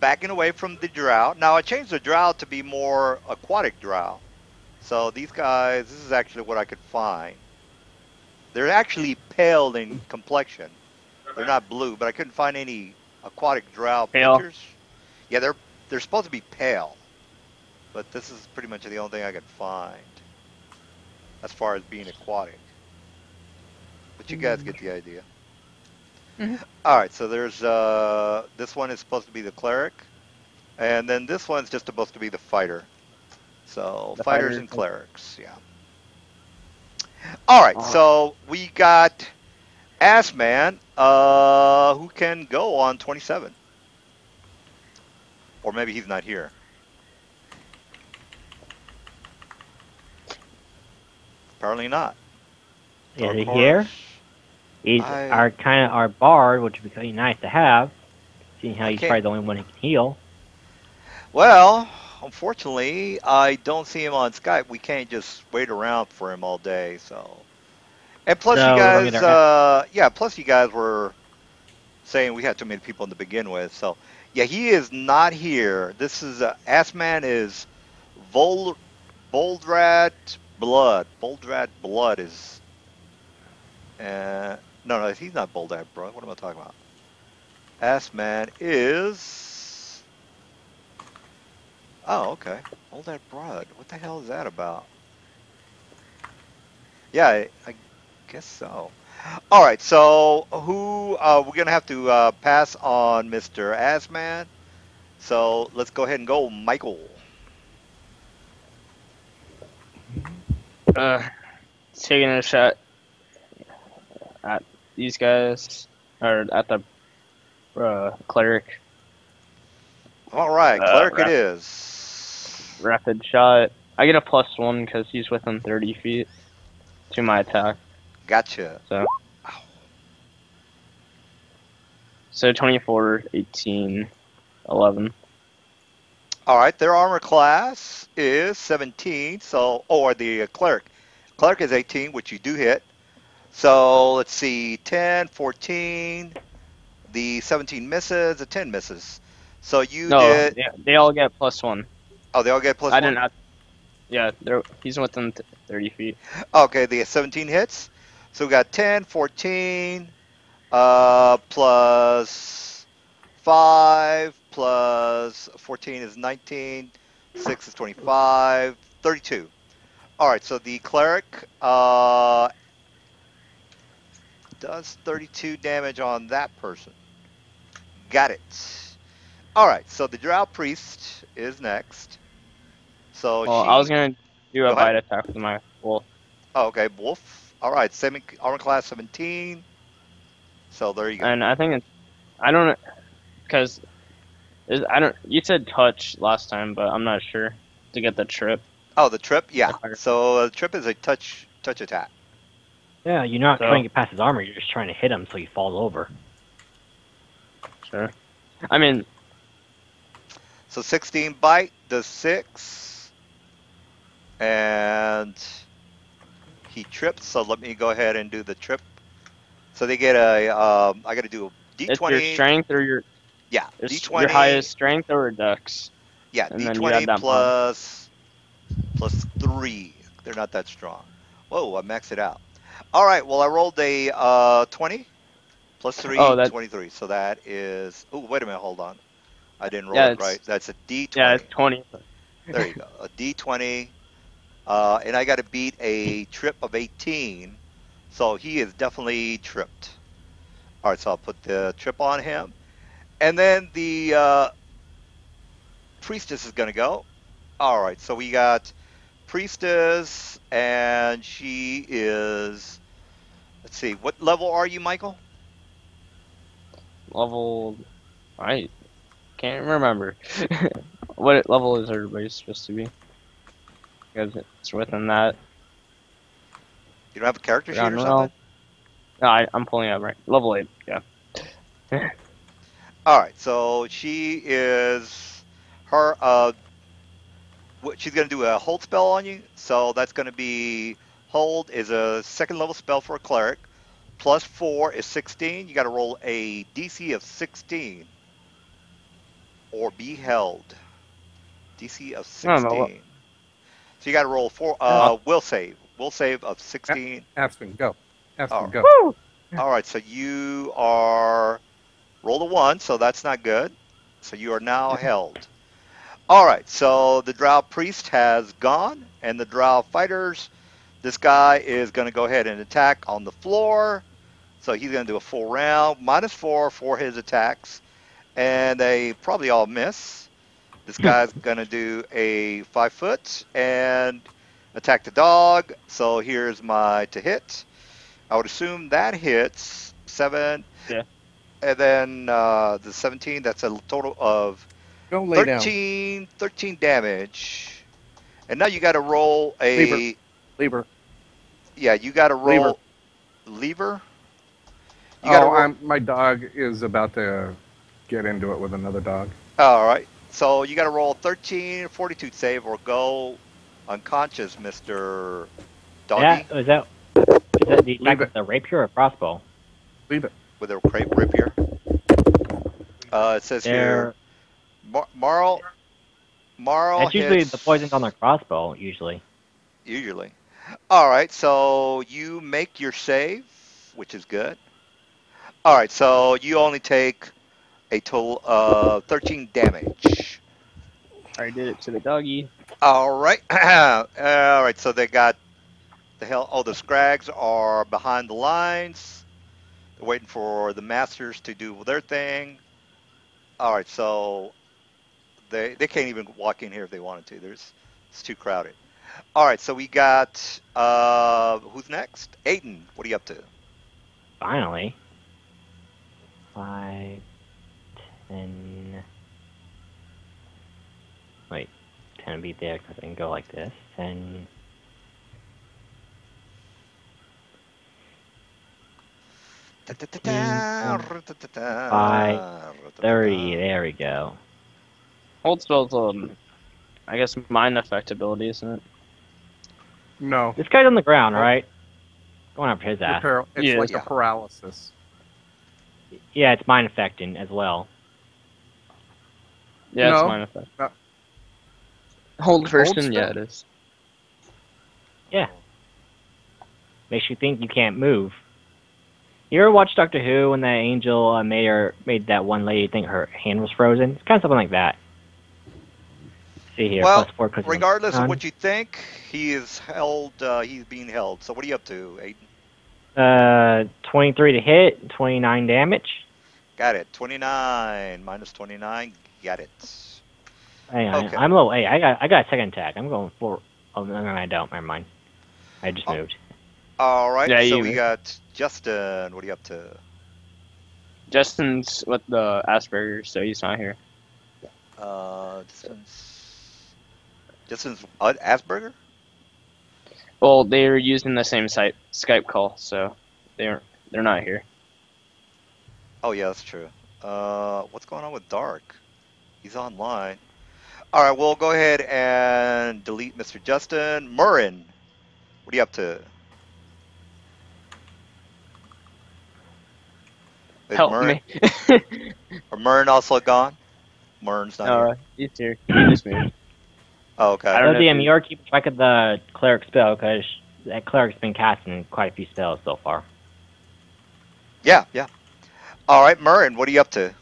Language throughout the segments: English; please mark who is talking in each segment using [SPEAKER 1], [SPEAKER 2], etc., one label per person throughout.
[SPEAKER 1] backing away from the drow. Now I changed the drow to be more aquatic drow. So these guys, this is actually what I could find. They're actually pale in complexion. They're not blue, but I couldn't find any aquatic drow
[SPEAKER 2] Pale.
[SPEAKER 1] pictures. Yeah, they're supposed to be pale, but this is pretty much the only thing I could find as far as being aquatic. But you guys get the idea.
[SPEAKER 2] Mm-hmm.
[SPEAKER 1] All right, so there's this one is supposed to be the cleric, and then this one's just supposed to be the fighter. So
[SPEAKER 2] The
[SPEAKER 1] fighters
[SPEAKER 2] fighter.
[SPEAKER 1] and clerics, yeah. All right,
[SPEAKER 2] All right.
[SPEAKER 1] so we got Assman, who can go on 27, or maybe he's not here. Apparently not.
[SPEAKER 3] Is
[SPEAKER 1] Dark
[SPEAKER 3] he here?
[SPEAKER 1] horse.
[SPEAKER 3] He's
[SPEAKER 1] I
[SPEAKER 3] our kind of our bard, which would be kind of nice to have, seeing how
[SPEAKER 1] I
[SPEAKER 3] he's probably
[SPEAKER 1] can't.
[SPEAKER 3] the only one who can heal.
[SPEAKER 1] Well, unfortunately, I don't see him on Skype. We can't just wait around for him all day. So, and plus, you
[SPEAKER 3] So we're gonna
[SPEAKER 1] guys,
[SPEAKER 3] get our
[SPEAKER 1] yeah, plus you guys were saying we had too many people to begin with. So, yeah, he is not here. This is Assman is Vol Boldrat Blood. Boldrat Blood is no, he's not Boldrat Blood. What am I talking about? Assman is oh, okay. Boldrat Blood. What the hell is that about? Yeah, I guess so. All right, so who we're gonna have to pass on Mr. Assman. So let's go ahead and go, Michael.
[SPEAKER 2] Uh, taking a shot at these guys, or at the cleric.
[SPEAKER 1] All right, cleric it
[SPEAKER 2] Rapid,
[SPEAKER 1] is.
[SPEAKER 2] rapid shot. I get a +1 because he's within 30 feet to my attack.
[SPEAKER 1] Gotcha.
[SPEAKER 2] So,
[SPEAKER 1] Ow.
[SPEAKER 2] so 24, 18, 11.
[SPEAKER 1] All right, their armor class is 17. So, or the cleric. Cleric is 18, which you do hit. So let's see, 10, 14. The 17 misses, the 10 misses. So you
[SPEAKER 2] No,
[SPEAKER 1] did.
[SPEAKER 2] they all get +1.
[SPEAKER 1] Oh, they all get plus
[SPEAKER 2] I
[SPEAKER 1] one.
[SPEAKER 2] didn't. Yeah, he's within 30 feet.
[SPEAKER 1] Okay, the 17 hits. So we got 10, 14, plus 5, plus 14 is 19, 6 is 25, 32. All right, so the cleric does 32 damage on that person. Got it. All right, so the drow priest is next. So
[SPEAKER 2] Well, I was
[SPEAKER 1] she,
[SPEAKER 2] gonna do
[SPEAKER 1] go
[SPEAKER 2] a
[SPEAKER 1] ahead.
[SPEAKER 2] bite attack with my wolf.
[SPEAKER 1] Oh, okay, wolf. All right, semi armor class 17. So there you go.
[SPEAKER 2] And I think I don't because I don't. You said touch last time, but I'm not sure to get the trip.
[SPEAKER 1] Oh, the trip, yeah.
[SPEAKER 2] If I,
[SPEAKER 1] So the trip is a touch attack.
[SPEAKER 3] yeah. You're not trying
[SPEAKER 2] so
[SPEAKER 3] to get past his armor. You're just trying to hit him so he falls over.
[SPEAKER 2] sure. I mean,
[SPEAKER 1] So 16 bite does 6, and he trips. So let me go ahead and do the trip. So they get a. I got to do a
[SPEAKER 2] it's your
[SPEAKER 1] D20.
[SPEAKER 2] strength or
[SPEAKER 1] Yeah,
[SPEAKER 2] your
[SPEAKER 1] D20.
[SPEAKER 2] highest strength or dex,
[SPEAKER 1] Yeah,
[SPEAKER 2] and then you add
[SPEAKER 1] D20
[SPEAKER 2] that mod.
[SPEAKER 1] plus 3. They're not that strong. Whoa, I maxed it out. All right. Well, I rolled a 20 plus 3,
[SPEAKER 2] Oh, that
[SPEAKER 1] 23. So that is. Oh, wait a minute. Hold on. I didn't roll
[SPEAKER 2] yeah,
[SPEAKER 1] it right. That's a
[SPEAKER 2] it's
[SPEAKER 1] D20.
[SPEAKER 2] 20.
[SPEAKER 1] There you go. A D20. And I got to beat a trip of 18. So he is definitely tripped. All right. So I'll put the trip on him. And then the priestess is going to go. All right. So we got priestess, and she is. Let's see. What level are you, Michael?
[SPEAKER 2] Level. I can't remember. What level is everybody supposed to be? Because it's within that
[SPEAKER 1] You don't have a character sheet or
[SPEAKER 2] Forgotten
[SPEAKER 1] something?
[SPEAKER 2] Realm. No, I'm pulling up right. Level 8. Yeah.
[SPEAKER 1] All right. So she is her. She's going to do a hold spell on you. So that's going to be hold is a second level spell for a cleric. Plus 4 is 16. You got to roll a DC of 16. or be held. DC of
[SPEAKER 2] I don't know what.
[SPEAKER 1] 16. So you got to roll four.
[SPEAKER 2] Uh,
[SPEAKER 1] Will save. Will save of
[SPEAKER 4] A-
[SPEAKER 1] 16.
[SPEAKER 4] Aspen, go.
[SPEAKER 1] All
[SPEAKER 4] Aspen,
[SPEAKER 1] right.
[SPEAKER 4] go.
[SPEAKER 3] Woo!
[SPEAKER 1] All right. So you are roll a 1, so that's not good. So you are now held. All right. So the Drow priest has gone, and the Drow fighters. This guy is going to go ahead and attack on the floor. So he's going to do a full round, -4 for his attacks, and they probably all miss. This guy's going to do a 5 foot and attack the dog. So here's my to hit. I would assume that hits 7,
[SPEAKER 2] yeah.
[SPEAKER 1] and then the 17. That's a total of
[SPEAKER 4] Go lay down.
[SPEAKER 1] 13 damage. And now you got to roll
[SPEAKER 4] Lever.
[SPEAKER 1] a
[SPEAKER 4] Lever.
[SPEAKER 1] yeah. You got to
[SPEAKER 4] Lever.
[SPEAKER 1] roll lever. You got to
[SPEAKER 4] Oh,
[SPEAKER 1] roll.
[SPEAKER 4] my dog is about to get into it with another dog.
[SPEAKER 1] All right. So you got to roll 13 fortitude save or go unconscious, Mister Doggy,
[SPEAKER 3] Is that the
[SPEAKER 4] Leave
[SPEAKER 3] attack
[SPEAKER 4] it.
[SPEAKER 3] with the rapier or crossbow?
[SPEAKER 4] Leave it.
[SPEAKER 1] with a crepe rapier. It says here,
[SPEAKER 3] They're
[SPEAKER 1] Marl
[SPEAKER 3] that's usually the poison's on
[SPEAKER 1] hits
[SPEAKER 3] their crossbow usually.
[SPEAKER 1] usually. All right, so you make your save, which is good. All right, so you only take a total of 13 damage.
[SPEAKER 2] I already did it to the doggy.
[SPEAKER 1] All right, all right. So they got the hell. Oh, the Scrags are behind the lines. They're waiting for the Masters to do their thing. All right, so they can't even walk in here if they wanted to. It's too crowded. All right, so we got who's next? Aiden, what are you up to?
[SPEAKER 3] Finally. 5, 10. Wait, 10 would be there because I can go like this. 10. 5, 30. There we go.
[SPEAKER 2] Hold spell's I guess mind effect ability, isn't it?
[SPEAKER 4] No.
[SPEAKER 3] This guy's on the ground,
[SPEAKER 4] Oh.
[SPEAKER 3] right? Going after his ass.
[SPEAKER 4] It's
[SPEAKER 2] Yeah.
[SPEAKER 4] like
[SPEAKER 1] Yeah.
[SPEAKER 4] a paralysis.
[SPEAKER 3] Yeah, it's mind affecting as well.
[SPEAKER 2] Yeah, it's
[SPEAKER 4] No.
[SPEAKER 2] mind effect.
[SPEAKER 4] No.
[SPEAKER 2] Hold person,
[SPEAKER 4] spell?
[SPEAKER 2] yeah, it is.
[SPEAKER 3] Yeah. Makes you think you can't move. You ever watch Doctor Who when that angel made that one lady think her hand was frozen? It's kind of something like that. See here,
[SPEAKER 1] Well,
[SPEAKER 3] +4 because
[SPEAKER 1] regardless of what you think, he is held. He's being held. So what are you up to, Aiden?
[SPEAKER 3] 23 to hit, 29 damage.
[SPEAKER 1] Got it. 29 -29. Got it.
[SPEAKER 3] Hang on,
[SPEAKER 1] Okay.
[SPEAKER 3] I'm low. Hey, I got a second attack. I'm going for. Oh no, I don't. Never mind. I just moved.
[SPEAKER 1] All right.
[SPEAKER 2] Yeah,
[SPEAKER 1] so
[SPEAKER 2] you-
[SPEAKER 1] we got Justin. What are you up to?
[SPEAKER 2] Justin's with the Asperger's, so he's not here.
[SPEAKER 1] Justin's Asperger.
[SPEAKER 2] Well, they were using the same Skype call, so they're not here.
[SPEAKER 1] Oh yeah, that's true. What's going on with Dark? He's online. All right, we'll go ahead and delete Mr. Justin. Murrin, what are you up to? Is
[SPEAKER 2] Help
[SPEAKER 1] Murrin,
[SPEAKER 2] me.
[SPEAKER 1] Or Murrin also gone? Murrin's not here.
[SPEAKER 2] He's here. He just moved.
[SPEAKER 1] Oh, okay.
[SPEAKER 2] I don't know if
[SPEAKER 3] DM,
[SPEAKER 2] he-
[SPEAKER 3] you are keeping track of the cleric spell because that cleric's been casting quite a few spells so far.
[SPEAKER 1] Yeah, yeah. All right, Murrin, what are you up to?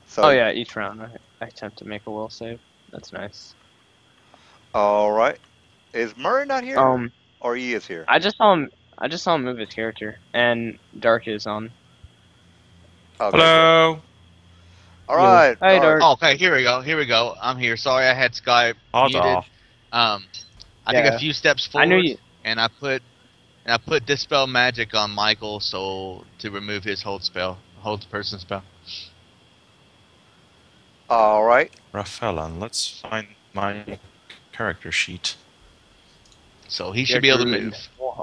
[SPEAKER 1] So,
[SPEAKER 2] Oh yeah, each round I attempt to make a will save. That's nice.
[SPEAKER 1] all right. Is Murrin not here? Or he is here?
[SPEAKER 2] I just saw him. I just saw him move his character, and Dark is on.
[SPEAKER 1] Okay, good.
[SPEAKER 5] Hello.
[SPEAKER 1] All right.
[SPEAKER 2] Hi,
[SPEAKER 1] all
[SPEAKER 2] Dark.
[SPEAKER 1] right.
[SPEAKER 5] Okay, here we go. Here we go. I'm here. Sorry, I had Skype
[SPEAKER 6] Odds
[SPEAKER 5] muted.
[SPEAKER 6] off.
[SPEAKER 5] I took
[SPEAKER 2] Yeah.
[SPEAKER 5] a few steps
[SPEAKER 2] I knew
[SPEAKER 5] forward,
[SPEAKER 2] you.
[SPEAKER 5] and I put dispel magic on Michael, so to remove his hold person spell.
[SPEAKER 1] All right.
[SPEAKER 6] Rafellan, let's find my character sheet.
[SPEAKER 5] So he should be able to
[SPEAKER 2] Character
[SPEAKER 5] move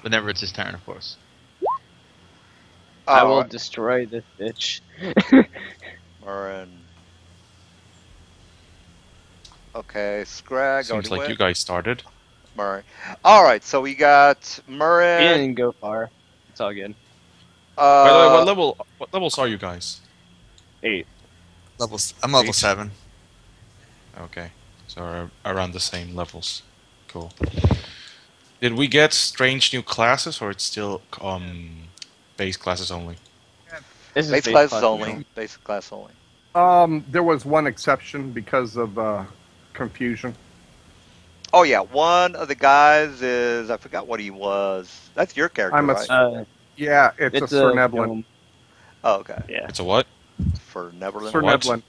[SPEAKER 5] whenever it's his turn, of course.
[SPEAKER 2] I
[SPEAKER 1] All
[SPEAKER 2] will
[SPEAKER 1] right.
[SPEAKER 2] destroy this bitch.
[SPEAKER 1] Murrin. Okay, Scrag
[SPEAKER 6] Seems
[SPEAKER 1] already
[SPEAKER 6] like
[SPEAKER 1] went.
[SPEAKER 6] you guys started.
[SPEAKER 1] Murray. All right, so we got
[SPEAKER 2] He
[SPEAKER 1] Murrin.
[SPEAKER 2] didn't go far. It's all good.
[SPEAKER 6] By the way,
[SPEAKER 1] Uh,
[SPEAKER 6] what levels are you guys?
[SPEAKER 2] 8.
[SPEAKER 5] I'm level
[SPEAKER 6] Eight?
[SPEAKER 5] 7.
[SPEAKER 6] Okay, so around the same levels. Cool. Did we get strange new classes, or it's still base classes only?
[SPEAKER 2] This is
[SPEAKER 1] base
[SPEAKER 2] base
[SPEAKER 1] classes
[SPEAKER 2] class
[SPEAKER 1] only.
[SPEAKER 2] now.
[SPEAKER 1] Basic class only.
[SPEAKER 4] There was one exception because of confusion.
[SPEAKER 1] Oh yeah, one of the guys is I forgot what he was. That's your character,
[SPEAKER 4] I'm a
[SPEAKER 1] right?
[SPEAKER 4] s- yeah, it's a
[SPEAKER 2] It's
[SPEAKER 4] Sir
[SPEAKER 2] a
[SPEAKER 4] Neblin.
[SPEAKER 2] gnome.
[SPEAKER 1] Oh, okay.
[SPEAKER 2] Yeah.
[SPEAKER 6] It's a what?
[SPEAKER 1] For Neverland.
[SPEAKER 6] A
[SPEAKER 4] Sir
[SPEAKER 6] what?
[SPEAKER 4] Neblin,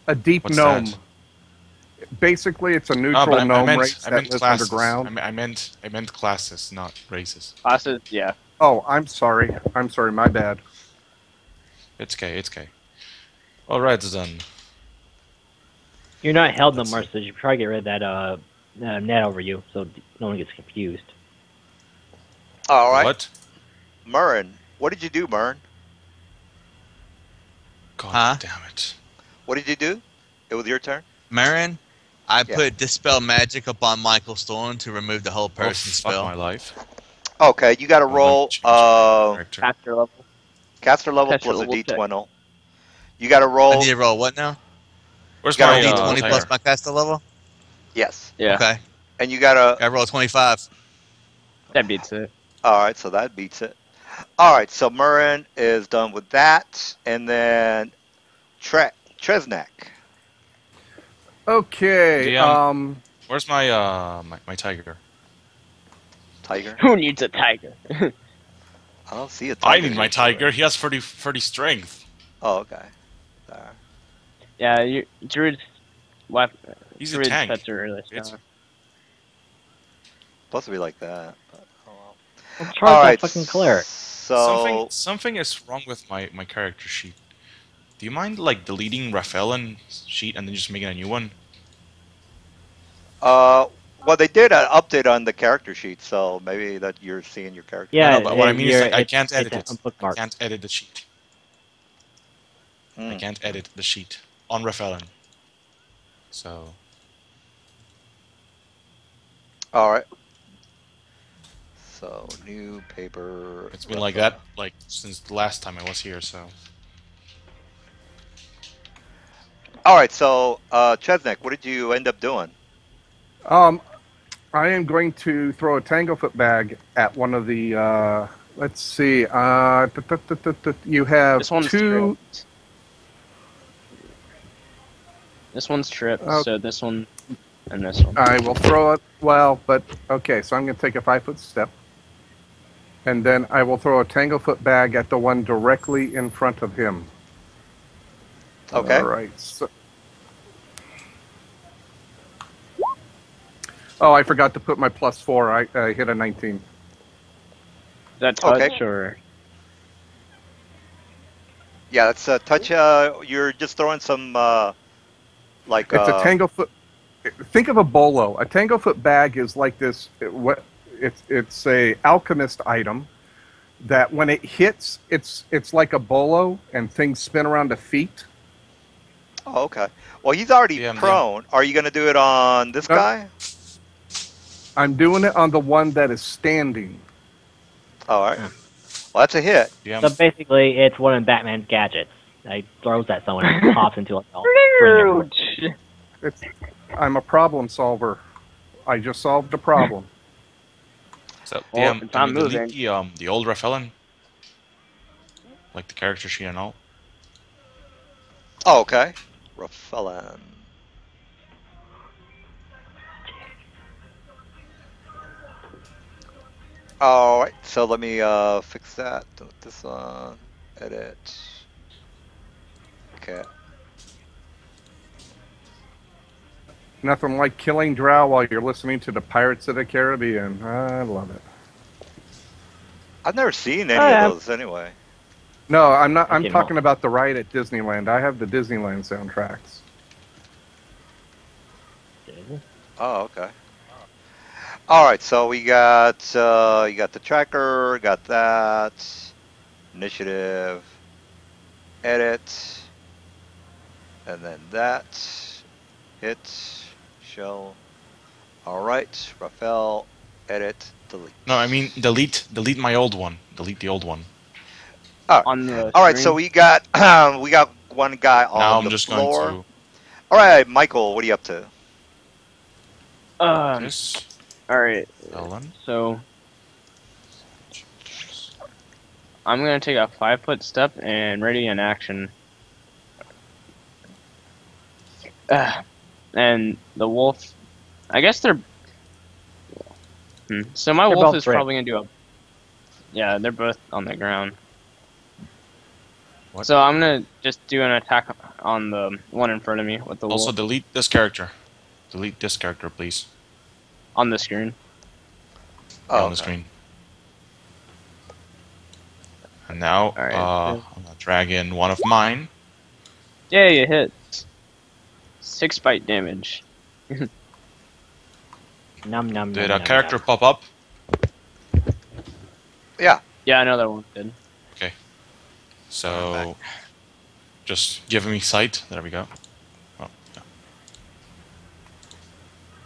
[SPEAKER 4] a deep
[SPEAKER 6] What's that?
[SPEAKER 4] gnome. Basically, it's a
[SPEAKER 6] No, but
[SPEAKER 4] neutral
[SPEAKER 6] I
[SPEAKER 4] gnome
[SPEAKER 6] meant
[SPEAKER 4] race that lives
[SPEAKER 6] classes.
[SPEAKER 4] underground.
[SPEAKER 6] I meant classes, not races.
[SPEAKER 2] Classes, yeah.
[SPEAKER 4] Oh, I'm sorry. I'm sorry. My bad.
[SPEAKER 6] It's okay. It's okay. All right then.
[SPEAKER 3] You're not held no
[SPEAKER 6] Let's
[SPEAKER 3] more,
[SPEAKER 6] see.
[SPEAKER 3] so you should probably get rid of that net over you, so no one gets confused.
[SPEAKER 1] All
[SPEAKER 6] The
[SPEAKER 1] right,
[SPEAKER 6] what?
[SPEAKER 1] Murren. What did you do, Murren?
[SPEAKER 6] God
[SPEAKER 5] Huh?
[SPEAKER 6] damn it!
[SPEAKER 1] What did you do? It was your turn.
[SPEAKER 5] Marin, I
[SPEAKER 1] Yeah.
[SPEAKER 5] put Dispel Magic up on Michael Stone to remove the whole
[SPEAKER 6] Oh
[SPEAKER 5] person
[SPEAKER 6] fuck
[SPEAKER 5] spell.
[SPEAKER 6] my life!
[SPEAKER 1] Okay, you got to
[SPEAKER 6] Oh, let me
[SPEAKER 1] roll.
[SPEAKER 6] change my character.
[SPEAKER 2] Caster level.
[SPEAKER 1] Caster level
[SPEAKER 2] Caster
[SPEAKER 1] plus a
[SPEAKER 2] level check.
[SPEAKER 1] D20. You got to
[SPEAKER 5] I need
[SPEAKER 1] roll.
[SPEAKER 5] to roll what now?
[SPEAKER 6] Where's
[SPEAKER 1] You got
[SPEAKER 5] A
[SPEAKER 1] to
[SPEAKER 6] my
[SPEAKER 5] D20 plus
[SPEAKER 6] tiger?
[SPEAKER 5] my caster level?
[SPEAKER 1] yes,
[SPEAKER 2] Yeah,
[SPEAKER 5] Okay.
[SPEAKER 1] and you got to.
[SPEAKER 5] I roll 25.
[SPEAKER 2] that beats it.
[SPEAKER 1] All right, so that beats it. All right, so Murren is done with that, and then Tresnak.
[SPEAKER 4] Okay.
[SPEAKER 6] DM, where's my my tiger?
[SPEAKER 1] Tiger.
[SPEAKER 2] Who needs a tiger?
[SPEAKER 1] I don't see a
[SPEAKER 6] I
[SPEAKER 1] tiger
[SPEAKER 6] need my
[SPEAKER 1] here
[SPEAKER 6] tiger.
[SPEAKER 1] somewhere.
[SPEAKER 6] He has 30 strength.
[SPEAKER 1] Oh, okay. There.
[SPEAKER 2] Yeah, druids.
[SPEAKER 6] He's a
[SPEAKER 2] Druids
[SPEAKER 6] tank.
[SPEAKER 2] pets are really
[SPEAKER 6] It's
[SPEAKER 2] strong.
[SPEAKER 1] Supposed to be like that. But, oh well.
[SPEAKER 3] Well,
[SPEAKER 1] All
[SPEAKER 3] charge that
[SPEAKER 1] right,
[SPEAKER 3] fucking cleric.
[SPEAKER 1] so
[SPEAKER 6] something is wrong with my character sheet. Do you mind like deleting Raphaelin's sheet and then just making a new one?
[SPEAKER 1] uh, well, they did an update on the character sheet, so maybe that you're seeing your character
[SPEAKER 6] No,
[SPEAKER 3] Yeah,
[SPEAKER 6] no.
[SPEAKER 1] sheet.
[SPEAKER 6] But what I mean is like I
[SPEAKER 3] it's
[SPEAKER 6] can't edit
[SPEAKER 3] it's
[SPEAKER 6] it. I
[SPEAKER 3] unbookmarked.
[SPEAKER 6] can't edit the sheet. I
[SPEAKER 1] Mm.
[SPEAKER 6] can't edit the sheet on Raphaelin. So
[SPEAKER 1] All right. So new paper.
[SPEAKER 6] it's been like that like since the last time I was here. So
[SPEAKER 1] All right. So Chesnek, what did you end up doing?
[SPEAKER 4] Um, I am going to throw a Tanglefoot bag at one of the. Let's see. You have
[SPEAKER 2] This one's
[SPEAKER 4] two.
[SPEAKER 2] tripped. This one's tripped,
[SPEAKER 4] Uh,
[SPEAKER 2] so this one and this one.
[SPEAKER 4] I will throw it. Well, but okay. So I'm going to take a 5-foot step, and then I will throw a Tanglefoot bag at the one directly in front of him.
[SPEAKER 1] Okay.
[SPEAKER 4] All right. So, oh, I forgot to put my +4. I hit a 19.
[SPEAKER 2] Is that touch
[SPEAKER 1] Okay.
[SPEAKER 2] or?
[SPEAKER 1] Yeah, that's a touch. You're just throwing some like
[SPEAKER 4] It's a Tanglefoot. Think of a bolo. A Tanglefoot bag is like this. It's a alchemist item that when it hits, it's like a bolo, and things spin around the feet.
[SPEAKER 1] Oh, okay. Well, he's already
[SPEAKER 6] DM.
[SPEAKER 1] prone. Are you going to do it on this
[SPEAKER 4] No.
[SPEAKER 1] guy?
[SPEAKER 4] I'm doing it on the one that is standing.
[SPEAKER 1] All right. Well, that's a hit.
[SPEAKER 6] DM.
[SPEAKER 3] So basically, it's one of Batman's gadgets. He throws at someone and it pops into a spring.
[SPEAKER 4] I'm a problem solver. I just solved a problem.
[SPEAKER 6] So
[SPEAKER 2] Well,
[SPEAKER 6] DM,
[SPEAKER 2] it's
[SPEAKER 6] can
[SPEAKER 2] not
[SPEAKER 6] you delete
[SPEAKER 2] moving.
[SPEAKER 6] the old Raphaelin? Like the character sheet and all.
[SPEAKER 1] Oh, okay. Raphaelin. All right. So let me fix that. Do this one. Edit. Okay.
[SPEAKER 4] Nothing like killing drow while you're listening to the Pirates of the Caribbean. I love it.
[SPEAKER 1] I've never seen any
[SPEAKER 3] Oh, yeah.
[SPEAKER 1] of those anyway.
[SPEAKER 4] No, I'm not. I'm
[SPEAKER 3] Okay,
[SPEAKER 4] talking about the ride at Disneyland. I have the Disneyland soundtracks.
[SPEAKER 1] Oh, okay. All right. So we got you got the tracker, got that initiative, edit, and then that hit show. All right, Raphael, edit, delete.
[SPEAKER 6] No, I mean delete my old one. Delete the old one.
[SPEAKER 1] All right.
[SPEAKER 2] on the
[SPEAKER 1] All right. So
[SPEAKER 2] screen.
[SPEAKER 1] we got one guy
[SPEAKER 6] Now
[SPEAKER 1] on
[SPEAKER 6] I'm
[SPEAKER 1] the
[SPEAKER 6] just going
[SPEAKER 1] floor.
[SPEAKER 6] to
[SPEAKER 1] All right, Michael, what are you up to?
[SPEAKER 6] this.
[SPEAKER 2] All right.
[SPEAKER 6] Ellen.
[SPEAKER 2] So I'm gonna take a 5-foot step and ready in action. And the wolf. I guess they're. So my
[SPEAKER 3] They're
[SPEAKER 2] wolf
[SPEAKER 3] both
[SPEAKER 2] is
[SPEAKER 3] brick.
[SPEAKER 2] probably gonna do a. Yeah, they're both on the ground.
[SPEAKER 6] What?
[SPEAKER 2] So I'm gonna just do an attack on the one in front of me with the
[SPEAKER 6] Also,
[SPEAKER 2] wolf
[SPEAKER 6] delete this character. Delete this character, please.
[SPEAKER 2] on the screen.
[SPEAKER 6] Yeah,
[SPEAKER 1] Oh,
[SPEAKER 6] on the
[SPEAKER 1] okay.
[SPEAKER 6] screen. And now,
[SPEAKER 2] All right.
[SPEAKER 6] I'm gonna drag in one of mine.
[SPEAKER 2] Yeah, you hit. 6 bite damage.
[SPEAKER 3] Num num
[SPEAKER 6] Did
[SPEAKER 3] num
[SPEAKER 6] a
[SPEAKER 3] num.
[SPEAKER 6] character
[SPEAKER 3] num.
[SPEAKER 6] pop up?
[SPEAKER 1] Yeah.
[SPEAKER 2] Yeah, another one did.
[SPEAKER 6] Okay.
[SPEAKER 5] I'm
[SPEAKER 6] So, just give me sight. There we go. Oh, yeah.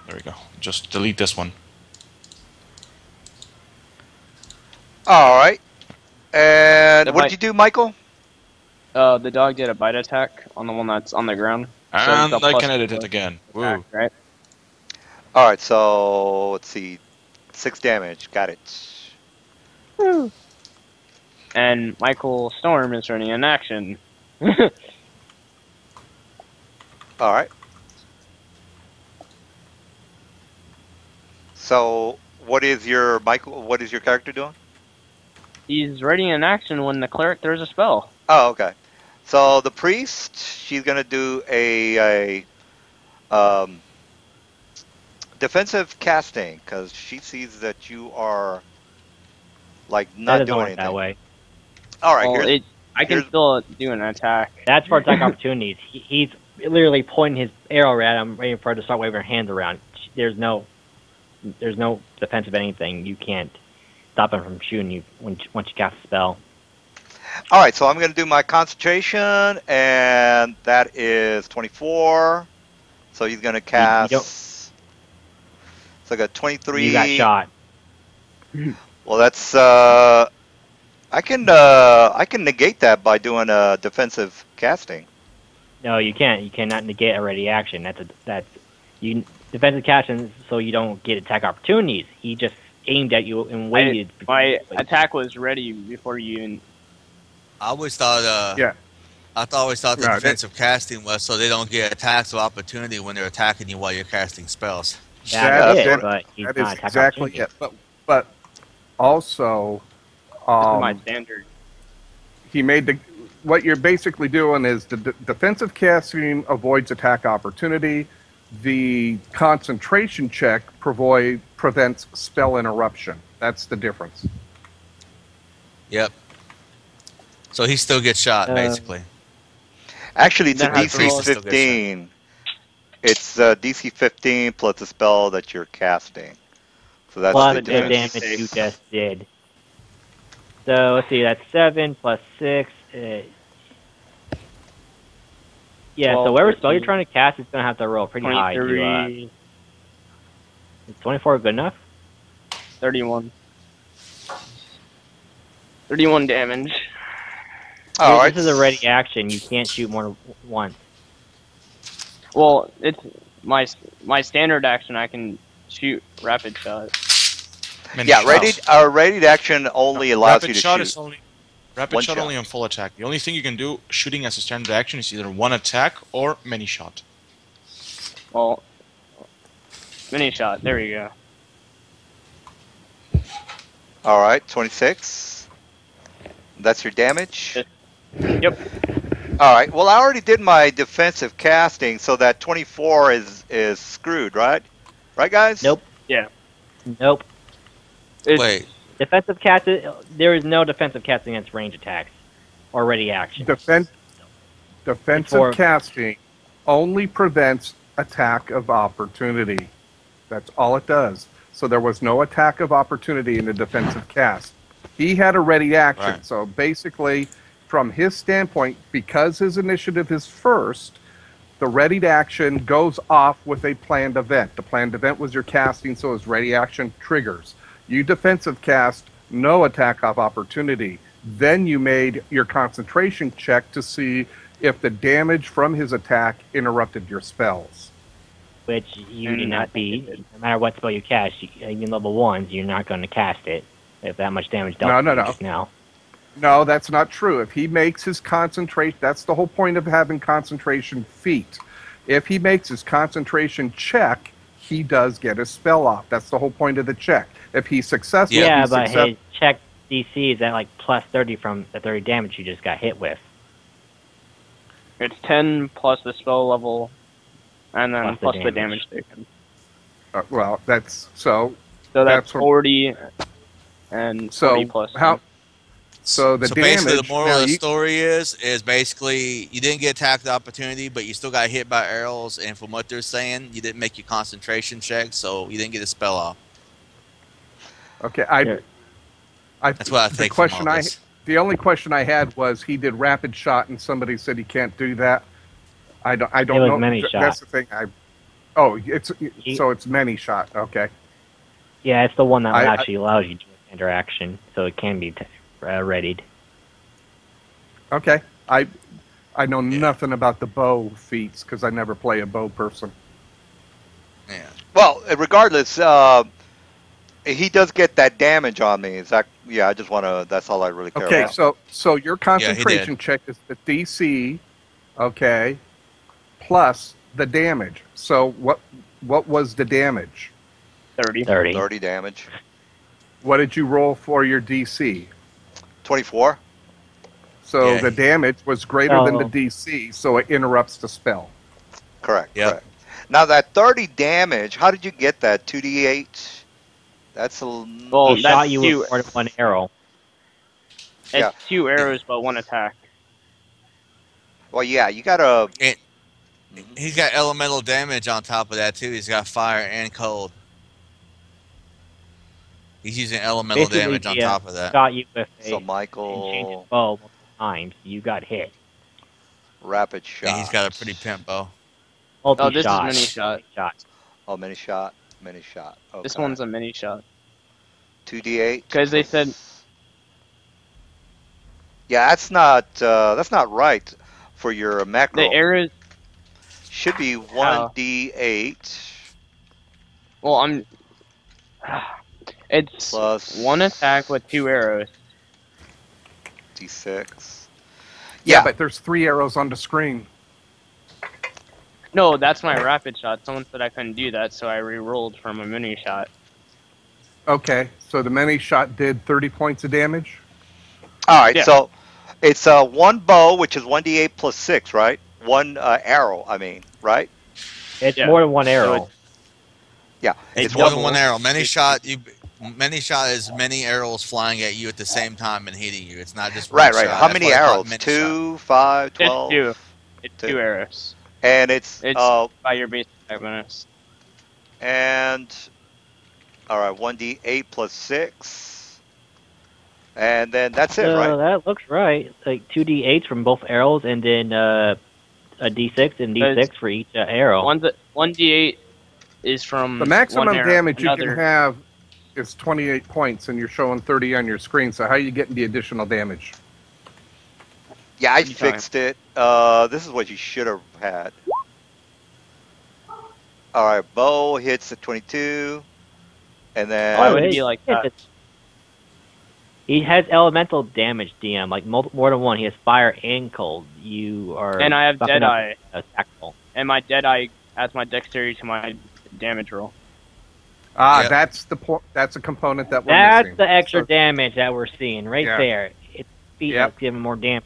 [SPEAKER 6] There we go. Just delete this one.
[SPEAKER 1] All right. And
[SPEAKER 2] The
[SPEAKER 1] what
[SPEAKER 2] bite.
[SPEAKER 1] did you do, Michael?
[SPEAKER 2] The dog did a bite attack on the one that's on the ground. So it's
[SPEAKER 6] And
[SPEAKER 2] a
[SPEAKER 6] I
[SPEAKER 2] plus
[SPEAKER 6] can edit
[SPEAKER 2] 4
[SPEAKER 6] it again.
[SPEAKER 2] attack,
[SPEAKER 6] Woo.
[SPEAKER 2] right?
[SPEAKER 1] All right. So let's see. 6 damage. Got it.
[SPEAKER 2] Woo. And Michael Storm is running in action.
[SPEAKER 1] All right. So what is your Michael? What is your character doing?
[SPEAKER 2] He's ready in action when the cleric throws a spell.
[SPEAKER 1] Oh, okay. So the priest, she's gonna do a defensive casting because she sees that you are like
[SPEAKER 3] That
[SPEAKER 1] not
[SPEAKER 3] doesn't
[SPEAKER 1] doing
[SPEAKER 3] work that
[SPEAKER 1] anything.
[SPEAKER 3] way.
[SPEAKER 1] All right.
[SPEAKER 2] Well,
[SPEAKER 1] Here's
[SPEAKER 2] I can
[SPEAKER 1] here's
[SPEAKER 2] still do an attack.
[SPEAKER 3] That's for attack opportunities. He's literally pointing his arrow at him, waiting for her to start waving her hands around. There's no defensive anything. You can't stop him from shooting you once you cast a spell.
[SPEAKER 1] all right. So I'm gonna do my concentration, and that is 24. So he's gonna
[SPEAKER 3] You don't.
[SPEAKER 1] cast. So I got
[SPEAKER 3] You got
[SPEAKER 1] 23.
[SPEAKER 3] shot.
[SPEAKER 1] Well, that's I can negate that by doing a defensive casting.
[SPEAKER 3] No, you can't. You cannot negate a ready action. That's you defensive casting, so you don't get attack opportunities. He just aimed at you and waited.
[SPEAKER 2] My attack was ready before you even.
[SPEAKER 5] I always thought.
[SPEAKER 4] Yeah.
[SPEAKER 5] I always thought the
[SPEAKER 4] Right.
[SPEAKER 5] defensive casting was so they don't get attacks of opportunity when they're attacking you while you're casting spells.
[SPEAKER 3] That's
[SPEAKER 1] that's
[SPEAKER 3] it,
[SPEAKER 1] what-
[SPEAKER 3] but he's
[SPEAKER 4] That
[SPEAKER 3] not
[SPEAKER 4] is
[SPEAKER 3] attack
[SPEAKER 4] exactly
[SPEAKER 3] opportunity.
[SPEAKER 4] it. But also,
[SPEAKER 2] This is my standard.
[SPEAKER 4] he made the what you're basically doing is the defensive casting avoids attack opportunity. The concentration check prevents spell interruption. That's the difference.
[SPEAKER 5] Yep. So he still gets shot, basically.
[SPEAKER 1] Actually, it's a
[SPEAKER 2] That has
[SPEAKER 1] DC
[SPEAKER 2] to
[SPEAKER 5] roll.
[SPEAKER 1] 15. It's DC 15 plus the spell that you're casting. So that's
[SPEAKER 3] Plus
[SPEAKER 1] the
[SPEAKER 3] the
[SPEAKER 1] difference.
[SPEAKER 3] damage you just did. So let's see, that's 7 plus 6. Yeah,
[SPEAKER 2] 12,
[SPEAKER 3] so whatever spell
[SPEAKER 2] 13,
[SPEAKER 3] you're trying to cast is going to have to roll pretty high.
[SPEAKER 2] 23,
[SPEAKER 3] Is 24 good enough?
[SPEAKER 2] 31. 31 damage.
[SPEAKER 1] All right.
[SPEAKER 3] This is a ready action. You can't shoot more than once.
[SPEAKER 2] Well, it's my standard action. I can shoot rapid shot.
[SPEAKER 6] Many
[SPEAKER 1] Yeah,
[SPEAKER 6] shots.
[SPEAKER 1] rated action only allows
[SPEAKER 6] Rapid
[SPEAKER 1] you to
[SPEAKER 6] shot
[SPEAKER 1] shoot.
[SPEAKER 6] is only rapid
[SPEAKER 1] One
[SPEAKER 6] shot,
[SPEAKER 1] shot.
[SPEAKER 6] only on full attack. The only thing you can do shooting as a standard action is either one attack or many shot.
[SPEAKER 2] Well, mini shot. There we go.
[SPEAKER 1] All right, 26. That's your damage.
[SPEAKER 2] Yep.
[SPEAKER 1] All right. Well, I already did my defensive casting, so that 24 is screwed, right? Right, guys?
[SPEAKER 3] Nope. Nope.
[SPEAKER 2] It's,
[SPEAKER 5] Wait.
[SPEAKER 3] Defensive cast. There is no defensive casting against range attacks or ready action.
[SPEAKER 4] Defensive
[SPEAKER 3] Before-
[SPEAKER 4] casting only prevents attack of opportunity. That's all it does. So there was no attack of opportunity in the defensive cast. He had a ready action.
[SPEAKER 6] Right.
[SPEAKER 4] So basically, from his standpoint, because his initiative is first, the ready action goes off with a planned event. The planned event was your casting, so his ready action triggers. You defensive cast, no attack of opportunity. Then you made your concentration check to see if the damage from his attack interrupted your spells.
[SPEAKER 3] which you did
[SPEAKER 2] And I
[SPEAKER 3] not
[SPEAKER 2] think it
[SPEAKER 3] beat.
[SPEAKER 2] did.
[SPEAKER 3] No matter what spell you cast, even level 1s, you're not going to cast it if that much damage dealt
[SPEAKER 4] No,
[SPEAKER 3] to
[SPEAKER 4] no,
[SPEAKER 3] you
[SPEAKER 4] no.
[SPEAKER 3] just now.
[SPEAKER 4] No, that's not true. If he makes his concentration, that's the whole point of having concentration feat. If he makes his concentration check, he does get his spell off. That's the whole point of the check. If he's successful,
[SPEAKER 5] Yeah.
[SPEAKER 3] Yeah,
[SPEAKER 4] he's
[SPEAKER 3] but
[SPEAKER 4] successful.
[SPEAKER 3] his check DC is at like plus 30 from the 30 damage you just got hit with.
[SPEAKER 2] It's 10 plus the spell level, and then
[SPEAKER 3] Plus
[SPEAKER 2] plus
[SPEAKER 3] the
[SPEAKER 2] the damage taken.
[SPEAKER 4] Well, that's so.
[SPEAKER 2] So that's
[SPEAKER 4] That's what-
[SPEAKER 2] 40 and 40
[SPEAKER 4] So
[SPEAKER 2] plus.
[SPEAKER 4] how? So the
[SPEAKER 5] basically, the
[SPEAKER 4] damage.
[SPEAKER 5] moral
[SPEAKER 4] now
[SPEAKER 5] of the
[SPEAKER 4] you-
[SPEAKER 5] story is basically you didn't get attacked of opportunity, but you still got hit by arrows. And from what they're saying, you didn't make your concentration check, so you didn't get a spell off.
[SPEAKER 4] Okay,
[SPEAKER 3] Yeah.
[SPEAKER 5] That's what I
[SPEAKER 4] the
[SPEAKER 5] take from
[SPEAKER 4] question
[SPEAKER 5] all this.
[SPEAKER 4] The only question I had was he did rapid shot and somebody said he can't do that. I don't
[SPEAKER 3] It was
[SPEAKER 4] know.
[SPEAKER 3] many
[SPEAKER 4] That's
[SPEAKER 3] shot.
[SPEAKER 4] the thing. So it's many shot. Okay.
[SPEAKER 3] Yeah, it's the one that
[SPEAKER 4] I-
[SPEAKER 3] actually allows you to interaction, so it can be readied.
[SPEAKER 4] Okay. I know nothing about the bow feats because I never play a bow person.
[SPEAKER 5] Yeah.
[SPEAKER 1] Well, regardless, he does get that damage on me. Is that? Yeah, I just want to. That's all I really care
[SPEAKER 4] Okay,
[SPEAKER 1] about.
[SPEAKER 4] so your concentration check is the DC, okay, plus the damage. So what was the damage?
[SPEAKER 2] 30.
[SPEAKER 3] 30.
[SPEAKER 1] 30 damage.
[SPEAKER 4] What did you roll for your DC?
[SPEAKER 1] 24.
[SPEAKER 4] So
[SPEAKER 5] Yeah.
[SPEAKER 4] the damage was greater than the
[SPEAKER 3] Oh.
[SPEAKER 4] DC, so it interrupts the spell.
[SPEAKER 1] Correct.
[SPEAKER 5] Yep.
[SPEAKER 1] Correct. Now that 30 damage, how did you get that? 2d8. That's a.
[SPEAKER 2] Well,
[SPEAKER 3] He
[SPEAKER 2] that's
[SPEAKER 3] shot you
[SPEAKER 2] two.
[SPEAKER 3] with more than one arrow.
[SPEAKER 2] It's
[SPEAKER 1] Yeah.
[SPEAKER 2] 2 arrows, but 1 attack.
[SPEAKER 1] Well, yeah, you gotta.
[SPEAKER 5] And
[SPEAKER 1] Mhm.
[SPEAKER 5] he's got elemental damage on top of that too. He's got fire and cold. He's using elemental
[SPEAKER 3] Basically,
[SPEAKER 5] damage on top of that.
[SPEAKER 3] Shot you with a
[SPEAKER 1] So
[SPEAKER 3] enchanted
[SPEAKER 1] Michael,
[SPEAKER 3] bow multiple times. You got hit.
[SPEAKER 1] rapid shot.
[SPEAKER 5] And he's got a pretty pimp bow.
[SPEAKER 3] Multi-shot.
[SPEAKER 2] this is mini shot.
[SPEAKER 3] Shot.
[SPEAKER 1] Oh, mini shot. Mini shot. Okay.
[SPEAKER 2] This one's a mini shot.
[SPEAKER 1] 2d8.
[SPEAKER 2] 'Cause they said-
[SPEAKER 1] Yeah, that's not right for your macro.
[SPEAKER 2] The arrows.
[SPEAKER 1] Should be 1d8
[SPEAKER 2] Well, I'm. It's
[SPEAKER 1] plus
[SPEAKER 2] 1 attack with 2 arrows.
[SPEAKER 1] d6.
[SPEAKER 4] Yeah,
[SPEAKER 1] Yeah,
[SPEAKER 4] but there's 3 arrows on the screen.
[SPEAKER 2] No, that's my rapid shot. Someone said I couldn't do that, so I re-rolled from a mini shot.
[SPEAKER 4] Okay, so the many shot did 30 points of damage.
[SPEAKER 1] all right.
[SPEAKER 2] Yeah.
[SPEAKER 1] So it's one bow, which is 1d8 plus 6, right? One arrow, I mean, right?
[SPEAKER 3] It's
[SPEAKER 2] Yeah.
[SPEAKER 3] more than one
[SPEAKER 2] So
[SPEAKER 3] arrow.
[SPEAKER 1] Yeah,
[SPEAKER 2] It's
[SPEAKER 1] it's
[SPEAKER 5] More
[SPEAKER 1] one.
[SPEAKER 5] than one arrow. Many shot is many arrows flying at you at the same time and hitting you. It's not just one
[SPEAKER 1] Right, right.
[SPEAKER 5] shot.
[SPEAKER 1] How
[SPEAKER 5] That's
[SPEAKER 1] many
[SPEAKER 5] why they call it
[SPEAKER 1] arrows?
[SPEAKER 5] many
[SPEAKER 1] 2, 5,
[SPEAKER 2] It's
[SPEAKER 1] 12.
[SPEAKER 2] 2. It's
[SPEAKER 1] Two.
[SPEAKER 2] 2 arrows.
[SPEAKER 1] And it's
[SPEAKER 2] It's by your base attack bonus.
[SPEAKER 1] and all right, 1d8 plus 6. And then that's it, right?
[SPEAKER 3] That looks right. Like 2d8s from both arrows, and then a d6 and d6 for each arrow.
[SPEAKER 2] 1d8 is from
[SPEAKER 4] The maximum
[SPEAKER 2] one arrow.
[SPEAKER 4] damage you
[SPEAKER 2] Another-
[SPEAKER 4] can have is 28 points, and you're showing 30 on your screen. So how are you getting the additional damage?
[SPEAKER 1] Yeah, I
[SPEAKER 2] you talking?
[SPEAKER 1] fixed it. This is what you should have had. All right, bow hits at 22, and then
[SPEAKER 2] Why would it be like that?
[SPEAKER 3] He has elemental damage, DM, like more than one. He has fire and cold. You are.
[SPEAKER 2] And I have
[SPEAKER 3] fucking up
[SPEAKER 2] Deadeye.
[SPEAKER 3] a attack roll.
[SPEAKER 2] And my Deadeye adds my dexterity to my damage roll.
[SPEAKER 5] Yep.
[SPEAKER 4] That's a component that we're
[SPEAKER 3] That's
[SPEAKER 4] missing.
[SPEAKER 3] the extra
[SPEAKER 4] So-
[SPEAKER 3] damage that we're seeing right
[SPEAKER 4] Yeah.
[SPEAKER 3] there. It's feet
[SPEAKER 4] Yep.
[SPEAKER 3] that's giving more damage.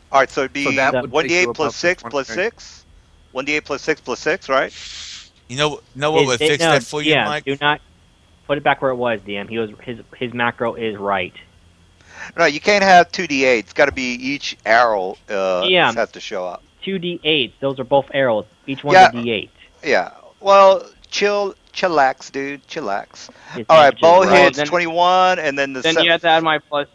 [SPEAKER 1] all right, so it'd be
[SPEAKER 4] So that would take
[SPEAKER 1] 1d8
[SPEAKER 4] you
[SPEAKER 1] plus
[SPEAKER 4] above
[SPEAKER 1] 6
[SPEAKER 4] the
[SPEAKER 1] plus
[SPEAKER 4] 20.
[SPEAKER 1] 6. 1d8 plus 6 plus 6, right?
[SPEAKER 5] You know what would fix that for you,
[SPEAKER 3] DM,
[SPEAKER 5] Mike?
[SPEAKER 3] do not put it back where it was, DM. His macro is right.
[SPEAKER 1] No, you can't have 2d8. It's got to be each arrow
[SPEAKER 3] Yeah.
[SPEAKER 1] has to show up.
[SPEAKER 3] 2d8s. Those are both arrows. Each one's
[SPEAKER 1] Yeah.
[SPEAKER 3] a d8.
[SPEAKER 1] Yeah. Well, chillax, dude. Chillax.
[SPEAKER 3] His
[SPEAKER 1] All right,
[SPEAKER 3] damage is
[SPEAKER 1] bow
[SPEAKER 2] right.
[SPEAKER 1] hits
[SPEAKER 2] Then-
[SPEAKER 1] 21, and then the
[SPEAKER 2] Then you have to add my plus.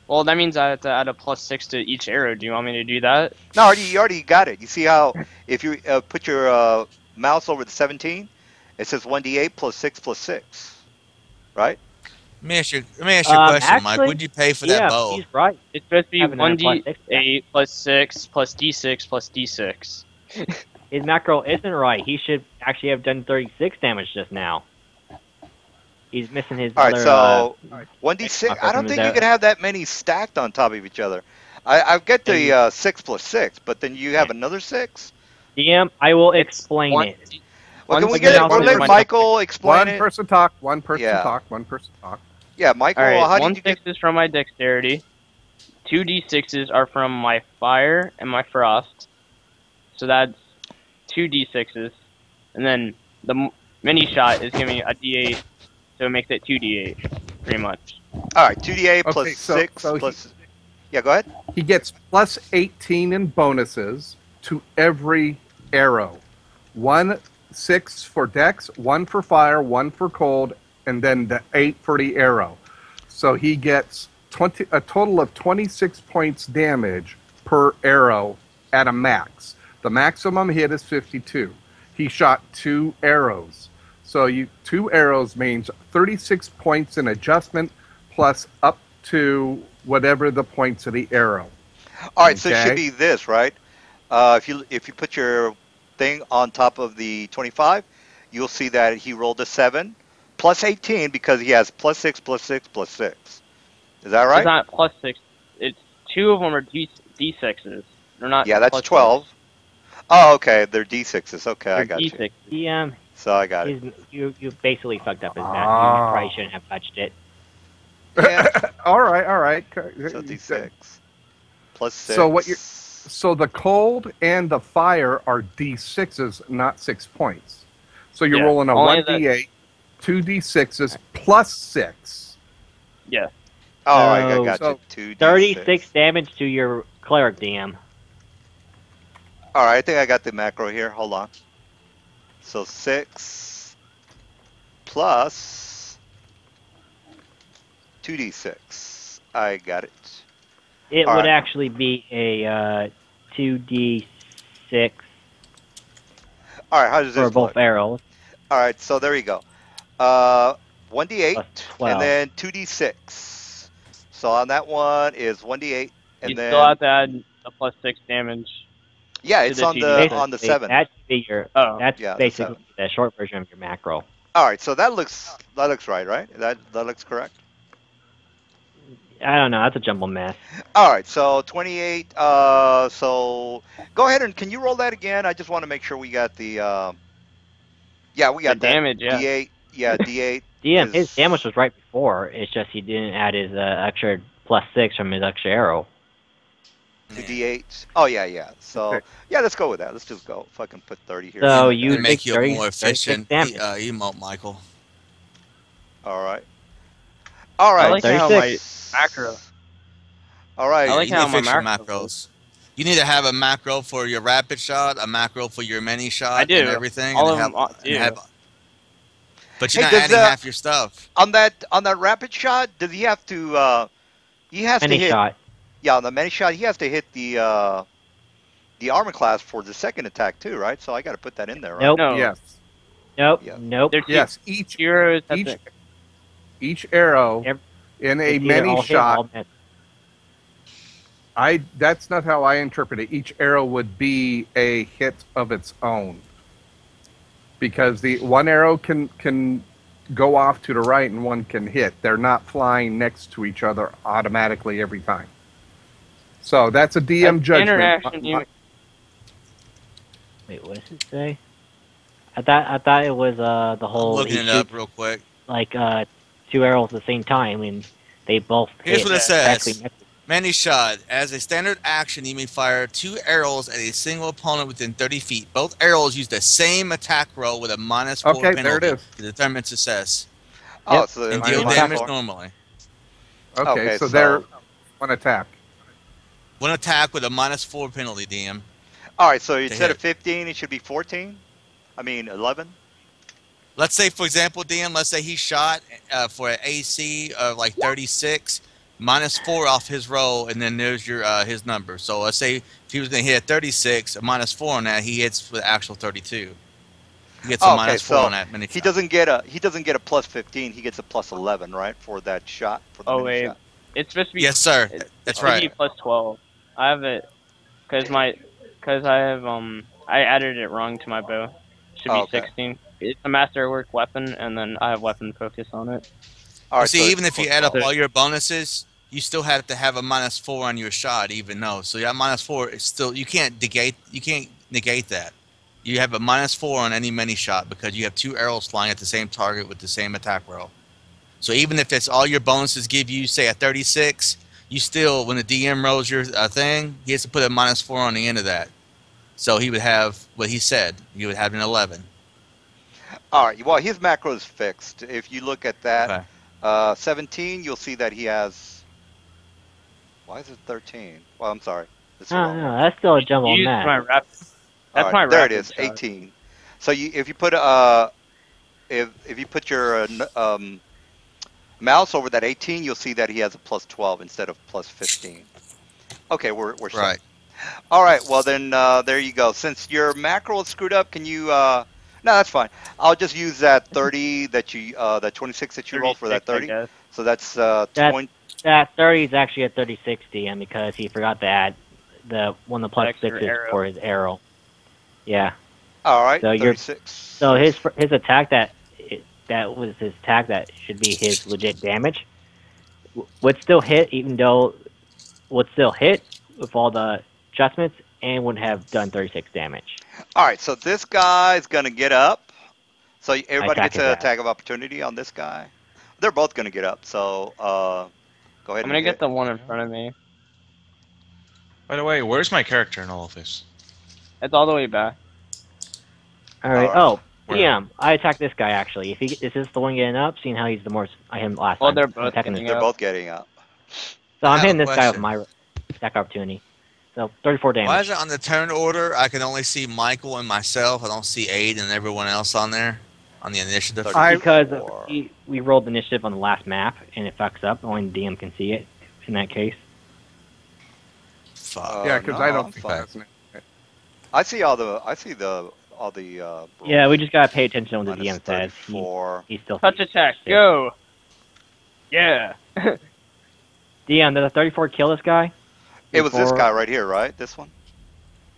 [SPEAKER 2] Well, that means I have to add a plus 6 to each arrow. Do you want me to do that?
[SPEAKER 1] No, you already got it. You see how if you put your mouse over the 17, it says 1d8 plus 6 plus 6, right?
[SPEAKER 5] Let me ask you a question, Mike.
[SPEAKER 3] Actually,
[SPEAKER 5] What'd you pay for that
[SPEAKER 3] yeah,
[SPEAKER 5] bow?
[SPEAKER 3] he's right.
[SPEAKER 2] It's supposed to be
[SPEAKER 3] Having a plus 6
[SPEAKER 2] 1d8 plus 6 plus d6 plus d6.
[SPEAKER 3] His macro isn't right. He should actually have done 36 damage just now. He's missing his
[SPEAKER 1] All right,
[SPEAKER 3] other
[SPEAKER 1] so
[SPEAKER 3] six
[SPEAKER 1] 1d6.
[SPEAKER 3] macro
[SPEAKER 1] I
[SPEAKER 3] from
[SPEAKER 1] don't
[SPEAKER 3] his
[SPEAKER 1] think you can have that many stacked on top of each other. I get
[SPEAKER 3] Yeah,
[SPEAKER 1] the
[SPEAKER 3] you-
[SPEAKER 1] 6 plus 6, but then you have another 6?
[SPEAKER 3] DM, I will
[SPEAKER 2] It's
[SPEAKER 3] explain it.
[SPEAKER 1] Well, can we
[SPEAKER 2] one
[SPEAKER 1] get
[SPEAKER 2] six
[SPEAKER 1] it? We'll
[SPEAKER 2] is
[SPEAKER 1] let
[SPEAKER 2] my
[SPEAKER 4] person-
[SPEAKER 1] Michael explain
[SPEAKER 4] One
[SPEAKER 1] it.
[SPEAKER 4] person talk. One person
[SPEAKER 1] Yeah.
[SPEAKER 4] talk. One person talk.
[SPEAKER 1] Yeah, Michael,
[SPEAKER 2] Alright,
[SPEAKER 1] how did you
[SPEAKER 2] 1 6
[SPEAKER 1] get?
[SPEAKER 2] is from my dexterity. 2 d6s are from my fire and my frost. So that's 2 d6s. And then the mini shot is giving me a d8, so it makes it 2d8, pretty much.
[SPEAKER 1] All right, 2d8 plus
[SPEAKER 4] Okay,
[SPEAKER 1] 6
[SPEAKER 4] so
[SPEAKER 1] plus. Yeah, go ahead.
[SPEAKER 4] he gets plus 18 in bonuses to every arrow. 1 6 for dex, 1 for fire, 1 for cold, and then the 8 for the arrow. So he gets a total of 26 points damage per arrow at a max. The maximum hit is 52. He shot 2 arrows. So 2 arrows means 36 points in adjustment plus up to whatever the points of the arrow.
[SPEAKER 1] All right, so it should
[SPEAKER 4] Okay.
[SPEAKER 1] be this, right? If you put your thing on top of the 25, you'll see that he rolled a 7 plus 18 because he has plus 6 plus 6 plus 6. Is that
[SPEAKER 2] So it's
[SPEAKER 1] right?
[SPEAKER 2] not plus 6. It's 2 of them are d6s. They're not
[SPEAKER 1] Yeah, that's
[SPEAKER 2] plus
[SPEAKER 1] 12.
[SPEAKER 2] 6.
[SPEAKER 1] Oh, okay. They're d6s. Okay, I
[SPEAKER 2] They're
[SPEAKER 1] got you.
[SPEAKER 2] d6s.
[SPEAKER 3] DM,
[SPEAKER 1] So I got it.
[SPEAKER 3] you basically fucked up his math. You probably shouldn't have touched it.
[SPEAKER 1] Yeah.
[SPEAKER 4] all right, all right.
[SPEAKER 1] So d6 plus 6.
[SPEAKER 4] So what you're so the cold and the fire are d6s, not 6 points. So you're
[SPEAKER 2] Yeah,
[SPEAKER 4] rolling a
[SPEAKER 2] only
[SPEAKER 4] 1d8, 2d6s plus 6.
[SPEAKER 2] Yeah.
[SPEAKER 1] All right, I
[SPEAKER 3] So-
[SPEAKER 1] got
[SPEAKER 4] So
[SPEAKER 1] you. 2d6.
[SPEAKER 3] 36 damage to your cleric, DM.
[SPEAKER 1] All right, I think I got the macro here. Hold on. So 6 plus 2d6. I got it.
[SPEAKER 3] It
[SPEAKER 1] All
[SPEAKER 3] would
[SPEAKER 1] right.
[SPEAKER 3] actually be a 2d6
[SPEAKER 1] All right, how does
[SPEAKER 3] for
[SPEAKER 1] this
[SPEAKER 3] both
[SPEAKER 1] look?
[SPEAKER 3] arrows,
[SPEAKER 1] All right, so there you go. Uh, 1d8
[SPEAKER 3] plus
[SPEAKER 1] and
[SPEAKER 3] 12.
[SPEAKER 1] then 2d6. So on that one is 1d8 and
[SPEAKER 2] You
[SPEAKER 1] then
[SPEAKER 2] still have to add a plus 6 damage.
[SPEAKER 1] yeah,
[SPEAKER 2] to
[SPEAKER 1] it's
[SPEAKER 2] the
[SPEAKER 1] on
[SPEAKER 2] 2d6.
[SPEAKER 1] the
[SPEAKER 3] Basically,
[SPEAKER 1] 7.
[SPEAKER 3] that should be your.
[SPEAKER 2] Oh.
[SPEAKER 3] That's
[SPEAKER 1] Yeah, the
[SPEAKER 3] basically
[SPEAKER 1] 7.
[SPEAKER 3] the short version of your macro.
[SPEAKER 1] All right, so that looks right, right? That looks correct.
[SPEAKER 3] I don't know. That's a jumbled mess.
[SPEAKER 1] All right, so 28. So go ahead and can you roll that again? I just want to make sure we got the. Yeah, we
[SPEAKER 2] The
[SPEAKER 1] got that.
[SPEAKER 2] damage, yeah.
[SPEAKER 1] D8. Yeah, D8
[SPEAKER 3] DM, his
[SPEAKER 1] is
[SPEAKER 3] damage was right before. It's just he didn't add his extra plus 6 from his extra arrow.
[SPEAKER 1] two
[SPEAKER 5] Yeah.
[SPEAKER 1] D8s. Oh yeah, yeah. So
[SPEAKER 4] Okay.
[SPEAKER 1] yeah, let's go with that. Let's just go. Fucking put 30 here.
[SPEAKER 3] So
[SPEAKER 1] Shit,
[SPEAKER 3] you
[SPEAKER 5] To
[SPEAKER 1] man.
[SPEAKER 5] make
[SPEAKER 3] take
[SPEAKER 5] you a
[SPEAKER 3] 30,
[SPEAKER 5] more
[SPEAKER 3] 36
[SPEAKER 5] efficient
[SPEAKER 3] damage.
[SPEAKER 5] emote, Michael.
[SPEAKER 1] All right. All
[SPEAKER 2] I
[SPEAKER 1] right.
[SPEAKER 2] like how
[SPEAKER 3] 36.
[SPEAKER 2] my macro.
[SPEAKER 1] All right.
[SPEAKER 2] I
[SPEAKER 5] Yeah,
[SPEAKER 2] like
[SPEAKER 5] you need
[SPEAKER 2] how
[SPEAKER 5] to
[SPEAKER 2] my
[SPEAKER 5] fix your
[SPEAKER 2] macro.
[SPEAKER 5] macros. You need to have a macro for your rapid shot, a macro for your mini shot,
[SPEAKER 2] I do.
[SPEAKER 5] and everything,
[SPEAKER 2] All
[SPEAKER 5] and
[SPEAKER 2] of them do.
[SPEAKER 5] But you're
[SPEAKER 1] Hey,
[SPEAKER 5] not
[SPEAKER 1] does
[SPEAKER 5] adding half your stuff.
[SPEAKER 1] on that rapid shot, does he have to? He has to
[SPEAKER 3] Any
[SPEAKER 1] hit.
[SPEAKER 3] shot.
[SPEAKER 1] Yeah, on the many shot, he has to hit the armor class for the second attack too, right? So I got to put that in there, right?
[SPEAKER 3] Nope.
[SPEAKER 2] No.
[SPEAKER 4] Yes.
[SPEAKER 3] Nope.
[SPEAKER 1] Yeah.
[SPEAKER 3] Nope.
[SPEAKER 2] They're two
[SPEAKER 4] Yes. Each
[SPEAKER 2] heroes. That's
[SPEAKER 4] each
[SPEAKER 2] it.
[SPEAKER 4] each arrow
[SPEAKER 3] Ev-
[SPEAKER 4] in a
[SPEAKER 3] It's either
[SPEAKER 4] many
[SPEAKER 3] all hit,
[SPEAKER 4] shot.
[SPEAKER 3] all miss.
[SPEAKER 4] That's not how I interpret it. Each arrow would be a hit of its own. Because the one arrow can go off to the right and one can hit. They're not flying next to each other automatically every time. So that's a DM
[SPEAKER 2] That's
[SPEAKER 4] judgment.
[SPEAKER 2] interaction, you-
[SPEAKER 3] Wait, what does it say? I thought it was the
[SPEAKER 5] I'm
[SPEAKER 3] whole
[SPEAKER 5] looking
[SPEAKER 3] he
[SPEAKER 5] it up
[SPEAKER 3] shoots
[SPEAKER 5] real quick.
[SPEAKER 3] like 2 arrows at the same time and they both
[SPEAKER 5] Here's
[SPEAKER 3] hit
[SPEAKER 5] what it
[SPEAKER 3] exactly
[SPEAKER 5] says.
[SPEAKER 3] next to
[SPEAKER 5] Many shot. As a standard action, you may fire 2 arrows at a single opponent within 30 feet. Both arrows use the same attack roll with a -4
[SPEAKER 4] Okay, there
[SPEAKER 5] penalty
[SPEAKER 4] it is.
[SPEAKER 5] to determine success
[SPEAKER 1] Oh,
[SPEAKER 3] Yep.
[SPEAKER 1] so they're
[SPEAKER 5] and
[SPEAKER 1] minus
[SPEAKER 5] deal
[SPEAKER 3] minus
[SPEAKER 5] damage
[SPEAKER 1] 4.
[SPEAKER 5] normally.
[SPEAKER 4] Okay,
[SPEAKER 1] Okay,
[SPEAKER 4] so
[SPEAKER 1] so-
[SPEAKER 4] they're one attack.
[SPEAKER 5] One attack with a -4 penalty, DM.
[SPEAKER 1] All right, so instead
[SPEAKER 5] hit.
[SPEAKER 1] of 15, it should be 14. I mean 11.
[SPEAKER 5] Let's say, for example, DM, let's say he shot for an AC of like 36, -4 off his roll, and then there's your his number. So let's say if he was going to hit a 36, a -4 on that, he hits with actual 32. He gets a
[SPEAKER 1] Oh, okay,
[SPEAKER 5] minus 4
[SPEAKER 1] so
[SPEAKER 5] on that mini
[SPEAKER 1] he
[SPEAKER 5] shot.
[SPEAKER 1] doesn't get a plus 15. He gets a plus 11, right, for that shot for the
[SPEAKER 2] Oh
[SPEAKER 1] mini
[SPEAKER 2] wait,
[SPEAKER 1] shot.
[SPEAKER 2] it's supposed to be.
[SPEAKER 5] Yes, sir.
[SPEAKER 2] It's
[SPEAKER 5] That's
[SPEAKER 2] supposed to
[SPEAKER 5] right.
[SPEAKER 2] be
[SPEAKER 1] Okay.
[SPEAKER 2] plus 12. I have it because I have I added it wrong to my bow. Should be
[SPEAKER 1] Okay.
[SPEAKER 2] 16. It's a masterwork weapon, and then I have weapon focus on it.
[SPEAKER 1] All
[SPEAKER 5] Well,
[SPEAKER 1] right, so
[SPEAKER 5] see,
[SPEAKER 1] it's
[SPEAKER 5] even if you
[SPEAKER 1] plus
[SPEAKER 5] add up
[SPEAKER 1] 12.
[SPEAKER 5] all your bonuses, you still have to have a minus 4 on your shot, even though. So that minus 4 is still you can't negate that. You have a minus 4 on any mini shot because you have 2 arrows flying at the same target with the same attack roll. So even if it's all your bonuses give you, say, a 36, you still, when the DM rolls your thing, he has to put a minus 4 on the end of that. So he would have what he said. He would have an 11.
[SPEAKER 1] All right. Well, his macro is fixed. If you look at that,
[SPEAKER 5] Okay.
[SPEAKER 1] 17, you'll see that he has. Why is it 13? Well, I'm sorry. It's the
[SPEAKER 3] Oh
[SPEAKER 1] wrong
[SPEAKER 3] no,
[SPEAKER 1] one.
[SPEAKER 3] that's still a jumble
[SPEAKER 2] You used
[SPEAKER 3] mess.
[SPEAKER 2] my rapid.
[SPEAKER 1] All
[SPEAKER 2] That's
[SPEAKER 1] right,
[SPEAKER 2] my
[SPEAKER 1] there it
[SPEAKER 2] rapid
[SPEAKER 1] is,
[SPEAKER 2] shot.
[SPEAKER 1] 18. So if you put if you put your mouse over that 18, you'll see that he has a plus 12 instead of plus 15. Okay, we're set.
[SPEAKER 5] Right.
[SPEAKER 1] All right, well then there you go. Since your macro is screwed up, can you no, that's fine. I'll just use that 30 that you that 26 that you rolled for that
[SPEAKER 2] 36, I
[SPEAKER 1] 30.
[SPEAKER 2] guess.
[SPEAKER 1] So that's
[SPEAKER 3] That
[SPEAKER 1] 20.
[SPEAKER 3] that 30 is actually a 3060, and because he forgot to add the one of the
[SPEAKER 2] The
[SPEAKER 3] plus
[SPEAKER 2] extra
[SPEAKER 3] sixes
[SPEAKER 2] arrow.
[SPEAKER 3] for his arrow. Yeah.
[SPEAKER 1] All right,
[SPEAKER 3] So you're
[SPEAKER 1] 36.
[SPEAKER 3] so his attack that was his attack that should be his legit damage would still hit even though would still hit with all the adjustments and would have done 36 damage.
[SPEAKER 1] All right, so this guy's gonna get up. So
[SPEAKER 3] I
[SPEAKER 1] everybody
[SPEAKER 3] attack
[SPEAKER 1] gets
[SPEAKER 3] his
[SPEAKER 1] a
[SPEAKER 3] ass.
[SPEAKER 1] tag of opportunity on this guy. They're both gonna get up. So go ahead
[SPEAKER 2] I'm
[SPEAKER 1] and
[SPEAKER 2] gonna get
[SPEAKER 1] hit.
[SPEAKER 2] the one in front of me.
[SPEAKER 6] By the way, where's my character in all of this?
[SPEAKER 2] It's all the way back.
[SPEAKER 3] All
[SPEAKER 1] All
[SPEAKER 3] right.
[SPEAKER 1] right.
[SPEAKER 3] Oh,
[SPEAKER 6] Where?
[SPEAKER 3] DM. I attack this guy actually. If he is this the one getting up, seeing how he's the more I hit him last
[SPEAKER 2] Well,
[SPEAKER 3] time.
[SPEAKER 2] they're
[SPEAKER 3] I'm
[SPEAKER 2] both
[SPEAKER 3] attacking this.
[SPEAKER 2] getting
[SPEAKER 1] They're
[SPEAKER 2] up.
[SPEAKER 1] both getting up.
[SPEAKER 3] So
[SPEAKER 5] I
[SPEAKER 3] I'm
[SPEAKER 5] have a
[SPEAKER 3] hitting this guy with
[SPEAKER 5] question.
[SPEAKER 3] my attack opportunity. So 34
[SPEAKER 5] Why is
[SPEAKER 3] damage.
[SPEAKER 5] it on the turn order? I can only see Michael and myself. I don't see Aid and everyone else on there on the initiative.
[SPEAKER 4] I
[SPEAKER 3] Because
[SPEAKER 1] 34.
[SPEAKER 3] we rolled initiative on the last map and it fucks up. Only the DM can see it in that case.
[SPEAKER 5] Fuck.
[SPEAKER 4] yeah, because I
[SPEAKER 1] No,
[SPEAKER 4] don't
[SPEAKER 1] I'm
[SPEAKER 4] think
[SPEAKER 1] fine.
[SPEAKER 4] that's it.
[SPEAKER 1] I see the all the
[SPEAKER 3] Yeah, we
[SPEAKER 1] rules.
[SPEAKER 3] just gotta pay attention to what the
[SPEAKER 1] Minus
[SPEAKER 3] DM says.
[SPEAKER 1] 34.
[SPEAKER 3] He still
[SPEAKER 2] Touch
[SPEAKER 3] thinks
[SPEAKER 2] attack.
[SPEAKER 3] sick.
[SPEAKER 2] Go. Yeah.
[SPEAKER 3] DM, does a 34 kill this guy?
[SPEAKER 1] It was this
[SPEAKER 3] Before?
[SPEAKER 1] guy right here, right? This one?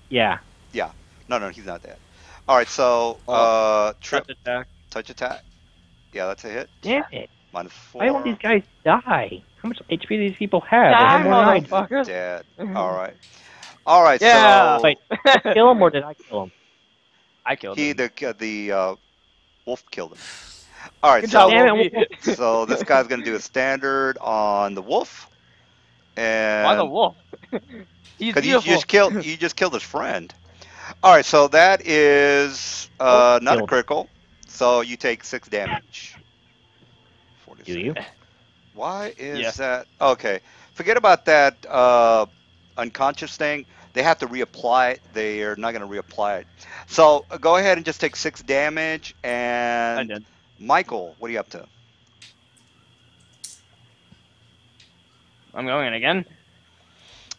[SPEAKER 3] Yeah.
[SPEAKER 1] Yeah. No, no, he's not dead. All right, so
[SPEAKER 2] Well,
[SPEAKER 1] trip,
[SPEAKER 2] touch attack.
[SPEAKER 1] touch attack. Yeah, that's a hit.
[SPEAKER 3] Damn it.
[SPEAKER 1] Minus
[SPEAKER 3] Why won't these
[SPEAKER 1] 4.
[SPEAKER 3] guys die? How much HP do these people have? They
[SPEAKER 2] Die,
[SPEAKER 3] have more than I do.
[SPEAKER 2] motherfucker.
[SPEAKER 1] Dead. All right. All right,
[SPEAKER 2] Yeah.
[SPEAKER 1] so
[SPEAKER 3] Wait, kill him or did I kill him?
[SPEAKER 2] I killed
[SPEAKER 1] he
[SPEAKER 2] him.
[SPEAKER 1] the wolf killed him. All right,
[SPEAKER 2] Good job,
[SPEAKER 1] so
[SPEAKER 3] Damn it,
[SPEAKER 2] Wolfie.
[SPEAKER 1] so this guy's gonna do a standard on the wolf,
[SPEAKER 2] Why the
[SPEAKER 1] and
[SPEAKER 2] wolf? He's
[SPEAKER 1] because
[SPEAKER 2] beautiful.
[SPEAKER 1] you just killed his friend. All right, so that is not a
[SPEAKER 3] Killed him.
[SPEAKER 1] critical. So you take 6 damage.
[SPEAKER 3] Do
[SPEAKER 1] 46.
[SPEAKER 3] you?
[SPEAKER 1] Why is
[SPEAKER 2] Yeah.
[SPEAKER 1] that? Okay, forget about that unconscious thing. They have to reapply it. They are not going to reapply it. So go ahead and just take 6 damage.
[SPEAKER 2] I
[SPEAKER 1] And
[SPEAKER 2] did.
[SPEAKER 1] Michael, what are you up to?
[SPEAKER 2] I'm going in again.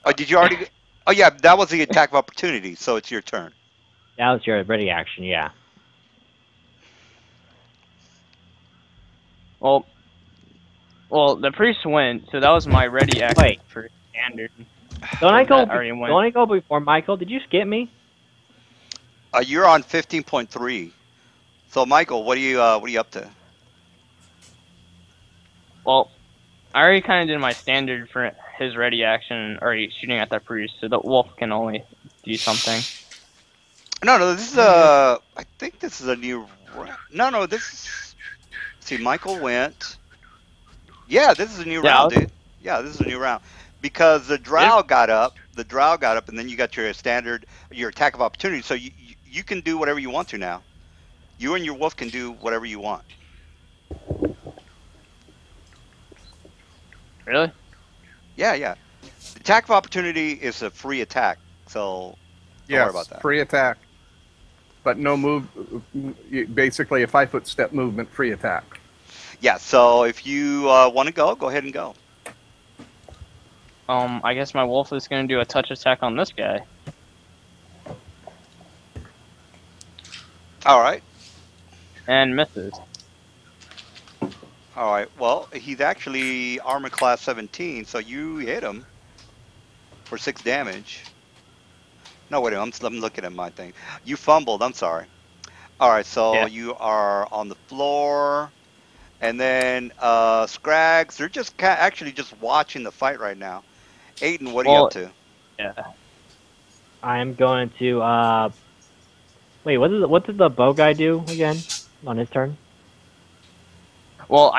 [SPEAKER 1] Oh, did you already? Oh yeah, that was the attack of opportunity. So it's your turn.
[SPEAKER 3] That was your ready action, yeah.
[SPEAKER 2] Well, the priest went, so that was my ready action
[SPEAKER 3] Wait.
[SPEAKER 2] for standard.
[SPEAKER 3] Don't I
[SPEAKER 2] And
[SPEAKER 3] go?
[SPEAKER 2] that already went.
[SPEAKER 3] Don't I go before Michael? Did you skip me?
[SPEAKER 1] You're on 15.3. So Michael, what are you up to?
[SPEAKER 2] Well, I already kind of did my standard for his ready action, already shooting at that priest, so the wolf can only do something.
[SPEAKER 1] No, no, this is I think this is a new. No, no, this is. See, Michael went. Yeah, this is a new
[SPEAKER 2] Yeah,
[SPEAKER 1] round, dude. Yeah, this is a new round because the drow got up. The drow got up, and then you got your standard, your attack of opportunity. So you can do whatever you want to now. You and your wolf can do whatever you want.
[SPEAKER 2] Really?
[SPEAKER 1] Yeah, yeah. The attack of opportunity is a free attack, so don't worry
[SPEAKER 4] Yes,
[SPEAKER 1] about that.
[SPEAKER 4] free attack, but no move. Basically, a 5-foot step movement, free attack.
[SPEAKER 1] Yeah. So if you want to go ahead and go.
[SPEAKER 2] I guess my wolf is gonna do a touch attack on this guy.
[SPEAKER 1] All right.
[SPEAKER 2] and misses.
[SPEAKER 1] All right. Well, he's actually armor class 17, so you hit him for 6 damage. No, wait, I'm looking at my thing. You fumbled. I'm sorry. All right, so
[SPEAKER 2] Yeah.
[SPEAKER 1] you are on the floor, and then Scrags. They're just actually just watching the fight right now. Aiden, what are you up
[SPEAKER 2] Well,
[SPEAKER 1] to?
[SPEAKER 2] yeah.
[SPEAKER 3] I'm going to wait, what did the bow guy do again on his turn?
[SPEAKER 2] Well,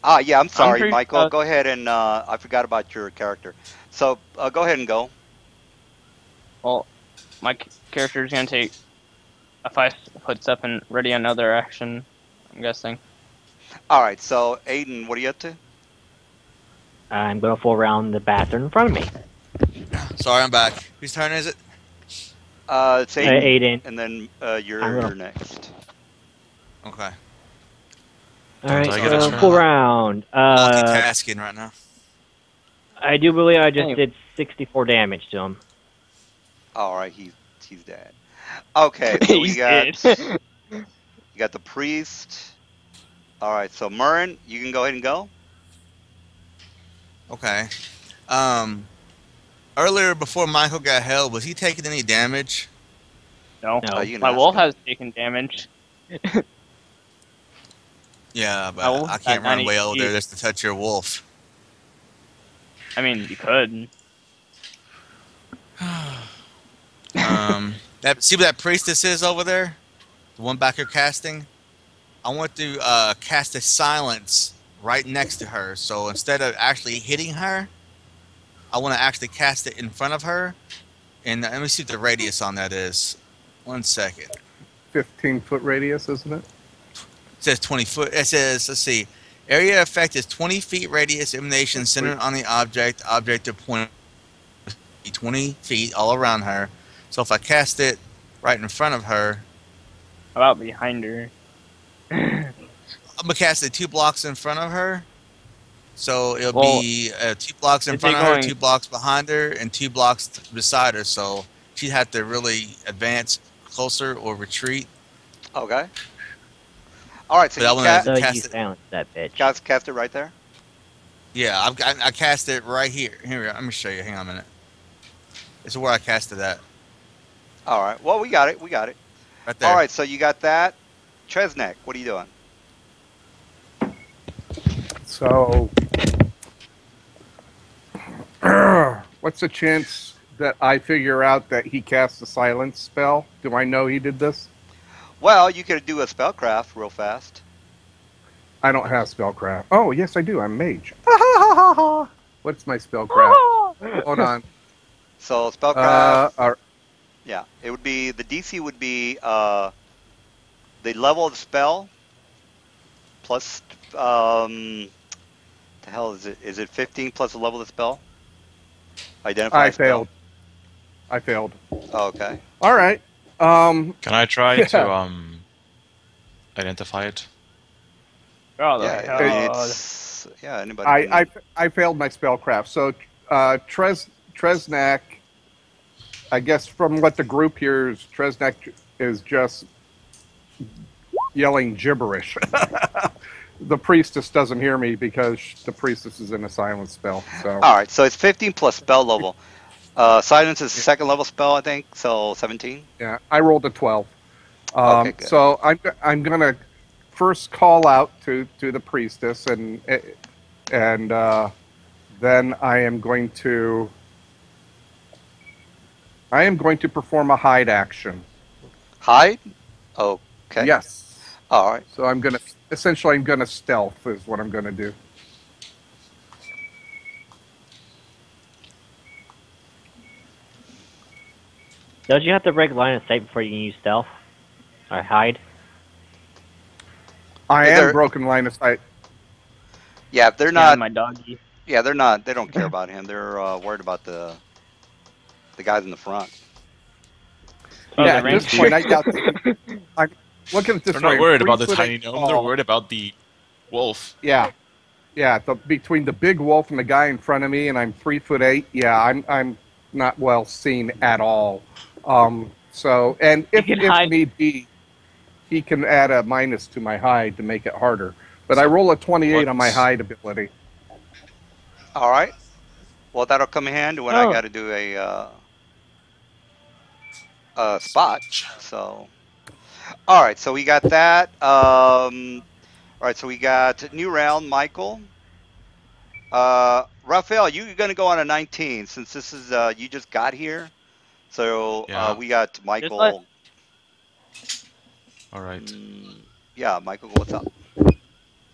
[SPEAKER 1] Ah, yeah. I'm
[SPEAKER 2] I'm
[SPEAKER 1] sorry,
[SPEAKER 2] pretty.
[SPEAKER 1] Michael. Go ahead and I forgot about your character. So go ahead and go.
[SPEAKER 2] Well, my character is gonna take a 5 foot step and ready another action. I'm guessing.
[SPEAKER 1] All right. So Aiden, what are you up to?
[SPEAKER 3] I'm going to full round the bastard in front of me.
[SPEAKER 5] Sorry, I'm back. Whose turn is it?
[SPEAKER 1] It's Aiden,
[SPEAKER 3] Aiden.
[SPEAKER 1] and then
[SPEAKER 3] I'm
[SPEAKER 1] you're
[SPEAKER 3] gonna.
[SPEAKER 1] next.
[SPEAKER 5] Okay.
[SPEAKER 3] All
[SPEAKER 6] Don't
[SPEAKER 3] right,
[SPEAKER 6] I get a
[SPEAKER 3] so
[SPEAKER 6] turn?
[SPEAKER 3] full round.
[SPEAKER 5] Multitasking right now.
[SPEAKER 3] I do believe I just
[SPEAKER 2] Hey.
[SPEAKER 3] did 64 damage to him.
[SPEAKER 1] All right, he's dead. Okay, so we
[SPEAKER 2] He's
[SPEAKER 1] got
[SPEAKER 2] dead.
[SPEAKER 1] you got the priest. All right, so Murrin, you can go ahead and go.
[SPEAKER 5] Okay. Um, Earlier before Michael got held, was he taking any damage?
[SPEAKER 2] No,
[SPEAKER 3] No.
[SPEAKER 1] You can
[SPEAKER 2] my
[SPEAKER 1] ask
[SPEAKER 2] wolf
[SPEAKER 1] him.
[SPEAKER 2] has taken damage.
[SPEAKER 5] Yeah,
[SPEAKER 2] My
[SPEAKER 5] but
[SPEAKER 2] wolf
[SPEAKER 5] I
[SPEAKER 2] is at
[SPEAKER 5] can't run
[SPEAKER 2] 90
[SPEAKER 5] way over there
[SPEAKER 2] feet.
[SPEAKER 5] just to touch your wolf.
[SPEAKER 2] I mean, you could.
[SPEAKER 5] See what that priestess is over there? The one back here casting? I want to cast a silence right next to her. So instead of actually hitting her, I want to actually cast it in front of her. And let me see what the radius on that is. 1 second.
[SPEAKER 4] 15-foot radius, isn't it?
[SPEAKER 5] It says 20 foot. It says, let's see. Area effect is 20 feet radius emanation centered on the object. Object to point 20 feet all around her. So if I cast it right in front of her,
[SPEAKER 2] How about behind her?
[SPEAKER 5] I'm going to cast it 2 blocks in front of her. So it'll
[SPEAKER 2] Well,
[SPEAKER 5] be 2 blocks in
[SPEAKER 2] is
[SPEAKER 5] front
[SPEAKER 2] it
[SPEAKER 5] of her,
[SPEAKER 2] going?
[SPEAKER 5] 2 blocks behind her, and 2 blocks beside her. So she'd have to really advance closer or retreat.
[SPEAKER 1] Okay. All right, so
[SPEAKER 5] But I
[SPEAKER 1] you
[SPEAKER 5] want to
[SPEAKER 3] So you
[SPEAKER 5] cast it.
[SPEAKER 3] silenced that bitch.
[SPEAKER 1] cast it right there.
[SPEAKER 5] Yeah, I cast it right here. Here, let me show you. Hang on a minute. This is where I casted that.
[SPEAKER 1] All right. Well, we got it. We got it.
[SPEAKER 5] Right
[SPEAKER 1] All
[SPEAKER 5] there.
[SPEAKER 1] right, so you got that. Tresnek, what are you doing?
[SPEAKER 4] So, what's the chance that I figure out that he cast the silence spell? Do I know he did this?
[SPEAKER 1] Well, you could do a spellcraft real fast.
[SPEAKER 4] I don't have spellcraft. Oh, yes, I do. I'm mage. What's my spellcraft? Hold on.
[SPEAKER 1] So spellcraft,
[SPEAKER 4] Uh,
[SPEAKER 1] yeah, it would be the DC would be the level of the spell plus the hell is it? Is it 15 plus the level of the spell? Identify
[SPEAKER 4] I
[SPEAKER 1] a spell.
[SPEAKER 4] failed. I failed.
[SPEAKER 1] Oh, okay.
[SPEAKER 4] All right.
[SPEAKER 6] Can I try
[SPEAKER 4] Yeah.
[SPEAKER 6] to identify it?
[SPEAKER 2] Oh, the
[SPEAKER 1] Yeah,
[SPEAKER 2] hell.
[SPEAKER 1] I mean it's anybody.
[SPEAKER 4] I failed my spellcraft. So Tresnak, I guess from what the group hears, Tresnak is just yelling gibberish. The priestess doesn't hear me because the priestess is in a silent spell. So
[SPEAKER 1] All right, so it's 15 plus spell level. Silence is second level spell, I think. So 17.
[SPEAKER 4] yeah, I rolled a 12.
[SPEAKER 1] Okay, good.
[SPEAKER 4] So I'm gonna first call out to the priestess and then I am going to perform a hide action.
[SPEAKER 1] Hide. Okay.
[SPEAKER 4] Yes.
[SPEAKER 1] All right.
[SPEAKER 4] So I'm gonna stealth is what I'm gonna do.
[SPEAKER 3] Don't you have to break line of sight before you can use stealth or hide?
[SPEAKER 4] I
[SPEAKER 1] Is
[SPEAKER 4] am
[SPEAKER 1] there-
[SPEAKER 4] broken line of sight.
[SPEAKER 1] Yeah, they're
[SPEAKER 2] Yeah,
[SPEAKER 1] not.
[SPEAKER 2] my doggy.
[SPEAKER 1] Yeah, they're not. They don't care about him. They're worried about the guys in the front.
[SPEAKER 2] Oh,
[SPEAKER 4] Yeah,
[SPEAKER 2] the
[SPEAKER 4] at this
[SPEAKER 2] ranger.
[SPEAKER 4] point, I doubt. I'm looking at this.
[SPEAKER 6] They're not
[SPEAKER 4] way,
[SPEAKER 6] worried
[SPEAKER 4] I'm
[SPEAKER 6] about the
[SPEAKER 4] 3 foot
[SPEAKER 6] tiny
[SPEAKER 4] 8
[SPEAKER 6] gnome. They're
[SPEAKER 4] tall.
[SPEAKER 6] worried about the wolf.
[SPEAKER 4] Yeah, between the big wolf and the guy in front of me, and I'm 3'8". Yeah, I'm not well seen at all. So, and
[SPEAKER 2] You
[SPEAKER 4] if
[SPEAKER 2] can hide.
[SPEAKER 4] need be, he can add a minus to my hide to make it harder. But I roll a 28 on my
[SPEAKER 6] What's
[SPEAKER 4] hide ability.
[SPEAKER 1] All right. Well, that'll come in handy when I
[SPEAKER 3] Oh,
[SPEAKER 1] got to do a spot. So, all right. So we got that. All right. So we got new round, Michael. Raphael, you're gonna go on a 19 since this is you just got here. So
[SPEAKER 6] Yeah.
[SPEAKER 1] we got
[SPEAKER 2] Just like
[SPEAKER 1] Michael.
[SPEAKER 6] All right.
[SPEAKER 1] Mm, yeah, Michael, what's up?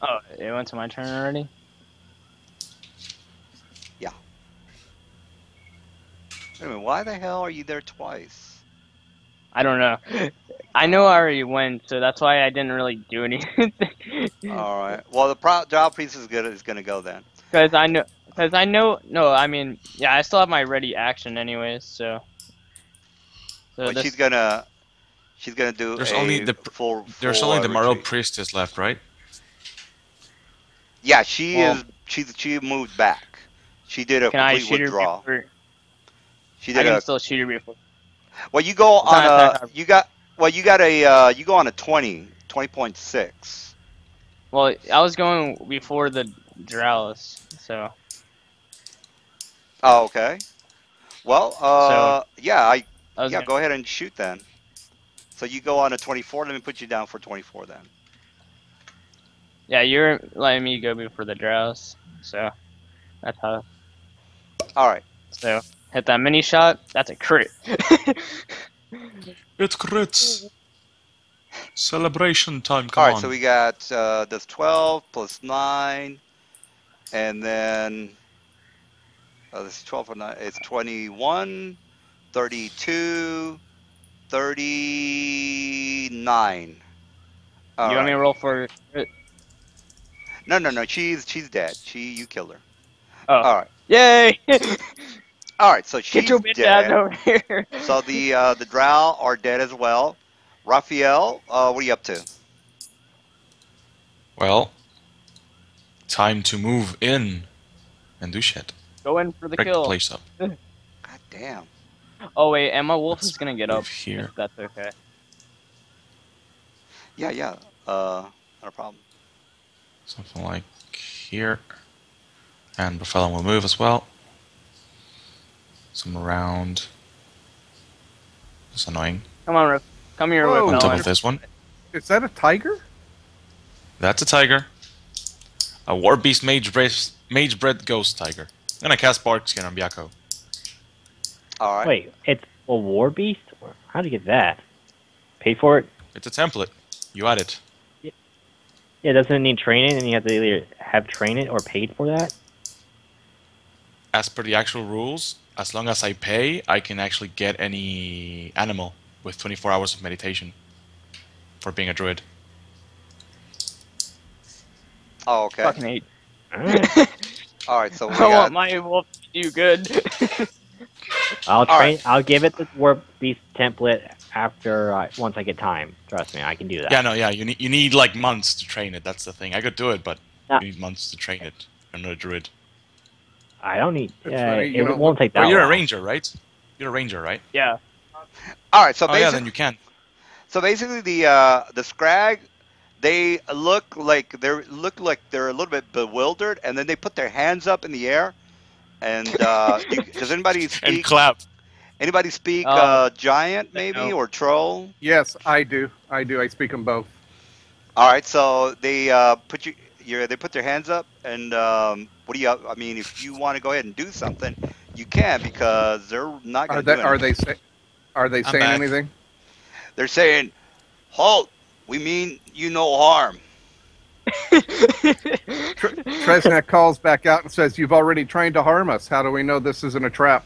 [SPEAKER 2] oh, it went to my turn already.
[SPEAKER 1] Yeah. Wait a minute, why the hell are you there twice?
[SPEAKER 2] I don't know. I know I already went, so that's why I didn't really do anything.
[SPEAKER 1] All right. Well, the job piece is good. Is gonna go then.
[SPEAKER 2] Because I know. Because I know. No, I mean, yeah, I still have my ready action anyways. So
[SPEAKER 1] But
[SPEAKER 2] this.
[SPEAKER 1] she's gonna do
[SPEAKER 6] There's only
[SPEAKER 1] a
[SPEAKER 6] the there's
[SPEAKER 1] full
[SPEAKER 6] only the Morrow
[SPEAKER 1] retreat.
[SPEAKER 6] Priestess left, right?
[SPEAKER 1] Yeah, she
[SPEAKER 2] Well,
[SPEAKER 1] is. She moved back. She did a
[SPEAKER 2] can I
[SPEAKER 1] complete
[SPEAKER 2] shoot her
[SPEAKER 1] withdrawal.
[SPEAKER 2] before?
[SPEAKER 1] She
[SPEAKER 2] I
[SPEAKER 1] did
[SPEAKER 2] can
[SPEAKER 1] a.
[SPEAKER 2] still shoot her before.
[SPEAKER 1] Well, you go
[SPEAKER 2] What
[SPEAKER 1] on
[SPEAKER 2] kind of attack?
[SPEAKER 1] you got. Well, you got a. You go on a 20.6.
[SPEAKER 2] Well, I was going before the Dralis, so
[SPEAKER 1] Oh, okay. Well,
[SPEAKER 2] so
[SPEAKER 1] yeah,
[SPEAKER 2] I was
[SPEAKER 1] yeah,
[SPEAKER 2] gonna.
[SPEAKER 1] go ahead and shoot then. So you go on a 24. Let me put you down for 24 then.
[SPEAKER 2] Yeah, you're letting me go before the Dralis, so that's how.
[SPEAKER 1] All right.
[SPEAKER 2] So hit that mini shot. That's a crit.
[SPEAKER 6] It's crits. Celebration time.
[SPEAKER 1] All
[SPEAKER 6] Come
[SPEAKER 1] right. So
[SPEAKER 6] on.
[SPEAKER 1] we got that's 12 plus 9, and then this is 12 or 9. It's 21, 32, 39. All
[SPEAKER 2] You want me
[SPEAKER 1] right.
[SPEAKER 2] to roll for crit?
[SPEAKER 1] No, no, no. She's dead. You killed her.
[SPEAKER 2] Oh,
[SPEAKER 1] All right.
[SPEAKER 2] yay!
[SPEAKER 1] All right. So
[SPEAKER 2] Get
[SPEAKER 1] she's
[SPEAKER 2] your bitch ass
[SPEAKER 1] dead.
[SPEAKER 2] over here.
[SPEAKER 1] So the drow are dead as well. Raphael, what are you up to?
[SPEAKER 6] Well, time to move in and do shit.
[SPEAKER 2] Go in for the
[SPEAKER 6] Break the
[SPEAKER 2] kill.
[SPEAKER 6] place up.
[SPEAKER 1] God damn.
[SPEAKER 2] Oh wait, and my wolf
[SPEAKER 6] Let's
[SPEAKER 2] is gonna get up
[SPEAKER 6] move
[SPEAKER 2] if
[SPEAKER 6] here.
[SPEAKER 2] that's okay.
[SPEAKER 1] Yeah, yeah. Not a problem.
[SPEAKER 6] Something like here. And Buffalo will move as well. Some around. It's annoying.
[SPEAKER 2] Come on, Rip. Come here,
[SPEAKER 4] Whoa.
[SPEAKER 6] On top
[SPEAKER 2] Raphael.
[SPEAKER 6] of this one.
[SPEAKER 4] Is that a tiger?
[SPEAKER 6] That's a tiger. A War Beast Mage Bred Ghost Tiger. I'm gonna cast Bark Skin on Byakko.
[SPEAKER 1] All right.
[SPEAKER 3] wait, it's a war beast? How'd you get that? Paid for it?
[SPEAKER 6] It's a template. You add it.
[SPEAKER 3] Yeah, doesn't it need training and you have to either have trained it or paid for that?
[SPEAKER 6] As per the actual rules, as long as I pay, I can actually get any animal with 24 hours of meditation for being a druid.
[SPEAKER 1] Oh, okay.
[SPEAKER 2] Fucking hate.
[SPEAKER 3] Alright.
[SPEAKER 1] All right. So we
[SPEAKER 2] I want
[SPEAKER 1] got.
[SPEAKER 2] my wolf to do good.
[SPEAKER 3] I'll
[SPEAKER 1] All
[SPEAKER 3] train.
[SPEAKER 1] right.
[SPEAKER 3] I'll give it the war beast template after once I get time. Trust me, I can do that.
[SPEAKER 6] Yeah, no, yeah, you need like months to train it. That's the thing. I could do it, but
[SPEAKER 3] Yeah.
[SPEAKER 6] you need months to train it. I'm not a druid.
[SPEAKER 3] I don't need.
[SPEAKER 4] It's funny, you
[SPEAKER 3] It
[SPEAKER 4] know,
[SPEAKER 3] won't take that
[SPEAKER 6] But you're a
[SPEAKER 3] long.
[SPEAKER 6] ranger, right? You're a ranger, right?
[SPEAKER 2] Yeah.
[SPEAKER 1] All right. So
[SPEAKER 6] Oh yeah,
[SPEAKER 1] basically,
[SPEAKER 6] then you can.
[SPEAKER 1] the scrag, they look like they're a little bit bewildered, and then they put their hands up in the air. And does anybody
[SPEAKER 6] And
[SPEAKER 1] speak?
[SPEAKER 6] clap.
[SPEAKER 1] Anybody speak giant maybe
[SPEAKER 2] No.
[SPEAKER 1] or troll?
[SPEAKER 4] Yes, I do. I do. I speak them both.
[SPEAKER 1] All right. So they they put their hands up, and what do you? I mean, if you want to go ahead and do something, you can because they're not
[SPEAKER 4] Are
[SPEAKER 1] going to
[SPEAKER 4] they?
[SPEAKER 1] do anything.
[SPEAKER 4] Are they
[SPEAKER 6] I'm
[SPEAKER 4] saying
[SPEAKER 6] back.
[SPEAKER 4] anything?
[SPEAKER 1] They're saying, "Halt! We mean you no harm."
[SPEAKER 4] Tresnak calls back out and says, "You've already tried to harm us. How do we know this isn't a trap?"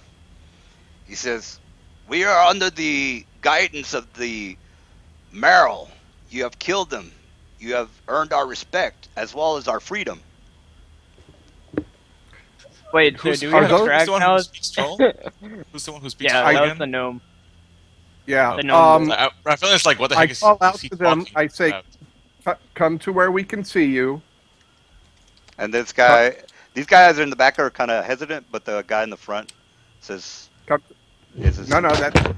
[SPEAKER 1] He says, "We are under the guidance of the Merrill. You have killed them. You have earned our respect as well as our freedom."
[SPEAKER 2] Wait, so
[SPEAKER 6] Who's,
[SPEAKER 2] do we have
[SPEAKER 4] those-
[SPEAKER 6] who's
[SPEAKER 2] scrag
[SPEAKER 6] the one
[SPEAKER 2] now?
[SPEAKER 6] who speaks troll? Who's the one who speaks
[SPEAKER 2] Yeah,
[SPEAKER 6] troll
[SPEAKER 2] that was
[SPEAKER 6] again?
[SPEAKER 2] the gnome.
[SPEAKER 4] Yeah.
[SPEAKER 2] The gnome.
[SPEAKER 6] I feel it's like, what the
[SPEAKER 4] I
[SPEAKER 6] heck is
[SPEAKER 4] call out
[SPEAKER 6] he
[SPEAKER 4] to them.
[SPEAKER 6] talking
[SPEAKER 4] I say,
[SPEAKER 6] about?
[SPEAKER 4] Come to where we can see you."
[SPEAKER 1] And these guys in the back are kind of hesitant, but the guy in the front says,
[SPEAKER 4] Come,
[SPEAKER 1] "Is this?"
[SPEAKER 4] no, no, that's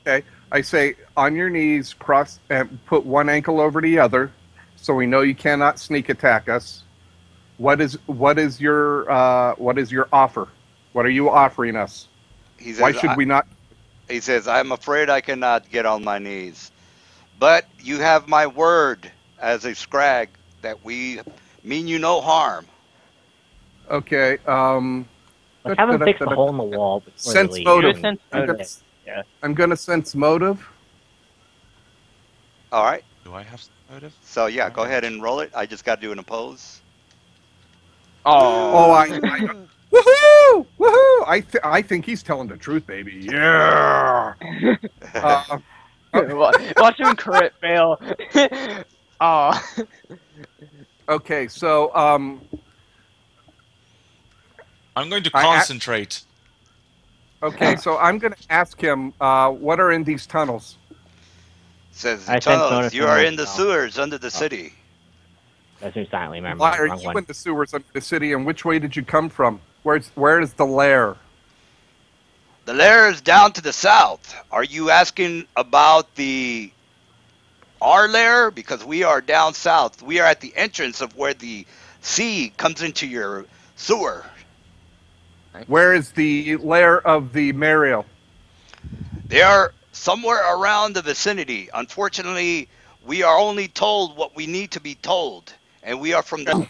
[SPEAKER 4] okay. I say, on your knees, cross and put one ankle over the other, so we know you cannot sneak attack us. What is your offer? What are you offering us?
[SPEAKER 1] He
[SPEAKER 4] Why
[SPEAKER 1] says,
[SPEAKER 4] should we not?
[SPEAKER 1] he says, I'm afraid I cannot get on my knees, but you have my word as a scrag that we mean you no harm.
[SPEAKER 4] Okay.
[SPEAKER 3] Let's have him fix the hole in the wall before they
[SPEAKER 4] Sense
[SPEAKER 3] leave.
[SPEAKER 2] Do a
[SPEAKER 4] motive.
[SPEAKER 3] And
[SPEAKER 2] sense
[SPEAKER 4] I'm gonna,
[SPEAKER 2] motive. Yeah.
[SPEAKER 4] I'm gonna sense motive.
[SPEAKER 1] All right.
[SPEAKER 6] Do I have motive?
[SPEAKER 1] So yeah,
[SPEAKER 6] I
[SPEAKER 1] go ahead
[SPEAKER 6] don't.
[SPEAKER 1] and roll it. I just got to do an oppose.
[SPEAKER 4] Oh,
[SPEAKER 2] Oh.
[SPEAKER 4] I don't. Woohoo! Woohoo! I think he's telling the truth, baby. Yeah. Uh,
[SPEAKER 2] Watch him crit fail. Oh.
[SPEAKER 4] okay, so
[SPEAKER 6] I'm going to
[SPEAKER 4] I-
[SPEAKER 6] concentrate.
[SPEAKER 4] okay, so I'm gonna ask him, what are in these tunnels?
[SPEAKER 1] Says the
[SPEAKER 3] I sense
[SPEAKER 1] tunnels.
[SPEAKER 3] motive
[SPEAKER 1] You
[SPEAKER 3] from
[SPEAKER 1] are
[SPEAKER 3] him
[SPEAKER 1] in the
[SPEAKER 3] as well.
[SPEAKER 1] sewers under the city.
[SPEAKER 3] That's me silently. Remember,
[SPEAKER 4] Why are
[SPEAKER 3] wrong
[SPEAKER 4] you
[SPEAKER 3] one.
[SPEAKER 4] in the sewers of the city, and which way did you come from? Where is the lair?
[SPEAKER 1] The lair is down to the south. Are you asking about the our lair? Because we are down south. We are at the entrance of where the sea comes into your sewer.
[SPEAKER 4] Where is the lair of the Mariel?
[SPEAKER 1] They are somewhere around the vicinity. Unfortunately, we are only told what we need to be told, and we are from the.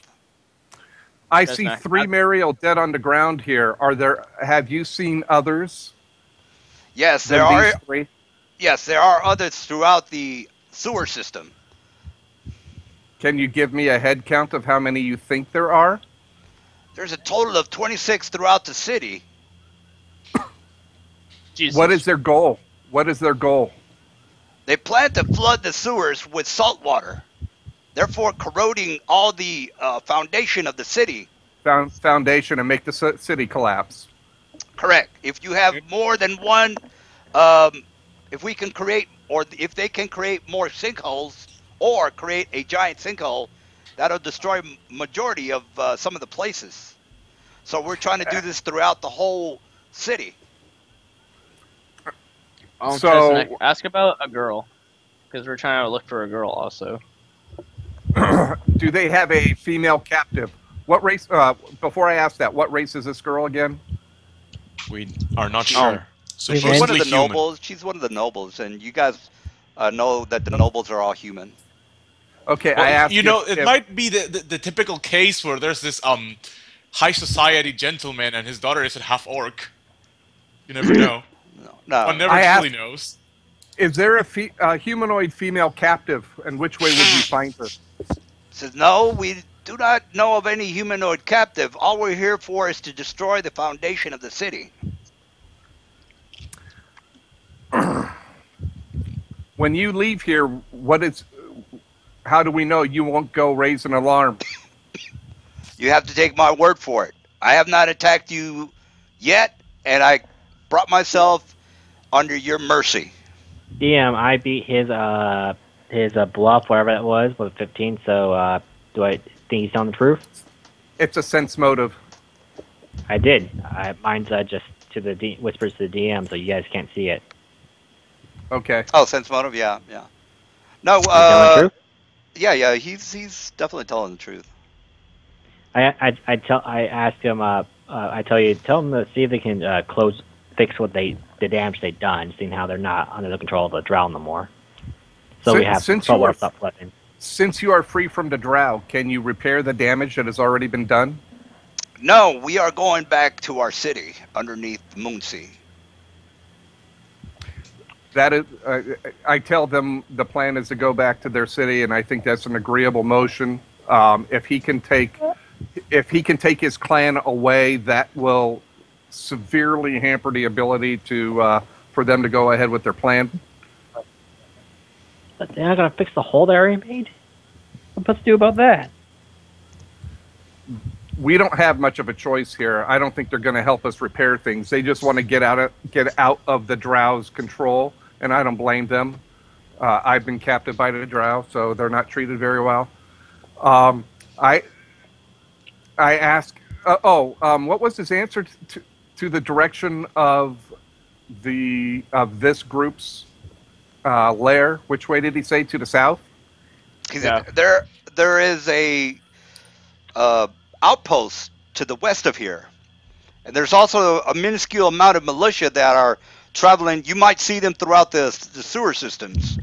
[SPEAKER 4] I
[SPEAKER 2] That's
[SPEAKER 4] see
[SPEAKER 2] not-
[SPEAKER 4] 3 Mariel dead on the ground here. Have you seen others
[SPEAKER 1] Yes, there
[SPEAKER 4] than these
[SPEAKER 1] are.
[SPEAKER 4] 3?
[SPEAKER 1] Yes, there are others throughout the sewer system.
[SPEAKER 4] Can you give me a head count of how many you think there are?
[SPEAKER 1] There's a total of 26 throughout the city.
[SPEAKER 2] Jesus.
[SPEAKER 4] What is their goal? What is their goal?
[SPEAKER 1] They plan to flood the sewers with salt water, therefore corroding all the foundation of the city.
[SPEAKER 4] Foundation and make the city collapse.
[SPEAKER 1] Correct. If you have more than one, um, if we can create, or if they can create more sinkholes, or create a giant sinkhole, that'll destroy majority of some of the places. So we're trying to do this throughout the whole city.
[SPEAKER 4] So-
[SPEAKER 2] Chestnut, ask about a girl, because we're trying to look for a girl also.
[SPEAKER 4] Do they have a female captive? What race? Before I ask that, what race is this girl again?
[SPEAKER 6] We are not
[SPEAKER 1] Oh.
[SPEAKER 6] sure. So
[SPEAKER 3] She's
[SPEAKER 6] she's
[SPEAKER 1] She's one of
[SPEAKER 6] mostly
[SPEAKER 1] the
[SPEAKER 6] human.
[SPEAKER 1] nobles. She's one of the nobles, and you guys know that the nobles are all human.
[SPEAKER 4] Okay,
[SPEAKER 6] Well,
[SPEAKER 4] I asked
[SPEAKER 6] you know, it
[SPEAKER 4] if-
[SPEAKER 6] might be the typical case where there's this high society gentleman and his daughter is a half orc. You never know.
[SPEAKER 1] No,
[SPEAKER 6] One never
[SPEAKER 4] I asked-
[SPEAKER 6] truly knows.
[SPEAKER 4] Is there a humanoid female captive, and which way would we find her?
[SPEAKER 1] says no. We do not know of any humanoid captive. All we're here for is to destroy the foundation of the city.
[SPEAKER 4] When you leave here, how do we know you won't go raise an alarm?
[SPEAKER 1] You have to take my word for it. I have not attacked you yet, and I brought myself under your mercy.
[SPEAKER 3] DM, I beat his bluff, whatever that was, with 15. So do I think he's telling the truth?
[SPEAKER 4] It's a sense motive.
[SPEAKER 3] I did. Mine's just to the whispers to the DM, so you guys can't see it.
[SPEAKER 4] Okay.
[SPEAKER 1] Oh, sense motive, yeah. No,
[SPEAKER 3] Is he telling the truth?
[SPEAKER 1] yeah. He's definitely telling the truth.
[SPEAKER 3] I asked him. Tell him to see if they can fix the damage they've done, seeing how they're not under the control of the drow no more. So we have
[SPEAKER 4] since
[SPEAKER 3] salt
[SPEAKER 4] you
[SPEAKER 3] water
[SPEAKER 4] are
[SPEAKER 3] stop flooding.
[SPEAKER 4] since you are free from the drow, can you repair the damage that has already been done?
[SPEAKER 1] No, we are going back to our city underneath Moonsea.
[SPEAKER 4] That is, I tell them the plan is to go back to their city, and I think that's an agreeable motion. If he can take his clan away, that will severely hamper the ability for them to go ahead with their plan.
[SPEAKER 3] But they're not gonna fix the hole they already made. What's supposed to do about that?
[SPEAKER 4] We don't have much of a choice here. I don't think they're going to help us repair things. They just want to get out of the drow's control, and I don't blame them. I've been captive by the drow, so they're not treated very well. I ask. What was his answer to the direction of this group's lair. Which way did he say? To the south?
[SPEAKER 1] 'Cause
[SPEAKER 2] Yeah.
[SPEAKER 1] there is a uh, outpost to the west of here, and there's also a minuscule amount of militia that are traveling. You might see them throughout the sewer systems.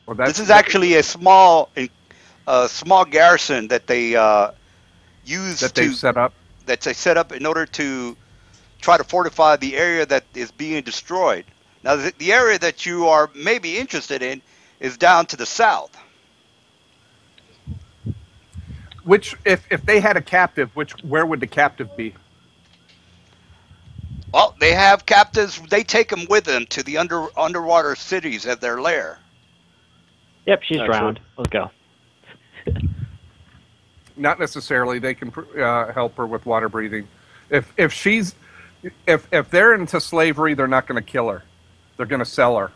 [SPEAKER 4] Well,
[SPEAKER 1] This
[SPEAKER 4] that's
[SPEAKER 1] is actually a small garrison that they use
[SPEAKER 4] that they've
[SPEAKER 1] to
[SPEAKER 4] set up.
[SPEAKER 1] that they set up in order to try to fortify the area that is being destroyed. Now, the area that you are maybe interested in is down to the south.
[SPEAKER 4] Which, if they had a captive, where would the captive be?
[SPEAKER 1] Well, they have captives. They take them with them to the underwater cities as their lair.
[SPEAKER 3] Yep, she's
[SPEAKER 2] That's
[SPEAKER 3] drowned. Let's go.
[SPEAKER 4] Not necessarily. They can help her with water breathing. If she's if they're into slavery, they're not going to kill her. They're going to sell her,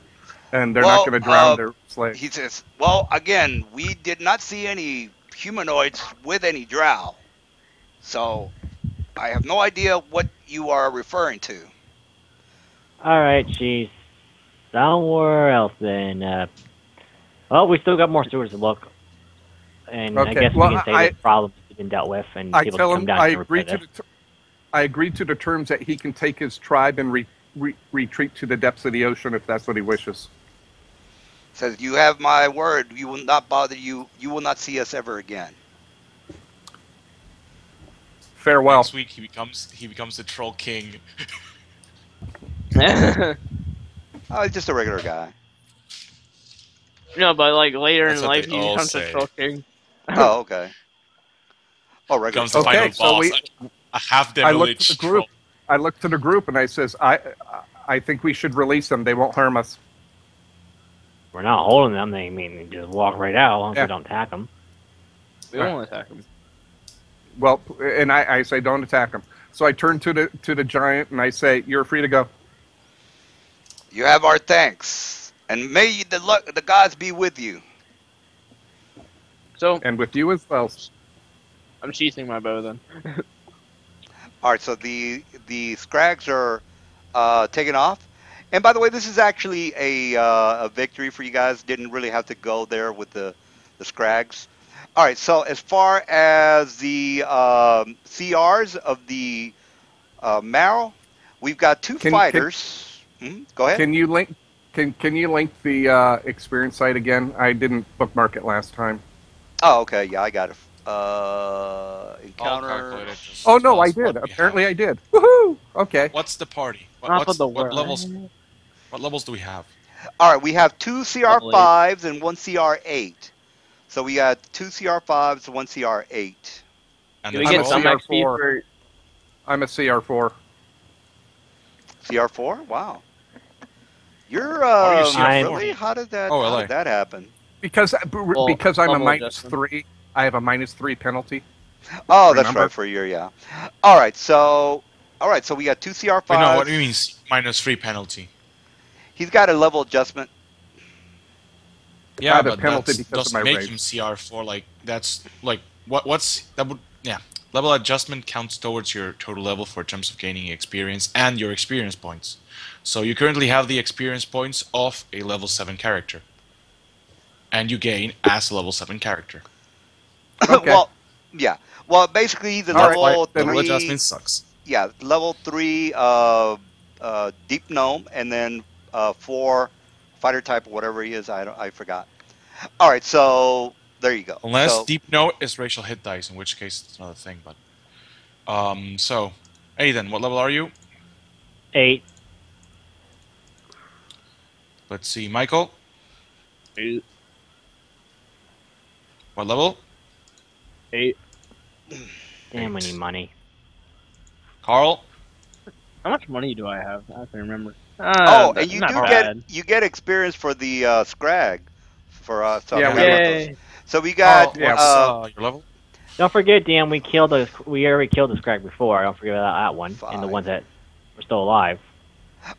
[SPEAKER 4] and they're not
[SPEAKER 1] Well,
[SPEAKER 4] going to drown their slave.
[SPEAKER 1] he says, well, again, we did not see any humanoids with any drow. So I have no idea what you are referring to.
[SPEAKER 3] All right, she's somewhere else then. Well, we still got more sewers to look, and I
[SPEAKER 4] Okay.
[SPEAKER 3] guess
[SPEAKER 4] Well,
[SPEAKER 3] we can say this problem has been dealt with, and
[SPEAKER 4] I
[SPEAKER 3] people
[SPEAKER 4] tell
[SPEAKER 3] can come
[SPEAKER 4] him
[SPEAKER 3] down
[SPEAKER 4] I
[SPEAKER 3] here and
[SPEAKER 4] agree
[SPEAKER 3] repair
[SPEAKER 4] to
[SPEAKER 3] this.
[SPEAKER 4] I agreed to the terms that he can take his tribe and retreat to the depths of the ocean if that's what he wishes.
[SPEAKER 1] Says, you have my word. You will not bother you. You will not see us ever again.
[SPEAKER 4] Farewell.
[SPEAKER 6] Next week he becomes the troll king.
[SPEAKER 1] Oh, he's just a regular guy.
[SPEAKER 2] No, but like later
[SPEAKER 6] That's
[SPEAKER 2] in
[SPEAKER 6] what
[SPEAKER 2] life,
[SPEAKER 6] they
[SPEAKER 2] he
[SPEAKER 6] all
[SPEAKER 2] becomes a
[SPEAKER 6] say.
[SPEAKER 2] troll king.
[SPEAKER 1] Oh, okay. Oh, regular
[SPEAKER 6] Becomes the
[SPEAKER 1] troll.
[SPEAKER 6] final
[SPEAKER 4] Okay, so
[SPEAKER 6] boss. A half the
[SPEAKER 4] I looked to the
[SPEAKER 6] village troll.
[SPEAKER 4] group. I looked to the group and I says, I think we should release them. They won't harm us.
[SPEAKER 3] We're not holding them. They mean just walk right out as long as
[SPEAKER 4] Yeah.
[SPEAKER 3] we don't attack them.
[SPEAKER 2] We won't attack him.
[SPEAKER 4] Well, and I say, don't attack them. So I turn to the giant and I say, you're free to go.
[SPEAKER 1] You have our thanks, and may the gods be with you.
[SPEAKER 2] So
[SPEAKER 4] And with you as well.
[SPEAKER 2] I'm sheathing my bow then.
[SPEAKER 1] All right, so the scrags are taken off. And by the way, this is actually a victory for you guys. Didn't really have to go there with the scrags. All right, so as far as the CRs of the Marrow, we've got two
[SPEAKER 4] Can
[SPEAKER 1] fighters. Go ahead.
[SPEAKER 4] can you link can you link the experience site again? I didn't bookmark it last time.
[SPEAKER 1] Oh, okay, yeah, I got it.
[SPEAKER 6] All
[SPEAKER 1] Encounter.
[SPEAKER 6] calculated. Just
[SPEAKER 4] Oh
[SPEAKER 6] tell
[SPEAKER 4] no, I
[SPEAKER 6] us what
[SPEAKER 4] did.
[SPEAKER 6] we
[SPEAKER 4] Apparently,
[SPEAKER 6] have.
[SPEAKER 4] I did. Woohoo! Okay.
[SPEAKER 6] What's the party?
[SPEAKER 2] Top of the
[SPEAKER 6] What
[SPEAKER 2] world.
[SPEAKER 6] levels? What levels do we have?
[SPEAKER 1] All right, we have two
[SPEAKER 2] Level
[SPEAKER 1] CR5s and one CR8. So we got two CR5s and one CR8.
[SPEAKER 6] And
[SPEAKER 2] Do we
[SPEAKER 6] the
[SPEAKER 2] get
[SPEAKER 4] I'm a
[SPEAKER 2] some
[SPEAKER 6] troll?
[SPEAKER 4] CR4.
[SPEAKER 2] XP for?
[SPEAKER 4] I'm a CR4
[SPEAKER 1] CR4? Wow. You're
[SPEAKER 6] Are you
[SPEAKER 3] CR4?
[SPEAKER 1] really?
[SPEAKER 6] Oh,
[SPEAKER 1] How
[SPEAKER 6] LA.
[SPEAKER 1] did that happen?
[SPEAKER 4] because
[SPEAKER 2] Well,
[SPEAKER 4] because I'm a
[SPEAKER 2] level
[SPEAKER 4] minus
[SPEAKER 2] adjustment.
[SPEAKER 4] 3. I have a -3 penalty.
[SPEAKER 1] Oh, that's
[SPEAKER 4] Remember?
[SPEAKER 1] right for your yeah. All right, so we got two CR5s.
[SPEAKER 6] Wait, no. What do you mean -3 penalty?
[SPEAKER 1] He's got a level adjustment.
[SPEAKER 6] Yeah,
[SPEAKER 4] have a
[SPEAKER 6] but
[SPEAKER 4] penalty
[SPEAKER 6] that
[SPEAKER 4] because of
[SPEAKER 6] doesn't
[SPEAKER 4] my
[SPEAKER 6] make
[SPEAKER 4] race.
[SPEAKER 6] him CR4. Like that's like what's that would yeah. Level adjustment counts towards your total level for terms of gaining experience and your experience points. So you currently have the experience points of a level 7 character, and you gain as a level 7 character.
[SPEAKER 4] Okay.
[SPEAKER 1] Well, yeah. Well, basically he's a
[SPEAKER 4] All right,
[SPEAKER 1] level
[SPEAKER 4] then
[SPEAKER 6] Level
[SPEAKER 1] three.
[SPEAKER 6] adjustment sucks.
[SPEAKER 1] Yeah, level 3 deep gnome, and then 4 fighter type or whatever he is. I forgot. All right, so there you go.
[SPEAKER 6] Unless
[SPEAKER 1] So
[SPEAKER 6] deep no is racial hit dice, in which case it's another thing. But so Aiden, what level are you?
[SPEAKER 3] 8.
[SPEAKER 6] Let's see, Michael,
[SPEAKER 2] Eight.
[SPEAKER 6] what level?
[SPEAKER 3] Damn, we
[SPEAKER 6] 8.
[SPEAKER 3] need money.
[SPEAKER 6] Carl,
[SPEAKER 2] How much money do I have? I can remember.
[SPEAKER 1] and you
[SPEAKER 2] not
[SPEAKER 1] do
[SPEAKER 2] bad.
[SPEAKER 1] get experience for the scrag for so
[SPEAKER 4] Yeah,
[SPEAKER 1] I
[SPEAKER 4] we
[SPEAKER 1] forgot
[SPEAKER 4] do.
[SPEAKER 1] about those.
[SPEAKER 2] Yay!
[SPEAKER 1] So we
[SPEAKER 6] Carl,
[SPEAKER 1] got
[SPEAKER 4] Yeah.
[SPEAKER 6] what's your level?
[SPEAKER 3] Don't forget, Dan. We already killed the scrag before. Don't forget about that one, and the
[SPEAKER 1] 5.
[SPEAKER 3] ones that were still alive.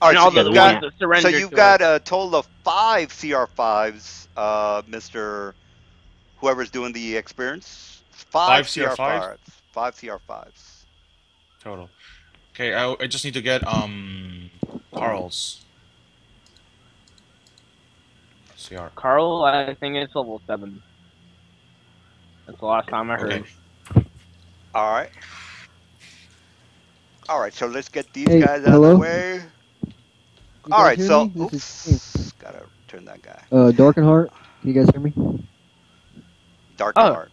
[SPEAKER 1] All
[SPEAKER 2] And
[SPEAKER 1] right,
[SPEAKER 2] all
[SPEAKER 1] so
[SPEAKER 2] the
[SPEAKER 3] the
[SPEAKER 1] you've
[SPEAKER 3] ones
[SPEAKER 1] got
[SPEAKER 2] that surrendered
[SPEAKER 1] you've
[SPEAKER 2] to
[SPEAKER 1] got
[SPEAKER 2] us.
[SPEAKER 1] a total of 5 CR5s, Mister whoever's doing the experience. 5
[SPEAKER 6] 5 CR5
[SPEAKER 1] CR5s. 5 CR5s.
[SPEAKER 6] total. Okay, I just need to get Carl's. CR.
[SPEAKER 2] Carl, I think it's level 7. That's the last time I
[SPEAKER 6] Okay.
[SPEAKER 2] heard.
[SPEAKER 1] All right. All right. So let's get these
[SPEAKER 7] Hey,
[SPEAKER 1] guys out of the
[SPEAKER 7] hello?
[SPEAKER 1] way.
[SPEAKER 7] You
[SPEAKER 1] All
[SPEAKER 7] guys
[SPEAKER 1] right.
[SPEAKER 7] hear
[SPEAKER 1] So,
[SPEAKER 7] me? This is James.
[SPEAKER 1] oops. Gotta turn that guy.
[SPEAKER 7] Darkenheart. Can you guys hear me?
[SPEAKER 1] Dark and
[SPEAKER 2] Oh,
[SPEAKER 1] Heart.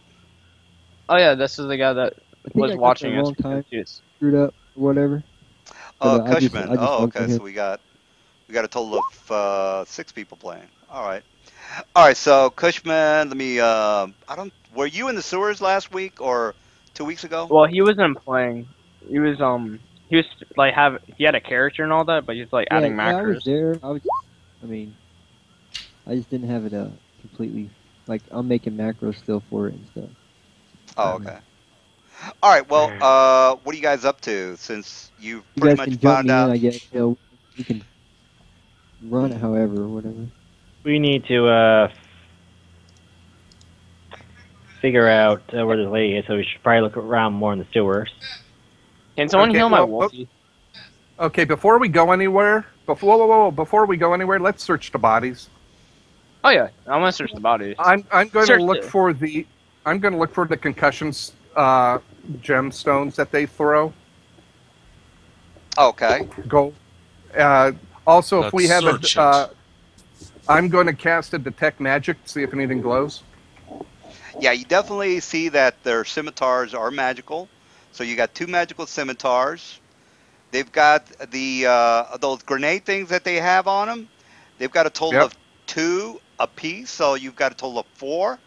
[SPEAKER 2] yeah, this is the guy that
[SPEAKER 7] I think
[SPEAKER 2] was
[SPEAKER 7] I got the
[SPEAKER 2] watching us
[SPEAKER 7] wrong
[SPEAKER 2] from
[SPEAKER 7] time
[SPEAKER 2] Suits.
[SPEAKER 7] screwed up or whatever. But
[SPEAKER 1] Oh,
[SPEAKER 7] I just
[SPEAKER 1] Cushman.
[SPEAKER 7] I just
[SPEAKER 1] Oh,
[SPEAKER 7] went
[SPEAKER 1] okay.
[SPEAKER 7] with
[SPEAKER 1] So
[SPEAKER 7] him.
[SPEAKER 1] we got a total of 6 people playing. All right. All right. So Cushman, let me. I don't. Were you in the sewers last week or 2 weeks ago?
[SPEAKER 2] Well, he wasn't playing. He was like he had a character and all that, but he's like
[SPEAKER 7] Yeah,
[SPEAKER 2] adding
[SPEAKER 7] yeah, I was
[SPEAKER 2] macros.
[SPEAKER 7] there. I mean, I just didn't have it completely. Like I'm making macros still for it and stuff.
[SPEAKER 1] Oh,
[SPEAKER 7] Um,
[SPEAKER 1] okay. All right. Well, what are you guys up to since you've
[SPEAKER 7] you
[SPEAKER 1] pretty
[SPEAKER 7] guys
[SPEAKER 1] much
[SPEAKER 7] can jump
[SPEAKER 1] found
[SPEAKER 7] me in,
[SPEAKER 1] out?
[SPEAKER 7] I guess. We can run it
[SPEAKER 1] Mhm.
[SPEAKER 7] however or whatever.
[SPEAKER 3] We need to figure out where this lady is, so we should probably look around more in the sewers.
[SPEAKER 2] Can someone
[SPEAKER 4] Okay,
[SPEAKER 2] heal my
[SPEAKER 4] well,
[SPEAKER 2] Wolfie?
[SPEAKER 4] okay. Before we go anywhere, before we go anywhere, let's search the bodies.
[SPEAKER 2] Oh yeah, I'm gonna search the bodies.
[SPEAKER 4] I'm going to
[SPEAKER 2] Search
[SPEAKER 4] look
[SPEAKER 2] the.
[SPEAKER 4] for the concussions gemstones that they throw.
[SPEAKER 1] Okay.
[SPEAKER 4] Go. Uh, Also, if
[SPEAKER 6] Let's
[SPEAKER 4] we have
[SPEAKER 6] search it.
[SPEAKER 4] I'm going to cast a detect magic to see if anything glows.
[SPEAKER 1] Yeah, you definitely see that their scimitars are magical. So you got 2 magical scimitars. They've got the those grenade things that they have on them. They've got a total
[SPEAKER 4] Yep.
[SPEAKER 1] of 2 apiece, so you've got a total of 4.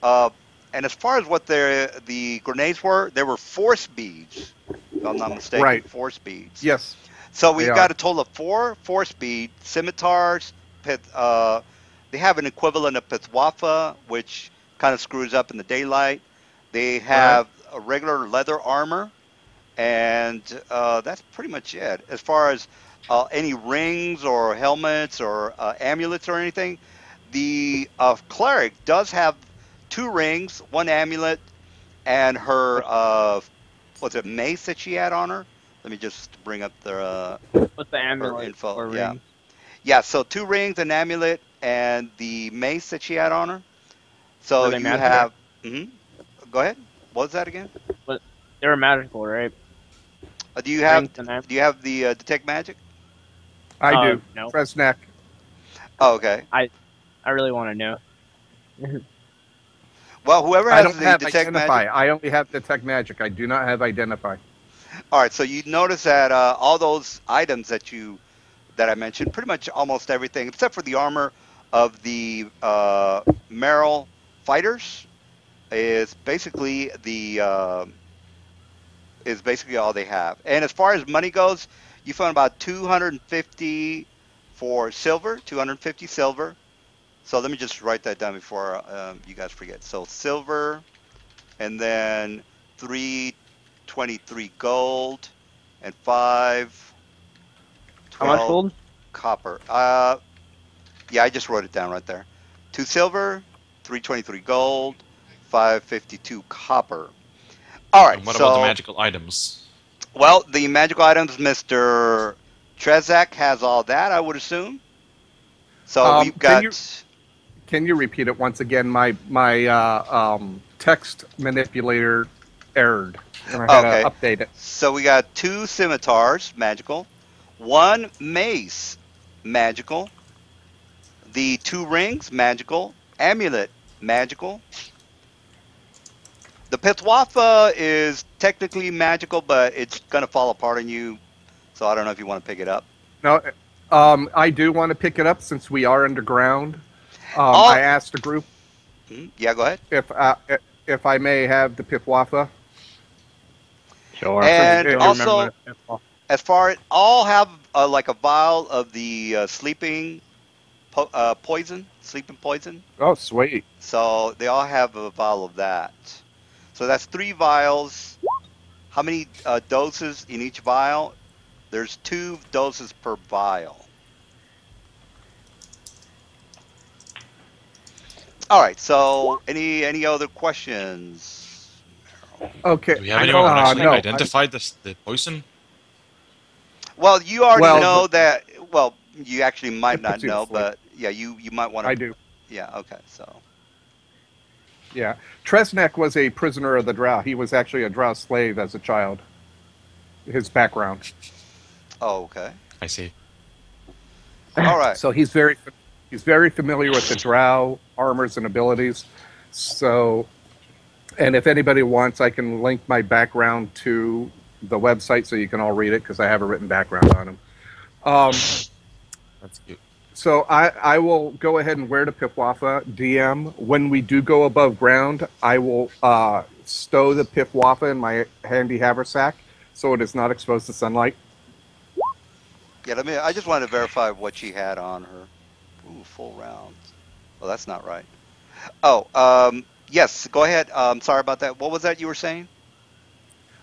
[SPEAKER 1] Uh, and as far as what the grenades were, they were force beads, if I'm not mistaken,
[SPEAKER 4] Right.
[SPEAKER 1] force beads.
[SPEAKER 4] Yes,
[SPEAKER 1] So
[SPEAKER 4] they
[SPEAKER 1] we've
[SPEAKER 4] are.
[SPEAKER 1] got a total of 4 force bead scimitars. They have an equivalent of Pithwafa, which kind of screws up in the daylight. They
[SPEAKER 4] Right.
[SPEAKER 1] have a regular leather armor, and that's pretty much it. As far as any rings or helmets or amulets or anything, the cleric does have 2 rings, 1 amulet, and her what's it, mace that she had on her. Let me just bring up
[SPEAKER 2] What's the
[SPEAKER 1] her
[SPEAKER 2] amulet
[SPEAKER 1] info.
[SPEAKER 2] or
[SPEAKER 1] Yeah,
[SPEAKER 2] ring?
[SPEAKER 1] yeah. So 2 rings, an amulet, and the mace that she had on her. So
[SPEAKER 2] Were they
[SPEAKER 1] you
[SPEAKER 2] magical?
[SPEAKER 1] have. Mhm. Go ahead. What was that again?
[SPEAKER 2] But they were magical, right?
[SPEAKER 1] Do you have
[SPEAKER 2] Rings and am.
[SPEAKER 1] the detect magic?
[SPEAKER 4] I do.
[SPEAKER 2] No.
[SPEAKER 4] Fresnac.
[SPEAKER 1] Oh, okay.
[SPEAKER 2] I really want to know.
[SPEAKER 1] Well, whoever
[SPEAKER 4] I
[SPEAKER 1] has
[SPEAKER 4] don't
[SPEAKER 1] the
[SPEAKER 4] have
[SPEAKER 1] detect magic.
[SPEAKER 4] identify. I only have detect magic. I do not have identify.
[SPEAKER 1] All right. So you notice that all those items that I mentioned, pretty much almost everything except for the armor of the Merrill fighters, is basically all they have. And as far as money goes, you found about 250 for silver, 250 silver. So let me just write that down before you guys forget. So silver, and then 323 gold, and
[SPEAKER 2] How much
[SPEAKER 1] 12
[SPEAKER 2] gold?
[SPEAKER 1] copper. Yeah, I just wrote it down right there. 2 silver, 323 gold, 552 copper. All right,
[SPEAKER 6] And what about the
[SPEAKER 1] so
[SPEAKER 6] magical items?
[SPEAKER 1] well, the magical items, Mr. Trezak has all that, I would assume. So we've
[SPEAKER 4] Can you
[SPEAKER 1] got.
[SPEAKER 4] repeat it once again? My text manipulator errored, and I had to
[SPEAKER 1] Okay,
[SPEAKER 4] update it.
[SPEAKER 1] so we got 2 scimitars, magical, 1 mace, magical, the 2 rings, magical, amulet, magical. The Pithwafa is technically magical, but it's gonna fall apart on you. So I don't know if you want to pick it up.
[SPEAKER 4] No, I do want to pick it up since we are underground. I
[SPEAKER 1] All.
[SPEAKER 4] asked the group
[SPEAKER 1] Yeah, go ahead.
[SPEAKER 4] if uh, if I may have the Pipwafa.
[SPEAKER 3] Sure.
[SPEAKER 4] Since
[SPEAKER 1] And
[SPEAKER 2] Don't
[SPEAKER 4] it,
[SPEAKER 1] also,
[SPEAKER 2] remember. Well,
[SPEAKER 1] as far as all have like a vial of the sleeping poison.
[SPEAKER 4] oh, sweet.
[SPEAKER 1] So they all have a vial of that. So that's 3 vials. How many doses in each vial? There's 2 doses per vial. All right. So any other questions?
[SPEAKER 4] Okay.
[SPEAKER 6] Do we have
[SPEAKER 2] I
[SPEAKER 6] anyone
[SPEAKER 2] know.
[SPEAKER 6] who actually
[SPEAKER 4] No.
[SPEAKER 6] identified the poison?
[SPEAKER 1] Well, you already
[SPEAKER 4] Well,
[SPEAKER 1] know that. Well, you actually might
[SPEAKER 4] it
[SPEAKER 1] not
[SPEAKER 4] puts you to
[SPEAKER 1] know,
[SPEAKER 4] sleep.
[SPEAKER 1] but Yeah, you might want
[SPEAKER 4] I
[SPEAKER 1] to.
[SPEAKER 4] do.
[SPEAKER 1] Yeah. Okay. So.
[SPEAKER 4] Yeah. Tresnek was a prisoner of the Drow. He was actually a Drow slave as a child. His background.
[SPEAKER 1] Oh, okay.
[SPEAKER 6] I see.
[SPEAKER 1] All right.
[SPEAKER 4] So he's very familiar with the Drow armors and abilities. So, and if anybody wants, I can link my background to the website so you can all read it because I have a written background on him.
[SPEAKER 6] That's cute.
[SPEAKER 4] So I will go ahead and wear the Pipwaffa DM. When we do go above ground, I will stow the Pipwaffa in my handy haversack so it is not exposed to sunlight.
[SPEAKER 1] Yeah. I just wanted to verify what she had on her. Ooh, full rounds. Well, that's not right. Oh. Yes. Go ahead. Sorry about that. What was that you were saying?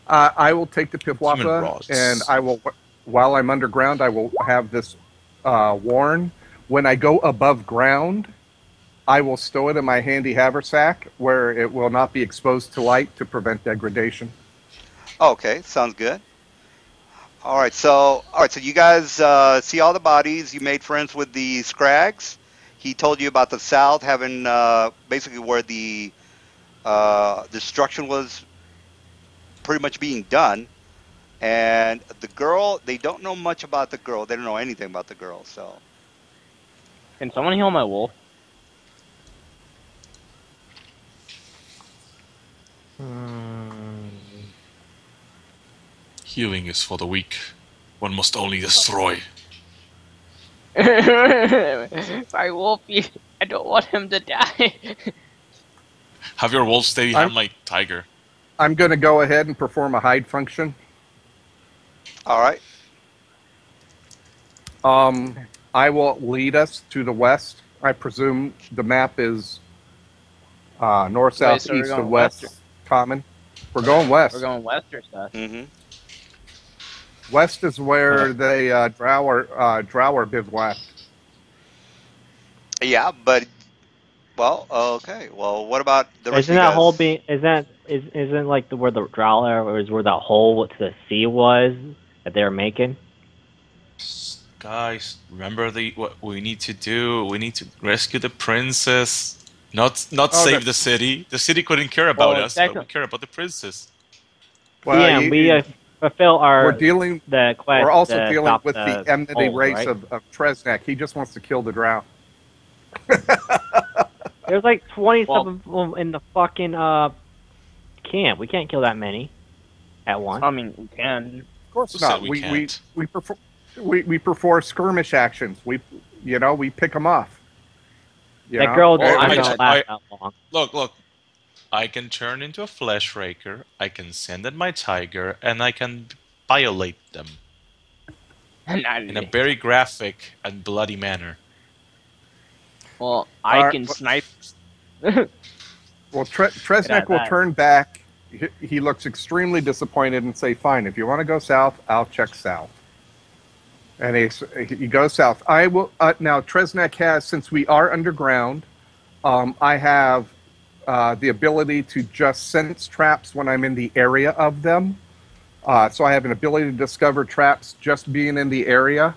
[SPEAKER 4] I will take the
[SPEAKER 6] Human
[SPEAKER 4] Pipwaffa and
[SPEAKER 6] rods.
[SPEAKER 4] I will, while I'm underground, I will have this worn. When I go above ground, I will stow it in my handy haversack where it will not be exposed to light to prevent degradation.
[SPEAKER 1] Okay. Sounds good. All right. So you guys see all the bodies. You made friends with the Scrags. He told you about the South having basically where the destruction was pretty much being done. And the girl, they don't know much about the girl. They don't know anything about the girl. So,
[SPEAKER 2] Can someone heal my wolf?
[SPEAKER 6] Healing is for the weak. One must only destroy.
[SPEAKER 2] My wolfie. I don't want him to die.
[SPEAKER 6] Have your wolf steady
[SPEAKER 4] I'm
[SPEAKER 6] hand my tiger.
[SPEAKER 4] I'm going to go ahead and perform a hide function.
[SPEAKER 1] all right.
[SPEAKER 4] I will lead us to the west. I presume the map is north,
[SPEAKER 2] Wait,
[SPEAKER 4] south,
[SPEAKER 2] so we're
[SPEAKER 4] east,
[SPEAKER 2] going
[SPEAKER 4] and
[SPEAKER 2] west?
[SPEAKER 4] west common. We're going west.
[SPEAKER 2] We're going west or south?
[SPEAKER 1] Mm-hmm.
[SPEAKER 4] West is where the Drow are bivouacked.
[SPEAKER 1] Yeah, but well, okay. Well, what about the rest of
[SPEAKER 3] Isn't
[SPEAKER 1] you
[SPEAKER 3] that hole
[SPEAKER 1] guys?
[SPEAKER 3] being? Isn't like where the Growler or is where that hole to the sea was that they were making?
[SPEAKER 6] Guys, remember what we need to do? We need to rescue the princess. Not
[SPEAKER 4] Oh,
[SPEAKER 6] save the city. The city couldn't care about
[SPEAKER 2] Well,
[SPEAKER 6] us, but we care about the princess.
[SPEAKER 4] Well,
[SPEAKER 3] DM, we fulfill
[SPEAKER 4] we're
[SPEAKER 3] our
[SPEAKER 4] dealing.
[SPEAKER 3] the quest
[SPEAKER 4] We're also
[SPEAKER 3] to
[SPEAKER 4] dealing
[SPEAKER 3] stop
[SPEAKER 4] with the
[SPEAKER 3] the
[SPEAKER 4] enmity
[SPEAKER 3] holes,
[SPEAKER 4] race
[SPEAKER 3] right?
[SPEAKER 4] of Tresnek. He just wants to kill the Drow.
[SPEAKER 3] There's like 20
[SPEAKER 2] Well,
[SPEAKER 3] of them in the fucking camp. We can't kill that many at once.
[SPEAKER 2] I mean, we can.
[SPEAKER 4] Of course
[SPEAKER 6] Who said
[SPEAKER 4] not.
[SPEAKER 6] we
[SPEAKER 4] We
[SPEAKER 6] can't?
[SPEAKER 4] we perform we perform skirmish actions. We pick them off.
[SPEAKER 3] That girl
[SPEAKER 6] Well,
[SPEAKER 3] isn't
[SPEAKER 1] I,
[SPEAKER 3] gonna last that long.
[SPEAKER 6] look. I can turn into a flesh raker. I can send in my tiger, and I can violate them in a very graphic and bloody manner.
[SPEAKER 2] Well, I
[SPEAKER 4] Alright,
[SPEAKER 2] can
[SPEAKER 4] well-
[SPEAKER 2] snipe.
[SPEAKER 4] Well, Tresnek will
[SPEAKER 2] that.
[SPEAKER 4] turn back. He looks extremely disappointed and say, "Fine, if you want to go south, I'll check south." And he goes south. I will now. Tresnek has, since we are underground, I have the ability to just sense traps when I'm in the area of them. So I have an ability to discover traps just being in the area.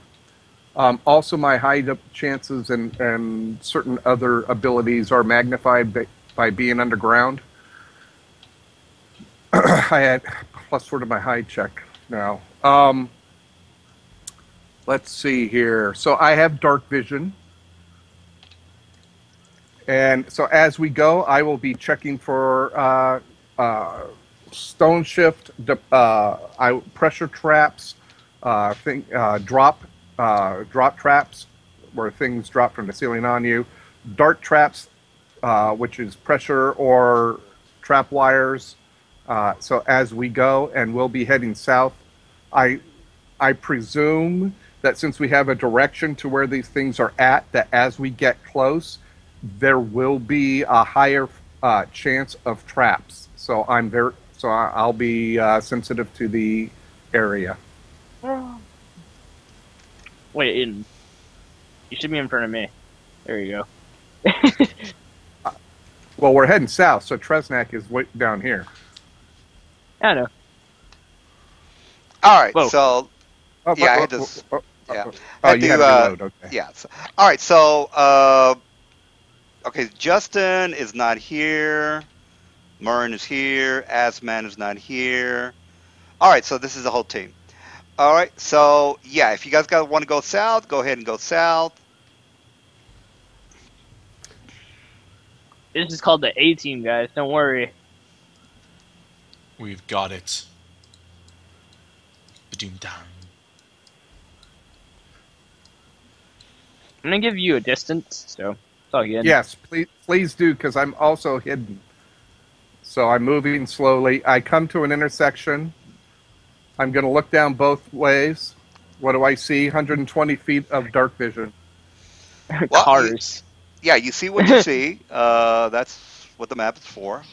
[SPEAKER 4] Also, my hide up chances and certain other abilities are magnified by being underground. I had +4 to my hide check now. Let's see here. So I have dark vision. And so as we go, I will be checking for stone shift, pressure traps, drop traps, where things drop from the ceiling on you, dart traps, which is pressure or trap wires. So as we go, and we'll be heading south, I presume that since we have a direction to where these things are at, that as we get close, there will be a higher chance of traps. So I'll be sensitive to the area.
[SPEAKER 2] Wait, Aiden. You should be in front of me. There you go.
[SPEAKER 4] Well, we're heading south, so Tresnak is way down here.
[SPEAKER 2] I know.
[SPEAKER 1] all right.
[SPEAKER 2] Whoa.
[SPEAKER 1] So
[SPEAKER 4] Oh,
[SPEAKER 1] yeah, I had
[SPEAKER 4] oh,
[SPEAKER 1] to.
[SPEAKER 4] oh,
[SPEAKER 1] Yeah.
[SPEAKER 4] Oh,
[SPEAKER 1] Had
[SPEAKER 4] you had
[SPEAKER 1] to.
[SPEAKER 4] to reload. Okay.
[SPEAKER 1] Yeah. So, all right. So, okay, Justin is not here. Murren is here. Asman is not here. All right. So this is the whole team. All right. So yeah, if you guys got want to go south, go ahead and go south.
[SPEAKER 2] This is called the A team, guys. Don't worry.
[SPEAKER 6] We've got it. Ba-doom down.
[SPEAKER 2] I'm gonna give you a distance, so it's all good.
[SPEAKER 4] Yes, please do, because I'm also hidden. So I'm moving slowly. I come to an intersection. I'm going to look down both ways. What do I see? 120 feet of dark vision.
[SPEAKER 1] Well,
[SPEAKER 2] Cars.
[SPEAKER 1] yeah, you see what you see. That's what the map is for.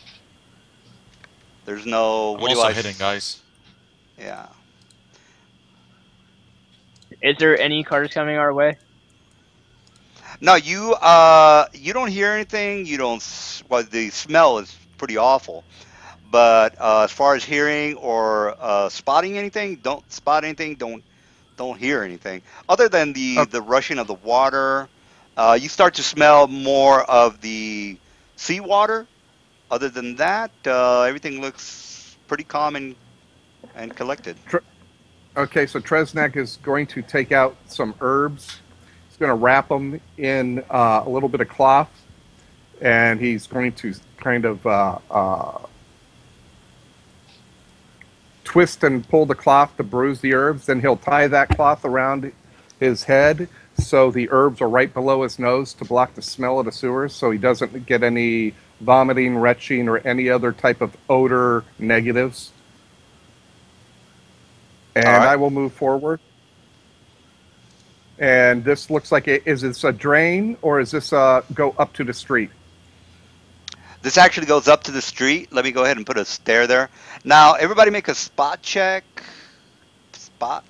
[SPEAKER 1] There's no.
[SPEAKER 6] I'm
[SPEAKER 1] What do
[SPEAKER 6] also
[SPEAKER 1] I?
[SPEAKER 6] hitting, guys.
[SPEAKER 1] Yeah.
[SPEAKER 2] Is there any cars coming our way?
[SPEAKER 1] No, you don't hear anything. You don't. Well, the smell is pretty awful. But as far as hearing or spotting anything, don't spot anything. Don't hear anything other than
[SPEAKER 4] Oh,
[SPEAKER 1] the rushing of the water. You start to smell more of the seawater. Other than that, everything looks pretty calm and collected.
[SPEAKER 4] okay, so Tresnak is going to take out some herbs. He's going to wrap them in a little bit of cloth, and he's going to kind of twist and pull the cloth to bruise the herbs. Then he'll tie that cloth around his head so the herbs are right below his nose to block the smell of the sewers so he doesn't get any vomiting, retching, or any other type of odor negatives.
[SPEAKER 1] All
[SPEAKER 4] And
[SPEAKER 1] right.
[SPEAKER 4] I will move forward. And this looks like is this a drain or is this go up to the street?
[SPEAKER 1] This actually goes up to the street. Let me go ahead and put a stair there. Now, everybody make a spot check. Spot.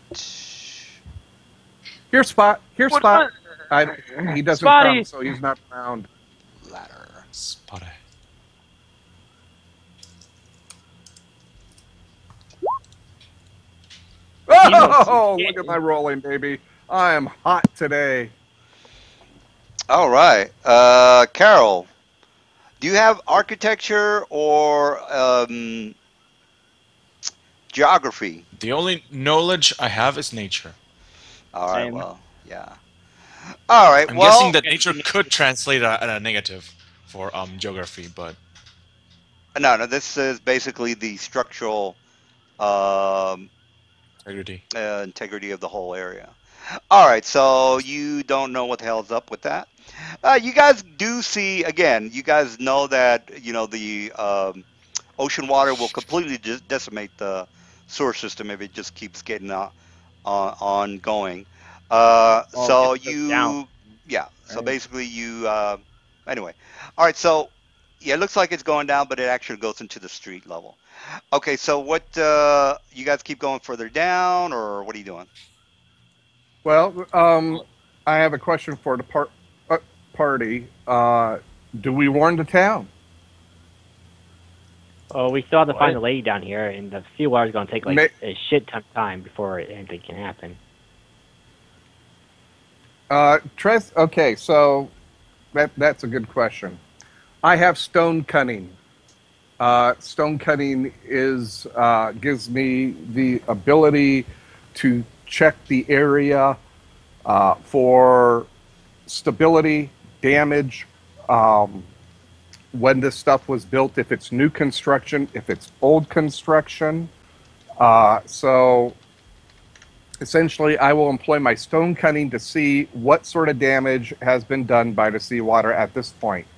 [SPEAKER 4] Here, Spot. Here,
[SPEAKER 2] What?
[SPEAKER 4] Spot. He doesn't come,
[SPEAKER 2] Spotty.
[SPEAKER 4] so he's not around.
[SPEAKER 1] Ladder.
[SPEAKER 6] Spotty.
[SPEAKER 4] Oh, look at my rolling, baby. I am hot today.
[SPEAKER 1] All right. Carol, do you have architecture or geography?
[SPEAKER 6] The only knowledge I have is nature.
[SPEAKER 1] All right.
[SPEAKER 2] Same.
[SPEAKER 1] Well, yeah. All right.
[SPEAKER 6] I'm guessing
[SPEAKER 1] Well,
[SPEAKER 6] that nature could translate a negative for geography, but
[SPEAKER 1] no, no. This is basically the structural um,
[SPEAKER 6] integrity.
[SPEAKER 1] integrity of the whole area. All right. So you don't know what the hell's up with that. You guys do see again. You guys know that the ocean water will completely decimate the sewer system if it just keeps getting ongoing.
[SPEAKER 2] Well, it
[SPEAKER 1] So
[SPEAKER 2] just goes down,
[SPEAKER 1] you, yeah. So
[SPEAKER 2] right?
[SPEAKER 1] basically, you anyway. All right. So yeah, it looks like it's going down, but it actually goes into the street level. Okay. So what? You guys keep going further down, or what are you doing?
[SPEAKER 4] Well, I have a question for the party. Do we warn the town?
[SPEAKER 3] Oh, we still have to
[SPEAKER 2] What?
[SPEAKER 3] find the lady down here, and the seawater's gonna take like
[SPEAKER 4] Ma-
[SPEAKER 3] a shit ton of time before anything can happen.
[SPEAKER 4] Okay, so that's a good question. I have stone cutting. Stone cutting is gives me the ability to check the area for stability, damage, um, when this stuff was built, if it's new construction, if it's old construction. So essentially, I will employ my stone cutting to see what sort of damage has been done by the seawater at this point.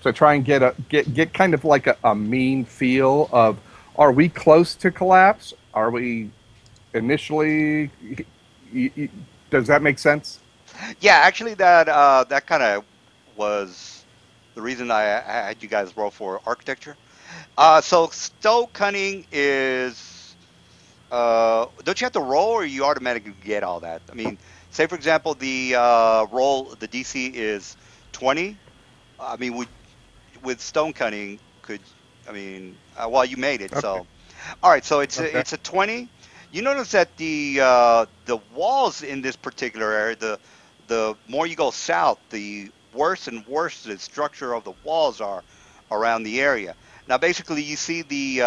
[SPEAKER 4] So try and get kind of like a mean feel of, are we close to collapse? Are we initially? Does that make sense?
[SPEAKER 1] Yeah, actually, that kind of was the reason I had you guys roll for architecture. So stone cutting is don't you have to roll or you automatically get all that? I mean, say for example the roll the DC is 20. I mean, with stone cutting could I mean well you made it
[SPEAKER 4] Okay.
[SPEAKER 1] so all right so it's
[SPEAKER 4] Okay.
[SPEAKER 1] a 20. You notice that the walls in this particular area, the more you go south, the worse and worse the structure of the walls are around the area. Now, basically, you see the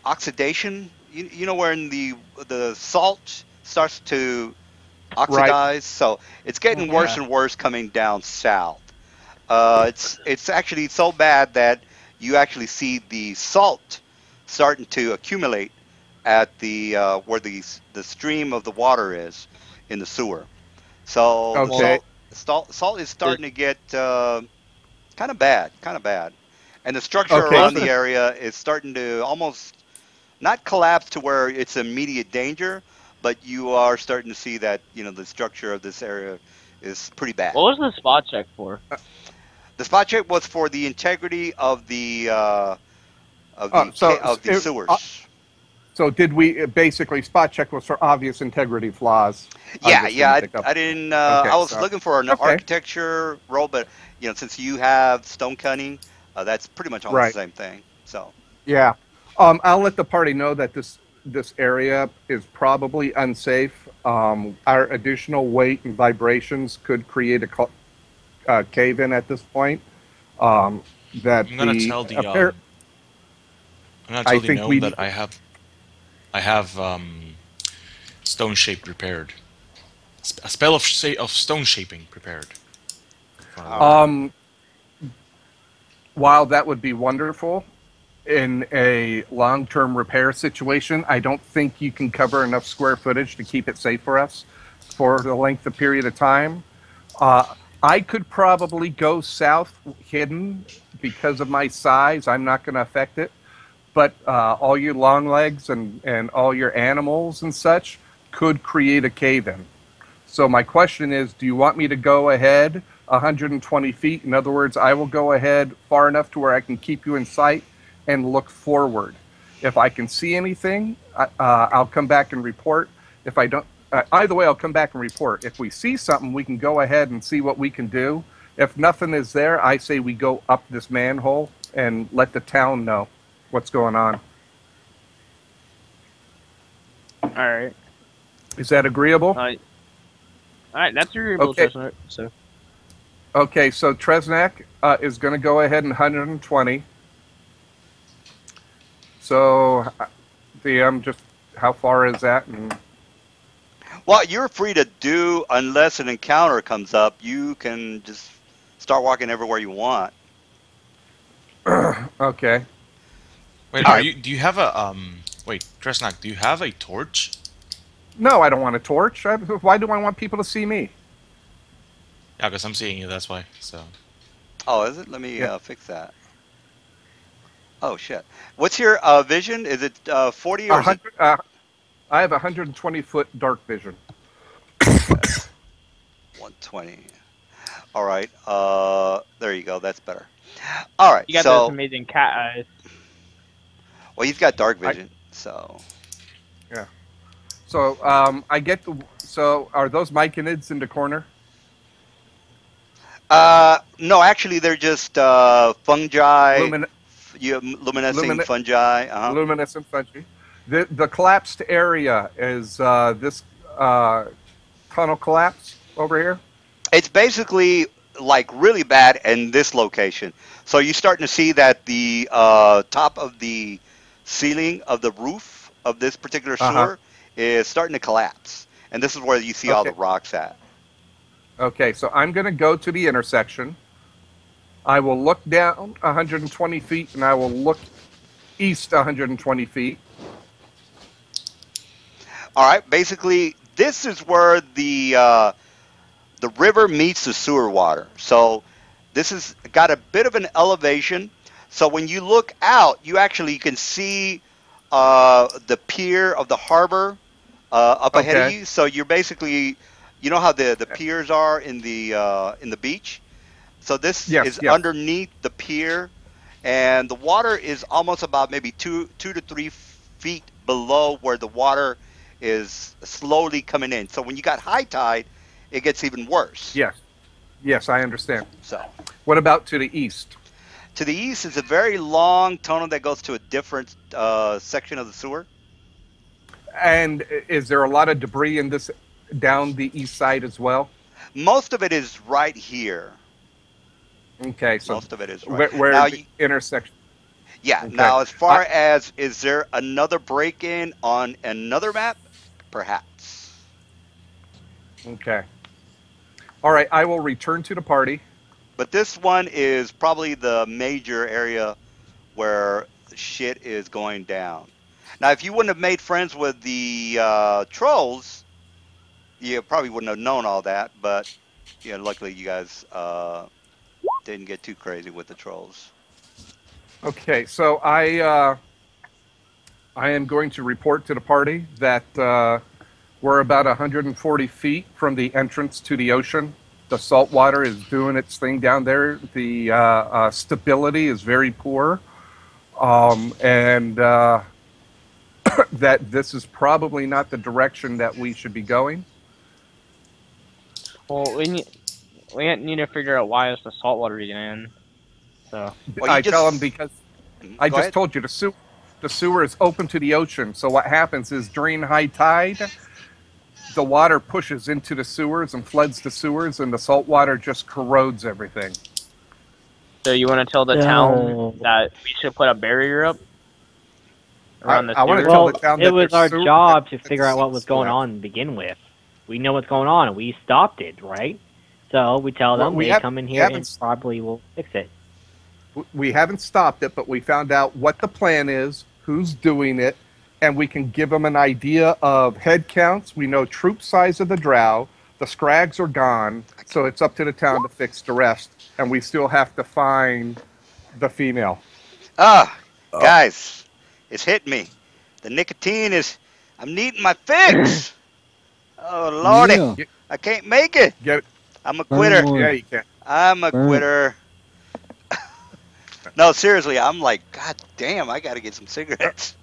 [SPEAKER 1] oxidation. You know when the salt starts to
[SPEAKER 4] Right.
[SPEAKER 1] oxidize, so it's getting worse
[SPEAKER 4] Yeah.
[SPEAKER 1] and worse coming down south. It's actually so bad that you actually see the salt starting to accumulate at the where the stream of the water is in the sewer. So the
[SPEAKER 2] Well,
[SPEAKER 4] Okay.
[SPEAKER 1] salt is
[SPEAKER 2] there's
[SPEAKER 1] starting to get kind of bad, and the structure
[SPEAKER 4] Okay.
[SPEAKER 2] well,
[SPEAKER 1] around
[SPEAKER 2] that's
[SPEAKER 1] the
[SPEAKER 2] the
[SPEAKER 1] area is starting to almost not collapse to where it's immediate danger, but you are starting to see that the structure of this area is pretty
[SPEAKER 2] what
[SPEAKER 1] bad.
[SPEAKER 2] was the spot check for?
[SPEAKER 1] The spot check was for the integrity of
[SPEAKER 4] So
[SPEAKER 1] of the sewers.
[SPEAKER 4] so did we basically spot check was for obvious integrity flaws? I
[SPEAKER 1] Yeah,
[SPEAKER 4] just
[SPEAKER 1] yeah.
[SPEAKER 4] didn't
[SPEAKER 1] I,
[SPEAKER 4] pick up.
[SPEAKER 1] I didn't.
[SPEAKER 4] Okay.
[SPEAKER 1] I was
[SPEAKER 4] So
[SPEAKER 1] looking for an
[SPEAKER 4] okay.
[SPEAKER 1] architecture role, but since you have stone cutting, that's pretty much almost
[SPEAKER 4] Right.
[SPEAKER 1] the same thing. So,
[SPEAKER 4] Yeah. I'll let the party know that this area is probably unsafe. Our additional weight and vibrations could create a cave in at this point. Um, that
[SPEAKER 6] I'm gonna
[SPEAKER 4] the
[SPEAKER 6] tell the
[SPEAKER 4] apparent.
[SPEAKER 6] I'm gonna
[SPEAKER 4] I
[SPEAKER 6] tell the
[SPEAKER 4] think
[SPEAKER 6] gnome
[SPEAKER 4] we.
[SPEAKER 6] that I have stone shape prepared. A spell of stone shaping prepared. If you wanna
[SPEAKER 1] all
[SPEAKER 6] look.
[SPEAKER 1] right.
[SPEAKER 4] Um, while that would be wonderful in a long-term repair situation, I don't think you can cover enough square footage to keep it safe for us for the length of period of time. Uh, I could probably go south hidden because of my size. I'm not going to affect it. But all your long legs and all your animals and such could create a cave in. So my question is, do you want me to go ahead 120 feet? In other words, I will go ahead far enough to where I can keep you in sight and look forward. If I can see anything, I'll come back and report. If I don't, either way, I'll come back and report. If we see something, we can go ahead and see what we can do. If nothing is there, I say we go up this manhole and let the town know what's going on.
[SPEAKER 2] All right,
[SPEAKER 4] Is that agreeable?
[SPEAKER 2] all right, that's agreeable,
[SPEAKER 4] Okay.
[SPEAKER 2] Chestnut. So
[SPEAKER 4] Okay. So Tresnak is going to go ahead and 120. So, DM, just how far is that? And
[SPEAKER 1] Well, you're free to do unless an encounter comes up. You can just start walking everywhere you want.
[SPEAKER 4] okay.
[SPEAKER 6] Wait,
[SPEAKER 1] All
[SPEAKER 6] are
[SPEAKER 1] right.
[SPEAKER 6] you? Do you have a Wait, Kresnak, do you have a torch?
[SPEAKER 4] No, I don't want a torch. Why do I want people to see me?
[SPEAKER 6] Yeah, because I'm seeing you. That's why. So
[SPEAKER 1] Oh, is it? Let me
[SPEAKER 4] Yeah,
[SPEAKER 1] fix that. Oh shit. What's your vision? Is it 40 or
[SPEAKER 4] a
[SPEAKER 1] is it
[SPEAKER 4] hundred. I have 120-foot dark vision.
[SPEAKER 1] okay? 120. All right. There you go. That's better. All right.
[SPEAKER 2] you got those
[SPEAKER 1] So,
[SPEAKER 2] amazing cat eyes.
[SPEAKER 1] well, he's got dark
[SPEAKER 4] I
[SPEAKER 1] vision. So,
[SPEAKER 4] Yeah. So I get the. So are those myconids in the corner?
[SPEAKER 1] no, actually, they're just fungi,
[SPEAKER 4] Lumin,
[SPEAKER 1] luminescing
[SPEAKER 4] lumin,
[SPEAKER 1] fungi. Uh-huh.
[SPEAKER 4] luminescent fungi. The collapsed area is this uh, tunnel collapse over here.
[SPEAKER 1] It's basically like really bad in this location. So you're starting to see that the top of the ceiling of the roof of this particular
[SPEAKER 4] Uh huh.
[SPEAKER 1] sewer is starting to collapse, and this is where you see all the
[SPEAKER 4] Okay.
[SPEAKER 1] rocks at.
[SPEAKER 4] Okay. So I'm going to go to the intersection. I will look down 120 feet, and I will look east 120 feet.
[SPEAKER 1] All right, basically, this is where the river meets the sewer water. So this has got a bit of an elevation. So when you look out, you actually can see the pier of the harbor up ahead of
[SPEAKER 4] Okay.
[SPEAKER 1] you. So you're basically, you know how the piers are in the beach. So this
[SPEAKER 4] Yes.
[SPEAKER 1] is
[SPEAKER 4] Yes.
[SPEAKER 1] underneath the pier, and the water is almost about maybe 2 to 3 feet below where the water is slowly coming in. So when you got high tide, it gets even worse.
[SPEAKER 4] Yes. Yes. I understand.
[SPEAKER 1] So
[SPEAKER 4] What about to the east?
[SPEAKER 1] to the east is a very long tunnel that goes to a different section of the sewer.
[SPEAKER 4] And is there a lot of debris in this down the east side as well?
[SPEAKER 1] Most of it is right here.
[SPEAKER 4] Okay, so
[SPEAKER 1] Most of it is right
[SPEAKER 4] where
[SPEAKER 1] now.
[SPEAKER 4] the intersection?
[SPEAKER 1] Yeah.
[SPEAKER 4] Okay,
[SPEAKER 1] Now, as
[SPEAKER 4] I,
[SPEAKER 1] far as is there another break-in on another map? Perhaps.
[SPEAKER 4] okay. All right, I will return to the party.
[SPEAKER 1] But this one is probably the major area where shit is going down. Now, if you wouldn't have made friends with the trolls, you probably wouldn't have known all that. But luckily you guys didn't get too crazy with the trolls.
[SPEAKER 4] Okay, so I am going to report to the party that we're about 140 feet from the entrance to the ocean. The salt water is doing its thing down there. The stability is very poor, and that this is probably not the direction that we should be going.
[SPEAKER 2] Well, we need to figure out why is the saltwater getting in. So
[SPEAKER 1] Well, you
[SPEAKER 4] I tell them
[SPEAKER 1] just
[SPEAKER 4] because I
[SPEAKER 1] go
[SPEAKER 4] just
[SPEAKER 1] ahead.
[SPEAKER 4] told you the sewer is open to the ocean. So what happens is during high tide, the water pushes into the sewers and floods the sewers, and the salt water just corrodes everything.
[SPEAKER 2] so you want to tell the town
[SPEAKER 3] So,
[SPEAKER 2] that we should put a barrier up around the
[SPEAKER 4] I want to
[SPEAKER 2] sewer?
[SPEAKER 4] tell the
[SPEAKER 3] well,
[SPEAKER 4] town
[SPEAKER 3] it
[SPEAKER 4] that
[SPEAKER 3] was
[SPEAKER 4] there's
[SPEAKER 3] our
[SPEAKER 4] sewer
[SPEAKER 3] job to
[SPEAKER 4] that
[SPEAKER 3] figure out what was going
[SPEAKER 4] well,
[SPEAKER 3] on to begin with. We know what's going on, and we stopped it, right? So we tell them
[SPEAKER 4] we
[SPEAKER 3] they
[SPEAKER 4] have
[SPEAKER 3] come in
[SPEAKER 4] we
[SPEAKER 3] here and
[SPEAKER 4] haven't
[SPEAKER 3] probably will fix it.
[SPEAKER 4] we haven't stopped it, but we found out what the plan is, who's doing it, and we can give them an idea of head counts. We know troop size of the drow. The scrags are gone, so it's up to the town to fix the rest, and we still have to find the female.
[SPEAKER 1] Ah, guys, it's hitting me. The nicotine is. I'm needing my fix. Oh lordy,
[SPEAKER 7] Yeah.
[SPEAKER 4] Get,
[SPEAKER 1] I can't make it.
[SPEAKER 4] get
[SPEAKER 1] I'm a
[SPEAKER 7] Burn
[SPEAKER 1] quitter.
[SPEAKER 4] yeah,
[SPEAKER 7] one.
[SPEAKER 4] you can.
[SPEAKER 1] I'm a
[SPEAKER 7] Burn it.
[SPEAKER 1] quitter. No, seriously, I'm like, God damn, I got to get some cigarettes.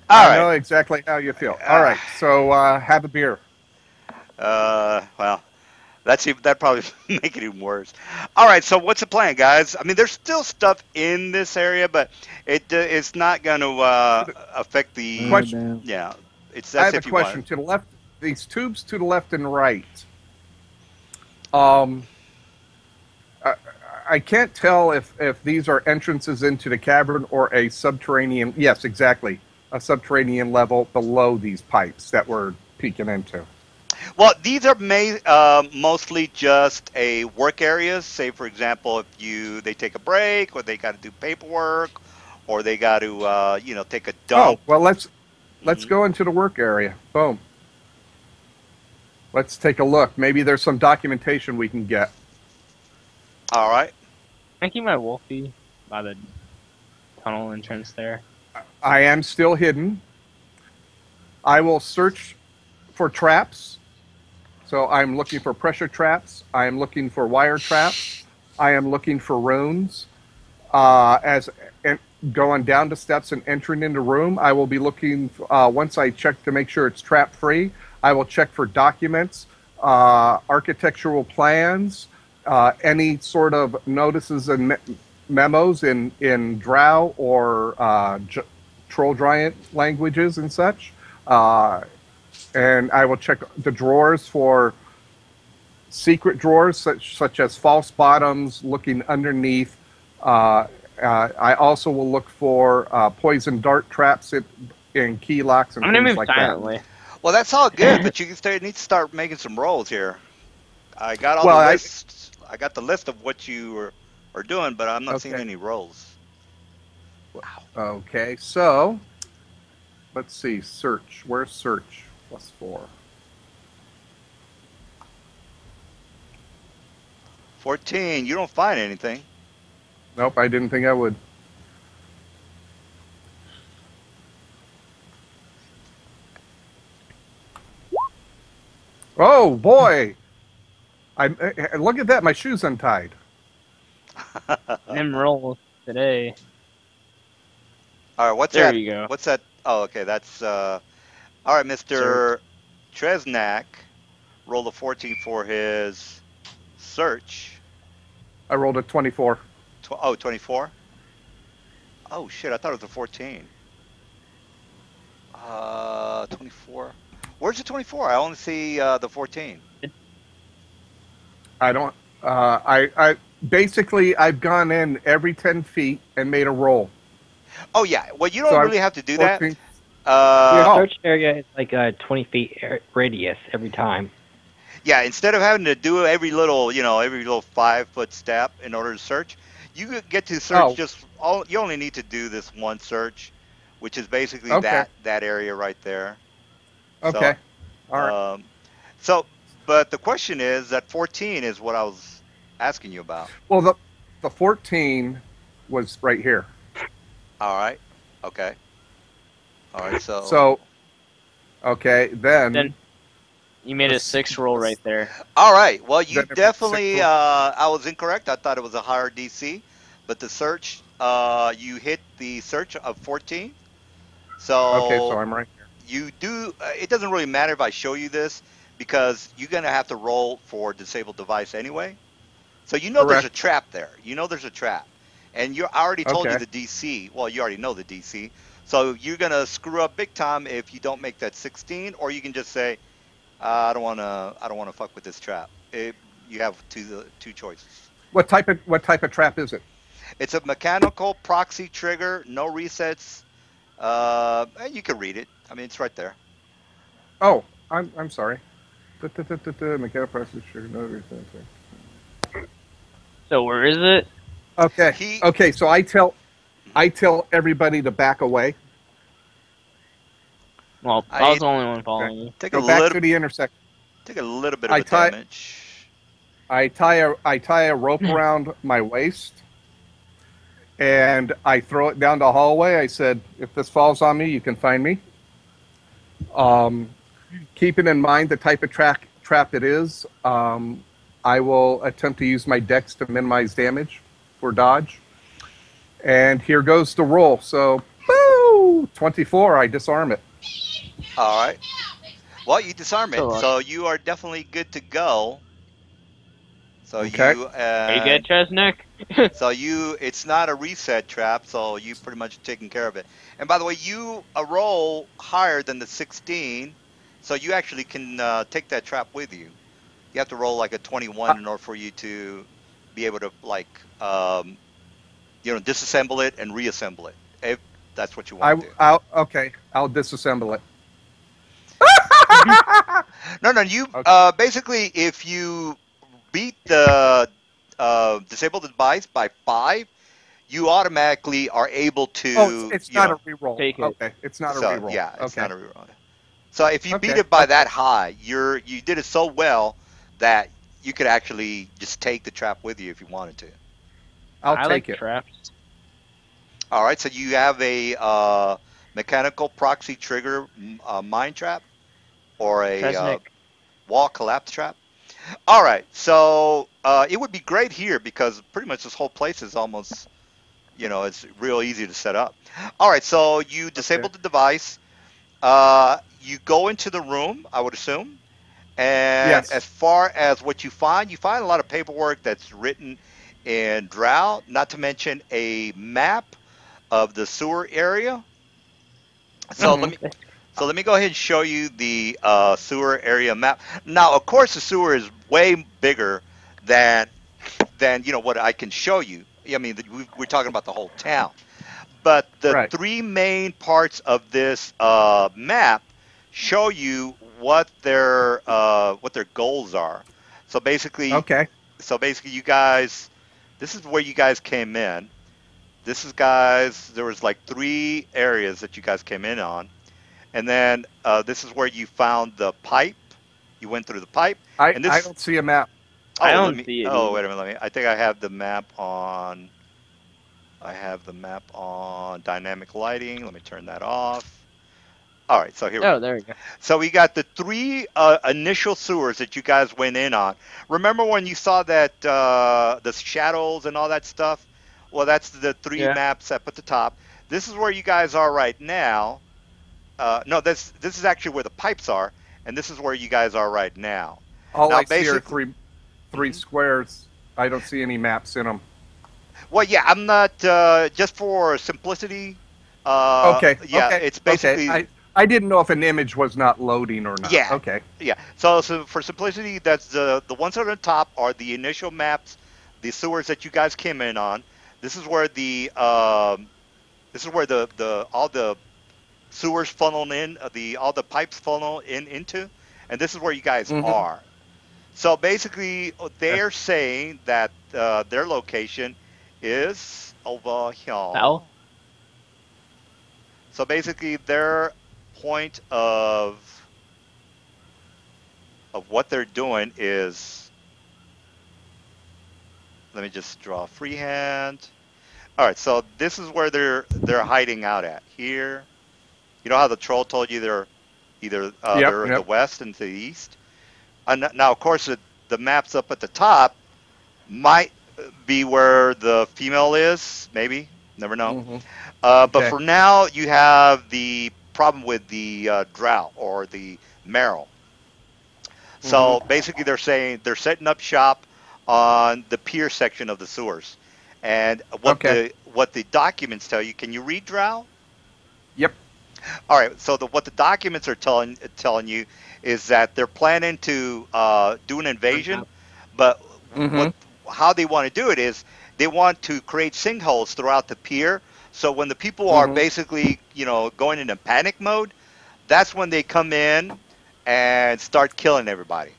[SPEAKER 1] All
[SPEAKER 4] I
[SPEAKER 1] right.
[SPEAKER 4] know exactly how you feel. All
[SPEAKER 1] Uh,
[SPEAKER 4] right, so have a beer.
[SPEAKER 1] well, that probably make it even worse. All right, so what's the plan, guys? I mean, there's still stuff in this area, but it's not going to affect the.
[SPEAKER 7] Burn
[SPEAKER 4] Question.
[SPEAKER 7] down.
[SPEAKER 1] Yeah, it's
[SPEAKER 4] I
[SPEAKER 1] that's
[SPEAKER 4] have a
[SPEAKER 1] if you want
[SPEAKER 4] question
[SPEAKER 1] it.
[SPEAKER 4] to the left. These tubes to the left and right. Um, I, I can't tell if these are entrances into the cavern or a subterranean. Yes, exactly, a subterranean level below these pipes that we're peeking into.
[SPEAKER 1] Well, these are mostly just a work areas. Say, for example, if they take a break, or they got to do paperwork, or they got to take a
[SPEAKER 4] Oh
[SPEAKER 1] dump.
[SPEAKER 4] well, let's
[SPEAKER 1] Hmm.
[SPEAKER 4] go into the work area. Boom. Let's take a look. Maybe there's some documentation we can get.
[SPEAKER 1] All right.
[SPEAKER 2] I keep my wolfie by the tunnel entrance there.
[SPEAKER 4] I am still hidden. I will search for traps. So I'm looking for pressure traps. I am looking for wire traps. I am looking for runes. As en- Going down the steps and entering into room, I will be looking. Once I check to make sure it's trap free, I will check for documents, architectural plans, any sort of notices and memos in Drow or Troll Giant languages and such. And I will check the drawers for secret drawers such as false bottoms, looking underneath. I also will look for poison dart traps in key locks and
[SPEAKER 2] I'm gonna
[SPEAKER 4] things
[SPEAKER 2] move
[SPEAKER 4] like that.
[SPEAKER 2] silently.
[SPEAKER 1] Well, that's all good, but need to start making some rolls here. I got all the
[SPEAKER 4] Well,
[SPEAKER 1] lists. I got the list of what are doing, but I'm not seeing
[SPEAKER 4] okay,
[SPEAKER 1] any rolls.
[SPEAKER 4] okay. So let's see. Search. Where's search? +4.
[SPEAKER 1] 14. You don't find anything.
[SPEAKER 4] Nope, I didn't think I would. Oh boy! Look at that. My shoe's untied.
[SPEAKER 2] Them rolls today.
[SPEAKER 1] All right, what's
[SPEAKER 2] There
[SPEAKER 1] that?
[SPEAKER 2] you go.
[SPEAKER 1] What's that? Oh, okay, that's all right,
[SPEAKER 2] Search.
[SPEAKER 1] Mr. Tresnak rolled a 14 for his search.
[SPEAKER 4] I rolled a 24.
[SPEAKER 1] 24? Oh shit, I thought it was a 14. 24. Where's the 24? I only see the 14.
[SPEAKER 4] I don't. I basically I've gone in every 10 feet and made a roll.
[SPEAKER 1] Oh yeah. Well, you
[SPEAKER 4] So
[SPEAKER 1] don't
[SPEAKER 4] I
[SPEAKER 1] really have to do that.
[SPEAKER 4] 14.
[SPEAKER 3] Your
[SPEAKER 1] Uh,
[SPEAKER 4] Oh,
[SPEAKER 3] search area is like a 20 feet radius every time.
[SPEAKER 1] yeah. Instead of having to do every little 5 foot step in order to search, you get to search
[SPEAKER 4] oh,
[SPEAKER 1] just all. You only need to do this one search, which is basically
[SPEAKER 4] okay,
[SPEAKER 1] that area right there. So,
[SPEAKER 4] okay, all right.
[SPEAKER 1] um, so, but the question is that 14 is what I was asking you about.
[SPEAKER 4] Well, the 14 was right here.
[SPEAKER 1] All right. Okay. All right.
[SPEAKER 4] So
[SPEAKER 1] So,
[SPEAKER 4] okay,
[SPEAKER 2] Then you made a 6 roll right there.
[SPEAKER 1] all right. Well, you
[SPEAKER 4] then it made six
[SPEAKER 1] definitely.
[SPEAKER 4] roll.
[SPEAKER 1] I was incorrect. I thought it was a higher DC, but the search. You hit the search of 14.
[SPEAKER 4] Okay, so
[SPEAKER 1] So
[SPEAKER 4] I'm right here.
[SPEAKER 1] you do. It doesn't really matter if I show you this because you're gonna have to roll for disabled device anyway. So you know there's a
[SPEAKER 4] Correct.
[SPEAKER 1] trap there. You know there's a trap, and I already told you
[SPEAKER 4] Okay.
[SPEAKER 1] the DC. Well, you already know the DC. So you're gonna screw up big time if you don't make that 16, or you can just say, I don't wanna. I don't wanna fuck with this trap. You have two choices.
[SPEAKER 4] What type of trap is it?
[SPEAKER 1] It's a mechanical proxy trigger, no resets. And you can read it. I mean, it's right there.
[SPEAKER 4] Oh, I'm sorry. Mechanical process sugar, no reason.
[SPEAKER 2] So where is it?
[SPEAKER 4] Okay.
[SPEAKER 1] He.
[SPEAKER 4] Okay. So I tell everybody to back away.
[SPEAKER 2] Well, I was
[SPEAKER 1] I
[SPEAKER 2] the only one
[SPEAKER 4] Okay.
[SPEAKER 2] following you.
[SPEAKER 1] take a
[SPEAKER 4] Go back
[SPEAKER 1] little
[SPEAKER 4] to the intersection.
[SPEAKER 1] take a little bit of
[SPEAKER 4] I
[SPEAKER 1] a
[SPEAKER 4] tie
[SPEAKER 1] damage.
[SPEAKER 4] I tie a rope around my waist and I throw it down the hallway. I said, if this falls on me, you can find me. Um, Keeping in mind the type of trap it is, I will attempt to use my dex to minimize damage for dodge. And here goes the roll. So, boo! 24, I disarm it.
[SPEAKER 1] All right. Well, you disarm
[SPEAKER 2] So
[SPEAKER 1] it, so you are definitely good to go. So
[SPEAKER 4] Okay.
[SPEAKER 1] you
[SPEAKER 2] are you good, Chesnick?
[SPEAKER 1] it's not a reset trap, so you pretty much taken care of it. And by the way, you a roll higher than the 16, so you actually can take that trap with you. You have to roll like a 21
[SPEAKER 4] I,
[SPEAKER 1] in order for you to be able to disassemble it and reassemble it if that's what you want to do.
[SPEAKER 4] okay. I'll disassemble it.
[SPEAKER 1] No, no, you
[SPEAKER 4] Okay.
[SPEAKER 1] basically if you beat the disabled device by 5, you automatically are able
[SPEAKER 4] Oh, it's
[SPEAKER 1] to,
[SPEAKER 4] it's not a reroll.
[SPEAKER 2] Take it.
[SPEAKER 4] Okay, it's not a
[SPEAKER 1] so
[SPEAKER 4] reroll.
[SPEAKER 1] yeah, it's
[SPEAKER 4] Okay.
[SPEAKER 1] not a reroll. So if you beat
[SPEAKER 4] Okay.
[SPEAKER 1] it by
[SPEAKER 4] Okay.
[SPEAKER 1] that high, you did it so well that you could actually just take the trap with you if you wanted to.
[SPEAKER 4] I'll
[SPEAKER 2] I like
[SPEAKER 4] take it.
[SPEAKER 2] traps.
[SPEAKER 1] All right, so you have a mechanical proxy trigger mine trap or a
[SPEAKER 2] Chesnick.
[SPEAKER 1] wall collapse trap. All right, so it would be great here because pretty much this whole place is almost, it's real easy to set up. All right, so you
[SPEAKER 4] Okay.
[SPEAKER 1] disabled the device. You go into the room, I would assume, and
[SPEAKER 4] Yes.
[SPEAKER 1] as far as what you find a lot of paperwork that's written in Drow, not to mention a map of the sewer area. So
[SPEAKER 2] Oh,
[SPEAKER 1] let
[SPEAKER 4] Mm-hmm.
[SPEAKER 1] me so let me go ahead and show you the sewer area map. Now, of course, the sewer is way bigger than what I can show you. I mean, we're talking about the whole town. But the
[SPEAKER 4] Right.
[SPEAKER 1] three main parts of this map show you what their goals are. So basically,
[SPEAKER 4] Okay.
[SPEAKER 1] you guys, this is where you guys came in. This is guys. There was like 3 areas that you guys came in on, and then this is where you found the pipe. You went through the pipe,
[SPEAKER 4] I
[SPEAKER 1] and
[SPEAKER 4] I
[SPEAKER 1] this.
[SPEAKER 4] don't see a map.
[SPEAKER 2] I
[SPEAKER 1] Oh, let
[SPEAKER 2] don't
[SPEAKER 1] me.
[SPEAKER 2] see it
[SPEAKER 1] Oh,
[SPEAKER 2] either.
[SPEAKER 1] wait a minute. Let me. I think I have the map on. I have the map on dynamic lighting. Let me turn that off. All right, so here we
[SPEAKER 2] Oh,
[SPEAKER 1] go.
[SPEAKER 2] there we go.
[SPEAKER 1] So we got the 3 initial sewers that you guys went in on. Remember when you saw that the shadows and all that stuff? Well, that's the 3
[SPEAKER 2] Yeah.
[SPEAKER 1] maps up at the top. This is where you guys are right now. No, this is actually where the pipes are, and this is where you guys are right now.
[SPEAKER 4] All
[SPEAKER 1] Now,
[SPEAKER 4] I see are
[SPEAKER 1] basically,
[SPEAKER 4] three
[SPEAKER 1] mhm.
[SPEAKER 4] squares. I don't see any maps in them.
[SPEAKER 1] Well, yeah, I'm not just for simplicity.
[SPEAKER 4] Okay.
[SPEAKER 1] Yeah,
[SPEAKER 4] Okay.
[SPEAKER 1] it's
[SPEAKER 4] Okay.
[SPEAKER 1] basically.
[SPEAKER 4] I didn't know if an image was not loading or not.
[SPEAKER 1] Yeah,
[SPEAKER 4] Okay.
[SPEAKER 1] yeah. So for simplicity, that's the ones that are on top are the initial maps, the sewers that you guys came in on. This is where the all the sewers funnel in, the all the pipes funnel into, and this is where you guys
[SPEAKER 4] Mm-hmm.
[SPEAKER 1] are. So basically,
[SPEAKER 4] Okay.
[SPEAKER 1] they're saying that their location is over here.
[SPEAKER 2] Hell,
[SPEAKER 1] So basically, their point of what they're doing is, let me just draw a freehand. All right, so this is where they're hiding out at here. You know how the troll told you they're either
[SPEAKER 4] Yep.
[SPEAKER 1] they're in the
[SPEAKER 4] Yep.
[SPEAKER 1] west and to the east. Now, of course, the maps up at the top might be where the female is. Maybe, never know.
[SPEAKER 4] Mm-hmm.
[SPEAKER 1] But
[SPEAKER 4] Okay.
[SPEAKER 1] for now, you have the problem with the drought or the marrow. So
[SPEAKER 4] Mm-hmm.
[SPEAKER 1] basically, they're saying they're setting up shop on the pier section of the sewers, and
[SPEAKER 4] Okay.
[SPEAKER 1] what the documents tell you. Can you read Drow?
[SPEAKER 4] Yep.
[SPEAKER 1] All right. So what the documents are telling you is that they're planning to do an invasion, but
[SPEAKER 4] Mm-hmm.
[SPEAKER 1] what how they want to do it is they want to create sinkholes throughout the pier. So when the people are
[SPEAKER 4] Mm-hmm.
[SPEAKER 1] basically going into panic mode, that's when they come in and start killing everybody.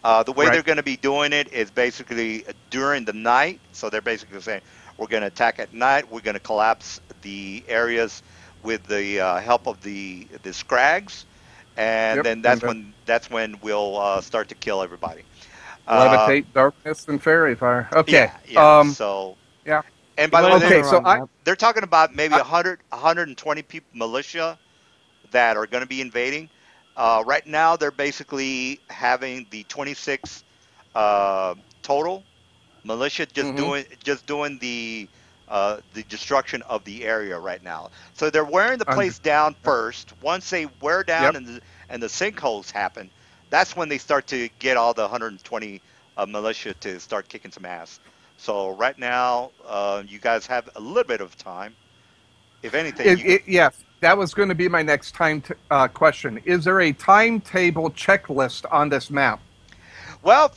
[SPEAKER 1] The way
[SPEAKER 4] Right.
[SPEAKER 1] they're going to be doing it is basically during the night. So they're basically saying we're going to attack at night. We're going to collapse the areas with the help of the scrags, and
[SPEAKER 4] Yep.
[SPEAKER 1] then
[SPEAKER 4] And then
[SPEAKER 1] that's when we'll start to kill everybody. Uh,
[SPEAKER 4] levitate, darkness, and fairy fire. Okay.
[SPEAKER 1] yeah, yeah. So,
[SPEAKER 4] Yeah.
[SPEAKER 1] and
[SPEAKER 2] you
[SPEAKER 1] by the
[SPEAKER 2] might
[SPEAKER 1] way,
[SPEAKER 2] have been
[SPEAKER 4] Okay. So
[SPEAKER 2] around
[SPEAKER 4] I.
[SPEAKER 2] that.
[SPEAKER 1] they're talking about maybe
[SPEAKER 4] I
[SPEAKER 1] 100, 120 people militia that are going to be invading. Right now, they're basically having the 26 uh, total militia
[SPEAKER 4] mm-hmm.
[SPEAKER 1] just doing the destruction of the area right now. So they're wearing the
[SPEAKER 4] Under.
[SPEAKER 1] place down first. Once they wear down
[SPEAKER 4] Yep.
[SPEAKER 1] and the sinkholes happen, that's when they start to get all the 120 militia to start kicking some ass. So right now, you guys have a little bit of time. If anything, you could.
[SPEAKER 4] Yes, that was going to be my next question. Is there a timetable checklist on this map
[SPEAKER 1] Well,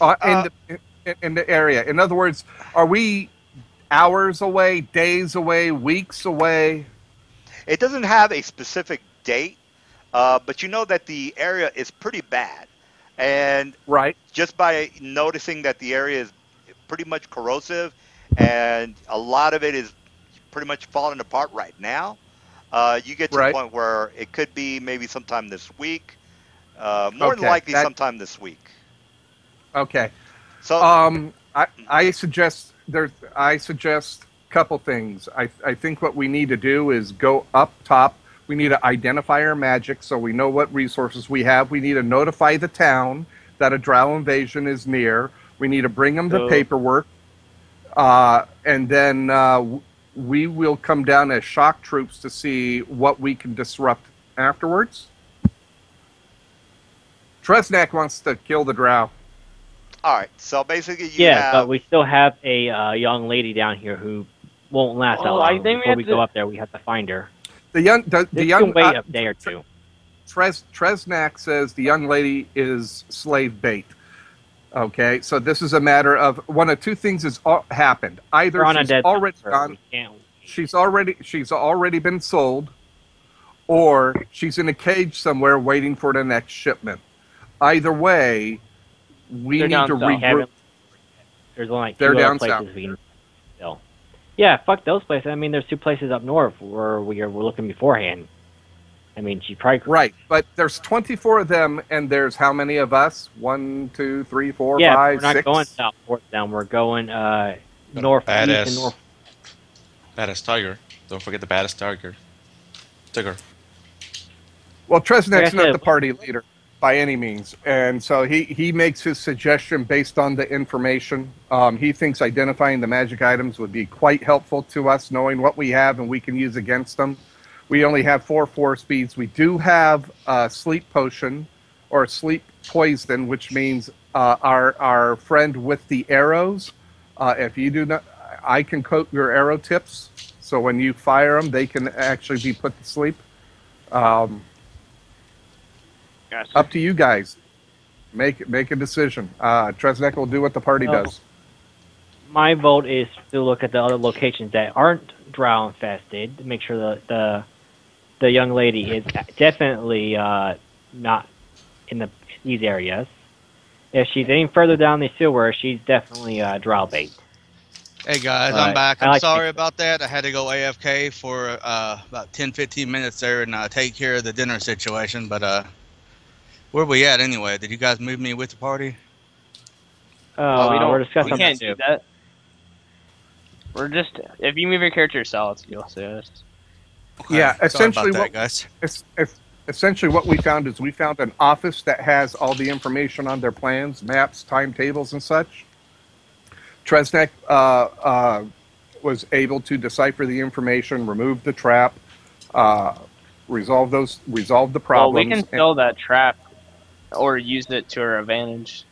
[SPEAKER 4] in the area? In other words, are we hours away, days away, weeks away?
[SPEAKER 1] it doesn't have a specific date, but you know that the area is pretty bad, and
[SPEAKER 4] Right,
[SPEAKER 1] just by noticing that the area is pretty much corrosive, and a lot of it is pretty much falling apart right now, you get to the
[SPEAKER 4] right.
[SPEAKER 1] point where it could be maybe sometime this week, more than
[SPEAKER 4] Okay,
[SPEAKER 1] likely
[SPEAKER 4] that
[SPEAKER 1] sometime this week.
[SPEAKER 4] okay.
[SPEAKER 1] So,
[SPEAKER 4] I suggest there's. I suggest a couple things. I think what we need to do is go up top. We need to identify our magic so we know what resources we have. We need to notify the town that a drow invasion is near. We need to bring them the
[SPEAKER 2] So
[SPEAKER 4] paperwork, and then we will come down as shock troops to see what we can disrupt afterwards. Tresnak wants to kill the drow.
[SPEAKER 1] all right. So basically, you
[SPEAKER 3] Yeah, but
[SPEAKER 1] have.
[SPEAKER 3] we still have a young lady down here who won't last that
[SPEAKER 2] oh, I
[SPEAKER 3] long.
[SPEAKER 2] think we
[SPEAKER 3] Before
[SPEAKER 2] have
[SPEAKER 3] we go
[SPEAKER 2] to.
[SPEAKER 3] up there, we have to find her.
[SPEAKER 4] The
[SPEAKER 3] This
[SPEAKER 4] young
[SPEAKER 3] can wait a day or two.
[SPEAKER 4] Tresnak says the young lady is slave bait. Okay, so this is a matter of one of two things has happened. Either
[SPEAKER 3] We're on a
[SPEAKER 4] she's
[SPEAKER 3] dead
[SPEAKER 4] already
[SPEAKER 3] center.
[SPEAKER 4] gone,
[SPEAKER 3] We can't.
[SPEAKER 4] she's already been sold, or she's in a cage somewhere waiting for the next shipment. Either way, we
[SPEAKER 2] They're
[SPEAKER 4] need
[SPEAKER 2] down
[SPEAKER 4] to
[SPEAKER 2] south.
[SPEAKER 3] We haven't.
[SPEAKER 4] regroup.
[SPEAKER 3] There's only like
[SPEAKER 4] They're
[SPEAKER 3] two other
[SPEAKER 4] down south.
[SPEAKER 3] places we can still. Yeah, fuck those places. I mean, there's two places up north where we're looking beforehand. I mean, she probably.
[SPEAKER 4] Right, but there's 24 of them, and there's how many of us? 1, 2, 3, 4,
[SPEAKER 3] Yeah, but
[SPEAKER 4] 5,
[SPEAKER 3] we're not
[SPEAKER 4] 6.
[SPEAKER 3] going south towards them. We're going
[SPEAKER 6] Got a
[SPEAKER 3] northeast and
[SPEAKER 6] badass,
[SPEAKER 3] north.
[SPEAKER 6] badass tiger. Don't forget the badass tiger. Tigger.
[SPEAKER 4] Well,
[SPEAKER 3] Like I
[SPEAKER 4] Tresnak's not
[SPEAKER 3] said,
[SPEAKER 4] the party leader by any means, and so he makes his suggestion based on the information. He thinks identifying the magic items would be quite helpful to us, knowing what we have and we can use against them. We only have 4 speeds. We do have a sleep potion or sleep poison, which means our friend with the arrows. If you do not, I can coat your arrow tips, so when you fire them, they can actually be put to sleep. Um,
[SPEAKER 2] Gotcha.
[SPEAKER 4] Up to you guys. Make a decision. Tresnek will do what the party
[SPEAKER 3] Well,
[SPEAKER 4] does.
[SPEAKER 3] My vote is to look at the other locations that aren't drow infested to make sure that the young lady is definitely not in these areas. If she's any further down the sewer, she's definitely drow bait.
[SPEAKER 5] Hey guys, I'm
[SPEAKER 3] But
[SPEAKER 5] back.
[SPEAKER 3] I
[SPEAKER 5] I'm
[SPEAKER 3] like to
[SPEAKER 5] sorry
[SPEAKER 3] think so.
[SPEAKER 5] about that. I had to go AFK for about 10-15 minutes there and take care of the dinner situation. But where we at anyway? Did you guys move me with the party?
[SPEAKER 2] We
[SPEAKER 3] We're
[SPEAKER 2] don't. We
[SPEAKER 3] discussing that
[SPEAKER 2] can't do
[SPEAKER 3] too.
[SPEAKER 2] that. We're just. If you move your character yourself, you'll assist.
[SPEAKER 5] Okay.
[SPEAKER 4] Yeah,
[SPEAKER 5] Sorry about
[SPEAKER 4] essentially
[SPEAKER 5] that, guys.
[SPEAKER 4] essentially what we found is we found an office that has all the information on their plans, maps, timetables, and such. Tresnek was able to decipher the information, remove the trap, uh, resolve the
[SPEAKER 2] Well, we
[SPEAKER 4] problems.
[SPEAKER 2] can sell that trap or use it to our advantage.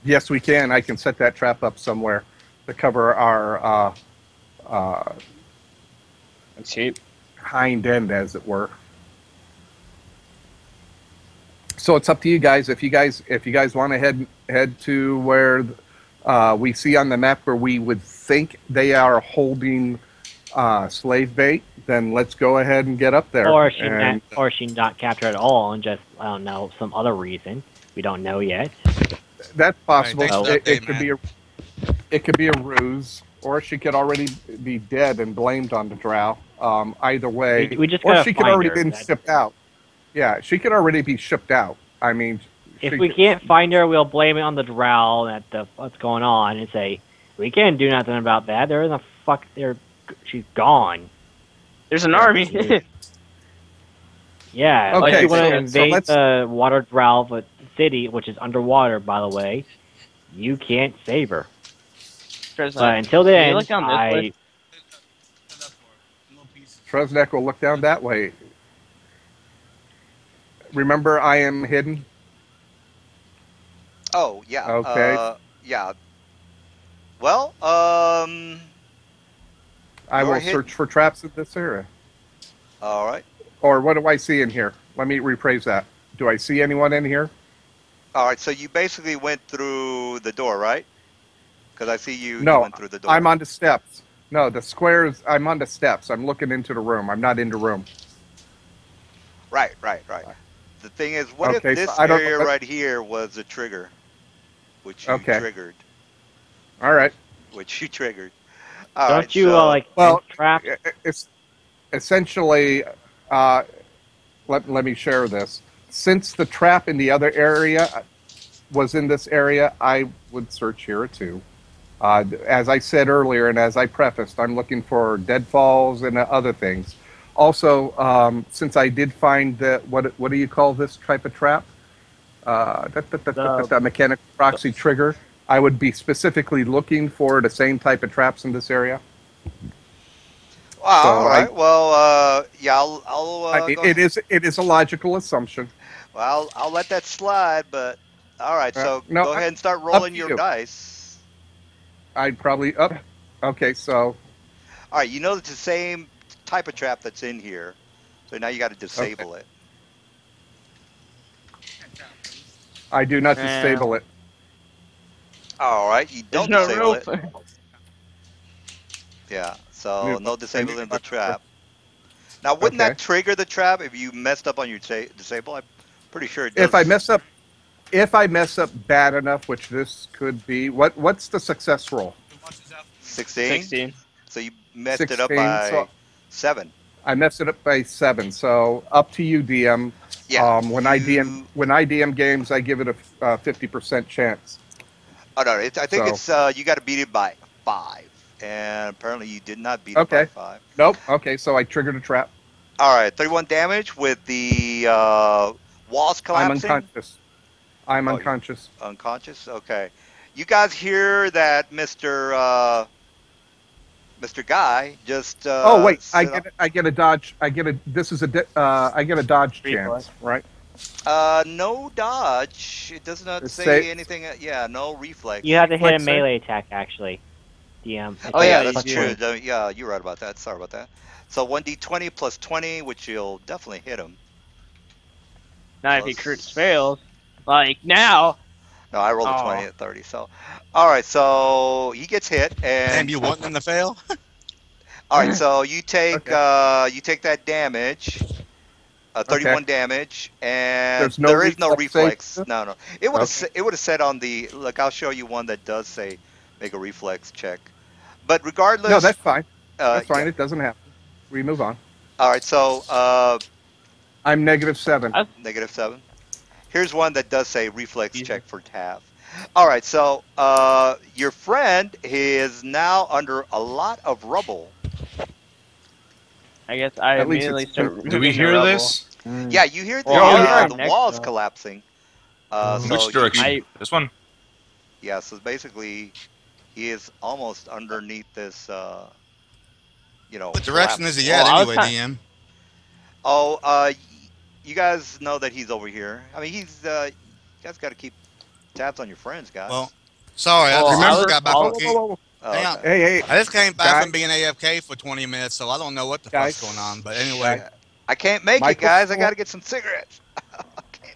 [SPEAKER 4] Yes, we can. I can set that trap up somewhere to cover our
[SPEAKER 2] It's cheap.
[SPEAKER 4] hind end, as it were. So it's up to you guys. If you guys want to head to where we see on the map where we would think they are holding slave bait, then let's go ahead and get up there.
[SPEAKER 3] Or she not captured at all and just I don't know some other reason we don't know yet.
[SPEAKER 4] That's possible.
[SPEAKER 5] Thanks for the update, man.
[SPEAKER 4] It could be a ruse, or she could already be dead and blamed on the drow. Either way,
[SPEAKER 3] We just
[SPEAKER 4] or
[SPEAKER 3] gotta
[SPEAKER 4] she could
[SPEAKER 3] find
[SPEAKER 4] already
[SPEAKER 3] her.
[SPEAKER 4] been shipped out. Yeah, she could already be shipped out. I mean,
[SPEAKER 3] If
[SPEAKER 4] she-
[SPEAKER 3] we can't find her, we'll blame it on the drow and what's going on and say we can't do nothing about that. They're in the fuck. She's gone.
[SPEAKER 2] There's an army.
[SPEAKER 3] Yeah,
[SPEAKER 4] Okay,
[SPEAKER 3] unless you want
[SPEAKER 4] so
[SPEAKER 3] to invade
[SPEAKER 4] let's-
[SPEAKER 3] the water drow city, which is underwater, by the way, you can't save her. But until
[SPEAKER 2] Can you
[SPEAKER 3] then,
[SPEAKER 2] look down this way?
[SPEAKER 4] Tresnek will look down that way. Remember, I am hidden.
[SPEAKER 1] Oh, yeah.
[SPEAKER 4] Okay.
[SPEAKER 1] Yeah. Well,
[SPEAKER 4] I
[SPEAKER 1] You're
[SPEAKER 4] will
[SPEAKER 1] hidden.
[SPEAKER 4] search for traps in this area.
[SPEAKER 1] all right.
[SPEAKER 4] Or what do I see in here? Let me rephrase that. Do I see anyone in here?
[SPEAKER 1] All right. So you basically went through the door, right? Because I see you
[SPEAKER 4] No,
[SPEAKER 1] went through the door.
[SPEAKER 4] I'm on the steps. No, the squares. I'm on the steps. I'm looking into the room. I'm not in the room.
[SPEAKER 1] Right. The thing is, what
[SPEAKER 4] Okay,
[SPEAKER 1] if
[SPEAKER 4] so
[SPEAKER 1] this
[SPEAKER 4] I don't know
[SPEAKER 1] area
[SPEAKER 4] what-
[SPEAKER 1] right here was a trigger, which you
[SPEAKER 4] Okay.
[SPEAKER 1] triggered,
[SPEAKER 4] All right.
[SPEAKER 1] which you triggered. All
[SPEAKER 3] don't
[SPEAKER 1] right,
[SPEAKER 3] you
[SPEAKER 1] so,
[SPEAKER 4] Well,
[SPEAKER 3] trap?
[SPEAKER 4] It's essentially. Let me share this. Since the trap in the other area was in this area, I would search here too. As I said earlier, and as I prefaced, I'm looking for deadfalls and other things. Also, since I did find that, what do you call this type of trap? The mechanical proxy trigger. I would be specifically looking for the same type of traps in this area.
[SPEAKER 1] wow,
[SPEAKER 4] so
[SPEAKER 1] all right. Well, yeah, I'll
[SPEAKER 4] I mean,
[SPEAKER 1] go
[SPEAKER 4] it is a logical assumption.
[SPEAKER 1] Well, I'll let that slide, but all right. So
[SPEAKER 4] no,
[SPEAKER 1] go ahead and start
[SPEAKER 4] up
[SPEAKER 1] rolling
[SPEAKER 4] to
[SPEAKER 1] your
[SPEAKER 4] you.
[SPEAKER 1] dice.
[SPEAKER 4] I'd probably up. Okay, so
[SPEAKER 1] All right, you know it's the same type of trap that's in here, so now you got to disable it.
[SPEAKER 4] I do not
[SPEAKER 2] Yeah.
[SPEAKER 4] disable it.
[SPEAKER 1] All right, you
[SPEAKER 2] There's
[SPEAKER 1] don't
[SPEAKER 2] no
[SPEAKER 1] disable
[SPEAKER 2] rope.
[SPEAKER 1] it. Yeah, so
[SPEAKER 4] Move
[SPEAKER 1] no
[SPEAKER 4] up.
[SPEAKER 1] disabling
[SPEAKER 4] Move
[SPEAKER 1] the
[SPEAKER 4] up.
[SPEAKER 1] trap. Now, wouldn't
[SPEAKER 4] Okay.
[SPEAKER 1] that trigger the trap if you messed up on your disable? I'm pretty sure it does.
[SPEAKER 4] If I mess up bad enough, which this could be, what's the success roll?
[SPEAKER 1] 16.
[SPEAKER 2] 16.
[SPEAKER 1] So you messed it up
[SPEAKER 4] 16,
[SPEAKER 1] by
[SPEAKER 4] so-
[SPEAKER 1] 7.
[SPEAKER 4] I messed it up by 7. So up to you, DM.
[SPEAKER 1] Yeah.
[SPEAKER 4] When I DM games, I give it a 50% chance.
[SPEAKER 1] Oh no, I think
[SPEAKER 4] So-
[SPEAKER 1] it's you got to beat it by 5, and apparently you did not beat it by
[SPEAKER 4] Okay.
[SPEAKER 1] 5.
[SPEAKER 4] Nope. Okay, so I triggered a trap.
[SPEAKER 1] All right, 31 damage with the walls
[SPEAKER 4] I'm
[SPEAKER 1] collapsing.
[SPEAKER 4] unconscious. I'm
[SPEAKER 1] Oh, you're-
[SPEAKER 4] unconscious.
[SPEAKER 1] Unconscious. Okay. You guys hear that, Mr. Guy just.
[SPEAKER 4] Oh wait, I
[SPEAKER 1] sit
[SPEAKER 4] get a dodge. I get a dodge
[SPEAKER 2] Reflex.
[SPEAKER 4] chance, right?
[SPEAKER 1] no dodge. It does not
[SPEAKER 4] It
[SPEAKER 1] say anything. Yeah, no reflex.
[SPEAKER 3] You have to hit a
[SPEAKER 4] Reflex save?
[SPEAKER 3] melee attack, actually. DM.
[SPEAKER 1] Oh yeah,
[SPEAKER 2] you
[SPEAKER 1] that's
[SPEAKER 2] do.
[SPEAKER 1] true. Yeah, you're right about that. Sorry about that. So 1d20 plus 20, which you'll definitely hit him.
[SPEAKER 2] Not if he crits fails. Like now.
[SPEAKER 1] No, I rolled a 20
[SPEAKER 2] Oh,
[SPEAKER 1] at 30. So, all right. So he gets hit,
[SPEAKER 5] Damn,
[SPEAKER 1] and
[SPEAKER 5] you want them to fail?
[SPEAKER 1] all right. So
[SPEAKER 4] Okay.
[SPEAKER 1] you take that damage,
[SPEAKER 4] Okay.
[SPEAKER 1] 31 damage, and
[SPEAKER 4] There's no
[SPEAKER 1] there is no
[SPEAKER 4] reflex save.
[SPEAKER 1] reflex. No, no. It would have
[SPEAKER 4] Okay.
[SPEAKER 1] it would have said on the look. I'll show you one that does say make a reflex check. But
[SPEAKER 4] No,
[SPEAKER 1] regardless,
[SPEAKER 4] that's fine. That's
[SPEAKER 1] yeah.
[SPEAKER 4] fine. It doesn't happen. We move on.
[SPEAKER 1] All right. So
[SPEAKER 4] I'm -7.
[SPEAKER 2] that's
[SPEAKER 1] -7. Here's one that does say reflex
[SPEAKER 2] easy.
[SPEAKER 1] check for half. All right. So your friend is now under a lot of rubble.
[SPEAKER 2] I guess I
[SPEAKER 4] At least
[SPEAKER 2] immediately
[SPEAKER 4] it's
[SPEAKER 2] start
[SPEAKER 6] Do we
[SPEAKER 2] removing the
[SPEAKER 6] hear
[SPEAKER 2] rubble.
[SPEAKER 6] this?
[SPEAKER 1] Yeah, you hear
[SPEAKER 2] Well,
[SPEAKER 4] Oh,
[SPEAKER 2] I'll
[SPEAKER 4] yeah.
[SPEAKER 1] the
[SPEAKER 2] stand next
[SPEAKER 1] walls
[SPEAKER 2] to him.
[SPEAKER 1] collapsing.
[SPEAKER 6] Which
[SPEAKER 1] So
[SPEAKER 6] direction?
[SPEAKER 2] I
[SPEAKER 6] This one?
[SPEAKER 1] yeah, so basically he is almost underneath this
[SPEAKER 5] What direction is
[SPEAKER 1] collapse.
[SPEAKER 5] he
[SPEAKER 2] well,
[SPEAKER 5] at
[SPEAKER 2] I was
[SPEAKER 5] anyway,
[SPEAKER 2] kind.
[SPEAKER 5] DM?
[SPEAKER 1] Oh, you guys know that he's over here. I mean, you guys got to keep tabs on your friends,
[SPEAKER 5] Well,
[SPEAKER 1] guys.
[SPEAKER 5] sorry, I
[SPEAKER 2] Well,
[SPEAKER 5] just,
[SPEAKER 2] I
[SPEAKER 5] I
[SPEAKER 2] was
[SPEAKER 5] just
[SPEAKER 4] Remember?
[SPEAKER 5] got back
[SPEAKER 4] Whoa,
[SPEAKER 5] from
[SPEAKER 2] follow.
[SPEAKER 4] whoa, whoa,
[SPEAKER 5] Key.
[SPEAKER 4] whoa, whoa.
[SPEAKER 1] Oh,
[SPEAKER 5] Hang on.
[SPEAKER 1] okay.
[SPEAKER 4] Hey, hey,
[SPEAKER 5] I just came back from
[SPEAKER 4] guys,
[SPEAKER 5] being AFK for 20 minutes, so I don't know what the fuck's going on.
[SPEAKER 4] guys,
[SPEAKER 5] But anyway,
[SPEAKER 4] guys.
[SPEAKER 1] I can't make it,
[SPEAKER 4] Michael
[SPEAKER 1] guys. I got
[SPEAKER 4] Storm,
[SPEAKER 1] to get some cigarettes. Okay.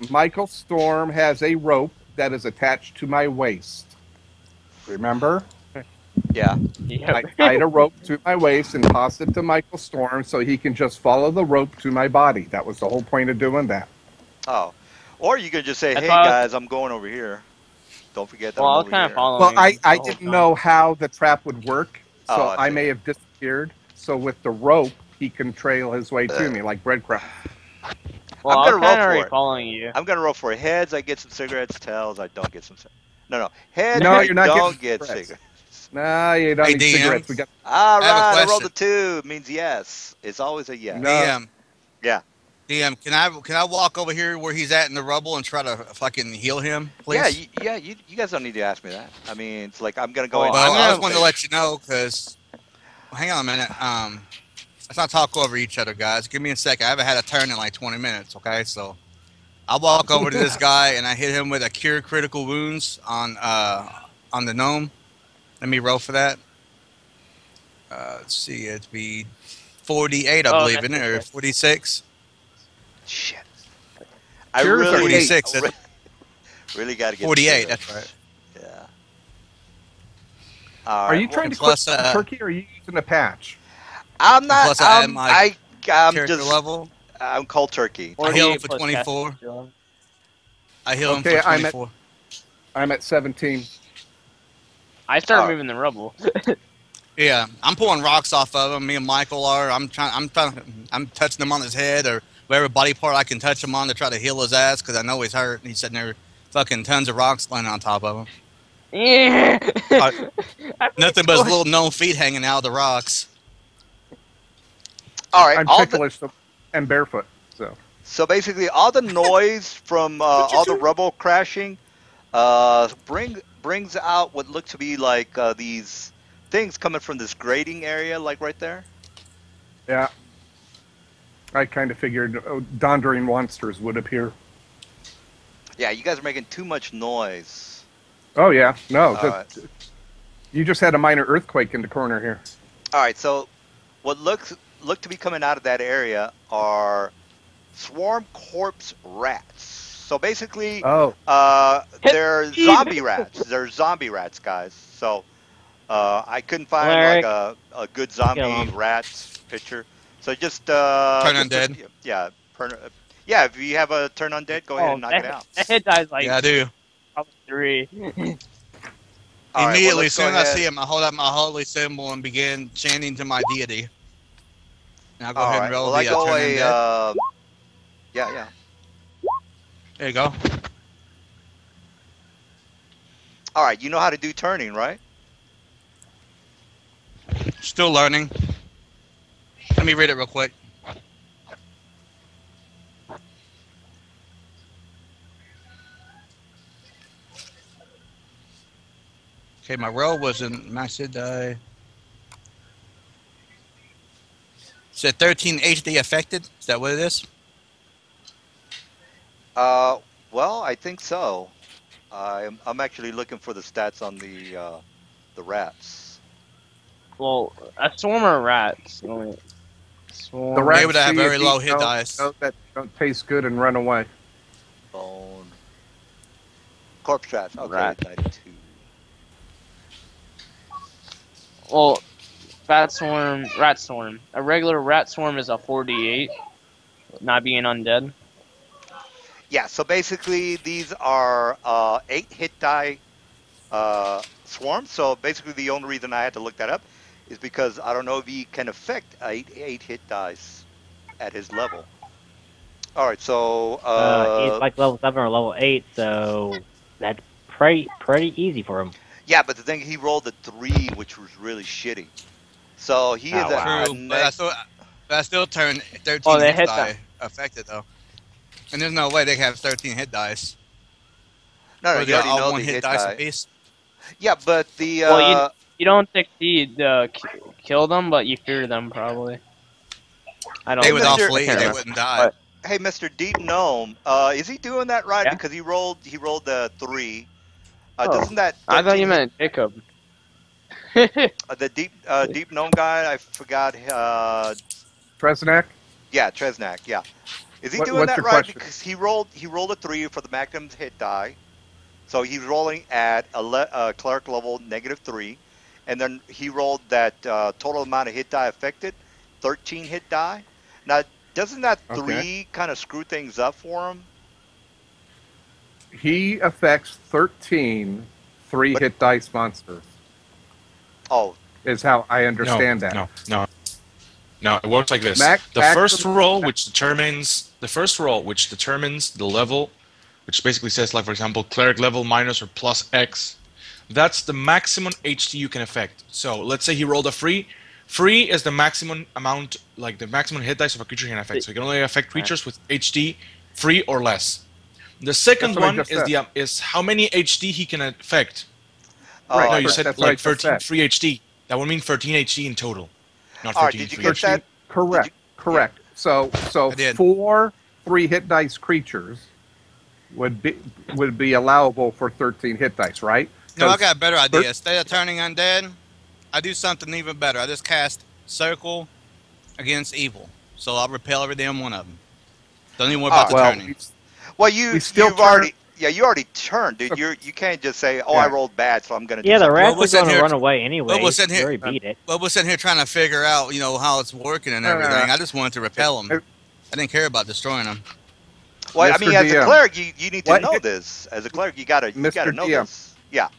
[SPEAKER 4] Michael Storm has a rope that is attached to my waist. Remember?
[SPEAKER 1] Yeah.
[SPEAKER 2] Yep.
[SPEAKER 4] I tied a rope to my waist and tossed it to Michael Storm so he can just follow the rope to my body. That was the whole point of doing that.
[SPEAKER 1] Oh, or you could just say,
[SPEAKER 2] That's
[SPEAKER 1] "Hey,
[SPEAKER 2] why I was.
[SPEAKER 1] guys, I'm going over here. Don't forget that
[SPEAKER 2] Well,
[SPEAKER 1] I'm
[SPEAKER 2] I was
[SPEAKER 1] over
[SPEAKER 2] kind of
[SPEAKER 1] here."
[SPEAKER 4] Well,
[SPEAKER 2] following
[SPEAKER 4] I,
[SPEAKER 2] him
[SPEAKER 4] I
[SPEAKER 2] the whole
[SPEAKER 4] didn't
[SPEAKER 2] time.
[SPEAKER 4] know how the trap would work,
[SPEAKER 1] Oh,
[SPEAKER 4] so
[SPEAKER 1] I
[SPEAKER 4] I
[SPEAKER 1] see.
[SPEAKER 4] may have disappeared. So with the rope, he can trail his way to
[SPEAKER 1] Uh,
[SPEAKER 4] me like breadcrumbs.
[SPEAKER 2] Well,
[SPEAKER 1] I'm
[SPEAKER 2] I was
[SPEAKER 1] gonna roll
[SPEAKER 2] kind of
[SPEAKER 1] for
[SPEAKER 2] already
[SPEAKER 1] it.
[SPEAKER 2] following you.
[SPEAKER 1] I'm gonna roll for it. Heads, I get some cigarettes. Tails, I don't get some. No, no. Heads,
[SPEAKER 4] No,
[SPEAKER 1] I
[SPEAKER 4] you're not getting
[SPEAKER 1] don't get
[SPEAKER 4] cigarettes.
[SPEAKER 1] cigarettes.
[SPEAKER 4] No, you don't
[SPEAKER 5] hey
[SPEAKER 4] need
[SPEAKER 5] DM,
[SPEAKER 4] cigarettes. We got
[SPEAKER 1] All
[SPEAKER 5] I have a
[SPEAKER 1] right, I rolled
[SPEAKER 5] question.
[SPEAKER 1] a 2. It means yes. It's always a
[SPEAKER 4] no.
[SPEAKER 1] yes.
[SPEAKER 5] DM,
[SPEAKER 1] Yeah.
[SPEAKER 5] DM, can I walk over here where he's at in the rubble and try to fucking heal him,
[SPEAKER 1] Yeah,
[SPEAKER 5] please?
[SPEAKER 1] you guys don't need to ask me that. I mean, it's like I'm gonna go
[SPEAKER 2] Well,
[SPEAKER 1] in and
[SPEAKER 2] I'm
[SPEAKER 5] Well, I
[SPEAKER 1] tell
[SPEAKER 5] was
[SPEAKER 1] him
[SPEAKER 2] gonna.
[SPEAKER 5] wanting to
[SPEAKER 1] say,
[SPEAKER 5] let you know because hang on a minute. Let's not talk over each other, guys. Give me a second. I haven't had a turn in like 20 minutes. Okay, so I walk over to this guy and I hit him with a cure critical wounds on the gnome. Let me roll for that. Let's see, it'd be 48, I
[SPEAKER 2] Oh,
[SPEAKER 5] believe,
[SPEAKER 2] that's
[SPEAKER 5] in it, or
[SPEAKER 2] perfect.
[SPEAKER 5] 46.
[SPEAKER 1] shit. I
[SPEAKER 4] Cures are
[SPEAKER 1] really,
[SPEAKER 4] 8.
[SPEAKER 5] 46. That's
[SPEAKER 1] really got to get some
[SPEAKER 5] 48. That's right.
[SPEAKER 1] cigarettes. Yeah. All
[SPEAKER 4] Are
[SPEAKER 1] right.
[SPEAKER 4] you
[SPEAKER 1] Well,
[SPEAKER 4] trying
[SPEAKER 5] And
[SPEAKER 4] to quit
[SPEAKER 5] plus,
[SPEAKER 4] turkey or are you using a patch?
[SPEAKER 1] I'm
[SPEAKER 5] and
[SPEAKER 1] not.
[SPEAKER 5] plus, I add my
[SPEAKER 1] I'm
[SPEAKER 5] character
[SPEAKER 1] just.
[SPEAKER 5] level.
[SPEAKER 1] I'm cold turkey.
[SPEAKER 5] I heal him
[SPEAKER 2] 48
[SPEAKER 5] for
[SPEAKER 2] plus
[SPEAKER 5] 24.
[SPEAKER 2] Castillo.
[SPEAKER 5] I heal him for
[SPEAKER 4] Okay,
[SPEAKER 5] 24.
[SPEAKER 4] I'm at 17.
[SPEAKER 2] I start
[SPEAKER 1] All right.
[SPEAKER 2] moving the rubble.
[SPEAKER 5] Yeah, I'm pulling rocks off of him. Me and Michael are. I'm touching him on his head or whatever body part I can touch him on to try to heal his ass because I know he's hurt. He's sitting there, fucking tons of rocks landing on top of him.
[SPEAKER 2] Yeah.
[SPEAKER 5] Uh,
[SPEAKER 2] I
[SPEAKER 5] Nothing but his little gnome feet hanging out of the rocks.
[SPEAKER 1] All right.
[SPEAKER 4] I'm ticklish and barefoot.
[SPEAKER 1] So basically, all the noise from all the rubble crashing brings out what look to be like these things coming from this grading area, like right there.
[SPEAKER 4] Yeah, I kind of figured Dondering monsters would appear.
[SPEAKER 1] Yeah, you guys are making too much noise.
[SPEAKER 4] Oh yeah, no,
[SPEAKER 1] All right.
[SPEAKER 4] you just had a minor earthquake in the corner here.
[SPEAKER 1] All right. So what look to be coming out of that area are swarm corpse rats. So basically,
[SPEAKER 4] Oh,
[SPEAKER 1] they're zombie rats. They're zombie rats, guys. So I couldn't find like
[SPEAKER 3] Alaric,
[SPEAKER 1] a good
[SPEAKER 3] kill
[SPEAKER 1] zombie
[SPEAKER 3] him.
[SPEAKER 1] rats picture. So just
[SPEAKER 5] Turn
[SPEAKER 1] just
[SPEAKER 5] undead.
[SPEAKER 1] yeah, yeah. If you have a turn undead, go ahead
[SPEAKER 2] Oh,
[SPEAKER 1] and knock it out.
[SPEAKER 2] that hit dies like
[SPEAKER 5] Yeah, I do.
[SPEAKER 2] probably 3.
[SPEAKER 1] All right. Well,
[SPEAKER 5] Immediately,
[SPEAKER 1] let's
[SPEAKER 5] as
[SPEAKER 1] go
[SPEAKER 5] soon as I
[SPEAKER 1] ahead.
[SPEAKER 5] see him, I hold up my holy symbol and begin chanting to my deity. And I'll go
[SPEAKER 1] All
[SPEAKER 5] ahead and
[SPEAKER 1] right.
[SPEAKER 5] roll
[SPEAKER 1] Well, I
[SPEAKER 5] the
[SPEAKER 1] go
[SPEAKER 5] turn
[SPEAKER 1] a
[SPEAKER 5] undead.
[SPEAKER 1] yeah, yeah.
[SPEAKER 5] There you go.
[SPEAKER 1] All right. You know how to do turning, right?
[SPEAKER 5] Still learning. Let me read it real quick. Okay, my roll was in massive die. Said 13 HD affected. Is that what it is?
[SPEAKER 1] Uh, well, I think so. I'm actually looking for the stats on the rats.
[SPEAKER 2] Well, a swarm of rats.
[SPEAKER 4] The
[SPEAKER 2] Swarm.
[SPEAKER 5] They
[SPEAKER 4] rats
[SPEAKER 5] would have
[SPEAKER 4] see
[SPEAKER 5] very
[SPEAKER 4] and
[SPEAKER 5] low
[SPEAKER 4] eat,
[SPEAKER 5] hit dice.
[SPEAKER 4] know that they don't taste good and run away.
[SPEAKER 1] Bone. Corpse traps. Okay,
[SPEAKER 2] Rat.
[SPEAKER 1] 92.
[SPEAKER 2] Well, bat swarm, rat swarm. A regular rat swarm is a 48, not being undead.
[SPEAKER 1] Yeah, so basically these are 8 hit die swarms. So basically the only reason I had to look that up is because I don't know if he can affect 8 hit dice at his level. All right, so
[SPEAKER 3] He's like level 7 or level 8, so that's pretty easy for him.
[SPEAKER 1] yeah, but the thing he rolled a 3, which was really shitty. So he is
[SPEAKER 3] Oh, wow.
[SPEAKER 1] a
[SPEAKER 5] True, but I still turn
[SPEAKER 2] Oh,
[SPEAKER 5] 13
[SPEAKER 2] they
[SPEAKER 5] hit
[SPEAKER 2] hit them.
[SPEAKER 5] die affected though, and there's no way they have 13 hit dice.
[SPEAKER 1] no,
[SPEAKER 5] Or
[SPEAKER 1] you
[SPEAKER 5] they're
[SPEAKER 1] already
[SPEAKER 5] all
[SPEAKER 1] know
[SPEAKER 5] one
[SPEAKER 1] the
[SPEAKER 5] hit
[SPEAKER 1] hit
[SPEAKER 5] dice
[SPEAKER 1] die.
[SPEAKER 5] apiece.
[SPEAKER 1] Yeah, but the
[SPEAKER 2] Well, you don't succeed to kill them, but you fear them probably. I
[SPEAKER 1] hey
[SPEAKER 5] They
[SPEAKER 2] don't
[SPEAKER 5] would all
[SPEAKER 2] think.
[SPEAKER 1] Mister,
[SPEAKER 2] I
[SPEAKER 5] flee.
[SPEAKER 2] can't
[SPEAKER 5] They
[SPEAKER 2] remember.
[SPEAKER 5] wouldn't die.
[SPEAKER 2] But
[SPEAKER 1] hey Mister Deep Gnome, is he doing that right?
[SPEAKER 2] yeah.
[SPEAKER 1] Because he rolled the 3.
[SPEAKER 2] Oh,
[SPEAKER 1] Doesn't that
[SPEAKER 2] I thought
[SPEAKER 1] 13
[SPEAKER 2] you
[SPEAKER 1] hit
[SPEAKER 2] meant Jacob.
[SPEAKER 1] the deep gnome guy? I forgot.
[SPEAKER 4] Tresnak,
[SPEAKER 1] Yeah, Tresnak. Yeah, is he doing
[SPEAKER 4] what's
[SPEAKER 1] that
[SPEAKER 4] your
[SPEAKER 1] right?
[SPEAKER 4] question?
[SPEAKER 1] Because he rolled a 3 for the maximum hit die, so he's rolling at cleric level -3, and then he rolled that total amount of hit die affected, 13 hit die. Now, doesn't that
[SPEAKER 4] Okay.
[SPEAKER 1] 3 kind of screw things up for him?
[SPEAKER 4] He affects 13
[SPEAKER 1] But
[SPEAKER 4] hit dice monsters,
[SPEAKER 1] oh,
[SPEAKER 4] is how I
[SPEAKER 6] No,
[SPEAKER 4] understand that.
[SPEAKER 6] no. It works like this: the first
[SPEAKER 4] Maximum.
[SPEAKER 6] roll, which determines the level, which basically says, like for example, cleric level minus or plus X. That's the maximum HD you can affect. So let's say he rolled a free. Free is the maximum amount, like the maximum hit dice of a creature he can affect. So he can only affect creatures with HD free or less. The
[SPEAKER 4] That's
[SPEAKER 6] second
[SPEAKER 4] what I
[SPEAKER 6] one
[SPEAKER 4] just said.
[SPEAKER 6] is how many HD he can affect.
[SPEAKER 1] oh,
[SPEAKER 4] Right.
[SPEAKER 6] No,
[SPEAKER 1] I
[SPEAKER 6] you
[SPEAKER 1] got
[SPEAKER 6] said
[SPEAKER 1] you.
[SPEAKER 4] That's what I
[SPEAKER 6] like
[SPEAKER 4] just
[SPEAKER 6] 13
[SPEAKER 4] said.
[SPEAKER 6] free HD. That would mean 13 HD in total, not
[SPEAKER 1] All right,
[SPEAKER 6] 13
[SPEAKER 1] did you
[SPEAKER 6] free
[SPEAKER 1] get
[SPEAKER 6] 13.
[SPEAKER 1] that? Did you?
[SPEAKER 4] Correct.
[SPEAKER 1] Yeah.
[SPEAKER 4] Correct. So
[SPEAKER 5] I did.
[SPEAKER 4] 4 hit dice creatures would be allowable for 13 hit dice, right?
[SPEAKER 5] No, I
[SPEAKER 4] Because
[SPEAKER 5] got a better idea. Instead of turning undead, I do something even better. I just cast Circle against Evil. So I'll repel every damn one of them. Don't even worry
[SPEAKER 1] All
[SPEAKER 5] about the
[SPEAKER 1] right.
[SPEAKER 4] well,
[SPEAKER 5] turning.
[SPEAKER 1] Well,
[SPEAKER 4] we still
[SPEAKER 1] you've
[SPEAKER 4] turn.
[SPEAKER 1] already you already turned, dude.
[SPEAKER 4] So,
[SPEAKER 1] You can't just say, "Oh, I
[SPEAKER 4] yeah.
[SPEAKER 1] rolled bad, so I'm going to do
[SPEAKER 3] Yeah, the
[SPEAKER 1] something
[SPEAKER 5] Well,
[SPEAKER 3] rats
[SPEAKER 1] else."
[SPEAKER 5] we're
[SPEAKER 3] are going
[SPEAKER 5] sitting
[SPEAKER 3] to
[SPEAKER 5] here.
[SPEAKER 3] run away
[SPEAKER 5] Well, we're
[SPEAKER 3] anyway.
[SPEAKER 5] sitting
[SPEAKER 3] You
[SPEAKER 5] here.
[SPEAKER 3] already beat it.
[SPEAKER 5] Well, we're sitting here trying to figure out, how it's working and everything. I just wanted to repel them. I didn't care about destroying them.
[SPEAKER 1] Well, I
[SPEAKER 4] Mr.
[SPEAKER 1] mean, as a
[SPEAKER 4] DM,
[SPEAKER 1] cleric, you need to
[SPEAKER 4] what
[SPEAKER 1] know
[SPEAKER 4] hit,
[SPEAKER 1] this. As a cleric, you gotta
[SPEAKER 4] Mr.
[SPEAKER 1] know
[SPEAKER 4] DM,
[SPEAKER 1] this. Yeah,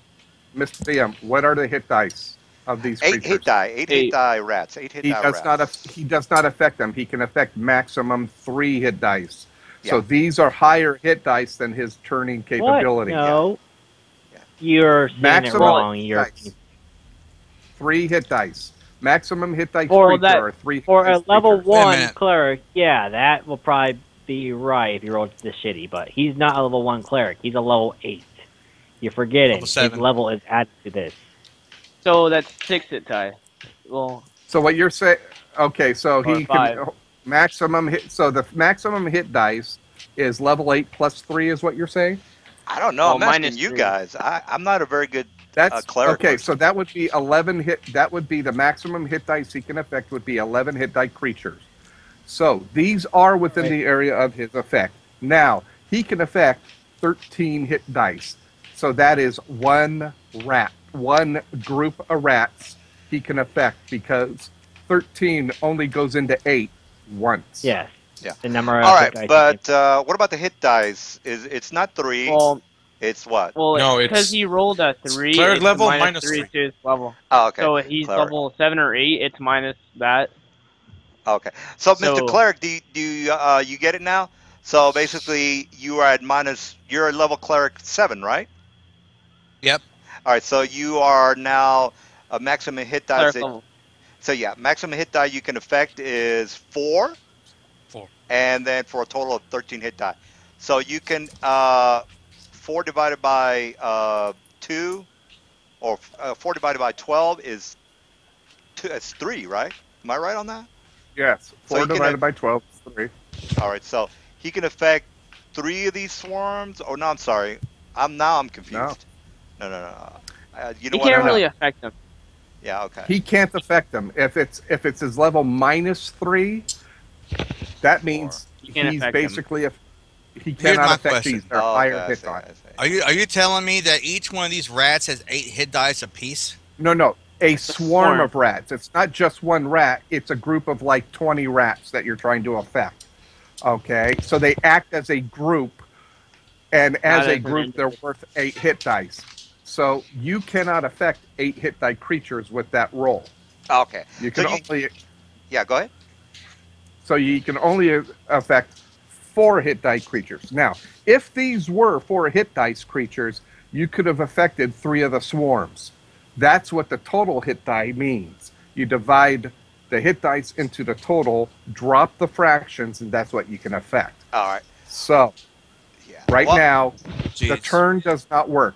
[SPEAKER 4] Mr. DM, what are the hit dice of these creatures?
[SPEAKER 1] eight hit
[SPEAKER 2] 8.
[SPEAKER 1] die rats, 8 hit die rats.
[SPEAKER 4] He does not affect them. He can affect maximum 3 hit dice. So
[SPEAKER 1] Yeah,
[SPEAKER 4] these are higher hit dice than his turning
[SPEAKER 3] What?
[SPEAKER 4] capability.
[SPEAKER 1] yeah,
[SPEAKER 3] No,
[SPEAKER 1] yeah.
[SPEAKER 3] you're seeing it
[SPEAKER 4] Maximum
[SPEAKER 2] Well,
[SPEAKER 3] wrong.
[SPEAKER 4] hit
[SPEAKER 3] You're
[SPEAKER 4] dice. 3 hit dice. Maximum hit dice
[SPEAKER 3] for
[SPEAKER 4] creature
[SPEAKER 3] that
[SPEAKER 4] are 3 hit
[SPEAKER 3] for a
[SPEAKER 4] dice
[SPEAKER 3] level
[SPEAKER 4] creatures.
[SPEAKER 5] Wait a
[SPEAKER 3] 1
[SPEAKER 5] minute.
[SPEAKER 3] cleric. Yeah, that will probably be right if you rolled this shitty. But he's not a level 1 cleric. He's a level 8. You're forgetting
[SPEAKER 5] Level
[SPEAKER 3] his
[SPEAKER 5] 7.
[SPEAKER 3] level is added to this.
[SPEAKER 2] so that's 6 hit die. Well,
[SPEAKER 4] So what you're saying? Okay, so
[SPEAKER 2] or
[SPEAKER 4] he can
[SPEAKER 2] 5.
[SPEAKER 4] maximum hit. So the maximum hit dice is level 8 plus 3, is what you're saying?
[SPEAKER 1] I don't know.
[SPEAKER 2] Well,
[SPEAKER 1] I'm asking
[SPEAKER 2] minus
[SPEAKER 1] you
[SPEAKER 2] 3.
[SPEAKER 1] guys. I'm not a very good
[SPEAKER 4] That's
[SPEAKER 1] cleric
[SPEAKER 4] okay. So
[SPEAKER 1] person.
[SPEAKER 4] that would be 11 hit. That would be the maximum hit dice he can affect. Would be 11 hit die creatures. So these are within
[SPEAKER 3] Right.
[SPEAKER 4] the area of his effect. Now he can affect 13 hit dice. So that is one group of rats he can affect because 13 only goes into 8 once.
[SPEAKER 3] Yes.
[SPEAKER 1] Yeah.
[SPEAKER 3] The number
[SPEAKER 1] All
[SPEAKER 3] of hit
[SPEAKER 1] right,
[SPEAKER 3] dice.
[SPEAKER 1] but what about the hit dice? It's not 3.
[SPEAKER 2] Well,
[SPEAKER 1] It's what?
[SPEAKER 6] No,
[SPEAKER 2] because
[SPEAKER 6] it's
[SPEAKER 2] he rolled a 3,
[SPEAKER 6] cleric
[SPEAKER 2] it's a
[SPEAKER 6] level
[SPEAKER 2] minus
[SPEAKER 6] minus
[SPEAKER 2] 3
[SPEAKER 6] 3.
[SPEAKER 2] to his level.
[SPEAKER 1] Oh, okay.
[SPEAKER 2] So if he's
[SPEAKER 1] Cleric.
[SPEAKER 2] level 7 or 8, it's minus that.
[SPEAKER 1] Okay. So, Mr.
[SPEAKER 2] So
[SPEAKER 1] Cleric, do you get it now? So basically, you're a level cleric 7, right?
[SPEAKER 5] Yep.
[SPEAKER 1] All right. So you are now a maximum hit dice.
[SPEAKER 2] cleric level.
[SPEAKER 1] So yeah, maximum hit die you can affect is 4,
[SPEAKER 6] 4.
[SPEAKER 1] and then for a total of 13 hit die. So you can 4 divided by 2, or 4 divided by 12 is 2. It's 3, right? Am I right on that?
[SPEAKER 4] Yes.
[SPEAKER 1] So
[SPEAKER 4] 4
[SPEAKER 1] he can.
[SPEAKER 4] divided by 12 is 3.
[SPEAKER 1] All right. So he can affect 3 of these swarms. Oh no, I'm sorry. I'm
[SPEAKER 4] No.
[SPEAKER 1] confused. No. You know
[SPEAKER 2] He
[SPEAKER 1] what?
[SPEAKER 2] can't
[SPEAKER 4] No, no.
[SPEAKER 2] really affect them.
[SPEAKER 1] Yeah. Okay.
[SPEAKER 4] He can't affect them. If it's his level -3, that
[SPEAKER 1] Four.
[SPEAKER 4] means
[SPEAKER 2] You can't
[SPEAKER 4] he's
[SPEAKER 2] affect him.
[SPEAKER 4] basically he
[SPEAKER 5] Here's
[SPEAKER 4] cannot
[SPEAKER 5] my
[SPEAKER 4] affect these.
[SPEAKER 5] question.
[SPEAKER 4] They're
[SPEAKER 1] Oh, okay.
[SPEAKER 4] higher
[SPEAKER 1] I
[SPEAKER 4] hit
[SPEAKER 1] see.
[SPEAKER 4] die.
[SPEAKER 1] I see.
[SPEAKER 5] Are you telling me that each one of these rats has 8 hit dice apiece?
[SPEAKER 4] No, no, a
[SPEAKER 2] It's a
[SPEAKER 4] swarm
[SPEAKER 2] swarm.
[SPEAKER 4] of rats. It's not just one rat. It's a group of like 20 rats that you're trying to affect. Okay, so they act as a group, and
[SPEAKER 2] Not
[SPEAKER 4] as a
[SPEAKER 2] as an
[SPEAKER 4] group, they're
[SPEAKER 2] individual.
[SPEAKER 4] worth 8 hit dice. So you cannot affect 8 hit die creatures with that roll.
[SPEAKER 1] Okay.
[SPEAKER 4] You
[SPEAKER 1] So
[SPEAKER 4] can
[SPEAKER 1] you.
[SPEAKER 4] only
[SPEAKER 1] Yeah. Go ahead.
[SPEAKER 4] affect 4 hit die creatures. Now, if these were 4 hit dice creatures, you could have affected 3 of the swarms. That's what the total hit die means. You divide the hit dice into the total, drop the fractions, and that's what you can affect.
[SPEAKER 1] All right.
[SPEAKER 4] So,
[SPEAKER 1] Yeah.
[SPEAKER 4] right
[SPEAKER 1] Well.
[SPEAKER 4] now, the
[SPEAKER 5] Jeez.
[SPEAKER 4] turn does not work.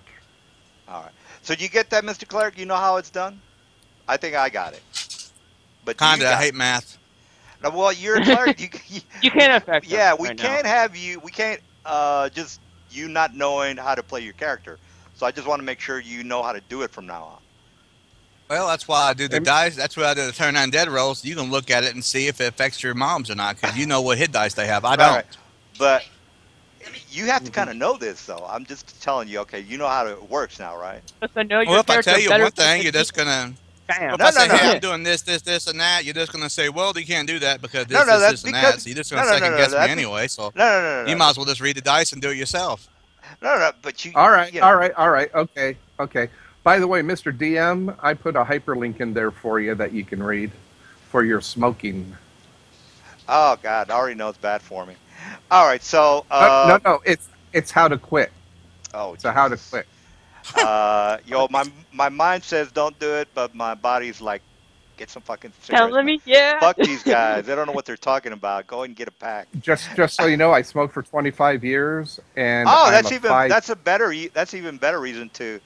[SPEAKER 1] All right. So you get that, Mr. Clerk? You know how it's done? I think I got it. But do you
[SPEAKER 5] Kinda. I
[SPEAKER 1] got
[SPEAKER 5] hate math.
[SPEAKER 1] now? Well, you're a clerk.
[SPEAKER 2] You can't affect him
[SPEAKER 1] yeah, we
[SPEAKER 2] right now.
[SPEAKER 1] can't have you. We can't just you not knowing how to play your character. So I just want to make sure you know how to do it from now on.
[SPEAKER 5] Well, that's why I do the
[SPEAKER 4] And-
[SPEAKER 5] dice. That's why I do the turn undead rolls. You can look at it and see if it affects your moms or not, because you know what hit dice they have. I
[SPEAKER 1] Right,
[SPEAKER 5] don't.
[SPEAKER 1] right. But you have to kind of know this, though. I'm just telling you. Okay, you know how it works now, right?
[SPEAKER 2] Plus, I know
[SPEAKER 5] Well,
[SPEAKER 2] your
[SPEAKER 5] if I
[SPEAKER 2] character
[SPEAKER 5] tell you
[SPEAKER 2] better
[SPEAKER 5] one
[SPEAKER 2] than
[SPEAKER 5] thing,
[SPEAKER 2] the
[SPEAKER 5] you're just
[SPEAKER 2] team.
[SPEAKER 5] gonna.
[SPEAKER 2] Bam.
[SPEAKER 5] If
[SPEAKER 1] No,
[SPEAKER 5] I
[SPEAKER 1] no,
[SPEAKER 5] say,
[SPEAKER 1] no,
[SPEAKER 5] hey,
[SPEAKER 1] no.
[SPEAKER 5] I'm doing this, and that, you're just gonna say, well, you can't do that because
[SPEAKER 1] No, no, that's
[SPEAKER 5] this, and
[SPEAKER 1] because
[SPEAKER 5] that. So you're just
[SPEAKER 1] no,
[SPEAKER 5] gonna
[SPEAKER 1] no, no,
[SPEAKER 5] second
[SPEAKER 1] no.
[SPEAKER 5] guess me
[SPEAKER 1] That's
[SPEAKER 5] anyway. So
[SPEAKER 1] no, no, no,
[SPEAKER 5] you
[SPEAKER 1] no,
[SPEAKER 5] might
[SPEAKER 1] no,
[SPEAKER 5] as well just read the dice and do it yourself.
[SPEAKER 1] no, no. But
[SPEAKER 4] All right,
[SPEAKER 1] you
[SPEAKER 4] all
[SPEAKER 1] know.
[SPEAKER 4] right, all right. Okay, okay. By the way, Mr. DM, I put a hyperlink in there for you that you can read for your smoking.
[SPEAKER 1] Oh God, I already know it's bad for me. All right, so
[SPEAKER 4] No, no, it's how to quit.
[SPEAKER 1] oh
[SPEAKER 4] It's a how to
[SPEAKER 1] Jesus.
[SPEAKER 4] quit.
[SPEAKER 1] My mind says don't do it, but my body's like, get some fucking cigarettes,
[SPEAKER 2] Telling
[SPEAKER 1] man.
[SPEAKER 2] me, yeah.
[SPEAKER 1] Fuck these guys. They don't know what they're talking about. Go and get a pack.
[SPEAKER 4] Just so you know, I smoked for 25 years, and
[SPEAKER 1] Oh,
[SPEAKER 4] I'm a five.
[SPEAKER 1] that's even better reason to,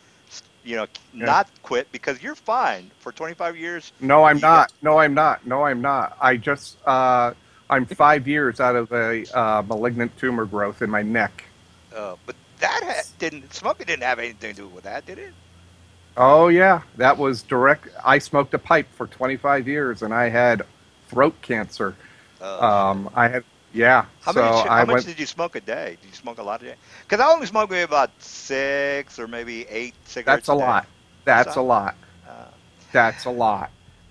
[SPEAKER 4] Yeah.
[SPEAKER 1] not quit because you're fine for 25 years.
[SPEAKER 4] No, I'm
[SPEAKER 1] You got
[SPEAKER 4] not. No, I'm not. No, I'm not. I'm 5 years out of a malignant tumor growth in my neck.
[SPEAKER 1] but that didn't smoking didn't have anything to do with that, did it?
[SPEAKER 4] Oh yeah, that was direct. I smoked a pipe for 25 years, and I had throat cancer.
[SPEAKER 1] Oh shit.
[SPEAKER 4] I had yeah. So I
[SPEAKER 1] How much
[SPEAKER 4] went.
[SPEAKER 1] did you smoke a day? Did you smoke a lot a day? Because I only smoke maybe about 6 or maybe 8 cigarettes
[SPEAKER 4] That's
[SPEAKER 1] a
[SPEAKER 4] a
[SPEAKER 1] day.
[SPEAKER 4] lot.
[SPEAKER 1] That's
[SPEAKER 4] That's a lot.
[SPEAKER 1] uh,
[SPEAKER 4] That's a lot.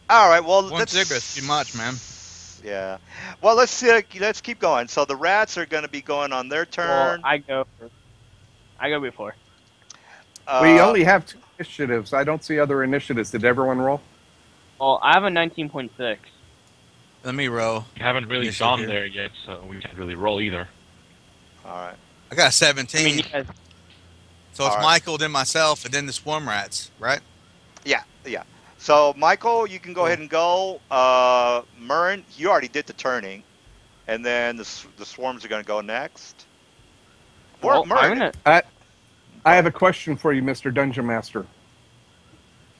[SPEAKER 1] all right. Well,
[SPEAKER 5] One cigarette's too much, man.
[SPEAKER 1] Yeah. Well, let's keep going. So the rats are going to be going on their
[SPEAKER 2] Well,
[SPEAKER 1] turn.
[SPEAKER 2] I go first. I go before.
[SPEAKER 4] We
[SPEAKER 1] Uh,
[SPEAKER 4] only have 2 initiatives. I don't see other initiatives. Did everyone roll?
[SPEAKER 2] Well, I have a 19.6.
[SPEAKER 5] Let me roll.
[SPEAKER 8] We haven't really
[SPEAKER 5] Yes,
[SPEAKER 8] gone
[SPEAKER 5] you're
[SPEAKER 8] there yet, so we can't really roll either.
[SPEAKER 1] all right.
[SPEAKER 5] I got
[SPEAKER 2] I
[SPEAKER 5] 17.
[SPEAKER 2] mean, you guys,
[SPEAKER 5] So it's
[SPEAKER 1] All right.
[SPEAKER 5] Michael, then myself, and then the swarm rats, right?
[SPEAKER 1] Yeah. Yeah. So Michael, you can go ahead and go. Murren, you already did the turning, and then the swarms are going to go next. Or
[SPEAKER 2] well, I'm
[SPEAKER 1] Murren.
[SPEAKER 2] gonna.
[SPEAKER 4] I have a question for you, Mr. Dungeon Master.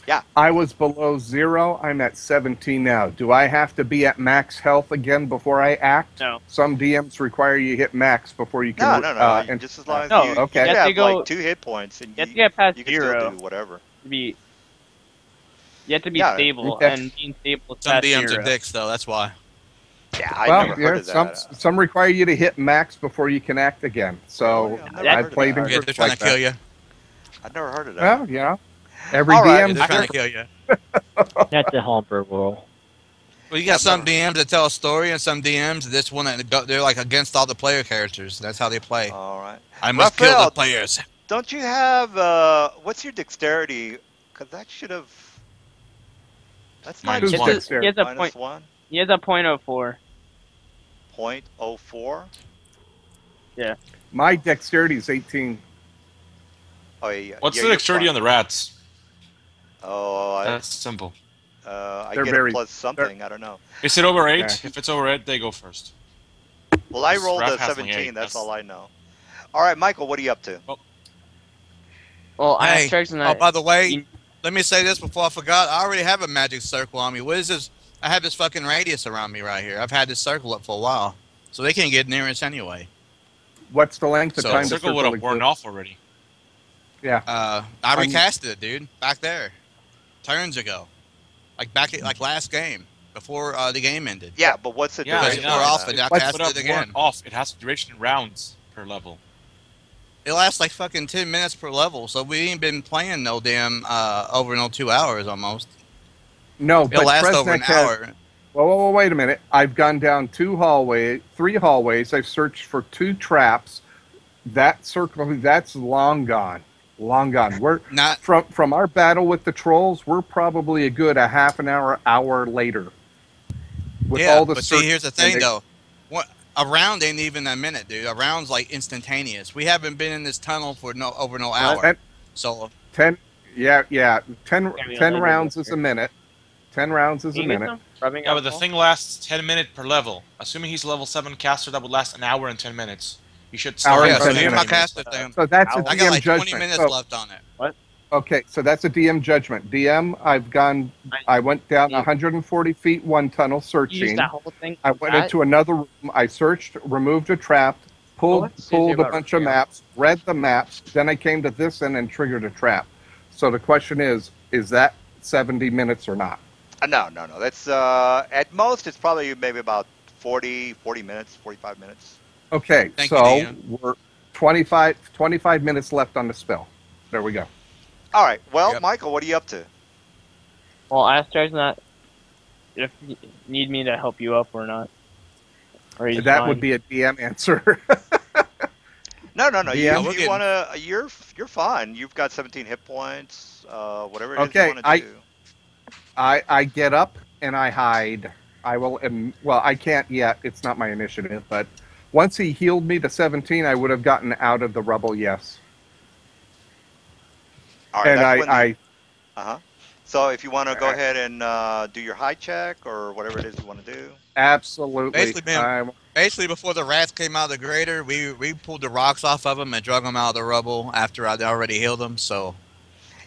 [SPEAKER 1] Yeah.
[SPEAKER 4] I was below 0. I'm at 17 now. Do I have to be at max health again before I act?
[SPEAKER 2] No.
[SPEAKER 4] Some DMs require you hit max before you
[SPEAKER 1] No,
[SPEAKER 4] can.
[SPEAKER 1] no, no.
[SPEAKER 4] And
[SPEAKER 1] Just as long as
[SPEAKER 2] No,
[SPEAKER 1] you
[SPEAKER 4] okay.
[SPEAKER 1] can
[SPEAKER 2] you have
[SPEAKER 1] have
[SPEAKER 2] to go-
[SPEAKER 1] like 2 hit points, and
[SPEAKER 2] You have to get past
[SPEAKER 1] you can
[SPEAKER 2] 0
[SPEAKER 1] still do whatever.
[SPEAKER 2] to be. You have to be
[SPEAKER 1] Yeah,
[SPEAKER 2] stable,
[SPEAKER 4] okay.
[SPEAKER 2] and being stable is
[SPEAKER 5] Some
[SPEAKER 2] past
[SPEAKER 5] DMs
[SPEAKER 2] 0.
[SPEAKER 5] are dicks, though. That's why.
[SPEAKER 1] Yeah, I
[SPEAKER 4] well,
[SPEAKER 1] never
[SPEAKER 4] yeah,
[SPEAKER 1] heard of that.
[SPEAKER 4] some require you to hit max before you can act again. So
[SPEAKER 1] Really? I've never
[SPEAKER 4] I've
[SPEAKER 1] heard of
[SPEAKER 4] played
[SPEAKER 1] that.
[SPEAKER 4] in
[SPEAKER 5] Yeah, they're
[SPEAKER 4] groups
[SPEAKER 5] trying
[SPEAKER 4] like
[SPEAKER 5] to kill
[SPEAKER 4] that.
[SPEAKER 5] you.
[SPEAKER 1] I've never heard of that.
[SPEAKER 4] Well, yeah. Every
[SPEAKER 1] All right.
[SPEAKER 5] Yeah,
[SPEAKER 4] DM.
[SPEAKER 5] they're trying to kill you.
[SPEAKER 3] That's a Homebrew roll.
[SPEAKER 5] Well, you
[SPEAKER 1] Yeah,
[SPEAKER 5] got
[SPEAKER 1] I've
[SPEAKER 5] some
[SPEAKER 1] never-
[SPEAKER 5] DMs that tell a story, and some DMs that one that they're like against all the player characters. That's how they play.
[SPEAKER 1] All right.
[SPEAKER 5] I must kill
[SPEAKER 1] Raphael,
[SPEAKER 5] the players.
[SPEAKER 1] don't you have what's your dexterity? Because that should have. That's not
[SPEAKER 4] Who's
[SPEAKER 8] Minus one.
[SPEAKER 4] dexterity?
[SPEAKER 2] He has a
[SPEAKER 1] minus
[SPEAKER 2] point.
[SPEAKER 1] 1.
[SPEAKER 2] He has a .04.
[SPEAKER 1] 0.04.
[SPEAKER 4] My dexterity is 18.
[SPEAKER 1] Oh yeah.
[SPEAKER 6] What's
[SPEAKER 1] yeah,
[SPEAKER 6] the
[SPEAKER 1] you're
[SPEAKER 6] dexterity
[SPEAKER 1] fine.
[SPEAKER 6] on the rats?
[SPEAKER 1] Oh,
[SPEAKER 6] That's simple.
[SPEAKER 1] I
[SPEAKER 4] They're
[SPEAKER 1] get
[SPEAKER 4] very-
[SPEAKER 1] a plus something. I don't know.
[SPEAKER 6] Is it over 8?
[SPEAKER 4] Yeah.
[SPEAKER 6] If it's over 8, they go first.
[SPEAKER 1] Well, I
[SPEAKER 6] This
[SPEAKER 1] rolled
[SPEAKER 6] Raph
[SPEAKER 1] a
[SPEAKER 6] has like
[SPEAKER 1] 17.
[SPEAKER 6] eight.
[SPEAKER 1] That's all I know. All right, Michael, what are you up to?
[SPEAKER 2] Well, I
[SPEAKER 5] Hey,
[SPEAKER 2] have strikes in
[SPEAKER 5] oh,
[SPEAKER 2] that.
[SPEAKER 5] by the way,
[SPEAKER 2] you-
[SPEAKER 5] let me say this before I forgot. I already have a magic circle on me. What is this? I have this fucking radius around me right here. I've had this circle up for a while, so they can't get near us anyway.
[SPEAKER 4] What's the length of
[SPEAKER 5] So-
[SPEAKER 6] The
[SPEAKER 4] time the
[SPEAKER 6] circle would
[SPEAKER 4] circle
[SPEAKER 6] have worn
[SPEAKER 4] exists?
[SPEAKER 6] off already.
[SPEAKER 4] Yeah.
[SPEAKER 5] I recasted it, dude, back there, turns ago. like last game before the game ended.
[SPEAKER 1] Yeah, but what's the
[SPEAKER 6] Yeah,
[SPEAKER 5] Because
[SPEAKER 6] I
[SPEAKER 5] it
[SPEAKER 1] duration
[SPEAKER 6] know.
[SPEAKER 5] wore
[SPEAKER 1] on
[SPEAKER 6] It's,
[SPEAKER 5] off
[SPEAKER 1] that?
[SPEAKER 5] and
[SPEAKER 6] it's
[SPEAKER 5] after
[SPEAKER 4] Let's
[SPEAKER 5] I
[SPEAKER 6] put up
[SPEAKER 5] did it
[SPEAKER 6] wore
[SPEAKER 5] again.
[SPEAKER 6] off. It has duration in rounds per level.
[SPEAKER 5] It lasts like fucking 10 minutes per level, so we ain't been playing no damn over no 2 hours almost.
[SPEAKER 4] No,
[SPEAKER 5] It'll
[SPEAKER 4] but
[SPEAKER 5] last over an
[SPEAKER 4] Kresnik has.
[SPEAKER 5] hour.
[SPEAKER 4] Well, wait a minute. I've gone down 3 hallways. I've searched for 2 traps. That circle, that's long gone. Long gone. We're
[SPEAKER 5] Not
[SPEAKER 4] from our battle with the trolls. We're probably a good a half an hour later with
[SPEAKER 5] Yeah,
[SPEAKER 4] all the
[SPEAKER 5] but see,
[SPEAKER 4] search.
[SPEAKER 5] here's the
[SPEAKER 4] And
[SPEAKER 5] thing though. What a round ain't even a minute, dude. A round's like instantaneous. We haven't been in this tunnel for over no hour.
[SPEAKER 4] ten,
[SPEAKER 5] So
[SPEAKER 4] 10, yeah, 10,
[SPEAKER 2] Can't be
[SPEAKER 4] 10
[SPEAKER 2] landed
[SPEAKER 4] rounds
[SPEAKER 2] up
[SPEAKER 4] is
[SPEAKER 2] here.
[SPEAKER 4] a minute. 10 rounds is
[SPEAKER 2] Can
[SPEAKER 4] a
[SPEAKER 2] you get
[SPEAKER 4] minute.
[SPEAKER 2] some rubbing
[SPEAKER 6] Yeah, but the
[SPEAKER 2] alcohol?
[SPEAKER 6] thing lasts 10 minutes per level. Assuming he's level 7 caster, that would last an hour and 10 minutes. You should still
[SPEAKER 4] Hour
[SPEAKER 6] have
[SPEAKER 4] and
[SPEAKER 5] yeah, so
[SPEAKER 4] 10
[SPEAKER 6] plenty
[SPEAKER 5] here's
[SPEAKER 6] of
[SPEAKER 5] my
[SPEAKER 4] minutes.
[SPEAKER 6] minutes.
[SPEAKER 5] caster thing.
[SPEAKER 4] So that's a
[SPEAKER 5] I got
[SPEAKER 4] DM
[SPEAKER 5] like 20
[SPEAKER 4] judgment.
[SPEAKER 5] minutes
[SPEAKER 4] So
[SPEAKER 5] left on it.
[SPEAKER 4] okay, so that's a DM judgment. DM, I went down
[SPEAKER 2] You
[SPEAKER 4] 140 feet one tunnel
[SPEAKER 2] use
[SPEAKER 4] searching.
[SPEAKER 2] that whole thing.
[SPEAKER 4] I went into another room. I searched, removed a trap, pulled a bunch of maps, read the maps. Then I came to this end and triggered a trap. So the question is that 70 minutes or not?
[SPEAKER 1] No, no, no. That's at most it's probably maybe about 40 minutes, 45 minutes.
[SPEAKER 4] Okay,
[SPEAKER 5] Thank you,
[SPEAKER 4] so
[SPEAKER 5] DM.
[SPEAKER 4] we're 25 minutes left on the spell. There we go.
[SPEAKER 1] All right. Well,
[SPEAKER 5] Yep.
[SPEAKER 1] Michael, what are you up to?
[SPEAKER 2] Well, ask Jason that if you need me to help you up or not. Or he's
[SPEAKER 4] That
[SPEAKER 2] fine.
[SPEAKER 4] would be a DM answer.
[SPEAKER 1] No, no, no.
[SPEAKER 4] Yeah,
[SPEAKER 1] You,
[SPEAKER 5] we're
[SPEAKER 1] you
[SPEAKER 5] getting-
[SPEAKER 1] wanna? You're fine. You've got 17 hit points. Whatever it is
[SPEAKER 4] Okay,
[SPEAKER 1] you want to do.
[SPEAKER 4] I get up and I hide. I will. Well, I can't yet. It's not my initiative. But once he healed me to 17, I would have gotten out of the rubble. Yes,
[SPEAKER 1] All right.
[SPEAKER 4] and
[SPEAKER 1] That's when
[SPEAKER 4] I
[SPEAKER 1] Uh-huh. So if you want to go
[SPEAKER 4] I-
[SPEAKER 1] ahead and do your high check or whatever it is you want to do.
[SPEAKER 4] absolutely.
[SPEAKER 5] Basically, man, basically before the rats came out of the grader, we pulled the rocks off of them and drug them out of the rubble after I'd already healed them. So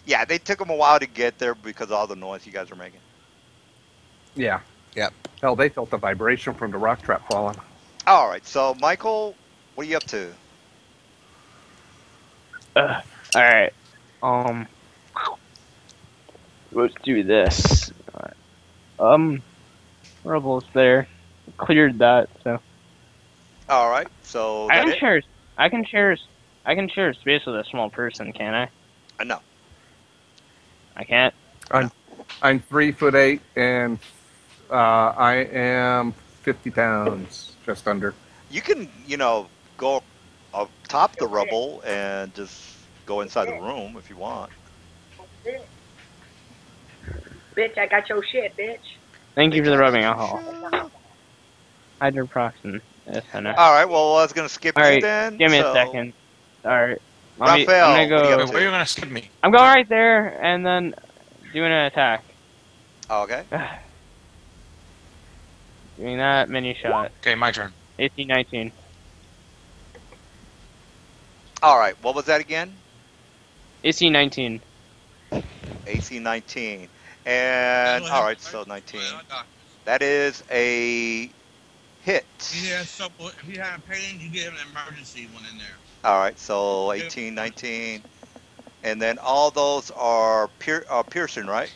[SPEAKER 1] Yeah, they took them a while to get there because of all the noise you guys are making.
[SPEAKER 4] Yeah.
[SPEAKER 5] Yep.
[SPEAKER 4] Hell, they felt the vibration from the rock trap falling.
[SPEAKER 1] All right. So Michael, what are you up to?
[SPEAKER 2] All right. Let's do this. Rubble's there. Cleared that, so
[SPEAKER 1] All right. So
[SPEAKER 2] I
[SPEAKER 1] that
[SPEAKER 2] can
[SPEAKER 1] it?
[SPEAKER 2] share. I can share space with a small person, can I?
[SPEAKER 1] No.
[SPEAKER 2] I can't.
[SPEAKER 4] I'm 3'8", and I am 50 pounds, just under.
[SPEAKER 1] You can, go up top the rubble and just go inside the room if you want.
[SPEAKER 9] Bitch, I got your shit, bitch.
[SPEAKER 2] Thank you for the rubbing alcohol. Hydroproxin. Yes, I know.
[SPEAKER 1] All right. Well, I was gonna skip
[SPEAKER 2] All
[SPEAKER 1] you
[SPEAKER 2] right,
[SPEAKER 1] then.
[SPEAKER 2] give me
[SPEAKER 1] so-
[SPEAKER 2] a second. All right.
[SPEAKER 1] Raphael,
[SPEAKER 2] I'm gonna
[SPEAKER 1] what do you
[SPEAKER 2] go.
[SPEAKER 1] have
[SPEAKER 6] Wait, where are you gonna skip me?
[SPEAKER 2] I'm going right there and then doing an attack.
[SPEAKER 1] Okay.
[SPEAKER 2] Doing that mini shot.
[SPEAKER 6] Okay, my turn.
[SPEAKER 2] 18-19.
[SPEAKER 1] All right. What was that again?
[SPEAKER 2] 18-19.
[SPEAKER 1] AC 19. And all right. So 19. That is a hit.
[SPEAKER 5] if he had pain, you give him an emergency one in there.
[SPEAKER 1] All right. So 18, 19. And then all those are piercing, right?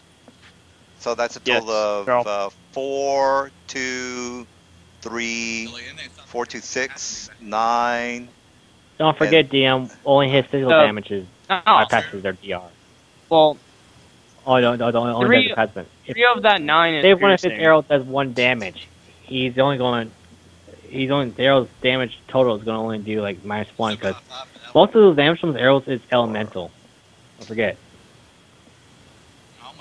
[SPEAKER 1] So that's a total
[SPEAKER 2] Yes,
[SPEAKER 1] of 4, 2, 3, 4, 2, 6, 9.
[SPEAKER 3] Don't forget, DM only his physical
[SPEAKER 2] So-
[SPEAKER 3] damage is
[SPEAKER 2] Oh,
[SPEAKER 3] bypasses their DR.
[SPEAKER 2] well,
[SPEAKER 3] Oh, no, only
[SPEAKER 2] Three-
[SPEAKER 3] does attachment. If
[SPEAKER 2] 3 of that 9 is
[SPEAKER 3] say one of his
[SPEAKER 2] piercing.
[SPEAKER 3] arrows does 1 damage, the arrow's damage total is going to only do like -1 because most of the damage from his arrows is elemental. Don't forget.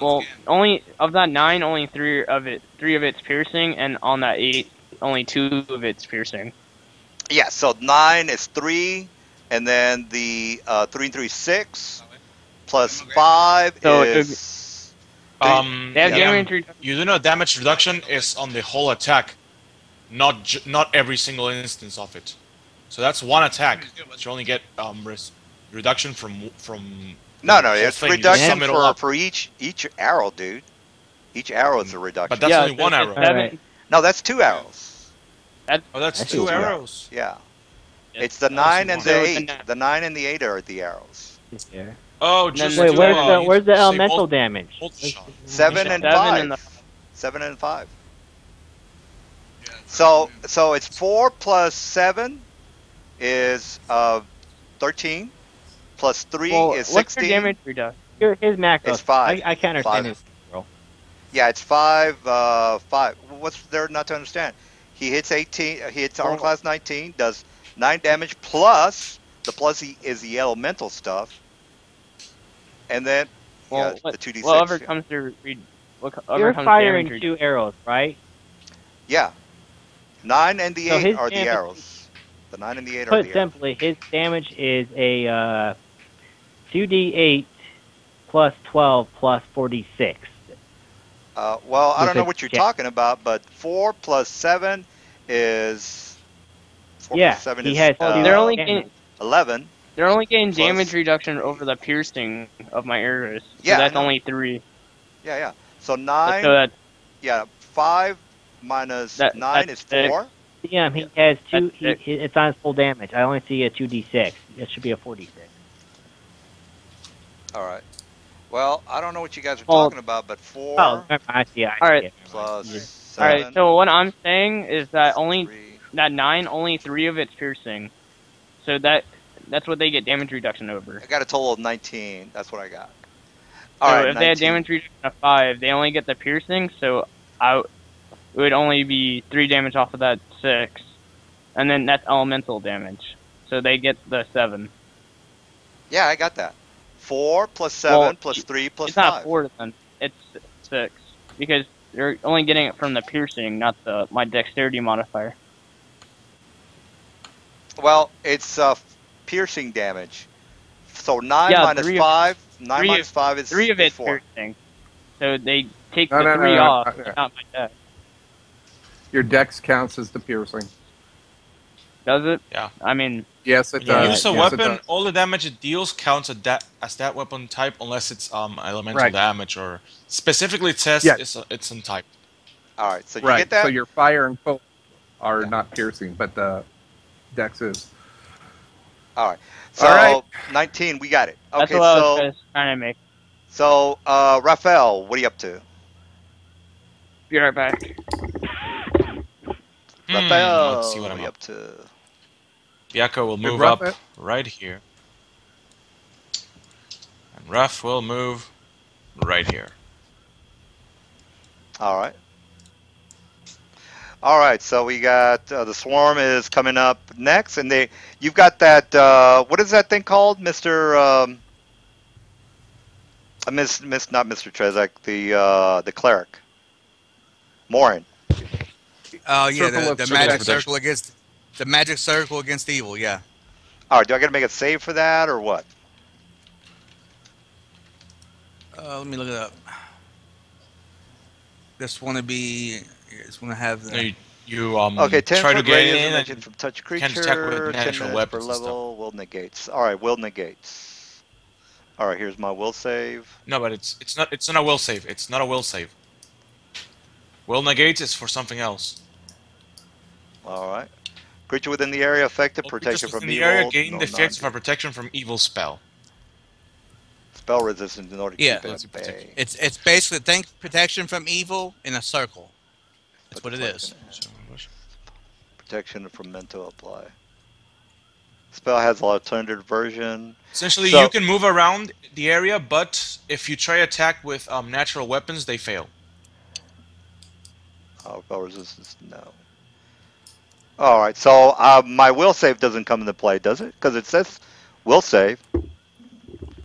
[SPEAKER 2] Well, only of that 9, only 3 of it's piercing, and on that 8, only 2 of it's piercing.
[SPEAKER 1] Yeah. So 9 is 3, and then the 3 and 3 is 6, plus 5
[SPEAKER 2] So
[SPEAKER 1] is.
[SPEAKER 2] They have
[SPEAKER 1] Yeah.
[SPEAKER 2] damage reduction.
[SPEAKER 6] You do know damage reduction is on the whole attack, not every single instance of it. So that's one attack. You only get reduction from
[SPEAKER 1] No,
[SPEAKER 6] the whole
[SPEAKER 1] it's
[SPEAKER 6] thing. You
[SPEAKER 1] reduction
[SPEAKER 6] sum it all up.
[SPEAKER 1] for each arrow, dude. Each arrow is a reduction.
[SPEAKER 6] But that's
[SPEAKER 2] Yeah,
[SPEAKER 6] only one
[SPEAKER 2] it's
[SPEAKER 6] arrow.
[SPEAKER 2] 7.
[SPEAKER 3] Alright.
[SPEAKER 1] No, that's 2 arrows.
[SPEAKER 6] Oh, that's
[SPEAKER 3] That's
[SPEAKER 6] two
[SPEAKER 3] two
[SPEAKER 6] arrows.
[SPEAKER 1] Yeah.
[SPEAKER 2] Yes.
[SPEAKER 1] It's the 9 and
[SPEAKER 6] So
[SPEAKER 1] the
[SPEAKER 2] the
[SPEAKER 1] 8.
[SPEAKER 2] nine-
[SPEAKER 1] The 9 and the 8 are the arrows.
[SPEAKER 3] Yeah.
[SPEAKER 6] Oh,
[SPEAKER 2] And then
[SPEAKER 6] just
[SPEAKER 2] the
[SPEAKER 3] Wait,
[SPEAKER 6] to,
[SPEAKER 2] seven and
[SPEAKER 3] where's the
[SPEAKER 6] save
[SPEAKER 3] elemental damage?
[SPEAKER 6] bolt shot.
[SPEAKER 1] Seven
[SPEAKER 2] the
[SPEAKER 1] and
[SPEAKER 2] seven and the
[SPEAKER 1] 5. 7 and 5. So it's 4 plus 7 is 13. Plus 3
[SPEAKER 2] well,
[SPEAKER 1] is
[SPEAKER 2] what's your damage
[SPEAKER 1] 16.
[SPEAKER 2] reduction?
[SPEAKER 3] His macro.
[SPEAKER 1] It's 5.
[SPEAKER 3] I can't understand
[SPEAKER 1] 5.
[SPEAKER 3] his roll.
[SPEAKER 1] Yeah, it's 5. 5. What's there not to understand? He hits 18. He hits armor
[SPEAKER 2] Well,
[SPEAKER 1] class 19. Does 9 damage plus the plus is the elemental stuff, and then yeah,
[SPEAKER 2] well, what
[SPEAKER 1] the 2d6.
[SPEAKER 2] whatever
[SPEAKER 1] Yeah,
[SPEAKER 2] comes to read, whatever
[SPEAKER 3] You're
[SPEAKER 2] comes damage
[SPEAKER 3] firing
[SPEAKER 2] reduction.
[SPEAKER 3] 2 arrows, right?
[SPEAKER 1] yeah. 9 and the
[SPEAKER 3] So
[SPEAKER 1] 8
[SPEAKER 3] his
[SPEAKER 1] are the
[SPEAKER 3] damage,
[SPEAKER 1] arrows. The 9 and the 8 are
[SPEAKER 3] put
[SPEAKER 1] the arrows.
[SPEAKER 3] simply, his damage is a 2d8 plus 12 plus 46.
[SPEAKER 1] Well, I
[SPEAKER 3] With
[SPEAKER 1] don't know
[SPEAKER 3] a
[SPEAKER 1] what you're
[SPEAKER 3] ja-
[SPEAKER 1] talking about, but 4 plus 7 is 4 plus
[SPEAKER 3] Yeah,
[SPEAKER 1] 7
[SPEAKER 3] he
[SPEAKER 1] is
[SPEAKER 3] has
[SPEAKER 2] Well,
[SPEAKER 3] 2 damage.
[SPEAKER 1] 11
[SPEAKER 2] they're only getting damage
[SPEAKER 1] plus
[SPEAKER 2] reduction
[SPEAKER 1] 2d8.
[SPEAKER 2] over the piercing of my arrows, so
[SPEAKER 1] Yeah, I
[SPEAKER 2] that's
[SPEAKER 1] know.
[SPEAKER 2] only 3.
[SPEAKER 1] Yeah, yeah. So
[SPEAKER 2] So
[SPEAKER 1] 9, yeah, 5 minus 9
[SPEAKER 2] that's
[SPEAKER 1] is
[SPEAKER 2] 6.
[SPEAKER 1] 4.
[SPEAKER 3] Yeah,
[SPEAKER 1] Yeah.
[SPEAKER 3] he has
[SPEAKER 2] That's
[SPEAKER 3] 2.
[SPEAKER 2] 6.
[SPEAKER 3] It's on his full damage. I only see a 2d6. It should be a 4d6.
[SPEAKER 1] All right. Well, I don't know what you guys are
[SPEAKER 2] Well,
[SPEAKER 1] talking about, but
[SPEAKER 3] Oh,
[SPEAKER 1] 4
[SPEAKER 3] never mind. I see it. I
[SPEAKER 2] all
[SPEAKER 3] see
[SPEAKER 2] right,
[SPEAKER 3] it. Never mind.
[SPEAKER 1] plus
[SPEAKER 3] You just-
[SPEAKER 2] all right.
[SPEAKER 1] 7
[SPEAKER 2] So what I'm saying is that
[SPEAKER 1] plus
[SPEAKER 2] only
[SPEAKER 1] 3.
[SPEAKER 2] that 9, only 3 of it's piercing. So that's what they get damage reduction over.
[SPEAKER 1] I got a total of 19. That's what I got. All
[SPEAKER 2] So
[SPEAKER 1] right,
[SPEAKER 2] if they had
[SPEAKER 1] 19.
[SPEAKER 2] damage reduction of 5, they only get the piercing. So it would only be 3 damage off of that 6, and then that's elemental damage. So they get the 7.
[SPEAKER 1] Yeah, I got that. 4 plus 7
[SPEAKER 2] Well,
[SPEAKER 1] plus 3 plus
[SPEAKER 2] it's not
[SPEAKER 1] 5.
[SPEAKER 2] 4 then. It's 6 because they're only getting it from the piercing, not my dexterity modifier.
[SPEAKER 1] Well, it's piercing damage. So 9
[SPEAKER 2] Yeah,
[SPEAKER 1] minus 5. 9
[SPEAKER 2] three of
[SPEAKER 1] minus 5
[SPEAKER 2] 3 of
[SPEAKER 1] is
[SPEAKER 2] it's
[SPEAKER 1] 4.
[SPEAKER 2] piercing. So they take
[SPEAKER 4] No,
[SPEAKER 2] the
[SPEAKER 4] no,
[SPEAKER 2] 3
[SPEAKER 4] no,
[SPEAKER 2] off,
[SPEAKER 4] no, no.
[SPEAKER 2] not my dex.
[SPEAKER 4] Your dex counts as the piercing.
[SPEAKER 2] Does it?
[SPEAKER 6] Yeah.
[SPEAKER 2] I mean,
[SPEAKER 4] Yes, it
[SPEAKER 6] When you
[SPEAKER 3] Yeah,
[SPEAKER 4] does.
[SPEAKER 6] use a
[SPEAKER 4] Yes, it
[SPEAKER 6] weapon,
[SPEAKER 4] does.
[SPEAKER 6] all the damage it deals counts as that weapon type, unless it's elemental
[SPEAKER 4] Right.
[SPEAKER 6] damage or specifically it says
[SPEAKER 4] Yeah.
[SPEAKER 6] it's in type.
[SPEAKER 1] All right, so you
[SPEAKER 4] Right.
[SPEAKER 1] get that?
[SPEAKER 4] So your fire and poke are
[SPEAKER 1] Yeah.
[SPEAKER 4] not piercing, but the dex is.
[SPEAKER 1] All right. So
[SPEAKER 4] All right.
[SPEAKER 1] 19, we got it.
[SPEAKER 2] that's
[SPEAKER 1] Okay,
[SPEAKER 2] what I
[SPEAKER 1] so
[SPEAKER 2] was trying to make.
[SPEAKER 1] Raphael, what are you up to?
[SPEAKER 2] Be right back.
[SPEAKER 6] Let's see
[SPEAKER 1] Raphael,
[SPEAKER 6] what
[SPEAKER 1] what
[SPEAKER 6] I'm
[SPEAKER 1] are you
[SPEAKER 6] up.
[SPEAKER 1] up to?
[SPEAKER 6] Biako will
[SPEAKER 4] Hey,
[SPEAKER 6] move
[SPEAKER 4] Raphael.
[SPEAKER 6] up right here. And Raf will move right here.
[SPEAKER 1] All right. All right, so we got the swarm is coming up next, and you've got that what is that thing called, Mister not Mister Trezek, the cleric, Morin.
[SPEAKER 5] Oh yeah,
[SPEAKER 4] Circle of
[SPEAKER 5] the
[SPEAKER 6] Circle of
[SPEAKER 5] magic
[SPEAKER 6] protection.
[SPEAKER 5] circle against the magic circle against evil. Yeah.
[SPEAKER 1] All right, do I got to make a save for that or what?
[SPEAKER 5] Let me look it up. Just want to be. Just want to have
[SPEAKER 6] No,
[SPEAKER 5] the.
[SPEAKER 6] you
[SPEAKER 1] Okay, 10
[SPEAKER 6] try to
[SPEAKER 1] foot
[SPEAKER 6] get
[SPEAKER 1] radius
[SPEAKER 6] in
[SPEAKER 1] dimension
[SPEAKER 6] and
[SPEAKER 1] from touch
[SPEAKER 6] can't attack with
[SPEAKER 1] creature, 10
[SPEAKER 6] natural
[SPEAKER 1] minutes per
[SPEAKER 6] weapons and stuff.
[SPEAKER 1] level, will negates. All right, will negates. All right, here's my will save.
[SPEAKER 6] No, but it's not a will save. It's not a will save. Will negate is for something else.
[SPEAKER 1] All right. Creature within the area affected,
[SPEAKER 6] All
[SPEAKER 1] protection
[SPEAKER 6] creatures
[SPEAKER 1] from
[SPEAKER 6] within the
[SPEAKER 1] evil.
[SPEAKER 6] area gain
[SPEAKER 1] No,
[SPEAKER 6] the effects of a
[SPEAKER 1] non-
[SPEAKER 6] protection from evil spell.
[SPEAKER 1] spell resistance in order to
[SPEAKER 5] Yeah.
[SPEAKER 1] keep it
[SPEAKER 6] Let's
[SPEAKER 1] at
[SPEAKER 6] protect
[SPEAKER 1] bay.
[SPEAKER 5] It's basically think protection from evil in a circle. That's
[SPEAKER 1] Put
[SPEAKER 5] what
[SPEAKER 1] the
[SPEAKER 5] it
[SPEAKER 1] cleric
[SPEAKER 5] is.
[SPEAKER 1] in there. Protection from mental apply. Spell has an alternative version.
[SPEAKER 6] Essentially,
[SPEAKER 1] So-
[SPEAKER 6] you can move around the area, but if you try attack with natural weapons, they fail.
[SPEAKER 1] Oh, spell resistance, no. All right, so my will save doesn't come into play, does it? Because it says will save.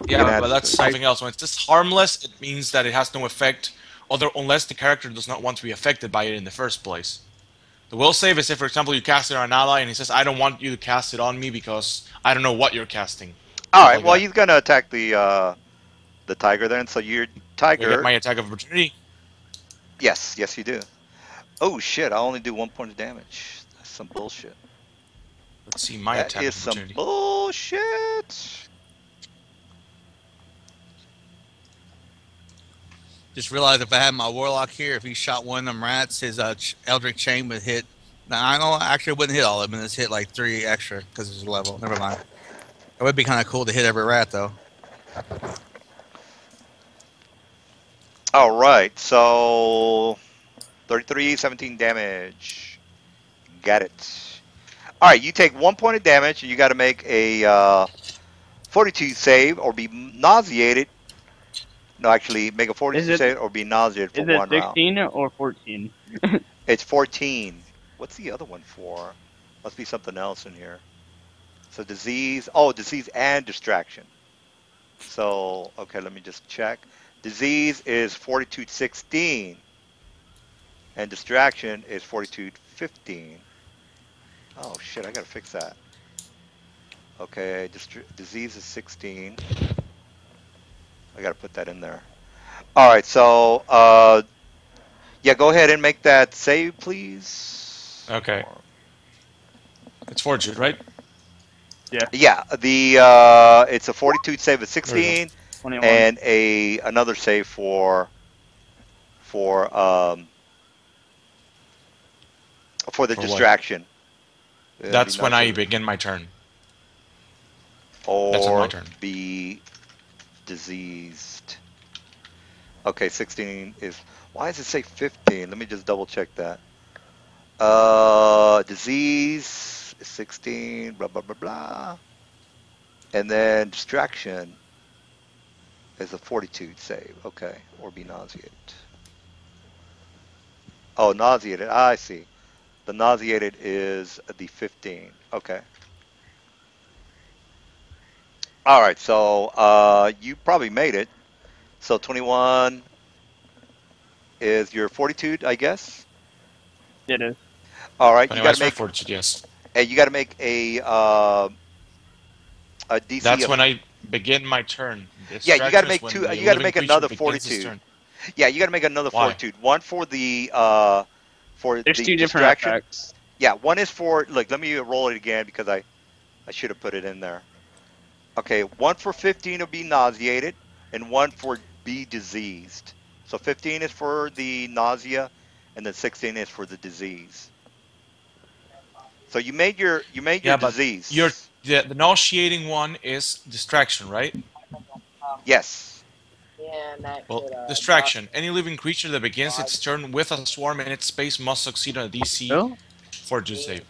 [SPEAKER 6] Yeah,
[SPEAKER 1] can add
[SPEAKER 6] but
[SPEAKER 1] it
[SPEAKER 6] that's
[SPEAKER 1] to it.
[SPEAKER 6] something else. When it's just harmless, it means that it has no effect, unless the character does not want to be affected by it in the first place. The will save is if, for example, you cast it on an ally and he says, I don't want you to cast it on me because I don't know what you're casting.
[SPEAKER 1] All
[SPEAKER 6] Stuff
[SPEAKER 1] right,
[SPEAKER 6] like
[SPEAKER 1] well,
[SPEAKER 6] that.
[SPEAKER 1] he's going to attack the tiger then. So your
[SPEAKER 6] You get
[SPEAKER 1] tiger.
[SPEAKER 6] my attack of opportunity.
[SPEAKER 1] Yes, you do. Oh, shit, I only do 1 point of damage. That's some bullshit.
[SPEAKER 6] Let's see my
[SPEAKER 1] That
[SPEAKER 6] attack
[SPEAKER 1] is
[SPEAKER 6] of
[SPEAKER 1] some
[SPEAKER 6] opportunity.
[SPEAKER 1] bullshit.
[SPEAKER 5] Just realized if I had my warlock here, if he shot one of them rats, his eldritch chain would hit. Now I know actually it wouldn't hit all of them. It's hit like 3 extra because it's a level. Never mind. It would be kind of cool to hit every rat though.
[SPEAKER 1] All right, so 33, 17 damage. Got it. All right, you take 1 point of damage, and you got to make a fortitude save or be nauseated. No, actually, make a
[SPEAKER 2] Is
[SPEAKER 1] fortitude
[SPEAKER 2] it
[SPEAKER 1] save or be nauseated for
[SPEAKER 2] is it
[SPEAKER 1] 1 round.
[SPEAKER 2] 16 or 14?
[SPEAKER 1] It's 14. What's the other one for? Must be something else in here. So disease. Oh, disease and distraction. So, okay, let me just check. Disease is fortitude 16, and distraction is fortitude 15. Oh, shit, I gotta fix that. Okay, disease is 16. I gotta put that in there. All right, so, yeah, go ahead and make that save, please.
[SPEAKER 6] Okay. It's fortitude, right?
[SPEAKER 1] Yeah, it's a fortitude save of
[SPEAKER 6] There we go.
[SPEAKER 1] 16
[SPEAKER 2] 21.
[SPEAKER 1] and another save for um for the
[SPEAKER 6] For what?
[SPEAKER 1] distraction. Be
[SPEAKER 6] That's when
[SPEAKER 1] nice
[SPEAKER 6] I
[SPEAKER 1] if-
[SPEAKER 6] begin my turn. That's on my
[SPEAKER 1] or
[SPEAKER 6] turn.
[SPEAKER 1] be diseased. Okay, 16 is. Why does it say 15? Let me just double check that. Disease is 16. Blah blah blah blah. And then distraction is a fortitude save. Okay, or be nauseated. Oh, nauseated. I see. The nauseated is the 15. Okay. All right. So you probably made it. So 21 is your fortitude, I guess.
[SPEAKER 2] It is.
[SPEAKER 1] All right. You
[SPEAKER 6] 21
[SPEAKER 1] got to
[SPEAKER 6] is my
[SPEAKER 1] make
[SPEAKER 6] fortitude, yes.
[SPEAKER 1] you got to make a DC
[SPEAKER 6] That's
[SPEAKER 1] of
[SPEAKER 6] when I begin my turn.
[SPEAKER 1] yeah. You got to
[SPEAKER 6] Distraction is
[SPEAKER 1] make
[SPEAKER 6] when
[SPEAKER 1] two.
[SPEAKER 6] the
[SPEAKER 1] You got to
[SPEAKER 6] living
[SPEAKER 1] make
[SPEAKER 6] creature
[SPEAKER 1] another
[SPEAKER 6] begins his
[SPEAKER 1] fortitude.
[SPEAKER 6] turn.
[SPEAKER 1] Yeah. You got to make another
[SPEAKER 6] Why?
[SPEAKER 1] fortitude. One for
[SPEAKER 2] There's
[SPEAKER 1] the
[SPEAKER 2] two different
[SPEAKER 1] distraction.
[SPEAKER 2] effects.
[SPEAKER 1] Yeah. One is for look. Let me roll it again because I should have put it in there. Okay, one for 15 will be nauseated, and one for be diseased. So 15 is for the nausea, and then 16 is for the disease. So you made your
[SPEAKER 6] Yeah, but
[SPEAKER 1] disease.
[SPEAKER 6] the nauseating one is distraction, right?
[SPEAKER 1] Yes.
[SPEAKER 6] Well, distraction. Any living creature that begins its turn with a swarm in its space must succeed on a DC
[SPEAKER 2] Oh,
[SPEAKER 6] fortitude save.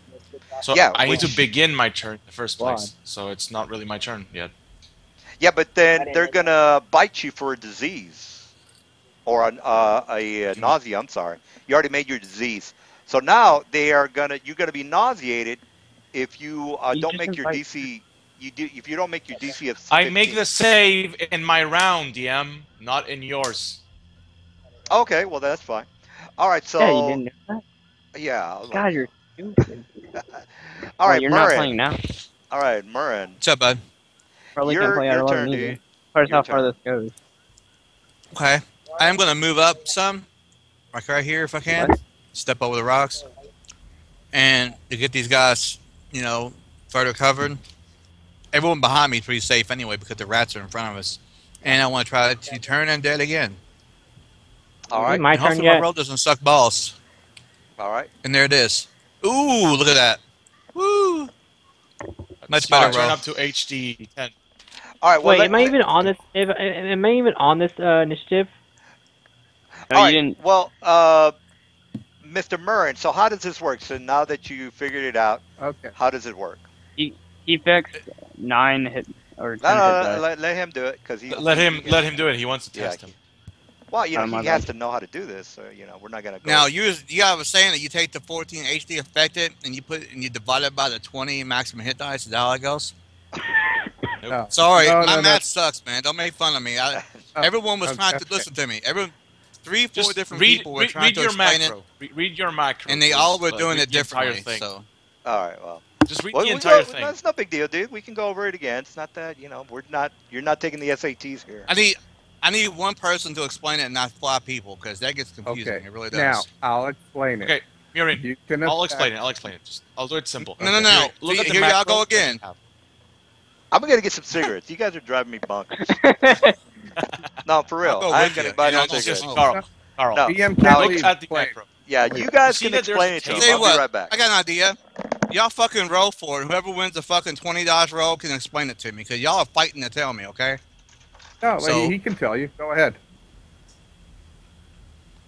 [SPEAKER 6] So
[SPEAKER 1] Yeah,
[SPEAKER 6] I need to
[SPEAKER 1] which
[SPEAKER 6] begin my turn in the first
[SPEAKER 3] Why?
[SPEAKER 6] place. So it's not really my turn yet.
[SPEAKER 1] yeah, but then they're gonna bite you for a disease or a
[SPEAKER 6] Mm.
[SPEAKER 1] nausea. I'm sorry, you already made your disease. So now you're gonna be nauseated if you
[SPEAKER 2] he
[SPEAKER 1] don't
[SPEAKER 2] just
[SPEAKER 1] make your
[SPEAKER 2] invite.
[SPEAKER 1] DC. If you don't make your DC of
[SPEAKER 6] I make
[SPEAKER 1] 15.
[SPEAKER 6] the save in my round, DM, not in yours.
[SPEAKER 1] Okay, well that's fine. All right,
[SPEAKER 2] Yeah, you
[SPEAKER 1] so
[SPEAKER 2] didn't know that.
[SPEAKER 1] yeah,
[SPEAKER 2] God, you're stupid.
[SPEAKER 1] all
[SPEAKER 2] Well,
[SPEAKER 1] right,
[SPEAKER 2] you're not playing
[SPEAKER 1] Murrin.
[SPEAKER 2] now.
[SPEAKER 1] All right, Murrin,
[SPEAKER 5] What's up, bud?
[SPEAKER 2] Probably can't
[SPEAKER 1] your
[SPEAKER 2] play out
[SPEAKER 1] your
[SPEAKER 2] 11
[SPEAKER 1] turn,
[SPEAKER 2] either.
[SPEAKER 1] dude.
[SPEAKER 2] As far as
[SPEAKER 1] Your
[SPEAKER 2] how far
[SPEAKER 1] turn.
[SPEAKER 2] this goes.
[SPEAKER 5] Okay. I am going to move up some, like right here if I can.
[SPEAKER 2] What?
[SPEAKER 5] Step over the rocks. And to get these guys, further covered. Everyone behind me is pretty safe anyway because the rats are in front of us. And I want to try to turn undead again.
[SPEAKER 1] All
[SPEAKER 3] Is it
[SPEAKER 1] right,
[SPEAKER 3] my
[SPEAKER 5] And
[SPEAKER 3] turn
[SPEAKER 5] hopefully my
[SPEAKER 3] yet?
[SPEAKER 5] roll doesn't suck balls.
[SPEAKER 1] all right.
[SPEAKER 5] And there it is. Ooh, look at that. Woo! Much
[SPEAKER 1] All
[SPEAKER 6] So
[SPEAKER 5] better
[SPEAKER 1] right,
[SPEAKER 6] turn
[SPEAKER 5] roll.
[SPEAKER 6] up to HD 10.
[SPEAKER 1] all right. Well,
[SPEAKER 3] Wait, am I even on this? Am I even on this initiative?
[SPEAKER 2] No,
[SPEAKER 1] all
[SPEAKER 2] you
[SPEAKER 1] right.
[SPEAKER 2] didn't.
[SPEAKER 1] Well, Mr. Murrin. So how does this work? So now that you figured it out,
[SPEAKER 4] Okay.
[SPEAKER 1] how does it work?
[SPEAKER 2] He fixed 9 hit or
[SPEAKER 1] No,
[SPEAKER 2] 10 hit
[SPEAKER 1] no, no,
[SPEAKER 2] die.
[SPEAKER 1] let him do it because
[SPEAKER 6] Let
[SPEAKER 1] he
[SPEAKER 6] him
[SPEAKER 1] can.
[SPEAKER 6] let him do it. He wants to
[SPEAKER 1] Yeah.
[SPEAKER 6] test him.
[SPEAKER 1] Well,
[SPEAKER 2] Oh,
[SPEAKER 1] he
[SPEAKER 2] my
[SPEAKER 1] has
[SPEAKER 2] bad.
[SPEAKER 1] to know how to do this. So we're not gonna
[SPEAKER 5] Now
[SPEAKER 1] go.
[SPEAKER 5] you guys were saying that you take the 14 HD affected and you divide it by the 20 maximum hit dice. Is that how it goes?
[SPEAKER 6] Nope.
[SPEAKER 4] No.
[SPEAKER 5] Sorry,
[SPEAKER 4] No.
[SPEAKER 5] my
[SPEAKER 4] No. No.
[SPEAKER 5] math sucks, man. Don't make fun of me.
[SPEAKER 4] Oh,
[SPEAKER 5] Everyone was trying to
[SPEAKER 4] okay.
[SPEAKER 5] listen to me. Everyone, three, four
[SPEAKER 6] Just
[SPEAKER 5] different people were trying
[SPEAKER 6] read
[SPEAKER 5] to
[SPEAKER 6] your
[SPEAKER 5] explain it,
[SPEAKER 6] macro. Read your macro,
[SPEAKER 5] and they all
[SPEAKER 6] please.
[SPEAKER 5] were doing
[SPEAKER 6] Read
[SPEAKER 5] it
[SPEAKER 6] the entire
[SPEAKER 5] differently.
[SPEAKER 6] thing.
[SPEAKER 5] So
[SPEAKER 1] All right. Well.
[SPEAKER 6] Just read
[SPEAKER 1] Well,
[SPEAKER 6] the
[SPEAKER 1] we
[SPEAKER 6] entire
[SPEAKER 1] go.
[SPEAKER 6] thing.
[SPEAKER 1] That's no big deal, dude. We can go over it again. It's not that we're not. You're not taking the SATs here.
[SPEAKER 5] I need one person to explain it, and not 5 people, because that gets confusing.
[SPEAKER 4] Okay.
[SPEAKER 5] It really
[SPEAKER 4] Now
[SPEAKER 5] does.
[SPEAKER 4] I'll explain it.
[SPEAKER 6] Okay, Murin,
[SPEAKER 4] You can
[SPEAKER 6] I'll
[SPEAKER 4] affect.
[SPEAKER 6] explain it. I'll explain it. I'll do it simple.
[SPEAKER 5] No, no,
[SPEAKER 4] Okay.
[SPEAKER 5] no.
[SPEAKER 6] Murin, look
[SPEAKER 5] See,
[SPEAKER 6] at the
[SPEAKER 5] here y'all go
[SPEAKER 6] macro that you
[SPEAKER 5] again.
[SPEAKER 6] have.
[SPEAKER 1] I'm gonna get some cigarettes. You guys are driving me bonkers. No, for
[SPEAKER 5] I'll
[SPEAKER 1] real.
[SPEAKER 5] go
[SPEAKER 1] I am
[SPEAKER 5] with
[SPEAKER 1] gonna
[SPEAKER 5] you.
[SPEAKER 1] buy some
[SPEAKER 5] Don't
[SPEAKER 6] Just
[SPEAKER 1] cigarettes.
[SPEAKER 5] smoke.
[SPEAKER 6] Carl.
[SPEAKER 4] No,
[SPEAKER 6] Carl,
[SPEAKER 1] No,
[SPEAKER 4] DM can't
[SPEAKER 6] look
[SPEAKER 1] Alex.
[SPEAKER 4] leave.
[SPEAKER 6] at the
[SPEAKER 4] Explain.
[SPEAKER 6] macro.
[SPEAKER 1] Yeah,
[SPEAKER 4] Wait.
[SPEAKER 1] you
[SPEAKER 6] You
[SPEAKER 1] guys
[SPEAKER 6] see
[SPEAKER 1] can
[SPEAKER 6] that there's a
[SPEAKER 1] explain it to
[SPEAKER 5] I'll
[SPEAKER 1] him.
[SPEAKER 5] tell you
[SPEAKER 1] I'll
[SPEAKER 6] table?
[SPEAKER 1] be
[SPEAKER 5] what.
[SPEAKER 1] right back.
[SPEAKER 5] I got an idea. Y'all fucking roll for it. Whoever wins the fucking $20 roll can explain it to me, because y'all are fighting to tell me, okay?
[SPEAKER 4] No,
[SPEAKER 5] So
[SPEAKER 4] he can tell you. Go ahead.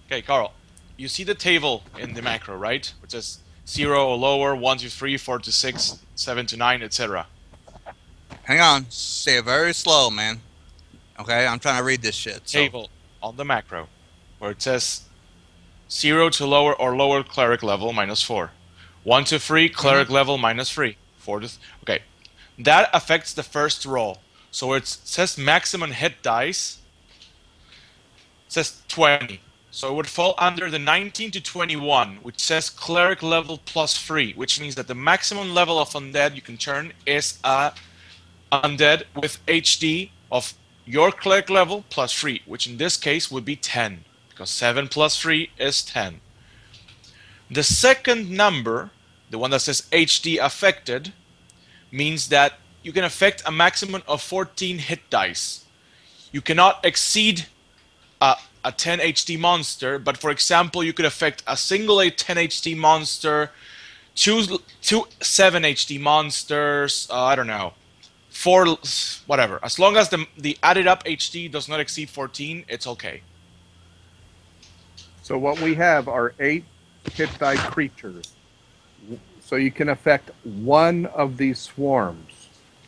[SPEAKER 6] Okay, Carl. You see the table in the macro, right? Which says 0 or lower, 1 to 3, 4 to 6, 7 to 9, etc.
[SPEAKER 5] hang on, say it very slow, man. Okay, I'm trying to read this shit. So
[SPEAKER 6] Table on the macro where it says 0 to lower or lower cleric level -4. 1 to 3 cleric level -3. 4 to okay. That affects the first roll. So where it says maximum hit dice, it says 20. So it would fall under the 19 to 21, which says cleric level +3, which means that the maximum level of undead you can turn is a undead with HD of your cleric level +3, which in this case would be 10, because 7 plus 3 is 10. The second number, the one that says HD affected, means that you can affect a maximum of 14 hit dice. You cannot exceed a 10 HD monster, but for example, you could affect a single 10 HD monster, two 7 HD monsters, I don't know, 4, whatever. As long as the added up HD does not exceed 14, it's okay.
[SPEAKER 4] So what we have are 8 hit die creatures. So you can affect one of these swarms.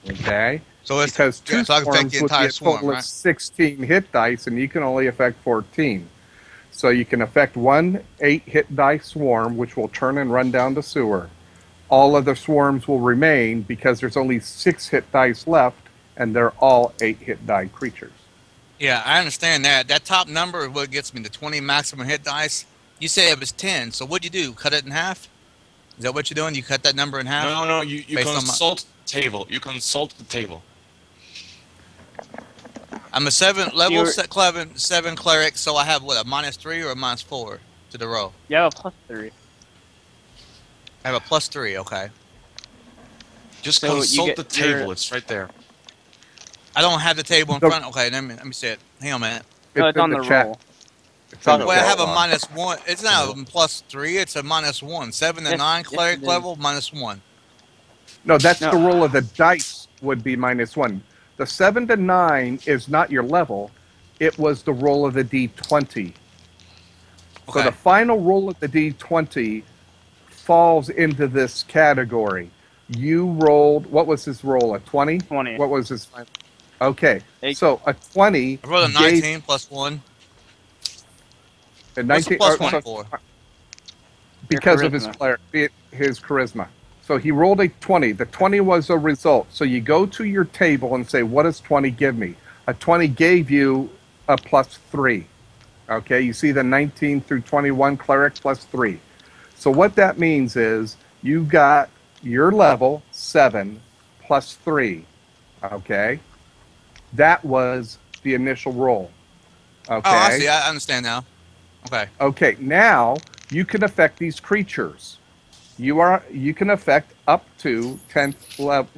[SPEAKER 4] Okay?
[SPEAKER 5] so it's
[SPEAKER 4] Because two
[SPEAKER 5] so I can affect
[SPEAKER 4] swarms
[SPEAKER 5] the
[SPEAKER 4] would be
[SPEAKER 5] entire
[SPEAKER 4] a
[SPEAKER 5] swarm,
[SPEAKER 4] total of
[SPEAKER 5] right?
[SPEAKER 4] 16 hit dice, and you can only affect 14. So you can affect one 8 hit die swarm, which will turn and run down the sewer. All other swarms will remain because there's only 6 hit dice left, and they're all 8 hit die creatures.
[SPEAKER 5] Yeah, I understand that. That top number is what gets me the 20 maximum hit dice. You say it was 10, so what'd you do? Cut it in half? Is that what you're doing? You cut that number in half?
[SPEAKER 6] No, you
[SPEAKER 5] Based on my,
[SPEAKER 6] consult the table. You consult the table.
[SPEAKER 5] I'm a 7 level
[SPEAKER 2] You're-
[SPEAKER 5] 7 cleric, so I have what, a -3 or a -4 to the roll?
[SPEAKER 2] You have a +3.
[SPEAKER 5] I have a +3. Okay.
[SPEAKER 6] Just
[SPEAKER 2] So you
[SPEAKER 6] consult
[SPEAKER 2] get
[SPEAKER 6] the table.
[SPEAKER 2] your-
[SPEAKER 6] It's right there.
[SPEAKER 5] I don't have the table in
[SPEAKER 4] The-
[SPEAKER 5] front. Okay, let me see it. Hang on a minute.
[SPEAKER 2] No, it's
[SPEAKER 4] in
[SPEAKER 2] on the
[SPEAKER 4] chat.
[SPEAKER 2] roll.
[SPEAKER 4] It's in the
[SPEAKER 5] Well, I
[SPEAKER 1] Okay.
[SPEAKER 5] have a
[SPEAKER 4] chat.
[SPEAKER 5] -1. It's not a +3. It's a -1. 7 to
[SPEAKER 2] Yes,
[SPEAKER 5] 9
[SPEAKER 2] yes,
[SPEAKER 5] cleric
[SPEAKER 2] it is.
[SPEAKER 5] level -1.
[SPEAKER 4] No, that's
[SPEAKER 2] No.
[SPEAKER 4] the roll of the dice would be -1. The 7 to 9 is not your level. It was the roll of the D20. So
[SPEAKER 5] Okay.
[SPEAKER 4] the final roll of the D20 falls into this category. You rolled, what was his roll? A 20?
[SPEAKER 2] 20.
[SPEAKER 4] What was his final? Okay.
[SPEAKER 2] Eight.
[SPEAKER 4] So a 20
[SPEAKER 5] I rolled a
[SPEAKER 4] gave
[SPEAKER 5] 19 +1.
[SPEAKER 4] a
[SPEAKER 5] What's the
[SPEAKER 4] 19
[SPEAKER 5] plus
[SPEAKER 4] so-
[SPEAKER 5] 1 for?
[SPEAKER 4] because of his
[SPEAKER 2] charisma.
[SPEAKER 4] his charisma. So he rolled a 20. The 20 was a result. So you go to your table and say, what does 20 give me? A 20 gave you a +3. Okay, you see the 19 through 21 cleric +3. So what that means is you got your level 7 +3. Okay, that was the initial roll. Okay.
[SPEAKER 5] Oh, I see. I understand now. Okay.
[SPEAKER 4] Okay, now you can affect these creatures. You can affect up to 10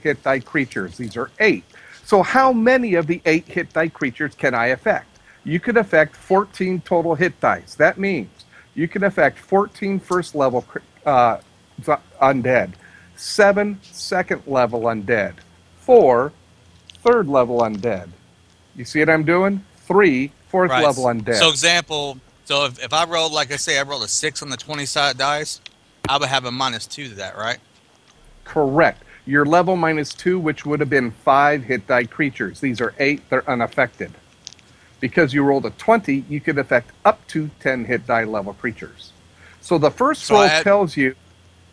[SPEAKER 4] hit die creatures. These are 8. So how many of the 8 hit die creatures can I affect? You can affect 14 total hit dice. That means you can affect 14 first level undead, 7 second level undead, 4 third level undead. You see what I'm doing? 3 fourth
[SPEAKER 5] Right.
[SPEAKER 4] level undead.
[SPEAKER 5] So example, so if I rolled, like I say, I rolled a 6 on the 20 side dice, I would have a -2 to that, right?
[SPEAKER 4] Correct. Your level -2, which would have been 5 hit die creatures. These are 8, they're unaffected. Because you rolled a 20, you could affect up to 10 hit die level creatures. So the first
[SPEAKER 5] So
[SPEAKER 4] roll
[SPEAKER 5] I-
[SPEAKER 4] tells you,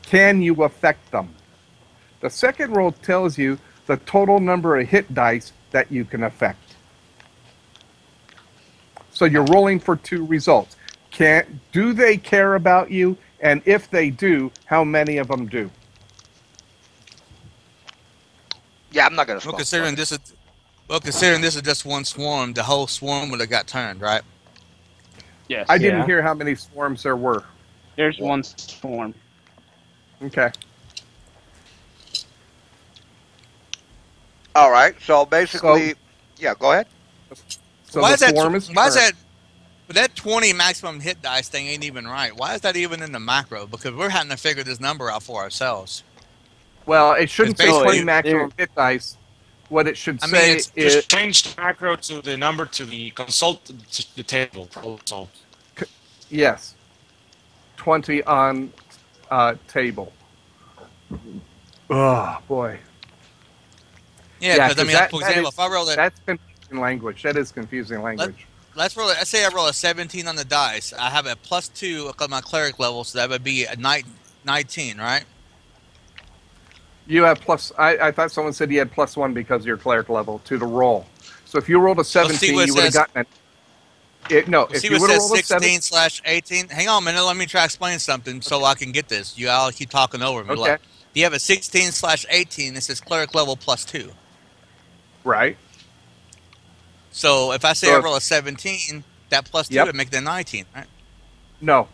[SPEAKER 4] can you affect them? The second roll tells you the total number of hit dice that you can affect. So you're rolling for 2 results. Do they care about you? And if they do, how many of them do?
[SPEAKER 1] Yeah, I'm not gonna
[SPEAKER 5] Well,
[SPEAKER 1] smoke.
[SPEAKER 5] considering this is just one swarm, the whole swarm would have got turned, right?
[SPEAKER 2] Yes.
[SPEAKER 4] I didn't
[SPEAKER 3] Yeah.
[SPEAKER 4] hear how many swarms there were.
[SPEAKER 2] There's one swarm.
[SPEAKER 4] Okay.
[SPEAKER 1] All right. So basically, yeah. Go ahead.
[SPEAKER 4] So
[SPEAKER 5] why
[SPEAKER 4] the
[SPEAKER 5] is that?
[SPEAKER 4] swarm is
[SPEAKER 5] Why is
[SPEAKER 4] turned.
[SPEAKER 5] that? But that 20 maximum hit dice thing ain't even right. Why is that even in the macro? Because we're having to figure this number out for ourselves.
[SPEAKER 4] Well, it shouldn't
[SPEAKER 5] It's
[SPEAKER 4] say
[SPEAKER 5] basically-
[SPEAKER 4] 20 maximum hit dice. what it should
[SPEAKER 5] I mean,
[SPEAKER 4] say
[SPEAKER 5] it's
[SPEAKER 4] is
[SPEAKER 6] Just change the macro to the number to the consult to the table. Problem solved.
[SPEAKER 4] yes, 20 on table. Oh boy.
[SPEAKER 5] yeah,
[SPEAKER 4] Yeah,
[SPEAKER 5] because I
[SPEAKER 4] because
[SPEAKER 5] mean, like,
[SPEAKER 4] that
[SPEAKER 5] for
[SPEAKER 4] that
[SPEAKER 5] example,
[SPEAKER 4] is
[SPEAKER 5] if I roll it,
[SPEAKER 4] that's confusing language. That is confusing
[SPEAKER 5] let
[SPEAKER 4] language.
[SPEAKER 5] let's roll it. Let's say I roll a 17 on the dice. I have a +2 on my cleric level, so that would be a 19, right?
[SPEAKER 4] You have plus. I thought someone said you had +1 because of your cleric level to the roll. So if you rolled a
[SPEAKER 5] Let's see what
[SPEAKER 4] 17,
[SPEAKER 5] it
[SPEAKER 4] you would have
[SPEAKER 5] says.
[SPEAKER 4] gotten it. No,
[SPEAKER 5] Let's
[SPEAKER 4] if
[SPEAKER 5] see
[SPEAKER 4] you
[SPEAKER 5] what it
[SPEAKER 4] would have
[SPEAKER 5] says.
[SPEAKER 4] rolled a 7,
[SPEAKER 5] 16/18. Hang on a minute. Let me try to explain something so I can get this. You all keep talking over me. Look,
[SPEAKER 4] okay,
[SPEAKER 5] if you have a 16/18, it says cleric level +2.
[SPEAKER 4] right.
[SPEAKER 5] So if I say I
[SPEAKER 4] So if,
[SPEAKER 5] roll a 17, that +2
[SPEAKER 4] yep,
[SPEAKER 5] would make it a 19, right?
[SPEAKER 4] no,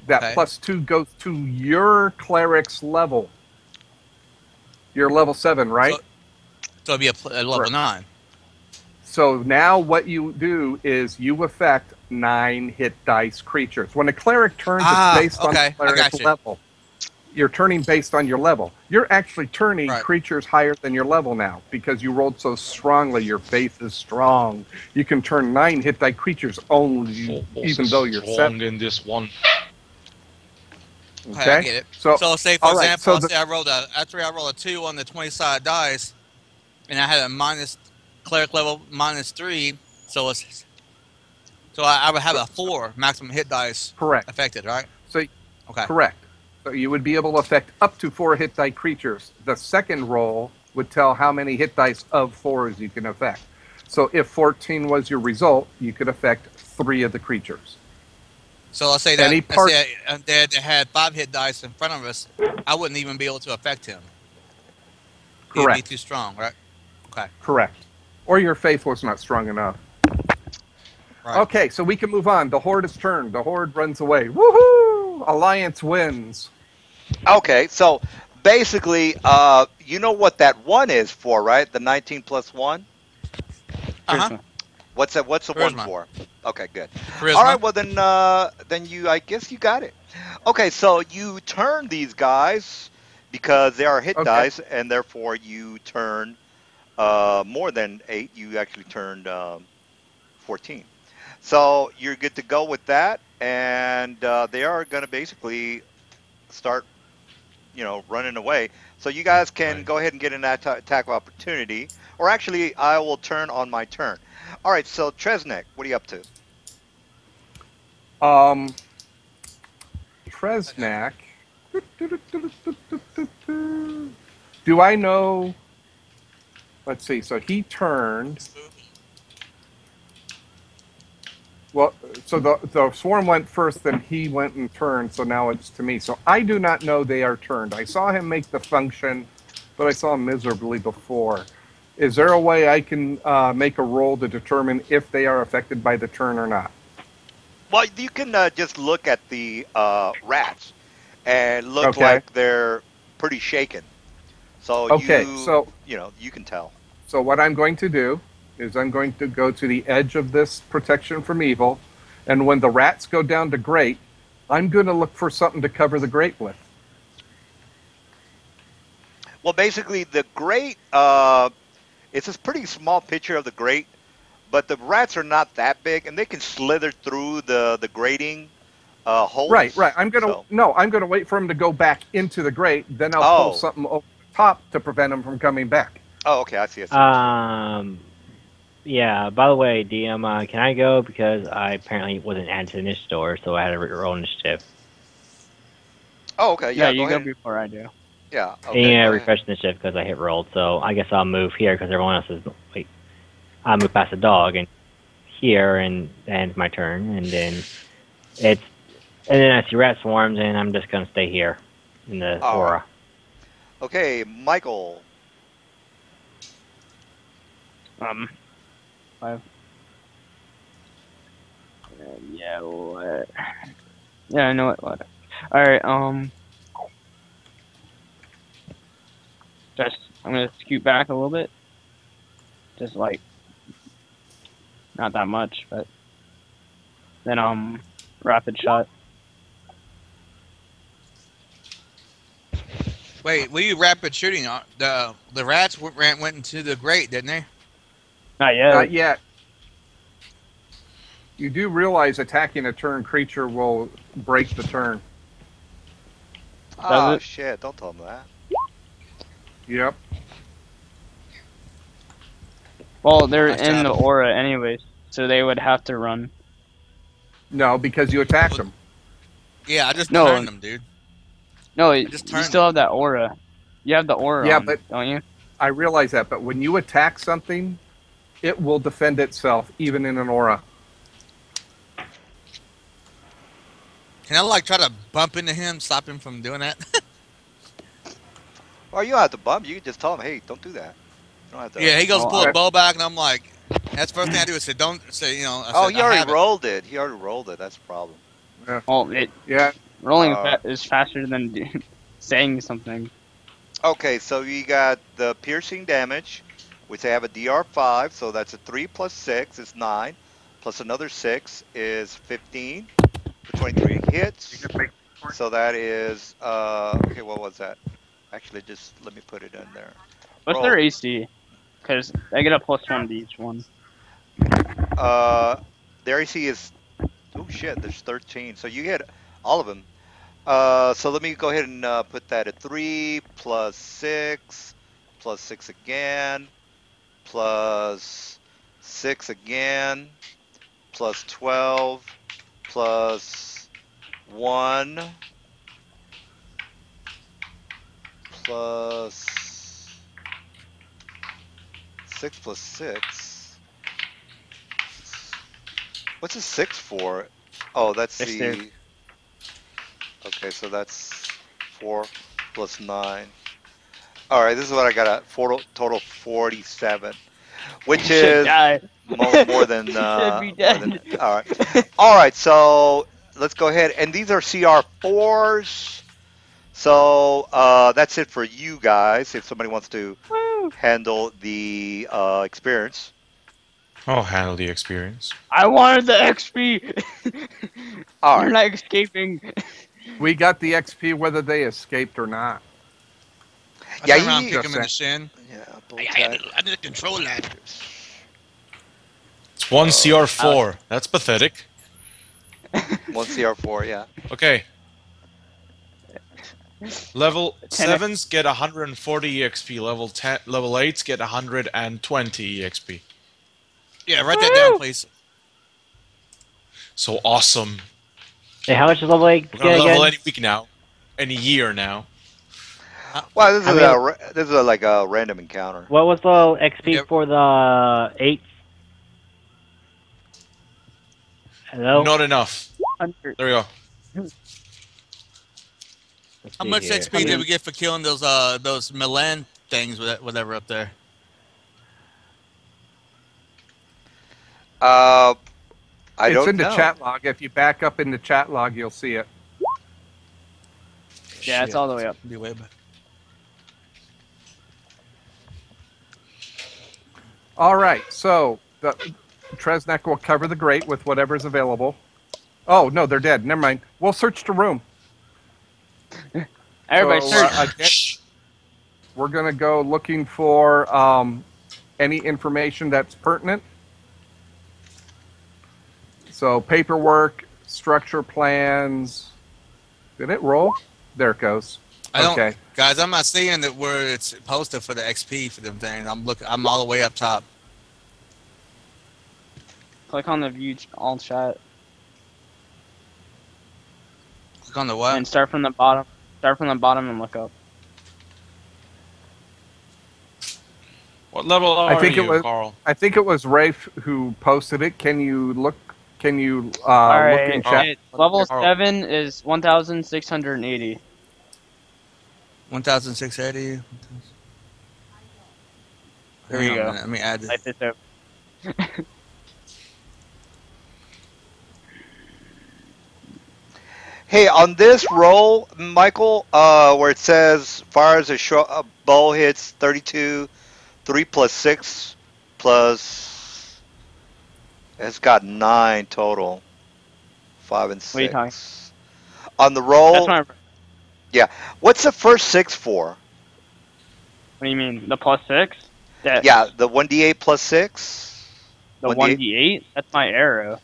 [SPEAKER 4] that
[SPEAKER 5] Okay.
[SPEAKER 4] +2 goes to your cleric's level. Your level 7,
[SPEAKER 5] So
[SPEAKER 4] right?
[SPEAKER 5] so it'd be a level
[SPEAKER 4] Correct.
[SPEAKER 5] 9.
[SPEAKER 4] So now what you do is you affect 9 hit dice creatures. When a cleric turns, it's
[SPEAKER 5] Ah,
[SPEAKER 4] based on the
[SPEAKER 5] okay. I
[SPEAKER 4] cleric
[SPEAKER 5] got you.
[SPEAKER 4] level. You're turning based on your level. You're actually turning
[SPEAKER 5] Right.
[SPEAKER 4] creatures higher than your level now because you rolled so strongly. Your base is strong. You can turn 9 hit die creatures only,
[SPEAKER 8] Force
[SPEAKER 4] even
[SPEAKER 8] is
[SPEAKER 4] though you're
[SPEAKER 8] strong
[SPEAKER 4] 7.
[SPEAKER 8] in this one.
[SPEAKER 5] Okay, I
[SPEAKER 4] Okay.
[SPEAKER 5] get it.
[SPEAKER 4] So,
[SPEAKER 5] So say for
[SPEAKER 4] all right.
[SPEAKER 5] example,
[SPEAKER 4] So
[SPEAKER 5] I
[SPEAKER 4] the
[SPEAKER 5] say I rolled a after I roll a 2 on the 20-sided dice, and I had a minus cleric level -3, so I would have
[SPEAKER 4] so,
[SPEAKER 5] a 4 maximum hit dice
[SPEAKER 4] correct.
[SPEAKER 5] affected, right?
[SPEAKER 4] So
[SPEAKER 5] Okay.
[SPEAKER 4] correct. So you would be able to affect up to 4 hit die creatures. The second roll would tell how many hit dice of 4s you can affect. So if 14 was your result, you could affect 3 of the creatures.
[SPEAKER 5] So let's say that
[SPEAKER 4] Any
[SPEAKER 5] let's
[SPEAKER 4] part
[SPEAKER 5] say they had 5 hit dice in front of us, I wouldn't even be able to affect him. He'd be
[SPEAKER 4] correct.
[SPEAKER 5] too strong, right? Okay.
[SPEAKER 4] Correct. Or your faith was not strong enough.
[SPEAKER 5] Right.
[SPEAKER 4] Okay, so we can move on. The horde is turned. The horde runs away. Woohoo! Alliance wins.
[SPEAKER 1] Okay, so basically, you know what that one is for, right? The 19 plus one.
[SPEAKER 5] Uh-huh.
[SPEAKER 2] Charisma.
[SPEAKER 1] What's that? What's the one
[SPEAKER 5] Charisma.
[SPEAKER 1] for? Okay, good. All
[SPEAKER 5] Charisma.
[SPEAKER 1] right, well then you, I guess you got it. Okay, so you turn these guys because they are hit
[SPEAKER 4] Okay.
[SPEAKER 1] dice, and therefore you turn more than 8. You actually turned 14. So you're good to go with that, and they are going to basically start, running away. So you guys can
[SPEAKER 8] Right.
[SPEAKER 1] go ahead and get an attack of opportunity, or actually, I will turn on my turn. All right, so Tresnek, what are you up to?
[SPEAKER 4] Um,
[SPEAKER 5] I got
[SPEAKER 4] Tresnak. Do I know? Let's see. So he turned.
[SPEAKER 5] it.
[SPEAKER 4] Well, so the swarm went first, then he went and turned. So now it's to me. So I do not know they are turned. I saw him make the function, but I saw him miserably before. Is there a way I can make a roll to determine if they are affected by the turn or not?
[SPEAKER 1] Well, you can just look at the rats and look
[SPEAKER 4] Okay.
[SPEAKER 1] like they're pretty shaken. So
[SPEAKER 4] Okay.
[SPEAKER 1] you can tell.
[SPEAKER 4] So what I'm going to do is I'm going to go to the edge of this protection from evil, and when the rats go down to great, I'm going to look for something to cover the great with.
[SPEAKER 1] Well, basically, the grate, it's a pretty small picture of the grate, but the rats are not that big, and they can slither through the grating
[SPEAKER 4] Right,
[SPEAKER 1] holes.
[SPEAKER 4] right. I'm going to
[SPEAKER 1] So,
[SPEAKER 4] no, I'm going to wait for him to go back into the grate, then I'll pull
[SPEAKER 1] oh,
[SPEAKER 4] something over the top to prevent him from coming back.
[SPEAKER 1] oh, okay, I see, I see.
[SPEAKER 3] Yeah. By the way, DM, can I go because I apparently wasn't added to the initiative store, so I had to roll initiative.
[SPEAKER 1] Oh, okay,
[SPEAKER 2] Yeah,
[SPEAKER 1] yeah, go
[SPEAKER 2] you go
[SPEAKER 1] ahead.
[SPEAKER 2] before I do.
[SPEAKER 1] Yeah,
[SPEAKER 3] And
[SPEAKER 1] okay,
[SPEAKER 3] yeah,
[SPEAKER 1] go ahead.
[SPEAKER 3] refresh initiative because I hit rolled. So I guess I'll move here because everyone else is. Wait, I move past the dog and here, and then it's my turn, and then it's and then I see rat swarms, and I'm just gonna stay here in the
[SPEAKER 1] All right.
[SPEAKER 3] aura.
[SPEAKER 1] Okay, Michael.
[SPEAKER 2] Um, 5. Yeah. What? Yeah, I know what. All right. Just I'm gonna scoot back a little bit. Just like not that much, but then rapid shot.
[SPEAKER 5] Wait, we rapid shooting. The rats went into the grate, didn't they?
[SPEAKER 2] Not yet.
[SPEAKER 4] Not yet. You do realize attacking a turn creature will break the turn.
[SPEAKER 1] Oh
[SPEAKER 2] it?
[SPEAKER 1] shit! Don't tell them that.
[SPEAKER 4] Yep.
[SPEAKER 2] Well, they're
[SPEAKER 5] Nice
[SPEAKER 2] in
[SPEAKER 5] job.
[SPEAKER 2] the aura anyways, so they would have to run.
[SPEAKER 4] No, because you attacked them.
[SPEAKER 5] Yeah, I just
[SPEAKER 2] No,
[SPEAKER 5] turned them, dude.
[SPEAKER 2] no,
[SPEAKER 5] I just
[SPEAKER 2] you
[SPEAKER 5] turned
[SPEAKER 2] still
[SPEAKER 5] them.
[SPEAKER 2] have that aura. You have the aura
[SPEAKER 4] Yeah,
[SPEAKER 2] on,
[SPEAKER 4] but
[SPEAKER 2] don't you?
[SPEAKER 4] I realize that. But when you attack something, it will defend itself, even in an aura.
[SPEAKER 5] Can I like try to bump into him, stop him from doing that?
[SPEAKER 1] Or you don't have to bump. You can just tell them, hey, don't do that. You don't have to.
[SPEAKER 5] Yeah, he goes to
[SPEAKER 2] Oh,
[SPEAKER 5] pull a
[SPEAKER 2] I,
[SPEAKER 5] bow back, and I'm like, that's the first thing I do is say, don't say, I
[SPEAKER 1] Oh,
[SPEAKER 5] said,
[SPEAKER 1] he
[SPEAKER 5] I
[SPEAKER 1] already
[SPEAKER 5] have it.
[SPEAKER 1] rolled it. He already rolled it. That's the problem.
[SPEAKER 4] Yeah.
[SPEAKER 2] well, it
[SPEAKER 4] Yeah.
[SPEAKER 2] rolling
[SPEAKER 1] Uh,
[SPEAKER 2] is faster than saying something.
[SPEAKER 1] okay, so you got the piercing damage, which they have a DR5, so that's a 3 plus 6 is 9, plus another 6 is 15 for 23 hits. So that is, okay, what was that? Actually, just let me put it in there.
[SPEAKER 2] What's their
[SPEAKER 1] Roll.
[SPEAKER 2] AC? Because they get a +1 to each one.
[SPEAKER 1] Uh, their AC is, oh shit, there's 13. So you get all of them. So let me go ahead and put that at 3 plus 6 again, plus 6 again, plus 12, plus 1, plus 6 plus 6. What's a 6 for? Oh, that's
[SPEAKER 2] Dexterity.
[SPEAKER 1] the. Okay, so that's 4 plus 9. All right, this is what I got at total 47, which
[SPEAKER 2] You should
[SPEAKER 1] is
[SPEAKER 2] die.
[SPEAKER 1] more than
[SPEAKER 2] You should be
[SPEAKER 1] more than.
[SPEAKER 2] dead.
[SPEAKER 1] All right, all right. So let's go ahead, and these are CR4s. So that's it for you guys. If somebody wants to
[SPEAKER 2] Woo!
[SPEAKER 1] handle the experience.
[SPEAKER 6] I'll handle the experience.
[SPEAKER 2] I wanted the XP.
[SPEAKER 1] All
[SPEAKER 2] They're
[SPEAKER 1] right.
[SPEAKER 2] not escaping.
[SPEAKER 4] We got the XP whether they escaped or not.
[SPEAKER 5] I
[SPEAKER 1] Yeah,
[SPEAKER 5] turn around,
[SPEAKER 1] he.
[SPEAKER 5] kick
[SPEAKER 4] Just
[SPEAKER 5] him in
[SPEAKER 4] saying.
[SPEAKER 5] the shin.
[SPEAKER 1] Yeah, bull
[SPEAKER 5] I
[SPEAKER 1] tag.
[SPEAKER 5] I didn't control that.
[SPEAKER 6] It's one
[SPEAKER 2] Ouch.
[SPEAKER 6] CR4. That's pathetic.
[SPEAKER 1] One CR4. Yeah.
[SPEAKER 6] Okay. Level
[SPEAKER 2] 10.
[SPEAKER 6] 7s get 140 EXP. Level 8s get 120 EXP.
[SPEAKER 5] Yeah, write that down,
[SPEAKER 2] Woo!
[SPEAKER 5] please.
[SPEAKER 6] So awesome.
[SPEAKER 3] Hey, how much is level 8
[SPEAKER 6] We're
[SPEAKER 3] get
[SPEAKER 6] gonna level
[SPEAKER 3] again?
[SPEAKER 6] any week now. Any year now.
[SPEAKER 1] Well, this
[SPEAKER 3] How
[SPEAKER 1] is
[SPEAKER 3] many?
[SPEAKER 1] this is like a random encounter.
[SPEAKER 3] What was the XP
[SPEAKER 5] Yep.
[SPEAKER 3] for the 8? Hello?
[SPEAKER 6] Not enough.
[SPEAKER 2] 100.
[SPEAKER 6] There we go.
[SPEAKER 3] Let's
[SPEAKER 5] How
[SPEAKER 3] see
[SPEAKER 5] much
[SPEAKER 3] here.
[SPEAKER 5] XP did we get for killing those Milan things, whatever up there?
[SPEAKER 1] Uh, I
[SPEAKER 4] It's
[SPEAKER 1] don't
[SPEAKER 4] in the
[SPEAKER 1] know.
[SPEAKER 4] chat log. If you back up in the chat log, you'll see it.
[SPEAKER 2] Yeah, it's all the way up.
[SPEAKER 5] Be way back.
[SPEAKER 4] All right. So the Tresnek will cover the grate with whatever's available. Oh no, they're dead. Never mind. We'll search the room.
[SPEAKER 2] Everybody
[SPEAKER 4] So,
[SPEAKER 2] search.
[SPEAKER 4] again, we're gonna go looking for any information that's pertinent. So paperwork, structure plans. Did it roll? There it goes.
[SPEAKER 5] I don't,
[SPEAKER 4] Okay.
[SPEAKER 5] guys. I'm not seeing that where it's posted for the XP for them things. I'm all the way up top.
[SPEAKER 2] Click on the view all chat
[SPEAKER 5] Click on the what?
[SPEAKER 2] and start from the bottom. Start from the bottom and look up.
[SPEAKER 6] What level are
[SPEAKER 4] I think
[SPEAKER 6] you,
[SPEAKER 4] it was.
[SPEAKER 6] Carl?
[SPEAKER 4] I think it was Rafe who posted it. Can you look? Can you
[SPEAKER 2] All
[SPEAKER 4] look
[SPEAKER 2] right.
[SPEAKER 4] in chat?
[SPEAKER 2] Level
[SPEAKER 6] Carl.
[SPEAKER 2] 7 is 1,680.
[SPEAKER 5] 1,680.
[SPEAKER 2] Here
[SPEAKER 5] Hang
[SPEAKER 2] you
[SPEAKER 5] on a
[SPEAKER 2] go.
[SPEAKER 5] minute. Let me add this.
[SPEAKER 2] Type this up.
[SPEAKER 1] Hey, on this roll, Michael, where it says fires a bow hits 32, 3 plus 6 plus. It's got 9 total. 5 and
[SPEAKER 2] What are you talking?
[SPEAKER 1] 6. On the
[SPEAKER 2] That's
[SPEAKER 1] roll,
[SPEAKER 2] my.
[SPEAKER 1] Yeah. What's the first six for?
[SPEAKER 2] What do you mean? The +6? Dex.
[SPEAKER 1] Yeah, the 1d8 plus six.
[SPEAKER 2] The
[SPEAKER 1] 1d8.
[SPEAKER 2] 1d8? That's my arrow.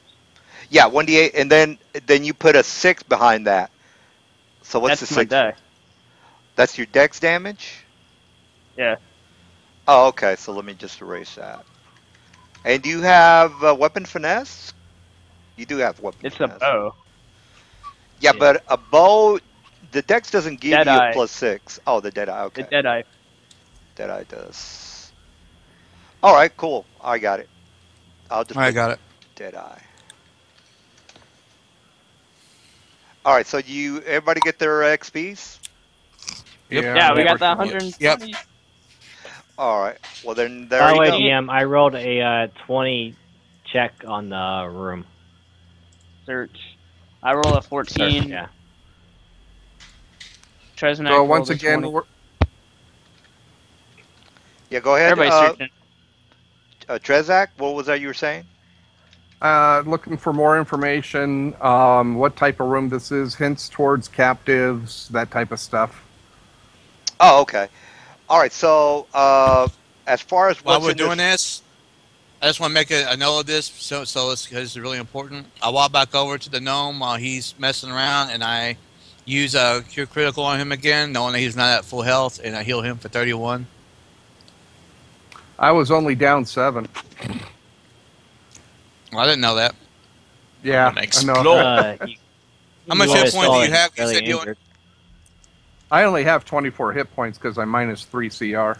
[SPEAKER 1] Yeah, 1d8, and then you put a six behind that. So what's the
[SPEAKER 2] That's my
[SPEAKER 1] six for?
[SPEAKER 2] dex.
[SPEAKER 1] That's your dex damage.
[SPEAKER 2] Yeah.
[SPEAKER 1] Oh, okay. So let me just erase that. And do you have weapon finesse? You do have weapon
[SPEAKER 2] It's a
[SPEAKER 1] finesse.
[SPEAKER 2] bow.
[SPEAKER 1] Yeah,
[SPEAKER 3] Yeah.
[SPEAKER 1] but a bow, the dex doesn't give you a
[SPEAKER 2] Deadeye.
[SPEAKER 1] plus six. Oh, the deadeye.
[SPEAKER 2] The
[SPEAKER 1] Okay,
[SPEAKER 2] deadeye.
[SPEAKER 1] deadeye does. All right, cool. I got it. I'll just
[SPEAKER 5] I
[SPEAKER 1] put
[SPEAKER 5] got it.
[SPEAKER 1] deadeye. All right, so everybody get their XPs.
[SPEAKER 5] Yep.
[SPEAKER 4] Yeah,
[SPEAKER 2] Yeah, we
[SPEAKER 3] Yep.
[SPEAKER 2] got that
[SPEAKER 4] unfortunately.
[SPEAKER 5] Yep. Yep.
[SPEAKER 2] 120.
[SPEAKER 1] All right. Well, then there
[SPEAKER 3] By the
[SPEAKER 1] you
[SPEAKER 3] way,
[SPEAKER 1] go.
[SPEAKER 3] GM, I rolled a 20 check on the room.
[SPEAKER 2] Search. I roll a
[SPEAKER 3] Search,
[SPEAKER 2] 14.
[SPEAKER 3] yeah.
[SPEAKER 1] So
[SPEAKER 2] Tresnak
[SPEAKER 1] once
[SPEAKER 2] rolled a
[SPEAKER 1] again,
[SPEAKER 2] 20.
[SPEAKER 1] yeah, go ahead.
[SPEAKER 2] Everybody's searching.
[SPEAKER 1] Trezak, what was that you were saying?
[SPEAKER 4] Looking for more information, what type of room this is, hints towards captives, that type of stuff.
[SPEAKER 1] Oh, okay. All right. So as far as
[SPEAKER 5] While
[SPEAKER 1] what's
[SPEAKER 5] we're
[SPEAKER 1] in
[SPEAKER 5] doing
[SPEAKER 1] this,
[SPEAKER 5] this, I just want to make a note of this, so it's because it's really important. I walk back over to the gnome while he's messing around, and I use a cure critical on him again, knowing that he's not at full health, and I heal him for 31.
[SPEAKER 4] I was only down 7.
[SPEAKER 5] Well, I didn't know that.
[SPEAKER 4] Yeah,
[SPEAKER 6] I'm gonna
[SPEAKER 4] I know.
[SPEAKER 6] explode.
[SPEAKER 5] How much
[SPEAKER 3] You
[SPEAKER 5] hit
[SPEAKER 3] always
[SPEAKER 5] points
[SPEAKER 3] saw
[SPEAKER 5] do you
[SPEAKER 3] that
[SPEAKER 5] have?
[SPEAKER 3] he's
[SPEAKER 5] You
[SPEAKER 3] fairly
[SPEAKER 5] said you
[SPEAKER 3] injured.
[SPEAKER 4] I only have 24 hit points because I'm minus 3 CR.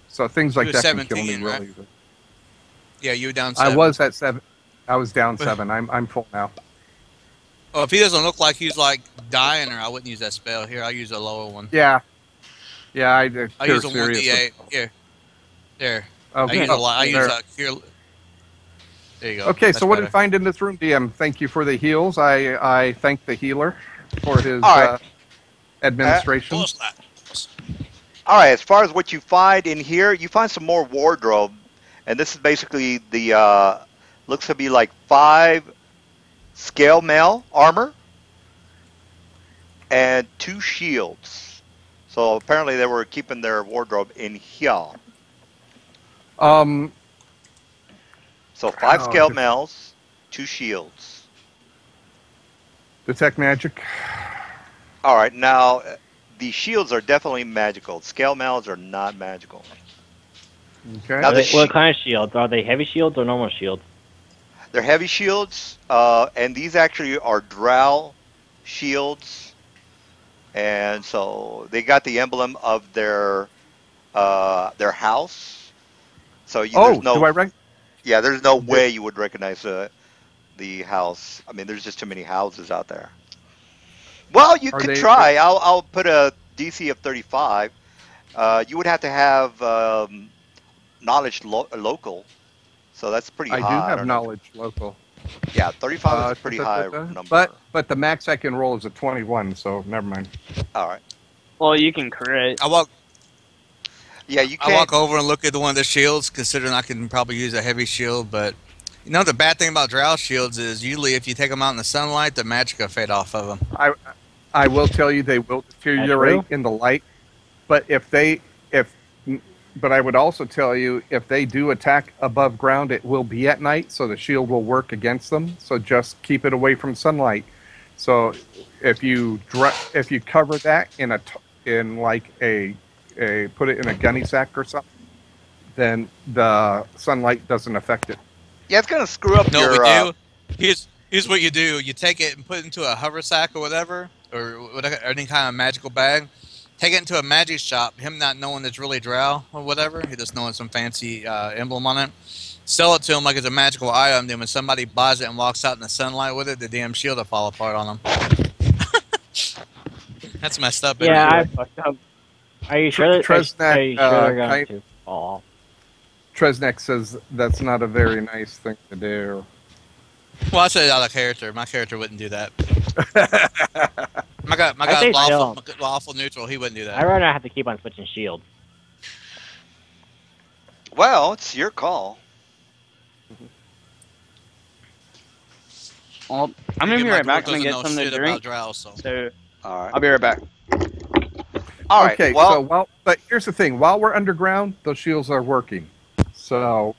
[SPEAKER 4] So things like
[SPEAKER 5] were
[SPEAKER 4] that can kill me
[SPEAKER 5] 17, right?
[SPEAKER 4] really.
[SPEAKER 5] Yeah, you were down
[SPEAKER 4] I
[SPEAKER 5] 7.
[SPEAKER 4] was at 7. I was down 7. I'm full now.
[SPEAKER 5] Well, if he doesn't look like he's like dying, or I wouldn't use that spell. Here, I'll use a lower one.
[SPEAKER 4] Yeah. Yeah, I
[SPEAKER 5] I'll
[SPEAKER 4] cure
[SPEAKER 5] use a
[SPEAKER 4] serious.
[SPEAKER 5] 1d8. Here, there. I
[SPEAKER 4] Okay.
[SPEAKER 5] use a lot. I use
[SPEAKER 4] There.
[SPEAKER 5] a cure. There you go.
[SPEAKER 4] Okay,
[SPEAKER 5] That's
[SPEAKER 4] so what did
[SPEAKER 5] better.
[SPEAKER 4] you find in this room, DM? Thank you for the heals. I thank the healer for his
[SPEAKER 1] all right.
[SPEAKER 4] administration.
[SPEAKER 5] Close that.
[SPEAKER 1] All right. As far as what you find in here, you find some more wardrobe, and this is basically the looks to be like 5 scale mail armor and 2 shields. So apparently they were keeping their wardrobe in here.
[SPEAKER 4] Um,
[SPEAKER 1] So 5
[SPEAKER 4] oh,
[SPEAKER 1] scale mails, 2 shields.
[SPEAKER 4] detect magic.
[SPEAKER 1] All right. Now the shields are definitely magical. Scale mails are not magical.
[SPEAKER 4] Okay.
[SPEAKER 1] Now
[SPEAKER 3] What kind of shields? Are they heavy shields or normal shields?
[SPEAKER 1] they're heavy shields, and these actually are drow shields, and so they got the emblem of their house. So there's
[SPEAKER 4] Oh, do
[SPEAKER 1] no
[SPEAKER 4] I rec?
[SPEAKER 1] there's no
[SPEAKER 4] do-
[SPEAKER 1] way you would recognize the house. I mean, there's just too many houses out there. Well, you
[SPEAKER 4] Are
[SPEAKER 1] could
[SPEAKER 4] they?
[SPEAKER 1] try. I'll put a DC of 35. You would have to have knowledge local, so that's pretty
[SPEAKER 4] I do
[SPEAKER 1] high. I
[SPEAKER 4] have
[SPEAKER 1] don't know.
[SPEAKER 4] knowledge local.
[SPEAKER 1] Yeah, 35 is a pretty high
[SPEAKER 4] But
[SPEAKER 1] number.
[SPEAKER 4] the max I can roll is a 21, so never mind.
[SPEAKER 1] All right.
[SPEAKER 2] Well, you can crit.
[SPEAKER 5] I walk.
[SPEAKER 1] Yeah, you
[SPEAKER 5] I
[SPEAKER 1] can't.
[SPEAKER 5] walk over and look at one of the shields, considering I can probably use a heavy shield. But you know, the bad thing about drow shields is usually if you take them out in the sunlight, the magic will fade off of them.
[SPEAKER 4] I will tell you they will deteriorate in the light, but but I would also tell you if they do attack above ground, it will be at night, so the shield will work against them. So just keep it away from sunlight. So if you cover that in like a put it in a gunny sack or something, then the sunlight doesn't affect it.
[SPEAKER 1] Yeah, it's gonna screw up
[SPEAKER 5] No, we
[SPEAKER 1] your.
[SPEAKER 5] do. Here's what you do. You take it and put it into a hover sack or whatever, or any kind of magical bag. Take it into a magic shop. Him not knowing it's really drow or whatever. He just knowing some fancy emblem on it. Sell it to him like it's a magical item. Then when somebody buys it and walks out in the sunlight with it, the damn shield will fall apart on them. That's messed up.
[SPEAKER 3] Yeah,
[SPEAKER 5] Isn't
[SPEAKER 3] I
[SPEAKER 5] it?
[SPEAKER 3] fucked up. Are you sure?
[SPEAKER 4] Tresnak,
[SPEAKER 3] Are you sure they're going to fall?
[SPEAKER 4] Tresnek says that's not a very nice thing to do.
[SPEAKER 5] Well, I said out of character. My character wouldn't do that. My
[SPEAKER 3] I
[SPEAKER 5] guy's
[SPEAKER 3] say
[SPEAKER 5] lawful neutral. He wouldn't do that.
[SPEAKER 3] I'd rather have to keep on switching shields.
[SPEAKER 1] Well, it's your call.
[SPEAKER 2] Well, I'm gonna be right back. I'm gonna
[SPEAKER 5] Doesn't
[SPEAKER 2] get
[SPEAKER 5] know
[SPEAKER 2] something to
[SPEAKER 5] shit
[SPEAKER 2] drink.
[SPEAKER 5] about drow, so.
[SPEAKER 2] So
[SPEAKER 1] All right.
[SPEAKER 2] I'll be right back.
[SPEAKER 1] All right.
[SPEAKER 4] Okay, so
[SPEAKER 1] Well,
[SPEAKER 4] but here's the thing: while we're underground, those shields are working. So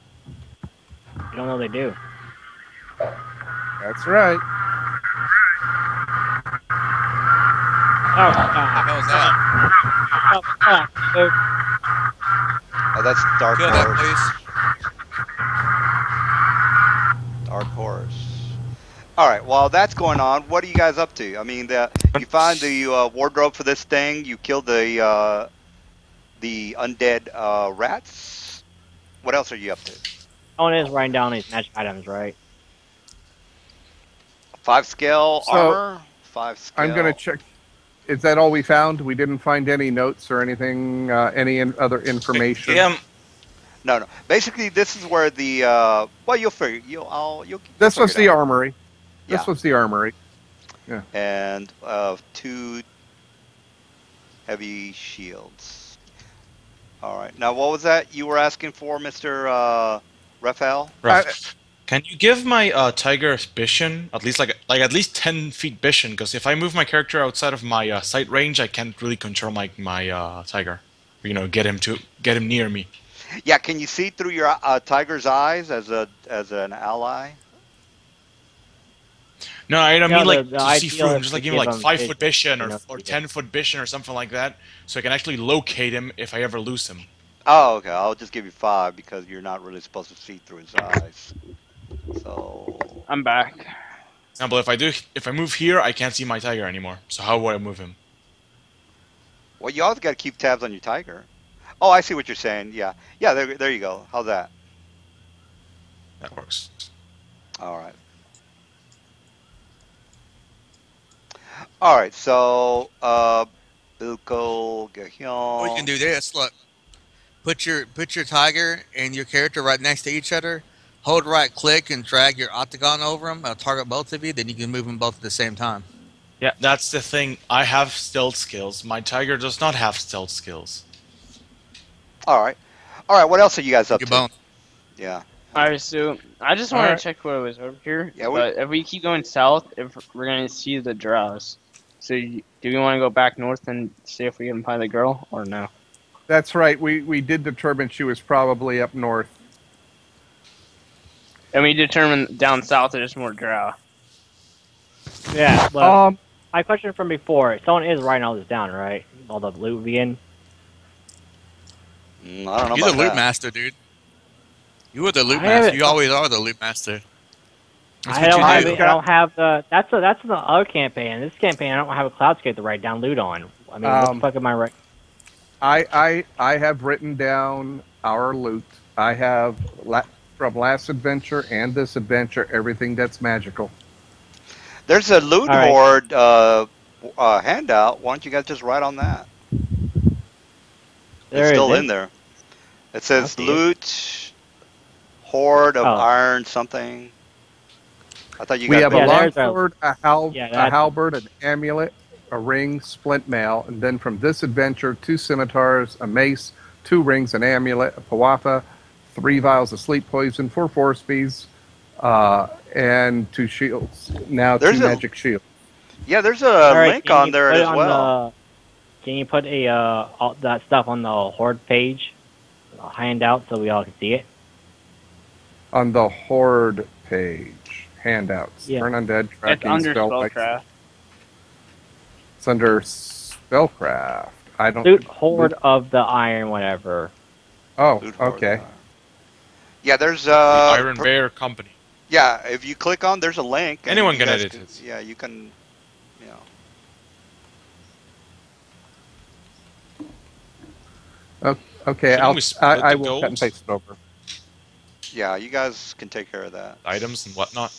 [SPEAKER 3] You don't know they do.
[SPEAKER 4] that's right.
[SPEAKER 3] Oh,
[SPEAKER 5] What the hell is that?
[SPEAKER 3] so
[SPEAKER 1] oh, that's Dark
[SPEAKER 5] Kill that,
[SPEAKER 1] Horse.
[SPEAKER 5] please.
[SPEAKER 1] Dark Horse. All right. While that's going on, what are you guys up to? I mean, you find the wardrobe for this thing. You killed the undead rats. What else are you up to?
[SPEAKER 3] Someone is writing down these magic items, right?
[SPEAKER 1] 5 scale
[SPEAKER 4] So
[SPEAKER 1] armor. Five
[SPEAKER 4] I'm going to
[SPEAKER 1] scale.
[SPEAKER 4] check. Is that all we found? We didn't find any notes or anything, other information.
[SPEAKER 1] No, no. Basically, this is where the well, you'll figure you'll
[SPEAKER 4] This
[SPEAKER 1] figure
[SPEAKER 4] was
[SPEAKER 1] it
[SPEAKER 4] the
[SPEAKER 1] out.
[SPEAKER 4] armory.
[SPEAKER 1] Yeah,
[SPEAKER 4] This was the armory.
[SPEAKER 1] and 2 heavy shields. All right. Now, what was that you were asking for, Mister Raphael?
[SPEAKER 6] Rough. Can you give my tiger vision at least like at least 10 feet vision? Because if I move my character outside of my sight range, I can't really control my tiger. You know, get him near me.
[SPEAKER 1] Yeah. Can you see through your tiger's eyes as an ally?
[SPEAKER 6] No, I don't
[SPEAKER 3] No,
[SPEAKER 6] mean
[SPEAKER 3] the
[SPEAKER 6] like
[SPEAKER 3] the
[SPEAKER 6] to see through
[SPEAKER 3] ideal
[SPEAKER 6] him.
[SPEAKER 3] is
[SPEAKER 6] Just
[SPEAKER 3] to
[SPEAKER 6] like give him
[SPEAKER 3] give
[SPEAKER 6] like
[SPEAKER 3] them
[SPEAKER 6] 5 foot vision
[SPEAKER 3] you know,
[SPEAKER 6] or
[SPEAKER 3] see it.
[SPEAKER 6] 10 foot vision or something like that, so I can actually locate him if I ever lose him.
[SPEAKER 1] Oh, okay. I'll just give you 5 because you're not really supposed to see through his eyes. So,
[SPEAKER 2] I'm back.
[SPEAKER 6] Example, if I move here, I can't see my tiger anymore. So how would I move him?
[SPEAKER 1] well, you always got to keep tabs on your tiger. Oh, I see what you're saying. Yeah, yeah. There you go. How's that?
[SPEAKER 6] That works.
[SPEAKER 1] All right. All right. So, Bilko
[SPEAKER 5] Or you can
[SPEAKER 1] Gahyon.
[SPEAKER 5] do this. Look, put your tiger and your character right next to each other. Hold right click and drag your octagon over them. It'll target both of you. Then you can move them both at the same time.
[SPEAKER 6] Yeah, that's the thing. I have stealth skills. My tiger does not have stealth skills.
[SPEAKER 1] All right. All right. What else are you guys up
[SPEAKER 5] Your
[SPEAKER 1] to?
[SPEAKER 5] bone.
[SPEAKER 1] Yeah.
[SPEAKER 2] Alright, so I just
[SPEAKER 4] All
[SPEAKER 2] wanted
[SPEAKER 4] right.
[SPEAKER 2] to check what was over here.
[SPEAKER 1] Yeah,
[SPEAKER 2] But if we keep going south, if we're gonna see the drows. So do we want to go back north and see if we can find the girl or no?
[SPEAKER 4] That's right. We did determine she was probably up north.
[SPEAKER 2] And we determined down south there's more drow.
[SPEAKER 3] Yeah, but
[SPEAKER 4] Um,
[SPEAKER 3] my question from before, someone is writing all this down, right? All the loot being.
[SPEAKER 1] I don't know
[SPEAKER 5] You're the
[SPEAKER 1] about
[SPEAKER 5] loot
[SPEAKER 1] that.
[SPEAKER 5] master, dude. You are the loot
[SPEAKER 3] I have
[SPEAKER 5] master.
[SPEAKER 3] it.
[SPEAKER 5] You always are the loot master. That's
[SPEAKER 3] I
[SPEAKER 5] what
[SPEAKER 3] don't
[SPEAKER 5] you
[SPEAKER 3] have
[SPEAKER 5] do.
[SPEAKER 3] it. I don't have the. That's the other campaign. This campaign, I don't have a cloudscape to write down loot on. I mean, what the fuck am I right?
[SPEAKER 4] I have written down our loot. I have from last adventure and this adventure everything that's magical.
[SPEAKER 1] There's a loot
[SPEAKER 3] All right.
[SPEAKER 1] horde handout. Why don't you guys just write on that? It's
[SPEAKER 3] There
[SPEAKER 1] still
[SPEAKER 3] isn't.
[SPEAKER 1] in there. It
[SPEAKER 3] I
[SPEAKER 1] says
[SPEAKER 3] see it.
[SPEAKER 1] loot horde of
[SPEAKER 3] Oh.
[SPEAKER 1] iron something. I thought you
[SPEAKER 4] We
[SPEAKER 1] guys.
[SPEAKER 4] have
[SPEAKER 3] Yeah,
[SPEAKER 4] a
[SPEAKER 3] there's
[SPEAKER 4] longsword,
[SPEAKER 3] Yeah,
[SPEAKER 4] a
[SPEAKER 3] that's
[SPEAKER 4] halberd, an amulet, a ring, splint mail, and then from this adventure, 2 scimitars, a mace, 2 rings, an amulet, a pawatha, 3 vials of sleep poison, 4 force beads, and 2 shields. Now
[SPEAKER 1] There's
[SPEAKER 4] 2
[SPEAKER 1] a
[SPEAKER 4] magic shields.
[SPEAKER 1] yeah. There's a
[SPEAKER 3] all right.
[SPEAKER 1] link
[SPEAKER 3] Can
[SPEAKER 1] on
[SPEAKER 3] you
[SPEAKER 1] there
[SPEAKER 3] put it
[SPEAKER 1] as
[SPEAKER 3] on
[SPEAKER 1] well.
[SPEAKER 3] the? Can you put all that stuff on the horde page, handout, so we all can see it?
[SPEAKER 4] On the horde page, handouts.
[SPEAKER 3] Yeah.
[SPEAKER 4] Turn undead,
[SPEAKER 2] It's
[SPEAKER 4] tracking,
[SPEAKER 2] under
[SPEAKER 4] spell.
[SPEAKER 2] spellcraft.
[SPEAKER 4] It's under spellcraft. I don't.
[SPEAKER 3] Loot horde of the iron, whatever.
[SPEAKER 4] Oh,
[SPEAKER 1] Loot horde
[SPEAKER 4] okay.
[SPEAKER 1] of iron. Yeah, there's
[SPEAKER 6] The Iron Bear Company.
[SPEAKER 1] yeah. If you click on, there's a link. And
[SPEAKER 6] Anyone
[SPEAKER 1] you
[SPEAKER 6] can
[SPEAKER 1] guys
[SPEAKER 6] edit it.
[SPEAKER 1] Yeah, you can. You know.
[SPEAKER 4] Okay,
[SPEAKER 6] Shouldn't we split
[SPEAKER 4] I
[SPEAKER 6] the
[SPEAKER 4] will cut and
[SPEAKER 6] gold?
[SPEAKER 4] paste it over.
[SPEAKER 1] Yeah, you guys can take care of that.
[SPEAKER 6] Items and whatnot.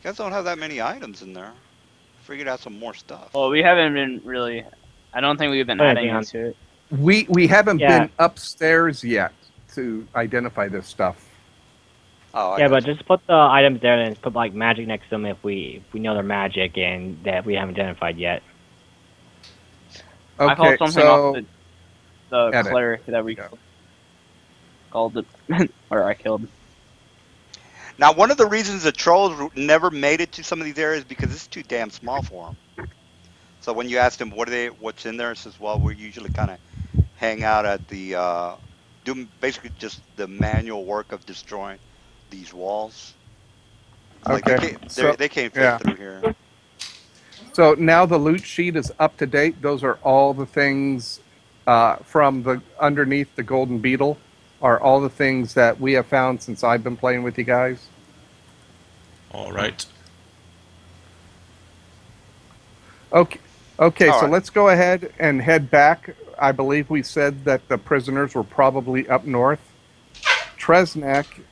[SPEAKER 1] You guys don't have that many items in there. Figured out some more stuff.
[SPEAKER 2] Well, we haven't been really. I don't think we've been
[SPEAKER 3] Put
[SPEAKER 2] adding
[SPEAKER 3] anything on-
[SPEAKER 2] into it.
[SPEAKER 4] We haven't
[SPEAKER 3] Yeah.
[SPEAKER 4] been upstairs yet to identify this stuff.
[SPEAKER 1] Oh, I
[SPEAKER 3] Yeah,
[SPEAKER 1] got
[SPEAKER 3] but
[SPEAKER 1] you.
[SPEAKER 3] just put the items there and put like magic next to them if we know they're magic and that we haven't identified yet.
[SPEAKER 2] I
[SPEAKER 4] Okay,
[SPEAKER 2] called something
[SPEAKER 4] so
[SPEAKER 2] off the
[SPEAKER 4] Edit.
[SPEAKER 2] cleric that we
[SPEAKER 4] Yeah.
[SPEAKER 2] called it, or I killed.
[SPEAKER 1] Now, one of the reasons the trolls never made it to some of these areas because it's too damn small for them. So when you asked him what's in there, he says, well, we usually kind of hang out at the do basically just the manual work of destroying these walls. Like
[SPEAKER 4] Okay. So
[SPEAKER 1] they can't fit
[SPEAKER 4] yeah.
[SPEAKER 1] through here.
[SPEAKER 4] So now the loot sheet is up to date. Those are all the things from the underneath the golden beetle. Are all the things that we have found since I've been playing with you guys.
[SPEAKER 6] All right.
[SPEAKER 4] Okay. Okay.
[SPEAKER 1] All
[SPEAKER 4] So
[SPEAKER 1] right.
[SPEAKER 4] let's go ahead and head back. I believe we said that the prisoners were probably up north. Tresnek.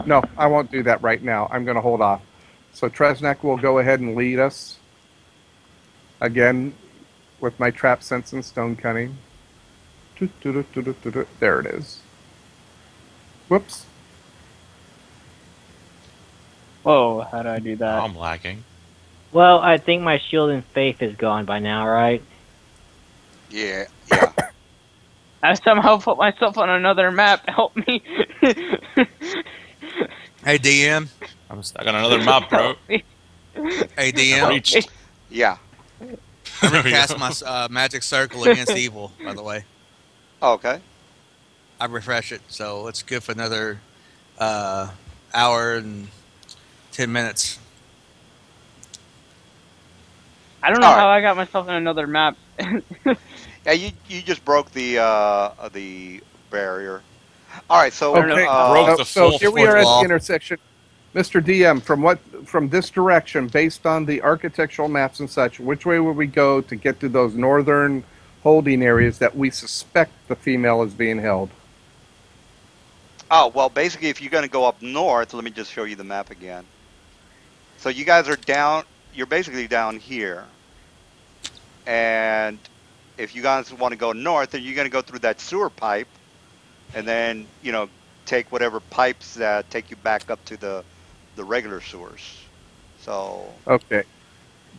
[SPEAKER 4] No, I won't do that right now. I'm going to hold off. So Tresnek will go ahead and lead us again with my trap sense and stone cunning. There it is. Whoops.
[SPEAKER 2] Whoa, how do I do that?
[SPEAKER 6] I'm lagging.
[SPEAKER 3] Well, I think my shield and faith is gone by now, right?
[SPEAKER 1] Yeah. Yeah.
[SPEAKER 2] I somehow put myself on another map. Help me.
[SPEAKER 5] Hey DM.
[SPEAKER 6] I'm stuck on another map, bro.
[SPEAKER 2] Help me.
[SPEAKER 5] Hey
[SPEAKER 6] I
[SPEAKER 5] DM.
[SPEAKER 6] reached.
[SPEAKER 1] Yeah.
[SPEAKER 5] I
[SPEAKER 6] There we
[SPEAKER 5] recast
[SPEAKER 6] go.
[SPEAKER 5] my magic circle against evil. By the way,
[SPEAKER 1] Okay.
[SPEAKER 5] I refresh it, so it's good for another hour and 10 minutes.
[SPEAKER 2] I don't know
[SPEAKER 1] All
[SPEAKER 2] how
[SPEAKER 1] right.
[SPEAKER 2] I got myself in another map.
[SPEAKER 1] Yeah. You just broke the barrier. All right.
[SPEAKER 2] I don't
[SPEAKER 1] So
[SPEAKER 2] know
[SPEAKER 4] Okay.
[SPEAKER 2] how.
[SPEAKER 6] Broke
[SPEAKER 4] So,
[SPEAKER 6] the
[SPEAKER 4] so
[SPEAKER 6] fourth
[SPEAKER 4] here we are at the
[SPEAKER 5] wall.
[SPEAKER 4] intersection. Mr. DM, from this direction, based on the architectural maps and such, which way would we go to get to those northern holding areas that we suspect the female is being held?
[SPEAKER 1] oh well, basically, if you're going to go up north, let me just show you the map again. So you guys are down. You're basically down here, and if you guys want to go north, then you're going to go through that sewer pipe, and then take whatever pipes that take you back up to the regular sewers. So
[SPEAKER 4] Okay.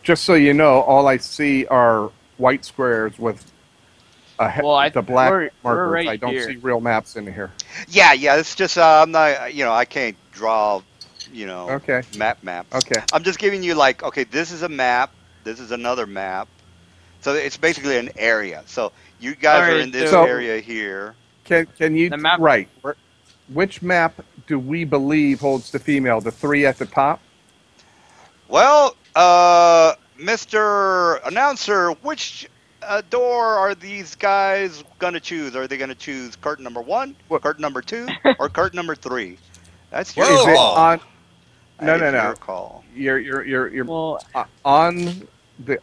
[SPEAKER 4] Just so you know, all I see are white squares with
[SPEAKER 2] Well,
[SPEAKER 4] the black
[SPEAKER 2] we're
[SPEAKER 4] markers.
[SPEAKER 2] right
[SPEAKER 4] I don't
[SPEAKER 2] here.
[SPEAKER 4] see real maps in here.
[SPEAKER 1] yeah, it's just I'm not I can't draw
[SPEAKER 4] Okay.
[SPEAKER 1] maps.
[SPEAKER 4] Okay.
[SPEAKER 1] I'm just giving you like okay, this is a map, this is another map. So it's basically an area. So you guys are
[SPEAKER 2] Alright,
[SPEAKER 1] in this
[SPEAKER 4] So
[SPEAKER 2] so
[SPEAKER 1] area here.
[SPEAKER 4] can you
[SPEAKER 2] the map.
[SPEAKER 4] right? Which map do we believe holds the female? The three at the top?
[SPEAKER 1] Well, Mr. Announcer, which door are these guys gonna choose? Are they gonna choose curtain number 1,
[SPEAKER 4] What
[SPEAKER 1] curtain number 2, or curtain number 3? That's your
[SPEAKER 4] is it
[SPEAKER 1] call.
[SPEAKER 5] Whoa!
[SPEAKER 4] on?
[SPEAKER 1] That
[SPEAKER 4] No,
[SPEAKER 1] is
[SPEAKER 4] no,
[SPEAKER 1] your
[SPEAKER 4] no.
[SPEAKER 1] call.
[SPEAKER 4] You're
[SPEAKER 2] Well,
[SPEAKER 4] on the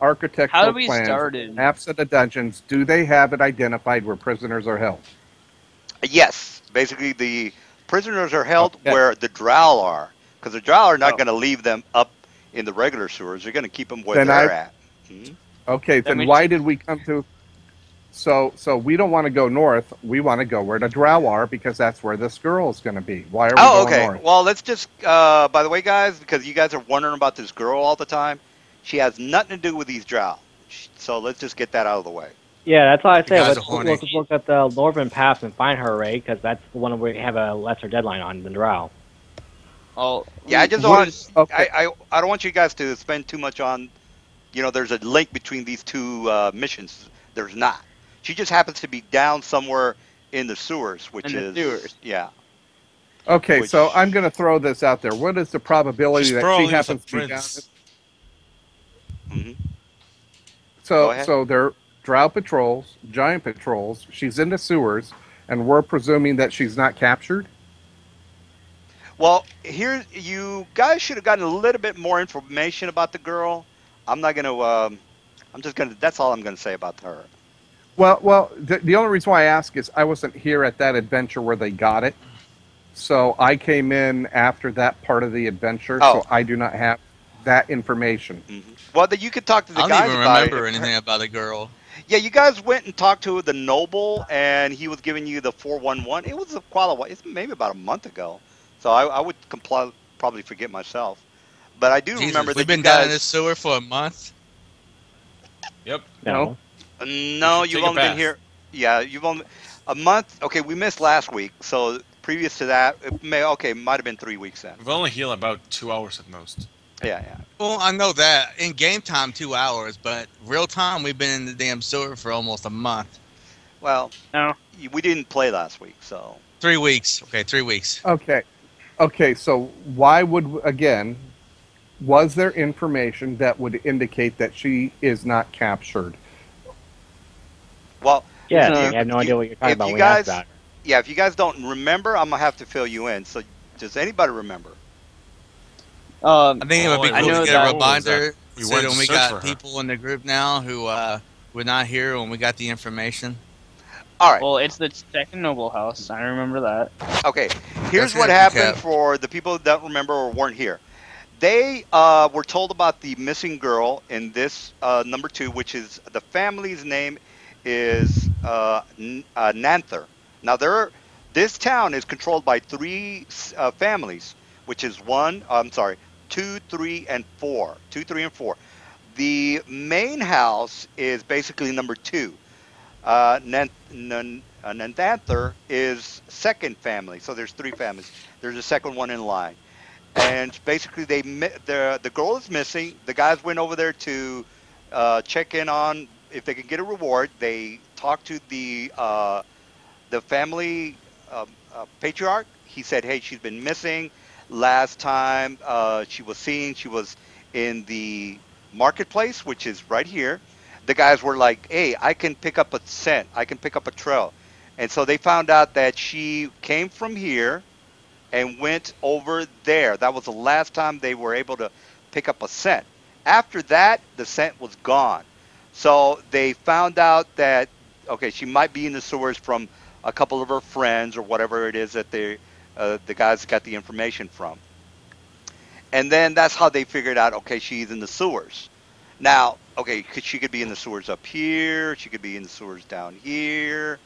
[SPEAKER 2] how
[SPEAKER 4] architectural
[SPEAKER 2] do we
[SPEAKER 4] plans,
[SPEAKER 2] started?
[SPEAKER 4] maps of the dungeons. Do they have it identified where prisoners are held?
[SPEAKER 1] Yes, basically the prisoners are held
[SPEAKER 4] Okay.
[SPEAKER 1] where the drow are, because the drow are not
[SPEAKER 2] Oh,
[SPEAKER 1] going to leave them up in the regular sewers. They're going to keep them where
[SPEAKER 4] Then I
[SPEAKER 1] they're at. Hmm?
[SPEAKER 4] okay.
[SPEAKER 2] then
[SPEAKER 4] Then
[SPEAKER 2] we
[SPEAKER 4] why
[SPEAKER 2] should.
[SPEAKER 4] did we come to? So we don't want to go north. We want to go where the drow are because that's where this girl is going to be. Why are we
[SPEAKER 1] Oh,
[SPEAKER 4] going
[SPEAKER 1] okay.
[SPEAKER 4] north?
[SPEAKER 1] Well, let's just. By the way, guys, because you guys are wondering about this girl all the time, she has nothing to do with these drow. So let's just get that out of the way.
[SPEAKER 3] Yeah, that's why I
[SPEAKER 5] You
[SPEAKER 3] say
[SPEAKER 5] guys
[SPEAKER 3] let's
[SPEAKER 5] are horny.
[SPEAKER 3] look at the Northern Pass and find her, Ray, because that's the one we have a lesser deadline on than Drow.
[SPEAKER 2] Oh,
[SPEAKER 1] Yeah, I just
[SPEAKER 4] What
[SPEAKER 1] want.
[SPEAKER 4] is okay?
[SPEAKER 1] I don't want you guys to spend too much on. There's a link between these two missions. There's not. She just happens to be down somewhere in the sewers, which
[SPEAKER 2] in the
[SPEAKER 1] is
[SPEAKER 2] sewers.
[SPEAKER 1] yeah,
[SPEAKER 4] Okay, so
[SPEAKER 1] which.
[SPEAKER 4] I'm going to throw this out there. What is the probability
[SPEAKER 6] She's
[SPEAKER 4] that she
[SPEAKER 6] probably with a
[SPEAKER 4] happens to be down?
[SPEAKER 6] prince.
[SPEAKER 1] Mhm. Go
[SPEAKER 4] So
[SPEAKER 1] ahead.
[SPEAKER 4] they're drow patrols, giant patrols. She's in the sewers, and we're presuming that she's not captured.
[SPEAKER 1] Well, here you guys should have gotten a little bit more information about the girl. I'm not gonna. I'm just gonna. That's all I'm gonna say about her.
[SPEAKER 4] Well, the only reason why I ask is I wasn't here at that adventure where they got it. So I came in after that part of the adventure,
[SPEAKER 1] Oh.
[SPEAKER 4] so I do not have that information.
[SPEAKER 1] Well, then you could talk to the
[SPEAKER 5] I don't
[SPEAKER 1] guys
[SPEAKER 5] even
[SPEAKER 1] about it.
[SPEAKER 5] remember anything about the girl.
[SPEAKER 1] Yeah, you guys went and talked to the noble, and he was giving you the 411. It was a while. It's maybe about a month ago. So I would probably forget myself. But I do remember
[SPEAKER 5] Jesus, we've
[SPEAKER 1] that you
[SPEAKER 5] been down in this
[SPEAKER 1] guys.
[SPEAKER 5] sewer for a month.
[SPEAKER 6] Yep.
[SPEAKER 4] No.
[SPEAKER 3] No.
[SPEAKER 1] No,
[SPEAKER 6] should
[SPEAKER 1] you've
[SPEAKER 6] take a
[SPEAKER 1] only been
[SPEAKER 6] bath.
[SPEAKER 1] here. Yeah, you've only a month. Okay, we missed last week. So previous to that, it might have been 3 weeks then.
[SPEAKER 6] We've only healed about 2 hours at most.
[SPEAKER 1] Yeah, yeah.
[SPEAKER 5] Well, I know that in game time 2 hours, but real time we've been in the damn sewer for almost a month.
[SPEAKER 1] Well,
[SPEAKER 2] No.
[SPEAKER 1] we didn't play last week, so
[SPEAKER 5] 3 weeks. Okay, 3 weeks.
[SPEAKER 4] Okay. Okay. So why would again? Was there information that would indicate that she is not captured?
[SPEAKER 1] well,
[SPEAKER 3] Yes,
[SPEAKER 1] do
[SPEAKER 3] but
[SPEAKER 2] No.
[SPEAKER 3] we have no
[SPEAKER 1] you
[SPEAKER 3] idea what you're talking
[SPEAKER 1] if
[SPEAKER 3] about
[SPEAKER 1] you
[SPEAKER 3] when we asked
[SPEAKER 1] guys
[SPEAKER 3] about her.
[SPEAKER 1] yeah, if you guys don't remember, I'm gonna have to fill you in. So does anybody remember?
[SPEAKER 5] I think it would
[SPEAKER 6] All
[SPEAKER 5] be
[SPEAKER 6] I
[SPEAKER 2] I
[SPEAKER 5] cool to
[SPEAKER 2] know
[SPEAKER 5] get a
[SPEAKER 2] that.
[SPEAKER 6] know is that
[SPEAKER 5] reminder
[SPEAKER 6] we
[SPEAKER 5] so
[SPEAKER 6] went
[SPEAKER 5] that
[SPEAKER 6] to
[SPEAKER 5] when we
[SPEAKER 6] search
[SPEAKER 5] got
[SPEAKER 6] for her.
[SPEAKER 5] people in the group now who were not here when we got the information.
[SPEAKER 1] All right.
[SPEAKER 2] Well, it's the second noble house. I remember that.
[SPEAKER 1] Okay. Here's
[SPEAKER 5] That's
[SPEAKER 1] what
[SPEAKER 5] it.
[SPEAKER 1] happened
[SPEAKER 5] Recap.
[SPEAKER 1] for the people that don't remember or weren't here. They were told about the missing girl in this number two, which is the family's name is Nanther. Now, this town is controlled by three families, which is one. I'm sorry, two, three, and four. Two, three, and four. The main house is basically number two. Nanther is second family, so there's three families. There's a second one in line, and basically the girl is missing. The guys went over there to check in on if they could get a reward. They talked to the family patriarch. He said, "Hey, she's been missing. Last time she was seen, she was in the marketplace, which is right here." The guys were like, "Hey, I can pick up a scent. I can pick up a trail," and so they found out that she came from here and went over there. That was the last time they were able to pick up a scent. After that, the scent was gone. So they found out that okay, she might be in the sewers from a couple of her friends or whatever it is that the guys got the information from. And then that's how they figured out okay, she's in the sewers. Now, okay, she could be in the sewers up here, she could be in the sewers down here,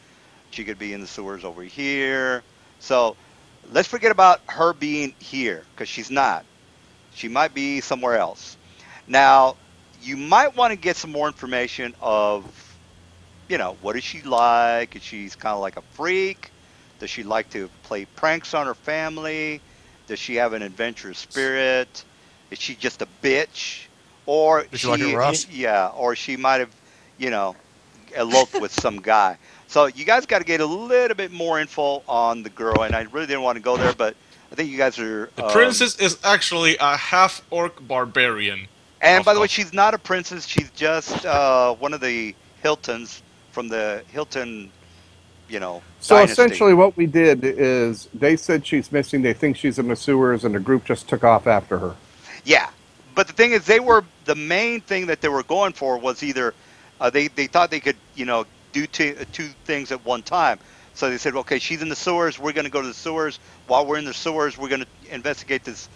[SPEAKER 1] she could be in the sewers over here. So let's forget about her being here because she's not. She might be somewhere else. Now, you might want to get some more information of, what is she like? Is she kind of like a freak? Does she like to play pranks on her family? Does she have an adventurous spirit? Is she just a bitch? Or
[SPEAKER 5] Did you like it rough?
[SPEAKER 1] yeah, or she might have, you know, eloped with some guy. So you guys got to get a little bit more info on the girl, and I really didn't want to go there, but I think you guys are.
[SPEAKER 6] The princess is actually a half-orc barbarian.
[SPEAKER 1] And
[SPEAKER 6] Of
[SPEAKER 1] by the way,
[SPEAKER 6] course.
[SPEAKER 1] she's not a princess. She's just one of the Hiltons from the Hilton,
[SPEAKER 4] So
[SPEAKER 1] dynasty.
[SPEAKER 4] essentially, what we did is they said she's missing. They think she's in the sewers, and the group just took off after her.
[SPEAKER 1] Yeah, but the thing is, they were the main thing that they were going for was either they thought they could do two things at one time. So they said, okay, she's in the sewers. We're going to go to the sewers. While we're in the sewers, we're going to investigate this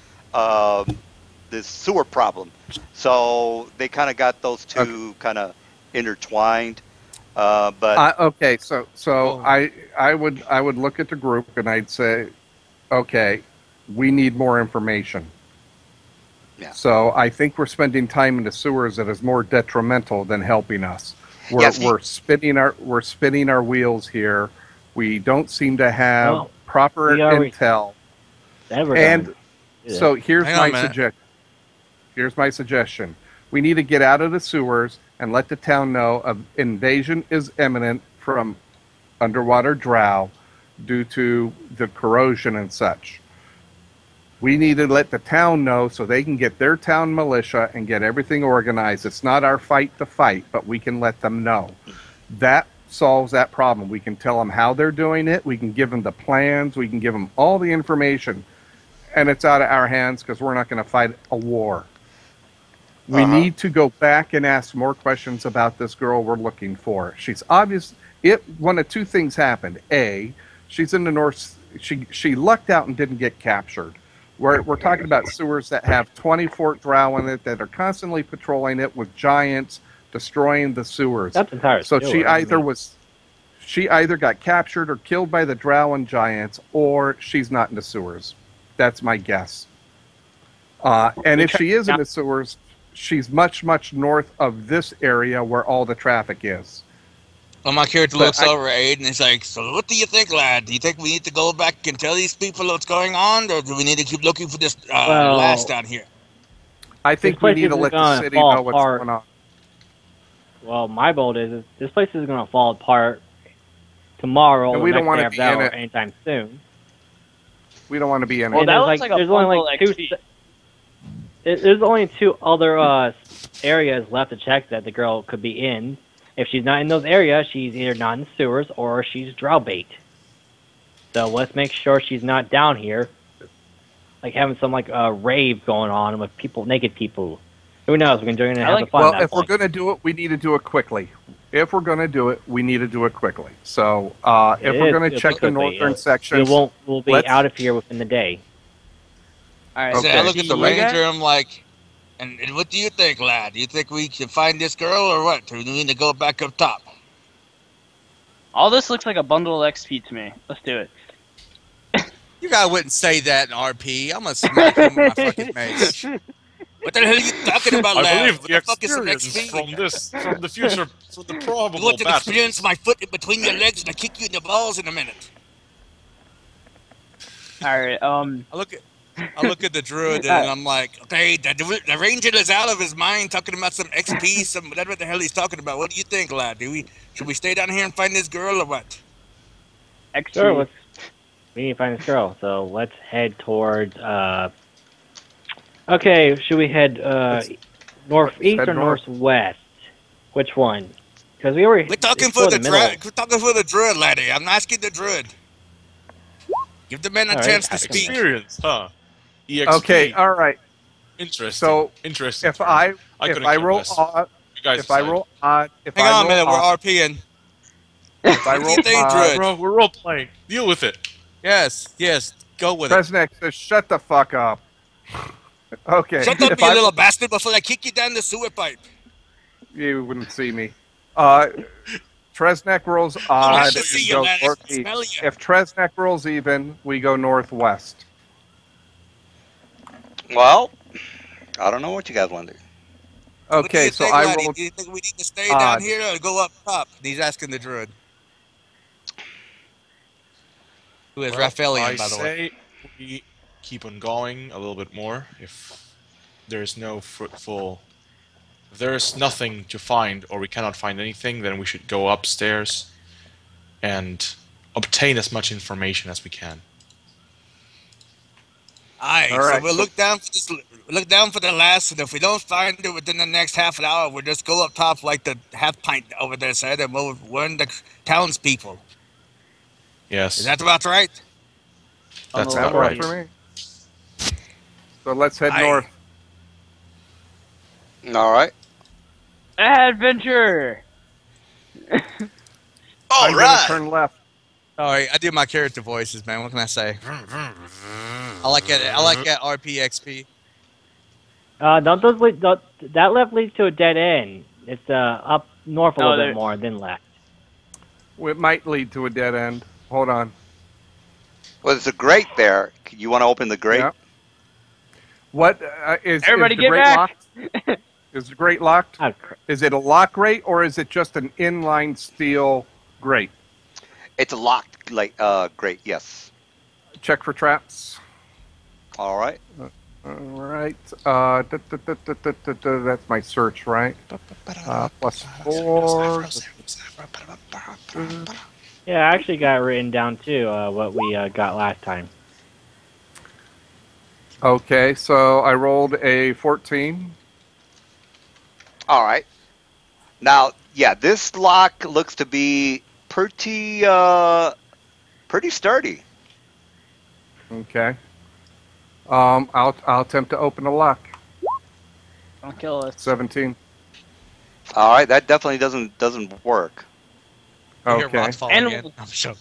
[SPEAKER 1] sewer problem. So they kind of got those
[SPEAKER 4] Okay.
[SPEAKER 1] two kind of intertwined. But
[SPEAKER 4] Okay, so
[SPEAKER 5] Well,
[SPEAKER 4] I would look at the group and I'd say, okay, we need more information.
[SPEAKER 1] yeah,
[SPEAKER 4] So I think we're spending time in the sewers that is more detrimental than helping us.
[SPEAKER 1] yeah.
[SPEAKER 4] We're
[SPEAKER 1] See,
[SPEAKER 4] we're spinning our wheels here. We don't seem to have
[SPEAKER 3] Well,
[SPEAKER 4] proper
[SPEAKER 3] we already
[SPEAKER 4] intel.
[SPEAKER 3] said we're
[SPEAKER 4] And
[SPEAKER 3] going to do
[SPEAKER 4] so
[SPEAKER 3] this.
[SPEAKER 4] here's
[SPEAKER 5] hang on
[SPEAKER 4] my
[SPEAKER 5] a minute.
[SPEAKER 4] suggestion. Here's my suggestion. We need to get out of the sewers and let the town know of invasion is imminent from underwater drow due to the corrosion and such. We need to let the town know so they can get their town militia and get everything organized. It's not our fight to fight, but we can let them know. That solves that problem. We can tell them how they're doing it. We can give them the plans. We can give them all the information. And it's out of our hands because we're not going to fight a war. We
[SPEAKER 1] uh-huh.
[SPEAKER 4] need to go back and ask more questions about this girl we're looking for. She's obvious. One of two things happened. A, she's in the north. She lucked out and didn't get captured. We're talking about sewers that have 24 drow in it that are constantly patrolling it with giants destroying the sewers.
[SPEAKER 3] That's entire
[SPEAKER 4] So
[SPEAKER 3] sewer.
[SPEAKER 4] she either got captured or killed by the drow and giants, or she's not in the sewers. That's my guess. And if she is in the sewers, she's much, much north of this area where all the traffic is.
[SPEAKER 5] Well, my character
[SPEAKER 4] But
[SPEAKER 5] looks over at Aiden and he's like, "So what do you think, lad? Do you think we need to go back and tell these people what's going on, or do we need to keep looking for this lass down here?"
[SPEAKER 4] I think
[SPEAKER 3] This
[SPEAKER 4] we
[SPEAKER 3] place
[SPEAKER 4] need to
[SPEAKER 3] isn't
[SPEAKER 4] let the
[SPEAKER 3] gonna
[SPEAKER 4] city
[SPEAKER 3] fall
[SPEAKER 4] know what's
[SPEAKER 3] apart.
[SPEAKER 4] going on.
[SPEAKER 3] Well, my bold is this place is going to fall apart tomorrow,
[SPEAKER 4] And
[SPEAKER 3] the
[SPEAKER 4] we don't
[SPEAKER 3] next
[SPEAKER 4] want
[SPEAKER 3] day
[SPEAKER 4] to
[SPEAKER 3] after
[SPEAKER 4] be
[SPEAKER 3] that,
[SPEAKER 4] in
[SPEAKER 3] or
[SPEAKER 4] it.
[SPEAKER 3] anytime soon.
[SPEAKER 4] We don't want to be in
[SPEAKER 2] Well,
[SPEAKER 4] it.
[SPEAKER 3] And
[SPEAKER 2] that looks like a
[SPEAKER 3] there's only like
[SPEAKER 2] bundle
[SPEAKER 3] two.
[SPEAKER 2] XP.
[SPEAKER 3] There's only two other areas left to check that the girl could be in. If she's not in those areas, she's either not in the sewers or she's drow bait. So let's make sure she's not down here, like having some like rave going on with people, naked people. Who knows? We're gonna
[SPEAKER 2] I
[SPEAKER 3] have the
[SPEAKER 2] like-
[SPEAKER 3] fun
[SPEAKER 4] Well,
[SPEAKER 3] at that
[SPEAKER 4] if we're
[SPEAKER 3] point.
[SPEAKER 4] going to do it, we need to do it quickly. If we're going to do it, we need to do it quickly. So if we're going to check the northern sections,
[SPEAKER 3] we'll be
[SPEAKER 4] let's-
[SPEAKER 3] out of here within the day.
[SPEAKER 2] All right.
[SPEAKER 4] Okay,
[SPEAKER 5] So I look at the
[SPEAKER 4] so let's-
[SPEAKER 5] ranger. I'm like, and what do you think, lad? Do you think we can find this girl or what? Do we need to go back up top?
[SPEAKER 2] All this looks like a bundle of XP to me. Let's do it.
[SPEAKER 5] You guys wouldn't say that in RP. I'm gonna smack him with my fucking mace. What the hell are you talking about,
[SPEAKER 8] I
[SPEAKER 5] lad?
[SPEAKER 8] believe
[SPEAKER 5] What
[SPEAKER 8] the
[SPEAKER 5] the fuck is some
[SPEAKER 8] experience
[SPEAKER 5] XP?
[SPEAKER 8] from the future, from the
[SPEAKER 5] You
[SPEAKER 8] probable
[SPEAKER 5] want to
[SPEAKER 8] battle.
[SPEAKER 5] experience my foot in between your legs and I kick you in the balls in a minute.
[SPEAKER 2] All right.
[SPEAKER 5] I look at the druid and I'm like, okay, the ranger is out of his mind talking about some XP, some whatever the hell he's talking about. What do you think, lad? Should we stay down here and find this girl or what?
[SPEAKER 2] XP.
[SPEAKER 3] Sure, we need to find this girl. So let's head towards. Okay, should we head northeast
[SPEAKER 4] head
[SPEAKER 3] or
[SPEAKER 4] north.
[SPEAKER 3] northwest? Which one? Because we already.
[SPEAKER 5] We're talking
[SPEAKER 3] it's
[SPEAKER 5] for
[SPEAKER 3] still
[SPEAKER 5] the
[SPEAKER 3] in middle.
[SPEAKER 5] druid. We're talking for the druid, laddie. I'm asking the druid. Give the man a
[SPEAKER 3] All right,
[SPEAKER 5] chance to speak.
[SPEAKER 8] Experience, huh? EXP.
[SPEAKER 4] Okay, all right.
[SPEAKER 8] Interesting.
[SPEAKER 4] So,
[SPEAKER 8] interesting.
[SPEAKER 4] If
[SPEAKER 8] term.
[SPEAKER 4] I
[SPEAKER 8] couldn't
[SPEAKER 4] if I
[SPEAKER 8] care
[SPEAKER 4] roll
[SPEAKER 8] less.
[SPEAKER 4] odd,
[SPEAKER 8] You guys
[SPEAKER 4] if I
[SPEAKER 8] decide.
[SPEAKER 4] roll odd, if
[SPEAKER 5] Hang
[SPEAKER 4] I
[SPEAKER 5] on a
[SPEAKER 4] roll
[SPEAKER 5] minute, we're
[SPEAKER 4] odd,
[SPEAKER 5] RPing.
[SPEAKER 4] if I
[SPEAKER 5] What do
[SPEAKER 4] roll
[SPEAKER 5] you think,
[SPEAKER 4] odd,
[SPEAKER 5] druid?
[SPEAKER 8] Bro, we're role playing. Deal with it.
[SPEAKER 5] Yes, go with it.
[SPEAKER 4] Presnex says, "Shut the fuck up." Okay,
[SPEAKER 5] Shut up,
[SPEAKER 4] if
[SPEAKER 5] you
[SPEAKER 4] I
[SPEAKER 5] little bastard, before I kick you down the sewer pipe.
[SPEAKER 4] you wouldn't see me. Tresnek rolls
[SPEAKER 5] have
[SPEAKER 4] odd.
[SPEAKER 5] to see
[SPEAKER 4] We
[SPEAKER 5] you,
[SPEAKER 4] go
[SPEAKER 5] lad. I can
[SPEAKER 4] northeast.
[SPEAKER 5] smell you.
[SPEAKER 4] If Tresnek rolls even, we go northwest.
[SPEAKER 1] Well, I don't know what you guys want to do.
[SPEAKER 5] What do
[SPEAKER 4] Okay,
[SPEAKER 5] you
[SPEAKER 4] so
[SPEAKER 5] think,
[SPEAKER 4] I
[SPEAKER 5] laddie?
[SPEAKER 4] rolled
[SPEAKER 5] Do you think we need to stay
[SPEAKER 4] odd.
[SPEAKER 5] down here or go up top? He's asking the druid. Who is Raphelion, by the way.
[SPEAKER 8] I say we keep on going a little bit more. If there's no fruitful, if there's nothing to find or we cannot find anything, then we should go upstairs and obtain as much information as we can.
[SPEAKER 5] Aye,
[SPEAKER 4] All
[SPEAKER 5] so
[SPEAKER 4] right,
[SPEAKER 5] we'll
[SPEAKER 4] so-
[SPEAKER 5] look down for this. Look down for the last, and if we don't find it within the next half an hour, we'll just go up top like the half pint over there said, and we'll warn the townspeople.
[SPEAKER 8] Yes,
[SPEAKER 5] Is that about right?
[SPEAKER 8] that's
[SPEAKER 4] That
[SPEAKER 8] about
[SPEAKER 4] works
[SPEAKER 8] right.
[SPEAKER 4] for me. So let's head
[SPEAKER 5] Aye.
[SPEAKER 4] north.
[SPEAKER 1] All right.
[SPEAKER 2] Adventure.
[SPEAKER 5] All
[SPEAKER 4] I'm gonna turn left.
[SPEAKER 5] Sorry, I do my character voices, man. What can I say? I like it. I like that RPXP.
[SPEAKER 3] Don't those that left leads to a dead end. It's up north a
[SPEAKER 2] No,
[SPEAKER 3] little
[SPEAKER 2] there-
[SPEAKER 3] bit more, then left.
[SPEAKER 4] It might lead to a dead end. Hold on.
[SPEAKER 1] Well, there's a grate there. You want to open the grate?
[SPEAKER 4] Yeah. What is
[SPEAKER 2] Everybody
[SPEAKER 4] the
[SPEAKER 2] get
[SPEAKER 4] grate
[SPEAKER 2] back.
[SPEAKER 4] locked? Is the grate locked?
[SPEAKER 3] Oh,
[SPEAKER 4] Is it a lock grate or is it just an inline steel grate?
[SPEAKER 1] It's a locked grate. Yes.
[SPEAKER 4] Check for traps.
[SPEAKER 1] All right.
[SPEAKER 4] All right. That's my search, right? +4.
[SPEAKER 3] Yeah, I actually got it written down too. What we got last time.
[SPEAKER 4] Okay, so I rolled a 14.
[SPEAKER 1] All right. Now, yeah, this lock looks to be pretty sturdy.
[SPEAKER 4] Okay. I'll attempt to open the lock.
[SPEAKER 2] Don't kill us.
[SPEAKER 4] 17.
[SPEAKER 1] All right, that definitely doesn't work.
[SPEAKER 5] You hear
[SPEAKER 4] Okay.
[SPEAKER 5] rocks falling
[SPEAKER 2] And-
[SPEAKER 5] again. I'm sure.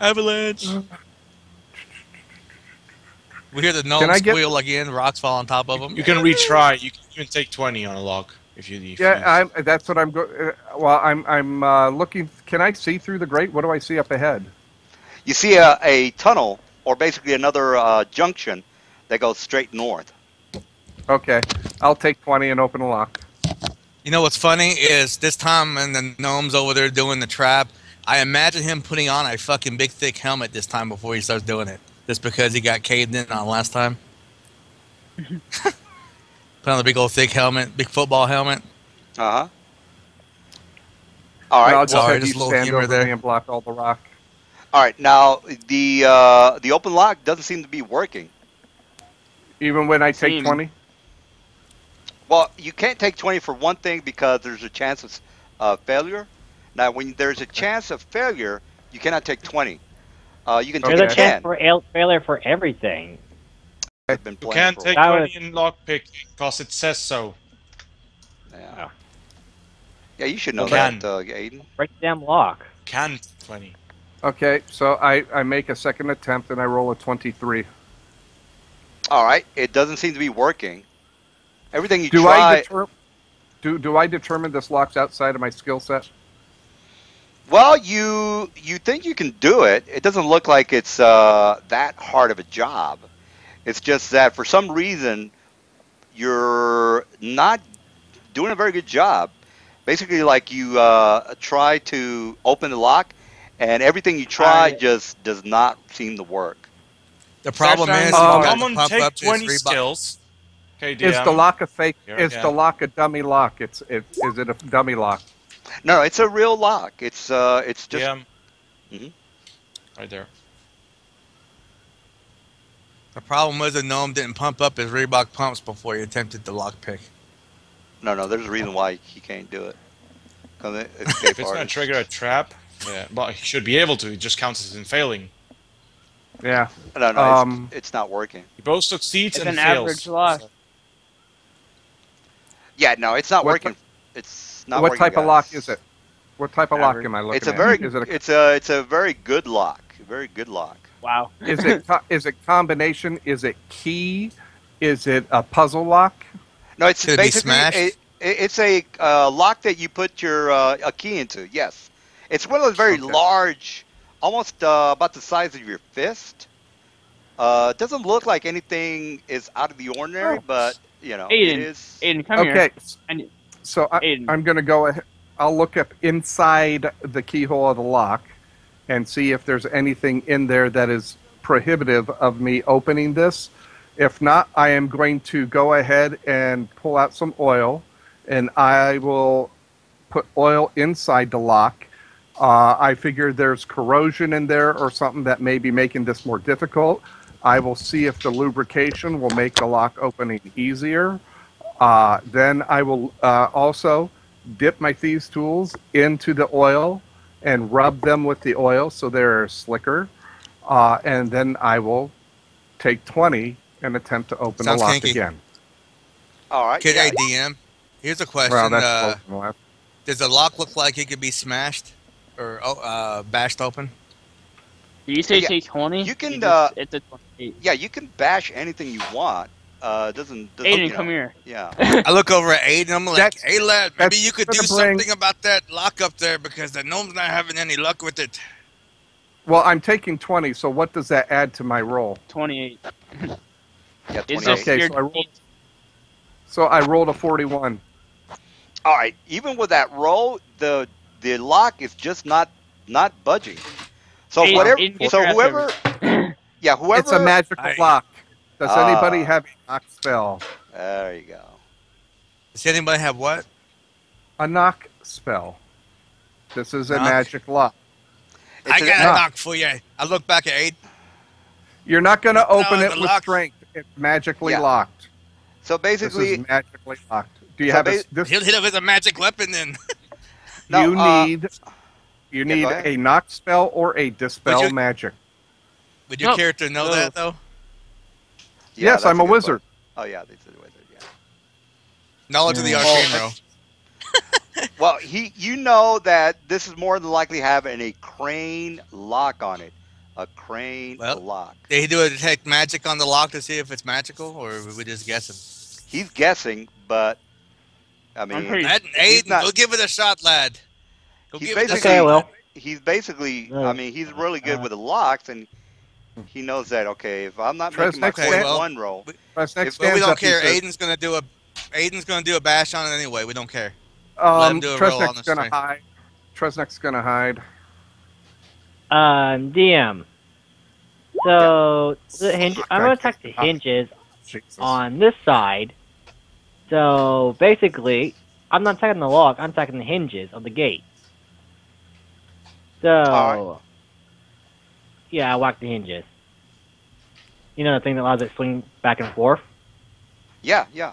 [SPEAKER 5] Avalanche. We hear the
[SPEAKER 4] Can
[SPEAKER 5] gnome
[SPEAKER 4] I get-
[SPEAKER 5] squeal again. Rocks fall on top of them.
[SPEAKER 8] You can retry. You can even take 20 on a log if you.
[SPEAKER 4] Yeah, that's what I'm going. Well, I'm looking. Can I see through the grate? What do I see up ahead?
[SPEAKER 1] You see a tunnel, or basically another junction that goes straight north.
[SPEAKER 4] Okay, I'll take 20 and open the lock.
[SPEAKER 5] You know what's funny is this time when the gnome's over there doing the trap, I imagine him putting on a fucking big thick helmet this time before he starts doing it. Just because he got caved in on last time. Put on the big old thick helmet, big football helmet.
[SPEAKER 1] Uh huh. All
[SPEAKER 4] And
[SPEAKER 1] right.
[SPEAKER 4] I'll just
[SPEAKER 1] Well,
[SPEAKER 5] Sorry,
[SPEAKER 4] have you
[SPEAKER 5] just a little
[SPEAKER 4] stand
[SPEAKER 5] humor
[SPEAKER 4] over me
[SPEAKER 5] there.
[SPEAKER 4] and block all the rock.
[SPEAKER 1] all right. Now the open lock doesn't seem to be working.
[SPEAKER 4] Even when I take
[SPEAKER 2] Seems.
[SPEAKER 4] 20?
[SPEAKER 1] Well, you can't take 20 for one thing because there's a chance of failure. Now, when there's a chance of failure, you cannot take 20. You can take
[SPEAKER 3] There's
[SPEAKER 1] a
[SPEAKER 3] a
[SPEAKER 4] Okay.
[SPEAKER 3] chance
[SPEAKER 1] 10.
[SPEAKER 3] for failure for everything.
[SPEAKER 1] I've been
[SPEAKER 8] You
[SPEAKER 1] playing
[SPEAKER 8] can't
[SPEAKER 1] for a
[SPEAKER 8] take
[SPEAKER 3] That
[SPEAKER 1] while.
[SPEAKER 8] 20
[SPEAKER 3] was
[SPEAKER 8] in lockpicking because it says so.
[SPEAKER 1] Yeah.
[SPEAKER 3] oh,
[SPEAKER 1] Yeah, you should
[SPEAKER 8] You
[SPEAKER 1] know
[SPEAKER 3] well,
[SPEAKER 1] that,
[SPEAKER 8] can.
[SPEAKER 1] Aiden.
[SPEAKER 3] break the damn lock.
[SPEAKER 8] Can 20.
[SPEAKER 4] Okay, so I make a second attempt and I roll a 23.
[SPEAKER 1] All right. It doesn't seem to be working. Everything you
[SPEAKER 4] Do I
[SPEAKER 1] try.
[SPEAKER 4] deter do I determine this lock's outside of my skill set?
[SPEAKER 1] Well, you think you can do it. It doesn't look like it's that hard of a job. It's just that for some reason you're not doing a very good job. Basically, like you try to open the lock, and everything you try
[SPEAKER 2] I
[SPEAKER 1] just does not seem to work.
[SPEAKER 5] The
[SPEAKER 2] starts
[SPEAKER 5] problem
[SPEAKER 2] sounding
[SPEAKER 5] is you got
[SPEAKER 2] hard.
[SPEAKER 5] to
[SPEAKER 8] Common
[SPEAKER 5] pump
[SPEAKER 8] take
[SPEAKER 5] up this
[SPEAKER 8] 20
[SPEAKER 5] Reebok.
[SPEAKER 8] skills. Okay,
[SPEAKER 4] Is the
[SPEAKER 8] DM.
[SPEAKER 4] lock a fake?
[SPEAKER 8] Here
[SPEAKER 4] Is the
[SPEAKER 8] again.
[SPEAKER 4] lock a dummy lock? Is it a dummy lock?
[SPEAKER 1] No, it's a real lock. It's just.
[SPEAKER 8] DM.
[SPEAKER 1] Mhm.
[SPEAKER 8] Right there.
[SPEAKER 5] The problem was the gnome didn't pump up his Reebok pumps before he attempted the lockpick.
[SPEAKER 1] No, there's a reason why he can't do it. 'Cause
[SPEAKER 8] If
[SPEAKER 1] escape
[SPEAKER 8] it's gonna
[SPEAKER 1] artist.
[SPEAKER 8] trigger a trap, yeah, but he should be able to. It just counts as in failing.
[SPEAKER 4] Yeah.
[SPEAKER 1] No, it's not working.
[SPEAKER 8] He both succeeds
[SPEAKER 2] It's
[SPEAKER 8] and
[SPEAKER 2] an average
[SPEAKER 8] fails.
[SPEAKER 2] lock.
[SPEAKER 8] So,
[SPEAKER 1] Yeah, no, it's not
[SPEAKER 4] What
[SPEAKER 1] working. It's not
[SPEAKER 4] what
[SPEAKER 1] working,
[SPEAKER 4] type of lock is
[SPEAKER 1] guys.
[SPEAKER 4] it? What type of lock
[SPEAKER 2] Average.
[SPEAKER 4] am I
[SPEAKER 1] It's
[SPEAKER 4] looking
[SPEAKER 1] a
[SPEAKER 4] at?
[SPEAKER 1] very
[SPEAKER 4] Is it a
[SPEAKER 1] it's a very good lock. Very good lock.
[SPEAKER 2] Wow.
[SPEAKER 4] is it combination? Is it key? Is it a puzzle lock?
[SPEAKER 1] No, it's
[SPEAKER 5] Could it be
[SPEAKER 1] basically
[SPEAKER 5] smashed?
[SPEAKER 1] it's a lock that you put your a key into. Yes, it's one of those very
[SPEAKER 4] Okay.
[SPEAKER 1] large, almost about the size of your fist. It doesn't look like anything is out of the ordinary,
[SPEAKER 4] Oh.
[SPEAKER 1] but it
[SPEAKER 2] Aiden,
[SPEAKER 1] is.
[SPEAKER 2] Aiden, come here.
[SPEAKER 4] Okay.
[SPEAKER 2] And
[SPEAKER 4] So
[SPEAKER 2] Aiden,
[SPEAKER 4] I'm going to go ahead. I'll look up inside the keyhole of the lock and see if there's anything in there that is prohibitive of me opening this. If not, I am going to go ahead and pull out some oil, and I will put oil inside the lock. I figure there's corrosion in there or something that may be making this more difficult. I will see if the lubrication will make the lock opening easier. Then I will also dip my thieves' tools into the oil and rub them with the oil so they're slicker. And then I will take 20 and attempt to open the
[SPEAKER 5] Sounds
[SPEAKER 4] lock
[SPEAKER 5] kinky.
[SPEAKER 4] again.
[SPEAKER 1] All right.
[SPEAKER 5] Kid,
[SPEAKER 1] Yeah.
[SPEAKER 5] hey DM, here's a
[SPEAKER 4] Well,
[SPEAKER 5] question.
[SPEAKER 4] that's close enough.
[SPEAKER 5] Does the lock look like it could be smashed or bashed open?
[SPEAKER 2] do you say
[SPEAKER 1] Yeah,
[SPEAKER 2] take 20?
[SPEAKER 1] you can,
[SPEAKER 2] It's a 28.
[SPEAKER 1] Yeah, you can bash anything you want. Doesn't
[SPEAKER 2] Aiden, come here.
[SPEAKER 1] Yeah.
[SPEAKER 5] I look over at Aiden. I'm like,
[SPEAKER 4] That's-
[SPEAKER 5] hey lad, maybe
[SPEAKER 4] that's
[SPEAKER 5] you could do
[SPEAKER 4] gonna bring-
[SPEAKER 5] something about that lock up there because the gnome's not having any luck with it.
[SPEAKER 4] Well, I'm taking 20, so what does that add to my roll?
[SPEAKER 2] 28.
[SPEAKER 1] Yeah.
[SPEAKER 2] It's
[SPEAKER 1] 28.
[SPEAKER 2] just
[SPEAKER 4] Okay,
[SPEAKER 2] your
[SPEAKER 4] so I rolled a 41.
[SPEAKER 1] All right. Even with that roll, the lock is just not budging. So
[SPEAKER 2] Aiden,
[SPEAKER 1] whatever.
[SPEAKER 2] Aiden, get
[SPEAKER 1] So
[SPEAKER 2] your ass
[SPEAKER 1] whoever.
[SPEAKER 2] over.
[SPEAKER 1] Yeah. Whoever.
[SPEAKER 4] It's a magical
[SPEAKER 5] I-
[SPEAKER 4] lock. Does anybody
[SPEAKER 1] Ah.
[SPEAKER 4] have a knock spell?
[SPEAKER 1] There you go.
[SPEAKER 5] Does anybody have what?
[SPEAKER 4] A knock spell. This is a
[SPEAKER 5] Knock?
[SPEAKER 4] magic lock.
[SPEAKER 5] I
[SPEAKER 1] It's
[SPEAKER 5] got
[SPEAKER 1] a-
[SPEAKER 5] a knock for you. I look back at Aiden.
[SPEAKER 4] You're not going to
[SPEAKER 5] No,
[SPEAKER 4] open it
[SPEAKER 5] the
[SPEAKER 4] with
[SPEAKER 5] lock-
[SPEAKER 4] strength. It's magically
[SPEAKER 1] Yeah.
[SPEAKER 4] locked.
[SPEAKER 1] So
[SPEAKER 4] This
[SPEAKER 1] basically,
[SPEAKER 4] is magically locked. Do you
[SPEAKER 1] So
[SPEAKER 4] have
[SPEAKER 1] ba-
[SPEAKER 4] this?
[SPEAKER 5] He'll hit it with a magic weapon then.
[SPEAKER 1] No,
[SPEAKER 4] You need
[SPEAKER 1] go
[SPEAKER 4] need
[SPEAKER 1] ahead.
[SPEAKER 4] a knock spell or a dispel
[SPEAKER 5] Would you-
[SPEAKER 4] magic.
[SPEAKER 5] Would your
[SPEAKER 2] No.
[SPEAKER 5] character know
[SPEAKER 2] No.
[SPEAKER 5] that though?
[SPEAKER 1] yeah,
[SPEAKER 4] Yes,
[SPEAKER 1] that's
[SPEAKER 4] I'm a
[SPEAKER 1] good
[SPEAKER 4] wizard.
[SPEAKER 1] point. Oh yeah, they said wizard. Yeah.
[SPEAKER 5] Knowledge of the
[SPEAKER 3] Yeah.
[SPEAKER 5] arcane
[SPEAKER 1] Well,
[SPEAKER 5] roll.
[SPEAKER 1] Well, you know that this is more than likely having a crane lock on it. A crane
[SPEAKER 5] Well,
[SPEAKER 1] lock.
[SPEAKER 5] Did he do a detect magic on the lock to see if it's magical, or were we just guessing?
[SPEAKER 1] He's guessing, but I
[SPEAKER 2] I'm
[SPEAKER 1] mean,
[SPEAKER 2] pretty-
[SPEAKER 5] Lad,
[SPEAKER 1] He's
[SPEAKER 5] Aiden,
[SPEAKER 1] not-
[SPEAKER 5] go give it a shot, lad. Go
[SPEAKER 1] He's
[SPEAKER 5] give it a
[SPEAKER 1] basically-
[SPEAKER 3] Okay,
[SPEAKER 5] shot.
[SPEAKER 3] well.
[SPEAKER 1] he's basically. I mean, he's really good with the locks, and he knows that. Okay, if I'm not making my
[SPEAKER 4] Okay,
[SPEAKER 1] 41 roll,
[SPEAKER 4] Press next
[SPEAKER 5] Well, we
[SPEAKER 4] stands
[SPEAKER 5] don't
[SPEAKER 4] up, he
[SPEAKER 5] care.
[SPEAKER 4] says,
[SPEAKER 5] Aiden's gonna do a bash on it anyway. We don't care. Let him do a roll on
[SPEAKER 4] Tresnick's
[SPEAKER 5] the
[SPEAKER 4] gonna
[SPEAKER 5] strength.
[SPEAKER 4] hide. Tresnick's gonna hide.
[SPEAKER 3] DM. So the hinge. I'm gonna attack the
[SPEAKER 4] Ah.
[SPEAKER 3] hinges
[SPEAKER 4] Jesus.
[SPEAKER 3] on this side. So basically, I'm not attacking the lock. I'm attacking the hinges of the gate.
[SPEAKER 1] All right.
[SPEAKER 3] So yeah, I whack the hinges. You know the thing that allows it to swing back and forth.
[SPEAKER 1] Yeah, yeah.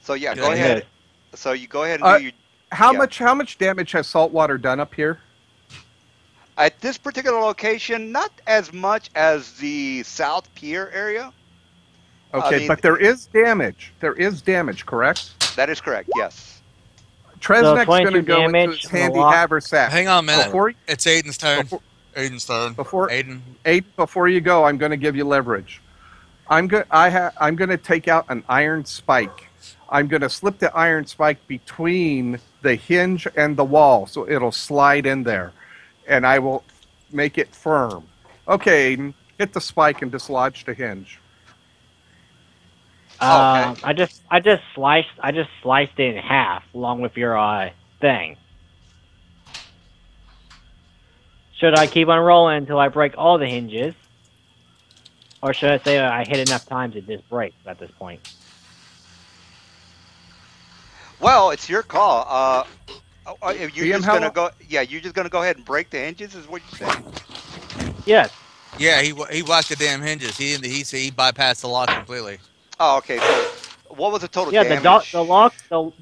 [SPEAKER 1] So yeah,
[SPEAKER 3] I
[SPEAKER 1] go
[SPEAKER 3] fucking
[SPEAKER 5] Okay.
[SPEAKER 1] ahead.
[SPEAKER 3] miss.
[SPEAKER 1] So you go ahead and do
[SPEAKER 4] Uh,
[SPEAKER 1] your
[SPEAKER 4] how
[SPEAKER 1] yeah.
[SPEAKER 4] much damage has saltwater done up here?
[SPEAKER 1] At this particular location, not as much as the South Pier area. I
[SPEAKER 4] Okay,
[SPEAKER 1] mean,
[SPEAKER 4] but there is damage. There is damage, correct?
[SPEAKER 1] that is correct. Yes.
[SPEAKER 3] So
[SPEAKER 4] Tresnek's going to
[SPEAKER 3] 22
[SPEAKER 4] go into
[SPEAKER 3] damage
[SPEAKER 4] his
[SPEAKER 3] on the
[SPEAKER 4] handy
[SPEAKER 3] lock.
[SPEAKER 4] haversack.
[SPEAKER 5] Hang on a minute.
[SPEAKER 3] Alright.
[SPEAKER 4] Before
[SPEAKER 5] It's Aiden's turn.
[SPEAKER 4] before
[SPEAKER 5] Aiden's turn.
[SPEAKER 4] before
[SPEAKER 5] Aiden.
[SPEAKER 4] Aiden, before you go, I'm going to give you leverage. I'm going to take out an iron spike. I'm going to slip the iron spike between the hinge and the wall so it'll slide in there, and I will make it firm. Okay, Aiden, hit the spike and dislodge the hinge.
[SPEAKER 1] Okay.
[SPEAKER 3] I just sliced it in half along with your thing. Should I keep on rolling until I break all the hinges, or should I say I hit enough times it just breaks at this point?
[SPEAKER 1] Well, it's your call. If you're
[SPEAKER 4] DM,
[SPEAKER 1] just
[SPEAKER 4] how
[SPEAKER 1] gonna
[SPEAKER 4] long?
[SPEAKER 1] go, yeah, you're just gonna go ahead and break the hinges, is what you're saying?
[SPEAKER 3] Yes.
[SPEAKER 5] Yeah, he whacked the damn hinges. He said he bypassed the lock completely.
[SPEAKER 1] Oh, okay. So, what was the total
[SPEAKER 3] Yeah.
[SPEAKER 1] damage?
[SPEAKER 3] The lock DM.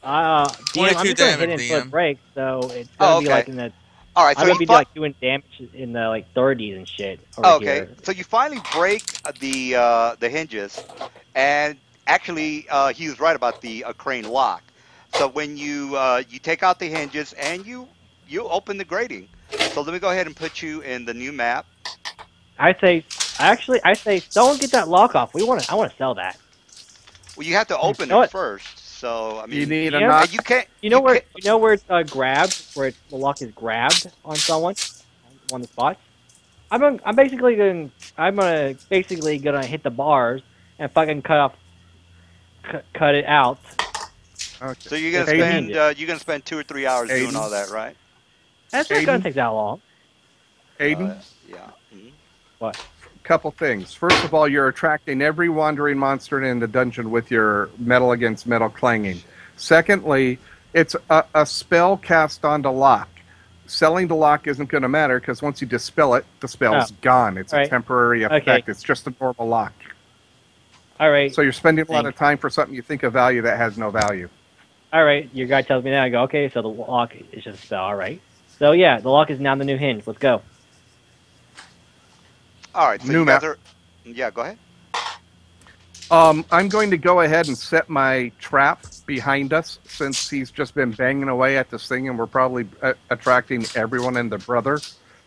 [SPEAKER 3] I'm
[SPEAKER 5] 22
[SPEAKER 3] just gonna hit
[SPEAKER 5] damage,
[SPEAKER 3] it until it
[SPEAKER 5] DM.
[SPEAKER 3] breaks. So it's gonna
[SPEAKER 1] Oh,
[SPEAKER 3] be
[SPEAKER 1] okay.
[SPEAKER 3] like in the.
[SPEAKER 1] All right. So
[SPEAKER 3] I'm gonna
[SPEAKER 1] you
[SPEAKER 3] be
[SPEAKER 1] fi-
[SPEAKER 3] like doing damage in the like 30s and shit over
[SPEAKER 1] oh, okay.
[SPEAKER 3] here.
[SPEAKER 1] So you finally break the hinges, and actually, he was right about the crane lock. So when you take out the hinges and you open the grating. So let me go ahead and put you in the new map.
[SPEAKER 3] I say someone get that lock off. I want to sell that.
[SPEAKER 1] Well, you have to
[SPEAKER 3] You
[SPEAKER 1] open
[SPEAKER 3] know
[SPEAKER 1] it
[SPEAKER 3] what?
[SPEAKER 1] first. So I
[SPEAKER 4] You
[SPEAKER 1] mean,
[SPEAKER 4] need a
[SPEAKER 3] DM?
[SPEAKER 4] knock.
[SPEAKER 1] and you can't
[SPEAKER 3] You
[SPEAKER 1] you
[SPEAKER 3] know where
[SPEAKER 1] can't.
[SPEAKER 3] it's grabbed, where the lock is grabbed on someone, on one of the spots. I'm gonna basically gonna hit the bars and fucking cut it out
[SPEAKER 1] So
[SPEAKER 4] Okay.
[SPEAKER 3] with the
[SPEAKER 4] Aiden,
[SPEAKER 3] hinges.
[SPEAKER 1] you're gonna spend 2 or 3 hours doing
[SPEAKER 4] Aiden,
[SPEAKER 1] all that, right?
[SPEAKER 3] That's not gonna
[SPEAKER 4] Aiden,
[SPEAKER 3] take that long.
[SPEAKER 4] Aiden.
[SPEAKER 1] Yeah. Mhm.
[SPEAKER 3] What?
[SPEAKER 4] Couple things. First of all, you're attracting every wandering monster in the dungeon with your metal against metal clanging. Secondly, it's a spell cast onto lock. Selling the lock isn't going to matter because once you dispel it, the
[SPEAKER 3] Oh,
[SPEAKER 4] spell's gone. It's
[SPEAKER 3] all
[SPEAKER 4] a
[SPEAKER 3] right.
[SPEAKER 4] temporary
[SPEAKER 3] Okay.
[SPEAKER 4] effect. It's just a normal lock.
[SPEAKER 3] All right.
[SPEAKER 4] So you're spending a lot of
[SPEAKER 3] Thanks.
[SPEAKER 4] time for something you think of value that has no value.
[SPEAKER 3] All right. Your guy tells me that. I go, okay. So the lock is just a spell. All right. So yeah, the lock is now the new hinge. Let's go.
[SPEAKER 1] All right. So
[SPEAKER 4] New
[SPEAKER 1] you guys
[SPEAKER 4] map.
[SPEAKER 1] are. Yeah. Go ahead.
[SPEAKER 4] I'm going to go ahead and set my trap behind us since he's just been banging away at this thing and we're probably attracting everyone and their brother.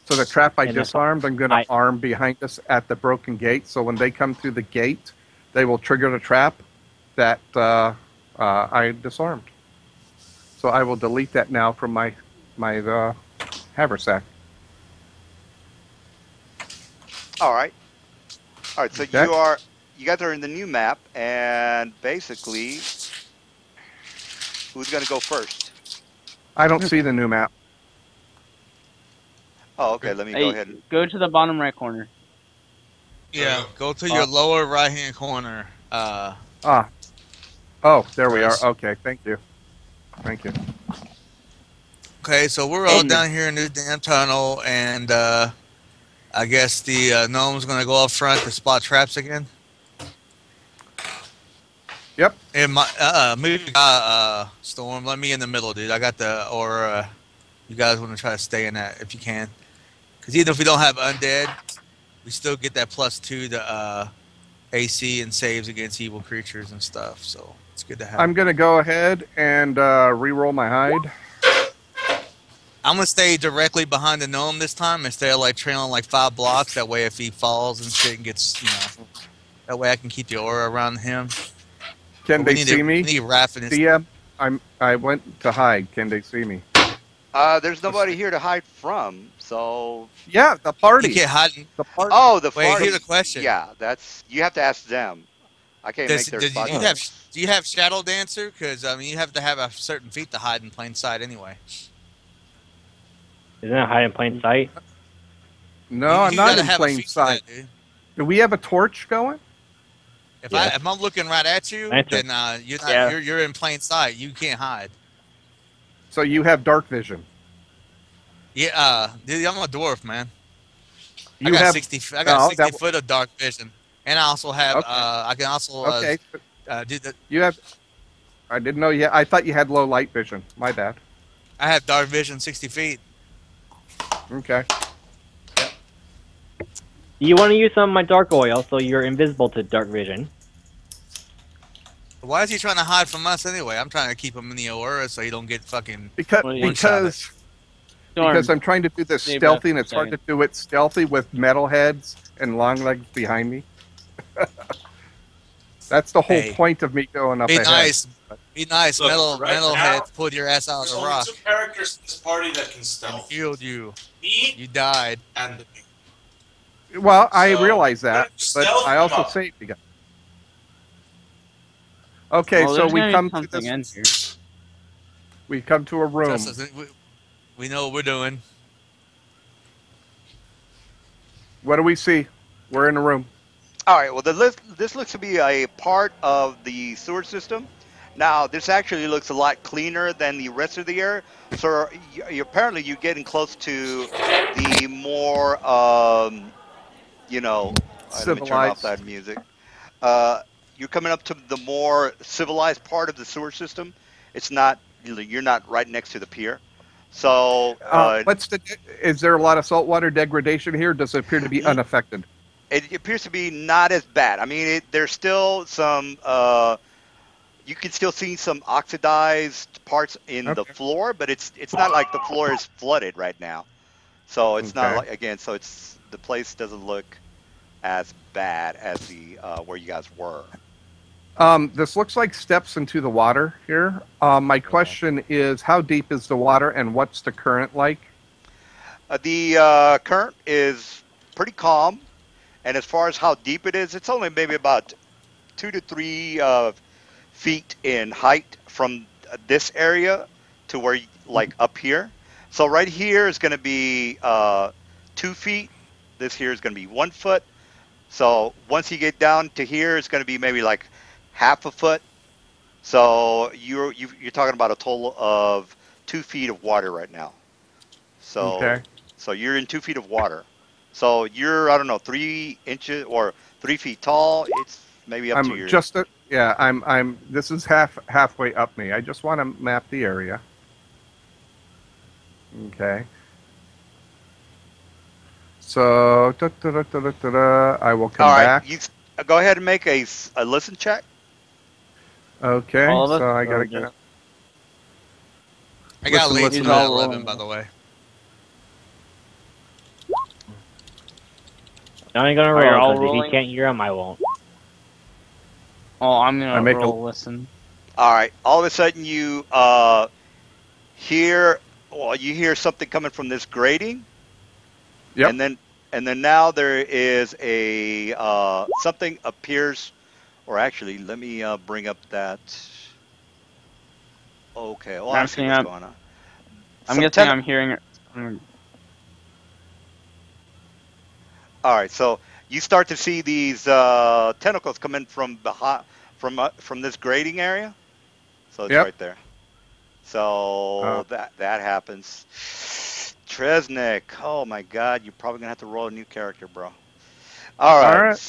[SPEAKER 4] So the trap I
[SPEAKER 3] And the-
[SPEAKER 4] disarmed, I'm going to arm behind us at the broken gate. So when they come through the gate, they will trigger the trap that I disarmed. So I will delete that now from my haversack.
[SPEAKER 1] All right. All right. So
[SPEAKER 4] Okay.
[SPEAKER 1] you guys are in the new map, and basically, who's gonna go first?
[SPEAKER 4] I don't see the new map.
[SPEAKER 1] Oh, okay. Let me go
[SPEAKER 2] Hey,
[SPEAKER 1] ahead and.
[SPEAKER 2] go to the bottom right corner.
[SPEAKER 5] Yeah, go to your lower right hand corner.
[SPEAKER 4] Oh, there we are.
[SPEAKER 5] Nice.
[SPEAKER 4] Okay, thank you. Thank you.
[SPEAKER 5] Okay, so we're all
[SPEAKER 2] Aiden.
[SPEAKER 5] down here in this damn tunnel, and I guess the gnome's gonna go up front to spot traps again.
[SPEAKER 4] Yep.
[SPEAKER 5] And my move Storm, let me in the middle, dude. I got the or you guys want to try to stay in that if you can, because even if we don't have undead, we still get that +2 to AC and saves against evil creatures and stuff. So it's good to have.
[SPEAKER 4] I'm going to go ahead and re-roll my hide.
[SPEAKER 5] I'm gonna stay directly behind the gnome this time instead of like trailing like 5 blocks. That way, if he falls and shit and gets, that way I can keep the aura around him.
[SPEAKER 4] Can
[SPEAKER 5] But we
[SPEAKER 4] they
[SPEAKER 5] need
[SPEAKER 4] see
[SPEAKER 5] to-
[SPEAKER 4] me?
[SPEAKER 5] We need Raph in his.
[SPEAKER 4] DM, I went to hide. Can they see me?
[SPEAKER 1] There's nobody here to hide from. So.
[SPEAKER 4] Yeah, the
[SPEAKER 5] You
[SPEAKER 4] party.
[SPEAKER 5] can't hide.
[SPEAKER 4] The party.
[SPEAKER 1] Oh, the
[SPEAKER 5] Wait,
[SPEAKER 1] party.
[SPEAKER 5] here's a question.
[SPEAKER 1] Yeah, that's you have to ask them. I can't make their spot checks.
[SPEAKER 5] Do you have Shadow Dancer? Because I mean, you have to have a certain feat to hide in plain sight anyway.
[SPEAKER 3] Isn't that hide in plain sight?
[SPEAKER 4] No, I'm
[SPEAKER 5] You
[SPEAKER 4] not
[SPEAKER 5] gotta
[SPEAKER 4] in
[SPEAKER 5] have a
[SPEAKER 4] plain
[SPEAKER 5] feat for that,
[SPEAKER 4] sight.
[SPEAKER 5] dude.
[SPEAKER 4] Do we have a torch going?
[SPEAKER 3] Yes.
[SPEAKER 5] if I'm looking right at you,
[SPEAKER 3] Answer.
[SPEAKER 5] then you're not
[SPEAKER 2] Yeah.
[SPEAKER 5] you're in plain sight. You can't hide.
[SPEAKER 4] So you have dark vision.
[SPEAKER 5] Yeah, dude, I'm a dwarf, man.
[SPEAKER 4] You have
[SPEAKER 5] I got
[SPEAKER 4] no
[SPEAKER 5] 60 foot of dark vision, and I also have
[SPEAKER 4] okay.
[SPEAKER 5] I can also
[SPEAKER 4] Okay.
[SPEAKER 5] do the
[SPEAKER 4] You have. I didn't know you. I thought you had low light vision. My bad.
[SPEAKER 5] I have dark vision 60 feet.
[SPEAKER 4] Okay.
[SPEAKER 3] You want to use some of my dark oil so you're invisible to dark vision.
[SPEAKER 5] Why is he trying to hide from us anyway? I'm trying to keep him in the aura so he don't get fucking
[SPEAKER 4] Because
[SPEAKER 2] Well,
[SPEAKER 5] one shot it.
[SPEAKER 4] because
[SPEAKER 2] Storm.
[SPEAKER 4] I'm trying to do this
[SPEAKER 2] Stay
[SPEAKER 4] stealthy,
[SPEAKER 2] back
[SPEAKER 4] and
[SPEAKER 2] for a
[SPEAKER 4] it's hard to
[SPEAKER 2] second.
[SPEAKER 4] do it stealthy with metal heads and long legs behind me. That's the whole
[SPEAKER 5] Hey,
[SPEAKER 4] point of me going up
[SPEAKER 5] be
[SPEAKER 4] ahead.
[SPEAKER 5] nice, be nice,
[SPEAKER 6] Look, right
[SPEAKER 5] metal
[SPEAKER 6] now,
[SPEAKER 5] head, pull your ass out of
[SPEAKER 6] there's
[SPEAKER 5] the
[SPEAKER 6] only
[SPEAKER 5] rock
[SPEAKER 6] two characters in this party that can
[SPEAKER 5] and
[SPEAKER 6] stealth.
[SPEAKER 5] healed you.
[SPEAKER 6] Me
[SPEAKER 5] You died.
[SPEAKER 6] and the me.
[SPEAKER 4] Well, I
[SPEAKER 6] So,
[SPEAKER 4] realize
[SPEAKER 6] I'm
[SPEAKER 4] that,
[SPEAKER 6] gonna
[SPEAKER 4] but
[SPEAKER 6] stealth
[SPEAKER 4] I
[SPEAKER 6] them
[SPEAKER 4] also
[SPEAKER 6] up.
[SPEAKER 4] saved you guys. Okay,
[SPEAKER 2] Well,
[SPEAKER 4] so
[SPEAKER 2] there's gonna be something in here.
[SPEAKER 4] we come to a
[SPEAKER 5] Trust
[SPEAKER 4] room.
[SPEAKER 5] us, we know what we're doing.
[SPEAKER 4] What do we see? We're in a room.
[SPEAKER 1] All right. Well, this looks to be a part of the sewer system. Now, this actually looks a lot cleaner than the rest of the area. So, apparently, you're getting close to the more, let me turn off
[SPEAKER 4] Civilized.
[SPEAKER 1] that music. Uh, you're coming up to the more civilized part of the sewer system. It's not, you're not right next to the pier. So,
[SPEAKER 4] What's the? Is there a lot of saltwater degradation here? Does it appear to be
[SPEAKER 1] n-
[SPEAKER 4] unaffected?
[SPEAKER 1] it appears to be not as bad. I mean, there's still some. You can still see some oxidized parts in the
[SPEAKER 4] Okay.
[SPEAKER 1] floor, but it's not like the floor is flooded right now. So it's not
[SPEAKER 4] Okay.
[SPEAKER 1] like again. So it's the place doesn't look as bad as the where you guys were.
[SPEAKER 4] This looks like steps into the water here. My question is, how deep is the water, and what's the current like?
[SPEAKER 1] The current is pretty calm, and as far as how deep it is, it's only maybe about 2 to 3 feet in height from this area to where, like up here. So right here is going to be 2 feet. This here is going to be 1 foot. So once you get down to here, it's going to be maybe like half a foot. So you're talking about a total of 2 feet of water right now.
[SPEAKER 4] Okay.
[SPEAKER 1] So you're in 2 feet of water. So you're, I don't know, 3 inches or 3 feet tall. It's maybe up to
[SPEAKER 4] I'm
[SPEAKER 1] your.
[SPEAKER 4] just yeah. I'm. This is halfway up me. I just want to map the area. Okay. So I will come
[SPEAKER 1] All right,
[SPEAKER 4] back.
[SPEAKER 1] you go ahead and make a listen check.
[SPEAKER 4] Okay.
[SPEAKER 2] All of us.
[SPEAKER 4] So I
[SPEAKER 2] Or
[SPEAKER 4] gotta
[SPEAKER 2] just,
[SPEAKER 5] I got
[SPEAKER 4] Listen,
[SPEAKER 5] late
[SPEAKER 4] listen,
[SPEAKER 5] to that
[SPEAKER 2] listen.
[SPEAKER 5] 11, by the way.
[SPEAKER 3] Johnny gonna
[SPEAKER 2] Are you all
[SPEAKER 3] roll because if
[SPEAKER 2] rolling?
[SPEAKER 3] he can't hear him, I won't.
[SPEAKER 2] Oh, I'm
[SPEAKER 4] I
[SPEAKER 2] gonna
[SPEAKER 4] make a-
[SPEAKER 2] roll listen.
[SPEAKER 1] All right, all of a sudden you hear, well, you hear something coming from this grating,
[SPEAKER 4] Yep.
[SPEAKER 1] and then now there is a something appears, or actually, let me bring up that. Okay, well, I
[SPEAKER 2] I'm
[SPEAKER 1] see
[SPEAKER 2] saying
[SPEAKER 1] what's going on.
[SPEAKER 2] I'm
[SPEAKER 1] Some
[SPEAKER 2] guessing
[SPEAKER 1] ten.
[SPEAKER 2] I'm hearing.
[SPEAKER 1] All right, so you start to see these tentacles coming from behind, from this grating area. So it's
[SPEAKER 4] Yep.
[SPEAKER 1] right there. So that happens. Tresnik, oh my God, you're probably gonna have to roll a new character, bro. All
[SPEAKER 4] All
[SPEAKER 1] right,
[SPEAKER 4] right.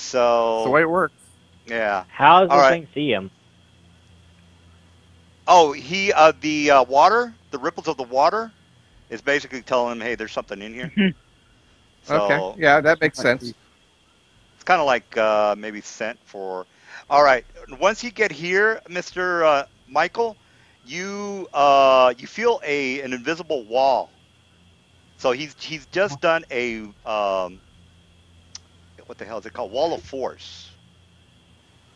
[SPEAKER 4] That's the way
[SPEAKER 1] so
[SPEAKER 4] it works.
[SPEAKER 1] yeah,
[SPEAKER 3] How does
[SPEAKER 1] all
[SPEAKER 3] this
[SPEAKER 1] right.
[SPEAKER 3] thing see him?
[SPEAKER 1] Oh, the water, the ripples of the water, is basically telling him, hey, there's something in here.
[SPEAKER 4] Okay.
[SPEAKER 1] So
[SPEAKER 4] Yeah, that makes sense.
[SPEAKER 1] it's kind of like maybe scent for. All right, once you get here, Mister Michael, you feel an invisible wall. So he's just done a what the hell is it called? Wall of force.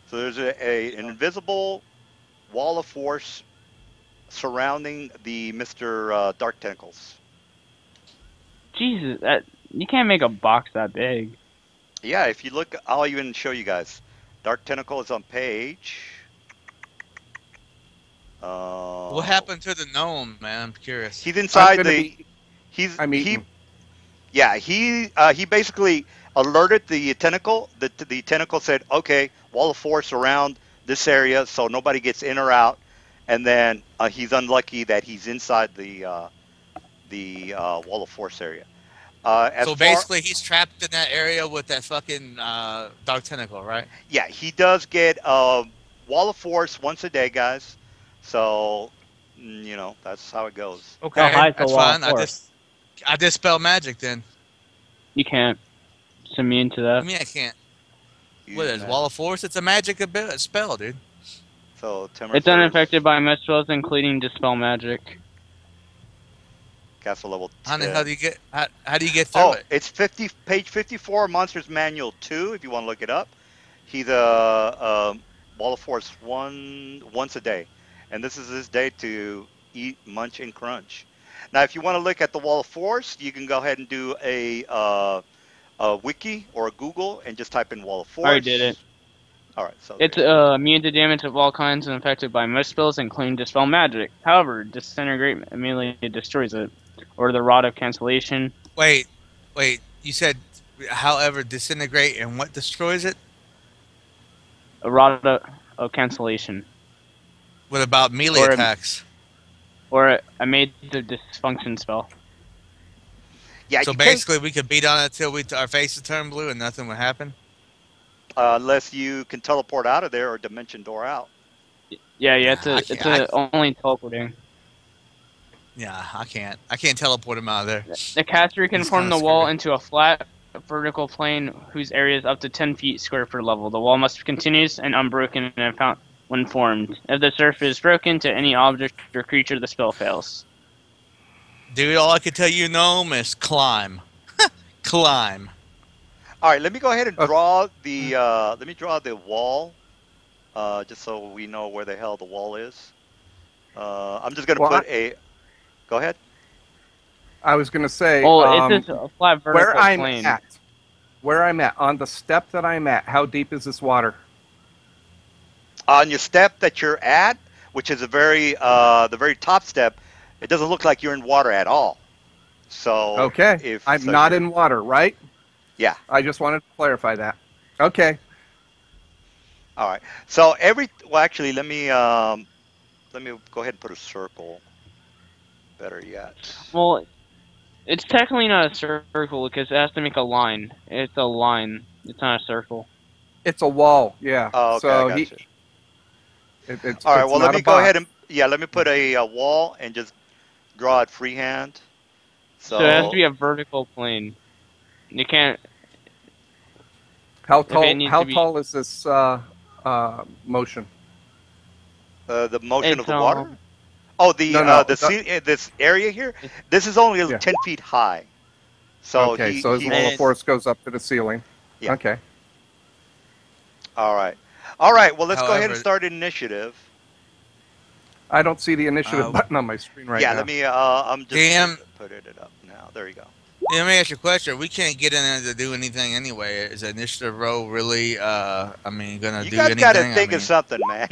[SPEAKER 1] So there's an invisible wall of force surrounding the Mister Dark Tentacles.
[SPEAKER 2] Jesus, that you can't make a box that big.
[SPEAKER 1] Yeah, if you look, I'll even show you guys. Dark Tentacle is on page.
[SPEAKER 5] What
[SPEAKER 1] Uh,
[SPEAKER 5] happened to the gnome, man? I'm curious.
[SPEAKER 1] he's
[SPEAKER 4] I'm
[SPEAKER 1] inside
[SPEAKER 4] gonna
[SPEAKER 1] the.
[SPEAKER 4] be.
[SPEAKER 1] He's
[SPEAKER 4] I'm
[SPEAKER 1] he
[SPEAKER 4] eating.
[SPEAKER 1] Yeah, he basically alerted the tentacle. The tentacle said, "Okay, wall of force around this area so nobody gets in or out. And then he's unlucky that he's inside the wall of force area. As
[SPEAKER 5] So
[SPEAKER 1] far,
[SPEAKER 5] basically, he's trapped in that area with that fucking dark tentacle, right?
[SPEAKER 1] yeah, he does get wall of force once a day, guys. So that's how it goes.
[SPEAKER 3] How
[SPEAKER 5] Okay,
[SPEAKER 3] high is the
[SPEAKER 5] that's
[SPEAKER 3] wall of
[SPEAKER 5] fine.
[SPEAKER 3] force?
[SPEAKER 5] I dispel magic then.
[SPEAKER 2] You can't. It's immune to
[SPEAKER 5] I
[SPEAKER 2] that.
[SPEAKER 5] mean, I can't. What
[SPEAKER 1] Use
[SPEAKER 5] is Wall
[SPEAKER 1] magic.
[SPEAKER 5] of Force? It's a magic spell, dude.
[SPEAKER 1] So Timmer
[SPEAKER 2] It's
[SPEAKER 1] says
[SPEAKER 2] unaffected by most spells, including Dispel Magic.
[SPEAKER 1] castle level
[SPEAKER 5] How the hell
[SPEAKER 1] 10.
[SPEAKER 5] do you get? How do you get through
[SPEAKER 1] Oh,
[SPEAKER 5] it?
[SPEAKER 1] it's page 54, Monsters Manual 2. If you want to look it up, he's a wall of force once a day, and this is his day to eat, munch, and crunch. Now, if you want to look at the wall of force, you can go ahead and do a wiki or a Google and just type in wall of
[SPEAKER 2] I already did it.
[SPEAKER 1] force. All right, so there
[SPEAKER 2] It's
[SPEAKER 1] you go.
[SPEAKER 2] immune to damage of all kinds and affected by most spells, including Dispel Magic. However, Disintegrate immediately destroys it, or the Rod of Cancellation.
[SPEAKER 5] Wait, wait. You said, however, disintegrate and what destroys it?
[SPEAKER 2] A Rod of Cancellation.
[SPEAKER 5] What about melee
[SPEAKER 2] Or
[SPEAKER 5] attacks?
[SPEAKER 2] a Made of Dysfunction spell.
[SPEAKER 1] Yeah,
[SPEAKER 5] So
[SPEAKER 1] you can't
[SPEAKER 5] basically, we could beat on it till our faces turn blue and nothing would happen.
[SPEAKER 1] unless you can teleport out of there or dimension door out.
[SPEAKER 2] Yeah, yeah,
[SPEAKER 5] I
[SPEAKER 2] it's
[SPEAKER 5] can't.
[SPEAKER 2] only teleporting.
[SPEAKER 5] Yeah, I can't. I can't teleport him out of there.
[SPEAKER 2] The caster can
[SPEAKER 5] He's
[SPEAKER 2] form
[SPEAKER 5] kinda
[SPEAKER 2] the wall
[SPEAKER 5] screwed.
[SPEAKER 2] into a flat vertical plane whose area is up to 10 feet square per level. The wall must be continuous and unbroken when formed. If the surface is broken to any object or creature, the spell fails.
[SPEAKER 5] Dude, all I can tell you, Gnome, is climb. Climb.
[SPEAKER 1] All right, let me go ahead and
[SPEAKER 4] Okay.
[SPEAKER 1] draw the wall, just so we know where the hell the wall is. I'm just gonna
[SPEAKER 4] Well,
[SPEAKER 1] put a. Go ahead.
[SPEAKER 4] I was going to say,
[SPEAKER 2] Oh, it's just a flat vertical
[SPEAKER 4] where I'm
[SPEAKER 2] plane.
[SPEAKER 4] at, on the step that I'm at, how deep is this water?
[SPEAKER 1] On your step that you're at, which is the very top step, it doesn't look like you're in water at all. So
[SPEAKER 4] Okay,
[SPEAKER 1] if
[SPEAKER 4] I'm
[SPEAKER 1] so
[SPEAKER 4] not
[SPEAKER 1] you're,
[SPEAKER 4] in water, right?
[SPEAKER 1] yeah.
[SPEAKER 4] I just wanted to clarify that. Okay.
[SPEAKER 1] All right. So well, actually, let me go ahead and put a circle. Better yet.
[SPEAKER 2] Well, it's technically not a circle because it has to make a line. It's a line. It's not a circle.
[SPEAKER 4] It's a wall, yeah.
[SPEAKER 1] Oh, okay, I
[SPEAKER 4] So
[SPEAKER 1] got you.
[SPEAKER 4] it's
[SPEAKER 1] All right.
[SPEAKER 4] it's
[SPEAKER 1] Well, let
[SPEAKER 4] not
[SPEAKER 1] me
[SPEAKER 4] a
[SPEAKER 1] go ahead
[SPEAKER 4] box.
[SPEAKER 1] and let me put a wall and just draw it freehand.
[SPEAKER 2] So it has to
[SPEAKER 1] So
[SPEAKER 2] be a vertical plane. You can't.
[SPEAKER 4] How
[SPEAKER 2] If it
[SPEAKER 4] tall?
[SPEAKER 2] needs
[SPEAKER 4] How
[SPEAKER 2] to be,
[SPEAKER 4] tall is this motion?
[SPEAKER 1] the motion of
[SPEAKER 2] it's
[SPEAKER 1] the water. Oh,
[SPEAKER 4] No, no.
[SPEAKER 1] this area here. This is only
[SPEAKER 4] Yeah.
[SPEAKER 1] 10 feet high. So
[SPEAKER 4] Okay, so his wall of
[SPEAKER 2] it's-
[SPEAKER 4] force goes up to the ceiling.
[SPEAKER 1] Yeah.
[SPEAKER 4] Okay.
[SPEAKER 1] All right. All right. Well, let's go ahead and
[SPEAKER 5] However,
[SPEAKER 1] start initiative.
[SPEAKER 4] I don't see the initiative
[SPEAKER 5] Uh,
[SPEAKER 4] button on my screen right
[SPEAKER 1] Yeah.
[SPEAKER 4] now.
[SPEAKER 1] Let me. I'm just
[SPEAKER 5] Damn.
[SPEAKER 1] putting it up now. There you go.
[SPEAKER 5] let me ask you a question. We can't get in there to do anything anyway. Is initiative row really? I mean, gonna
[SPEAKER 1] You
[SPEAKER 5] do
[SPEAKER 1] guys got to
[SPEAKER 5] anything? I
[SPEAKER 1] think of
[SPEAKER 5] mean,
[SPEAKER 1] something, man.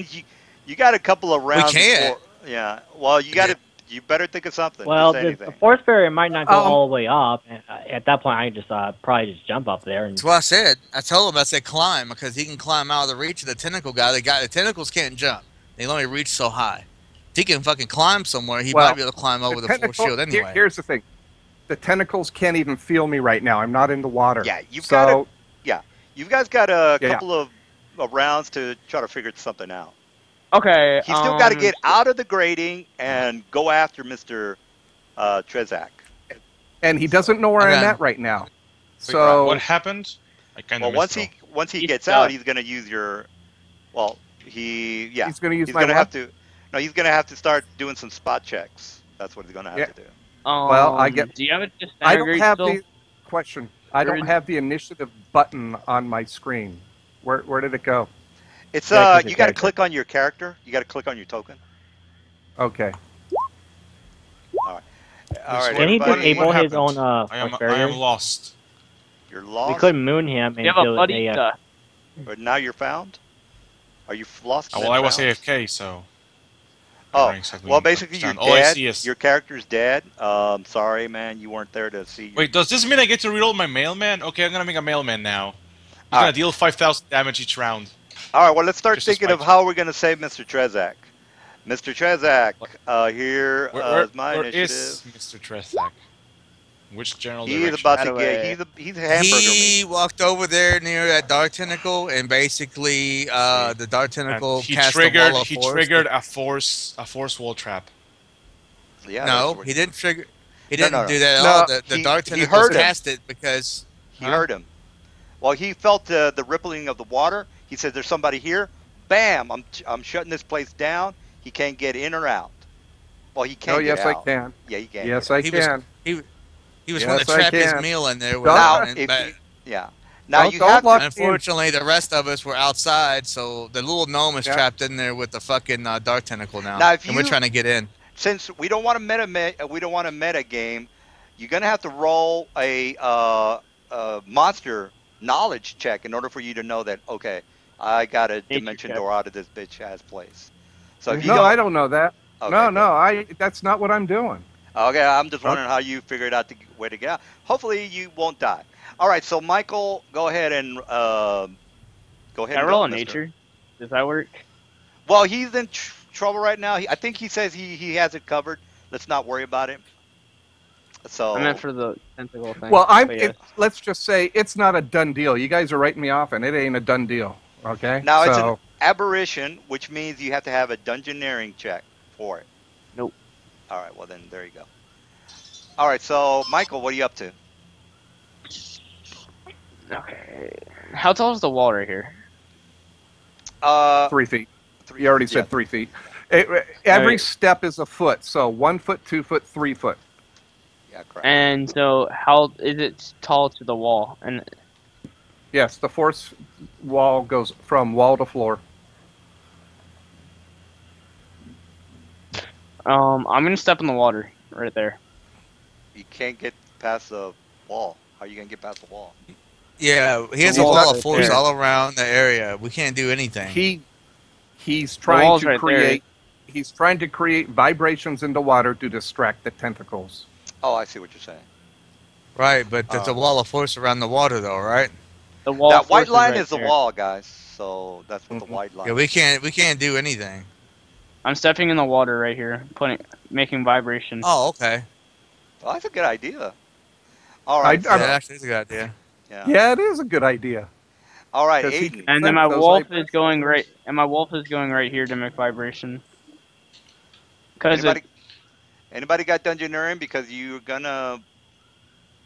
[SPEAKER 1] You got a couple of
[SPEAKER 5] we
[SPEAKER 1] rounds
[SPEAKER 5] can't.
[SPEAKER 1] before. Yeah. Well, you got to. You better think of something.
[SPEAKER 3] Well,
[SPEAKER 1] Just say
[SPEAKER 3] the
[SPEAKER 1] anything.
[SPEAKER 3] force barrier might not go
[SPEAKER 4] Um,
[SPEAKER 3] all the way up. And at that point, I just probably just jump up there and
[SPEAKER 5] That's what I said. I told him I said climb because he can climb out of the reach of the tentacle guy. The tentacles can't jump. They only reach so high. If he can fucking climb somewhere, he
[SPEAKER 4] Well,
[SPEAKER 5] might be able to climb over the force shield anyway.
[SPEAKER 4] Here's the thing: the tentacles can't even feel me right now. I'm not in the water.
[SPEAKER 1] Yeah. You've got to.
[SPEAKER 4] So
[SPEAKER 1] Yeah. You guys got a
[SPEAKER 4] yeah.
[SPEAKER 1] couple of rounds to try to figure something out.
[SPEAKER 2] okay.
[SPEAKER 1] He's still got to get out of the grading and go after Mr. Trezak.
[SPEAKER 4] And he doesn't know where
[SPEAKER 5] Okay.
[SPEAKER 4] I'm at right now.
[SPEAKER 8] Wait,
[SPEAKER 4] So
[SPEAKER 8] what happened? I kind
[SPEAKER 1] Well,
[SPEAKER 8] of missed it.
[SPEAKER 1] once he
[SPEAKER 2] He's
[SPEAKER 1] gets
[SPEAKER 2] stuck.
[SPEAKER 1] out, he's going to use your. Well,
[SPEAKER 4] he's going to use
[SPEAKER 1] he's
[SPEAKER 4] my
[SPEAKER 1] going to have
[SPEAKER 4] what?
[SPEAKER 1] to. No, he's going to have to start doing some spot checks. That's what he's going to have
[SPEAKER 4] Yeah.
[SPEAKER 1] to do.
[SPEAKER 4] Well, I get-
[SPEAKER 2] Do you have a
[SPEAKER 4] I don't
[SPEAKER 2] disintegrate
[SPEAKER 4] have
[SPEAKER 2] still?
[SPEAKER 4] the question. I don't
[SPEAKER 2] Grid?
[SPEAKER 4] have the initiative button on my screen. Where did it go?
[SPEAKER 1] It's
[SPEAKER 3] Yeah, 'cause your
[SPEAKER 1] you got to
[SPEAKER 3] character.
[SPEAKER 1] click on your character. You got to click on your token.
[SPEAKER 4] Okay.
[SPEAKER 1] All right,
[SPEAKER 3] Can he
[SPEAKER 1] everybody.
[SPEAKER 3] disable his
[SPEAKER 8] happened?
[SPEAKER 3] own
[SPEAKER 8] I am
[SPEAKER 3] force
[SPEAKER 8] I
[SPEAKER 3] barrier?
[SPEAKER 8] am lost.
[SPEAKER 1] You're
[SPEAKER 3] We
[SPEAKER 1] lost,
[SPEAKER 3] could moon him
[SPEAKER 2] You have a
[SPEAKER 3] until
[SPEAKER 2] buddy.
[SPEAKER 3] they.
[SPEAKER 1] but now you're found. Are you lost?
[SPEAKER 8] Oh,
[SPEAKER 1] and
[SPEAKER 8] well, I was
[SPEAKER 1] found?
[SPEAKER 8] AFK, so. I
[SPEAKER 1] Oh,
[SPEAKER 8] don't exactly
[SPEAKER 1] well, basically you're
[SPEAKER 8] understand. All I
[SPEAKER 1] dead.
[SPEAKER 8] see is.
[SPEAKER 1] Your character's dead. Sorry, man, you weren't there to see.
[SPEAKER 8] Wait, does this mean I get to reroll my mailman? Okay, I'm gonna make a mailman now. He's
[SPEAKER 1] All
[SPEAKER 8] gonna
[SPEAKER 1] right.
[SPEAKER 8] deal 5,000 damage each round.
[SPEAKER 1] All right, well, let's start
[SPEAKER 8] Just a
[SPEAKER 1] thinking of
[SPEAKER 8] spike.
[SPEAKER 1] how we're going to save Mr. Trezak. Mr. Trezak, here is my
[SPEAKER 8] Where
[SPEAKER 1] initiative.
[SPEAKER 8] is Mr. Trethak? Which general
[SPEAKER 1] He's
[SPEAKER 8] direction?
[SPEAKER 1] about
[SPEAKER 2] By
[SPEAKER 1] to
[SPEAKER 2] the
[SPEAKER 1] get.
[SPEAKER 2] way,
[SPEAKER 1] He's a hamburger meat.
[SPEAKER 5] He walked over there near that dark tentacle, and basically, the dark
[SPEAKER 8] And
[SPEAKER 5] tentacle
[SPEAKER 8] he
[SPEAKER 5] cast a
[SPEAKER 8] triggered.
[SPEAKER 5] wall of
[SPEAKER 8] He
[SPEAKER 5] force.
[SPEAKER 8] triggered a force wall trap.
[SPEAKER 1] Yeah, that's
[SPEAKER 5] No,
[SPEAKER 1] what.
[SPEAKER 5] he didn't trigger. He
[SPEAKER 1] No,
[SPEAKER 5] didn't
[SPEAKER 1] no, no.
[SPEAKER 5] do that at all.
[SPEAKER 4] No,
[SPEAKER 5] The
[SPEAKER 1] He
[SPEAKER 5] dark
[SPEAKER 1] he
[SPEAKER 5] tentacles
[SPEAKER 1] heard him.
[SPEAKER 5] cast it because.
[SPEAKER 1] He
[SPEAKER 5] Huh?
[SPEAKER 1] heard him. Well, he felt the rippling of the water. He said, "There's somebody here." Bam! I'm shutting this place down. He can't get in or out. Well, he
[SPEAKER 4] oh
[SPEAKER 1] can get
[SPEAKER 4] yes, I
[SPEAKER 1] out.
[SPEAKER 4] can.
[SPEAKER 1] Yeah, he can get
[SPEAKER 4] Yes, I
[SPEAKER 1] out.
[SPEAKER 5] He was
[SPEAKER 4] can.
[SPEAKER 5] he he was going to
[SPEAKER 4] Yes, I
[SPEAKER 5] trap his
[SPEAKER 4] can.
[SPEAKER 5] meal in there
[SPEAKER 4] Don't-
[SPEAKER 1] Now,
[SPEAKER 5] without.
[SPEAKER 1] if
[SPEAKER 5] But
[SPEAKER 1] you, yeah. Now you
[SPEAKER 4] don't
[SPEAKER 1] have
[SPEAKER 4] lock
[SPEAKER 1] to.
[SPEAKER 4] me in.
[SPEAKER 5] unfortunately, the rest of us were outside, so the little gnome is
[SPEAKER 4] Yeah.
[SPEAKER 5] trapped in there with the fucking dark tentacle now,
[SPEAKER 1] Now, if
[SPEAKER 5] and we're
[SPEAKER 1] you
[SPEAKER 5] trying to get in.
[SPEAKER 1] since we don't want to we don't want a meta game, you're gonna have to roll a monster knowledge check in order for you to know that okay, I got a dimension
[SPEAKER 2] check.
[SPEAKER 1] door out of this bitch ass place. So if you
[SPEAKER 4] No,
[SPEAKER 1] don't,
[SPEAKER 4] I don't know that.
[SPEAKER 1] okay,
[SPEAKER 4] No,
[SPEAKER 1] good.
[SPEAKER 4] no, that's not what I'm doing.
[SPEAKER 1] Okay, I'm just
[SPEAKER 4] Okay.
[SPEAKER 1] wondering how you figured out the way to get out. Hopefully, you won't die. All right, so Michael, go ahead and
[SPEAKER 2] can I
[SPEAKER 1] and
[SPEAKER 2] roll
[SPEAKER 1] go,
[SPEAKER 2] a
[SPEAKER 1] Mister.
[SPEAKER 2] nature? Does that work?
[SPEAKER 1] Well, he's in trouble right now. I think he says he has it covered. Let's not worry about it.
[SPEAKER 2] I meant
[SPEAKER 1] So
[SPEAKER 2] for the tentacle thing.
[SPEAKER 4] Well,
[SPEAKER 2] But yeah.
[SPEAKER 4] let's just say it's not a done deal. You guys are writing me off, and it ain't a done deal. Okay.
[SPEAKER 1] now it's an
[SPEAKER 4] So
[SPEAKER 1] aberration, which means you have to have a dungeoneering check for it.
[SPEAKER 2] Nope.
[SPEAKER 1] All right, well then there you go. All right, so Michael, what are you up to?
[SPEAKER 2] Okay. How tall is the wall right here?
[SPEAKER 4] 3 feet.
[SPEAKER 1] Three.
[SPEAKER 4] You already
[SPEAKER 1] yeah.
[SPEAKER 4] said 3 feet. Every
[SPEAKER 2] Right.
[SPEAKER 4] step is a foot. So 1 foot, 2 foot, 3 foot.
[SPEAKER 1] Yeah, correct.
[SPEAKER 2] And so, how is it tall to the wall? And
[SPEAKER 4] Yes, the force wall goes from wall to floor.
[SPEAKER 2] I'm gonna step in the water right there.
[SPEAKER 1] You can't get past the wall. How are you gonna get past the wall?
[SPEAKER 5] Yeah, he has
[SPEAKER 2] The
[SPEAKER 5] a
[SPEAKER 2] wall's
[SPEAKER 5] wall of
[SPEAKER 2] right
[SPEAKER 5] force
[SPEAKER 2] there.
[SPEAKER 5] all around the area. We can't do anything.
[SPEAKER 4] He's trying
[SPEAKER 2] wall's
[SPEAKER 4] to
[SPEAKER 2] right there.
[SPEAKER 4] create. He's trying to create vibrations in the water to distract the tentacles.
[SPEAKER 1] Oh, I see what you're saying.
[SPEAKER 5] Right, but there's a wall of force around the water, though, right?
[SPEAKER 2] The wall.
[SPEAKER 1] That white
[SPEAKER 2] force
[SPEAKER 1] line
[SPEAKER 2] right
[SPEAKER 1] is the
[SPEAKER 2] there.
[SPEAKER 1] wall, guys. So that's what the
[SPEAKER 4] Mhm.
[SPEAKER 1] white line.
[SPEAKER 5] Yeah, we can't do anything.
[SPEAKER 2] I'm stepping in the water right here, making vibration.
[SPEAKER 5] Oh, okay.
[SPEAKER 1] Oh, that's a good idea. All right.
[SPEAKER 4] I'm-
[SPEAKER 5] Yeah, actually, it's a good idea.
[SPEAKER 1] yeah.
[SPEAKER 4] Yeah, it is a good idea.
[SPEAKER 1] All right,
[SPEAKER 4] 'Cause he
[SPEAKER 1] Aiden.
[SPEAKER 2] And then
[SPEAKER 4] sense
[SPEAKER 2] my
[SPEAKER 4] those
[SPEAKER 2] wolf is
[SPEAKER 4] vibrations.
[SPEAKER 2] going right. And my wolf is going right here to make vibration. Cause
[SPEAKER 1] Anybody got Dungeoneering? Because you're gonna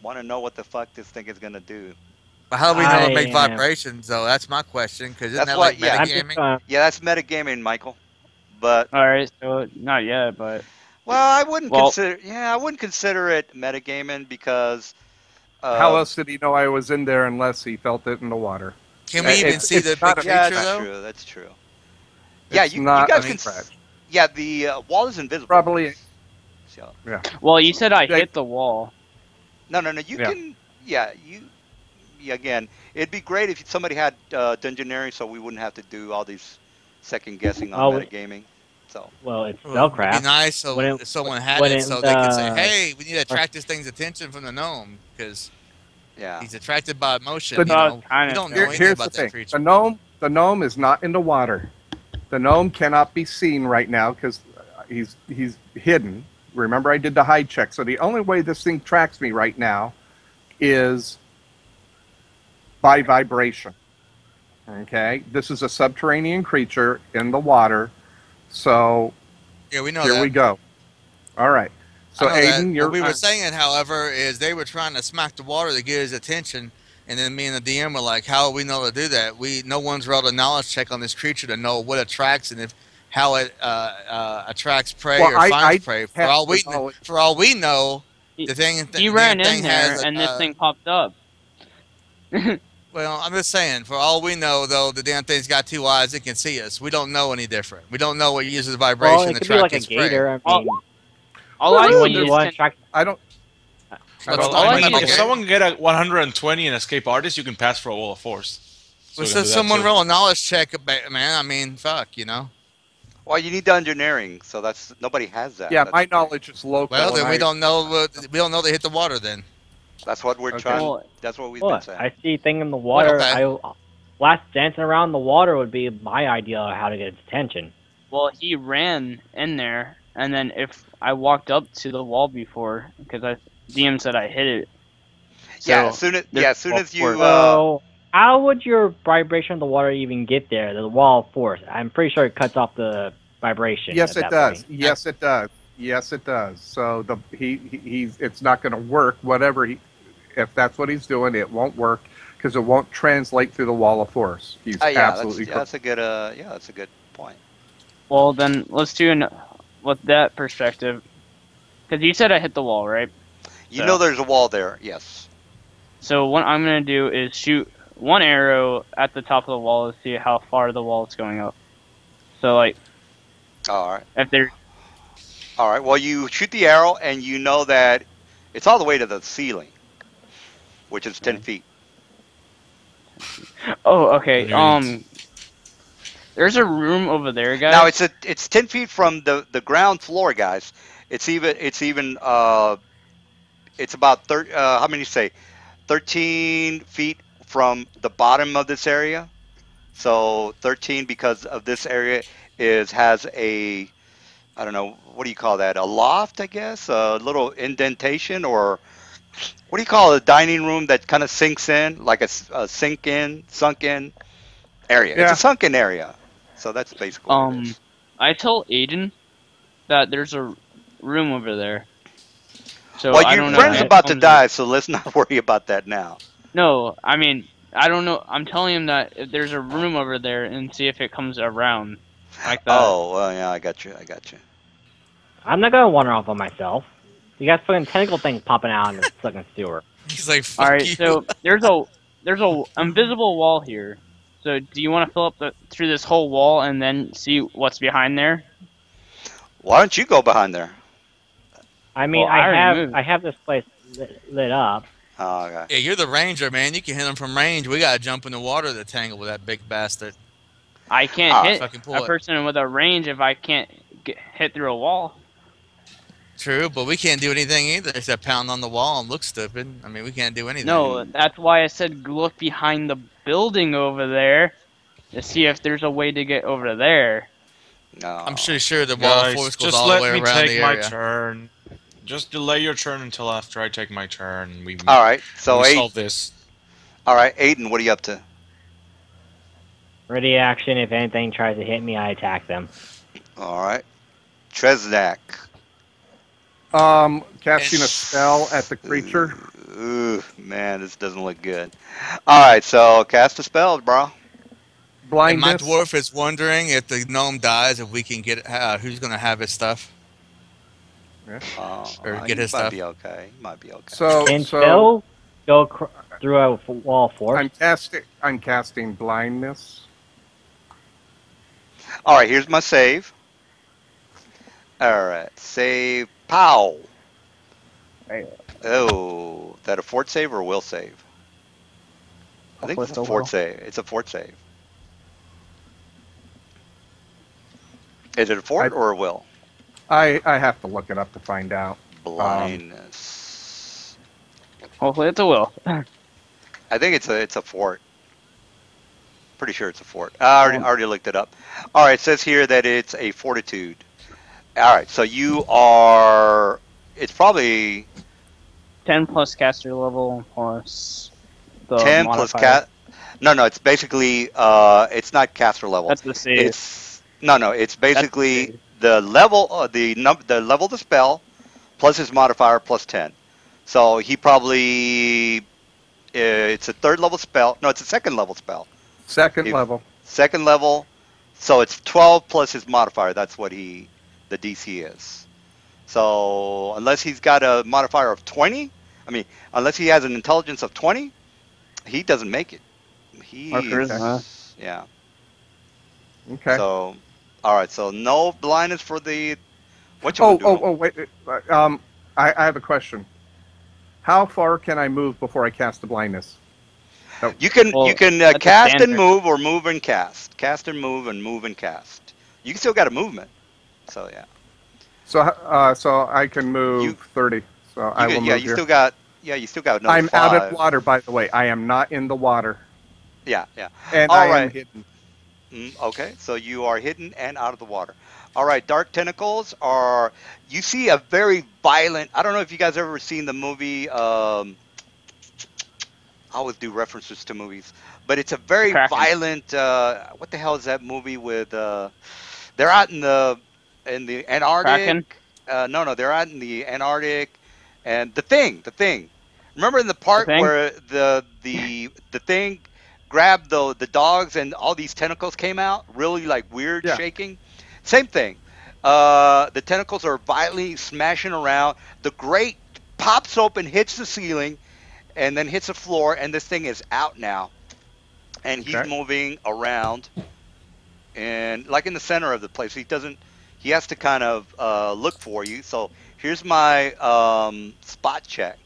[SPEAKER 1] want to know what the fuck this thing is gonna do.
[SPEAKER 5] But how do we know to make
[SPEAKER 3] I am-
[SPEAKER 5] vibrations, though? That's my question. Because isn't
[SPEAKER 1] That's
[SPEAKER 5] that
[SPEAKER 1] what-
[SPEAKER 5] like
[SPEAKER 1] yeah.
[SPEAKER 3] I'm just
[SPEAKER 5] metagaming?
[SPEAKER 1] Yeah, that's metagaming, Michael. But
[SPEAKER 2] all right, so not yet, but
[SPEAKER 1] well, I wouldn't
[SPEAKER 2] Well-
[SPEAKER 1] consider. Yeah, I wouldn't consider it metagaming because.
[SPEAKER 4] How else did he know I was in there unless he felt it in the water?
[SPEAKER 5] Can we even
[SPEAKER 4] It's-
[SPEAKER 5] see
[SPEAKER 4] it's
[SPEAKER 5] the
[SPEAKER 4] not
[SPEAKER 5] big
[SPEAKER 4] a-
[SPEAKER 1] Yeah,
[SPEAKER 5] creature,
[SPEAKER 1] that's
[SPEAKER 5] though?
[SPEAKER 1] true. That's true. Yeah,
[SPEAKER 4] It's
[SPEAKER 1] you
[SPEAKER 4] not
[SPEAKER 1] guys
[SPEAKER 4] a
[SPEAKER 1] can.
[SPEAKER 4] scratch.
[SPEAKER 1] Yeah, the wall is invisible.
[SPEAKER 4] Probably.
[SPEAKER 1] So,
[SPEAKER 2] well, you said I
[SPEAKER 4] They-
[SPEAKER 2] hit the wall.
[SPEAKER 1] no. You
[SPEAKER 4] Yeah.
[SPEAKER 1] can. Yeah, you. Yeah, again, it'd be great if somebody had Dungeoneering, so we wouldn't have to do all these second guessing on
[SPEAKER 3] Oh,
[SPEAKER 1] metagaming. So.
[SPEAKER 3] Well, it's
[SPEAKER 5] Well, it'd
[SPEAKER 3] spellcraft.
[SPEAKER 5] be nice so
[SPEAKER 3] Wouldn't-
[SPEAKER 5] if someone had it
[SPEAKER 3] wouldn't,
[SPEAKER 5] so they could say,
[SPEAKER 3] uh,
[SPEAKER 5] hey, we need to attract this thing's attention from the gnome because
[SPEAKER 1] Yeah.
[SPEAKER 5] he's attracted by emotion.
[SPEAKER 4] But-
[SPEAKER 5] You know,
[SPEAKER 2] Kinda
[SPEAKER 5] we don't know
[SPEAKER 4] Here-
[SPEAKER 5] anything
[SPEAKER 4] here's
[SPEAKER 5] about
[SPEAKER 4] the
[SPEAKER 5] that
[SPEAKER 4] thing.
[SPEAKER 5] creature.
[SPEAKER 4] The gnome is not in the water. The gnome cannot be seen right now because he's hidden. Remember, I did the hide check. So the only way this thing tracks me right now is by vibration. Okay, this is a subterranean creature in the water. So
[SPEAKER 5] Yeah, we know
[SPEAKER 4] here
[SPEAKER 5] that.
[SPEAKER 4] we go. All right. So
[SPEAKER 5] I know that.
[SPEAKER 4] Aiden, you're
[SPEAKER 5] What we were saying, however, is they were trying to smack the water to get his attention, and then me and the DM were like, "How do we know to do that? No one's rolled a knowledge check on this creature to know what attracts and how it attracts prey
[SPEAKER 4] Well,
[SPEAKER 5] or
[SPEAKER 4] I
[SPEAKER 5] finds prey. For
[SPEAKER 4] have
[SPEAKER 5] all
[SPEAKER 4] the
[SPEAKER 5] we
[SPEAKER 4] knowledge.
[SPEAKER 5] for all we know,
[SPEAKER 2] He-
[SPEAKER 5] the thing
[SPEAKER 2] He
[SPEAKER 5] the
[SPEAKER 2] ran
[SPEAKER 5] damn thing
[SPEAKER 2] in there,
[SPEAKER 5] has,
[SPEAKER 2] and this thing popped up.
[SPEAKER 5] Well, I'm just saying, for all we know, though, the damn thing's got two eyes. It can see us. We don't know any different. We don't know what uses vibration
[SPEAKER 3] Well, it
[SPEAKER 5] to
[SPEAKER 3] could be
[SPEAKER 5] track
[SPEAKER 3] like a
[SPEAKER 5] its prey.
[SPEAKER 3] gator. I
[SPEAKER 2] Oh,
[SPEAKER 3] mean,
[SPEAKER 2] All I
[SPEAKER 4] Woohoo,
[SPEAKER 3] when
[SPEAKER 2] see
[SPEAKER 3] you
[SPEAKER 2] is
[SPEAKER 3] want to track.
[SPEAKER 4] I don't.
[SPEAKER 5] Let's
[SPEAKER 8] Well,
[SPEAKER 2] all
[SPEAKER 5] not
[SPEAKER 2] I
[SPEAKER 8] if,
[SPEAKER 2] see
[SPEAKER 5] make
[SPEAKER 2] is-
[SPEAKER 8] if
[SPEAKER 5] it.
[SPEAKER 8] someone can get a 120 in escape artist, you can pass for a wall of force. So
[SPEAKER 5] Well,
[SPEAKER 8] we
[SPEAKER 5] so
[SPEAKER 8] can do that
[SPEAKER 5] someone
[SPEAKER 8] too.
[SPEAKER 5] roll a knowledge check, man. I mean, fuck, you know.
[SPEAKER 1] Well, you need Dungeoneering, so that's nobody has that.
[SPEAKER 4] Yeah,
[SPEAKER 1] That's
[SPEAKER 4] my
[SPEAKER 1] the thing.
[SPEAKER 4] knowledge is local.
[SPEAKER 5] Well, then
[SPEAKER 4] and
[SPEAKER 5] we
[SPEAKER 4] I-
[SPEAKER 5] don't know. We don't know they hit the water. Then
[SPEAKER 1] That's what we're
[SPEAKER 4] Okay.
[SPEAKER 1] trying.
[SPEAKER 3] Well,
[SPEAKER 1] That's what we've been
[SPEAKER 3] What?
[SPEAKER 1] saying.
[SPEAKER 3] I see thing in the water.
[SPEAKER 5] Okay.
[SPEAKER 3] blast dancing around the water would be my idea of how to get its attention.
[SPEAKER 2] Well, he ran in there, and then if I walked up to the wall before, because DM said I hit it,
[SPEAKER 1] Yeah,
[SPEAKER 2] so there's
[SPEAKER 1] as soon
[SPEAKER 2] wall
[SPEAKER 1] as
[SPEAKER 2] force.
[SPEAKER 1] you
[SPEAKER 3] So how would your vibration of the water even get there? The wall of force. I'm pretty sure it cuts off the vibration
[SPEAKER 4] Yes,
[SPEAKER 3] at
[SPEAKER 4] it
[SPEAKER 3] that
[SPEAKER 4] does.
[SPEAKER 3] point.
[SPEAKER 4] Yes, it does. Yes, it does. So he's it's not going to work. Whatever if that's what he's doing, it won't work because it won't translate through the wall of force. He's
[SPEAKER 1] yeah,
[SPEAKER 4] absolutely correct.
[SPEAKER 1] that's a good that's a good point.
[SPEAKER 2] Well, then let's do with that perspective, because you said I hit the wall, right?
[SPEAKER 1] You know
[SPEAKER 2] So,
[SPEAKER 1] there's a wall there. Yes.
[SPEAKER 2] so what I'm gonna do is shoot one arrow at the top of the wall to see how far the wall is going up. So like,
[SPEAKER 1] All right.
[SPEAKER 2] if there,
[SPEAKER 1] All right. Well, you shoot the arrow, and you know that it's all the way to the ceiling, which is 10 feet.
[SPEAKER 2] oh, okay.
[SPEAKER 8] And you need-
[SPEAKER 2] There's a room over there,
[SPEAKER 1] Now
[SPEAKER 2] guys.
[SPEAKER 1] it's 10 feet from the ground floor, guys. It's about how many say 13 feet from the bottom of this area. So 13 because of this area is has a I don't know what do you call that, a loft, I guess, a little indentation, or what do you call a dining room that kind of sinks in like a sunk in area. It's a
[SPEAKER 4] Yeah.
[SPEAKER 1] sunken area. So that's basically what it
[SPEAKER 2] Um,
[SPEAKER 1] is.
[SPEAKER 2] I tell Aiden that there's a room over there. So
[SPEAKER 1] Well,
[SPEAKER 2] I
[SPEAKER 1] your
[SPEAKER 2] don't know if
[SPEAKER 1] friend's
[SPEAKER 3] Alright.
[SPEAKER 2] he
[SPEAKER 1] about to
[SPEAKER 2] comes.
[SPEAKER 1] die, so let's not worry about that now.
[SPEAKER 2] No, I mean I don't know. I'm telling him that if there's a room over there and see if it comes around like that.
[SPEAKER 1] Oh, well, yeah, I got you. I got you.
[SPEAKER 3] I'm not gonna wander off on myself. You got fucking tentacle things popping out in the fucking sewer.
[SPEAKER 5] He's like,
[SPEAKER 2] All
[SPEAKER 5] fuck
[SPEAKER 2] right,
[SPEAKER 5] you.
[SPEAKER 2] so there's a invisible wall here. So do you want to fill up through this whole wall and then see what's behind there?
[SPEAKER 1] Why don't you go behind there?
[SPEAKER 3] I mean,
[SPEAKER 2] Well, I already moved.
[SPEAKER 3] I have this place lit up.
[SPEAKER 1] Oh, okay.
[SPEAKER 5] Yeah, you're the ranger, man. You can hit him from range. We gotta jump in the water to tangle with that big bastard.
[SPEAKER 2] I can't
[SPEAKER 1] Ah,
[SPEAKER 2] hit
[SPEAKER 5] fucking pull
[SPEAKER 2] a
[SPEAKER 5] it.
[SPEAKER 2] person with a range if I can't hit through a wall.
[SPEAKER 5] True, but we can't do anything either except pound on the wall and look stupid. I mean, we can't do anything.
[SPEAKER 2] No, that's why I said look behind the building over there to see if there's a way to get over there.
[SPEAKER 1] no.
[SPEAKER 5] I'm pretty sure the wall of
[SPEAKER 8] Guys,
[SPEAKER 5] force goes
[SPEAKER 8] just
[SPEAKER 5] all the
[SPEAKER 8] let
[SPEAKER 5] way
[SPEAKER 8] me
[SPEAKER 5] around
[SPEAKER 8] take
[SPEAKER 5] the
[SPEAKER 8] my
[SPEAKER 5] area.
[SPEAKER 8] turn. Just delay your turn until after I take my turn.
[SPEAKER 1] All right. So,
[SPEAKER 8] we solve this.
[SPEAKER 1] all right, Aiden, what are you up to?
[SPEAKER 3] Ready action. If anything tries to hit me, I attack them.
[SPEAKER 1] All right. Tresnak.
[SPEAKER 4] Casting a spell at the creature.
[SPEAKER 1] Ooh, man, this doesn't look good. All right, so cast a spell, bro.
[SPEAKER 5] And my
[SPEAKER 4] Blindness.
[SPEAKER 5] dwarf is wondering if the gnome dies, if we can get who's gonna have his stuff. Or get
[SPEAKER 1] He
[SPEAKER 5] his
[SPEAKER 1] might
[SPEAKER 5] stuff.
[SPEAKER 1] be okay. He might be okay.
[SPEAKER 3] And
[SPEAKER 4] So
[SPEAKER 3] still go through a wall of force.
[SPEAKER 4] I'm casting blindness.
[SPEAKER 1] All right, here's my save. All right, save. Pow. Oh, is that a fort save or a will save? I think it's a fort save. It's a fort save. Is it a fort or a will?
[SPEAKER 4] I have to look it up to find out.
[SPEAKER 1] Blindness.
[SPEAKER 2] Hopefully it's a will.
[SPEAKER 1] I think it's a fort. Pretty sure it's a fort. I already looked it up. All right, it says here that it's a fortitude. All right, so you are. It's probably
[SPEAKER 2] 10 plus caster level plus the
[SPEAKER 1] 10 plus
[SPEAKER 2] modifier.
[SPEAKER 1] cat. No, it's basically it's not caster level.
[SPEAKER 2] That's the save.
[SPEAKER 1] It's no, it's basically
[SPEAKER 2] save.
[SPEAKER 1] the level the level of the spell plus his modifier plus 10. So he probably it's a third level spell. No, it's a second level spell.
[SPEAKER 4] Second level.
[SPEAKER 1] Second level. So it's 12 plus his modifier. That's what the DC is. So unless he's got a modifier of 20, unless he has an intelligence of 20, he doesn't make it.
[SPEAKER 2] Or charisma.
[SPEAKER 1] Yeah.
[SPEAKER 4] Okay.
[SPEAKER 1] So, all right. So no blindness for the. What you want to do?
[SPEAKER 4] Wait. I have a question. How far can I move before I cast the blindness?
[SPEAKER 1] You can
[SPEAKER 2] Well, that's a
[SPEAKER 1] cast and
[SPEAKER 2] standard.
[SPEAKER 1] move, or move and cast. Cast and move, and move and cast. You still got a movement. So yeah.
[SPEAKER 4] So I can move
[SPEAKER 1] You-
[SPEAKER 4] 30. So I will move
[SPEAKER 1] you
[SPEAKER 4] here.
[SPEAKER 1] still got. Yeah, you still got another
[SPEAKER 4] I'm
[SPEAKER 1] 5.
[SPEAKER 4] out of water, by the way. I am not in the water.
[SPEAKER 1] Yeah, yeah.
[SPEAKER 4] and
[SPEAKER 1] All
[SPEAKER 4] I am
[SPEAKER 1] right.
[SPEAKER 4] hidden.
[SPEAKER 1] Okay, so you are hidden and out of the water. All right, dark tentacles are. You see a very violent. I don't know if you guys ever seen the movie. I always do references to movies, but it's a
[SPEAKER 2] The
[SPEAKER 1] very
[SPEAKER 2] Kraken.
[SPEAKER 1] violent. What the hell is that movie with? They're out in the Antarctic.
[SPEAKER 2] Kraken.
[SPEAKER 1] No, no, they're out in the Antarctic, and the thing. Remember in the
[SPEAKER 2] The
[SPEAKER 1] part
[SPEAKER 2] thing.
[SPEAKER 1] where the thing grabbed the dogs and all these tentacles came out, really like weird
[SPEAKER 4] Yeah.
[SPEAKER 1] shaking. Same thing. The tentacles are violently smashing around. The grate pops open, hits the ceiling, and then hits the floor, and this thing is out now, and he's
[SPEAKER 4] Okay.
[SPEAKER 1] moving around and like in the center of the place. He doesn't. He has to kind of look for you. So here's my spot check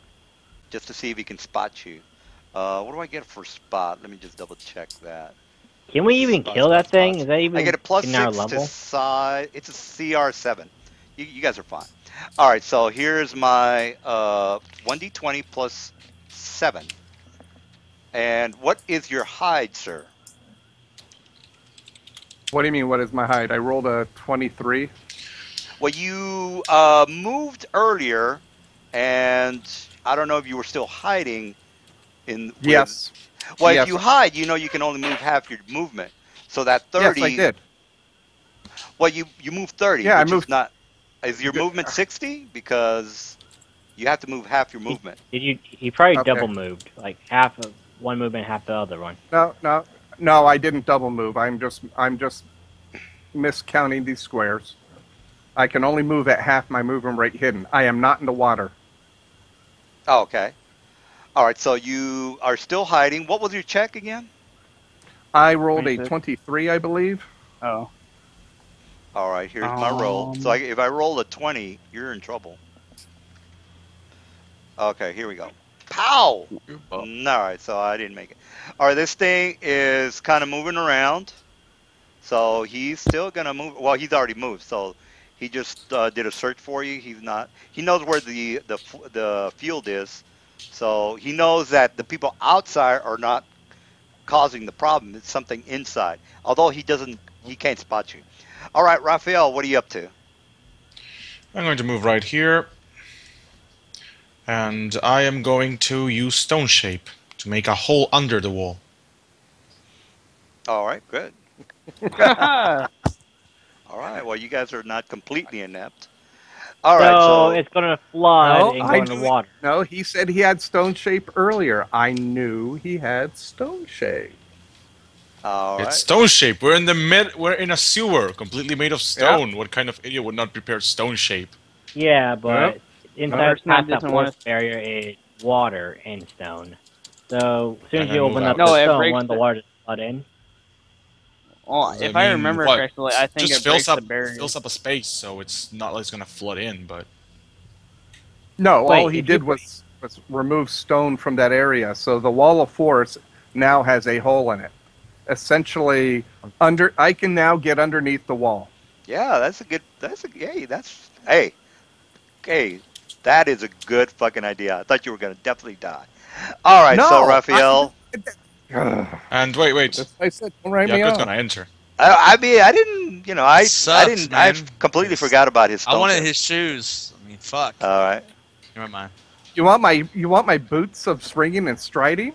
[SPEAKER 1] just to see if he can spot you. What do I get for spot? Let me just double check that.
[SPEAKER 3] Can we even
[SPEAKER 1] Spot,
[SPEAKER 3] kill
[SPEAKER 1] spot,
[SPEAKER 3] that thing?
[SPEAKER 1] spots.
[SPEAKER 3] Is that
[SPEAKER 1] I get
[SPEAKER 3] even
[SPEAKER 1] a plus
[SPEAKER 3] in our
[SPEAKER 1] 6 to
[SPEAKER 3] level?
[SPEAKER 1] size. It's a CR7. You guys are fine. All right. So here's my 1d20 plus 7. And what is your hide, sir?
[SPEAKER 4] What do you mean? What is my height? I rolled a 23.
[SPEAKER 1] Well, you moved earlier, and I don't know if you were still hiding in with.
[SPEAKER 4] Yes.
[SPEAKER 1] Well, if
[SPEAKER 4] Yes.
[SPEAKER 1] you hide, you know you can only move half your movement. So that
[SPEAKER 4] Yes, I
[SPEAKER 1] 30.
[SPEAKER 4] did.
[SPEAKER 1] Well, you move 30,
[SPEAKER 4] Yeah, I
[SPEAKER 1] which is
[SPEAKER 4] moved.
[SPEAKER 1] not. Is your movement 60? Because you have to move half your
[SPEAKER 3] He,
[SPEAKER 1] movement.
[SPEAKER 3] did you? He probably
[SPEAKER 4] Okay.
[SPEAKER 3] double moved, like half of one movement, half the other one.
[SPEAKER 4] No, no, no. I didn't double move. I'm just miscounting these squares. I can only move at half my movement rate hidden. I am not in the water.
[SPEAKER 1] Oh, okay. All right. So you are still hiding. What was your check again?
[SPEAKER 4] I rolled a
[SPEAKER 2] 26.
[SPEAKER 4] 23, I believe.
[SPEAKER 2] Oh.
[SPEAKER 1] All right. Here's my roll. So if I roll a 20, you're in trouble. Okay, here we go. Pow! All right, so I didn't make it. All right, this thing is kind of moving around. So he's still gonna move. Well, he's already moved. So he just did a search for you. He's not. He knows where the field is. So he knows that the people outside are not causing the problem. It's something inside. Although he doesn't. He can't spot you. All right, Raphael, what are you up to?
[SPEAKER 6] I'm going to move right here, and I am going to use Stone Shape to make a hole under the wall.
[SPEAKER 1] All right, good.
[SPEAKER 2] Haha.
[SPEAKER 1] All right. Well, you guys are not completely inept. All right,
[SPEAKER 3] So
[SPEAKER 1] so
[SPEAKER 3] it's gonna flood
[SPEAKER 4] No,
[SPEAKER 3] and
[SPEAKER 4] I
[SPEAKER 3] go in the
[SPEAKER 4] knew.
[SPEAKER 3] water.
[SPEAKER 4] No, he said he had stone shape earlier. I knew he had stone shape.
[SPEAKER 1] all
[SPEAKER 6] It's
[SPEAKER 1] right.
[SPEAKER 6] Stone Shape. We're in the We're in a sewer, completely made of
[SPEAKER 4] Yeah.
[SPEAKER 6] stone. What kind of idiot would not prepare Stone Shape?
[SPEAKER 3] Yeah,
[SPEAKER 4] Nope.
[SPEAKER 3] but inside
[SPEAKER 2] Person that
[SPEAKER 3] past that
[SPEAKER 2] doesn't want
[SPEAKER 3] force barrier is water and stone. So as soon
[SPEAKER 6] And
[SPEAKER 3] as
[SPEAKER 6] I
[SPEAKER 3] you
[SPEAKER 6] move
[SPEAKER 3] open up
[SPEAKER 6] out.
[SPEAKER 2] No,
[SPEAKER 3] the
[SPEAKER 2] it
[SPEAKER 3] stone,
[SPEAKER 2] breaks
[SPEAKER 3] one of the
[SPEAKER 2] the.
[SPEAKER 3] water just flood in.
[SPEAKER 2] Well,
[SPEAKER 6] I
[SPEAKER 2] if I
[SPEAKER 6] mean,
[SPEAKER 2] remember
[SPEAKER 6] what?
[SPEAKER 2] correctly, I think
[SPEAKER 6] Just
[SPEAKER 2] it breaks
[SPEAKER 6] fills up
[SPEAKER 2] the barrier.
[SPEAKER 6] fills up a space, so it's not like it's gonna flood in. But
[SPEAKER 4] No, all
[SPEAKER 3] Wait,
[SPEAKER 4] he
[SPEAKER 3] if you
[SPEAKER 4] did was remove stone from that area. So the wall of force now has a hole in it. Essentially, I can now get underneath the wall.
[SPEAKER 1] Yeah, that's a good. That's a hey. That's hey hey. That is a good fucking idea. I thought you were gonna definitely die. All right, so
[SPEAKER 4] No, I.
[SPEAKER 1] Raphael.
[SPEAKER 4] Ugh.
[SPEAKER 6] and wait.
[SPEAKER 4] That's why I said don't write me
[SPEAKER 6] Yaku's
[SPEAKER 4] off.
[SPEAKER 6] gonna enter.
[SPEAKER 1] I mean, I didn't. You know, I
[SPEAKER 5] Sucks,
[SPEAKER 1] didn't. I
[SPEAKER 5] man.
[SPEAKER 1] completely
[SPEAKER 5] It's,
[SPEAKER 1] forgot about his
[SPEAKER 5] I
[SPEAKER 1] stone
[SPEAKER 5] wanted
[SPEAKER 1] chip.
[SPEAKER 5] his shoes. I mean, fuck.
[SPEAKER 1] All right.
[SPEAKER 5] Never mind.
[SPEAKER 4] You want my boots of springing and striding?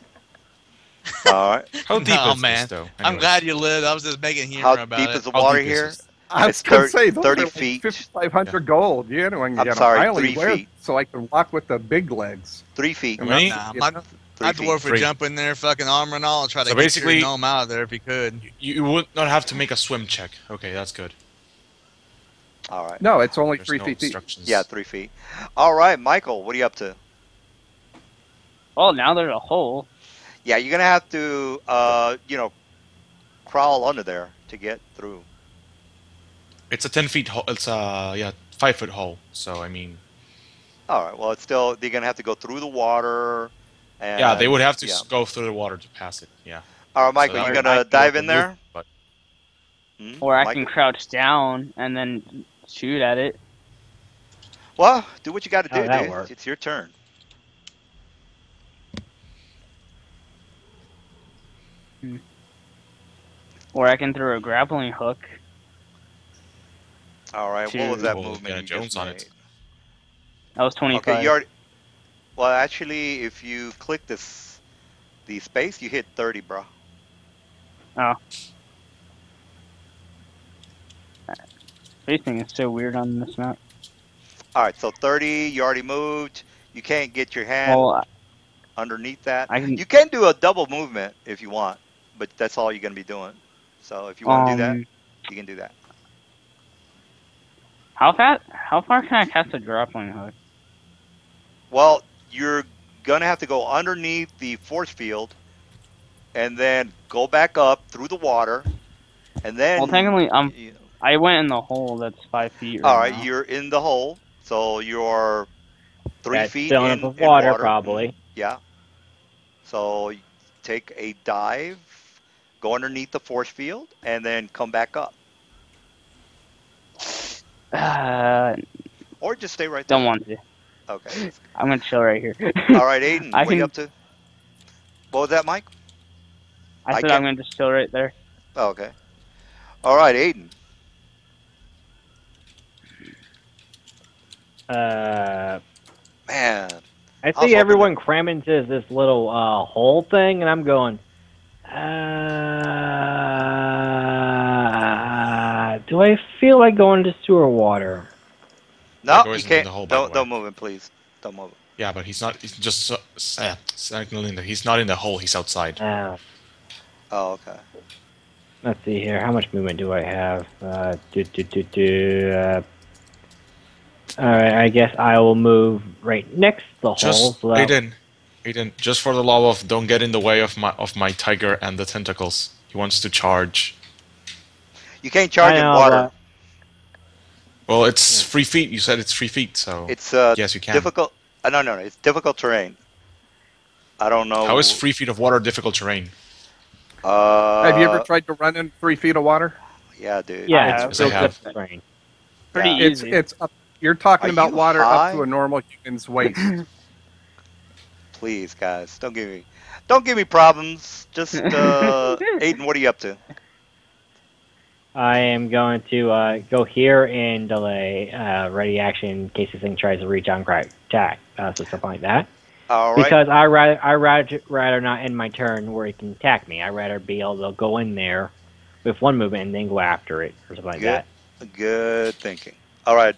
[SPEAKER 1] All right.
[SPEAKER 6] How deep
[SPEAKER 5] No,
[SPEAKER 6] is
[SPEAKER 5] man.
[SPEAKER 6] this, though?
[SPEAKER 5] I'm
[SPEAKER 6] Anyways,
[SPEAKER 5] glad you lived. I was just making
[SPEAKER 1] How
[SPEAKER 5] humor about
[SPEAKER 1] deep
[SPEAKER 5] it.
[SPEAKER 1] is the
[SPEAKER 6] how
[SPEAKER 1] water
[SPEAKER 6] deep is
[SPEAKER 1] here?
[SPEAKER 6] this?
[SPEAKER 4] I was
[SPEAKER 1] It's
[SPEAKER 4] gonna
[SPEAKER 1] 30,
[SPEAKER 4] say those
[SPEAKER 1] 30
[SPEAKER 4] are like
[SPEAKER 1] feet.
[SPEAKER 4] 5,500 gold. You know, when you
[SPEAKER 1] I'm
[SPEAKER 4] get them.
[SPEAKER 1] sorry,
[SPEAKER 4] I only
[SPEAKER 1] 3
[SPEAKER 4] wear
[SPEAKER 1] feet.
[SPEAKER 4] so I can walk with the big legs.
[SPEAKER 1] 3 feet.
[SPEAKER 6] How many?
[SPEAKER 5] Nah,
[SPEAKER 4] You
[SPEAKER 5] my
[SPEAKER 4] know?
[SPEAKER 1] 3
[SPEAKER 5] dwarf would
[SPEAKER 6] Three.
[SPEAKER 5] jump in there, fucking armor and all, and try to
[SPEAKER 6] So
[SPEAKER 5] get
[SPEAKER 6] basically-
[SPEAKER 5] your gnome out of there if he could.
[SPEAKER 6] You would not have to make a swim check. Okay, that's good.
[SPEAKER 1] All right.
[SPEAKER 4] No, it's only
[SPEAKER 6] There's
[SPEAKER 4] 3
[SPEAKER 6] no
[SPEAKER 4] feet deep.
[SPEAKER 6] instructions.
[SPEAKER 1] Yeah, 3 feet. All right, Michael, what are you up to?
[SPEAKER 2] Well, now there's a hole.
[SPEAKER 1] Yeah, you're gonna have to, crawl under there to get through.
[SPEAKER 6] It's a 10 feet hole. It's a 5 foot hole. So I mean,
[SPEAKER 1] All right. Well, it's still they're gonna have to go through the water. And,
[SPEAKER 6] yeah, they would have to
[SPEAKER 1] Yeah.
[SPEAKER 6] go through the water to pass it. Yeah.
[SPEAKER 1] All right, Michael,
[SPEAKER 6] So
[SPEAKER 1] you
[SPEAKER 6] that
[SPEAKER 1] gonna
[SPEAKER 6] might
[SPEAKER 1] dive
[SPEAKER 6] work
[SPEAKER 1] in
[SPEAKER 6] a move,
[SPEAKER 1] there?
[SPEAKER 6] But
[SPEAKER 2] Or I
[SPEAKER 1] Michael?
[SPEAKER 2] can crouch down and then shoot at it.
[SPEAKER 1] Well, do what you got to
[SPEAKER 3] How'd
[SPEAKER 1] do,
[SPEAKER 3] that
[SPEAKER 1] dude.
[SPEAKER 3] work?
[SPEAKER 1] It's your turn.
[SPEAKER 2] Or I can throw a grappling hook.
[SPEAKER 1] All right. What was
[SPEAKER 2] To
[SPEAKER 1] that
[SPEAKER 8] Pull
[SPEAKER 1] movement
[SPEAKER 8] Indiana
[SPEAKER 1] you just
[SPEAKER 8] Jones on
[SPEAKER 1] made?
[SPEAKER 8] it.
[SPEAKER 2] that was
[SPEAKER 1] Okay, you
[SPEAKER 2] 25.
[SPEAKER 1] already. Well, actually, if you click this the space, you hit 30, bro.
[SPEAKER 2] Oh, spacing is so weird on this map.
[SPEAKER 1] All right, so 30, you already moved. You can't get your hand
[SPEAKER 2] Well,
[SPEAKER 1] underneath that.
[SPEAKER 2] I can
[SPEAKER 1] You can do a double movement if you want, but that's all you're going to be doing. So if you want to do that,
[SPEAKER 2] um.
[SPEAKER 1] you can do that.
[SPEAKER 2] How fast? How far can I cast a grappling hook?
[SPEAKER 1] Well, you're going to have to go underneath the force field and then go back up through the water and
[SPEAKER 2] Well,
[SPEAKER 1] then
[SPEAKER 2] technically, I went in the hole that's 5 feet
[SPEAKER 1] all
[SPEAKER 2] right
[SPEAKER 1] right,
[SPEAKER 2] now.
[SPEAKER 1] you're in the hole. So you're 3
[SPEAKER 3] That's
[SPEAKER 1] feet
[SPEAKER 3] filling up with
[SPEAKER 1] in
[SPEAKER 3] water,
[SPEAKER 1] water.
[SPEAKER 3] probably.
[SPEAKER 1] Yeah. So you take a dive, go underneath the force field, and then come back up.
[SPEAKER 2] Uh,
[SPEAKER 1] Or just stay right
[SPEAKER 2] don't
[SPEAKER 1] there.
[SPEAKER 2] want to.
[SPEAKER 1] Okay, that's good.
[SPEAKER 2] I'm gonna chill right here.
[SPEAKER 1] All right, Aiden,
[SPEAKER 2] I
[SPEAKER 1] what are you
[SPEAKER 2] can.
[SPEAKER 1] up to? What was that, Mike?
[SPEAKER 2] I
[SPEAKER 1] I
[SPEAKER 2] said I'm
[SPEAKER 1] can't.
[SPEAKER 2] gonna just chill right there.
[SPEAKER 1] Oh, okay. All right, Aiden.
[SPEAKER 3] Uh,
[SPEAKER 1] Man,
[SPEAKER 3] I
[SPEAKER 1] I was
[SPEAKER 3] see
[SPEAKER 1] hoping that.
[SPEAKER 3] everyone cram into this little hole thing, and I'm going. Do I feel like going to sewer water?
[SPEAKER 1] No,
[SPEAKER 8] Tango
[SPEAKER 1] you
[SPEAKER 8] isn't in
[SPEAKER 1] can't.
[SPEAKER 8] the hole, by the
[SPEAKER 1] Don't
[SPEAKER 8] way.
[SPEAKER 1] move him, please. Don't move him.
[SPEAKER 8] Yeah, but he's not. He's just he's not in the hole. He's outside.
[SPEAKER 1] Oh, okay.
[SPEAKER 3] Let's see here. How much movement do I have? All right. I guess I will move right next to the hole.
[SPEAKER 8] Just
[SPEAKER 3] So that
[SPEAKER 8] Aiden, just for the love of, don't get in the way of my tiger and the tentacles. He wants to charge.
[SPEAKER 1] You can't
[SPEAKER 3] I
[SPEAKER 1] charge in
[SPEAKER 3] know,
[SPEAKER 1] water.
[SPEAKER 3] but
[SPEAKER 8] Well, it's 3 feet. You said it's 3 feet, so
[SPEAKER 1] It's
[SPEAKER 8] yes, you can.
[SPEAKER 1] difficult. No. It's difficult terrain. I don't
[SPEAKER 8] How is
[SPEAKER 1] know.
[SPEAKER 8] 3 feet of water difficult terrain?
[SPEAKER 4] Have you ever
[SPEAKER 1] Uh,
[SPEAKER 4] tried to run in 3 feet of water?
[SPEAKER 1] yeah, dude.
[SPEAKER 2] I
[SPEAKER 3] yeah, it's
[SPEAKER 2] have.
[SPEAKER 8] Yes, I
[SPEAKER 3] real
[SPEAKER 8] have.
[SPEAKER 3] difficult terrain.
[SPEAKER 2] Pretty
[SPEAKER 1] Yeah.
[SPEAKER 4] It's
[SPEAKER 2] easy.
[SPEAKER 4] it's up. You're talking
[SPEAKER 1] Are
[SPEAKER 4] about
[SPEAKER 1] you
[SPEAKER 4] water up to a
[SPEAKER 1] high?
[SPEAKER 4] normal human's waist.
[SPEAKER 1] Please, guys, don't give me problems. Just Aiden, what are you up to?
[SPEAKER 3] I am going to go here and delay ready action in case this thing tries to reach out and attack. So something like that.
[SPEAKER 1] All right.
[SPEAKER 3] Because I rather not end my turn where it can attack me. I rather be able to go in there with one movement and then go after it or something like
[SPEAKER 1] Good.
[SPEAKER 3] that.
[SPEAKER 1] Good thinking. All right,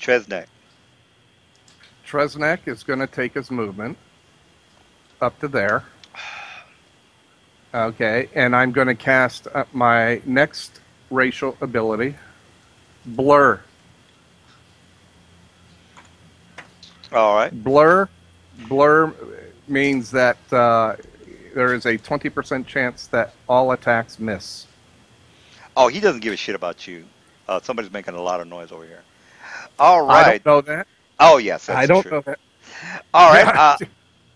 [SPEAKER 1] Tresnek.
[SPEAKER 4] Tresnek is going to take his movement up to there. Okay, and I'm going to cast my next racial ability, Blur.
[SPEAKER 1] All right.
[SPEAKER 4] Blur means that there is a 20% chance that all attacks miss.
[SPEAKER 1] Oh, he doesn't give a shit about you. Somebody's making a lot of noise over here. All
[SPEAKER 4] I
[SPEAKER 1] right.
[SPEAKER 4] don't know that.
[SPEAKER 1] Oh, yes,
[SPEAKER 4] I
[SPEAKER 1] that's
[SPEAKER 4] don't
[SPEAKER 1] true.
[SPEAKER 4] know that.
[SPEAKER 1] All right.
[SPEAKER 4] Yeah.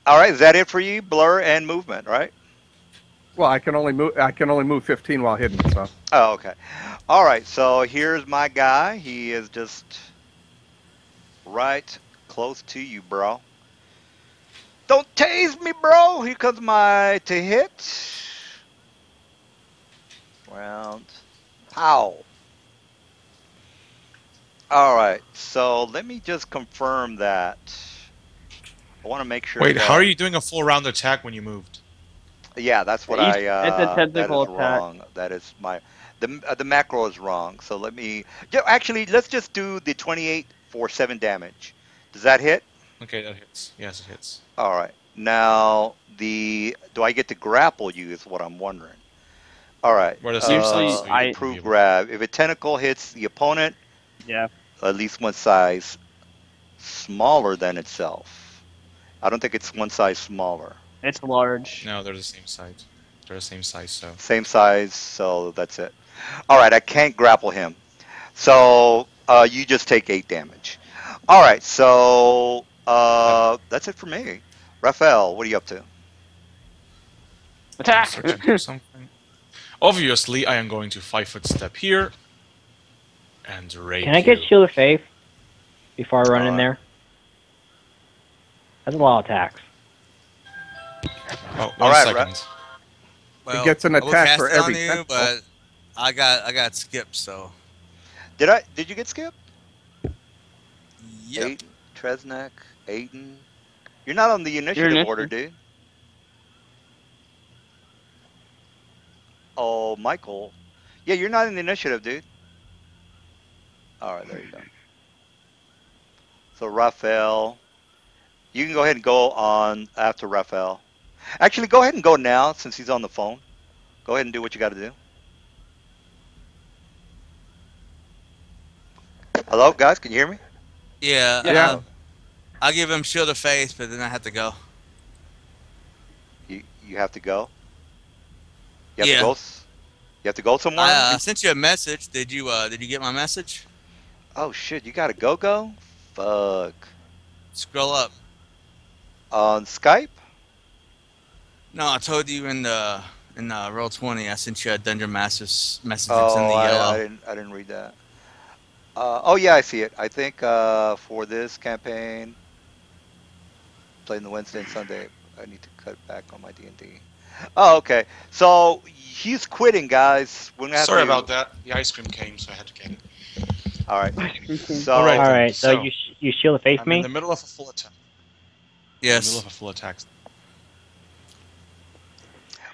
[SPEAKER 1] All right. Is that it for you? Blur and movement, right?
[SPEAKER 4] Well, I can only move 15 while hidden. So
[SPEAKER 1] Oh, okay. All right. So here's my guy. He is just right close to you, bro. Don't tase me, bro. Here comes my to hit. Round. Pow. All right. So let me just confirm that. I want to make sure
[SPEAKER 8] Wait, how are
[SPEAKER 1] that.
[SPEAKER 8] you doing a full round attack when you moved?
[SPEAKER 1] Yeah, that's what
[SPEAKER 2] It's a
[SPEAKER 1] That is
[SPEAKER 2] tentacle attack.
[SPEAKER 1] wrong. That is my. The macro is wrong. So let me. Yeah, actually, let's just do the 28 for 7 damage. Does that hit?
[SPEAKER 8] Okay, that hits. Yes, it hits.
[SPEAKER 1] All right. Now do I get to grapple you? Is what I'm wondering. All right.
[SPEAKER 8] We're the same size,
[SPEAKER 2] Usually,
[SPEAKER 8] so you
[SPEAKER 2] I
[SPEAKER 8] won't be
[SPEAKER 1] Improve
[SPEAKER 8] able to.
[SPEAKER 1] grab. If a tentacle hits the opponent,
[SPEAKER 2] yeah.
[SPEAKER 1] at least one size smaller than itself. I don't think it's one size smaller.
[SPEAKER 2] It's large.
[SPEAKER 8] No, they're the same size. They're the same size, so.
[SPEAKER 1] Same size, so that's it. All right, I can't grapple him. So you just take 8 damage. All right, so that's it for me. Raphael, what are you up to?
[SPEAKER 8] I'm
[SPEAKER 2] Attack!
[SPEAKER 8] searching for something. Obviously, I am going to 5-foot step here. And rape
[SPEAKER 3] Can I get
[SPEAKER 8] you.
[SPEAKER 3] Shield of Faith before I run in
[SPEAKER 1] Alright.
[SPEAKER 3] there? That's a lot of attacks.
[SPEAKER 8] Oh,
[SPEAKER 1] All
[SPEAKER 8] one
[SPEAKER 1] right,
[SPEAKER 8] second.
[SPEAKER 5] Well,
[SPEAKER 4] gets an
[SPEAKER 5] I will
[SPEAKER 4] attack
[SPEAKER 5] cast
[SPEAKER 4] for
[SPEAKER 5] it on
[SPEAKER 4] every
[SPEAKER 5] you,
[SPEAKER 4] tentacle.
[SPEAKER 5] but I got skipped. So
[SPEAKER 1] Did you get skipped?
[SPEAKER 5] yep.
[SPEAKER 1] Aiden, Tresnak, Aiden. You're not on the
[SPEAKER 2] You're
[SPEAKER 1] initiative order,
[SPEAKER 2] initiative.
[SPEAKER 1] dude. Oh, Michael. Yeah, you're not in the initiative, dude. All right, there you go. So Raphael, you can go ahead and go on after Raphael. Actually, go ahead and go now since he's on the phone. Go ahead and do what you got to do. Hello, guys. Can you hear me?
[SPEAKER 5] Yeah.
[SPEAKER 4] Yeah.
[SPEAKER 5] I'll give him shield of faith, but then I have to go.
[SPEAKER 1] You have to go. You have to
[SPEAKER 5] Yeah.
[SPEAKER 1] go. You have to go somewhere.
[SPEAKER 5] I sent you a message. Did you get my message?
[SPEAKER 1] Oh shit! You got to go. Fuck.
[SPEAKER 5] Scroll up.
[SPEAKER 1] On Skype.
[SPEAKER 5] No, I told you in roll 20. I sent you a Dungeon Masters message. It's in
[SPEAKER 1] Oh,
[SPEAKER 5] the
[SPEAKER 1] I
[SPEAKER 5] yellow.
[SPEAKER 1] didn't read that. Oh yeah, I see it. I think for this campaign, playing the Wednesday and Sunday, I need to cut back on my D&D. Oh, okay. So he's quitting, guys. We're gonna have
[SPEAKER 8] Sorry
[SPEAKER 1] to.
[SPEAKER 8] about that. The ice cream came, so I had to get it.
[SPEAKER 1] All right. So
[SPEAKER 8] All right,
[SPEAKER 3] All
[SPEAKER 8] then.
[SPEAKER 3] right, so you shield of faith
[SPEAKER 8] I'm in
[SPEAKER 3] me.
[SPEAKER 8] the middle of a full attack. In the middle
[SPEAKER 5] Yes.
[SPEAKER 8] of a full attack.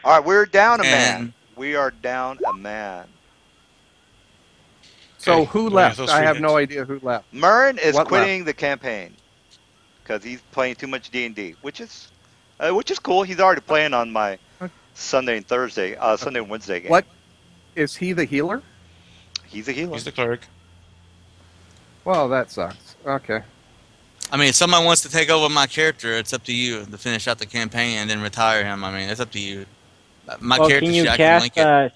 [SPEAKER 1] all right, we're down a man.
[SPEAKER 5] And
[SPEAKER 1] We are down a man.
[SPEAKER 4] So
[SPEAKER 8] Okay,
[SPEAKER 4] who
[SPEAKER 8] do any of
[SPEAKER 4] left?
[SPEAKER 8] those
[SPEAKER 4] I
[SPEAKER 8] three
[SPEAKER 4] have
[SPEAKER 8] hit?
[SPEAKER 4] no idea who left.
[SPEAKER 1] Murn is
[SPEAKER 4] What left?
[SPEAKER 1] quitting the campaign because he's playing too much D&D, which is cool. He's already playing on my Sunday and Thursday, Sunday and Wednesday game.
[SPEAKER 4] What is he the healer?
[SPEAKER 1] He's a healer.
[SPEAKER 8] He's the cleric.
[SPEAKER 4] Well, that sucks. Okay.
[SPEAKER 5] I mean, if someone wants to take over my character, it's up to you to finish out the campaign and then retire him. I mean, it's up to you. My
[SPEAKER 3] Well,
[SPEAKER 5] character
[SPEAKER 3] can you
[SPEAKER 5] sheet, I can link it.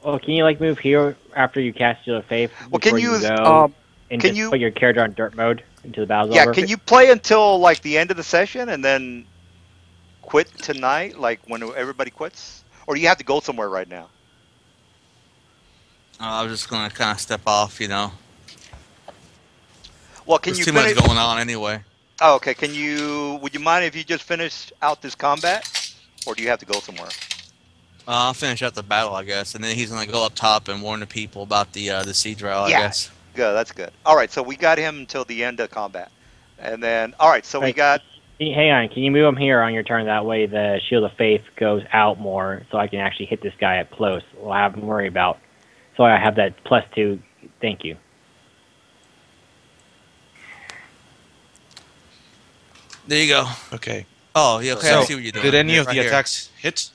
[SPEAKER 3] Well, can you like move here after you cast shield of faith
[SPEAKER 1] Well, can
[SPEAKER 3] before
[SPEAKER 1] you
[SPEAKER 3] you
[SPEAKER 1] use-
[SPEAKER 3] go and
[SPEAKER 1] can
[SPEAKER 3] just
[SPEAKER 1] you-
[SPEAKER 3] put your character on dirt mode until the battle's
[SPEAKER 1] Yeah,
[SPEAKER 3] over?
[SPEAKER 1] can you play until like the end of the session and then quit tonight, like when everybody quits, or do you have to go somewhere right now?
[SPEAKER 5] I was just gonna kind of step off,
[SPEAKER 1] Well, can
[SPEAKER 5] There's
[SPEAKER 1] you
[SPEAKER 5] too
[SPEAKER 1] finish?
[SPEAKER 5] much going on anyway.
[SPEAKER 1] Oh, okay. Can you? Would you mind if you just finish out this combat, or do you have to go somewhere?
[SPEAKER 5] I'll finish out the battle, I guess, and then he's gonna go up top and warn the people about the siege route, I
[SPEAKER 1] Yeah.
[SPEAKER 5] guess.
[SPEAKER 1] Good. That's good. All right. So we got him until the end of combat, and then all right. So we
[SPEAKER 3] Right.
[SPEAKER 1] got.
[SPEAKER 3] Hang on, can you move him here on your turn? That way the shield of faith goes out more, so I can actually hit this guy up close. We'll have him worry about. So I have that +2. Thank you.
[SPEAKER 5] There you go.
[SPEAKER 8] Okay.
[SPEAKER 5] Oh, yeah. Okay, I
[SPEAKER 8] So,
[SPEAKER 5] see what you're doing.
[SPEAKER 8] did any
[SPEAKER 5] Yeah,
[SPEAKER 8] of
[SPEAKER 5] right
[SPEAKER 8] the
[SPEAKER 5] here.
[SPEAKER 8] attacks hit?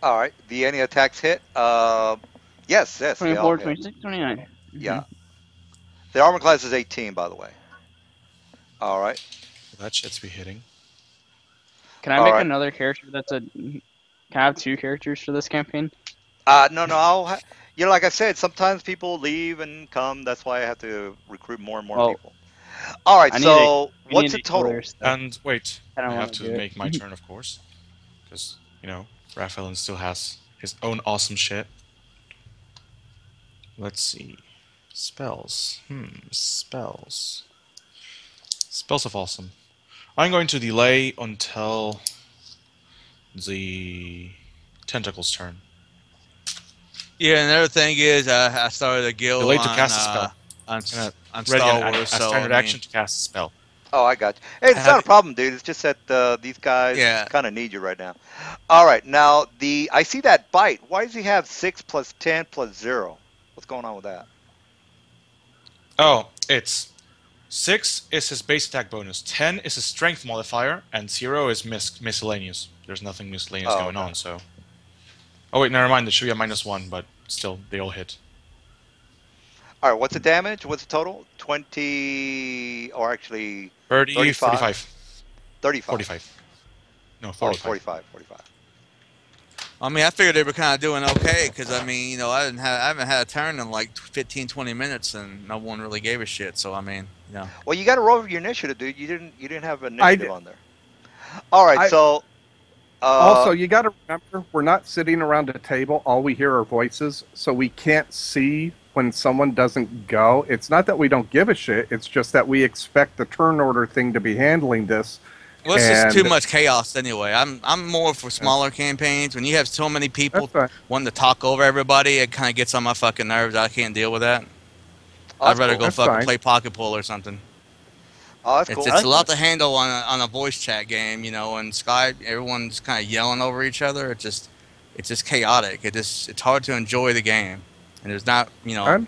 [SPEAKER 1] All right. The any attacks hit? Yes. They all
[SPEAKER 2] 24,
[SPEAKER 1] hit.
[SPEAKER 2] 26, 29.
[SPEAKER 1] Yeah. The armor class is 18, by the way. All right.
[SPEAKER 8] That shit's be hitting.
[SPEAKER 2] Can I
[SPEAKER 1] All
[SPEAKER 2] make
[SPEAKER 1] right.
[SPEAKER 2] another character Can I have 2 characters for this campaign?
[SPEAKER 1] No. Like I said, sometimes people leave and come. That's why I have to recruit more and more
[SPEAKER 2] Well,
[SPEAKER 1] people. All right.
[SPEAKER 2] I need
[SPEAKER 1] So
[SPEAKER 2] We
[SPEAKER 1] what's
[SPEAKER 2] need
[SPEAKER 1] the total?
[SPEAKER 2] healers, though.
[SPEAKER 8] And wait,
[SPEAKER 2] I don't
[SPEAKER 8] I
[SPEAKER 2] wanna
[SPEAKER 8] have to
[SPEAKER 2] do it.
[SPEAKER 8] make my turn, of course, because Raphael still has his own awesome shit. Let's see, spells. Spells. Spells of awesome. I'm going to delay until the tentacle's turn.
[SPEAKER 5] Yeah, and another thing is, I started a guild
[SPEAKER 8] Delay to
[SPEAKER 5] on,
[SPEAKER 8] cast a spell.
[SPEAKER 5] on,
[SPEAKER 8] Gonna
[SPEAKER 5] on
[SPEAKER 8] ready
[SPEAKER 5] Star
[SPEAKER 8] a
[SPEAKER 5] Wars, so
[SPEAKER 8] standard
[SPEAKER 5] I mean,
[SPEAKER 8] action to cast a spell.
[SPEAKER 1] Oh, I got you. Hey, it's
[SPEAKER 5] Have
[SPEAKER 1] not a
[SPEAKER 5] you-
[SPEAKER 1] problem, dude. It's just that these guys
[SPEAKER 5] Yeah.
[SPEAKER 1] kind of need you right now. All right. Now I see that bite. Why does he have 6 plus 10 plus 0? What's going on with that?
[SPEAKER 8] Oh, it's 6 is his base attack bonus, 10 is his strength modifier, and 0 is miscellaneous. There's nothing miscellaneous going
[SPEAKER 1] okay.
[SPEAKER 8] on, so. Oh wait, never mind. There should be a -1, but still, they all hit.
[SPEAKER 1] All right. What's the damage? What's the total? 20, or actually
[SPEAKER 8] 30,
[SPEAKER 1] 35?
[SPEAKER 8] 45,
[SPEAKER 1] 35.
[SPEAKER 8] 45. No,
[SPEAKER 1] Oh,
[SPEAKER 8] 45.
[SPEAKER 1] 45. 45.
[SPEAKER 5] I mean, I figured they were kind of doing okay because I mean, I haven't had a turn in like 15, 20 minutes, and no one really gave a shit. So I mean,
[SPEAKER 1] Well, you got to roll your initiative, dude. You didn't have initiative
[SPEAKER 4] did.
[SPEAKER 1] on there. All right. So.
[SPEAKER 4] Also, you got to remember, we're not sitting around a table. All we hear are voices, so we can't see when someone doesn't go. It's not that we don't give a shit. It's just that we expect the turn order thing to be handling this,
[SPEAKER 5] Well, it's just too
[SPEAKER 4] And
[SPEAKER 5] much chaos anyway. I'm more for smaller campaigns. When you have so many people
[SPEAKER 4] that's fine.
[SPEAKER 5] wanting to talk over everybody, it kind of gets on my fucking nerves. I can't deal with that.
[SPEAKER 1] Oh,
[SPEAKER 5] I'd
[SPEAKER 1] that's
[SPEAKER 5] rather
[SPEAKER 1] cool.
[SPEAKER 5] go
[SPEAKER 4] That's
[SPEAKER 5] fucking
[SPEAKER 4] fine.
[SPEAKER 5] play pocket pool or something.
[SPEAKER 1] Oh, that's
[SPEAKER 5] It's
[SPEAKER 1] cool.
[SPEAKER 2] I
[SPEAKER 5] it's
[SPEAKER 2] like
[SPEAKER 5] a lot
[SPEAKER 2] that.
[SPEAKER 5] to handle on a voice chat game, and Skype. Everyone's kind of yelling over each other. It's just chaotic. It's hard to enjoy the game, and there's not
[SPEAKER 4] I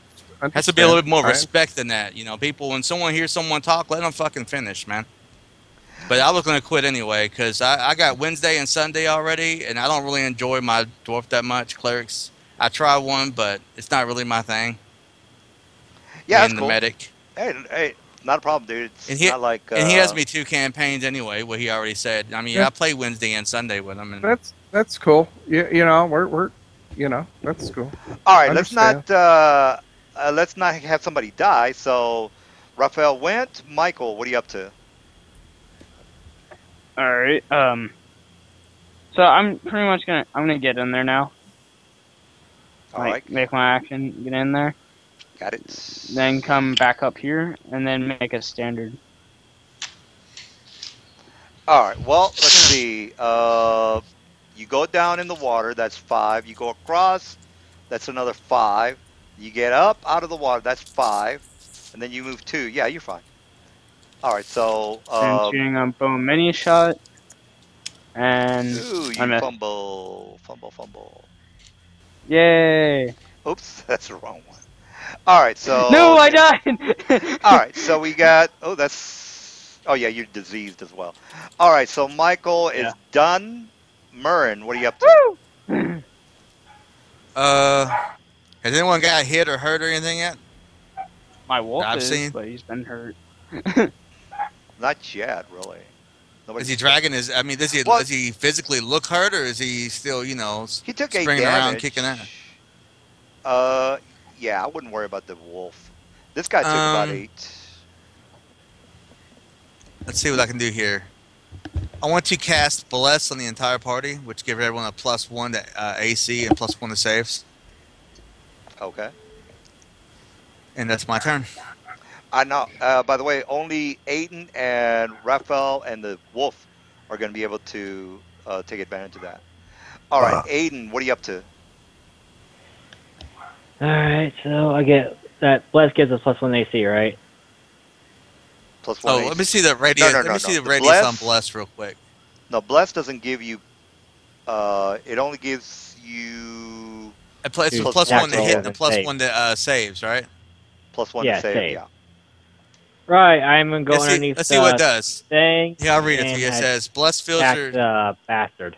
[SPEAKER 5] has to be a
[SPEAKER 4] understand.
[SPEAKER 5] little bit more respect than that. People, when someone hears someone talk, let them fucking finish, man. But I was gonna quit anyway because I got Wednesday and Sunday already, and I don't really enjoy my dwarf that much. Clerics, I try one, but it's not really my thing.
[SPEAKER 1] Yeah, that's
[SPEAKER 5] Being the
[SPEAKER 1] cool.
[SPEAKER 5] medic,
[SPEAKER 1] Hey, not a problem, dude.
[SPEAKER 5] and
[SPEAKER 1] It's
[SPEAKER 5] he
[SPEAKER 1] not like
[SPEAKER 5] and he has me 2 campaigns anyway. What he already said. I mean,
[SPEAKER 4] Yeah,
[SPEAKER 5] I play Wednesday and Sunday with him, and
[SPEAKER 4] that's cool. We're that's cool.
[SPEAKER 1] all right.
[SPEAKER 4] Understand.
[SPEAKER 1] Let's not have somebody die. So, Raphael went. Michael, what are you up to?
[SPEAKER 2] All right. So I'm pretty much I'm gonna get in there now.
[SPEAKER 1] All
[SPEAKER 2] Like
[SPEAKER 1] right,
[SPEAKER 2] make my action, get in there,
[SPEAKER 1] got it.
[SPEAKER 2] then come back up here, and then make a standard.
[SPEAKER 1] All right. Well, let's see. You go down in the water. That's 5. You go across. That's another 5. You get up out of the water. That's 5. And then you move 2. Yeah, you're fine. All right. So,
[SPEAKER 2] And shooting a bow mini shot, and
[SPEAKER 1] ooh,
[SPEAKER 2] I
[SPEAKER 1] you
[SPEAKER 2] missed.
[SPEAKER 1] fumble, fumble, fumble.
[SPEAKER 2] Yay!
[SPEAKER 1] Oops, that's the wrong one. All right.
[SPEAKER 2] No,
[SPEAKER 1] So,
[SPEAKER 2] I
[SPEAKER 1] yeah.
[SPEAKER 2] died.
[SPEAKER 1] All right. So we got. Oh, that's. Oh yeah, you're diseased as well. All right. So Michael
[SPEAKER 2] Yeah.
[SPEAKER 1] is done. Murrin, what are you up to?
[SPEAKER 2] Woo!
[SPEAKER 5] uh, has anyone got hit or hurt or anything yet?
[SPEAKER 2] My wolf
[SPEAKER 5] I've
[SPEAKER 2] is,
[SPEAKER 5] seen.
[SPEAKER 2] but he's been hurt.
[SPEAKER 1] Not yet, really.
[SPEAKER 5] Is he
[SPEAKER 1] Nobody's.
[SPEAKER 5] dragging his? I mean,
[SPEAKER 1] Well,
[SPEAKER 5] does he physically look hurt, or is he still
[SPEAKER 1] he took 8
[SPEAKER 5] springing around, kicking ass?
[SPEAKER 1] damage. Uh, yeah, I wouldn't worry about the wolf. This guy took about
[SPEAKER 5] Um,
[SPEAKER 1] 8.
[SPEAKER 5] let's see what I can do here. I want to cast Bless on the entire party, which gives everyone a +1 to AC and +1 to saves.
[SPEAKER 1] Okay.
[SPEAKER 5] And that's my turn.
[SPEAKER 1] I know. By the way, only Aiden and Raphael and the wolf are going to be able to take advantage of that. All right, Aiden, what are you up to?
[SPEAKER 3] All right, so I get that. Bless gives us +1 AC, right?
[SPEAKER 1] +1
[SPEAKER 5] Oh,
[SPEAKER 1] AC.
[SPEAKER 5] let me see the radius.
[SPEAKER 1] No,
[SPEAKER 5] Let
[SPEAKER 1] no,
[SPEAKER 5] me
[SPEAKER 1] no,
[SPEAKER 5] see
[SPEAKER 1] no.
[SPEAKER 5] the
[SPEAKER 1] The
[SPEAKER 5] radius on
[SPEAKER 1] bless.
[SPEAKER 5] Bless real quick.
[SPEAKER 1] No, bless doesn't give you. It only gives you
[SPEAKER 5] It's a
[SPEAKER 3] Two
[SPEAKER 1] +1
[SPEAKER 5] +1
[SPEAKER 1] to
[SPEAKER 5] to hit
[SPEAKER 1] hit,
[SPEAKER 3] roll
[SPEAKER 5] and a
[SPEAKER 3] and save.
[SPEAKER 5] +1 to saves, right?
[SPEAKER 1] +1 to
[SPEAKER 3] Yeah,
[SPEAKER 1] save.
[SPEAKER 3] save.
[SPEAKER 1] Yeah.
[SPEAKER 3] Right, I'm gonna go
[SPEAKER 5] Let's see.
[SPEAKER 3] underneath
[SPEAKER 5] Let's see what it
[SPEAKER 3] the
[SPEAKER 5] does.
[SPEAKER 3] thing
[SPEAKER 5] Yeah, I'll read it to
[SPEAKER 3] and
[SPEAKER 5] you. It says, "Bless fills
[SPEAKER 3] attack
[SPEAKER 5] your
[SPEAKER 3] the bastard.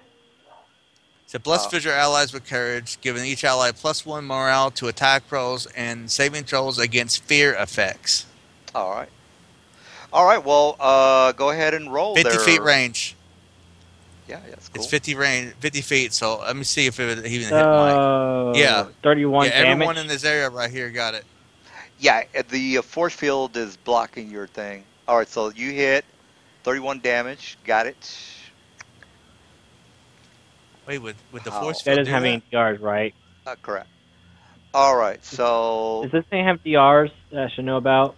[SPEAKER 5] So bless
[SPEAKER 1] Uh,
[SPEAKER 5] fills your allies with courage, giving each ally +1 morale to attack rolls and saving throws against fear effects.
[SPEAKER 1] all right. All right. Well, go ahead and roll
[SPEAKER 5] 50 feet
[SPEAKER 1] there.
[SPEAKER 5] range.
[SPEAKER 1] Yeah, that's
[SPEAKER 5] It's
[SPEAKER 1] cool.
[SPEAKER 5] 50 range, 50 feet. So let me see if it even hit Mike. Yeah,
[SPEAKER 3] So 31
[SPEAKER 5] yeah. Everyone
[SPEAKER 3] damage.
[SPEAKER 5] in this area right here got it.
[SPEAKER 1] Yeah, the force field is blocking your thing. All right, so you hit 31 damage. Got it.
[SPEAKER 5] Wait, with the
[SPEAKER 1] How?
[SPEAKER 5] force
[SPEAKER 3] That
[SPEAKER 5] field
[SPEAKER 3] doesn't
[SPEAKER 5] do
[SPEAKER 3] have
[SPEAKER 5] that?
[SPEAKER 3] any DRs, right?
[SPEAKER 1] Correct. All right, so
[SPEAKER 3] Does this thing have DRs that I should know about?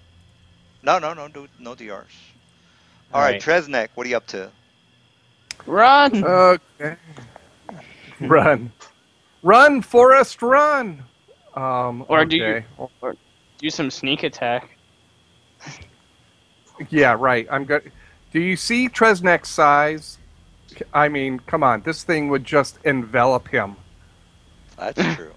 [SPEAKER 1] no DRs. All
[SPEAKER 3] All
[SPEAKER 1] right,
[SPEAKER 3] right.
[SPEAKER 1] Tresnek, what are you up to?
[SPEAKER 2] Run!
[SPEAKER 4] Okay. Run, run, Forrest, run.
[SPEAKER 2] Or
[SPEAKER 4] Okay.
[SPEAKER 2] do some sneak attack.
[SPEAKER 4] Yeah, right. I'm good. Do you see Tresnek's size? I mean, come on. This thing would just envelop him.
[SPEAKER 1] That's true.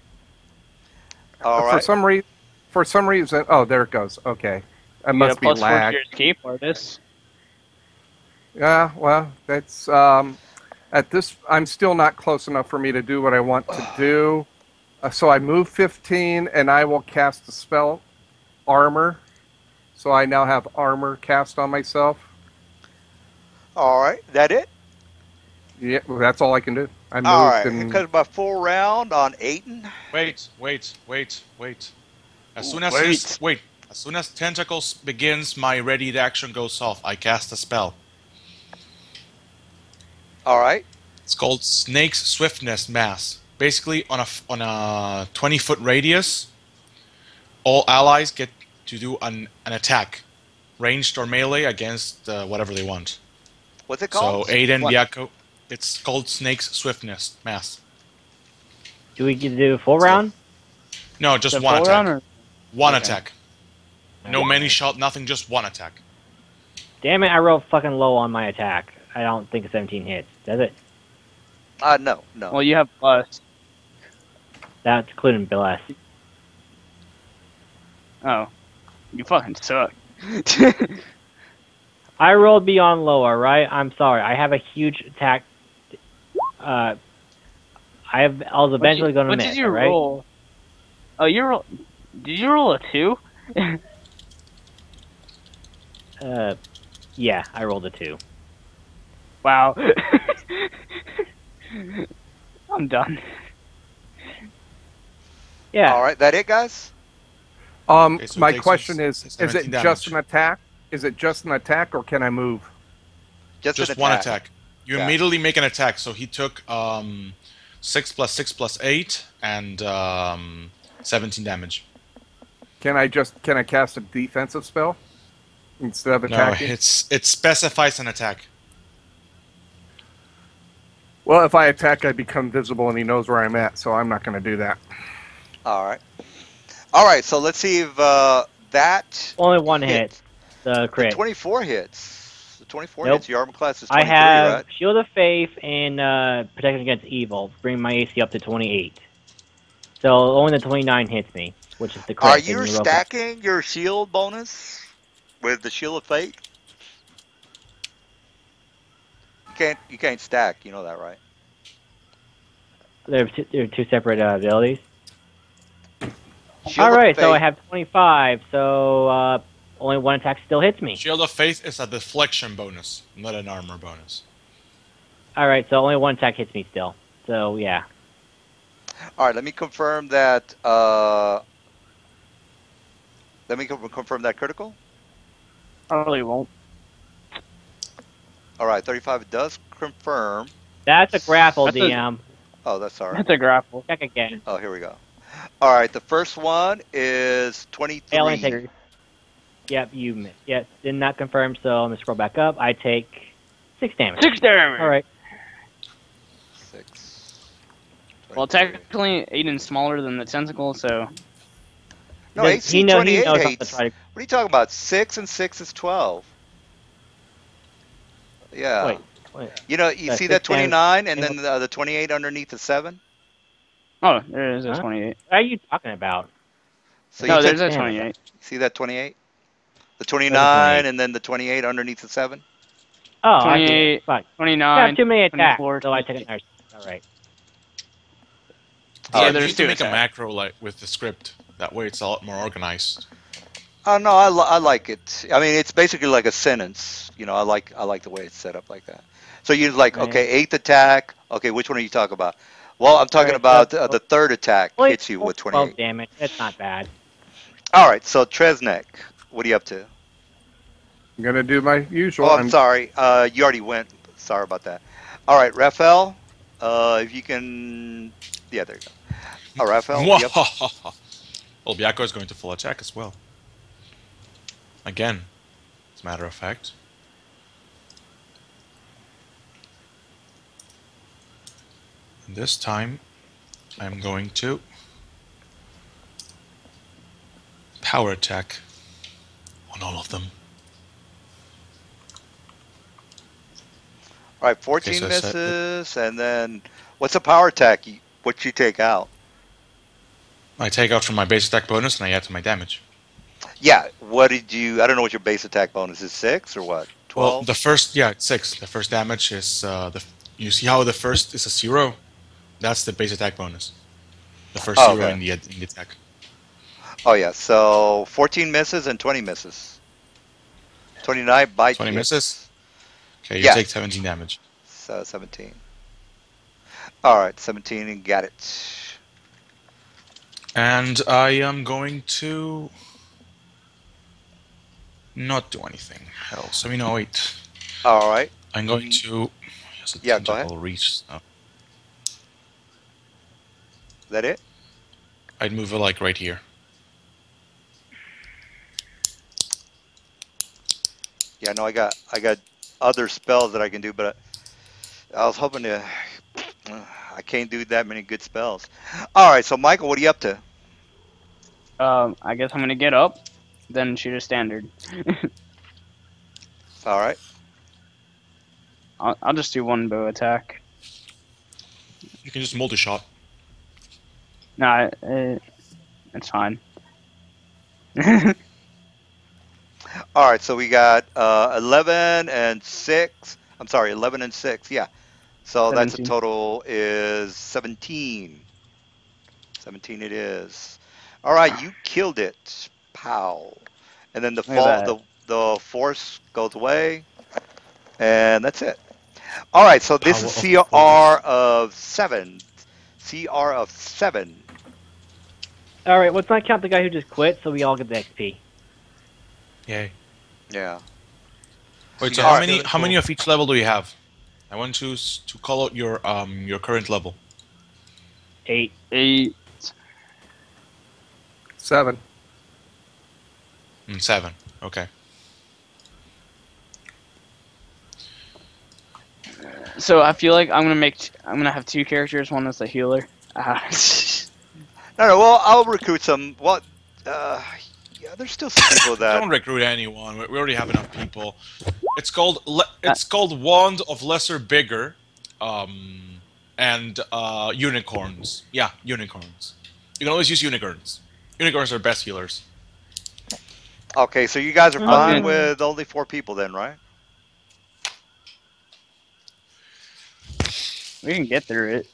[SPEAKER 1] All
[SPEAKER 4] For
[SPEAKER 1] right.
[SPEAKER 4] some reason, oh, there it goes. Okay, that
[SPEAKER 2] You get a
[SPEAKER 4] must be
[SPEAKER 2] +4 to
[SPEAKER 4] lag.
[SPEAKER 2] your escape artist.
[SPEAKER 4] Yeah, well, that's at this. I'm still not close enough for me to do what I want to do. So I move 15, and I will cast the spell armor. So I now have armor cast on myself.
[SPEAKER 1] All right, that it?
[SPEAKER 4] Yeah, well, that's all I can do. I
[SPEAKER 1] All
[SPEAKER 4] moved
[SPEAKER 1] right, here
[SPEAKER 4] and
[SPEAKER 1] comes my full round on Aiden.
[SPEAKER 8] Wait. As
[SPEAKER 2] Ooh,
[SPEAKER 8] soon as
[SPEAKER 2] wait.
[SPEAKER 8] as soon as tentacles begins, my ready action goes off. I cast a spell.
[SPEAKER 1] All right.
[SPEAKER 8] It's called Snake's Swiftness Mass. Basically, on a 20-foot radius, all allies get to do an attack, ranged or melee, against whatever they want.
[SPEAKER 1] What's it
[SPEAKER 6] So
[SPEAKER 1] called?
[SPEAKER 6] Aiden
[SPEAKER 2] What?
[SPEAKER 6] Biako, it's called Snake's Swiftness Math.
[SPEAKER 3] Do we get to do a full
[SPEAKER 6] So-
[SPEAKER 3] round?
[SPEAKER 6] No, just
[SPEAKER 2] The
[SPEAKER 6] one
[SPEAKER 2] full
[SPEAKER 6] attack.
[SPEAKER 2] round or
[SPEAKER 6] One
[SPEAKER 2] Okay.
[SPEAKER 6] attack. No many shot, nothing, just one attack.
[SPEAKER 3] Damn it! I rolled fucking low on my attack. I don't think 17 hits. Does it?
[SPEAKER 1] No, no.
[SPEAKER 2] Well, you have plus.
[SPEAKER 3] That's including bless.
[SPEAKER 2] Oh, you fucking suck.
[SPEAKER 3] I rolled beyond low. All right. I'm sorry. I have a huge attack. I was eventually going to
[SPEAKER 2] What
[SPEAKER 3] miss.
[SPEAKER 2] did you
[SPEAKER 3] all right?
[SPEAKER 2] roll? Oh, you roll. Did you roll a 2?
[SPEAKER 3] Yeah, I rolled a 2.
[SPEAKER 2] Wow. I'm done.
[SPEAKER 3] Yeah.
[SPEAKER 1] All right, that it, guys?
[SPEAKER 6] Okay, so it
[SPEAKER 4] My
[SPEAKER 6] takes
[SPEAKER 4] question
[SPEAKER 6] us
[SPEAKER 4] is
[SPEAKER 6] 17
[SPEAKER 4] it just an
[SPEAKER 6] damage.
[SPEAKER 4] attack? Is it just an attack, or can I move?
[SPEAKER 1] Just
[SPEAKER 6] Just
[SPEAKER 1] an
[SPEAKER 6] one
[SPEAKER 1] attack.
[SPEAKER 6] attack. You
[SPEAKER 1] Yeah.
[SPEAKER 6] immediately make an attack. So he took 6 plus 6 plus 8 and 17 damage.
[SPEAKER 4] Can I cast a defensive spell instead of
[SPEAKER 6] No,
[SPEAKER 4] attacking?
[SPEAKER 6] it specifies an attack.
[SPEAKER 4] Well, if I attack, I become visible, and he knows where I'm at. So I'm not going to do that.
[SPEAKER 1] All right. All right, so let's see if that
[SPEAKER 3] Only one hit.
[SPEAKER 1] hit.
[SPEAKER 3] The
[SPEAKER 1] The
[SPEAKER 3] crit.
[SPEAKER 1] 24 hits. The 24
[SPEAKER 3] Nope.
[SPEAKER 1] hits. Your armor class is
[SPEAKER 3] I
[SPEAKER 1] 23,
[SPEAKER 3] have
[SPEAKER 1] right?
[SPEAKER 3] Shield of Faith and Protection Against Evil, bring my AC up to 28. So only the 29 hits me, which is the crit.
[SPEAKER 1] Are
[SPEAKER 3] and
[SPEAKER 1] you
[SPEAKER 3] the roll-
[SPEAKER 1] stacking your shield bonus with the Shield of Fate? You can't stack. You know that, right?
[SPEAKER 3] They're two separate abilities.
[SPEAKER 1] Shield
[SPEAKER 3] All
[SPEAKER 1] of
[SPEAKER 3] right, so I
[SPEAKER 1] Fate-
[SPEAKER 3] have 25. So only one attack still hits me.
[SPEAKER 6] Shield of Faith is a deflection bonus, not an armor bonus.
[SPEAKER 3] All right, so only one attack hits me still. So yeah.
[SPEAKER 1] All right, let me confirm that. Let me confirm that critical.
[SPEAKER 2] Probably won't.
[SPEAKER 1] All right, 35 does confirm.
[SPEAKER 3] That's a grapple,
[SPEAKER 2] That's a-
[SPEAKER 3] DM.
[SPEAKER 1] Oh, that's all right.
[SPEAKER 2] That's a grapple.
[SPEAKER 3] Check again.
[SPEAKER 1] Oh, here we go. All right, the first one is 23.
[SPEAKER 3] I only take. Yep, you missed. Yep, did not confirm. So I'm gonna scroll back up. I take 6 damage.
[SPEAKER 2] 6 damage.
[SPEAKER 3] All right.
[SPEAKER 1] 6.
[SPEAKER 2] Well,
[SPEAKER 1] 23.
[SPEAKER 2] technically, Aiden's smaller than the tentacle, so
[SPEAKER 1] No,
[SPEAKER 3] He
[SPEAKER 1] AC
[SPEAKER 3] knows
[SPEAKER 1] 28
[SPEAKER 3] how to
[SPEAKER 1] hates.
[SPEAKER 3] try to.
[SPEAKER 1] What are you talking about? 6 and 6 is 12. Yeah.
[SPEAKER 3] Wait.
[SPEAKER 1] You know, you see
[SPEAKER 3] 6
[SPEAKER 1] that
[SPEAKER 3] damage.
[SPEAKER 1] 29 and then the 28 underneath the 7?
[SPEAKER 2] oh, there is a
[SPEAKER 3] Huh?
[SPEAKER 2] 28.
[SPEAKER 3] What are you talking about?
[SPEAKER 1] So
[SPEAKER 2] No,
[SPEAKER 1] you
[SPEAKER 2] there's a
[SPEAKER 3] damage.
[SPEAKER 2] 28.
[SPEAKER 1] see that 28? The
[SPEAKER 3] 28.
[SPEAKER 1] 29 and then the 28 underneath the 7?
[SPEAKER 3] Oh, I see.
[SPEAKER 2] 28,
[SPEAKER 3] Fuck. I
[SPEAKER 2] 29.
[SPEAKER 3] have too many attacks,
[SPEAKER 2] 24,
[SPEAKER 3] so I take another. All right.
[SPEAKER 2] Yeah,
[SPEAKER 6] you
[SPEAKER 2] there's
[SPEAKER 6] need to
[SPEAKER 2] two
[SPEAKER 6] make a
[SPEAKER 2] attacks.
[SPEAKER 6] macro like with the script. That way, it's a lot more organized.
[SPEAKER 1] Oh no, I like it. I mean, it's basically like a sentence. You know, I like the way it's set up like that. So you like,
[SPEAKER 3] Right.
[SPEAKER 1] okay, 8th attack. Okay, which one are you talking about? Well, I'm talking
[SPEAKER 3] Alright,
[SPEAKER 1] about
[SPEAKER 3] so-
[SPEAKER 1] the third attack
[SPEAKER 3] Only
[SPEAKER 1] hits you with
[SPEAKER 3] 12
[SPEAKER 1] 28.
[SPEAKER 3] damage. That's not bad.
[SPEAKER 1] All right, so Tresnek, what are you up to?
[SPEAKER 4] I'm going to do my usual.
[SPEAKER 1] Oh, I'm sorry. You already went. Sorry about that. All right, Raphael, if you can. Yeah, there you go. Oh, Raphael, what are you up to?
[SPEAKER 6] Well, Byako is going to full attack as well. Again, as a matter of fact. And this time, I'm going to power attack on all of them.
[SPEAKER 1] All right, 14
[SPEAKER 6] so I said-
[SPEAKER 1] misses, and then what's a power attack? What you take out?
[SPEAKER 6] I take out from my base attack bonus and I add to my damage.
[SPEAKER 1] Yeah, what did you? I don't know what your base attack bonus is. 6 or what? 12.
[SPEAKER 6] Well, the first, it's 6. The first damage is you see how the first is a 0? That's the base attack bonus. The first
[SPEAKER 1] Oh,
[SPEAKER 6] 0
[SPEAKER 1] okay.
[SPEAKER 6] in the attack.
[SPEAKER 1] Oh yeah, so 14 misses and 20 misses. 29 bite
[SPEAKER 6] 20
[SPEAKER 1] hits.
[SPEAKER 6] misses? Okay, you
[SPEAKER 1] Yeah.
[SPEAKER 6] take 17 damage.
[SPEAKER 1] So 17. All right, 17 and got it.
[SPEAKER 6] And I am going to not do anything else. I mean, no, wait.
[SPEAKER 1] All right.
[SPEAKER 6] I'm going to use a
[SPEAKER 1] Yeah, go ahead.
[SPEAKER 6] tentacle reach.
[SPEAKER 1] Is that it?
[SPEAKER 6] I'd move it like right here.
[SPEAKER 1] Yeah, no, I got other spells that I can do, but I was hoping to. I can't do that many good spells. All right, so Michael, what are you up to?
[SPEAKER 2] I guess I'm gonna get up, then shoot a standard.
[SPEAKER 1] All right.
[SPEAKER 2] I'll just do one bow attack.
[SPEAKER 8] You can just multi-shot.
[SPEAKER 2] Nah, it's fine.
[SPEAKER 1] All right, so we got 11 and 6. I'm sorry, 11 and 6. Yeah. So that's a
[SPEAKER 2] 17.
[SPEAKER 1] total is 17. 17 it is. All right, you killed it. Pow. And then the
[SPEAKER 2] Look at
[SPEAKER 1] fall
[SPEAKER 2] that.
[SPEAKER 1] the force goes away and that's it. All right, so this
[SPEAKER 8] Power
[SPEAKER 1] is
[SPEAKER 8] of the
[SPEAKER 1] CR
[SPEAKER 8] force.
[SPEAKER 1] of 7. CR of 7.
[SPEAKER 3] All right, let's not count the guy who just quit, so we all get the XP.
[SPEAKER 8] Yay.
[SPEAKER 1] Yeah.
[SPEAKER 8] Wait,
[SPEAKER 5] You
[SPEAKER 8] so
[SPEAKER 5] guys
[SPEAKER 8] how
[SPEAKER 5] feel
[SPEAKER 8] many
[SPEAKER 5] it?
[SPEAKER 8] how
[SPEAKER 5] Cool.
[SPEAKER 8] many of each level do you have? I want to call out your current level.
[SPEAKER 3] 8.
[SPEAKER 2] 8.
[SPEAKER 4] 7.
[SPEAKER 8] 7. Okay.
[SPEAKER 2] So I feel like I'm gonna have 2 characters. One is a healer.
[SPEAKER 1] No, well, I'll recruit some. Well, yeah, there's still some people that.
[SPEAKER 8] Don't recruit anyone. We already have enough people. It's called Wand of Lesser Bigger, and unicorns. Yeah, unicorns. You can always use unicorns. Unicorns are best healers.
[SPEAKER 1] Okay, so you guys are
[SPEAKER 2] I was
[SPEAKER 1] fine
[SPEAKER 2] gonna.
[SPEAKER 1] with only 4 people then, right?
[SPEAKER 2] We can get through it.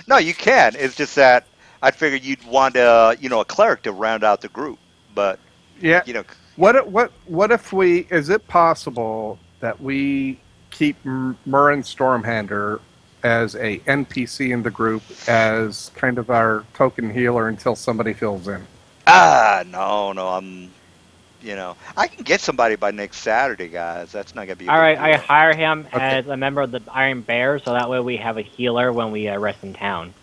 [SPEAKER 1] No, you can. It's just that I figured you'd want a cleric to round out the group, but
[SPEAKER 4] Yeah.
[SPEAKER 1] you know,
[SPEAKER 4] What if we? Is it possible that we keep Murren Stormhander as a NPC in the group as kind of our token healer until somebody fills in?
[SPEAKER 1] no, I can get somebody by next Saturday, guys. That's not gonna be a
[SPEAKER 3] All
[SPEAKER 1] big
[SPEAKER 3] right, I
[SPEAKER 1] deal.
[SPEAKER 3] hire him
[SPEAKER 4] Okay.
[SPEAKER 3] as a member of the Iron Bear, so that way we have a healer when we rest in town.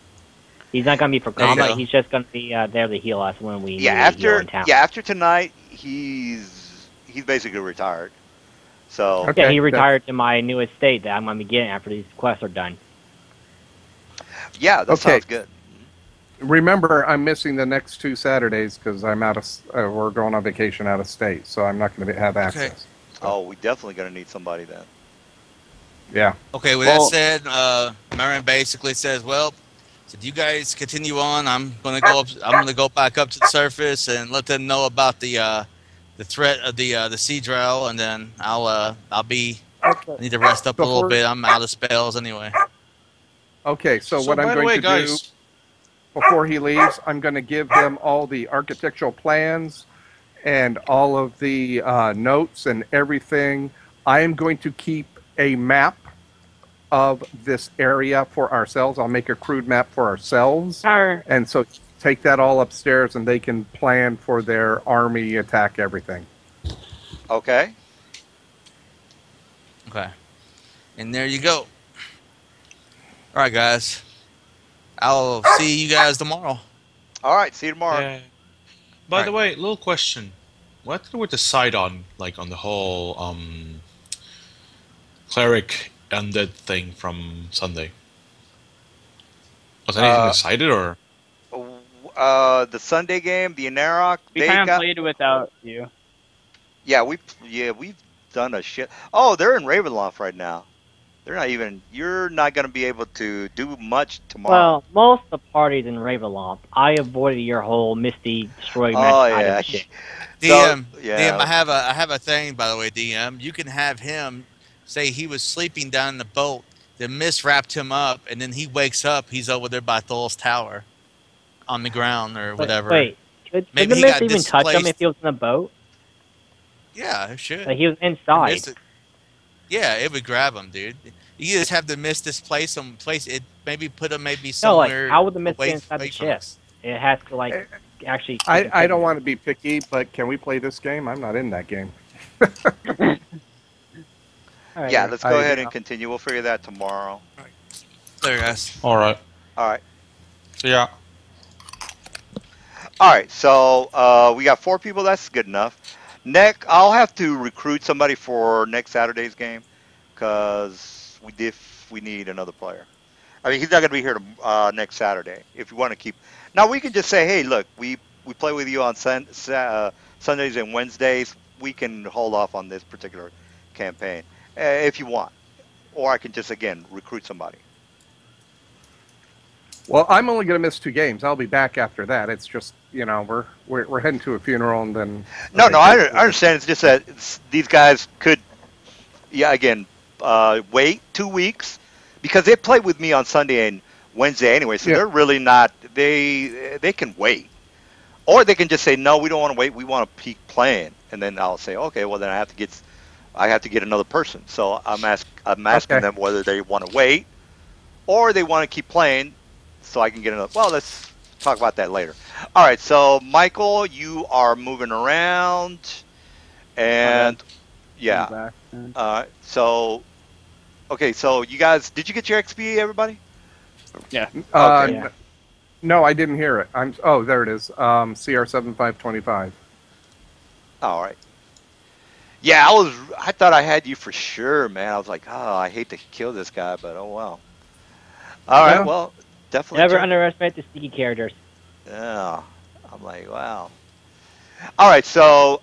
[SPEAKER 3] He's not gonna be for
[SPEAKER 5] There you
[SPEAKER 3] combat.
[SPEAKER 5] go.
[SPEAKER 3] He's just gonna be there to heal us when we
[SPEAKER 1] Yeah,
[SPEAKER 3] need to heal in town.
[SPEAKER 1] after tonight, he's basically retired. So
[SPEAKER 4] Okay.
[SPEAKER 3] Yeah, he
[SPEAKER 4] that-
[SPEAKER 3] retired to my new estate that I'm gonna be getting after these quests are done.
[SPEAKER 1] yeah, that
[SPEAKER 4] Okay.
[SPEAKER 1] sounds good.
[SPEAKER 4] Remember, I'm missing the next 2 Saturdays because I'm out of. We're going on vacation out of state, so I'm not going to have access.
[SPEAKER 1] Oh, we definitely gonna need somebody then.
[SPEAKER 4] Yeah.
[SPEAKER 5] Okay, with
[SPEAKER 2] Well-
[SPEAKER 5] that said, Marin basically says, "Well, so you guys continue on. I'm gonna go back up to the surface and let them know about the threat of the sea drow, and then I need to rest up a little
[SPEAKER 4] Before-
[SPEAKER 5] bit. I'm out of spells anyway."
[SPEAKER 4] Okay. So what I'm
[SPEAKER 8] by the
[SPEAKER 4] going
[SPEAKER 8] way,
[SPEAKER 4] to
[SPEAKER 8] guys,
[SPEAKER 4] do before he leaves, I'm going to give him all the architectural plans and all of the notes and everything. I am going to keep a map of this area for ourselves. I'll make a crude map for ourselves. And so take that all upstairs and they can plan for their army attack, everything.
[SPEAKER 1] Okay.
[SPEAKER 5] Okay, and there you go. All right, guys. I'll see you guys tomorrow.
[SPEAKER 1] All right. See you tomorrow.
[SPEAKER 8] Yeah. By the
[SPEAKER 5] Alright.
[SPEAKER 8] way, little question. What did we decide on, like, on the whole cleric undead thing from Sunday? Was anything decided, or?
[SPEAKER 1] The Sunday game, the Anarok,
[SPEAKER 2] We
[SPEAKER 1] they
[SPEAKER 2] kind of
[SPEAKER 1] got.
[SPEAKER 2] played without you.
[SPEAKER 1] Yeah, we've done a shit. Oh, they're in Ravenloft right now. They're not even. You're not gonna be able to do much tomorrow.
[SPEAKER 3] Well, most of the parties in Ravenloft, I avoided your whole Misty destroy
[SPEAKER 1] Oh
[SPEAKER 3] magic
[SPEAKER 1] yeah.
[SPEAKER 3] item shit.
[SPEAKER 5] DM,
[SPEAKER 1] yeah.
[SPEAKER 5] DM, I have a thing by the way, DM. You can have him say he was sleeping down in the boat, then Mist wrapped him up, and then he wakes up, he's over there by Thor's tower, on the ground or whatever.
[SPEAKER 3] Wait, could
[SPEAKER 5] Maybe
[SPEAKER 3] the
[SPEAKER 5] he
[SPEAKER 3] mist
[SPEAKER 5] got
[SPEAKER 3] even touch him
[SPEAKER 5] displaced.
[SPEAKER 3] if he was in a boat?
[SPEAKER 5] Yeah, it should.
[SPEAKER 3] Like he was inside.
[SPEAKER 5] Mist- yeah, it would grab him, dude. You just have the Mist displace him, place it, maybe put him maybe
[SPEAKER 3] No, like
[SPEAKER 5] somewhere.
[SPEAKER 3] how would the mist
[SPEAKER 5] away,
[SPEAKER 3] get inside
[SPEAKER 5] away
[SPEAKER 3] the
[SPEAKER 5] from
[SPEAKER 3] ship?
[SPEAKER 5] us.
[SPEAKER 3] It has to like actually.
[SPEAKER 4] I don't want to be picky, but can we play this game? I'm not in that game.
[SPEAKER 3] All right.
[SPEAKER 1] Yeah, let's go
[SPEAKER 4] I-
[SPEAKER 1] ahead and continue. We'll figure that tomorrow.
[SPEAKER 5] There, guys.
[SPEAKER 8] Alright.
[SPEAKER 1] All right.
[SPEAKER 8] So, yeah.
[SPEAKER 1] All right. So we got 4 people. That's good enough. Nick, I'll have to recruit somebody for next Saturday's game because we need another player. I mean, he's not going to be here next Saturday. If you want to keep, now we can just say, hey, look, we play with you on Sundays and Wednesdays. We can hold off on this particular campaign if you want, or I can just again recruit somebody.
[SPEAKER 4] Well, I'm only going to miss 2 games. I'll be back after that. It's just we're heading to a funeral and then a
[SPEAKER 1] No, no, I
[SPEAKER 4] vacation.
[SPEAKER 1] understand. It's just that these guys could, yeah, again, wait 2 weeks because they play with me on Sunday and Wednesday anyway. So
[SPEAKER 4] Yeah.
[SPEAKER 1] they're really not. They can wait. Or they can just say, no, we don't want to wait. We want to keep playing, and then I'll say, okay, well then I have to get another person. So I'm asking
[SPEAKER 4] Okay.
[SPEAKER 1] them whether they want to wait or they want to keep playing, so I can get another. Well, let's talk about that later. All right, so Michael, you are moving around,
[SPEAKER 10] My bad.
[SPEAKER 1] and
[SPEAKER 10] I'm
[SPEAKER 1] yeah,
[SPEAKER 10] back. Then.
[SPEAKER 1] so okay, so you guys, did you get your XP, everybody?
[SPEAKER 2] Yeah.
[SPEAKER 1] Okay.
[SPEAKER 3] Yeah.
[SPEAKER 4] No, I didn't hear it. Oh, there it is. CR7525.
[SPEAKER 1] All right. Yeah, I thought I had you for sure, man. I was like, oh, I hate to kill this guy, but oh well. All right,
[SPEAKER 4] Yeah.
[SPEAKER 1] well, definitely.
[SPEAKER 3] Never underestimate the sneaky characters.
[SPEAKER 1] Yeah, I'm like, wow. All right, so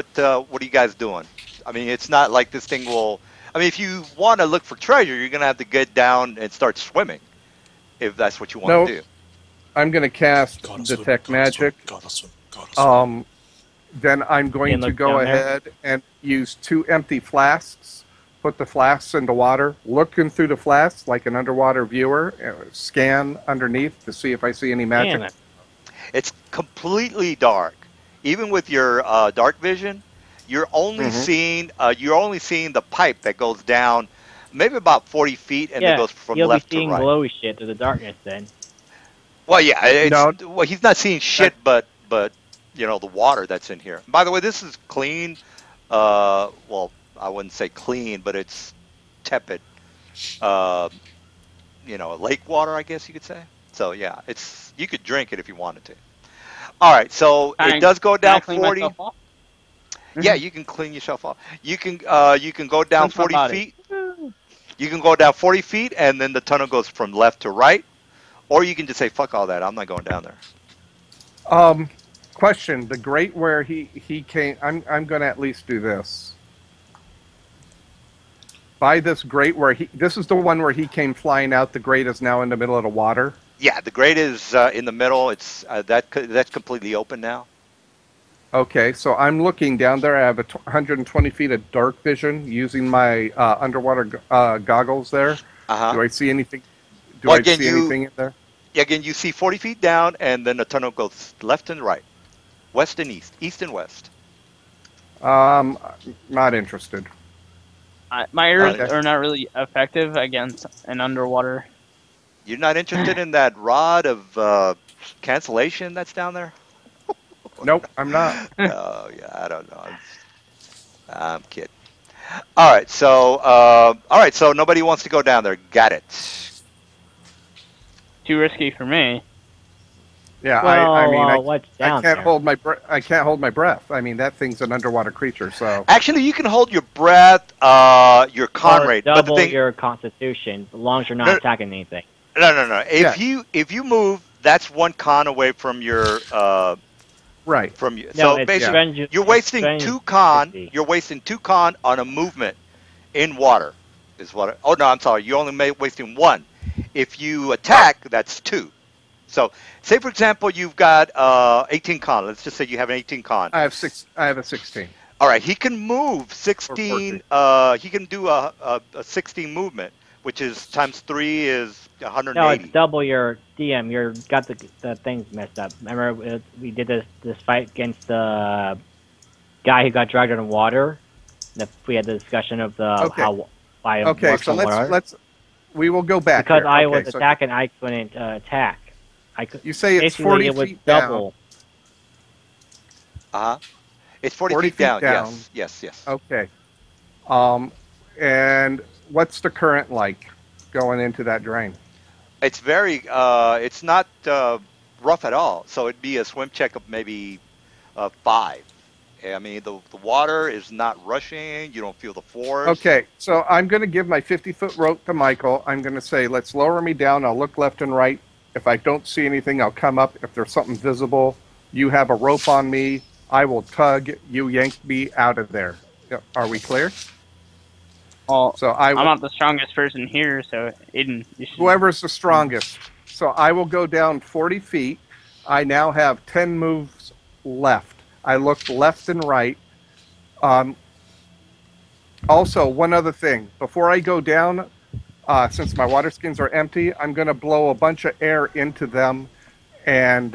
[SPEAKER 1] what are you guys doing? I mean, it's not like this thing will. I mean, if you want to look for treasure, you're gonna have to get down and start swimming, if that's what you want
[SPEAKER 4] No,
[SPEAKER 1] to do.
[SPEAKER 4] I'm going to cast
[SPEAKER 5] Gotta swim,
[SPEAKER 4] Detect
[SPEAKER 5] gotta swim,
[SPEAKER 4] Magic.
[SPEAKER 5] gotta swim, gotta swim.
[SPEAKER 4] Then I'm going
[SPEAKER 3] And
[SPEAKER 4] to
[SPEAKER 3] look
[SPEAKER 4] go
[SPEAKER 3] down there.
[SPEAKER 4] ahead and use 2 empty flasks, put the flasks into water, looking through the flasks like an underwater viewer, scan underneath to see if I see any magic.
[SPEAKER 3] Damn it.
[SPEAKER 1] It's completely dark. Even with your dark vision,
[SPEAKER 4] Mhm.
[SPEAKER 1] you're only seeing the pipe that goes down, maybe about 40 feet, and it
[SPEAKER 3] Yeah,
[SPEAKER 1] goes from
[SPEAKER 3] you'll be
[SPEAKER 1] left to
[SPEAKER 3] seeing
[SPEAKER 1] right.
[SPEAKER 3] glowy shit through the darkness then.
[SPEAKER 1] Well, yeah,
[SPEAKER 4] No,
[SPEAKER 1] he's not seeing
[SPEAKER 4] that,
[SPEAKER 1] shit, but the water that's in here. By the way, this is clean. Well, I wouldn't say clean, but it's tepid. Uh, lake water, I guess you could say. So yeah, it's you could drink it if you wanted to. All right, so it does go
[SPEAKER 2] Can I
[SPEAKER 1] down
[SPEAKER 2] clean
[SPEAKER 1] 40.
[SPEAKER 2] myself off?
[SPEAKER 1] Yeah, you can clean yourself off. You can go down
[SPEAKER 2] Cleanse my
[SPEAKER 1] 40
[SPEAKER 2] body.
[SPEAKER 1] feet. You can go down 40 feet, and then the tunnel goes from left to right. Or you can just say, "Fuck all that. I'm not going down there."
[SPEAKER 4] um, question: the grate where he came. I'm going to at least do this. By this grate where this is the one where he came flying out. The grate is now in the middle of the water.
[SPEAKER 1] Yeah, the grate is in the middle. It's that's completely open now.
[SPEAKER 4] Okay, so I'm looking down there. I have 120 feet of dark vision using my underwater goggles there.
[SPEAKER 1] Uh huh.
[SPEAKER 4] Do I see anything? Do
[SPEAKER 1] Well,
[SPEAKER 4] I see anything in there?
[SPEAKER 1] again you see 40 feet down, and then the tunnel goes left and right, west and east and west.
[SPEAKER 4] Um, not interested.
[SPEAKER 2] My ears
[SPEAKER 4] Okay.
[SPEAKER 2] are not really effective against an underwater.
[SPEAKER 1] You're not interested in that rod of cancellation that's down there?
[SPEAKER 4] Nope, I'm not.
[SPEAKER 1] Oh yeah, I don't know. I'm kidding. All right, so nobody wants to go down there. Got it.
[SPEAKER 2] Too risky for me.
[SPEAKER 4] Yeah,
[SPEAKER 3] Well,
[SPEAKER 4] I mean,
[SPEAKER 3] what's
[SPEAKER 4] I
[SPEAKER 3] down
[SPEAKER 4] can't
[SPEAKER 3] there?
[SPEAKER 4] hold my I can't hold my breath. I mean, that thing's an underwater creature. So
[SPEAKER 1] Actually, you can hold your breath, your con
[SPEAKER 3] Or
[SPEAKER 1] rate, but the
[SPEAKER 3] double
[SPEAKER 1] thing,
[SPEAKER 3] your constitution, as long as you're not
[SPEAKER 1] no,
[SPEAKER 3] attacking anything.
[SPEAKER 1] no.
[SPEAKER 4] yeah,
[SPEAKER 1] If you move, that's one con away from your
[SPEAKER 4] right.
[SPEAKER 1] from you.
[SPEAKER 3] No,
[SPEAKER 1] So
[SPEAKER 3] it's
[SPEAKER 4] Yeah.
[SPEAKER 1] basically,
[SPEAKER 3] strength.
[SPEAKER 1] you're
[SPEAKER 3] It's
[SPEAKER 1] wasting
[SPEAKER 3] strength
[SPEAKER 1] two con.
[SPEAKER 3] 50.
[SPEAKER 1] You're wasting 2 con on a movement in water. Is what? Oh no, I'm sorry. You're only wasting one. If you attack, that's 2. So, say for example, you've got 18 con. Let's just say you have an 18 con.
[SPEAKER 4] I have a 16
[SPEAKER 1] All right, he can move
[SPEAKER 4] or 14.
[SPEAKER 1] 16. He can do a 16 movement, which is times 3 is
[SPEAKER 3] No, it's
[SPEAKER 1] 180.
[SPEAKER 3] double your DM. You're got the things messed up. Remember we did this fight against the guy who got dragged under water. We had the discussion of the
[SPEAKER 4] Okay.
[SPEAKER 3] how why it
[SPEAKER 4] Okay,
[SPEAKER 3] works
[SPEAKER 4] so
[SPEAKER 3] on water.
[SPEAKER 4] let's we will go back
[SPEAKER 3] Because
[SPEAKER 4] here.
[SPEAKER 3] I
[SPEAKER 4] Okay,
[SPEAKER 3] was
[SPEAKER 4] so
[SPEAKER 3] attacking, I couldn't attack. I could
[SPEAKER 4] you say it's
[SPEAKER 3] basically
[SPEAKER 4] 40
[SPEAKER 3] it was
[SPEAKER 4] feet down.
[SPEAKER 3] double.
[SPEAKER 1] Uh huh. It's 40
[SPEAKER 4] 40
[SPEAKER 1] feet
[SPEAKER 4] feet
[SPEAKER 1] down.
[SPEAKER 4] down.
[SPEAKER 1] Yes.
[SPEAKER 4] Okay. Um, and what's the current like going into that drain?
[SPEAKER 1] It's very. It's not rough at all. So it'd be a swim check of maybe 5. I mean, the water is not rushing. You don't feel the force.
[SPEAKER 4] Okay, so I'm going to give my 50-foot rope to Michael. I'm going to say, let's lower me down. I'll look left and right. If I don't see anything, I'll come up. If there's something visible, you have a rope on me. I will tug. You yank me out of there. Are we clear?
[SPEAKER 2] Well,
[SPEAKER 4] So I
[SPEAKER 2] I'm
[SPEAKER 4] will,
[SPEAKER 2] not the strongest person here, so Aiden, you should.
[SPEAKER 4] whoever's the strongest. So I will go down 40 feet. I now have 10 moves left. I look left and right. Um, Also, one other thing. Before I go down, since my water skins are empty, I'm going to blow a bunch of air into them and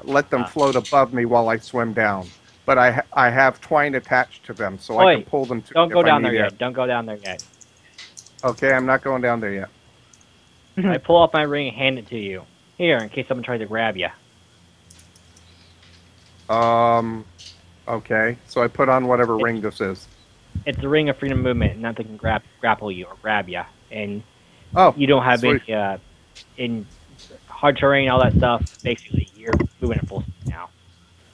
[SPEAKER 4] let them float above me while I swim down. But I have twine attached to them, so I can
[SPEAKER 3] Oi,
[SPEAKER 4] pull them to
[SPEAKER 3] don't
[SPEAKER 4] me
[SPEAKER 3] go
[SPEAKER 4] if I
[SPEAKER 3] down there
[SPEAKER 4] need air.
[SPEAKER 3] yet. Don't go down there yet.
[SPEAKER 4] Okay, I'm not going down there yet.
[SPEAKER 3] I pull off my ring and hand it to you. Here, in case someone tries to grab you.
[SPEAKER 4] Okay, so I put on whatever ring this is.
[SPEAKER 3] It's a ring of freedom movement, and nothing can grapple you or grab you. And
[SPEAKER 4] Oh,
[SPEAKER 3] you don't have
[SPEAKER 4] sweet.
[SPEAKER 3] any, in hard terrain, all that stuff. Basically, you're moving at full speed now.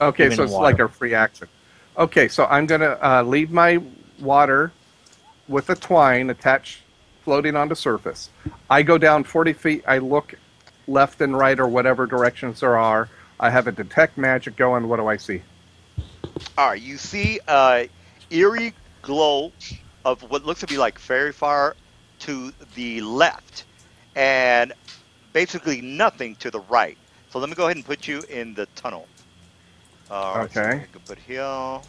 [SPEAKER 4] Okay,
[SPEAKER 3] Even
[SPEAKER 4] so
[SPEAKER 3] in
[SPEAKER 4] it's like
[SPEAKER 3] water.
[SPEAKER 4] a free action. Okay, so I'm going to leave my water with a twine attached, floating on the surface. I go down 40 feet. I look left and right or whatever directions there are. I have a detect magic going. What do I see?
[SPEAKER 1] All right, you see eerie glow of what looks to be like fairy fire to the left, and basically nothing to the right. So let me go ahead and put you in the tunnel. All right, so
[SPEAKER 4] Okay.
[SPEAKER 1] I can put here,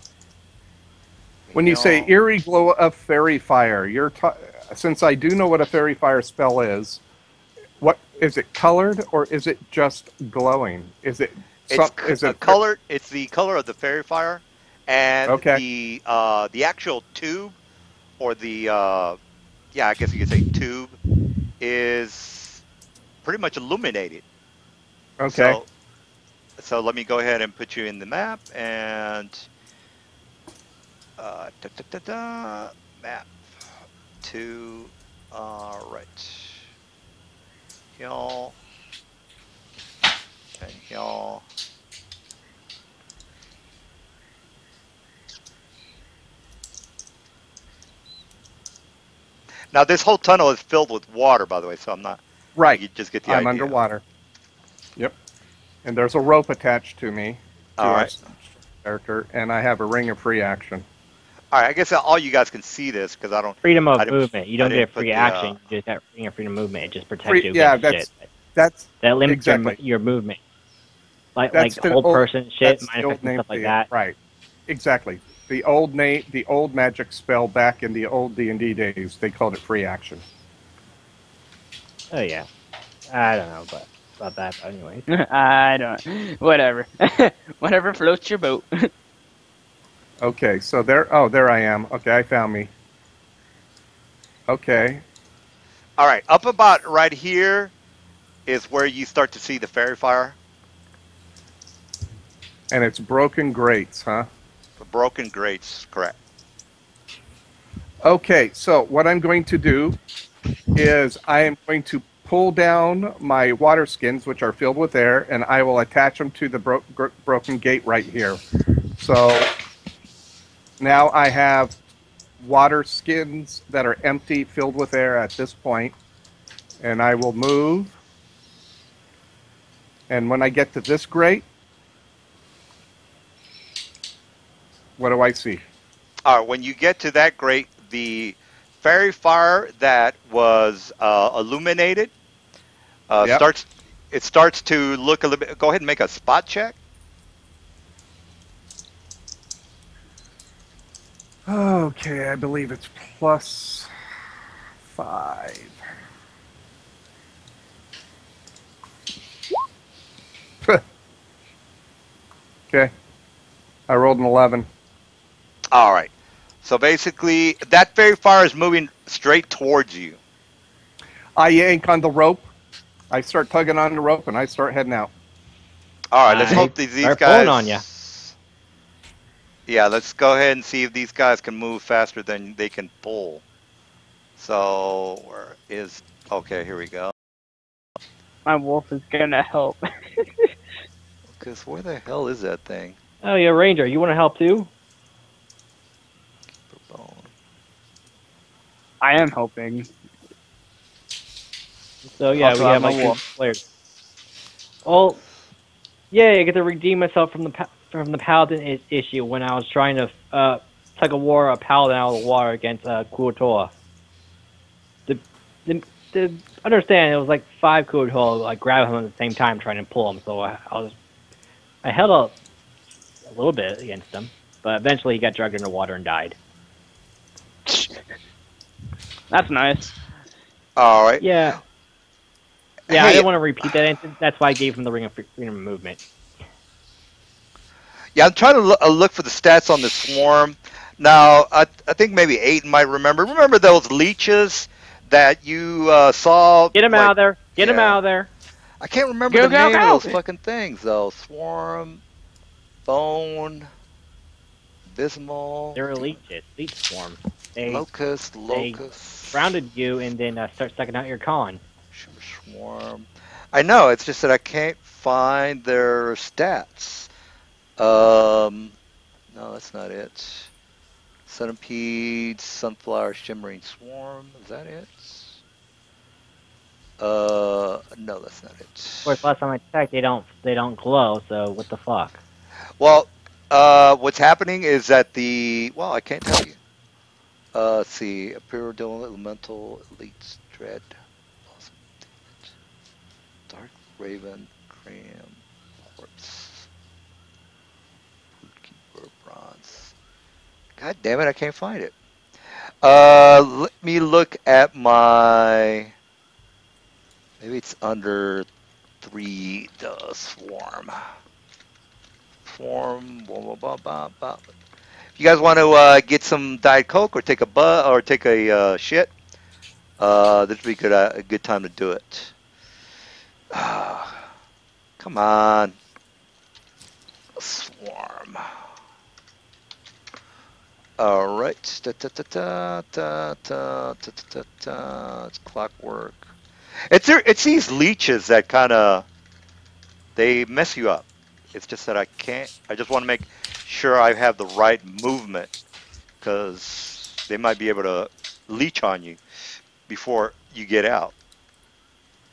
[SPEAKER 4] When you say
[SPEAKER 1] here.
[SPEAKER 4] eerie glow of fairy fire, since I do know what a fairy fire spell is, what is it colored or is it just glowing? Is it
[SPEAKER 1] It's
[SPEAKER 4] some? Is it
[SPEAKER 1] colored. It's the color of the fairy fire, and
[SPEAKER 4] okay?
[SPEAKER 1] the actual tube or the yeah, I guess you could say tube is pretty much illuminated.
[SPEAKER 4] Okay.
[SPEAKER 1] So let me go ahead and put you in the map and da, da, da, da, map to right here and here. Now this whole tunnel is filled with water, by the way, so I'm not.
[SPEAKER 4] Right.
[SPEAKER 1] You just get the
[SPEAKER 4] I'm
[SPEAKER 1] idea.
[SPEAKER 4] underwater. Yep. And there's a rope attached to me,
[SPEAKER 1] All
[SPEAKER 4] to our
[SPEAKER 1] right.
[SPEAKER 4] character, and I have a ring of free action.
[SPEAKER 1] All right. I guess all you guys can see this because I don't.
[SPEAKER 3] Freedom
[SPEAKER 1] I
[SPEAKER 3] of
[SPEAKER 1] didn't.
[SPEAKER 3] movement. You
[SPEAKER 1] I
[SPEAKER 3] don't get
[SPEAKER 1] didn't
[SPEAKER 3] a
[SPEAKER 1] put
[SPEAKER 3] free
[SPEAKER 1] the.
[SPEAKER 3] action. You just get ring of freedom movement. It just protects
[SPEAKER 4] Free,
[SPEAKER 3] you
[SPEAKER 4] yeah,
[SPEAKER 3] against shit.
[SPEAKER 4] that's
[SPEAKER 3] That limits
[SPEAKER 4] exactly.
[SPEAKER 3] your movement. Like
[SPEAKER 4] That's the
[SPEAKER 3] hold
[SPEAKER 4] old.
[SPEAKER 3] person shit,
[SPEAKER 4] That's the
[SPEAKER 3] mind effects
[SPEAKER 4] old
[SPEAKER 3] and
[SPEAKER 4] name.
[SPEAKER 3] stuff like that.
[SPEAKER 4] Right. Exactly. The old name, the old magic spell back in the old D&D days, they called it free action.
[SPEAKER 3] Oh yeah. I don't know, but about that. But anyways.
[SPEAKER 2] I don't. Whatever. Whatever floats your boat.
[SPEAKER 4] Okay, so there. Oh, there I am. Okay, I found me. Okay.
[SPEAKER 1] All right. Up about right here is where you start to see the fairy fire.
[SPEAKER 4] And it's broken grates, huh?
[SPEAKER 1] The broken grates, correct.
[SPEAKER 4] Okay, so what I'm going to do is I am going to pull down my water skins, which are filled with air, and I will attach them to the broken gate right here. So now I have water skins that are empty, filled with air at this point, and I will move. And when I get to this grate, what do I see?
[SPEAKER 1] All right. When you get to that grate, the fairy fire that was illuminated
[SPEAKER 4] Yep.
[SPEAKER 1] starts. It starts to look a little bit. Go ahead and make a spot check.
[SPEAKER 4] Okay, I believe it's +5. Okay, I rolled an 11.
[SPEAKER 1] All right. So basically, that fairy fire is moving straight towards you.
[SPEAKER 4] I yank on the rope. I start tugging on the rope, and I start heading out.
[SPEAKER 1] All right. Let's
[SPEAKER 3] I
[SPEAKER 1] hope these
[SPEAKER 3] start pulling on you.
[SPEAKER 1] guys. Yeah. Let's go ahead and see if these guys can move faster than they can pull. So where is? Okay, here we go.
[SPEAKER 2] My wolf is gonna help.
[SPEAKER 1] Because where the hell is that thing?
[SPEAKER 3] Oh, yeah, Ranger, you want to help too?
[SPEAKER 1] Bone.
[SPEAKER 2] I am hoping.
[SPEAKER 3] So yeah,
[SPEAKER 2] Also,
[SPEAKER 3] we
[SPEAKER 2] I'm
[SPEAKER 3] have
[SPEAKER 2] a
[SPEAKER 3] like two
[SPEAKER 2] wolf.
[SPEAKER 3] players. Oh, yeah, I get to redeem myself from the paladin issue when I was trying to tug a war a paladin out of the water against Kuotoa. The the understand it was like five Kuotoa like grab him at the same time trying to pull him. So I held a little bit against him, but eventually he got dragged into water and died.
[SPEAKER 2] That's nice.
[SPEAKER 1] All right.
[SPEAKER 3] Yeah, yeah, I
[SPEAKER 1] Hey,
[SPEAKER 3] didn't want to repeat that instance. That's why I gave him the Ring of Freedom of Movement.
[SPEAKER 1] yeah, I'm trying to look for the stats on the swarm. Now, I think maybe Aiden might remember. Remember those leeches that you saw?
[SPEAKER 3] Get him
[SPEAKER 1] Like,
[SPEAKER 3] out of there! Get him
[SPEAKER 1] yeah,
[SPEAKER 3] out of there!
[SPEAKER 1] I can't remember
[SPEAKER 2] Go,
[SPEAKER 1] the
[SPEAKER 2] go,
[SPEAKER 1] name of
[SPEAKER 2] go!
[SPEAKER 1] those fucking things though. Swarm, bone, abysmal,
[SPEAKER 3] They're leeches, leech swarms. They
[SPEAKER 1] locust,
[SPEAKER 3] they
[SPEAKER 1] locust,
[SPEAKER 3] grounded you and then start sucking out your con.
[SPEAKER 1] sugar swarm. I know. It's just that I can't find their stats. Um, no, that's not it. Centipede, sunflower, shimmering swarm. Is that it? No, that's not
[SPEAKER 3] Of course,
[SPEAKER 1] it.
[SPEAKER 3] last time I checked, they don't glow. So what the fuck?
[SPEAKER 1] Well, what's happening is that well, I can't tell you. Let's see, Imperial Elemental, Elite, Dread, Blossom, Damage, Dark Raven, Cram, Corpse, Broodkeeper, Bronze. God damn it, I can't find it. Let me look at my. Maybe it's under 3, the Swarm. Swarm, blah, blah, blah, blah, blah. If you guys want to get some Diet Coke or take a or take a shit, this would be a good time to do it. Come on, Swarm. All right. Da, da, da, da, da, da, da, da, da. It's clockwork. It's these leeches that kind of they mess you up. It's just that I can't. I just want to make sure I have the right movement because they might be able to leech on you before you get out.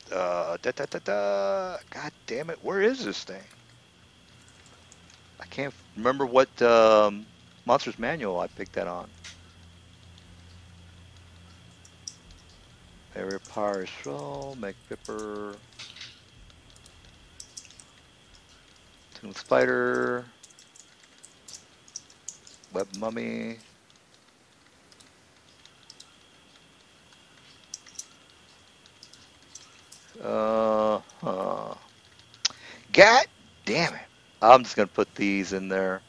[SPEAKER 1] Da, da, da, da. God damn it! Where is this thing? I can't remember what Monsters Manual I picked that on. Area Power Show, Make Pipper, Tomb Spider, Web Mummy. Huh. God damn it! I'm just gonna put these in there,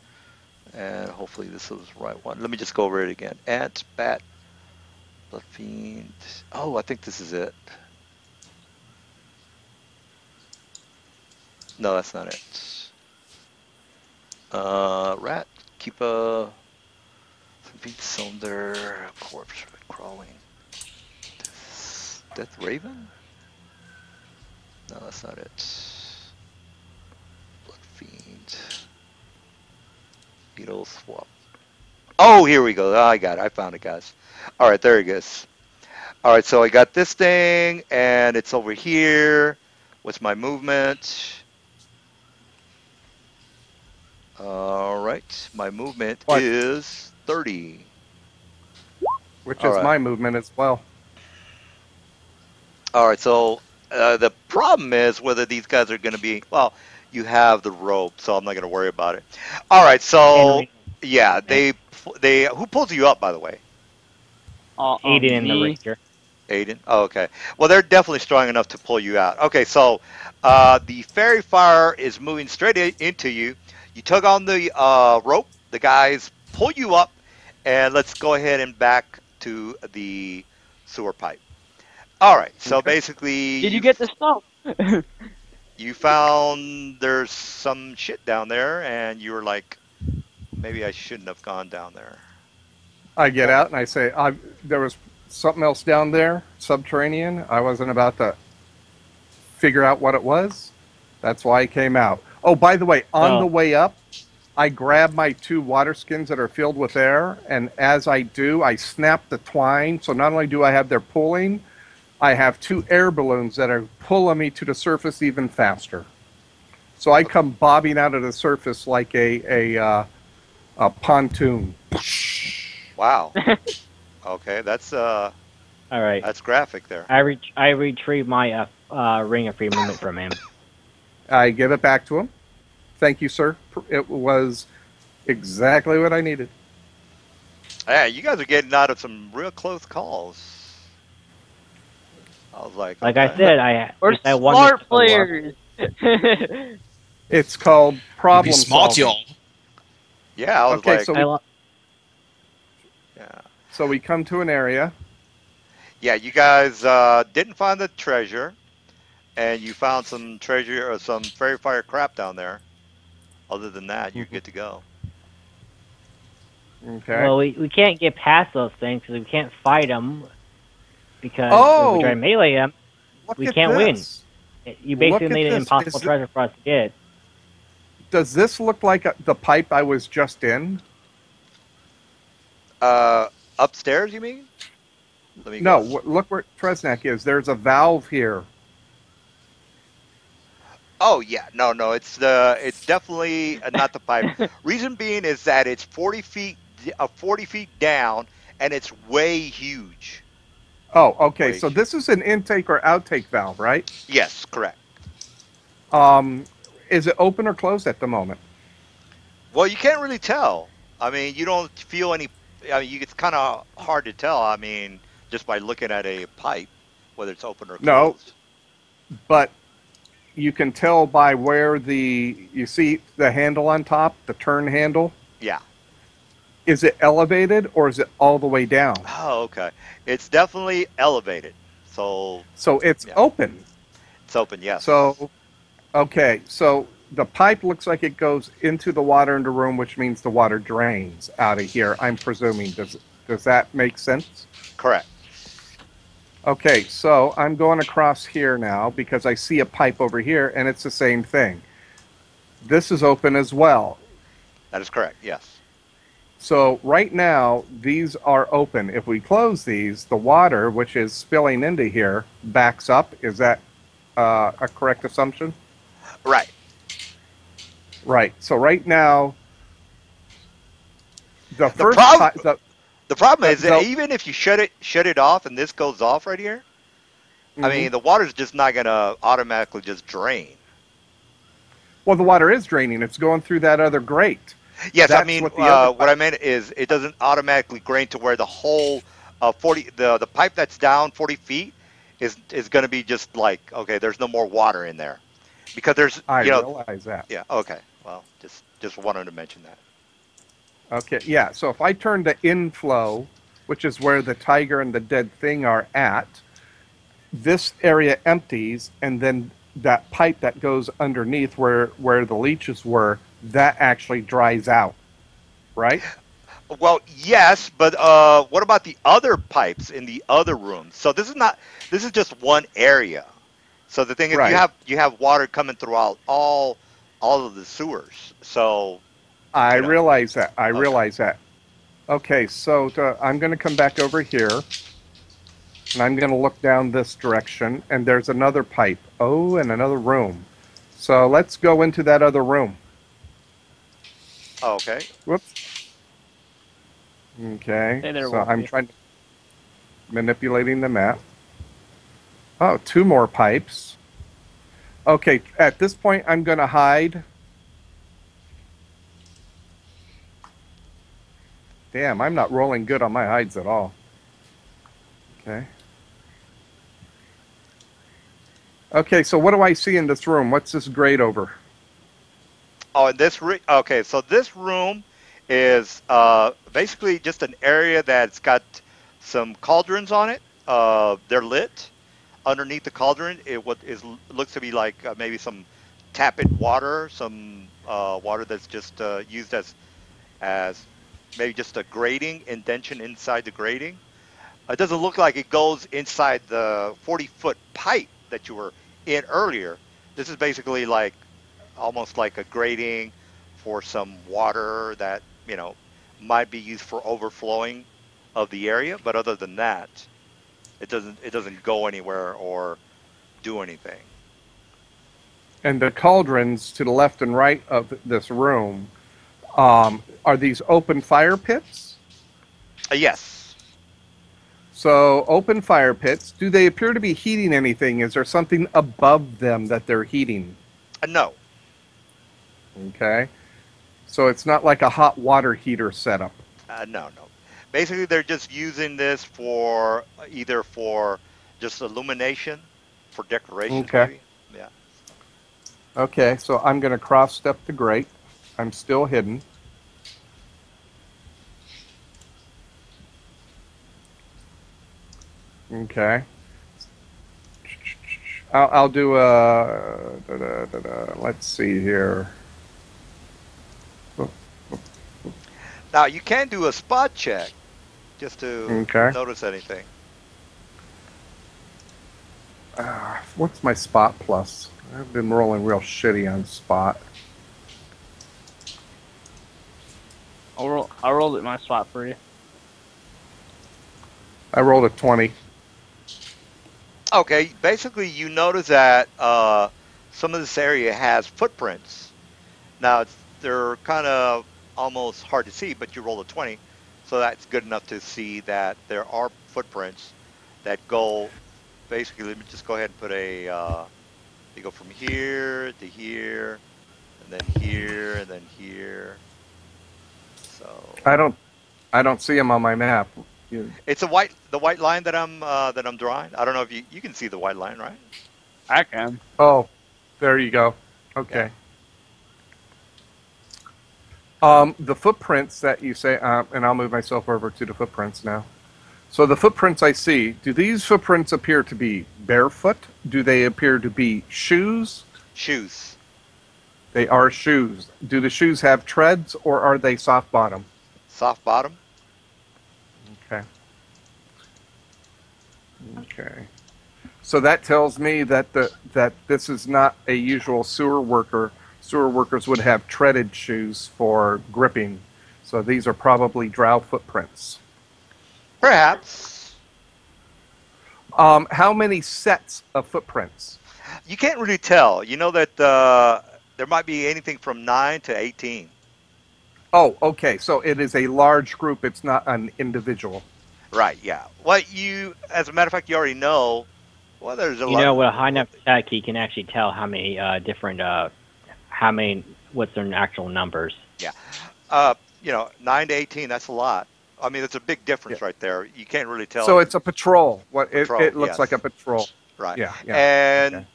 [SPEAKER 1] and hopefully this is the right one. Let me just go over it again. Ant, Bat, Blood Fiend. Oh, I think this is it. No, that's not it. Rat, keep a feet cylinder, corpse crawling. Death Raven? No, that's not it. Blood Fiend. Beetle swap. Oh, here we go. Oh, I got it. I found it, guys. All right, there it goes. All right, so I got this thing, and it's over here. What's my movement? All right, my movement
[SPEAKER 4] What?
[SPEAKER 1] is 30.
[SPEAKER 4] Which
[SPEAKER 1] All
[SPEAKER 4] is
[SPEAKER 1] right.
[SPEAKER 4] my movement as well.
[SPEAKER 1] All right, so the problem is whether these guys are going to be, well, you have the rope, so I'm not going to worry about it. All right, so
[SPEAKER 3] And
[SPEAKER 1] yeah,
[SPEAKER 3] movement.
[SPEAKER 1] who pulls you up, by the way?
[SPEAKER 3] Aiden and the
[SPEAKER 2] Me.
[SPEAKER 3] Ranger.
[SPEAKER 1] Aiden? Oh, okay. Well, they're definitely strong enough to pull you out. Okay, so the fairy fire is moving straight into you. You tug on the rope. The guys pull you up, and let's go ahead and back to the sewer pipe. All right. So
[SPEAKER 3] Okay.
[SPEAKER 1] basically,
[SPEAKER 2] Did you get the stuff?
[SPEAKER 1] you found there's some shit down there, and you were like, maybe I shouldn't have gone down there.
[SPEAKER 4] I get
[SPEAKER 1] Well,
[SPEAKER 4] out and I say, there was something else down there, subterranean. I wasn't about to figure out what it was. That's why I came out. Oh, by the way, on the
[SPEAKER 3] Oh,
[SPEAKER 4] way up, I grab my 2 water skins that are filled with air, and as I do, I snap the twine. So not only do I have their pulling, I have 2 air balloons that are pulling me to the surface even faster. So I come bobbing out of the surface like a pontoon.
[SPEAKER 1] Wow. Okay,
[SPEAKER 3] All right.
[SPEAKER 1] that's graphic there.
[SPEAKER 3] I retrieve my ring of free movement from him.
[SPEAKER 4] I give it back to him. Thank you, sir. It was exactly what I needed.
[SPEAKER 1] Hey, you guys are getting out of some real close calls. I was like,
[SPEAKER 3] Like I
[SPEAKER 1] okay.
[SPEAKER 3] said, I
[SPEAKER 2] We're
[SPEAKER 3] since I won this
[SPEAKER 2] smart
[SPEAKER 3] before.
[SPEAKER 2] players.
[SPEAKER 4] It's called
[SPEAKER 6] You be
[SPEAKER 4] problem
[SPEAKER 6] smart,
[SPEAKER 4] solving.
[SPEAKER 6] y'all.
[SPEAKER 1] Yeah, I was
[SPEAKER 4] Okay,
[SPEAKER 1] like, yeah.
[SPEAKER 4] so we come to an area.
[SPEAKER 1] Yeah, you guys didn't find the treasure, and you found some treasure or some fairy fire crap down there. Other than that, you're good to go.
[SPEAKER 4] Okay.
[SPEAKER 3] Well, we can't get past those things because we can't fight them because if we try to
[SPEAKER 4] Oh,
[SPEAKER 3] melee them,
[SPEAKER 4] look
[SPEAKER 3] we
[SPEAKER 4] at
[SPEAKER 3] can't win.
[SPEAKER 4] this.
[SPEAKER 3] You
[SPEAKER 4] Look
[SPEAKER 3] basically
[SPEAKER 4] at
[SPEAKER 3] made it
[SPEAKER 4] this.
[SPEAKER 3] impossible treasure for us to get.
[SPEAKER 4] Does this look like the pipe I was just in?
[SPEAKER 1] Uh, Upstairs, you mean? Let me
[SPEAKER 4] No,
[SPEAKER 1] go.
[SPEAKER 4] look where Tresnak is. There's a valve here.
[SPEAKER 1] Oh yeah, no, it's definitely not the pipe. Reason being is that it's 40 feet, 40 feet down, and it's way huge.
[SPEAKER 4] Oh, okay.
[SPEAKER 1] Way
[SPEAKER 4] So
[SPEAKER 1] huge.
[SPEAKER 4] this is an intake or outtake valve, right?
[SPEAKER 1] Yes, correct.
[SPEAKER 4] Um, is it open or closed at the moment?
[SPEAKER 1] Well, you can't really tell. I mean, you don't feel any. I mean, it's kind of hard to tell. I mean, just by looking at a pipe, whether it's open or
[SPEAKER 4] No,
[SPEAKER 1] closed.
[SPEAKER 4] but you can tell by where you see the handle on top, the turn handle.
[SPEAKER 1] Yeah.
[SPEAKER 4] Is it elevated or is it all the way down?
[SPEAKER 1] Oh, okay. It's definitely elevated. So
[SPEAKER 4] So it's
[SPEAKER 1] yeah,
[SPEAKER 4] open.
[SPEAKER 1] it's open. Yes.
[SPEAKER 4] So, okay. So the pipe looks like it goes into the water in the room, which means the water drains out of here. I'm presuming. Does that make sense?
[SPEAKER 1] Correct.
[SPEAKER 4] Okay, so I'm going across here now because I see a pipe over here and it's the same thing. This is open as well.
[SPEAKER 1] That is correct. Yes.
[SPEAKER 4] So right now, these are open. If we close these, the water, which is spilling into here, backs up. Is that a correct assumption?
[SPEAKER 1] Right.
[SPEAKER 4] Right. So right now, the
[SPEAKER 1] The
[SPEAKER 4] first
[SPEAKER 1] problem.
[SPEAKER 4] pipe, the,
[SPEAKER 1] The problem is that
[SPEAKER 4] the
[SPEAKER 1] even if you shut it off and this goes off right here, I
[SPEAKER 4] mhm.
[SPEAKER 1] mean the water's just not gonna automatically just drain.
[SPEAKER 4] Well, the water is draining. It's going through that other grate.
[SPEAKER 1] Yes, I
[SPEAKER 4] That's
[SPEAKER 1] mean
[SPEAKER 4] what the other
[SPEAKER 1] what
[SPEAKER 4] pipe.
[SPEAKER 1] I meant is it doesn't automatically drain to where the whole 40 the pipe that's down 40 feet is going to be just like okay, there's no more water in there because there's
[SPEAKER 4] I realize that.
[SPEAKER 1] yeah, okay, well just wanted to mention that.
[SPEAKER 4] Okay, yeah. So if I turn to inflow, which is where the tiger and the dead thing are at, this area empties, and then that pipe that goes underneath where the leeches were, that actually dries out, right?
[SPEAKER 1] Well, yes, but what about the other pipes in the other rooms? So this is just one area. So the thing is,
[SPEAKER 4] Right.
[SPEAKER 1] you have water coming throughout all of the sewers. So
[SPEAKER 4] I
[SPEAKER 1] you know,
[SPEAKER 4] realize that. I
[SPEAKER 1] okay,
[SPEAKER 4] realize that. Okay, so I'm going to come back over here, and I'm going to look down this direction, and there's another pipe. Oh, and another room. So let's go into that other room.
[SPEAKER 1] okay.
[SPEAKER 4] Whoops. Okay,
[SPEAKER 2] Stay there,
[SPEAKER 4] so I'm
[SPEAKER 2] Wolfie.
[SPEAKER 4] trying manipulating the map. Oh, 2 more pipes. Okay, at this point, I'm going to hide. Damn, I'm not rolling good on my hides at all. Okay. Okay, so what do I see in this room? What's this grate over?
[SPEAKER 1] Oh, and okay. So this room is basically just an area that's got some cauldrons on it. They're lit. Underneath the cauldron, what is looks to be like maybe some tap-in water, some water that's just used as maybe just a grating indention inside the grating. It doesn't look like it goes inside the 40-foot pipe that you were in earlier. This is basically like almost like a grating for some water that, might be used for overflowing of the area, but other than that, it doesn't go anywhere or do anything.
[SPEAKER 4] And the cauldrons to the left and right of this room, are these open fire pits?
[SPEAKER 1] Yes.
[SPEAKER 4] So, open fire pits, do they appear to be heating anything? Is there something above them that they're heating?
[SPEAKER 1] No.
[SPEAKER 4] Okay. So, it's not like a hot water heater setup.
[SPEAKER 1] No, no. Basically, they're just using this for either for just illumination, for decorations,
[SPEAKER 4] Okay.
[SPEAKER 1] maybe. Yeah.
[SPEAKER 4] Okay, so I'm going to cross step the grate. I'm still hidden. Okay. I'll do a. Let's see here.
[SPEAKER 1] Now you can do a spot check just to
[SPEAKER 4] Okay.
[SPEAKER 1] notice anything.
[SPEAKER 4] What's my spot plus? I've been rolling real shitty on spot.
[SPEAKER 2] I'll roll it my spot for you.
[SPEAKER 4] I rolled a 20.
[SPEAKER 1] Okay, basically you notice that some of this area has footprints. Now they're kind of almost hard to see, but you roll a 20, so that's good enough to see that there are footprints that go. Basically, let me just go ahead and put they go from here to here, and then here, and then here. So
[SPEAKER 4] I don't. I don't see them on my map. You,
[SPEAKER 1] it's the white line that I'm drawing. I don't know if you can see the white line, right?
[SPEAKER 2] I can.
[SPEAKER 4] oh, there you go.
[SPEAKER 1] Yeah.
[SPEAKER 4] Okay. The footprints that you say, and I'll move myself over to the footprints now. So the footprints I see, do these footprints appear to be barefoot? Do they appear to be shoes?
[SPEAKER 1] Shoes.
[SPEAKER 4] They are shoes. Do the shoes have treads or are they soft bottom?
[SPEAKER 1] Soft bottom.
[SPEAKER 4] Okay. Okay. So that tells me that that this is not a usual sewer worker. Sewer workers would have treaded shoes for gripping. So these are probably drow footprints.
[SPEAKER 1] Perhaps.
[SPEAKER 4] How many sets of footprints?
[SPEAKER 1] You can't really tell. You know that there might be anything from 9 to 18.
[SPEAKER 4] Oh, okay. So it is a large group. It's not an individual.
[SPEAKER 1] Right, yeah. As a matter of fact, you already know, well, there's a
[SPEAKER 3] You
[SPEAKER 1] lot.
[SPEAKER 3] know, with a high enough check, he can actually tell how many different, how many, what's their actual numbers.
[SPEAKER 1] Yeah. 9 to 18, that's a lot. I mean, it's a big
[SPEAKER 4] Yeah.
[SPEAKER 1] difference right there. You can't really tell.
[SPEAKER 4] So it's a patrol. What
[SPEAKER 1] Patrol,
[SPEAKER 4] it looks like a
[SPEAKER 1] yes.
[SPEAKER 4] patrol.
[SPEAKER 1] Right.
[SPEAKER 4] Yeah, yeah. Okay.
[SPEAKER 1] And,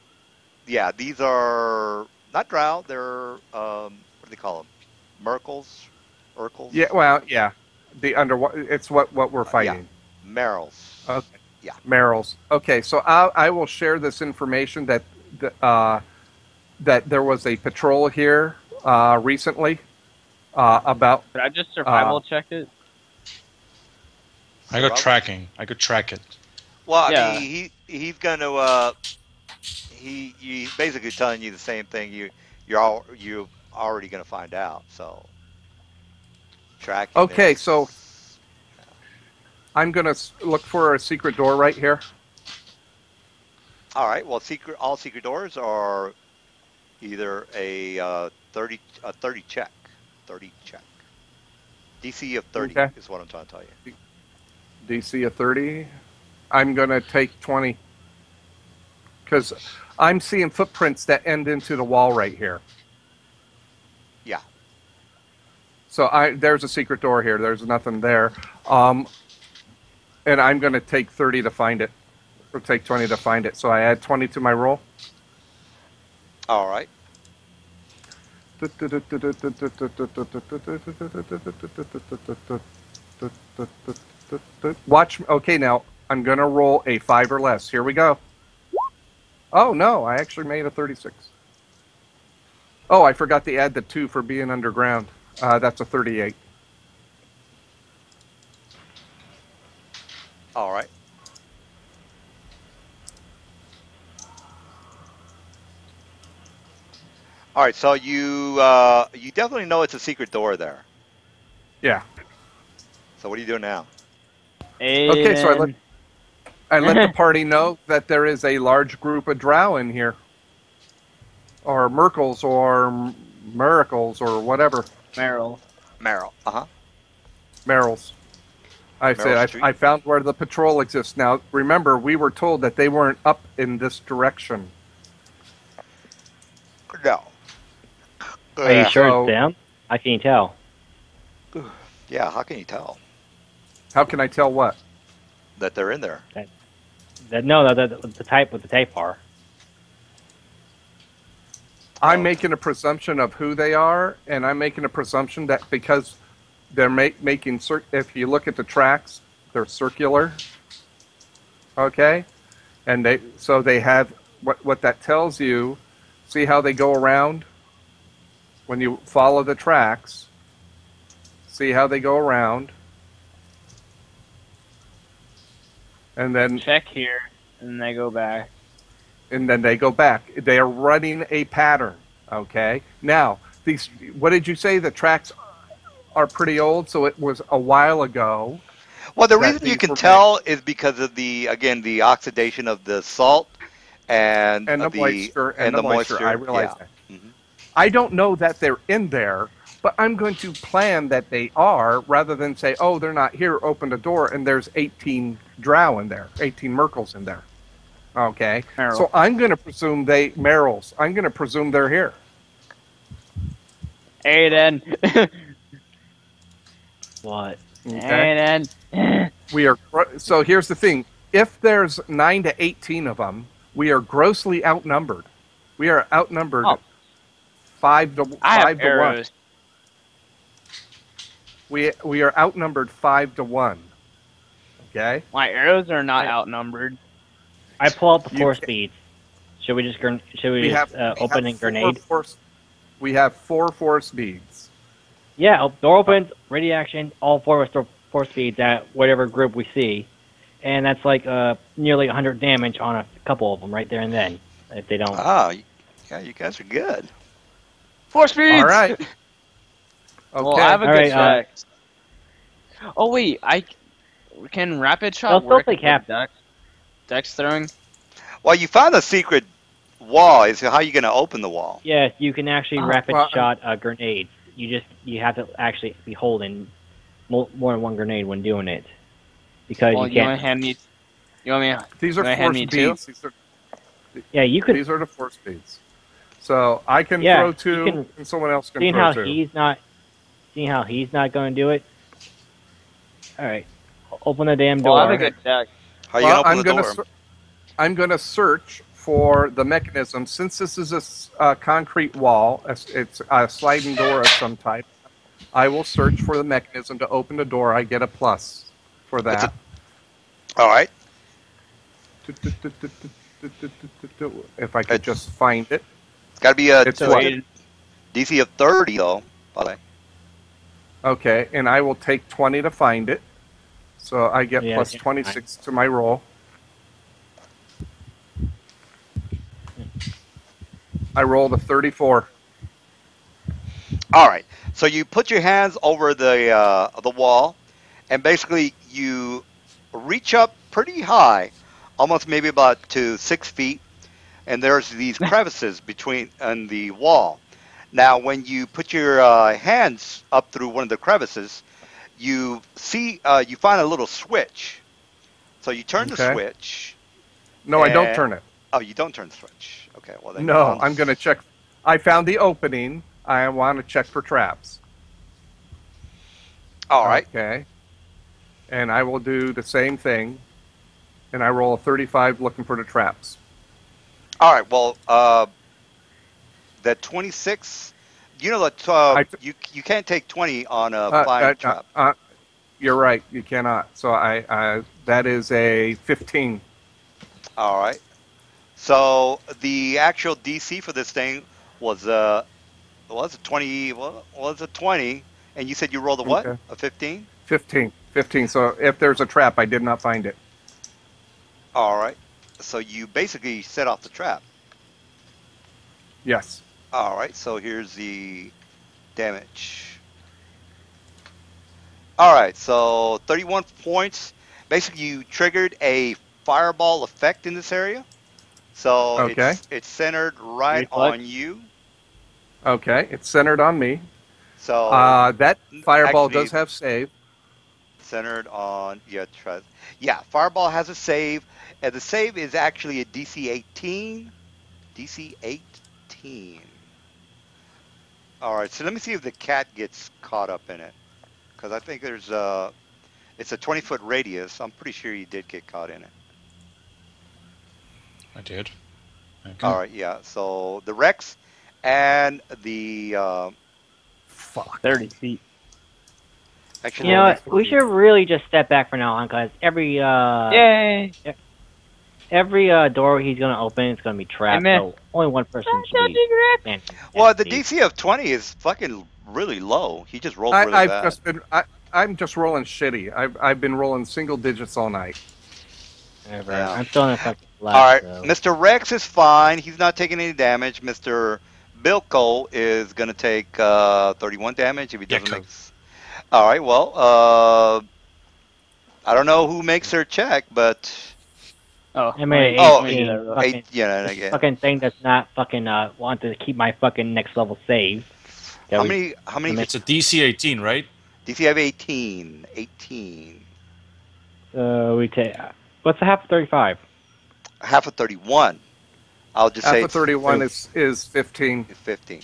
[SPEAKER 1] yeah, these are not drow. They're, what do they call them? Merkles? Urkels?
[SPEAKER 4] Yeah, well, yeah. The underwater. It's what we're
[SPEAKER 1] Yeah.
[SPEAKER 4] fighting.
[SPEAKER 1] Merrills.
[SPEAKER 4] Okay.
[SPEAKER 1] Yeah.
[SPEAKER 4] Merrills. Okay, so I will share this information that there was a patrol here recently about.
[SPEAKER 2] Could I just
[SPEAKER 4] Uh,
[SPEAKER 2] survival check it?
[SPEAKER 8] I got
[SPEAKER 1] Survival?
[SPEAKER 8] tracking. I could track it.
[SPEAKER 1] Well, I
[SPEAKER 2] Yeah.
[SPEAKER 1] mean, he's going to, he's basically telling you the same thing you're already going to find out. So tracking
[SPEAKER 4] okay, so
[SPEAKER 1] is
[SPEAKER 4] I'm gonna look for a secret door right here.
[SPEAKER 1] all right. Well, all secret doors are either a 30 check, 30 check. DC of 30
[SPEAKER 4] Okay.
[SPEAKER 1] is what I'm trying to tell you.
[SPEAKER 4] DC of 30. I'm gonna take 20 because I'm seeing footprints that end into the wall right here.
[SPEAKER 1] Yeah.
[SPEAKER 4] So there's a secret door here. There's nothing there. And I'm going to take 30 to find it, or take 20 to find it. So I add 20 to my roll.
[SPEAKER 1] All right.
[SPEAKER 4] Watch. Okay, now I'm going to roll a 5 or less. Here we go. Oh, no, I actually made a 36. Oh, I forgot to add the 2 for being underground. That's a 38.
[SPEAKER 1] All right. All right, so you definitely know it's a secret door there.
[SPEAKER 4] Yeah.
[SPEAKER 1] So what are you doing now?
[SPEAKER 4] Okay, so
[SPEAKER 2] Aiden.
[SPEAKER 4] I let the party know that there is a large group of drow in here, or Merkles, or miracles, or whatever.
[SPEAKER 2] Meryl.
[SPEAKER 1] Merrill. Uh-huh.
[SPEAKER 4] Merrills. I
[SPEAKER 1] Merrill
[SPEAKER 4] said
[SPEAKER 1] Street.
[SPEAKER 4] I found where the patrol exists. Now, remember, we were told that they weren't up in this direction.
[SPEAKER 1] No.
[SPEAKER 3] Are you
[SPEAKER 1] Yeah.
[SPEAKER 3] sure it's
[SPEAKER 4] So,
[SPEAKER 3] them? I can't tell.
[SPEAKER 1] Yeah, how can you tell
[SPEAKER 4] how can I tell what?
[SPEAKER 1] that they're in there?
[SPEAKER 3] No, the type what the type are.
[SPEAKER 4] I'm
[SPEAKER 1] Oh,
[SPEAKER 4] making a presumption of who they are, and I'm making a presumption that because they're making if you look at the tracks, they're circular. Okay, and they have what that tells you. See how they go around when you follow the tracks. See how they go around, and then
[SPEAKER 2] Check here, and they go back.
[SPEAKER 4] they go back. They are running a pattern. Okay. Now these. What did you say? The tracks are pretty old, so it was a while ago
[SPEAKER 1] well, the
[SPEAKER 4] that
[SPEAKER 1] reason you
[SPEAKER 4] these
[SPEAKER 1] can
[SPEAKER 4] were made,
[SPEAKER 1] tell is because of the oxidation of the salt and
[SPEAKER 4] and the moisture and the
[SPEAKER 1] the
[SPEAKER 4] moisture. I
[SPEAKER 1] moisture.
[SPEAKER 4] realize
[SPEAKER 1] Yeah.
[SPEAKER 4] that.
[SPEAKER 1] Hmm.
[SPEAKER 4] I don't know that they're in there, but I'm going to plan that they are rather than say, oh, they're not here, open the door, and there's 18 drow in there, 18 Merkles in there. Okay.
[SPEAKER 2] Meryl.
[SPEAKER 4] So I'm going to presume Merrills. I'm going to presume they're here.
[SPEAKER 2] Aiden.
[SPEAKER 3] What?
[SPEAKER 4] Okay.
[SPEAKER 2] Aiden.
[SPEAKER 4] So here's the thing. If there's 9 to 18 of them, we are grossly outnumbered. We are outnumbered
[SPEAKER 2] Oh.
[SPEAKER 4] 5 to
[SPEAKER 2] I have
[SPEAKER 4] 5 to 1.
[SPEAKER 2] arrows.
[SPEAKER 4] We are outnumbered 5 to 1. Okay?
[SPEAKER 2] My arrows are not outnumbered.
[SPEAKER 3] I pull out the
[SPEAKER 4] You
[SPEAKER 3] force
[SPEAKER 4] ca-
[SPEAKER 3] beads. Should we just
[SPEAKER 4] We have
[SPEAKER 3] open and grenade?
[SPEAKER 4] We have 4 force beads.
[SPEAKER 3] Yeah, door opens, ready action. All four of us throw force beads at whatever group we see, and that's like nearly 100 damage on a couple of them right there and then. If they don't.
[SPEAKER 1] Yeah, you guys are good.
[SPEAKER 2] Force speeds.
[SPEAKER 4] All right. Okay.
[SPEAKER 2] Well, I have a
[SPEAKER 3] All
[SPEAKER 2] good
[SPEAKER 3] right,
[SPEAKER 2] check. Oh wait, I can rapid
[SPEAKER 3] They'll
[SPEAKER 2] shot
[SPEAKER 3] still
[SPEAKER 2] work
[SPEAKER 3] take
[SPEAKER 2] with
[SPEAKER 3] half.
[SPEAKER 1] Dex throwing. Well, you found a secret wall. Is how you going to open the wall?
[SPEAKER 3] Yes, you can actually
[SPEAKER 2] Oh,
[SPEAKER 3] rapid shot grenades. You have to actually be holding more than one grenade when doing it, because
[SPEAKER 2] Well,
[SPEAKER 3] you
[SPEAKER 2] you want
[SPEAKER 3] can't.
[SPEAKER 2] to hand me? You want me?
[SPEAKER 4] These
[SPEAKER 2] You
[SPEAKER 4] are
[SPEAKER 2] wanna hand
[SPEAKER 4] force
[SPEAKER 2] me two?
[SPEAKER 4] beads.
[SPEAKER 3] Yeah, you could.
[SPEAKER 4] These are the force beads. So I can
[SPEAKER 3] Yeah,
[SPEAKER 4] throw
[SPEAKER 3] you
[SPEAKER 4] 2,
[SPEAKER 3] can-
[SPEAKER 4] and someone else can
[SPEAKER 3] Seeing
[SPEAKER 4] throw
[SPEAKER 3] how
[SPEAKER 4] 2.
[SPEAKER 3] seeing how he's not going to do it. All right, open the damn
[SPEAKER 2] Well,
[SPEAKER 3] door.
[SPEAKER 2] I have a good check.
[SPEAKER 1] How you
[SPEAKER 4] Well,
[SPEAKER 1] going to open the door?
[SPEAKER 4] I'm going to search for the mechanism. Since this is a concrete wall, it's a sliding door of some type, I will search for the mechanism to open the door. I get a plus for that.
[SPEAKER 1] All right.
[SPEAKER 4] If I could just find it.
[SPEAKER 1] It's got to be a
[SPEAKER 4] It's
[SPEAKER 2] So
[SPEAKER 4] what?
[SPEAKER 2] Aiden,
[SPEAKER 1] DC of 30, though. By the way.
[SPEAKER 4] Okay, and I will take 20 to find it. So I get
[SPEAKER 3] Yeah,
[SPEAKER 4] plus
[SPEAKER 3] yeah.
[SPEAKER 4] 26 to my roll. I rolled a 34.
[SPEAKER 1] All right. So you put your hands over the wall, and basically you reach up pretty high, almost maybe about to 6 feet, and there's these crevices between on the wall. Now, when you put your hands up through one of the crevices, you find a little switch. So you turn the
[SPEAKER 4] Okay.
[SPEAKER 1] switch.
[SPEAKER 4] No, I don't turn it.
[SPEAKER 1] Oh, you don't turn the switch. Okay, well then.
[SPEAKER 4] No, I'm going to check. I found the opening. I want to check for traps.
[SPEAKER 1] All right.
[SPEAKER 4] Okay. And I will do the same thing. And I roll a 35 looking for the traps.
[SPEAKER 1] All right. Well, that 26. You know that you can't take 20 on a flying trap.
[SPEAKER 4] You're right. You cannot. So that is a 15.
[SPEAKER 1] All right. So the actual DC for this thing was a 20. Well, was a 20, and you said you rolled a what?
[SPEAKER 4] Okay.
[SPEAKER 1] A 15.
[SPEAKER 4] 15. So if there's a trap, I did not find it.
[SPEAKER 1] All right. So you basically set off the trap.
[SPEAKER 4] Yes.
[SPEAKER 1] All right, so here's the damage. All right, so 31 points. Basically, you triggered a fireball effect in this area. So
[SPEAKER 4] Okay.
[SPEAKER 1] it's centered right
[SPEAKER 2] Reflex.
[SPEAKER 1] on you.
[SPEAKER 4] Okay. It's centered on me.
[SPEAKER 1] So
[SPEAKER 4] That fireball
[SPEAKER 1] actually,
[SPEAKER 4] does have save.
[SPEAKER 1] centered on yeah. Fireball has a save, and the save is actually a DC 18. DC 18. All right, so let me see if the cat gets caught up in it, because I think it's a 20-foot radius. I'm pretty sure you did get caught in it.
[SPEAKER 6] I did.
[SPEAKER 1] All
[SPEAKER 6] Okay.
[SPEAKER 1] right, yeah. So the Rex and the
[SPEAKER 4] Fuck.
[SPEAKER 2] 30 feet.
[SPEAKER 1] actually,
[SPEAKER 3] You know
[SPEAKER 1] let me.
[SPEAKER 3] what? We should really just step back for now on, because
[SPEAKER 2] Yay!
[SPEAKER 3] door he's gonna open is gonna be trapped.
[SPEAKER 2] missed.
[SPEAKER 3] So only one person should be standing.
[SPEAKER 1] Well, the
[SPEAKER 3] empty.
[SPEAKER 1] DC of 20 is fucking really low. He just rolled
[SPEAKER 4] I,
[SPEAKER 1] really
[SPEAKER 4] I've
[SPEAKER 1] bad.
[SPEAKER 4] just been. I'm just rolling shitty. I've been rolling single digits all night.
[SPEAKER 3] Whatever.
[SPEAKER 1] Yeah.
[SPEAKER 3] I'm still in fucking
[SPEAKER 1] All
[SPEAKER 3] left,
[SPEAKER 1] right,
[SPEAKER 3] so
[SPEAKER 1] Mr. Rex is fine. He's not taking any damage. Mr. Bilko is gonna take 31 damage if he doesn't make.
[SPEAKER 6] Gecko.
[SPEAKER 1] All right. Well, I don't know who makes their check, but
[SPEAKER 2] Oh,
[SPEAKER 3] I made
[SPEAKER 1] oh,
[SPEAKER 3] an
[SPEAKER 2] let me do that
[SPEAKER 3] 18.
[SPEAKER 2] real
[SPEAKER 1] eight.
[SPEAKER 3] Fucking
[SPEAKER 1] Yeah,
[SPEAKER 3] this
[SPEAKER 1] again.
[SPEAKER 3] fucking thing does not fucking want to keep my fucking next level save. Yeah,
[SPEAKER 1] How
[SPEAKER 3] we
[SPEAKER 1] many? How many?
[SPEAKER 3] make
[SPEAKER 6] It's a DC 18, right?
[SPEAKER 1] DC have 18. 18.
[SPEAKER 3] we take what's the half of 35?
[SPEAKER 1] Half of 31. I'll just say
[SPEAKER 4] Half of
[SPEAKER 1] it's
[SPEAKER 4] 31 is 15,
[SPEAKER 1] 15.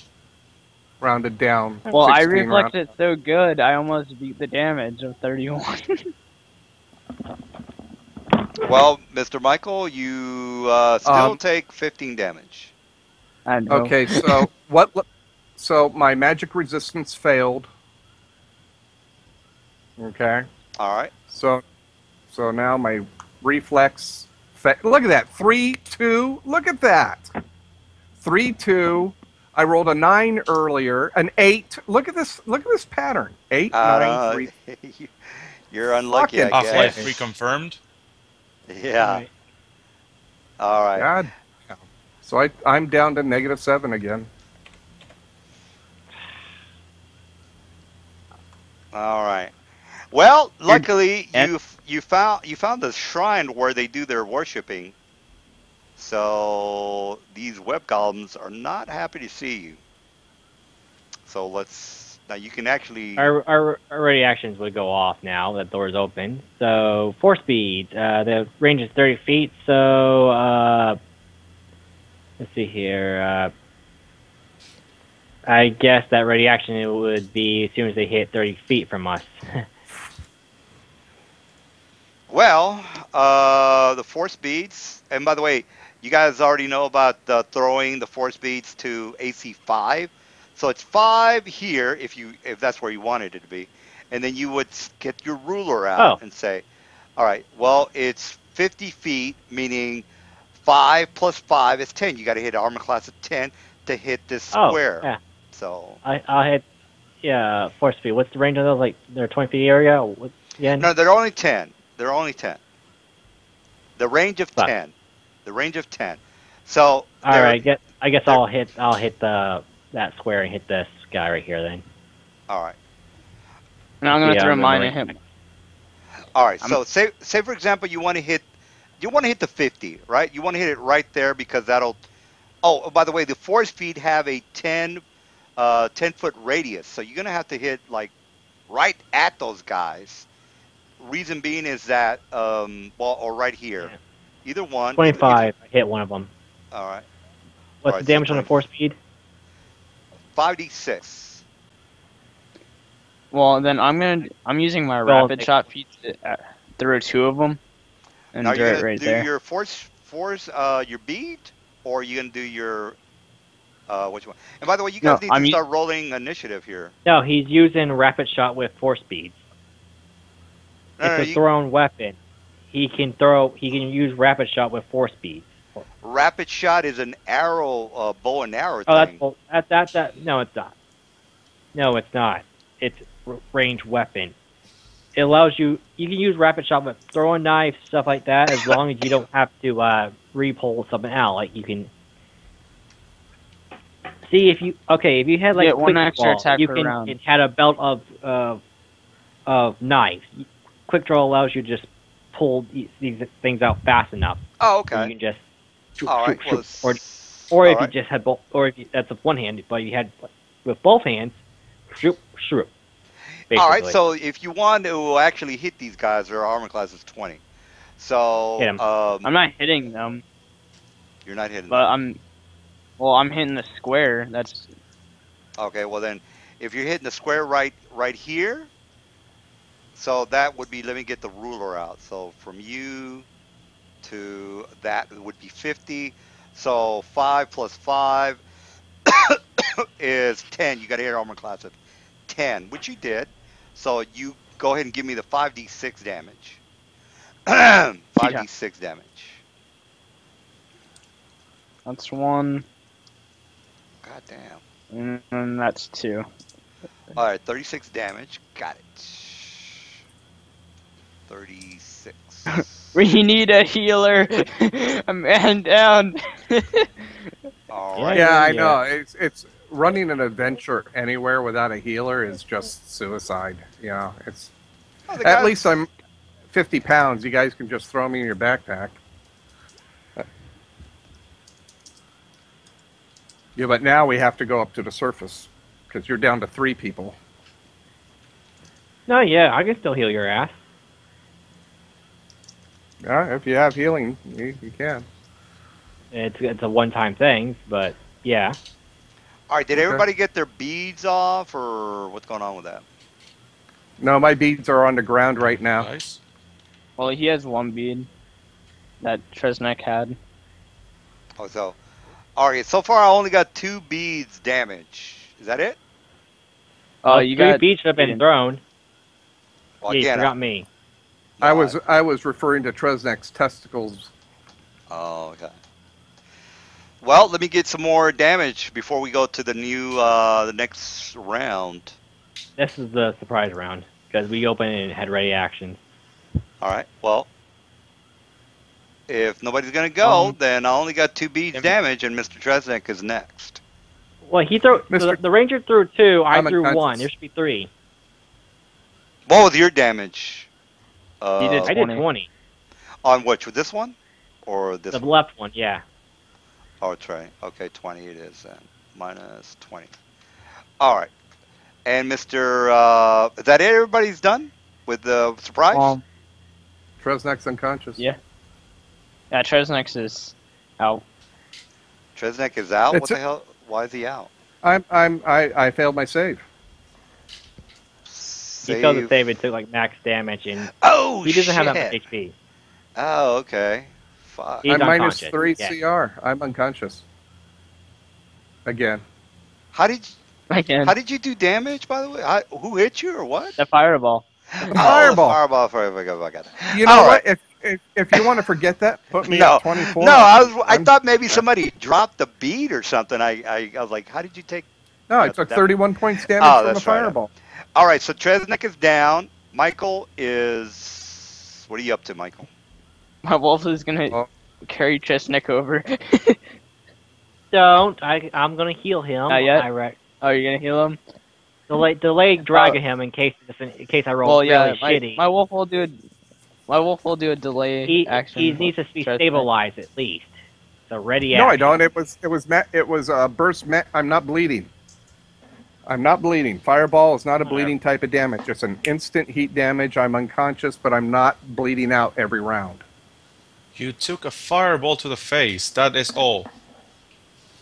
[SPEAKER 4] rounded down.
[SPEAKER 2] Well, I
[SPEAKER 4] 16
[SPEAKER 2] reflexed
[SPEAKER 4] round.
[SPEAKER 2] it so good, I almost beat the damage of 31.
[SPEAKER 1] Well, Mr. Michael, you still
[SPEAKER 4] Um.
[SPEAKER 1] take 15 damage.
[SPEAKER 2] I know.
[SPEAKER 4] Okay. So what? So my magic resistance failed. Okay.
[SPEAKER 1] All right.
[SPEAKER 4] So now my reflex. Look at that. 3-2. Look at that. 3-2. I rolled a 9 earlier. An 8. Look at this. Look at this pattern. 8,
[SPEAKER 1] I
[SPEAKER 4] 9,
[SPEAKER 1] don't
[SPEAKER 4] 3.
[SPEAKER 1] know. You're unlucky, I
[SPEAKER 4] Fucking
[SPEAKER 6] Half-Life
[SPEAKER 1] guess.
[SPEAKER 6] 3 confirmed.
[SPEAKER 1] Yeah. All right.
[SPEAKER 4] God. So I'm down to -7 again.
[SPEAKER 1] All right. Well, luckily
[SPEAKER 2] And
[SPEAKER 1] you found the shrine where they do their worshiping. So these web golems are not happy to see you. So now you can actually.
[SPEAKER 3] Our reactions would go off now that door's open. So 4 speed. The range is 30 feet. So let's see here. I guess that ready action it would be as soon as they hit 30 feet from us.
[SPEAKER 1] Well, the force beads, and by the way, you guys already know about throwing the force beads to AC 5. So it's 5 here if that's where you wanted it to be, and then you would get your ruler out
[SPEAKER 3] Oh.
[SPEAKER 1] and say, all right, well it's 50 feet, meaning 5 plus 5 is 10. You got to hit armor class of 10 to hit this square.
[SPEAKER 3] Yeah.
[SPEAKER 1] So
[SPEAKER 3] I'll hit 4 speed. What's the range of those? Like they're 20 feet area? What, again?
[SPEAKER 1] no, they're only 10. They're only 10. The range of
[SPEAKER 3] Fuck.
[SPEAKER 1] 10. The range of 10. So
[SPEAKER 3] All right. I guess I'll hit that square and hit this guy right here then.
[SPEAKER 1] all right.
[SPEAKER 2] now I'm gonna
[SPEAKER 3] Yeah,
[SPEAKER 2] throw
[SPEAKER 3] I'm
[SPEAKER 2] mine
[SPEAKER 3] gonna
[SPEAKER 2] at him.
[SPEAKER 1] All right. So say for example you want to hit the 50, right? You want to hit it right there because that'll. Oh, by the way, the force feed have a 10-foot radius, so you're gonna have to hit like right at those guys. Reason being is that or right here, either one.
[SPEAKER 3] 25. I hit one of them.
[SPEAKER 1] All right.
[SPEAKER 3] What's
[SPEAKER 1] Alright,
[SPEAKER 3] the
[SPEAKER 1] so
[SPEAKER 3] damage on the 4 speed?
[SPEAKER 1] 5d6.
[SPEAKER 2] Well, then I'm using my
[SPEAKER 3] Well,
[SPEAKER 2] rapid shot feet to throw 2 of them and
[SPEAKER 1] Now
[SPEAKER 2] throw
[SPEAKER 1] you're
[SPEAKER 2] it
[SPEAKER 1] gonna
[SPEAKER 2] right
[SPEAKER 1] do
[SPEAKER 2] there.
[SPEAKER 1] your force your bead, or you're gonna do your which one? And by the way, you guys need to start rolling initiative here.
[SPEAKER 3] No, he's using rapid shot with 4 speeds. It's a thrown weapon. He can use rapid shot with 4 speeds.
[SPEAKER 1] Rapid shot is an arrow, bow and arrow thing.
[SPEAKER 3] Oh, that. No, it's not. No, it's not. It's range weapon. It allows you. You can use rapid shot with throwing knives, stuff like that, as long as you don't have to re-pull something out. Like you can. See if you had
[SPEAKER 2] You
[SPEAKER 3] like
[SPEAKER 2] get one
[SPEAKER 3] quick
[SPEAKER 2] extra
[SPEAKER 3] draw,
[SPEAKER 2] attack
[SPEAKER 3] you
[SPEAKER 2] per
[SPEAKER 3] can
[SPEAKER 2] round.
[SPEAKER 3] it had a belt of knives. Quick draw allows you to just pull these things out fast enough,
[SPEAKER 1] Oh,
[SPEAKER 3] so you
[SPEAKER 1] okay.
[SPEAKER 3] can just shoop,
[SPEAKER 1] All right.
[SPEAKER 3] shoop,
[SPEAKER 1] Well,
[SPEAKER 3] shoop.
[SPEAKER 1] it's
[SPEAKER 3] Or
[SPEAKER 1] all
[SPEAKER 3] if you
[SPEAKER 1] right.
[SPEAKER 3] just had both, or if you, that's with one hand, but you had with both hands, shoop, shoop,
[SPEAKER 1] All right.
[SPEAKER 3] basically
[SPEAKER 1] So if you want to actually hit these guys, their armor class is 20.
[SPEAKER 3] hit
[SPEAKER 1] So
[SPEAKER 3] them.
[SPEAKER 2] I'm not hitting them,
[SPEAKER 1] you're not hitting
[SPEAKER 2] but
[SPEAKER 1] them.
[SPEAKER 2] I'm hitting the square. That's
[SPEAKER 1] Okay. Well then, if you're hitting the square right here, so that would be. Let me get the ruler out. So from you to that would be 50. So 5 plus 5 is 10. You got to hit armor class of 10, which you did. So you go ahead and give me the 5d6 damage.
[SPEAKER 2] yeah.
[SPEAKER 1] 5d6 damage.
[SPEAKER 2] That's one,
[SPEAKER 1] God damn.
[SPEAKER 2] and that's two.
[SPEAKER 1] All right, 36 damage. Got it. 36.
[SPEAKER 2] We need a healer. I'm man down.
[SPEAKER 1] All
[SPEAKER 3] Yeah,
[SPEAKER 1] right.
[SPEAKER 4] Yeah, I
[SPEAKER 3] yeah.
[SPEAKER 4] know. It's running an adventure anywhere without a healer is just suicide. You know, it's
[SPEAKER 1] Oh, the
[SPEAKER 4] at
[SPEAKER 1] guys,
[SPEAKER 4] least I'm 50 pounds. You guys can just throw me in your backpack. Yeah, but now we have to go up to the surface because you're down to 3 people.
[SPEAKER 3] No, yeah, I can still heal your ass.
[SPEAKER 4] Yeah, if you have healing, you can.
[SPEAKER 3] It's a one-time thing, but yeah.
[SPEAKER 1] All right, did
[SPEAKER 4] Okay.
[SPEAKER 1] everybody get their beads off, or what's going on with that?
[SPEAKER 4] No, my beads are on the ground right now.
[SPEAKER 8] Nice.
[SPEAKER 2] Well, he has one bead that Tresnek had.
[SPEAKER 1] Oh, so, all right, so far I only got 2 beads damage. Is that it?
[SPEAKER 2] Oh, you
[SPEAKER 3] 3
[SPEAKER 2] got
[SPEAKER 3] beats have been
[SPEAKER 2] Eden.
[SPEAKER 3] thrown.
[SPEAKER 1] Well,
[SPEAKER 3] Yeah, you
[SPEAKER 1] again,
[SPEAKER 3] forgot me.
[SPEAKER 1] no,
[SPEAKER 4] I was referring to Tresnek's testicles.
[SPEAKER 1] Oh, okay. Well, let me get some more damage before we go to the next round.
[SPEAKER 3] This is the surprise round because we opened and had ready actions.
[SPEAKER 1] All right. Well, if nobody's gonna go, then I only got 2 beads
[SPEAKER 2] Em-
[SPEAKER 1] damage, and Mr. Tresnek is next.
[SPEAKER 3] Well, he threw
[SPEAKER 4] Mr.
[SPEAKER 3] the ranger threw 2. I
[SPEAKER 4] I'm
[SPEAKER 3] threw 1.
[SPEAKER 4] unconscious.
[SPEAKER 3] There should be 3.
[SPEAKER 1] What was your damage?
[SPEAKER 2] He did
[SPEAKER 3] I did
[SPEAKER 2] 20.
[SPEAKER 3] 20.
[SPEAKER 1] On which? With this one, or this
[SPEAKER 3] The
[SPEAKER 1] one?
[SPEAKER 3] left one, yeah.
[SPEAKER 1] Oh, it's right. Okay, 20 it is then. Minus 20. All right. And Mr. Is that it? Everybody's done with the surprise?
[SPEAKER 4] Tresnek's unconscious.
[SPEAKER 2] Yeah. Yeah, Tresnex is out.
[SPEAKER 1] Tresnek is out. What
[SPEAKER 4] It's
[SPEAKER 1] the hell? Why is he out?
[SPEAKER 4] I failed my save.
[SPEAKER 3] He failed to save it, took like max damage, and
[SPEAKER 1] Oh,
[SPEAKER 3] he doesn't have that
[SPEAKER 1] shit.
[SPEAKER 3] much HP.
[SPEAKER 1] Oh, okay. Fuck.
[SPEAKER 3] He's
[SPEAKER 4] I'm minus
[SPEAKER 3] unconscious.
[SPEAKER 4] 3
[SPEAKER 3] Yeah.
[SPEAKER 4] CR. I'm unconscious. Again.
[SPEAKER 1] How did
[SPEAKER 2] Again.
[SPEAKER 1] how did you do damage, by the way? Who hit you or what?
[SPEAKER 2] The fireball.
[SPEAKER 1] Oh,
[SPEAKER 4] Fireball.
[SPEAKER 1] Fireball. Fireball. I got that.
[SPEAKER 4] You know
[SPEAKER 1] All
[SPEAKER 4] what?
[SPEAKER 1] right.
[SPEAKER 4] If you want to forget that, put me
[SPEAKER 1] No,
[SPEAKER 4] at 24.
[SPEAKER 1] no. I thought maybe somebody dropped the bead or something. I was like, how did you take?
[SPEAKER 4] No, I took
[SPEAKER 1] that-
[SPEAKER 4] 31 points damage
[SPEAKER 1] Oh,
[SPEAKER 4] from the
[SPEAKER 1] that's right.
[SPEAKER 4] fireball.
[SPEAKER 1] All right. So Tresnek is down. Michael is. What are you up to, Michael?
[SPEAKER 2] My wolf is gonna
[SPEAKER 4] Oh.
[SPEAKER 2] carry Tresnek over.
[SPEAKER 3] Don't. I'm gonna heal him.
[SPEAKER 2] Not yet? Oh, you're gonna heal him?
[SPEAKER 3] Delay dragging him in case I roll
[SPEAKER 2] Well, yeah.
[SPEAKER 3] really shitty.
[SPEAKER 2] My wolf will do a delay action.
[SPEAKER 3] He needs to be
[SPEAKER 2] Tresnek.
[SPEAKER 3] stabilized at least. So ready
[SPEAKER 4] No, I
[SPEAKER 3] action.
[SPEAKER 4] don't. It was a burst. I'm not bleeding. I'm not bleeding. Fireball is not a bleeding type of damage. It's an instant heat damage. I'm unconscious, but I'm not bleeding out every round.
[SPEAKER 8] You took a fireball to the face. That is all.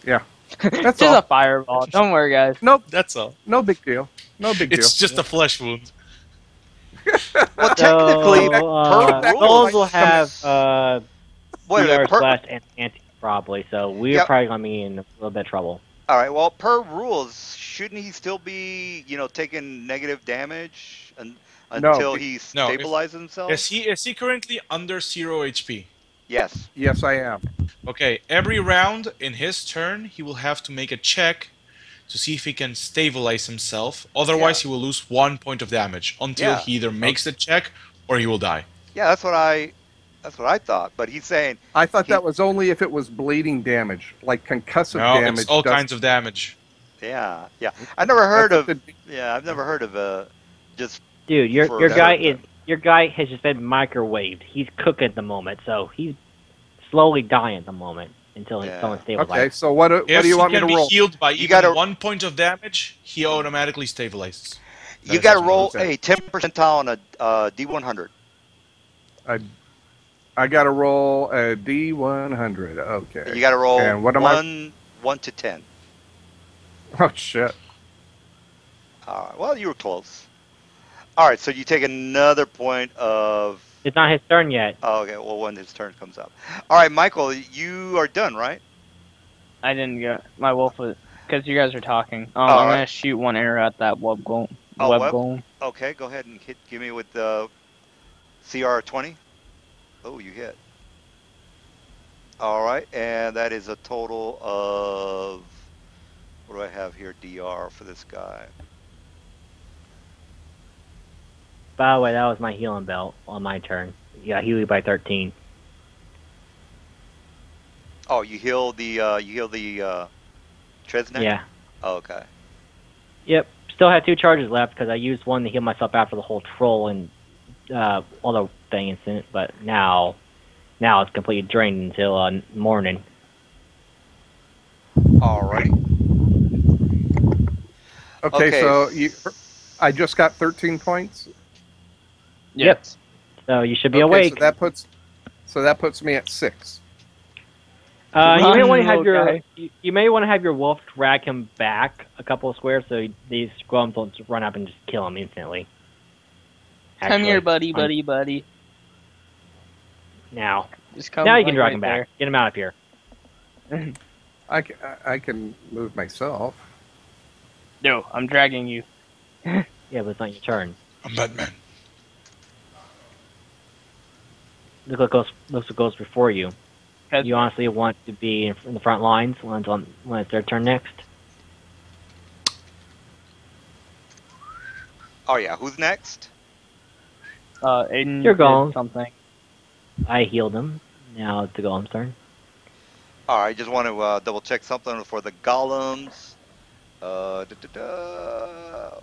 [SPEAKER 4] Yeah, that's
[SPEAKER 2] Just
[SPEAKER 4] all.
[SPEAKER 2] a fireball. Don't worry, guys.
[SPEAKER 4] Nope,
[SPEAKER 8] That's all.
[SPEAKER 4] no big deal. No big deal.
[SPEAKER 8] It's just a flesh wound.
[SPEAKER 1] Well, technically, per
[SPEAKER 3] Those
[SPEAKER 1] rules,
[SPEAKER 3] will have
[SPEAKER 1] wait a minute,
[SPEAKER 3] CR slash anti probably. So we're
[SPEAKER 1] Yep.
[SPEAKER 3] probably gonna be in a little bit of trouble.
[SPEAKER 1] all right. Well, per rules, shouldn't he still be, taking negative damage until he
[SPEAKER 8] no, if-
[SPEAKER 1] stabilizes himself?
[SPEAKER 8] Is he currently under 0 HP?
[SPEAKER 1] Yes.
[SPEAKER 4] Yes, I am.
[SPEAKER 8] Okay, every round in his turn, he will have to make a check to see if he can stabilize himself. Otherwise, he will lose 1 point of damage until
[SPEAKER 1] Yeah.
[SPEAKER 8] he either makes the check or he will die.
[SPEAKER 1] Yeah, that's what That's what I thought. But he's saying
[SPEAKER 4] I thought
[SPEAKER 1] he,
[SPEAKER 4] that was only if it was bleeding damage, like concussive
[SPEAKER 6] No, it's
[SPEAKER 4] damage.
[SPEAKER 6] all kinds of damage.
[SPEAKER 1] yeah, yeah. I never heard
[SPEAKER 4] That's up
[SPEAKER 1] of.
[SPEAKER 4] to.
[SPEAKER 1] Yeah, I've never heard of just
[SPEAKER 3] Dude,
[SPEAKER 1] for
[SPEAKER 3] your guy
[SPEAKER 1] certain.
[SPEAKER 3] is your guy has just been microwaved. He's cooking at the moment, so he's slowly dying at the moment until
[SPEAKER 1] Yeah.
[SPEAKER 3] someone
[SPEAKER 4] Okay,
[SPEAKER 3] stabilizes.
[SPEAKER 4] so what do
[SPEAKER 6] If
[SPEAKER 4] you
[SPEAKER 6] he
[SPEAKER 4] want me
[SPEAKER 6] can
[SPEAKER 4] to
[SPEAKER 6] be
[SPEAKER 4] roll?
[SPEAKER 6] healed by
[SPEAKER 1] You
[SPEAKER 6] even
[SPEAKER 1] gotta
[SPEAKER 6] 1 point of damage, he automatically stabilizes. That
[SPEAKER 1] you
[SPEAKER 6] is
[SPEAKER 1] got to
[SPEAKER 6] his move.
[SPEAKER 1] roll
[SPEAKER 4] What's that?
[SPEAKER 1] a 10 percentile on a D100.
[SPEAKER 4] I I got to roll a D100. Okay.
[SPEAKER 1] You got to roll
[SPEAKER 4] And what am I?
[SPEAKER 1] 1 to 10.
[SPEAKER 4] Oh shit.
[SPEAKER 1] All right. Well, you were close. All right. So you take another point of.
[SPEAKER 3] It's not his turn yet.
[SPEAKER 1] Oh, okay. Well, when his turn comes up. All right, Michael, you are done, right?
[SPEAKER 2] I didn't get my wolf was because you guys are talking.
[SPEAKER 1] All
[SPEAKER 2] I'm
[SPEAKER 1] right.
[SPEAKER 2] gonna shoot one arrow at that web golem.
[SPEAKER 1] Oh,
[SPEAKER 2] Web
[SPEAKER 1] web.
[SPEAKER 2] golem.
[SPEAKER 1] Okay. Go ahead and hit. Give me with the CR20. Oh, you hit. All right, and that is a total of. What do I have here? DR for this guy.
[SPEAKER 3] By the way, that was my healing belt on my turn. Yeah, healing by 13.
[SPEAKER 1] Oh, you heal the Tresnet?
[SPEAKER 3] Yeah.
[SPEAKER 1] Oh, okay.
[SPEAKER 3] Yep. Still had 2 charges left because I used one to heal myself after the whole troll and other thing incident, but now it's completely drained until morning.
[SPEAKER 1] All right.
[SPEAKER 4] Okay,
[SPEAKER 1] Okay.
[SPEAKER 4] so I just got 13 points.
[SPEAKER 3] Yep. So you should be
[SPEAKER 4] Okay,
[SPEAKER 3] awake.
[SPEAKER 4] so that puts me at 6.
[SPEAKER 3] You may
[SPEAKER 2] Run,
[SPEAKER 3] want to have
[SPEAKER 2] little
[SPEAKER 3] your
[SPEAKER 2] guy.
[SPEAKER 3] you may want to have your wolf drag him back a couple of squares so these scrums don't just run up and just kill him instantly.
[SPEAKER 2] Come here,
[SPEAKER 3] Actually,
[SPEAKER 2] buddy.
[SPEAKER 3] Now
[SPEAKER 2] Just come.
[SPEAKER 3] you can
[SPEAKER 2] like,
[SPEAKER 3] drag
[SPEAKER 2] right
[SPEAKER 3] him back. Get him out of here.
[SPEAKER 2] there.
[SPEAKER 4] I can move myself.
[SPEAKER 2] No, I'm dragging you.
[SPEAKER 3] Yeah, but it's not your turn.
[SPEAKER 6] I'm Batman.
[SPEAKER 3] Look what goes before you. You honestly want to be in the front lines when it's their turn next?
[SPEAKER 1] Oh yeah. Who's next?
[SPEAKER 2] Aiden
[SPEAKER 3] You're
[SPEAKER 2] did
[SPEAKER 3] gone.
[SPEAKER 2] something.
[SPEAKER 3] I healed him. Now it's the golem's turn.
[SPEAKER 1] All right. Just want to double check something for the golems. Da, da, da.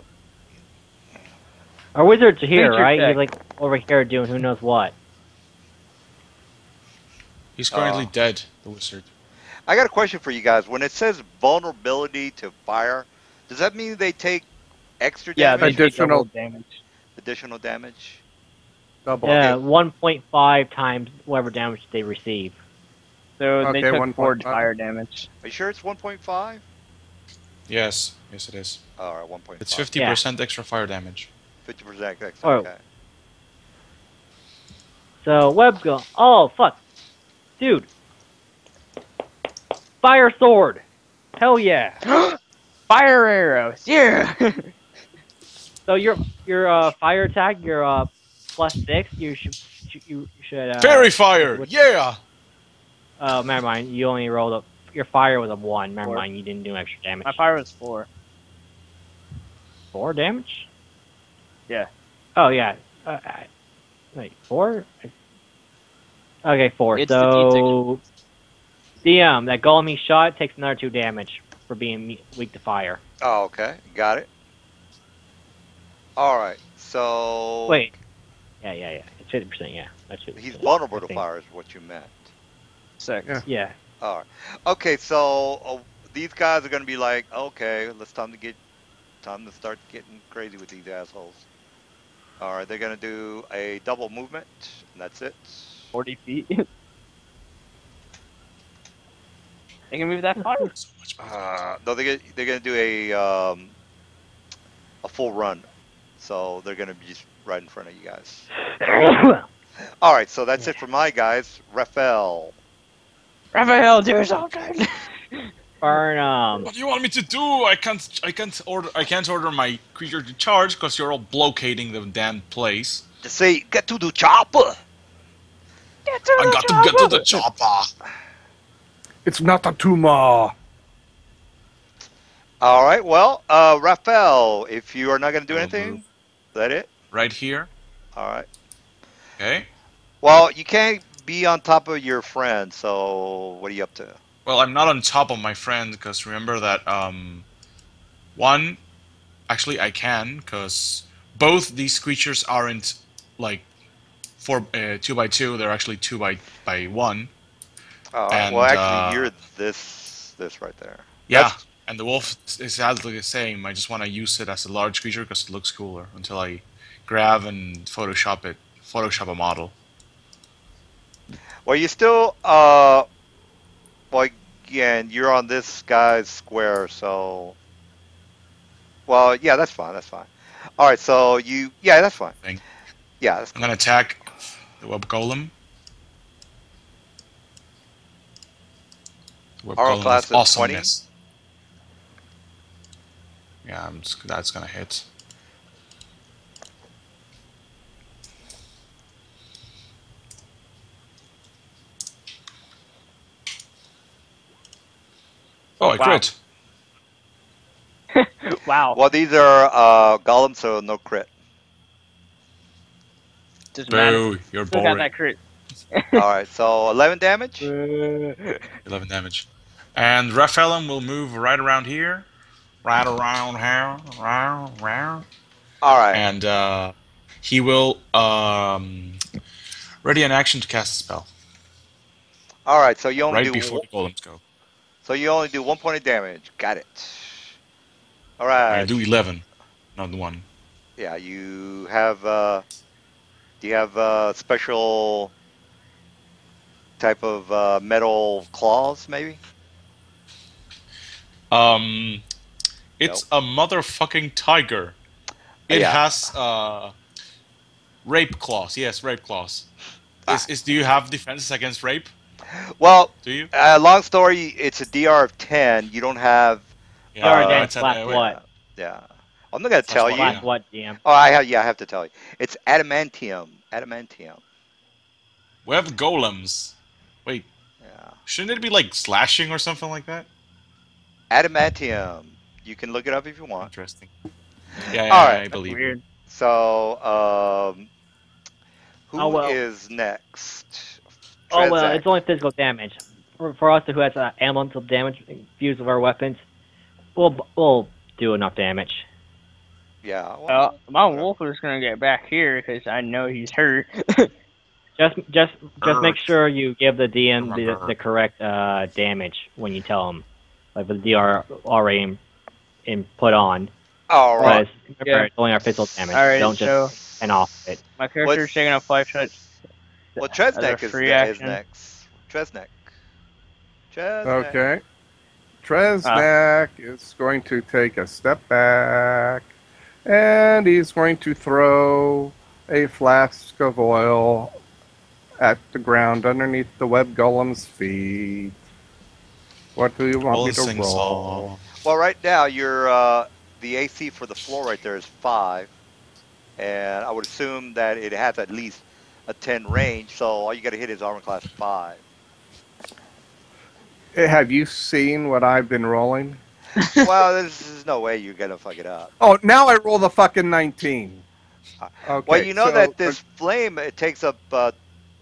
[SPEAKER 3] Our wizards are here,
[SPEAKER 2] Nature
[SPEAKER 3] right?
[SPEAKER 2] check.
[SPEAKER 3] He's like over here doing who knows what.
[SPEAKER 6] He's currently
[SPEAKER 1] Oh.
[SPEAKER 6] dead, the wizard.
[SPEAKER 1] I got a question for you guys. When it says vulnerability to fire, does that mean they take extra
[SPEAKER 2] Yeah, they
[SPEAKER 1] damage?
[SPEAKER 2] take
[SPEAKER 4] Additional-
[SPEAKER 2] double damage.
[SPEAKER 1] Additional damage?
[SPEAKER 4] Double.
[SPEAKER 3] Yeah,
[SPEAKER 1] Okay.
[SPEAKER 3] 1.5 times whatever damage they receive.
[SPEAKER 2] So they
[SPEAKER 4] Okay,
[SPEAKER 2] took 4
[SPEAKER 4] 1.5.
[SPEAKER 2] fire damage.
[SPEAKER 1] Are you sure it's 1.5?
[SPEAKER 6] Yes, it is.
[SPEAKER 1] All right, 1.5.
[SPEAKER 6] It's 50% extra fire damage.
[SPEAKER 1] 50% extra.
[SPEAKER 3] Oh.
[SPEAKER 1] Okay.
[SPEAKER 3] So web go. Oh fuck, dude! Fire sword. Hell yeah!
[SPEAKER 2] Fire arrows. Yeah.
[SPEAKER 3] So your fire attack, your +6. You should.
[SPEAKER 6] Fairy fire!
[SPEAKER 3] what-
[SPEAKER 6] Yeah!
[SPEAKER 3] Oh, never mind. You only rolled up. Your fire was a 1. Never
[SPEAKER 2] 4.
[SPEAKER 3] mind. You didn't do extra damage.
[SPEAKER 2] My fire was 4.
[SPEAKER 3] 4 damage?
[SPEAKER 2] Yeah.
[SPEAKER 3] Oh yeah. Wait, 4? Okay, 4.
[SPEAKER 2] It's the
[SPEAKER 3] so that golem he shot takes another 2 damage for being weak to fire.
[SPEAKER 1] Oh, okay. Got it. All right. So.
[SPEAKER 3] Wait. Yeah. It's 50%. Yeah, that's 50%.
[SPEAKER 1] He's vulnerable
[SPEAKER 3] I
[SPEAKER 1] to
[SPEAKER 3] think.
[SPEAKER 1] fire, is what you meant.
[SPEAKER 2] 6.
[SPEAKER 4] Yeah.
[SPEAKER 3] Yeah.
[SPEAKER 1] All right. Okay, so these guys are going to be like, okay, time to start getting crazy with these assholes. All right, they're going to do a double movement, and that's it.
[SPEAKER 2] 40 feet. They can move that far.
[SPEAKER 6] So much
[SPEAKER 1] No, they're going to do a full run. So they're going to be just right in front of you guys. All right, so that's it for my guys. Raphael.
[SPEAKER 2] Raphael, do something.
[SPEAKER 3] Burn
[SPEAKER 6] What do you want me to do? I can't order my creature to charge because you're all blockading the damn place.
[SPEAKER 1] Just say, get to the chopper.
[SPEAKER 6] I got to get to the chopper.
[SPEAKER 4] It's not a tumor.
[SPEAKER 1] All right, well, Raphael, if you are not going to do
[SPEAKER 6] I'll
[SPEAKER 1] anything,
[SPEAKER 6] move.
[SPEAKER 1] is that it?
[SPEAKER 6] Right here.
[SPEAKER 1] All right.
[SPEAKER 6] Okay.
[SPEAKER 1] Well, you can't be on top of your friend. So what are you up to?
[SPEAKER 8] Well, I'm not on top of my friend because remember that one. Actually, I can because both these creatures aren't like 2 by 2. They're actually 2 by 1.
[SPEAKER 1] All right. Well,
[SPEAKER 8] And
[SPEAKER 1] actually, you're this right there.
[SPEAKER 8] yeah,
[SPEAKER 1] That's
[SPEAKER 8] and the wolf is exactly the same. I just want to use it as a large creature because it looks cooler until I grab and Photoshop a model.
[SPEAKER 1] well. You still well again. You're on this guy's square, so well. Yeah, that's fine. That's fine. All right. So yeah, that's fine.
[SPEAKER 8] Thing.
[SPEAKER 1] Yeah, that's
[SPEAKER 8] I'm
[SPEAKER 1] cool.
[SPEAKER 8] gonna attack the web golem. The web
[SPEAKER 1] Armor
[SPEAKER 8] golem with
[SPEAKER 1] class is 20.
[SPEAKER 8] awesomeness. Yeah, that's gonna hit. Oh, I
[SPEAKER 2] Wow.
[SPEAKER 8] crit.
[SPEAKER 2] Wow.
[SPEAKER 1] Well, these are golems, so no crit.
[SPEAKER 2] Doesn't matter.
[SPEAKER 8] Boo, you're
[SPEAKER 2] Still got
[SPEAKER 8] boring.
[SPEAKER 2] that crit.
[SPEAKER 1] All right. So 11 damage.
[SPEAKER 8] 11 damage. And Raphaelum will move right around here. Right around here. Round.
[SPEAKER 1] All right.
[SPEAKER 8] And he will ready an action to cast a spell.
[SPEAKER 1] All right. So you only
[SPEAKER 8] Right
[SPEAKER 1] do
[SPEAKER 8] before the golems go.
[SPEAKER 1] 1 point of damage. Got it. All
[SPEAKER 8] I
[SPEAKER 1] right.
[SPEAKER 8] do 11, not 1.
[SPEAKER 1] Yeah. You have. Do you have special type of metal claws, maybe?
[SPEAKER 8] Um, it's
[SPEAKER 1] Nope.
[SPEAKER 8] a motherfucking tiger. It
[SPEAKER 1] Yeah.
[SPEAKER 8] has rape claws. Yes, rape claws.
[SPEAKER 1] Ah.
[SPEAKER 8] Do you have defenses against rape?
[SPEAKER 1] Well,
[SPEAKER 8] Do you?
[SPEAKER 1] long story. It's a DR of 10. You don't have.
[SPEAKER 8] Yeah, no,
[SPEAKER 3] Yarden
[SPEAKER 8] it's
[SPEAKER 1] Uh,
[SPEAKER 3] slash
[SPEAKER 8] wait.
[SPEAKER 3] what?
[SPEAKER 1] yeah. Yeah. I'm not gonna
[SPEAKER 8] Slash
[SPEAKER 1] tell
[SPEAKER 8] what?
[SPEAKER 3] Slash
[SPEAKER 1] you.
[SPEAKER 8] Yeah.
[SPEAKER 3] what, DM?
[SPEAKER 1] Oh, I have. Yeah, I have to tell you. It's adamantium. Adamantium.
[SPEAKER 8] Web golems. Wait,
[SPEAKER 1] Yeah.
[SPEAKER 8] shouldn't it be like slashing or something like that?
[SPEAKER 1] Adamantium. You can look it up if you want.
[SPEAKER 8] Interesting. Yeah,
[SPEAKER 1] All
[SPEAKER 8] yeah,
[SPEAKER 1] right.
[SPEAKER 8] I
[SPEAKER 2] That's
[SPEAKER 8] believe you.
[SPEAKER 2] weird.
[SPEAKER 1] So,
[SPEAKER 3] Oh
[SPEAKER 1] who
[SPEAKER 3] well.
[SPEAKER 1] is next?
[SPEAKER 3] Oh well.
[SPEAKER 1] Trezak.
[SPEAKER 3] It's only physical damage. For us who has elemental damage fused with our weapons, we'll do enough damage.
[SPEAKER 1] Yeah. Well,
[SPEAKER 2] My
[SPEAKER 1] whatever.
[SPEAKER 2] wolf is gonna get back here because I know he's hurt.
[SPEAKER 3] Just just make
[SPEAKER 8] Grr,
[SPEAKER 3] sure you give the DM
[SPEAKER 8] grr.
[SPEAKER 3] the correct damage when you tell him, like with the DR already put on.
[SPEAKER 1] All
[SPEAKER 2] Well,
[SPEAKER 1] right.
[SPEAKER 3] Because remember,
[SPEAKER 2] yeah.
[SPEAKER 3] it's only our physical damage.
[SPEAKER 2] Alright,
[SPEAKER 3] Don't just
[SPEAKER 2] so
[SPEAKER 3] and off it.
[SPEAKER 2] my character's taking a
[SPEAKER 1] What's
[SPEAKER 2] 5 shots
[SPEAKER 1] well?
[SPEAKER 2] as a
[SPEAKER 1] Treznek
[SPEAKER 2] free
[SPEAKER 1] is
[SPEAKER 2] action.
[SPEAKER 1] next. Treznek. Treznek.
[SPEAKER 4] Okay.
[SPEAKER 2] Ah,
[SPEAKER 4] Tresnak is going to take a step back, and he's going to throw a flask of oil at the ground underneath the web golem's feet. What do you want
[SPEAKER 8] Roll
[SPEAKER 4] me
[SPEAKER 8] and
[SPEAKER 4] to
[SPEAKER 8] sing a
[SPEAKER 4] roll?
[SPEAKER 8] song.
[SPEAKER 1] Well, right now your the AC for the floor right there is 5, and I would assume that it has at least a 10 range. So all you got to hit is armor class 5.
[SPEAKER 4] Have you seen what I've been rolling?
[SPEAKER 1] Well, there's no way you're gonna fuck it up.
[SPEAKER 4] Oh, now I roll the fucking 19.
[SPEAKER 1] Well,
[SPEAKER 4] Okay,
[SPEAKER 1] you know
[SPEAKER 4] so
[SPEAKER 1] that this flame it takes up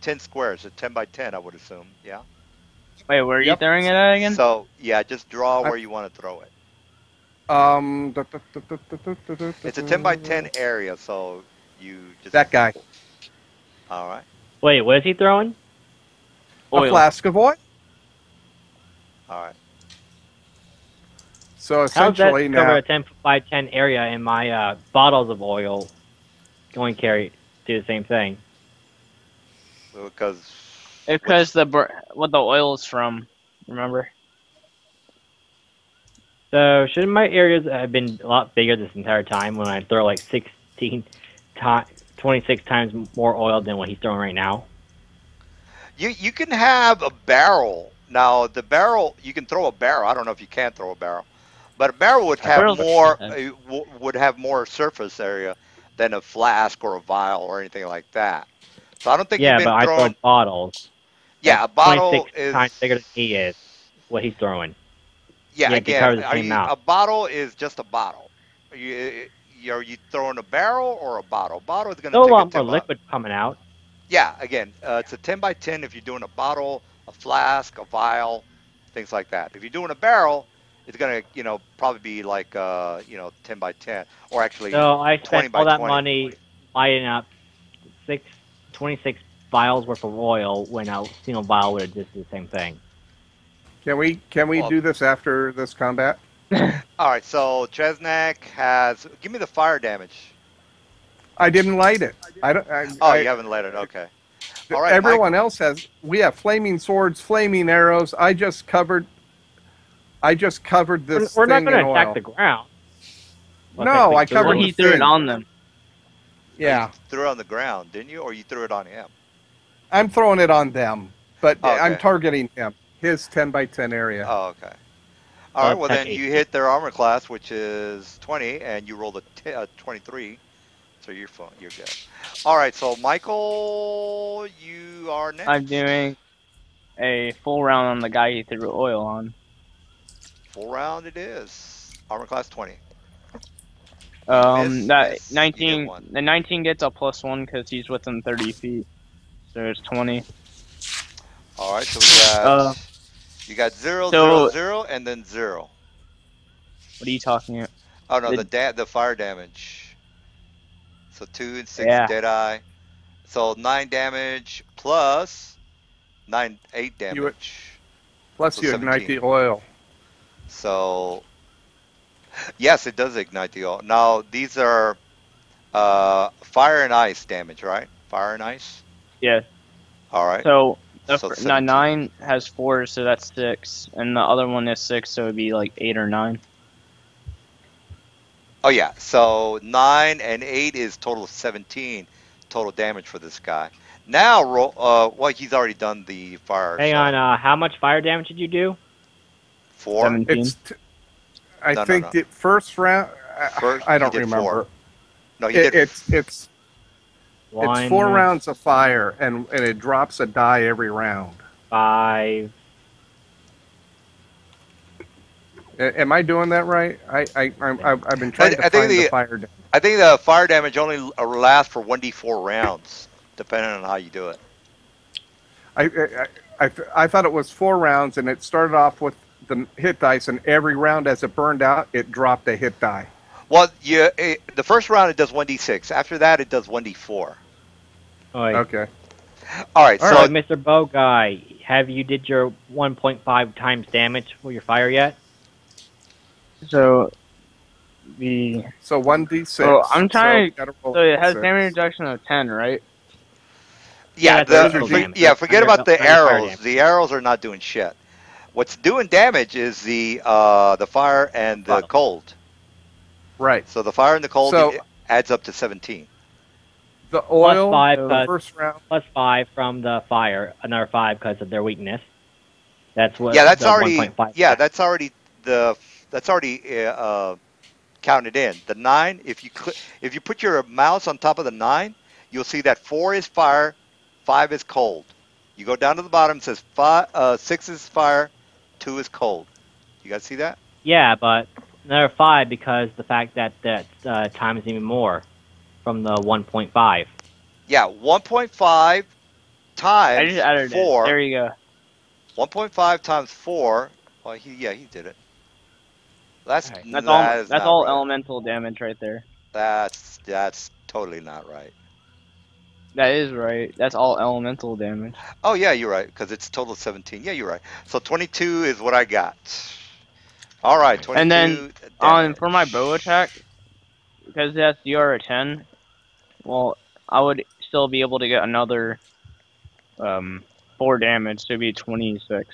[SPEAKER 1] 10 squares, a 10 by 10, I would assume. Yeah.
[SPEAKER 2] wait, where are you
[SPEAKER 4] yep.
[SPEAKER 2] throwing it at again?
[SPEAKER 1] So yeah, just draw
[SPEAKER 4] I,
[SPEAKER 1] where you want to throw it.
[SPEAKER 4] um,
[SPEAKER 1] It's a 10 by 10 area, so you just.
[SPEAKER 4] that guy,
[SPEAKER 1] All right.
[SPEAKER 3] Wait, what is he throwing?
[SPEAKER 4] a
[SPEAKER 2] Oil.
[SPEAKER 4] flask of oil.
[SPEAKER 1] All right.
[SPEAKER 4] So
[SPEAKER 3] How's that
[SPEAKER 4] essentially
[SPEAKER 3] cover
[SPEAKER 4] now,
[SPEAKER 3] a 10 by 10 area in my bottles of oil going carry do the same thing?
[SPEAKER 1] Because
[SPEAKER 2] It's because what the oil is from. Remember?
[SPEAKER 3] So shouldn't my areas have been a lot bigger this entire time when I throw like 16 times, 26 times more oil than what he's throwing right now?
[SPEAKER 1] you can have a barrel. Now the barrel you can throw a barrel. I don't know if you can throw a barrel, but a barrel would have
[SPEAKER 2] Barrels are
[SPEAKER 1] more
[SPEAKER 2] shitheads.
[SPEAKER 1] would have more surface area than a flask or a vial or anything like that. So I don't think you've
[SPEAKER 3] Yeah, but
[SPEAKER 1] been
[SPEAKER 3] I throw
[SPEAKER 1] throwing.
[SPEAKER 3] bottles.
[SPEAKER 1] Yeah,
[SPEAKER 3] That's
[SPEAKER 1] a bottle
[SPEAKER 3] 26
[SPEAKER 1] is.
[SPEAKER 3] times bigger than he is, what he's throwing.
[SPEAKER 1] Yeah,
[SPEAKER 3] Yet they
[SPEAKER 1] again,
[SPEAKER 3] cover the
[SPEAKER 1] are
[SPEAKER 3] same
[SPEAKER 1] you
[SPEAKER 3] amount.
[SPEAKER 1] a bottle is just a bottle. Are you throwing a barrel or a bottle? Bottle is going to
[SPEAKER 3] Still a
[SPEAKER 1] take a
[SPEAKER 3] lot more
[SPEAKER 1] 10 by.
[SPEAKER 3] liquid coming out.
[SPEAKER 1] Yeah, again, it's a 10 by 10 if you're doing a bottle, a flask, a vial, things like that. If you're doing a barrel, it's gonna, probably be like, 10 by 10, or actually
[SPEAKER 3] So I
[SPEAKER 1] 20
[SPEAKER 3] spent
[SPEAKER 1] by
[SPEAKER 3] all that
[SPEAKER 1] 20.
[SPEAKER 3] money buying up 26 vials worth of oil when a single vial would have just did the same thing.
[SPEAKER 4] Can we
[SPEAKER 1] Well,
[SPEAKER 4] do this after this combat?
[SPEAKER 1] all right. So Tresnak has. Give me the fire damage.
[SPEAKER 4] I didn't light it. I don't.
[SPEAKER 1] Oh, you haven't let it. Okay. All right,
[SPEAKER 4] Everyone
[SPEAKER 1] Michael.
[SPEAKER 4] else has. We have flaming swords, flaming arrows. I just covered. I just covered this
[SPEAKER 3] We're not
[SPEAKER 4] thing
[SPEAKER 3] going
[SPEAKER 4] in
[SPEAKER 3] to attack
[SPEAKER 4] oil.
[SPEAKER 3] the ground. Well,
[SPEAKER 4] No, I
[SPEAKER 2] Well,
[SPEAKER 4] covered
[SPEAKER 3] technically,
[SPEAKER 4] the
[SPEAKER 2] he threw it
[SPEAKER 4] thing.
[SPEAKER 2] on them.
[SPEAKER 1] No, you
[SPEAKER 4] Yeah,
[SPEAKER 1] threw it on the ground, didn't you, or you threw it on him?
[SPEAKER 4] I'm throwing it on them, but
[SPEAKER 1] Oh,
[SPEAKER 4] I'm
[SPEAKER 1] okay.
[SPEAKER 4] targeting him. His 10 by 10 area.
[SPEAKER 1] Oh, okay. All right.
[SPEAKER 3] well,
[SPEAKER 1] Well,
[SPEAKER 3] that's
[SPEAKER 1] then you
[SPEAKER 3] AC.
[SPEAKER 1] hit their armor class, which is 20, and you rolled a 23. So you're fine. You're good. All right. So Michael, you are
[SPEAKER 2] I'm
[SPEAKER 1] next.
[SPEAKER 2] doing a full round on the guy he threw oil on.
[SPEAKER 1] Full round it is. Armor class 20. You
[SPEAKER 2] That
[SPEAKER 1] miss. You hit
[SPEAKER 2] 19,
[SPEAKER 1] one.
[SPEAKER 2] the 19 gets a +1 because he's within 30 feet. So it's 20.
[SPEAKER 1] All right. So we got
[SPEAKER 2] Uh,
[SPEAKER 1] you got zero, zero,
[SPEAKER 2] so
[SPEAKER 1] zero, and then zero.
[SPEAKER 2] what are you talking about?
[SPEAKER 1] Oh no,
[SPEAKER 2] The,
[SPEAKER 1] the fire damage. So 2 and 6
[SPEAKER 2] yeah,
[SPEAKER 1] dead eye. So 9 damage plus 8
[SPEAKER 4] You
[SPEAKER 1] damage.
[SPEAKER 4] plus
[SPEAKER 1] So
[SPEAKER 4] you ignite
[SPEAKER 1] 17.
[SPEAKER 4] the oil.
[SPEAKER 1] So yes, it does ignite the oil. Now these are fire and ice damage, right? Fire and ice.
[SPEAKER 2] yeah.
[SPEAKER 1] All right.
[SPEAKER 2] So
[SPEAKER 1] So
[SPEAKER 2] no,
[SPEAKER 1] 17.
[SPEAKER 2] 9 has 4, so that's 6, and the other one is 6, so it'd be like 8 or 9.
[SPEAKER 1] Oh yeah. So 9 and 8 is total of 17 total damage for this guy. Now roll. Well, he's already done the fire.
[SPEAKER 3] Hang on,
[SPEAKER 1] So
[SPEAKER 3] how much fire damage did you do?
[SPEAKER 1] 4.
[SPEAKER 2] 17.
[SPEAKER 4] It's. I
[SPEAKER 1] No, no,
[SPEAKER 4] think
[SPEAKER 1] no.
[SPEAKER 4] the first round.
[SPEAKER 1] First
[SPEAKER 4] I
[SPEAKER 1] he
[SPEAKER 4] don't
[SPEAKER 1] did 4.
[SPEAKER 4] remember.
[SPEAKER 1] No, he
[SPEAKER 4] It,
[SPEAKER 1] did.
[SPEAKER 4] it's it's it's 4
[SPEAKER 3] 1,
[SPEAKER 4] rounds of fire, and it drops a die every round.
[SPEAKER 3] 5.
[SPEAKER 4] Am I doing that right? I've been trying to
[SPEAKER 1] I think
[SPEAKER 4] find the
[SPEAKER 1] the
[SPEAKER 4] fire damage.
[SPEAKER 1] I think the fire damage only lasts for 1d4 rounds, depending on how you do it.
[SPEAKER 4] I thought it was 4 rounds, and it started off with the hit dice, and every round as it burned out, it dropped a hit die.
[SPEAKER 1] Well, the first round it does 1d6. After that, it does 1d4.
[SPEAKER 3] Oi.
[SPEAKER 4] Okay.
[SPEAKER 1] All right.
[SPEAKER 4] All
[SPEAKER 1] So
[SPEAKER 3] So, Mr. Bow Guy, have you did your 1.5 times damage for your fire yet?
[SPEAKER 2] So the
[SPEAKER 4] So 1d6.
[SPEAKER 2] oh, I'm
[SPEAKER 4] So
[SPEAKER 2] trying
[SPEAKER 4] we gotta roll
[SPEAKER 2] so it has
[SPEAKER 4] 6.
[SPEAKER 2] damage reduction of 10, right?
[SPEAKER 1] yeah,
[SPEAKER 3] Yeah, that's
[SPEAKER 4] Those are
[SPEAKER 3] physical
[SPEAKER 4] D.
[SPEAKER 3] damage.
[SPEAKER 1] forget about the
[SPEAKER 3] Under fire
[SPEAKER 1] arrows.
[SPEAKER 3] damage.
[SPEAKER 1] The arrows are not doing shit. What's doing damage is the fire and the
[SPEAKER 3] Fuck.
[SPEAKER 1] cold.
[SPEAKER 4] Right.
[SPEAKER 1] So the fire and the cold
[SPEAKER 4] So
[SPEAKER 1] it adds up to 17.
[SPEAKER 4] the
[SPEAKER 3] Plus
[SPEAKER 4] oil,
[SPEAKER 3] 5
[SPEAKER 2] So-
[SPEAKER 4] the
[SPEAKER 3] because
[SPEAKER 4] first round.
[SPEAKER 3] plus 5 from the fire, another 5 because of their weakness. That's what.
[SPEAKER 1] Yeah, that's
[SPEAKER 3] the
[SPEAKER 1] already
[SPEAKER 3] 1.5.
[SPEAKER 1] yeah, that's already counted in. The 9, if you put your mouse on top of the 9, you'll see that 4 is fire, 5 is cold. You go down to the bottom, it says 6 is fire, 2 is cold. You guys see that?
[SPEAKER 3] Yeah, but another 5 because the fact that times even more from the 1.5.
[SPEAKER 1] Yeah, 1.5
[SPEAKER 2] I just
[SPEAKER 1] times
[SPEAKER 2] added it. There
[SPEAKER 1] 4.
[SPEAKER 2] you go.
[SPEAKER 1] 1.5 times 4. Well, he did it.
[SPEAKER 3] Alright.
[SPEAKER 1] That is
[SPEAKER 2] That's
[SPEAKER 1] not
[SPEAKER 2] all
[SPEAKER 1] right.
[SPEAKER 2] elemental damage right there.
[SPEAKER 1] That's totally not right.
[SPEAKER 2] That is right. That's all elemental damage.
[SPEAKER 1] Oh yeah, you're right because it's total 17. Yeah, you're right. So 22 is what I got. All right,
[SPEAKER 2] And then
[SPEAKER 1] 22
[SPEAKER 2] for my
[SPEAKER 1] damage.
[SPEAKER 2] bow attack, because that's DR 10, well, I would still be able to get another 4 damage, so it'd be 26.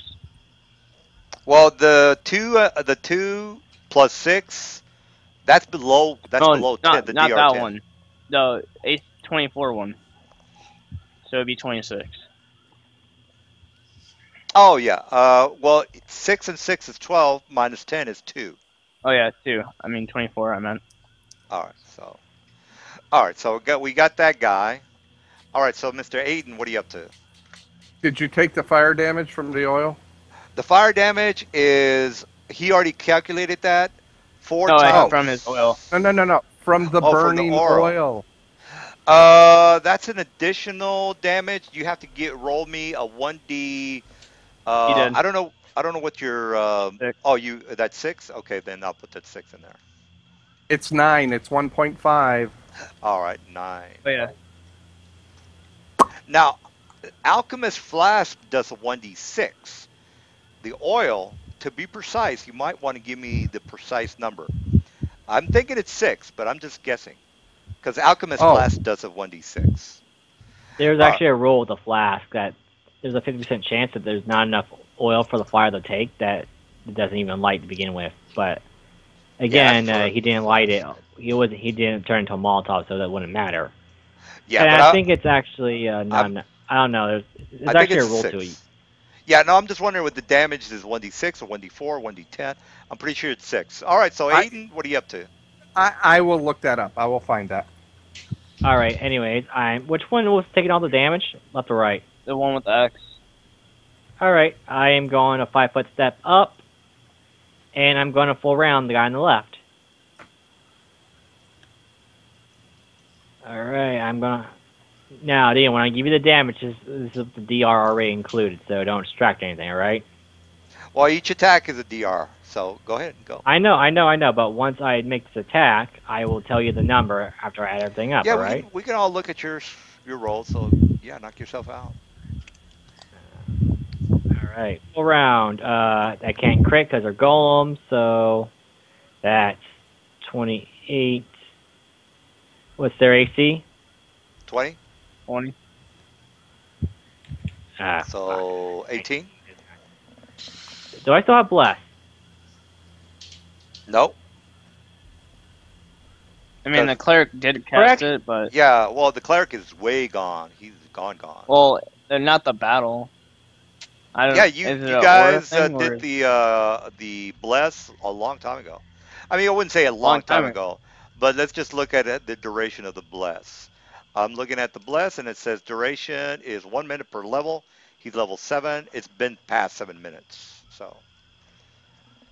[SPEAKER 1] Well, the two plus 6, that's below
[SPEAKER 2] Oh,
[SPEAKER 1] 10. The
[SPEAKER 2] not
[SPEAKER 1] DR
[SPEAKER 2] that
[SPEAKER 1] 10.
[SPEAKER 2] one. The 24 one. So it'd be 26.
[SPEAKER 1] Oh yeah. Well, 6 and 6 is 12. Minus 10 is 2.
[SPEAKER 2] Oh yeah, 2. I mean 24. I meant.
[SPEAKER 1] All right. So we got that guy. All right. So Mr. Aiden, what are you up to?
[SPEAKER 4] Did you take the fire damage from the oil?
[SPEAKER 1] The fire damage is he already calculated that 4
[SPEAKER 2] No,
[SPEAKER 1] times.
[SPEAKER 2] from his oil.
[SPEAKER 4] No. From the
[SPEAKER 1] Oh, from the
[SPEAKER 4] burning
[SPEAKER 1] oral.
[SPEAKER 4] oil.
[SPEAKER 1] That's an additional damage. You have to get roll me a 1d.
[SPEAKER 2] He did.
[SPEAKER 1] I don't know. I don't know what your.
[SPEAKER 2] Six.
[SPEAKER 1] Oh, you that's 6. Okay, then I'll put that 6 in there.
[SPEAKER 4] It's 9. It's 1.5.
[SPEAKER 1] All right, 9.
[SPEAKER 2] Oh yeah.
[SPEAKER 1] Now, Alchemist Flask does a 1d6. The oil, to be precise, you might want to give me the precise number. I'm thinking it's 6, but I'm just guessing because Alchemist
[SPEAKER 4] Oh,
[SPEAKER 1] Flask does a 1d6.
[SPEAKER 3] There's
[SPEAKER 1] All right.
[SPEAKER 3] actually a rule with the flask that there's a 50% chance that there's not enough oil for the fire to take that it doesn't even light to begin with. But
[SPEAKER 1] Yeah,
[SPEAKER 3] again,
[SPEAKER 1] for
[SPEAKER 3] he
[SPEAKER 1] the
[SPEAKER 3] didn't light it.
[SPEAKER 1] flask.
[SPEAKER 3] He didn't turn into a Molotov, so that wouldn't matter.
[SPEAKER 1] Yeah,
[SPEAKER 3] And
[SPEAKER 1] but
[SPEAKER 3] I think it's actually
[SPEAKER 1] I'm
[SPEAKER 3] I don't know. There's
[SPEAKER 1] I think
[SPEAKER 3] actually a
[SPEAKER 1] it's a
[SPEAKER 3] rule to it.
[SPEAKER 1] 6. Yeah, no, I'm just wondering what the damage is 1d6 or 1d4, 1d10. I'm pretty sure it's 6. All right, so
[SPEAKER 4] I,
[SPEAKER 1] Aiden, what are you up to?
[SPEAKER 4] I will look that up. I will find that.
[SPEAKER 3] All right. Anyways, which one was taking all the damage? Left or right?
[SPEAKER 2] The one with the X.
[SPEAKER 3] All right. I am going a 5-foot step up, and I'm going to full round the guy on the left. All right. I'm gonna. Now, Dean, when I give you the damage, this is the DR already included, so don't subtract anything. All right.
[SPEAKER 1] Well, each attack is a DR, so go ahead and go.
[SPEAKER 3] I know. But once I make this attack, I will tell you the number after I add everything up.
[SPEAKER 1] Yeah,
[SPEAKER 3] All
[SPEAKER 1] we
[SPEAKER 3] right.
[SPEAKER 1] can we can all look at your roll. So yeah, knock yourself out.
[SPEAKER 3] All right. Full round. I can't crit because they're golems, so that's 28. What's their AC?
[SPEAKER 1] 20.
[SPEAKER 2] 20.
[SPEAKER 3] Ah, fuck.
[SPEAKER 1] So 18.
[SPEAKER 3] Do I still have bless?
[SPEAKER 1] Nope.
[SPEAKER 2] I mean, the cleric did
[SPEAKER 3] Correct.
[SPEAKER 2] cast it, but
[SPEAKER 1] Yeah. Well, the cleric is way gone. He's gone.
[SPEAKER 2] well, they're not the battle. I don't.
[SPEAKER 1] Yeah,
[SPEAKER 2] Is it
[SPEAKER 1] you
[SPEAKER 2] an aura
[SPEAKER 1] guys
[SPEAKER 2] thing
[SPEAKER 1] did
[SPEAKER 2] or
[SPEAKER 1] the bless a long time ago. I mean, I wouldn't say a long
[SPEAKER 2] long
[SPEAKER 1] time
[SPEAKER 2] time ago?
[SPEAKER 1] ago, but let's just look at the duration of the bless. I'm looking at the bless, and it says duration is 1 minute per level. He's level 7. It's been past 7 minutes. So,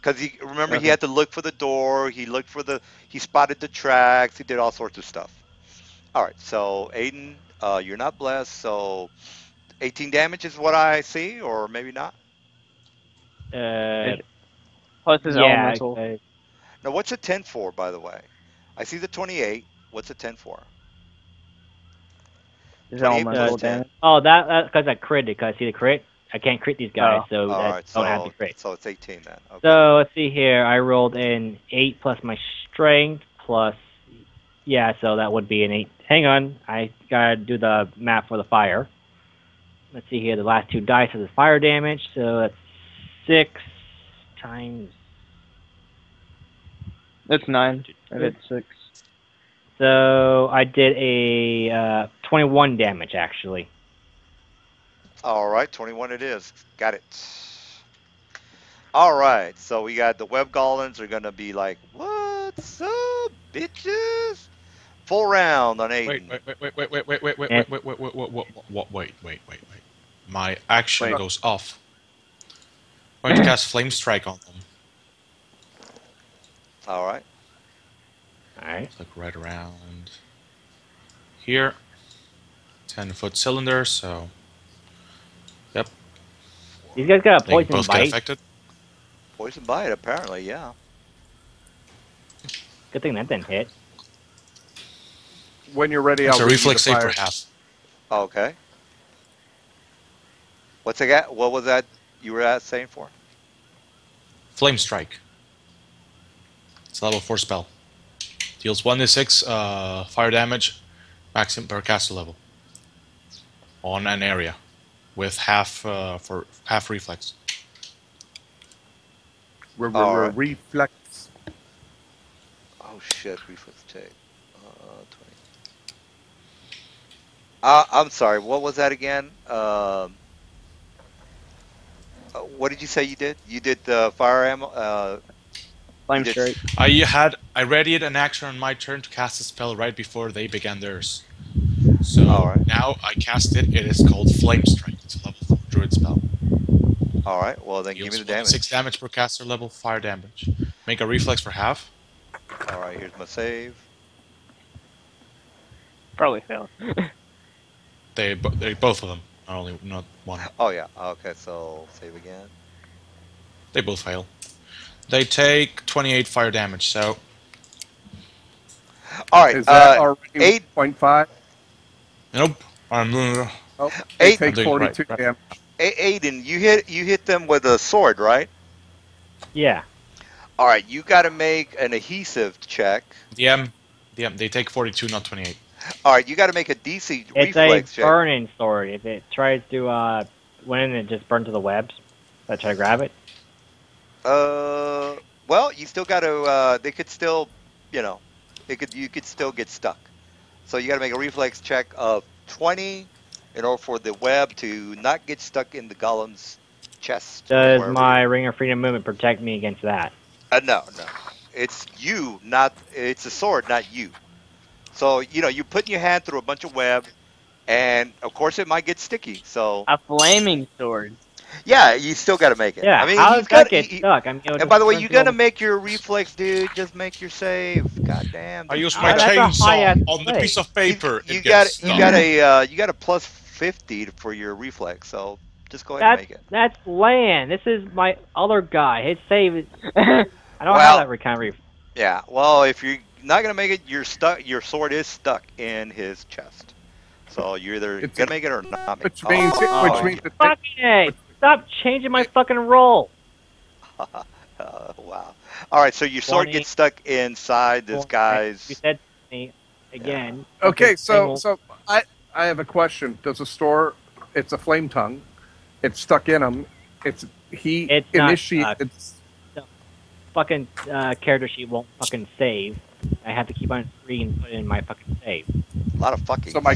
[SPEAKER 1] because he remember he
[SPEAKER 2] Okay.
[SPEAKER 1] had to look for the door. He spotted the tracks. He did all sorts of stuff. All right, so Aiden, you're not blessed, so 18 damage is what I see, or maybe not.
[SPEAKER 3] Uh,
[SPEAKER 2] It's plus his
[SPEAKER 3] yeah.
[SPEAKER 2] elemental.
[SPEAKER 1] Now, what's a 10 for, by the way? I see the 28. What's a 10 for?
[SPEAKER 2] His
[SPEAKER 1] 28 plus
[SPEAKER 2] elemental
[SPEAKER 1] 10.
[SPEAKER 2] damage.
[SPEAKER 3] Oh, that's because I critted. Because I see the crit. I can't crit these guys,
[SPEAKER 2] Oh.
[SPEAKER 3] so
[SPEAKER 1] All
[SPEAKER 3] that
[SPEAKER 1] right,
[SPEAKER 3] don't have the crit.
[SPEAKER 1] so it's 18 then. Okay.
[SPEAKER 3] So let's see here. I rolled in 8 plus my strength plus. Yeah, so that would be an 8. Hang on, I gotta do the math for the fire. Let's see here. The last 2 dice is fire damage, so that's 6 times.
[SPEAKER 2] That's 9. I did 6.
[SPEAKER 3] So I did a 21 damage actually.
[SPEAKER 1] All right, 21 it is. Got it. All right, so we got the web golems are gonna be like, "What's up, bitches?" Full round on
[SPEAKER 6] Wait,
[SPEAKER 1] Aiden.
[SPEAKER 6] wait. My action
[SPEAKER 2] Wait.
[SPEAKER 6] goes off. I'm going to cast Flame Strike on them.
[SPEAKER 1] All right.
[SPEAKER 3] All right.
[SPEAKER 6] Look right around here. 10-foot cylinder, so. Yep.
[SPEAKER 3] These guys got a
[SPEAKER 6] They
[SPEAKER 3] poison
[SPEAKER 6] both get
[SPEAKER 3] bite.
[SPEAKER 6] affected.
[SPEAKER 1] Poison bite, apparently, yeah.
[SPEAKER 3] Good thing that didn't hit.
[SPEAKER 4] When you're ready,
[SPEAKER 6] It's
[SPEAKER 4] I'll
[SPEAKER 6] a
[SPEAKER 4] read you
[SPEAKER 6] reflex
[SPEAKER 4] the
[SPEAKER 6] save
[SPEAKER 4] fire.
[SPEAKER 6] per half.
[SPEAKER 1] Okay. What's that? What was that you were saying for?
[SPEAKER 6] Flame Strike. It's a level 4 spell. Deals 1d6 fire damage, maximum per caster level. On an area. With half for half reflex.
[SPEAKER 1] All right.
[SPEAKER 4] Reflex.
[SPEAKER 1] Oh shit, reflex take. 20. I'm sorry. What was that again? What did you say you did? You did the fire ammo.
[SPEAKER 2] Flame
[SPEAKER 1] did
[SPEAKER 2] strike.
[SPEAKER 6] I readied an action on my turn to cast a spell right before they began theirs. So
[SPEAKER 1] Alright.
[SPEAKER 6] now I cast it. It is called Flame Strike. It's a level 4 druid spell.
[SPEAKER 1] All right. Well, then give me
[SPEAKER 6] Deals
[SPEAKER 1] the damage.
[SPEAKER 6] 6 damage per caster level, fire damage. Make a reflex for half.
[SPEAKER 1] All right. Here's my save.
[SPEAKER 2] Probably failed.
[SPEAKER 8] They both of them, not one.
[SPEAKER 1] Oh yeah. Okay, so save again.
[SPEAKER 8] They both fail. They take 28 fire damage. So
[SPEAKER 1] All right.
[SPEAKER 4] Is that already
[SPEAKER 1] Eight
[SPEAKER 4] 1.5?
[SPEAKER 8] nope. I'm doing
[SPEAKER 4] Oh, they
[SPEAKER 1] eight
[SPEAKER 8] I'm
[SPEAKER 4] take
[SPEAKER 8] doing it right.
[SPEAKER 4] 42 damage.
[SPEAKER 1] Aiden, you hit them with a sword, right?
[SPEAKER 3] Yeah.
[SPEAKER 1] All right, you got to make an adhesive check.
[SPEAKER 8] DM. They take 42, not 28.
[SPEAKER 1] All right, you got to make a DC
[SPEAKER 3] It's a
[SPEAKER 1] reflex check.
[SPEAKER 3] burning sword. If it tries to went in and just burn to the webs, I try to grab it.
[SPEAKER 1] Well, you still got to. They could still, you know, you could still get stuck. So you got to make a reflex check of 20 in order for the web to not get stuck in the golem's chest or
[SPEAKER 3] Does
[SPEAKER 1] wherever.
[SPEAKER 3] my Ring of Freedom movement protect me against that?
[SPEAKER 1] No, no. It's you, not. It's a sword, not you. So you're putting your hand through a bunch of web, and of course it might get sticky. So
[SPEAKER 2] A flaming sword.
[SPEAKER 1] yeah, you still got to make it.
[SPEAKER 3] Yeah.
[SPEAKER 1] I mean,
[SPEAKER 3] How
[SPEAKER 1] he's
[SPEAKER 3] does
[SPEAKER 1] got.
[SPEAKER 3] that get stuck? I mean,
[SPEAKER 1] And by the way, you got to make your reflex, dude. Just make your save. God damn.
[SPEAKER 8] I
[SPEAKER 1] dude.
[SPEAKER 8] use
[SPEAKER 1] You
[SPEAKER 8] my
[SPEAKER 1] gotta-
[SPEAKER 3] that's a high-ass
[SPEAKER 8] chainsaw on the
[SPEAKER 3] play.
[SPEAKER 8] piece of
[SPEAKER 1] you,
[SPEAKER 8] paper.
[SPEAKER 1] you
[SPEAKER 8] It gets
[SPEAKER 1] got you
[SPEAKER 8] stuck.
[SPEAKER 1] got a plus 50 for your reflex. So just go ahead and make it.
[SPEAKER 3] That's land. This is my other guy. His save is. I don't
[SPEAKER 1] Well-
[SPEAKER 3] have that kind of reflex.
[SPEAKER 1] Yeah. Well, if you're not gonna make it, you're stuck. Your sword is stuck in his chest. So you're either
[SPEAKER 4] It's
[SPEAKER 1] gonna make it or not make
[SPEAKER 4] Which
[SPEAKER 1] it.
[SPEAKER 4] means,
[SPEAKER 1] Oh,
[SPEAKER 4] which means
[SPEAKER 3] Fucking A. Stop changing my fucking roll.
[SPEAKER 1] wow. All right. So your sword
[SPEAKER 3] 20.
[SPEAKER 1] gets stuck inside this
[SPEAKER 3] You
[SPEAKER 1] guy's.
[SPEAKER 3] said to me again.
[SPEAKER 4] okay,
[SPEAKER 3] fucking
[SPEAKER 4] so I have a question. Does a store? It's a flame tongue. It's stuck in him. It's
[SPEAKER 3] not
[SPEAKER 4] initiated.
[SPEAKER 3] fucking character sheet won't fucking save. I have to keep on reading and put it in my fucking save.
[SPEAKER 1] A lot of fucking.
[SPEAKER 4] So my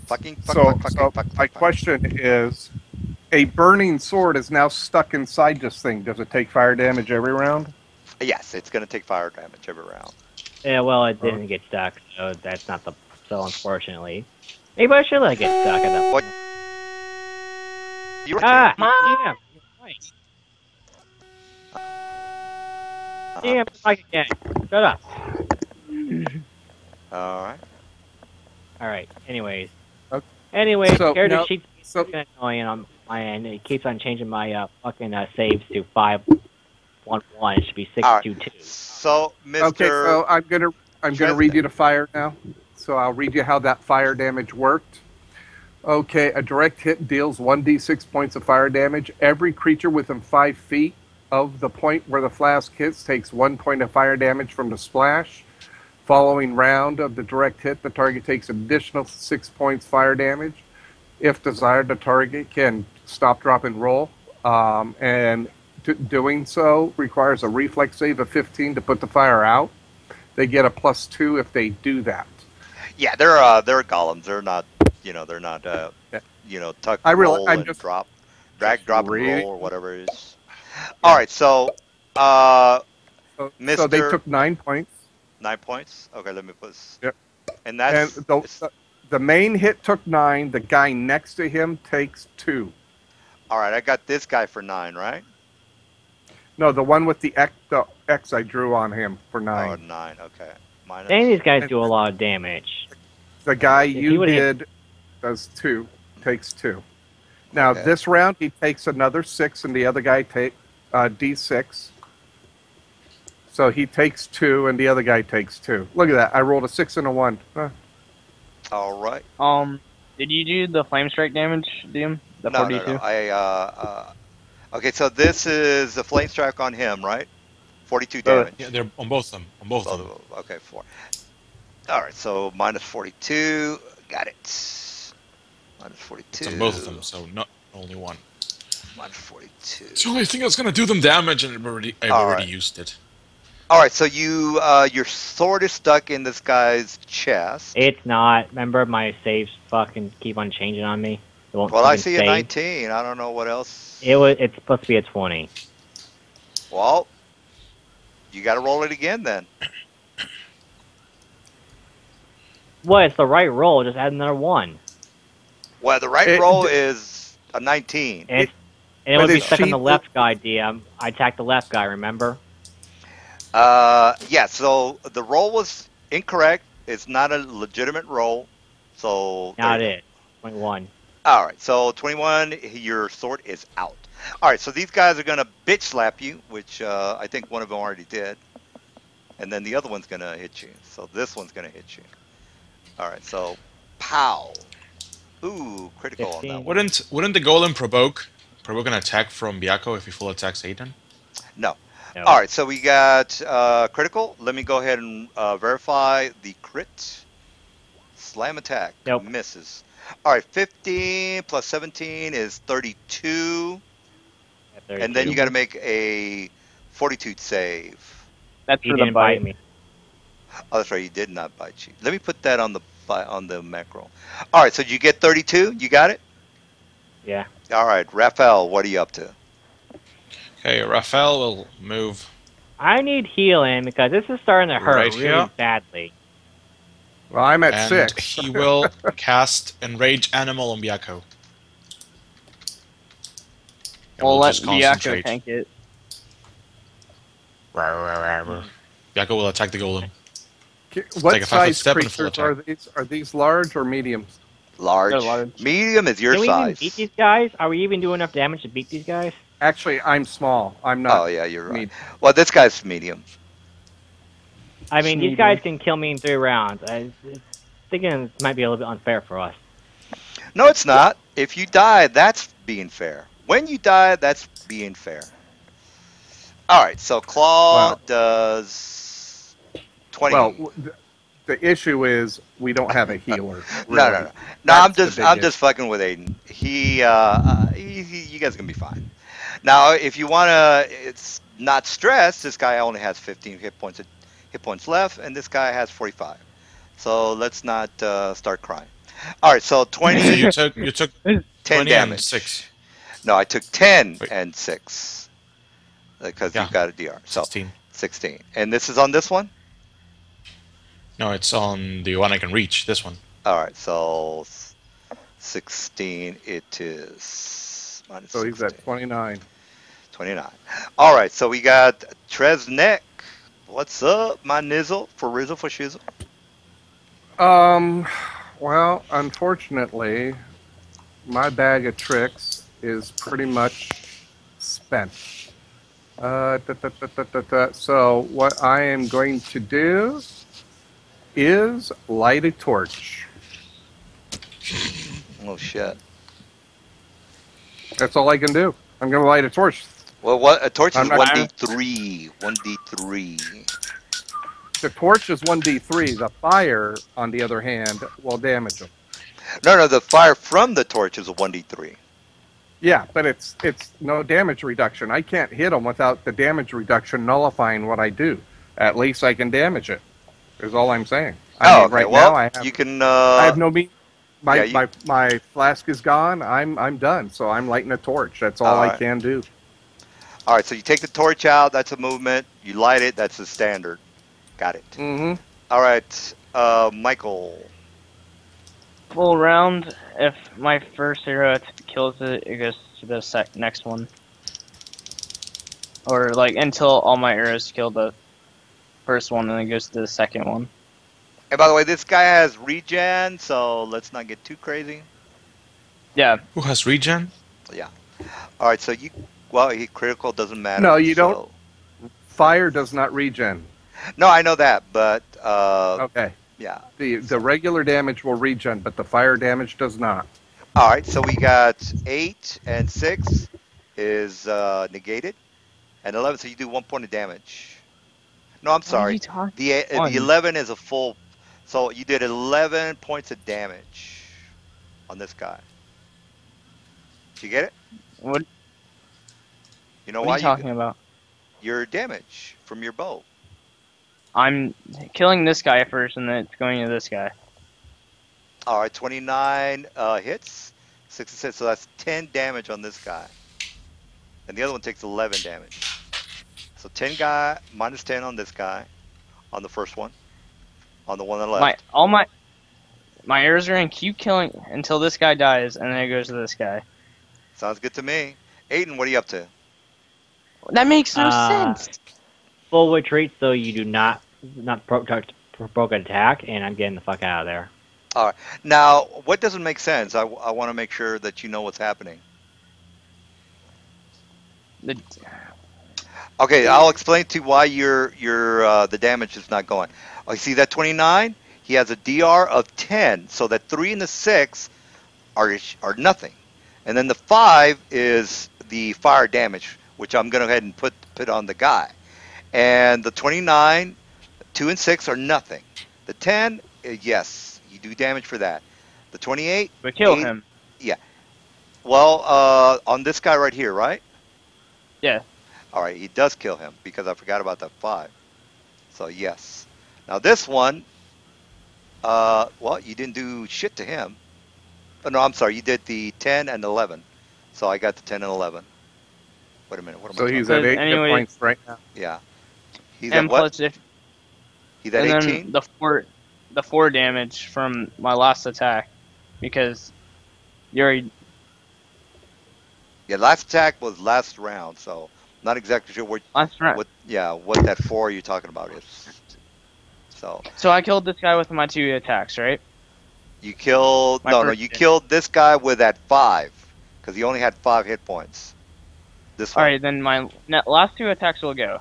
[SPEAKER 1] fucking.
[SPEAKER 4] my question is, a burning sword is now stuck inside this thing. Does it take fire damage every round?
[SPEAKER 1] Yes, it's gonna take fire damage every round.
[SPEAKER 3] Yeah, well, it didn't get stuck, so that's not the. So unfortunately, maybe I should let it get stuck at that
[SPEAKER 1] What?
[SPEAKER 3] point.
[SPEAKER 1] You're
[SPEAKER 3] Ah, damn. You're right. Damn, like again. Shut up.
[SPEAKER 1] All right.
[SPEAKER 3] All right. Anyways.
[SPEAKER 4] Okay.
[SPEAKER 3] Anyways,
[SPEAKER 4] So,
[SPEAKER 3] character
[SPEAKER 4] now-
[SPEAKER 3] sheet's
[SPEAKER 4] so-
[SPEAKER 3] fucking annoying on my end. It keeps on changing my fucking saves to 511. It should be
[SPEAKER 1] All right.
[SPEAKER 3] 622.
[SPEAKER 1] So, Mr.
[SPEAKER 4] Okay, so I'm gonna read
[SPEAKER 1] President.
[SPEAKER 4] you the fire now. So I'll read you how that fire damage worked. Okay, a direct hit deals 1d6 points of fire damage. Every creature within 5 feet of the point where the flask hits takes 1 point of fire damage from the splash. Following round of the direct hit, the target takes additional 6 points fire damage. If desired, the target can stop, drop, and roll. And doing so requires a reflex save of 15 to put the fire out. They get a +2 if they do that.
[SPEAKER 1] Yeah, they're golems. They're not. They're not. Tuck, roll,
[SPEAKER 4] I'm
[SPEAKER 1] and
[SPEAKER 4] just
[SPEAKER 1] drop, drag, drop, and
[SPEAKER 4] reading.
[SPEAKER 1] roll, or whatever it is. All right. So,
[SPEAKER 4] So they
[SPEAKER 1] Mr.
[SPEAKER 4] took 9 points.
[SPEAKER 1] 9 points. Okay, let me put.
[SPEAKER 4] Yep.
[SPEAKER 1] And that's.
[SPEAKER 4] And the main hit took 9. The guy next to him takes 2.
[SPEAKER 1] All right, I got this guy for 9, right?
[SPEAKER 4] No, the one with the X I drew on him for
[SPEAKER 1] Oh,
[SPEAKER 4] 9.
[SPEAKER 1] 9. Okay. Minus.
[SPEAKER 3] Any of these guys do a lot of damage.
[SPEAKER 4] The guy
[SPEAKER 3] If he
[SPEAKER 4] you
[SPEAKER 3] would've
[SPEAKER 4] did does 2, takes 2. Now
[SPEAKER 1] Okay.
[SPEAKER 4] this round he takes another 6, and the other guy take D6. So he takes 2, and the other guy takes 2. Look at that! I rolled a 6 and a 1.
[SPEAKER 1] All right.
[SPEAKER 2] Did you do the flame strike damage, Doom? The
[SPEAKER 1] No,
[SPEAKER 2] 42?
[SPEAKER 1] no. Okay, so this is the flame strike on him, right? 42 damage.
[SPEAKER 8] Yeah, they're on both of them. On both of them.
[SPEAKER 1] Okay, 4. All right, so minus 42. Got it. Minus 42.
[SPEAKER 8] It's on both of them, so not only one.
[SPEAKER 1] Minus 42.
[SPEAKER 8] It's the only thing that's gonna do them damage, and I've already
[SPEAKER 1] Alright.
[SPEAKER 8] used it.
[SPEAKER 1] All right, so your sword is stuck in this guy's chest.
[SPEAKER 3] It's not. Remember, my saves fucking keep on changing on me. It won't
[SPEAKER 1] Well, I
[SPEAKER 3] fucking
[SPEAKER 1] see a
[SPEAKER 3] save.
[SPEAKER 1] 19. I don't know what else.
[SPEAKER 3] It's supposed to be a 20.
[SPEAKER 1] Well, you got to roll it again then.
[SPEAKER 3] What? It's the right roll. Just add another 1.
[SPEAKER 1] Well, the right roll is a 19.
[SPEAKER 3] And it
[SPEAKER 4] But
[SPEAKER 3] would be
[SPEAKER 4] it's
[SPEAKER 3] stuck on the
[SPEAKER 4] cheap-
[SPEAKER 3] left guy, DM. I attacked the left guy, remember?
[SPEAKER 1] Yeah, so the roll was incorrect. It's not a legitimate roll. So there
[SPEAKER 3] Not
[SPEAKER 1] you go.
[SPEAKER 3] it. 21.
[SPEAKER 1] All right, so 21, your sword is out. All right, so these guys are gonna bitch slap you, which I think one of them already did, and then the other one's gonna hit you. So this one's gonna hit you. All right, so pow. Ooh, critical on that
[SPEAKER 3] 15.
[SPEAKER 1] one.
[SPEAKER 8] Wouldn't the golem provoke an attack from Byako if he full attacks Aiden?
[SPEAKER 1] No.
[SPEAKER 3] No.
[SPEAKER 1] All right, so we got critical. Let me go ahead and verify the crit. Slam attack
[SPEAKER 3] Nope.
[SPEAKER 1] misses. All right, 15 plus 17 is 32,
[SPEAKER 3] Yeah,
[SPEAKER 1] and then
[SPEAKER 3] 32.
[SPEAKER 1] you got to make a fortitude save.
[SPEAKER 2] That's
[SPEAKER 3] He
[SPEAKER 2] for the
[SPEAKER 3] didn't bite
[SPEAKER 2] bite.
[SPEAKER 3] me.
[SPEAKER 1] Oh, that's right, you did not bite you. Let me put that on the macro. All right, so you get 32. You got it.
[SPEAKER 3] Yeah.
[SPEAKER 1] All right, Raphael, what are you up to?
[SPEAKER 8] Okay, Raphael will move
[SPEAKER 3] I need healing because this is starting to hurt
[SPEAKER 8] right
[SPEAKER 3] really
[SPEAKER 8] here,
[SPEAKER 3] badly.
[SPEAKER 4] Well, I'm at
[SPEAKER 8] and
[SPEAKER 4] 6.
[SPEAKER 8] he will cast Enrage Animal on Byako. And
[SPEAKER 2] We'll
[SPEAKER 8] we'll
[SPEAKER 2] let
[SPEAKER 8] just
[SPEAKER 2] Biako
[SPEAKER 8] concentrate.
[SPEAKER 2] tank it.
[SPEAKER 8] Byako will attack the golem.
[SPEAKER 4] What
[SPEAKER 8] Take a 5-foot
[SPEAKER 4] size
[SPEAKER 8] step and full
[SPEAKER 4] creatures
[SPEAKER 8] attack.
[SPEAKER 4] are these? Are these large or mediums?
[SPEAKER 2] They're
[SPEAKER 1] Large.
[SPEAKER 2] large.
[SPEAKER 1] Medium is your
[SPEAKER 3] Can we even beat
[SPEAKER 1] size.
[SPEAKER 3] these guys? Are we even doing enough damage to beat these guys?
[SPEAKER 4] Actually, I'm small. I'm
[SPEAKER 1] Oh
[SPEAKER 4] not.
[SPEAKER 1] yeah, you're right.
[SPEAKER 4] Medium.
[SPEAKER 1] Well, this guy's medium.
[SPEAKER 3] I mean, these guys
[SPEAKER 2] Medium.
[SPEAKER 3] can kill me in 3 rounds. It's thinking it might be a little bit unfair for us.
[SPEAKER 1] No, it's not. If you die, that's being fair. When you die, that's being fair. All right, so Claw
[SPEAKER 4] Well,
[SPEAKER 1] does
[SPEAKER 4] well,
[SPEAKER 1] 20.
[SPEAKER 4] the issue is we don't have a healer.
[SPEAKER 1] No, no,
[SPEAKER 4] Really,
[SPEAKER 1] no, no. I'm
[SPEAKER 4] that's the
[SPEAKER 1] just
[SPEAKER 4] big
[SPEAKER 1] I'm
[SPEAKER 4] issue.
[SPEAKER 1] just fucking with Aiden. You guys are gonna be fine. Now, if you wanna, it's not stress. This guy only has 15 hit points left, and this guy has 45. So let's not start crying. All right, so
[SPEAKER 8] So
[SPEAKER 1] 20,
[SPEAKER 8] you took
[SPEAKER 1] 10
[SPEAKER 8] 20 and
[SPEAKER 1] damage.
[SPEAKER 8] 6.
[SPEAKER 1] No, I took 10
[SPEAKER 8] Wait,
[SPEAKER 1] and 6 because you
[SPEAKER 8] yeah,
[SPEAKER 1] got a DR. So
[SPEAKER 8] 16.
[SPEAKER 1] 16, and this is on this one.
[SPEAKER 8] No, it's on the one I can reach. This one.
[SPEAKER 1] All right, so 16 it is. Minus
[SPEAKER 4] So he's at
[SPEAKER 1] 16.
[SPEAKER 4] 29.
[SPEAKER 1] 29. All right, so we got Tresnek. What's up, my nizzle? For Rizzle, for shizzle?
[SPEAKER 4] Well, unfortunately, my bag of tricks is pretty much spent. So what I am going to do is light a torch.
[SPEAKER 1] Oh, shit.
[SPEAKER 4] That's all I can do. I'm going to light a torch.
[SPEAKER 1] Well, what a torch is
[SPEAKER 4] I'm not.
[SPEAKER 1] 1d3. 1d3.
[SPEAKER 4] The torch is 1d3. The fire, on the other hand, will damage them.
[SPEAKER 1] No, no, the fire from the torch is a 1d3.
[SPEAKER 4] Yeah, but it's no damage reduction. I can't hit them without the damage reduction nullifying what I do. At least I can damage it. Is all I'm saying.
[SPEAKER 1] Oh, okay.
[SPEAKER 4] Right
[SPEAKER 1] Well,
[SPEAKER 4] now
[SPEAKER 1] you can.
[SPEAKER 4] I have no mean.
[SPEAKER 1] Yeah,
[SPEAKER 4] My flask is gone. I'm done. So I'm lighting a torch. That's all
[SPEAKER 1] All
[SPEAKER 4] I
[SPEAKER 1] right.
[SPEAKER 4] can do.
[SPEAKER 1] All right, so you take the torch out. That's a movement. You light it. That's the standard. Got it.
[SPEAKER 4] Mm-hmm.
[SPEAKER 1] All right, Michael.
[SPEAKER 2] Full round. If my first hero kills it, it goes to the next one. Or like until all my arrows kill the first one, and then it goes to the second one.
[SPEAKER 1] And by the way, this guy has regen, so let's not get too crazy.
[SPEAKER 2] Yeah.
[SPEAKER 8] Who has regen?
[SPEAKER 1] Yeah. All right, so he critical doesn't matter.
[SPEAKER 4] No, you don't.
[SPEAKER 1] so-
[SPEAKER 4] Fire does not regen.
[SPEAKER 1] No, I know that, but
[SPEAKER 4] Okay.
[SPEAKER 1] yeah.
[SPEAKER 4] The regular damage will regen, but the fire damage does not.
[SPEAKER 1] All right, so we got 8 and 6 is negated, and 11. So you do 1 point of damage. No, I'm
[SPEAKER 2] What are
[SPEAKER 1] sorry.
[SPEAKER 2] you talking?
[SPEAKER 1] The 11 is a full. So you did 11 points of damage on this guy. Did you get it?
[SPEAKER 2] What?
[SPEAKER 1] You know
[SPEAKER 2] What
[SPEAKER 1] why
[SPEAKER 2] are you talking about?
[SPEAKER 1] your damage from your bow.
[SPEAKER 2] I'm killing this guy first, and then it's going to this guy.
[SPEAKER 1] All right, 29 hits, 66. So that's 10 damage on this guy, and the other one takes 11 damage. So 10 guy minus 10 on this guy, on the first one, on the one on the left.
[SPEAKER 2] My arrows are gonna keep killing until this guy dies, and then it goes to this guy.
[SPEAKER 1] Sounds good to me. Aiden, what are you up to?
[SPEAKER 2] That makes no sense.
[SPEAKER 3] Full retreat, so you do not provoke an attack, and I'm getting the fuck out of there.
[SPEAKER 1] All right. Now, what doesn't make sense? I want to make sure that you know what's happening.
[SPEAKER 2] The,
[SPEAKER 1] Okay, I'll explain to you why your the damage is not going. Oh, you see that 29? He has a DR of 10, so that 3 and the 6 are nothing. And then the 5 is the fire damage, which I'm going to go ahead and put on the guy. And the 29, 2 and 6 are nothing. The 10, yes, you do damage for that. The 28,
[SPEAKER 2] but kill
[SPEAKER 1] 8,
[SPEAKER 2] him.
[SPEAKER 1] yeah. Well, on this guy right here, right?
[SPEAKER 2] Yeah.
[SPEAKER 1] All right, he does kill him because I forgot about that 5. So yes. Now this one, well, you didn't do shit to him. Oh, no, I'm sorry. You did the 10 and 11. So I got the 10 and 11. Wait a minute. What am I
[SPEAKER 4] So
[SPEAKER 1] talking
[SPEAKER 4] he's
[SPEAKER 1] about?
[SPEAKER 4] at
[SPEAKER 2] Because
[SPEAKER 4] 8 hit
[SPEAKER 2] anyways,
[SPEAKER 4] points right now.
[SPEAKER 1] Yeah. He's at
[SPEAKER 2] and
[SPEAKER 1] what?
[SPEAKER 2] plus if
[SPEAKER 1] He's at
[SPEAKER 2] and then
[SPEAKER 1] 18?
[SPEAKER 2] the 4 damage from my last attack, because you already
[SPEAKER 1] Yeah, last attack was last round, so not exactly sure
[SPEAKER 2] last round.
[SPEAKER 1] what that 4 you're talking about is. So
[SPEAKER 2] So I killed this guy with my 2 attacks, right?
[SPEAKER 1] you killed,
[SPEAKER 2] My
[SPEAKER 1] no,
[SPEAKER 2] first
[SPEAKER 1] you
[SPEAKER 2] hit.
[SPEAKER 1] killed this guy with that 5 because he only had 5 hit points. This
[SPEAKER 2] All
[SPEAKER 1] one.
[SPEAKER 2] right, then my last 2 attacks will go.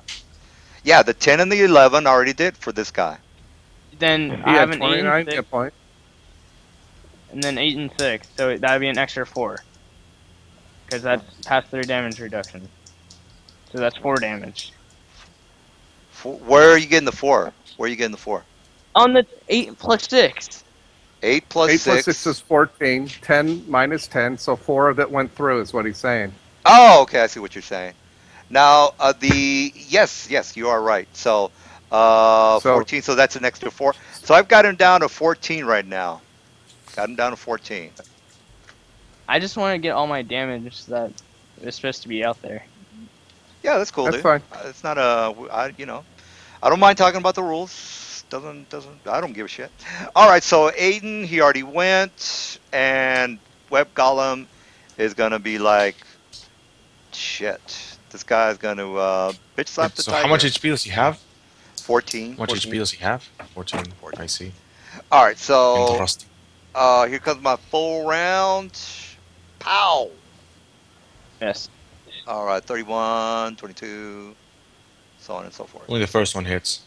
[SPEAKER 1] Yeah, the 10 and the 11 already did for this guy.
[SPEAKER 2] Then
[SPEAKER 4] He
[SPEAKER 2] I have
[SPEAKER 4] had
[SPEAKER 2] an 8 and
[SPEAKER 4] 29
[SPEAKER 2] 6,
[SPEAKER 4] hit points.
[SPEAKER 2] and then 8 and 6. So that'd be an extra 4, because that's past their damage reduction. So that's 4 damage.
[SPEAKER 1] Where are you getting the 4? Where are you getting the 4?
[SPEAKER 2] On the 8 plus 6.
[SPEAKER 1] 8 plus
[SPEAKER 4] 8 plus 6 is
[SPEAKER 1] 6.
[SPEAKER 4] 14. 10 minus 10, so 4 of it went through, is what he's saying.
[SPEAKER 1] Oh, okay, I see what you're saying. Now, yes, you are right. So,
[SPEAKER 4] So
[SPEAKER 1] 14, so that's an extra 4. So I've got him down to 14 right now. Got him down to 14.
[SPEAKER 2] I just want to get all my damage that is supposed to be out there.
[SPEAKER 1] Yeah, that's cool,
[SPEAKER 4] that's
[SPEAKER 1] dude.
[SPEAKER 4] fine.
[SPEAKER 1] It's not I don't mind talking about the rules. I don't give a shit. All right, so Aiden, he already went, and Web Golem is gonna be like, shit. This guy's gonna bitch slap
[SPEAKER 6] Wait,
[SPEAKER 1] the
[SPEAKER 6] so how much
[SPEAKER 1] tiger.
[SPEAKER 6] HP does he have?
[SPEAKER 1] 14.
[SPEAKER 6] How much HP
[SPEAKER 4] 14.
[SPEAKER 6] does he have? 14.
[SPEAKER 1] 14.
[SPEAKER 6] I see.
[SPEAKER 1] All right, so
[SPEAKER 6] Interesting.
[SPEAKER 1] here comes my full round. Pow.
[SPEAKER 2] Yes.
[SPEAKER 1] All right, 31, 22, so on and so forth.
[SPEAKER 6] Only the first one hits.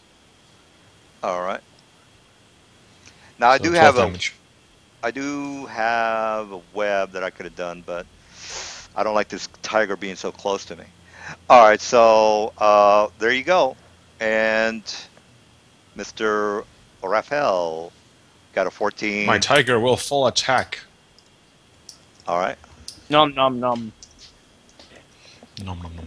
[SPEAKER 1] All right. Now
[SPEAKER 6] So 12 damage.
[SPEAKER 1] I do have a web that I could have done, but I don't like this tiger being so close to me. All right, so there you go. And Mr. Raphael got a 14.
[SPEAKER 6] My tiger will full attack.
[SPEAKER 1] All right.
[SPEAKER 2] Nom nom nom.
[SPEAKER 6] Nom, nom, nom, nom.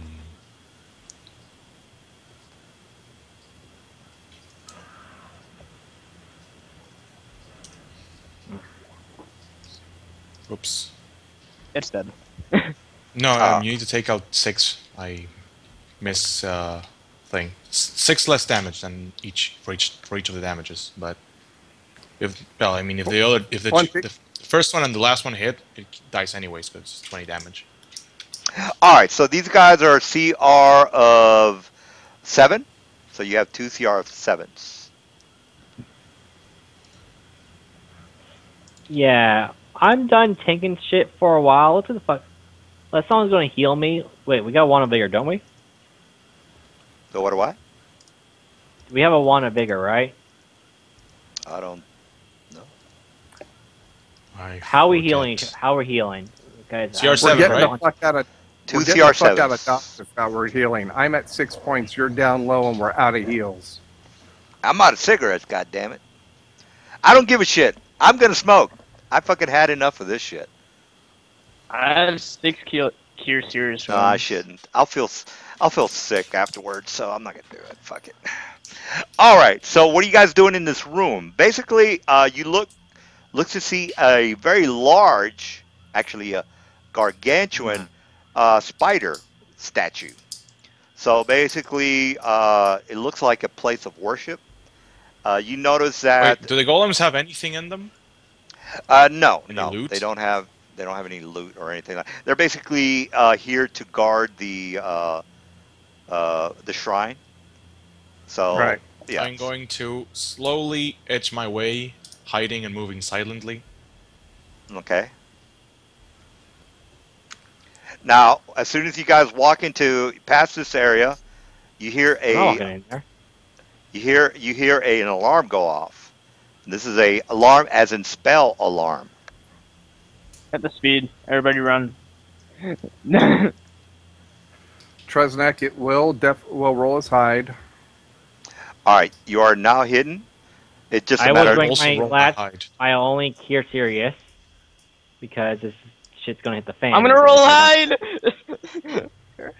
[SPEAKER 6] Oops.
[SPEAKER 2] It's dead.
[SPEAKER 6] No,
[SPEAKER 1] Ah.
[SPEAKER 6] you need to take out 6. I miss thing. 6 less damage than each for each of the damages. But if the first one and the last one hit, it dies anyways because it's 20 damage.
[SPEAKER 1] All right, so these guys are CR of 7. So you have 2 CR of 7s.
[SPEAKER 3] Yeah, I'm done taking shit for a while. What the fuck? Unless someone's gonna heal me. Wait, we got one of vigor, don't we?
[SPEAKER 1] So what do I?
[SPEAKER 3] We have a one of vigor, right?
[SPEAKER 1] I don't know.
[SPEAKER 3] How are we healing? How are we healing? Guys,
[SPEAKER 6] CR7,
[SPEAKER 4] We're getting
[SPEAKER 6] right?
[SPEAKER 4] the fuck out of
[SPEAKER 1] 2
[SPEAKER 4] we're getting the fuck
[SPEAKER 1] CR7s.
[SPEAKER 4] out of doctors now. We're healing. I'm at 6 points. You're down low, and we're out of heals.
[SPEAKER 1] I'm out of cigarettes, goddammit. I don't give a shit. I'm gonna smoke. I fucking had enough of this shit.
[SPEAKER 2] I have 6 cure serious
[SPEAKER 1] No,
[SPEAKER 2] ones.
[SPEAKER 1] I shouldn't. I'll feel sick afterwards, so I'm not gonna do it. Fuck it. All right. So what are you guys doing in this room? Basically, you look to see a very large, actually a gargantuan spider statue. So basically, it looks like a place of worship. You notice
[SPEAKER 6] Wait,
[SPEAKER 1] that
[SPEAKER 6] do the golems have anything in them?
[SPEAKER 1] no,
[SPEAKER 6] Any loot?
[SPEAKER 1] they don't have any loot or anything like. They're basically here to guard the shrine. So
[SPEAKER 4] Right.
[SPEAKER 1] Yes.
[SPEAKER 8] I'm going to slowly edge my way, hiding and moving silently.
[SPEAKER 1] Okay. Now, as soon as you guys walk into past this area, you hear
[SPEAKER 3] I'm not
[SPEAKER 1] a
[SPEAKER 3] walking in there.
[SPEAKER 1] an alarm go off. This is a alarm as in spell alarm.
[SPEAKER 2] At the speed. Everybody run.
[SPEAKER 4] Tresnek, it will roll his hide.
[SPEAKER 1] All right, you are now hidden. It's just a
[SPEAKER 3] I will
[SPEAKER 1] matter.
[SPEAKER 3] drink
[SPEAKER 8] Also
[SPEAKER 3] my
[SPEAKER 8] roll my
[SPEAKER 3] last,
[SPEAKER 8] hide.
[SPEAKER 3] my only cure serious because this shit's gonna hit the fan.
[SPEAKER 2] I'm gonna
[SPEAKER 3] if
[SPEAKER 2] roll
[SPEAKER 3] I don't-
[SPEAKER 2] hide! Everybody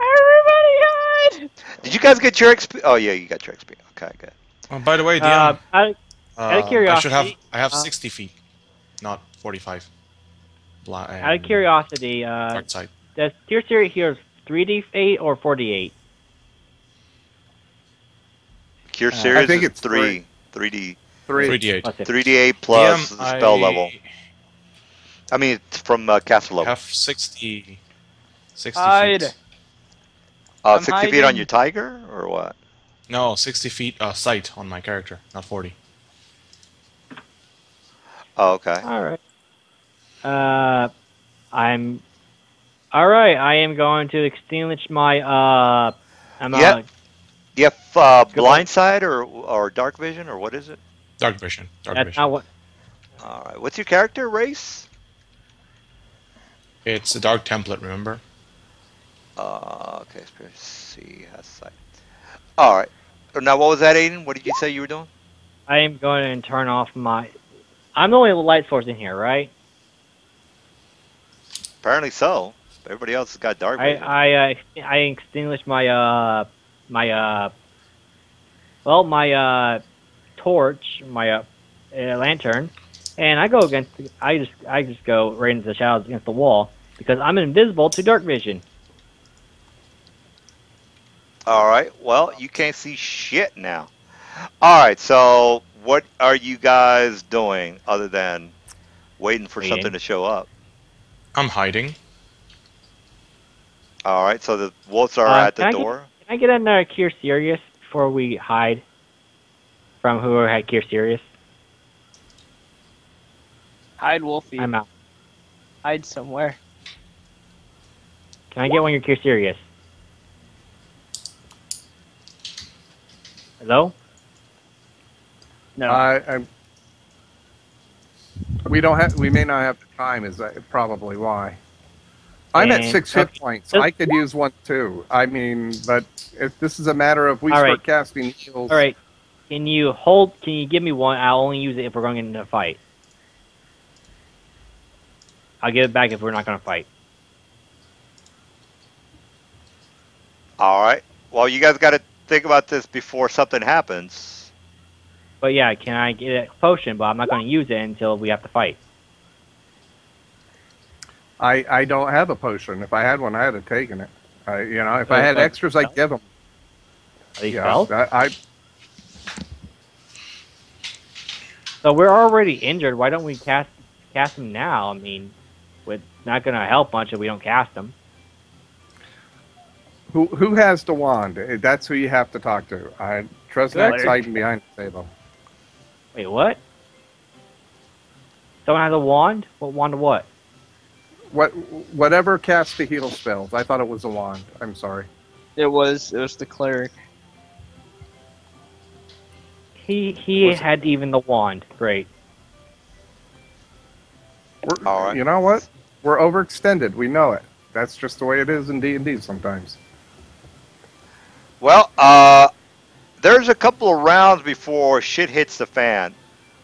[SPEAKER 2] hide!
[SPEAKER 1] Did you guys get your XP? Oh yeah, you got your XP. Okay, good.
[SPEAKER 8] Oh, by the way, DM,
[SPEAKER 3] Out of curiosity,
[SPEAKER 8] I have 60 feet, not 45.
[SPEAKER 3] out of curiosity,
[SPEAKER 8] Dark side.
[SPEAKER 3] does cure serious heals 3d8 or 4d8?
[SPEAKER 1] Cure
[SPEAKER 3] I
[SPEAKER 1] series
[SPEAKER 4] think
[SPEAKER 1] is
[SPEAKER 4] it's three.
[SPEAKER 1] 3D,
[SPEAKER 4] 3.
[SPEAKER 8] 3d8.
[SPEAKER 1] 3D8 plus
[SPEAKER 8] DM,
[SPEAKER 1] the spell level. I mean, it's from caster
[SPEAKER 8] I
[SPEAKER 1] level.
[SPEAKER 8] have 60
[SPEAKER 2] Hide.
[SPEAKER 8] feet.
[SPEAKER 2] I'm
[SPEAKER 1] 60 feet on
[SPEAKER 2] hiding.
[SPEAKER 1] your tiger or what?
[SPEAKER 8] No, 60 feet sight on my character, not 40.
[SPEAKER 1] Oh, okay.
[SPEAKER 3] All right. I'm. All right. I am going to extinguish my. I'm.
[SPEAKER 1] Yep. Do you have
[SPEAKER 3] Go-
[SPEAKER 1] blind sight or dark vision or what is it?
[SPEAKER 8] Dark vision. Dark
[SPEAKER 3] That's
[SPEAKER 8] vision.
[SPEAKER 3] not what.
[SPEAKER 1] All right. What's your character race?
[SPEAKER 8] It's a dark template, remember?
[SPEAKER 1] Okay. See, has sight. All right. Now, what was that, Aiden? What did you say you were doing?
[SPEAKER 3] I am going to turn off my. I'm the only light source in here, right?
[SPEAKER 1] Apparently so. Everybody else has got dark vision.
[SPEAKER 3] I extinguished my my torch, my lantern, and I go against. I just go right into the shadows against the wall because I'm invisible to dark vision.
[SPEAKER 1] All right. Well, you can't see shit now. All right. So, what are you guys doing other than waiting for
[SPEAKER 3] Waiting.
[SPEAKER 1] something to show up?
[SPEAKER 8] I'm hiding.
[SPEAKER 1] All right. So the wolves are at the
[SPEAKER 3] can
[SPEAKER 1] door.
[SPEAKER 3] Can I get another cure serious before we hide from whoever had cure serious?
[SPEAKER 2] Hide, Wolfie.
[SPEAKER 3] I'm out.
[SPEAKER 2] Hide somewhere.
[SPEAKER 3] Can I get one of your cure serious? Hello?
[SPEAKER 2] No.
[SPEAKER 4] We don't have. We may not have the time. Is that probably why? I'm at
[SPEAKER 3] And-
[SPEAKER 4] 6 hit
[SPEAKER 3] okay.
[SPEAKER 4] points. I could use one too. I mean, but if this is a matter of we
[SPEAKER 3] All
[SPEAKER 4] start
[SPEAKER 3] right.
[SPEAKER 4] casting heals.
[SPEAKER 3] All right. Can you hold? Can you give me one? I'll only use it if we're going into a fight. I'll give it back if we're not going to fight.
[SPEAKER 1] All right. Well, you guys got to think about this before something happens.
[SPEAKER 3] But yeah, can I get a potion? But I'm not going to use it until we have to fight.
[SPEAKER 4] I don't have a potion. If I had one, I had have taken it. If I had
[SPEAKER 3] Okay.
[SPEAKER 4] extras, I'd give them.
[SPEAKER 3] Are these
[SPEAKER 4] Yeah,
[SPEAKER 3] spells?
[SPEAKER 4] I
[SPEAKER 3] So we're already injured. Why don't we cast them now? I mean, it's not going to help much if we don't cast them.
[SPEAKER 4] who has the wand? That's who you have to talk to. Tresnak's
[SPEAKER 3] Good.
[SPEAKER 4] hiding behind the table.
[SPEAKER 3] Wait, what? Someone has a wand? What wand of what?
[SPEAKER 4] Whatever casts the heal spells. I thought it was a wand. I'm sorry.
[SPEAKER 2] It was the cleric.
[SPEAKER 3] He had even the wand. Great.
[SPEAKER 1] All right.
[SPEAKER 4] You know what? We're overextended. We know it. That's just the way it is in D&D sometimes.
[SPEAKER 1] Well, there's a couple of rounds before shit hits the fan.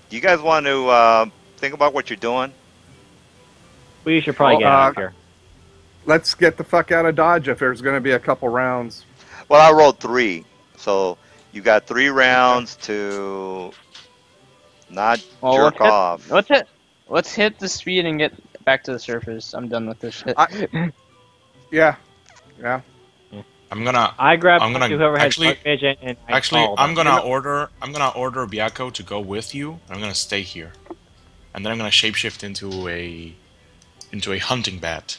[SPEAKER 1] Do you guys want to think about what you're doing?
[SPEAKER 3] We should probably get out of here.
[SPEAKER 4] Let's get the fuck out of Dodge if there's going to be a couple rounds.
[SPEAKER 1] Well, I rolled 3, so you got 3 rounds to not
[SPEAKER 2] Well,
[SPEAKER 1] jerk off.
[SPEAKER 2] Let's hit the speed and get back to the surface. I'm done with this shit.
[SPEAKER 4] Yeah.
[SPEAKER 8] I'm gonna
[SPEAKER 3] Whoever has
[SPEAKER 8] actually-
[SPEAKER 3] dark vision and I
[SPEAKER 8] Actually,
[SPEAKER 3] follow
[SPEAKER 8] I'm
[SPEAKER 3] them.
[SPEAKER 8] gonna order Byako to go with you. I'm gonna stay here, and then I'm gonna shapeshift into a hunting bat.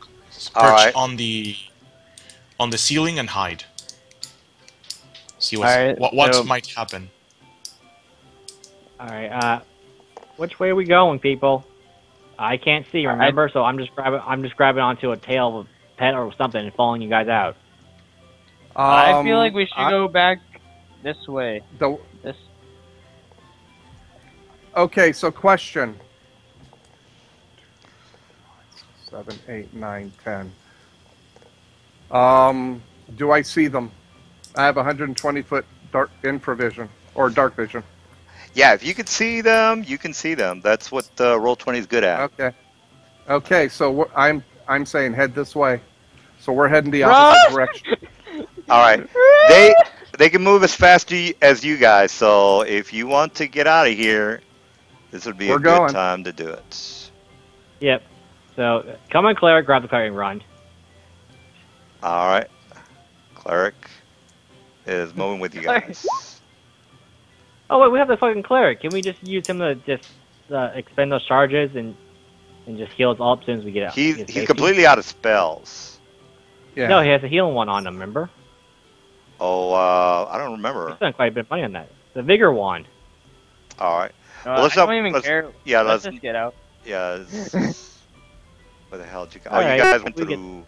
[SPEAKER 8] Perch
[SPEAKER 1] All right.
[SPEAKER 8] on the ceiling and hide.
[SPEAKER 6] See
[SPEAKER 2] Alright,
[SPEAKER 6] what
[SPEAKER 2] so-
[SPEAKER 6] might happen.
[SPEAKER 3] All right. Which way are we going, people? I can't see. Remember, so I'm just grabbing onto a tail of a pet or something and following you guys out.
[SPEAKER 2] I feel like we should
[SPEAKER 4] I-
[SPEAKER 2] go back this way.
[SPEAKER 4] the-
[SPEAKER 2] This.
[SPEAKER 4] okay, so question. 7, 8, 9, 10. Do I see them? I have 120-foot dark infravision or dark vision.
[SPEAKER 1] Yeah, if you can see them, you can see them. That's what Roll20 is good at.
[SPEAKER 4] Okay. Okay, so I'm saying head this way. So we're heading the opposite direction.
[SPEAKER 1] All right. They can move as fast as you guys. So if you want to get out of here, this would be
[SPEAKER 4] We're
[SPEAKER 1] a good
[SPEAKER 4] going.
[SPEAKER 1] time to do it.
[SPEAKER 3] Yep. So come on, cleric, grab the cleric and run.
[SPEAKER 1] All right. Cleric is moving with you guys.
[SPEAKER 3] Oh wait, we have the fucking cleric. Can we just use him to just expend those charges and just heal us all up as soon as we get out?
[SPEAKER 1] He's
[SPEAKER 3] get safety?
[SPEAKER 1] completely out of spells.
[SPEAKER 4] Yeah.
[SPEAKER 3] No, he has a healing one on him. Remember?
[SPEAKER 1] Oh, I don't
[SPEAKER 3] We
[SPEAKER 1] remember.
[SPEAKER 3] spent quite a bit of money on that. The vigor wand.
[SPEAKER 1] All right.
[SPEAKER 2] I
[SPEAKER 1] let's
[SPEAKER 2] don't
[SPEAKER 1] not-
[SPEAKER 2] even
[SPEAKER 1] let's-
[SPEAKER 2] care.
[SPEAKER 1] Yeah,
[SPEAKER 2] Let's
[SPEAKER 1] let's.
[SPEAKER 2] just get out.
[SPEAKER 1] Yeah. Where the hell did you go? Oh,
[SPEAKER 3] All
[SPEAKER 1] you
[SPEAKER 3] right,
[SPEAKER 1] guys went
[SPEAKER 3] we get-
[SPEAKER 1] through.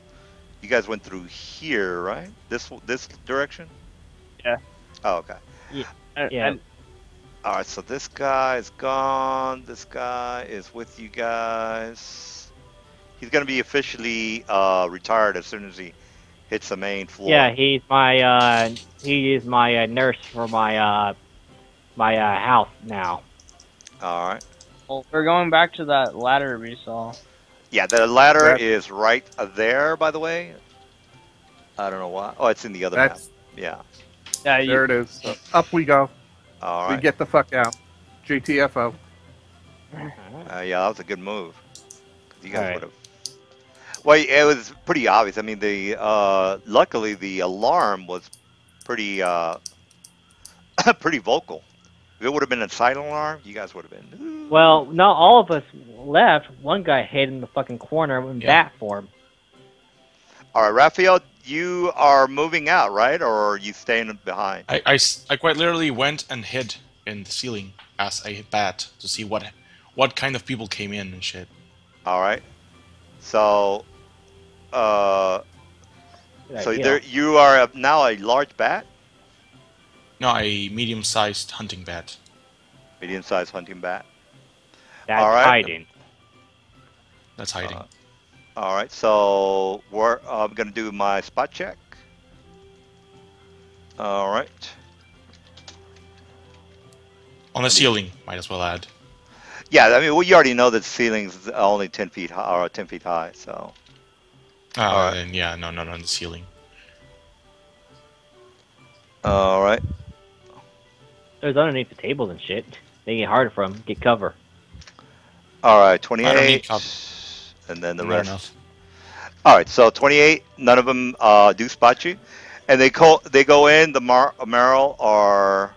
[SPEAKER 1] You guys went through here, right? This direction.
[SPEAKER 2] Yeah.
[SPEAKER 1] Oh, okay.
[SPEAKER 3] Yeah.
[SPEAKER 1] All right. So this guy is gone. This guy is with you guys. He's gonna be officially retired as soon as he hits the main floor.
[SPEAKER 3] Yeah, he is my nurse for my house now.
[SPEAKER 1] All right.
[SPEAKER 2] Well, we're going back to that ladder we saw.
[SPEAKER 1] Yeah, the ladder
[SPEAKER 4] That-
[SPEAKER 1] is right there, by the way. I don't know why. Oh, it's in the other
[SPEAKER 4] That's
[SPEAKER 1] map. Yeah.
[SPEAKER 2] Yeah,
[SPEAKER 4] there it is. So up we go.
[SPEAKER 1] All
[SPEAKER 4] We
[SPEAKER 1] right.
[SPEAKER 4] get the fuck out. GTFO.
[SPEAKER 1] Yeah, that was a good move. 'Cause you guys
[SPEAKER 3] Alright.
[SPEAKER 1] would have. Well, it was pretty obvious. I mean, luckily the alarm was pretty pretty vocal. If it would have been a silent alarm, you guys would have been. "Ooh."
[SPEAKER 3] Well, not all of us left. One guy hid in the fucking corner in
[SPEAKER 6] Yeah.
[SPEAKER 3] bat form.
[SPEAKER 1] All right, Raphael, you are moving out, right, or are you staying behind?
[SPEAKER 6] I quite literally went and hid in the ceiling as a bat to see what kind of people came in and shit.
[SPEAKER 1] All right. So,
[SPEAKER 3] Good
[SPEAKER 1] so
[SPEAKER 3] idea.
[SPEAKER 1] there you are now a large bat,
[SPEAKER 6] No, a medium-sized hunting bat.
[SPEAKER 1] medium-sized hunting bat.
[SPEAKER 3] That's
[SPEAKER 1] all right.
[SPEAKER 3] hiding.
[SPEAKER 6] That's hiding.
[SPEAKER 1] All right, so I'm gonna do my spot check. All right.
[SPEAKER 6] On the ceiling, might as well add.
[SPEAKER 1] Yeah, I mean, well, you already know that the ceiling's only 10 feet high, or 10 feet high. So, Alright.
[SPEAKER 6] And yeah, no, on the ceiling.
[SPEAKER 1] all right.
[SPEAKER 3] There's underneath the tables and shit. They get harder for them. Get cover.
[SPEAKER 1] All right,
[SPEAKER 6] I don't need
[SPEAKER 1] 28,
[SPEAKER 6] cover.
[SPEAKER 1] and then the
[SPEAKER 6] Fair
[SPEAKER 1] rest.
[SPEAKER 6] enough.
[SPEAKER 1] All right, so 28. None of them do spot you, and they go in. The Merrill are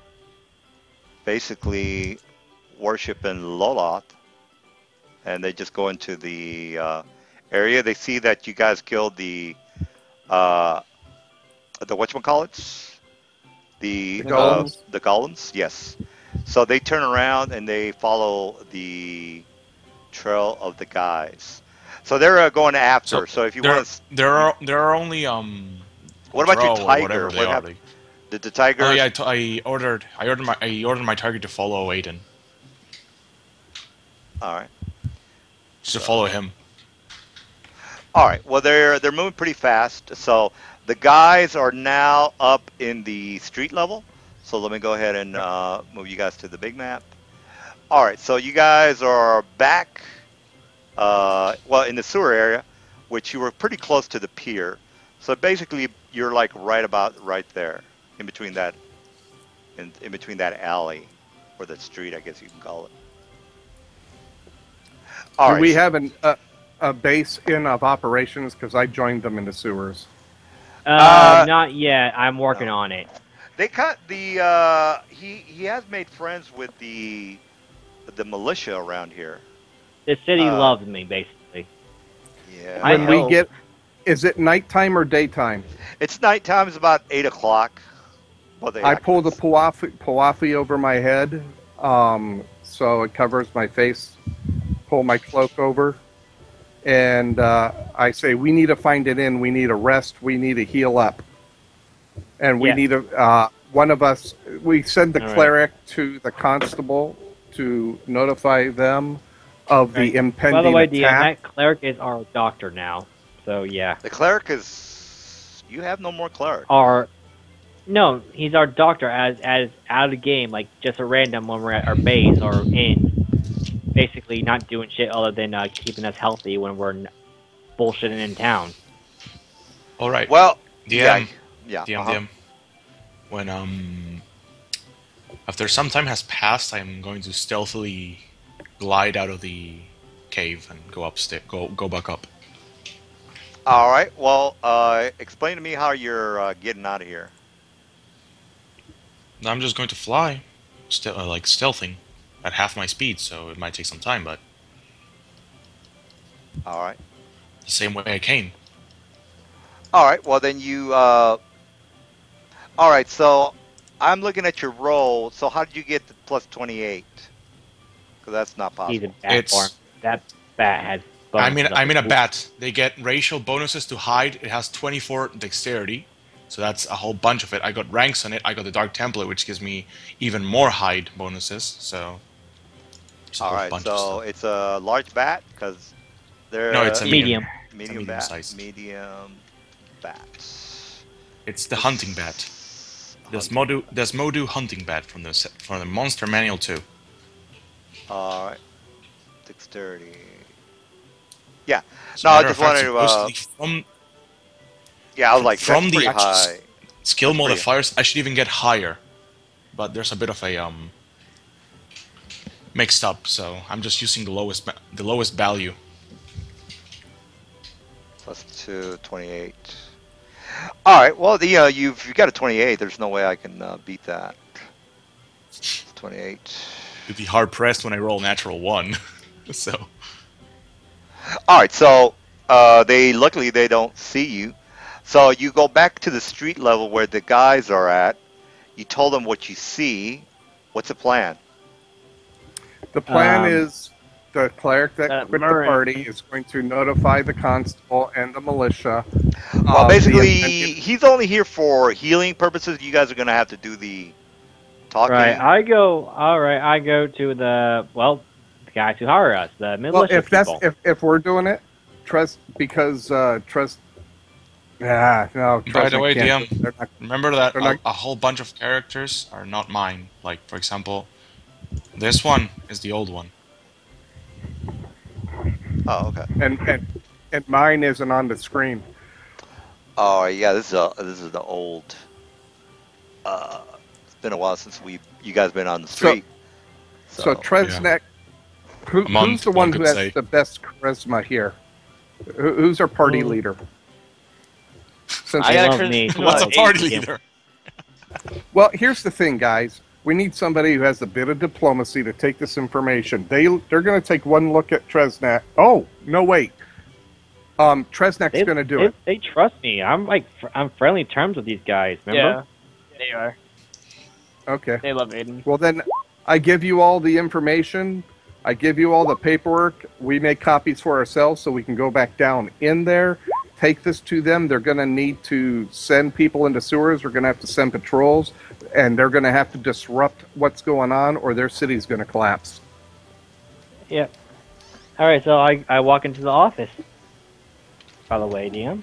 [SPEAKER 1] basically worshiping Loloth, and they just go into the area. They see that you guys killed the whatchamacallits? The
[SPEAKER 4] golems?
[SPEAKER 1] The golems, yes. So they turn around and they follow the trail of the guys. So they're going after. So if you
[SPEAKER 6] there,
[SPEAKER 1] want to,
[SPEAKER 6] there are only
[SPEAKER 1] what about your
[SPEAKER 6] drow or
[SPEAKER 1] tiger?
[SPEAKER 6] whatever
[SPEAKER 1] What
[SPEAKER 6] they are.
[SPEAKER 1] happened? Did the tiger?
[SPEAKER 6] Oh yeah, I ordered my target to follow Aiden.
[SPEAKER 1] All right.
[SPEAKER 6] Just to follow him.
[SPEAKER 1] All right. Well, they're moving pretty fast. So the guys are now up in the street level. So let me go ahead and move you guys to the big map. All right. So you guys are back. Well, in the sewer area, which you were pretty close to the pier. So basically, you're like right there, in between that, in between that alley, or that street, I guess you can call it. All
[SPEAKER 4] Do
[SPEAKER 1] right.
[SPEAKER 4] we have a base of operations? Because I joined them in the sewers.
[SPEAKER 3] Not yet. I'm working on it.
[SPEAKER 1] They cut the. He has made friends with the militia around here.
[SPEAKER 3] The city loves me, basically.
[SPEAKER 1] Yeah.
[SPEAKER 3] I
[SPEAKER 4] When we
[SPEAKER 3] know.
[SPEAKER 4] get, is it nighttime or daytime?
[SPEAKER 1] It's nighttime. It's about 8 o'clock. Well, they
[SPEAKER 4] I pull the
[SPEAKER 1] activists.
[SPEAKER 4] puafi over my head, so it covers my face. Pull my cloak over, and I say, "We need to find an inn. We need a rest. We need to heal up, and we
[SPEAKER 3] Yeah.
[SPEAKER 4] need a one of us." We send the
[SPEAKER 3] All right.
[SPEAKER 4] cleric to the constable to notify them of the
[SPEAKER 3] Right.
[SPEAKER 4] impending
[SPEAKER 3] By the way, DM,
[SPEAKER 4] attack.
[SPEAKER 3] that cleric is our doctor now. So yeah.
[SPEAKER 1] The cleric is. You have no more cleric.
[SPEAKER 3] Our no, he's our doctor as out of the game, like just a random when we're at our base or in, basically not doing shit other than keeping us healthy when we're bullshitting in town.
[SPEAKER 6] All right.
[SPEAKER 1] Well,
[SPEAKER 6] DM.
[SPEAKER 1] yeah.
[SPEAKER 6] DM. DM. When after some time has passed, I'm going to stealthily glide out of the cave and go upstairs. Go back up.
[SPEAKER 1] All right. Well, explain to me how you're getting out of here.
[SPEAKER 6] I'm just going to fly, like stealthing, at half my speed. So it might take some time, but
[SPEAKER 1] All right.
[SPEAKER 6] the same way I came.
[SPEAKER 1] All right. Well, then you. All right. So I'm looking at your roll. So how did you get the plus 28? Because that's not
[SPEAKER 3] He's
[SPEAKER 1] possible.
[SPEAKER 3] in bat form. That bat has.
[SPEAKER 6] I'm
[SPEAKER 3] bonuses
[SPEAKER 6] in a
[SPEAKER 3] up to-
[SPEAKER 6] bat. They get racial bonuses to hide. It has 24 dexterity, so that's a whole bunch of it. I got ranks on it. I got the Dark Template, which gives me even more hide bonuses. So. there's a
[SPEAKER 1] All
[SPEAKER 6] whole
[SPEAKER 1] right.
[SPEAKER 6] bunch of
[SPEAKER 1] So
[SPEAKER 6] stuff.
[SPEAKER 1] it's a large bat because they're
[SPEAKER 6] No, it's a
[SPEAKER 3] medium.
[SPEAKER 1] medium
[SPEAKER 6] It's a
[SPEAKER 1] bat.
[SPEAKER 6] medium-sized.
[SPEAKER 1] Medium bat.
[SPEAKER 6] It's the hunting bat. Desmodu hunting bat from the Monster Manual 2.
[SPEAKER 1] All right. Dexterity. Yeah.
[SPEAKER 6] As a
[SPEAKER 1] No, I
[SPEAKER 6] matter
[SPEAKER 1] just
[SPEAKER 6] of fact,
[SPEAKER 1] wanted to.
[SPEAKER 6] supposedly
[SPEAKER 1] Yeah, I was like,
[SPEAKER 6] from
[SPEAKER 1] that's
[SPEAKER 6] the
[SPEAKER 1] pretty
[SPEAKER 6] actual
[SPEAKER 1] high.
[SPEAKER 6] skill
[SPEAKER 1] That's pretty
[SPEAKER 6] modifiers, I should even get higher, but there's a bit of a mixed up. So I'm just using the lowest value.
[SPEAKER 1] Plus 2, 28. All right. Well, you've got a 28. There's no way I can beat that. It's 28.
[SPEAKER 6] You'd be hard pressed when I roll natural 1. So
[SPEAKER 1] All right. So luckily they don't see you. So you go back to the street level where the guys are at. You told them what you see. What's the plan?
[SPEAKER 4] The plan
[SPEAKER 3] Um,
[SPEAKER 4] is the cleric that quit the
[SPEAKER 3] Murray.
[SPEAKER 4] party is going to notify the constable and the militia.
[SPEAKER 1] Well,
[SPEAKER 4] of the
[SPEAKER 1] basically,
[SPEAKER 4] impending-
[SPEAKER 1] he's only here for healing purposes. You guys are going to have to do the talking.
[SPEAKER 3] Right. I go to the guys who hire us, the militia
[SPEAKER 4] well, if that's
[SPEAKER 3] people.
[SPEAKER 4] if we're doing it, trust because trust. Yeah, no.
[SPEAKER 6] By
[SPEAKER 4] Trust
[SPEAKER 6] the way,
[SPEAKER 4] can't-
[SPEAKER 6] DM,
[SPEAKER 4] they're not-
[SPEAKER 6] remember that
[SPEAKER 4] They're not-
[SPEAKER 6] a whole bunch of characters are not mine. Like, for example, this one is the old one.
[SPEAKER 1] Oh, okay.
[SPEAKER 4] and mine isn't on the screen.
[SPEAKER 1] Oh, yeah. This is the old. It's been a while since you guys been on the street.
[SPEAKER 4] So Tresnek,
[SPEAKER 6] A month,
[SPEAKER 4] who's the one
[SPEAKER 6] one
[SPEAKER 4] who
[SPEAKER 6] could
[SPEAKER 4] has
[SPEAKER 6] say.
[SPEAKER 4] the best charisma here? Who's our party
[SPEAKER 3] Oh.
[SPEAKER 4] leader? Since
[SPEAKER 2] I got
[SPEAKER 3] love
[SPEAKER 2] Chris-
[SPEAKER 3] me.
[SPEAKER 6] What's a
[SPEAKER 2] Eight,
[SPEAKER 6] party
[SPEAKER 3] yeah.
[SPEAKER 6] leader?
[SPEAKER 4] Well, here's the thing, guys. We need somebody who has a bit of diplomacy to take this information. They're going to take one look at Tresnak. Oh, no, wait. Tresnak's going to do it.
[SPEAKER 3] They trust me. I'm friendly terms with these guys. Remember?
[SPEAKER 2] Yeah, they are.
[SPEAKER 4] Okay.
[SPEAKER 2] They love Aiden.
[SPEAKER 4] Well, then I give you all the information. I give you all the paperwork. We make copies for ourselves so we can go back down in there, take this to them. They're going to need to send people into sewers. We're going to have to send patrols, and they're going to have to disrupt what's going on, or their city's going to collapse.
[SPEAKER 3] Yep. All right. So I walk into the office. By the way, DM,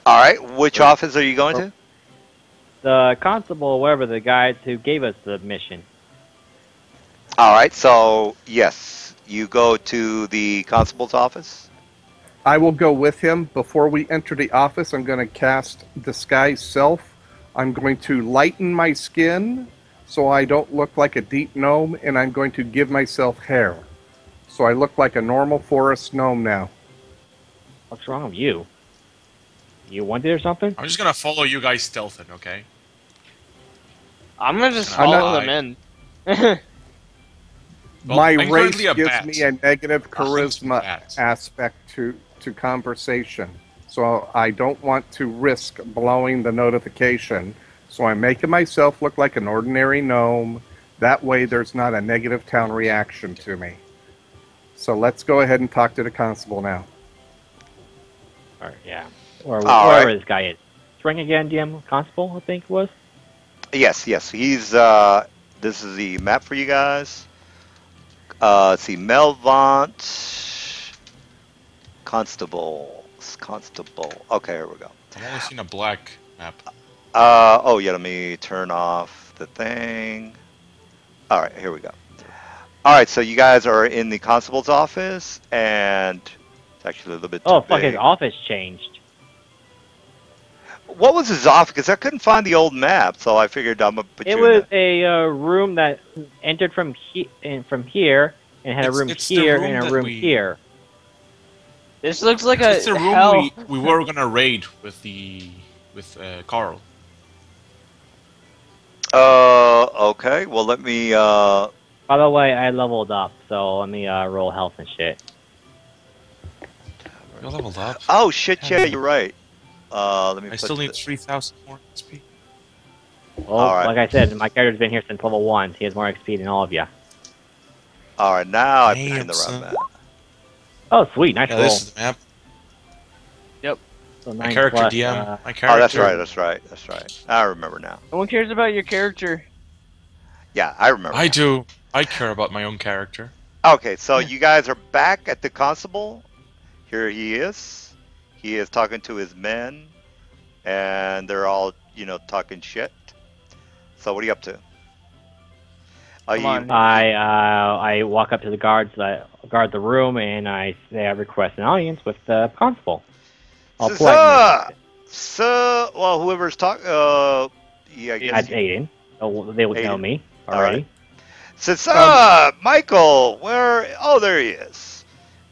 [SPEAKER 1] All right. Which office are you going to?
[SPEAKER 3] the constable, whatever the guys who gave us the mission.
[SPEAKER 1] All right. So yes, you go to the constable's office.
[SPEAKER 4] I will go with him. Before we enter the office, I'm going to cast Disguise Self. I'm going to lighten my skin so I don't look like a deep gnome, and I'm going to give myself hair. So I look like a normal forest gnome now.
[SPEAKER 3] What's wrong with you? You wanted or something?
[SPEAKER 6] I'm just gonna follow you guys stealthing, okay?
[SPEAKER 2] I'm gonna just
[SPEAKER 4] I'm
[SPEAKER 2] follow
[SPEAKER 6] not-
[SPEAKER 2] them in.
[SPEAKER 6] Well,
[SPEAKER 4] My
[SPEAKER 6] I'm
[SPEAKER 4] race
[SPEAKER 6] currently a
[SPEAKER 4] gives
[SPEAKER 6] bat.
[SPEAKER 4] me a negative
[SPEAKER 6] A hunting
[SPEAKER 4] charisma
[SPEAKER 6] bat.
[SPEAKER 4] aspect to conversation. So I don't want to risk blowing the notification. So I'm making myself look like an ordinary gnome. That way there's not a negative town reaction to me. So let's go ahead and talk to the constable now.
[SPEAKER 3] Or yeah, or
[SPEAKER 1] All
[SPEAKER 3] wherever
[SPEAKER 1] right.
[SPEAKER 3] this guy is. What's rank again? DM constable, I think it was.
[SPEAKER 1] Yes, yes. He's this is the map for you guys. Let's see, Melvant Constable. Okay, here we go.
[SPEAKER 8] I've only seen a black map.
[SPEAKER 1] Oh yeah, let me turn off the thing. All right, here we go. All right, so you guys are in the constable's office, and it's actually a little bit too
[SPEAKER 3] Oh fuck, his
[SPEAKER 1] big.
[SPEAKER 3] office changed.
[SPEAKER 1] What was his office? Because I couldn't find the old map, so I figured I'm gonna put
[SPEAKER 3] It
[SPEAKER 1] you in
[SPEAKER 3] was
[SPEAKER 1] a.
[SPEAKER 3] a from that entered from here and had a room
[SPEAKER 8] It's the
[SPEAKER 3] here
[SPEAKER 8] room
[SPEAKER 3] and a
[SPEAKER 8] that
[SPEAKER 3] room
[SPEAKER 8] we-
[SPEAKER 3] here.
[SPEAKER 2] This looks like
[SPEAKER 8] It's
[SPEAKER 2] a
[SPEAKER 8] the room
[SPEAKER 2] hell.
[SPEAKER 8] we were gonna raid with Carl.
[SPEAKER 1] Okay. Well, let me.
[SPEAKER 3] By the way, I leveled up, so let me roll health and shit.
[SPEAKER 8] You leveled up.
[SPEAKER 1] Oh shit! Yeah, you're right. Let me.
[SPEAKER 8] I
[SPEAKER 1] put
[SPEAKER 8] still need
[SPEAKER 1] the-
[SPEAKER 8] 3,000 more XP.
[SPEAKER 3] Well,
[SPEAKER 1] All right.
[SPEAKER 3] like I said, my character's been here since level 1. He has more XP than all of you.
[SPEAKER 1] All right, now I put you in
[SPEAKER 8] Damn,
[SPEAKER 1] the
[SPEAKER 8] son.
[SPEAKER 1] right map.
[SPEAKER 3] Oh, sweet, nice
[SPEAKER 8] Yeah,
[SPEAKER 3] roll.
[SPEAKER 8] this is the map.
[SPEAKER 3] So
[SPEAKER 8] My
[SPEAKER 3] 9
[SPEAKER 8] character
[SPEAKER 3] plus,
[SPEAKER 8] DM. My character.
[SPEAKER 1] Oh, that's right. That's right. That's right. I remember now.
[SPEAKER 2] No one cares about your character.
[SPEAKER 1] Yeah, I remember.
[SPEAKER 8] I
[SPEAKER 1] now.
[SPEAKER 8] do. I care about my own character.
[SPEAKER 1] Okay, so you guys are back at the constable. Here he is. He is talking to his men, and they're all, talking shit. So what are you up to? Are
[SPEAKER 2] Come
[SPEAKER 1] you?
[SPEAKER 2] on.
[SPEAKER 3] I walk up to the guards that guard the room, and I say I request an audience with the constable. All
[SPEAKER 1] Sir,
[SPEAKER 3] polite.
[SPEAKER 1] sir. Well, whoever's talking. Yeah, I guess.
[SPEAKER 3] That's Aiden. Oh, they would know
[SPEAKER 1] Aiden.
[SPEAKER 3] me
[SPEAKER 1] All
[SPEAKER 3] already.
[SPEAKER 1] right. Says, Michael, where? Oh, there he is.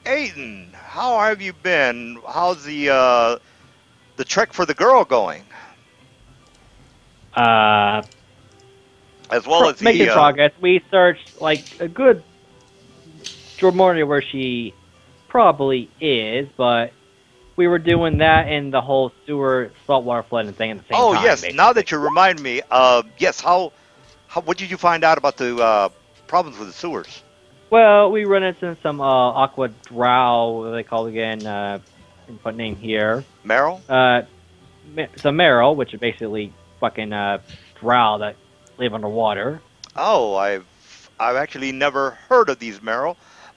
[SPEAKER 1] Aiden, how have you been? How's the trek for the girl going? As well as
[SPEAKER 3] Making
[SPEAKER 1] the.
[SPEAKER 3] progress. We searched like a good more where she probably is, but we were doing that and the whole sewer saltwater flooding thing at the same
[SPEAKER 1] Oh
[SPEAKER 3] time.
[SPEAKER 1] yes,
[SPEAKER 3] basically.
[SPEAKER 1] now that you remind me, yes. How? What did you find out about the problems with the sewers?
[SPEAKER 3] Well, we run into some aqua drow, what they call it again, input name here.
[SPEAKER 1] Meryl?
[SPEAKER 3] Some Meryl, which are basically fucking drow that live underwater.
[SPEAKER 1] Oh, I've actually never heard of these Meryl,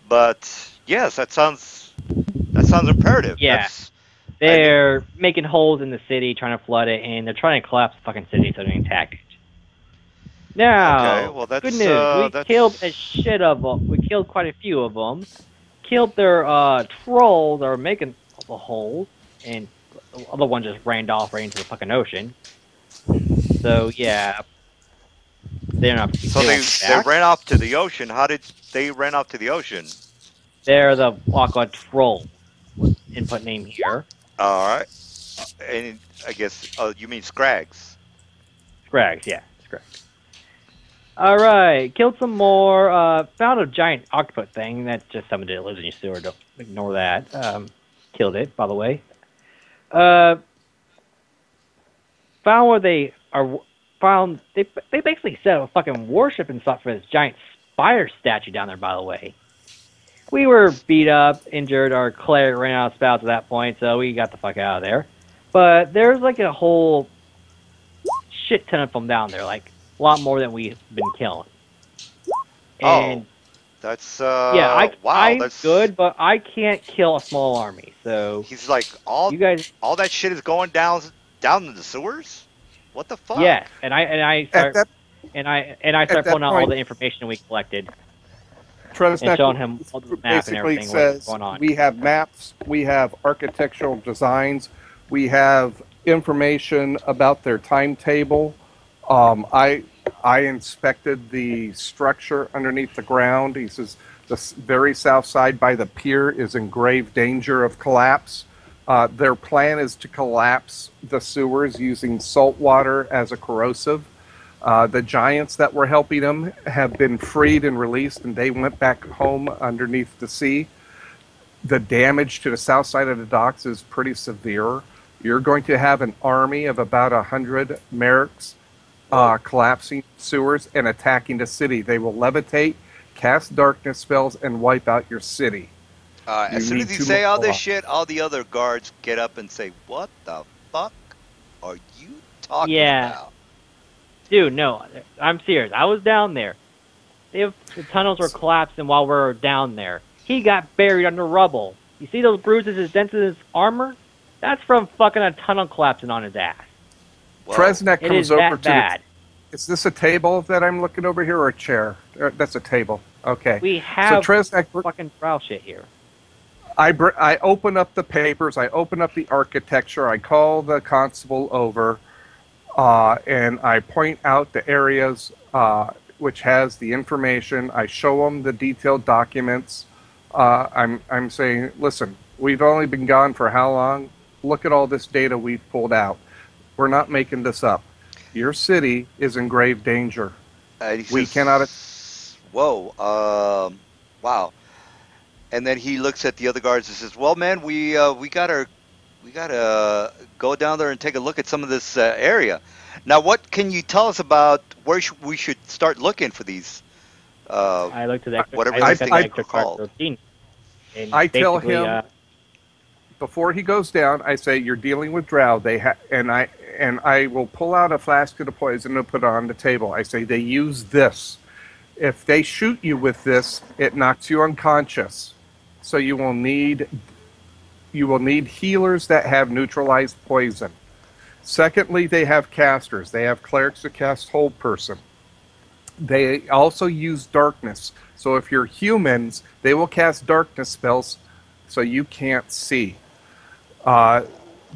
[SPEAKER 1] but yes, that sounds imperative.
[SPEAKER 3] Yeah.
[SPEAKER 1] That's,
[SPEAKER 3] They're making holes in the city, trying to flood it, and they're trying to collapse the fucking city so they can attack it. Now,
[SPEAKER 1] Okay, well, that's,
[SPEAKER 3] good news. We
[SPEAKER 1] that's-
[SPEAKER 3] killed a shit of them. We killed quite a few of them. Killed their trolls that were making the holes, and the other one just ran off right into the fucking ocean. So yeah, they're not.
[SPEAKER 1] so they ran off to the ocean. How did they ran off to the ocean?
[SPEAKER 3] They're the aqua troll. Input name here.
[SPEAKER 1] All right, and I guess you mean Scrags.
[SPEAKER 3] Scrags, yeah, Scrags. All right, killed some more. Found a giant octopus thing. That's just somebody that lives in your sewer. Don't ignore that. Killed it, by the way. Found where they are. Found they basically set up a fucking worship and stuff for this giant spider statue down there. By the way, we were beat up, injured. Our cleric ran out of spells at that point, so we got the fuck out of there. But there's like a whole shit ton of them down there, like a lot more than we've been killing. And
[SPEAKER 1] That's
[SPEAKER 3] yeah,
[SPEAKER 1] wow.
[SPEAKER 3] I'm
[SPEAKER 1] That's
[SPEAKER 3] good, but I can't kill a small army. So
[SPEAKER 1] He's like all
[SPEAKER 3] you guys,
[SPEAKER 1] that shit is going down in the sewers. What the fuck?
[SPEAKER 3] yes, and I start
[SPEAKER 4] At that,
[SPEAKER 3] I start
[SPEAKER 4] that
[SPEAKER 3] pulling out all
[SPEAKER 4] point-
[SPEAKER 3] the information we collected
[SPEAKER 4] Tresnak
[SPEAKER 3] and showing him all the map and
[SPEAKER 4] basically
[SPEAKER 3] everything what's
[SPEAKER 4] says
[SPEAKER 3] going on.
[SPEAKER 4] we have maps, we have architectural designs, we have information about their timetable. I inspected the structure underneath the ground. He says the very south side by the pier is in grave danger of collapse. Their plan is to collapse the sewers using salt water as a corrosive. The giants that were helping them have been freed and released, and they went back home underneath the sea. The damage to the south side of the docks is pretty severe. You're going to have an army of about 100 mercs collapsing sewers and attacking the city. They will levitate, cast darkness spells, and wipe out your city. You
[SPEAKER 1] As soon as
[SPEAKER 4] need
[SPEAKER 1] you
[SPEAKER 4] to
[SPEAKER 1] say all this
[SPEAKER 4] mobilize.
[SPEAKER 1] shit, all the other guards get up and say, "What the fuck are you talking
[SPEAKER 3] Yeah,
[SPEAKER 1] about?"
[SPEAKER 3] dude, no, I'm serious. I was down there. The tunnels were collapsing while we were down there. He got buried under rubble. You see those bruises, his dents in his armor? That's from fucking a tunnel collapsing on his ass.
[SPEAKER 1] Whoa.
[SPEAKER 4] Tresnek
[SPEAKER 3] It
[SPEAKER 4] comes
[SPEAKER 3] is
[SPEAKER 4] over
[SPEAKER 3] that
[SPEAKER 4] to
[SPEAKER 3] bad.
[SPEAKER 4] Is this a table that I'm looking over here or a chair? That's a table. Okay.
[SPEAKER 3] We
[SPEAKER 4] So
[SPEAKER 3] have
[SPEAKER 4] Tresnek,
[SPEAKER 3] fucking brow shit here.
[SPEAKER 4] I open up the papers, I open up the architecture, I call the constable over, and I point out the areas which has the information. I show them the detailed documents. I'm saying, listen, we've only been gone for how long? Look at all this data we've pulled out. We're not making this up. Your city is in grave danger.
[SPEAKER 1] And he
[SPEAKER 4] We
[SPEAKER 1] says,
[SPEAKER 4] cannot.
[SPEAKER 1] "Whoa, wow." And then he looks at the other guards and says, "Well, man, we gotta go down there and take a look at some of this area. Now, what can you tell us about where we should start looking for these,
[SPEAKER 3] I looked at the extra,
[SPEAKER 1] whatever
[SPEAKER 3] I
[SPEAKER 1] these
[SPEAKER 3] looked at the
[SPEAKER 1] things
[SPEAKER 3] extra
[SPEAKER 1] are
[SPEAKER 3] card
[SPEAKER 1] called?"
[SPEAKER 3] 13, and
[SPEAKER 4] I tell
[SPEAKER 3] basically,
[SPEAKER 4] him before he goes down, I say, "You're dealing with drow." And I will pull out a flask of the poison and put it on the table. I say they use this. If they shoot you with this, it knocks you unconscious. So you will need healers that have neutralized poison. Secondly, they have casters. They have clerics that cast hold person. They also use darkness. So if you're humans, they will cast darkness spells so you can't see.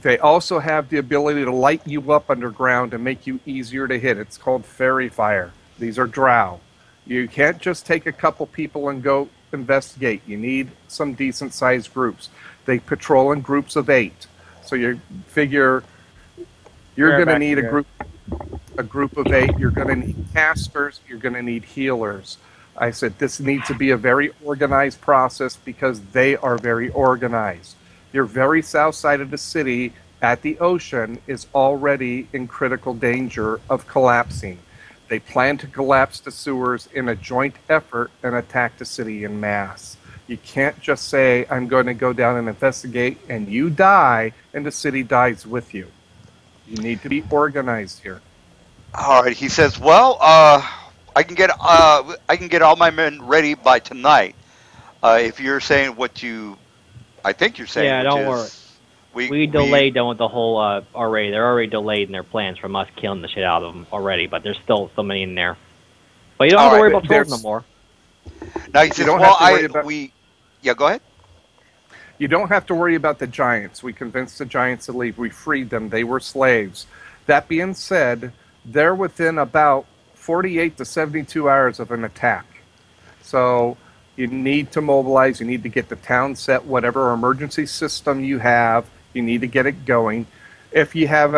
[SPEAKER 4] They also have the ability to light you up underground and make you easier to hit. It's called fairy fire. These are drow. You can't just take a couple people and go investigate. You need some decent sized groups. They patrol in groups of 8. So you figure you're going to need a group of 8. You're going to need casters. You're going to need healers. I said this needs to be a very organized process because they are very organized. Your very south side of the city at the ocean is already in critical danger of collapsing. They plan to collapse the sewers in a joint effort and attack the city en masse. You can't just say, "I'm going to go down and investigate," and you die, and the city dies with you. You need to be organized here.
[SPEAKER 1] All right, he says, "Well, I can get all my men ready by tonight. If you're saying what I think you're saying,
[SPEAKER 3] yeah,
[SPEAKER 1] which
[SPEAKER 3] don't worry.
[SPEAKER 1] is
[SPEAKER 3] We delayed them with the whole already. They're already delayed in their plans from us killing the shit out of them already, but there's still so many in there. But you don't have to worry about trolls no more.
[SPEAKER 1] Now he says,
[SPEAKER 4] don't
[SPEAKER 1] well,
[SPEAKER 4] have to worry about-
[SPEAKER 1] yeah, go ahead."
[SPEAKER 4] You don't have to worry about the giants. We convinced the giants to leave. We freed them. They were slaves. That being said, they're within about 48 to 72 hours of an attack. So you need to mobilize. You need to get the town set, whatever emergency system you have. You need to get it going. If you have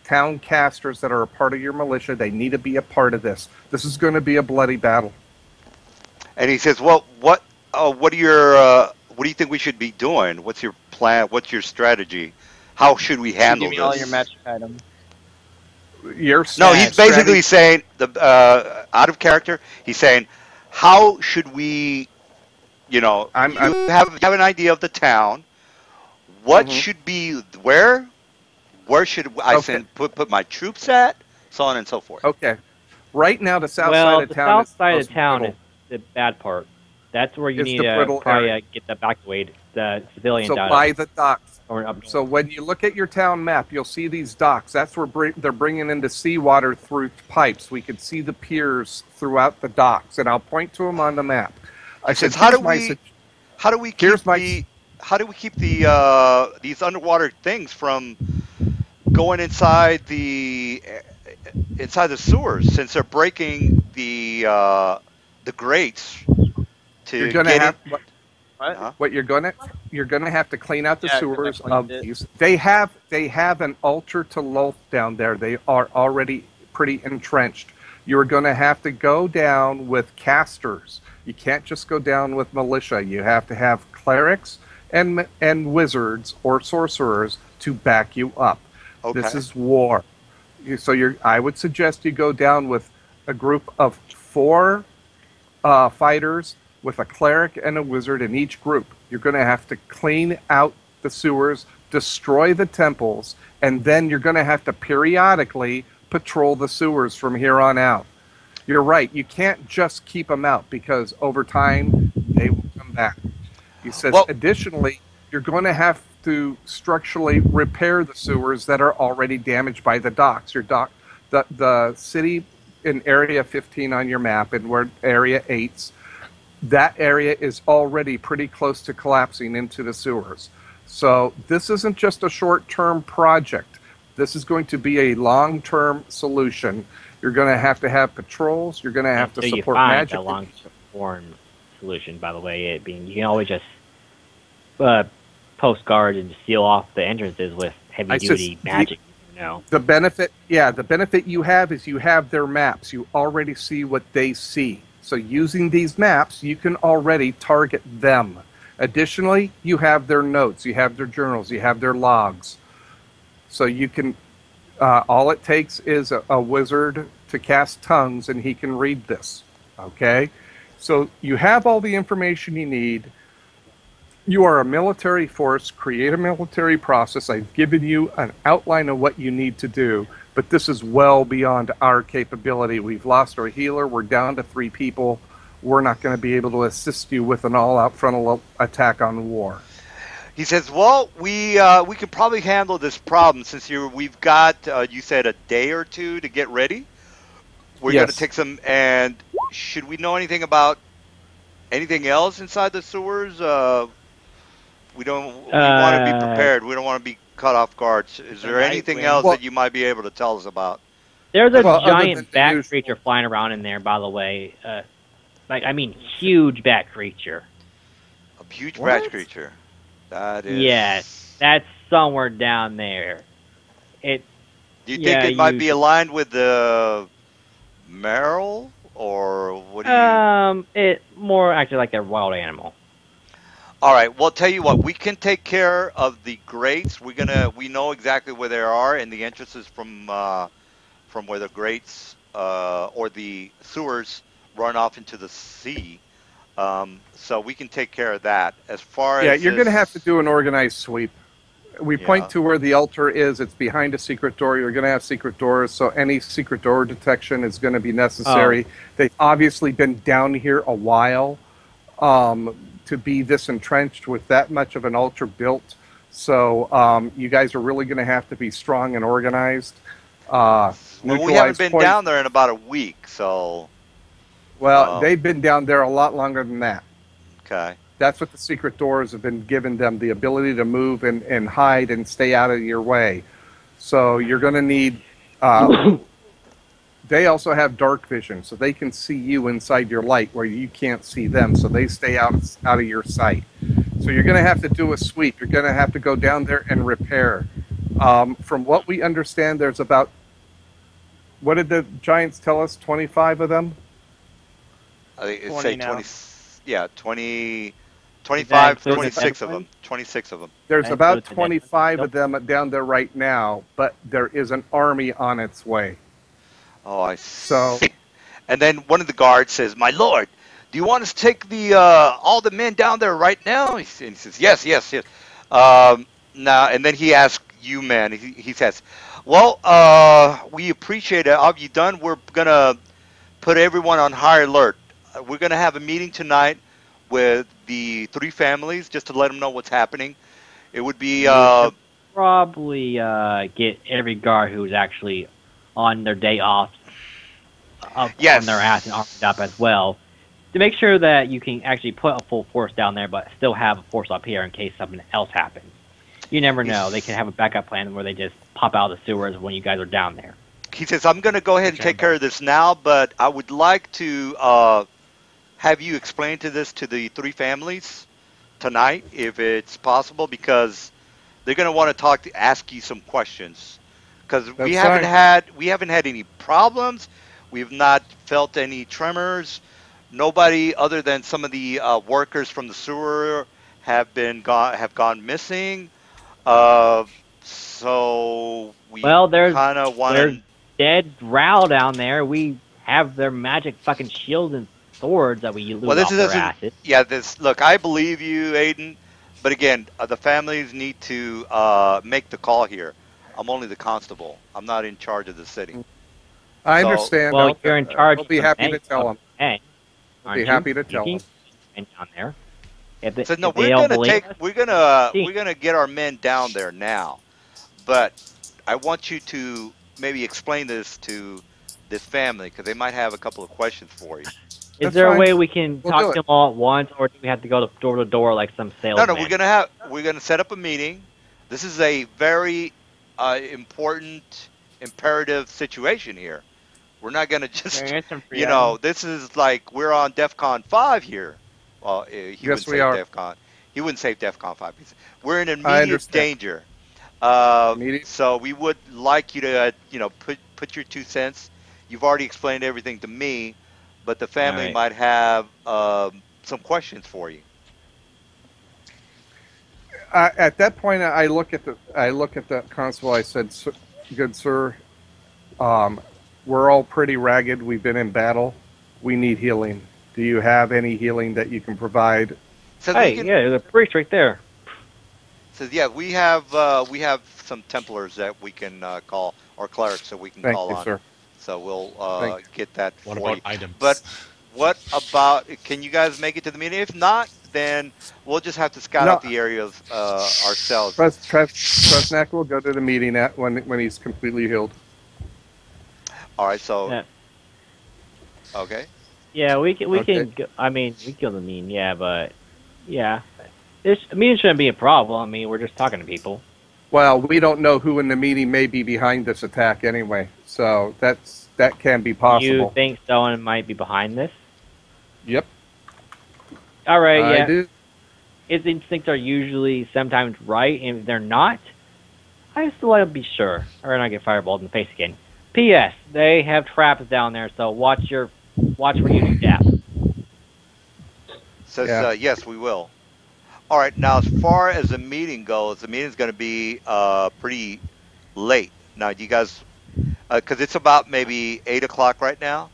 [SPEAKER 4] town casters that are a part of your militia, they need to be a part of this. This is going to be a bloody battle.
[SPEAKER 1] And he says, "Well, what what do you think we should be doing? What's your plan? What's your strategy? How should we handle
[SPEAKER 2] Give me
[SPEAKER 1] this?"
[SPEAKER 2] all your magic items.
[SPEAKER 1] No, he's basically saying out of character. He's saying, "How should we? You have an idea of the town. What should be where? Where should I send put my troops at? So on and so forth."
[SPEAKER 4] Okay. Right now, the south
[SPEAKER 3] Well,
[SPEAKER 4] side of
[SPEAKER 3] the
[SPEAKER 4] town
[SPEAKER 3] south
[SPEAKER 4] is
[SPEAKER 3] side
[SPEAKER 4] the
[SPEAKER 3] of town
[SPEAKER 4] brittle.
[SPEAKER 3] is the bad part. That's where you
[SPEAKER 4] It's
[SPEAKER 3] need
[SPEAKER 4] the
[SPEAKER 3] to
[SPEAKER 4] brittle
[SPEAKER 3] probably
[SPEAKER 4] area.
[SPEAKER 3] get evacuated the civilians
[SPEAKER 4] So
[SPEAKER 3] out
[SPEAKER 4] by
[SPEAKER 3] of.
[SPEAKER 4] the docks.
[SPEAKER 3] Or up north.
[SPEAKER 4] So when you look at your town map, you'll see these docks. That's where they're bringing in the seawater through pipes. We can see the piers throughout the docks, and I'll point to them on the map. I said,
[SPEAKER 1] How do we keep
[SPEAKER 4] Here's my-
[SPEAKER 1] these underwater things from going inside the sewers, since they're breaking the grates to
[SPEAKER 4] You're gonna
[SPEAKER 1] get
[SPEAKER 4] have
[SPEAKER 1] in?
[SPEAKER 4] what you're gonna have to clean out the
[SPEAKER 2] Yeah, 'cause I
[SPEAKER 4] sewers
[SPEAKER 2] cleaned
[SPEAKER 4] of
[SPEAKER 2] it.
[SPEAKER 4] these. They have an altar to Lolth down there. They are already pretty entrenched. You're gonna have to go down with casters. You can't just go down with militia. You have to have clerics and wizards or sorcerers to back you up.
[SPEAKER 1] Okay.
[SPEAKER 4] This is war. I would suggest you go down with a group of 4 fighters with a cleric and a wizard in each group. You're going to have to clean out the sewers, destroy the temples, and then you're going to have to periodically patrol the sewers from here on out. You're right. You can't just keep them out because over time they will come back. He says,
[SPEAKER 1] Well,
[SPEAKER 4] additionally, you're going to have to structurally repair the sewers that are already damaged by the docks. The city in Area 15 on your map, and where Area 8's, that area is already pretty close to collapsing into the sewers. So this isn't just a short-term project. This is going to be a long-term solution. You're going to have patrols. You're going to have to
[SPEAKER 3] Until you
[SPEAKER 4] support
[SPEAKER 3] find
[SPEAKER 4] magic.
[SPEAKER 3] a long-form solution, by the way, it being you can always just post guards and seal off the entrances with heavy-duty magic.
[SPEAKER 4] The benefit you have is you have their maps. You already see what they see. So using these maps, you can already target them. Additionally, you have their notes, you have their journals, you have their logs. So you can, all it takes is a wizard to cast tongues and he can read this. Okay? So you have all the information you need. You are a military force. Create a military process. I've given you an outline of what you need to do, but this is well beyond our capability. We've lost our healer. We're down to 3 people. We're not going to be able to assist you with an all-out frontal attack on war.
[SPEAKER 1] he says, well, we can probably handle this problem since we've got, you said, a day or two to get ready. We're going to
[SPEAKER 4] Yes.
[SPEAKER 1] take some, and should we know anything about anything else inside the sewers? We want to be prepared. We don't want to be caught off guard. Is there
[SPEAKER 2] Night
[SPEAKER 1] anything
[SPEAKER 2] wind.
[SPEAKER 1] else
[SPEAKER 4] Well-
[SPEAKER 1] that you might be able to tell us about?
[SPEAKER 3] There's a
[SPEAKER 4] Well, other than
[SPEAKER 3] giant
[SPEAKER 4] the
[SPEAKER 3] bat
[SPEAKER 4] usual-
[SPEAKER 3] creature flying around in there, by the way. Huge bat creature.
[SPEAKER 1] A huge
[SPEAKER 4] What?
[SPEAKER 1] bat creature. That is.
[SPEAKER 3] Yes, that's somewhere down there.
[SPEAKER 1] Do you
[SPEAKER 3] yeah,
[SPEAKER 1] think it might
[SPEAKER 3] you-
[SPEAKER 1] be aligned with the Merrill, or what do you?
[SPEAKER 3] It more actually like a wild animal.
[SPEAKER 1] All right. Well, tell you what. We can take care of the grates. We know exactly where they are, and the entrances from where the grates or the sewers run off into the sea. So we can take care of that. As far
[SPEAKER 4] Yeah,
[SPEAKER 1] as
[SPEAKER 4] you're going to have to do an organized sweep. We
[SPEAKER 1] Yeah.
[SPEAKER 4] point to where the altar is. It's behind a secret door. You're going to have secret doors, so any secret door detection is going to be necessary. They've obviously been down here a while to be this entrenched with that much of an altar built. So you guys are really going to have to be strong and organized.
[SPEAKER 1] Well, we haven't
[SPEAKER 4] Neutralize
[SPEAKER 1] been
[SPEAKER 4] poison-
[SPEAKER 1] down there in about a week, so
[SPEAKER 4] Well, they've been down there a lot longer than that.
[SPEAKER 1] okay.
[SPEAKER 4] That's what the secret doors have been giving them, the ability to move and hide and stay out of your way. So you're going to need... they also have dark vision, so they can see you inside your light where you can't see them, so they stay out of your sight. So you're going to have to do a sweep. You're going to have to go down there and repair. From what we understand, there's about... What did the Giants tell us? 25 of them?
[SPEAKER 1] I think it's
[SPEAKER 2] 20
[SPEAKER 1] say
[SPEAKER 2] now.
[SPEAKER 1] 20. Yeah, 20,
[SPEAKER 3] Is that
[SPEAKER 1] 25,
[SPEAKER 3] include the
[SPEAKER 1] 26 of
[SPEAKER 3] Pentagon?
[SPEAKER 1] them. 26 of them.
[SPEAKER 4] There's
[SPEAKER 3] That
[SPEAKER 4] about
[SPEAKER 3] includes the
[SPEAKER 4] 25
[SPEAKER 3] Nope.
[SPEAKER 4] of them down there right now, but there is an army on its way.
[SPEAKER 1] Oh, I
[SPEAKER 4] So-
[SPEAKER 1] see. And then one of the guards says, "My lord, do you want us to take the all the men down there right now?" And he says, "Yes, yes, yes." Now, and then he asks you, men. He says, "Well, we appreciate it. All you done. We're gonna put everyone on high alert. We're gonna have a meeting tonight with the 3 families just to let them know what's happening. It would be
[SPEAKER 3] Probably get every guard who's actually on their day off up
[SPEAKER 1] Yes.
[SPEAKER 3] on their ass and armed up as well, to make sure that you can actually put a full force down there, but still have a force up here in case something else happens. You never know. They can have a backup plan where they just pop out of the sewers when you guys are down there.
[SPEAKER 1] He says, I'm going to go ahead and take care of this now, but I would like to have you explain to the 3 families tonight, if it's possible, because they're going to want to ask you some questions. Because we
[SPEAKER 4] That's
[SPEAKER 1] haven't had any problems. We've not felt any tremors. Nobody other than some of the workers from the sewer have gone missing. So we
[SPEAKER 3] Well,
[SPEAKER 1] kind of want
[SPEAKER 3] there's dead Drow down there. We have their magic fucking shields and swords that we
[SPEAKER 1] Well,
[SPEAKER 3] loot
[SPEAKER 1] this
[SPEAKER 3] off their
[SPEAKER 1] doesn't.
[SPEAKER 3] asses.
[SPEAKER 1] Yeah, this. Look, I believe you, Aiden, but again, the families need to make the call here. I'm only the constable. I'm not in charge of the city.
[SPEAKER 4] I
[SPEAKER 1] So,
[SPEAKER 4] understand.
[SPEAKER 3] Well, you're in charge
[SPEAKER 4] We'll
[SPEAKER 3] of
[SPEAKER 4] be
[SPEAKER 3] the
[SPEAKER 4] happy
[SPEAKER 3] men,
[SPEAKER 4] to tell them. We'll be
[SPEAKER 3] aren't you?
[SPEAKER 4] happy to
[SPEAKER 3] You
[SPEAKER 4] tell
[SPEAKER 3] can
[SPEAKER 4] them.
[SPEAKER 3] men down there.
[SPEAKER 1] so no,
[SPEAKER 3] If they don't believe us, see.
[SPEAKER 1] we're gonna get our men down there now. But I want you to maybe explain this to this family because they might have a couple of questions for you.
[SPEAKER 3] Is
[SPEAKER 4] That's
[SPEAKER 3] there a
[SPEAKER 4] fine.
[SPEAKER 3] way we can
[SPEAKER 4] We'll
[SPEAKER 3] talk
[SPEAKER 4] do
[SPEAKER 3] to
[SPEAKER 4] it.
[SPEAKER 3] them all at once, or do we have to go door to door like some
[SPEAKER 1] No, no,
[SPEAKER 3] salesman?
[SPEAKER 1] we're gonna set up a meeting. This is a very important, imperative situation here. We're not gonna
[SPEAKER 2] Can
[SPEAKER 1] just,
[SPEAKER 2] I get some free items?
[SPEAKER 1] this is like we're on DEFCON 5 here. Well, he
[SPEAKER 4] Yes,
[SPEAKER 1] wouldn't
[SPEAKER 4] we
[SPEAKER 1] say
[SPEAKER 4] are.
[SPEAKER 1] DEFCON. He wouldn't say DEFCON 5. We're in
[SPEAKER 4] I
[SPEAKER 1] immediate
[SPEAKER 4] understand.
[SPEAKER 1] danger.
[SPEAKER 4] Immediate.
[SPEAKER 1] So we would like you to, put your 2 cents. You've already explained everything to me, but the
[SPEAKER 3] All
[SPEAKER 1] family
[SPEAKER 3] right.
[SPEAKER 1] might have some questions for you.
[SPEAKER 4] At that point, I look at the constable. I said, "Good sir, we're all pretty ragged. We've been in battle. We need healing. Do you have any healing that you can provide?"
[SPEAKER 1] Says we
[SPEAKER 3] Hey,
[SPEAKER 1] can.
[SPEAKER 3] yeah, there's a priest right there.
[SPEAKER 1] Says yeah, we have some Templars that we can call or clerics that we can
[SPEAKER 4] Thank
[SPEAKER 1] call
[SPEAKER 4] you,
[SPEAKER 1] on.
[SPEAKER 4] sir.
[SPEAKER 1] So we'll
[SPEAKER 4] Thank
[SPEAKER 1] get that
[SPEAKER 8] What
[SPEAKER 1] for
[SPEAKER 8] about
[SPEAKER 1] you.
[SPEAKER 8] items?
[SPEAKER 1] But what about? Can you guys make it to the meeting? If not, then we'll just have to scout out
[SPEAKER 4] No,
[SPEAKER 1] the areas ourselves.
[SPEAKER 4] Tresnak will go to the meeting when he's completely healed.
[SPEAKER 1] All right. So
[SPEAKER 3] Yeah,
[SPEAKER 1] okay.
[SPEAKER 3] yeah, we can
[SPEAKER 4] Okay.
[SPEAKER 3] Go, I mean, we kill the mean, yeah, but yeah, this I mean, it shouldn't be a problem. I mean, we're just talking to people.
[SPEAKER 4] Well, we don't know who in the meeting may be behind this attack anyway, so that can be
[SPEAKER 3] You
[SPEAKER 4] possible.
[SPEAKER 3] think someone might be behind this?
[SPEAKER 4] Yep,
[SPEAKER 3] All right,
[SPEAKER 4] I
[SPEAKER 3] yeah.
[SPEAKER 4] do.
[SPEAKER 3] His instincts are usually sometimes right, and if they're not, I still want to be sure, or not get fireballed in the face again. P.S. They have traps down there, so watch where you step.
[SPEAKER 1] Says
[SPEAKER 4] Yeah.
[SPEAKER 1] yes, we will. All right. Now, as far as the meeting goes, the meeting's going to be pretty late. Now, do you guys, because it's about maybe 8 o'clock right now.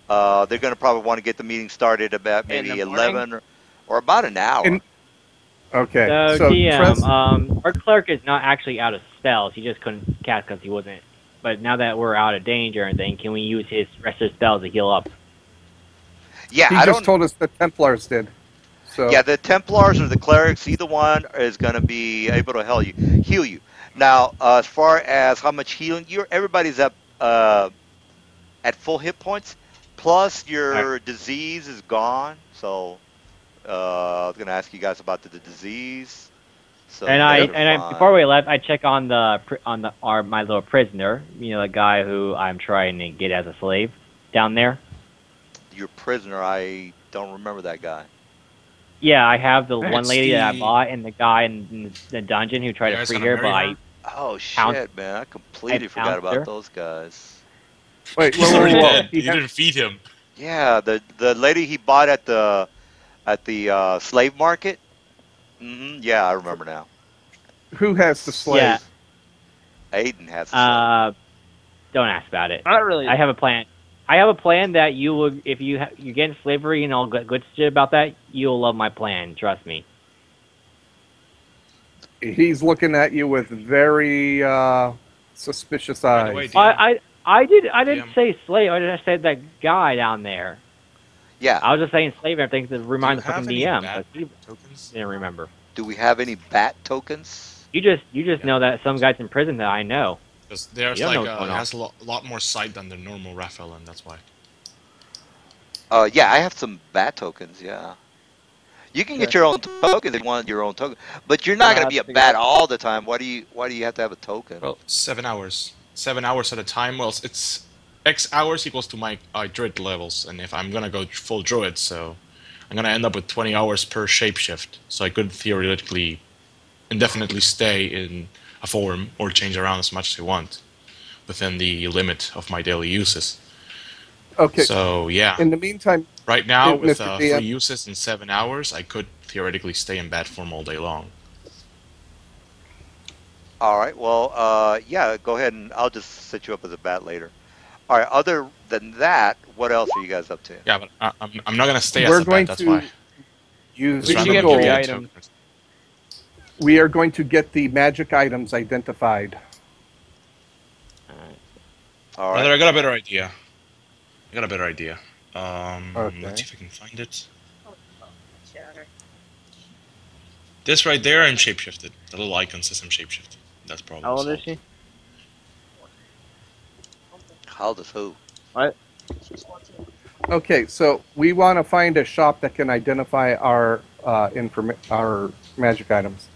[SPEAKER 1] They're going to probably want to get the meeting started about
[SPEAKER 2] In the
[SPEAKER 1] maybe
[SPEAKER 2] morning?
[SPEAKER 1] 11 or about an hour.
[SPEAKER 4] Okay,
[SPEAKER 3] So
[SPEAKER 4] so
[SPEAKER 3] TM, our clerk is not actually out of spells. He just couldn't cast because he wasn't. But now that we're out of danger and thing, can we use his rest of his spells to heal up?
[SPEAKER 1] Yeah,
[SPEAKER 4] he
[SPEAKER 1] I
[SPEAKER 4] just
[SPEAKER 1] don't.
[SPEAKER 4] told us the Templars did. So
[SPEAKER 1] Yeah, the Templars or the clerics, either one is going to be able to heal you. Now, as far as how much healing, everybody's up at full hit points, plus
[SPEAKER 3] All right.
[SPEAKER 1] your disease is gone. So, I was going to ask you guys about the disease. So
[SPEAKER 3] And
[SPEAKER 1] you guys are
[SPEAKER 3] before
[SPEAKER 1] fine.
[SPEAKER 3] we left, I check on my little prisoner. You know, the guy who I'm trying to get as a slave down there.
[SPEAKER 1] Your prisoner, I don't remember that guy.
[SPEAKER 3] Yeah, I have the one
[SPEAKER 6] It's
[SPEAKER 3] lady that I
[SPEAKER 6] the
[SPEAKER 3] bought and the guy in the dungeon who tried
[SPEAKER 6] you
[SPEAKER 3] to
[SPEAKER 6] guys
[SPEAKER 3] free
[SPEAKER 6] gonna
[SPEAKER 3] her, but
[SPEAKER 6] marry her?
[SPEAKER 1] Oh
[SPEAKER 3] pounced,
[SPEAKER 1] shit, man! I
[SPEAKER 3] I
[SPEAKER 1] completely forgot
[SPEAKER 3] pounced
[SPEAKER 1] about
[SPEAKER 3] her.
[SPEAKER 1] those guys.
[SPEAKER 4] wait,
[SPEAKER 6] He's
[SPEAKER 4] whoa, whoa,
[SPEAKER 6] already
[SPEAKER 4] whoa.
[SPEAKER 6] dead. You didn't feed him.
[SPEAKER 1] Yeah, the lady he bought at the slave market. Yeah, I remember now.
[SPEAKER 4] Who has the
[SPEAKER 3] Yeah,
[SPEAKER 4] slave?
[SPEAKER 1] Aiden has a slave.
[SPEAKER 3] don't ask about it.
[SPEAKER 2] Not really.
[SPEAKER 3] I have a plan. I have a plan that you will, if you get in slavery and all good shit about that, you'll love my plan. Trust me.
[SPEAKER 4] He's looking at you with very suspicious
[SPEAKER 6] By the way,
[SPEAKER 4] eyes.
[SPEAKER 6] DM,
[SPEAKER 3] I didn't
[SPEAKER 6] DM,
[SPEAKER 3] say slave. I just said that guy down there.
[SPEAKER 1] Yeah.
[SPEAKER 3] I was just saying slave and everything to
[SPEAKER 6] do you
[SPEAKER 3] remind the
[SPEAKER 6] have
[SPEAKER 3] fucking
[SPEAKER 6] any
[SPEAKER 3] DM
[SPEAKER 6] bat
[SPEAKER 3] because he
[SPEAKER 6] tokens?
[SPEAKER 3] didn't remember.
[SPEAKER 1] Do we have any bat tokens?
[SPEAKER 3] You just
[SPEAKER 6] Yeah.
[SPEAKER 3] know that some guy's in prison that I know.
[SPEAKER 6] Because
[SPEAKER 3] You
[SPEAKER 6] there's
[SPEAKER 3] don't know
[SPEAKER 6] like
[SPEAKER 3] what's going
[SPEAKER 6] it
[SPEAKER 3] on.
[SPEAKER 6] has a lot more sight than the normal Raphael, and that's why.
[SPEAKER 1] Yeah, I have some bat tokens. Yeah. You can get your own tokens if you want your own token, but you're not going to be a bat all the time. Why do you have to have a token?
[SPEAKER 6] Well, 7 hours. 7 hours at a time. Well, it's X hours equals to my druid levels, and if I'm gonna go full druid, so I'm gonna end up with 20 hours per shapeshift. So I could theoretically indefinitely stay in a form or change around as much as I want within the limit of my daily uses.
[SPEAKER 4] Okay.
[SPEAKER 6] So yeah,
[SPEAKER 4] In the meantime,
[SPEAKER 6] right now with
[SPEAKER 4] Mr.
[SPEAKER 6] free
[SPEAKER 4] DM,
[SPEAKER 6] uses in 7 hours, I could theoretically stay in bat form all day long.
[SPEAKER 1] All right. Well, yeah. Go ahead and I'll just set you up as a bat later. All right. Other than that, what else are you guys up to?
[SPEAKER 8] Yeah, but I'm not gonna stay as
[SPEAKER 4] We're
[SPEAKER 8] a bat.
[SPEAKER 4] going
[SPEAKER 8] That's why.
[SPEAKER 4] to,
[SPEAKER 8] Just
[SPEAKER 2] We
[SPEAKER 4] using
[SPEAKER 2] should
[SPEAKER 4] the
[SPEAKER 8] randomly
[SPEAKER 2] get
[SPEAKER 8] giving
[SPEAKER 2] free
[SPEAKER 8] you
[SPEAKER 4] gold,
[SPEAKER 2] items.
[SPEAKER 8] tokens.
[SPEAKER 4] we are going to get the magic items identified.
[SPEAKER 3] Alright.
[SPEAKER 1] All right.
[SPEAKER 8] Brother, I got a better idea. I got a better idea. Let's
[SPEAKER 4] Okay.
[SPEAKER 8] see if I can find it.
[SPEAKER 9] Shatter.
[SPEAKER 8] This right there and shapeshifted. The little icon says I'm shapeshifted. That's problem
[SPEAKER 2] How old is
[SPEAKER 8] solved.
[SPEAKER 2] she?
[SPEAKER 1] How does who?
[SPEAKER 2] What?
[SPEAKER 4] Okay, so we want to find a shop that can identify our our magic items.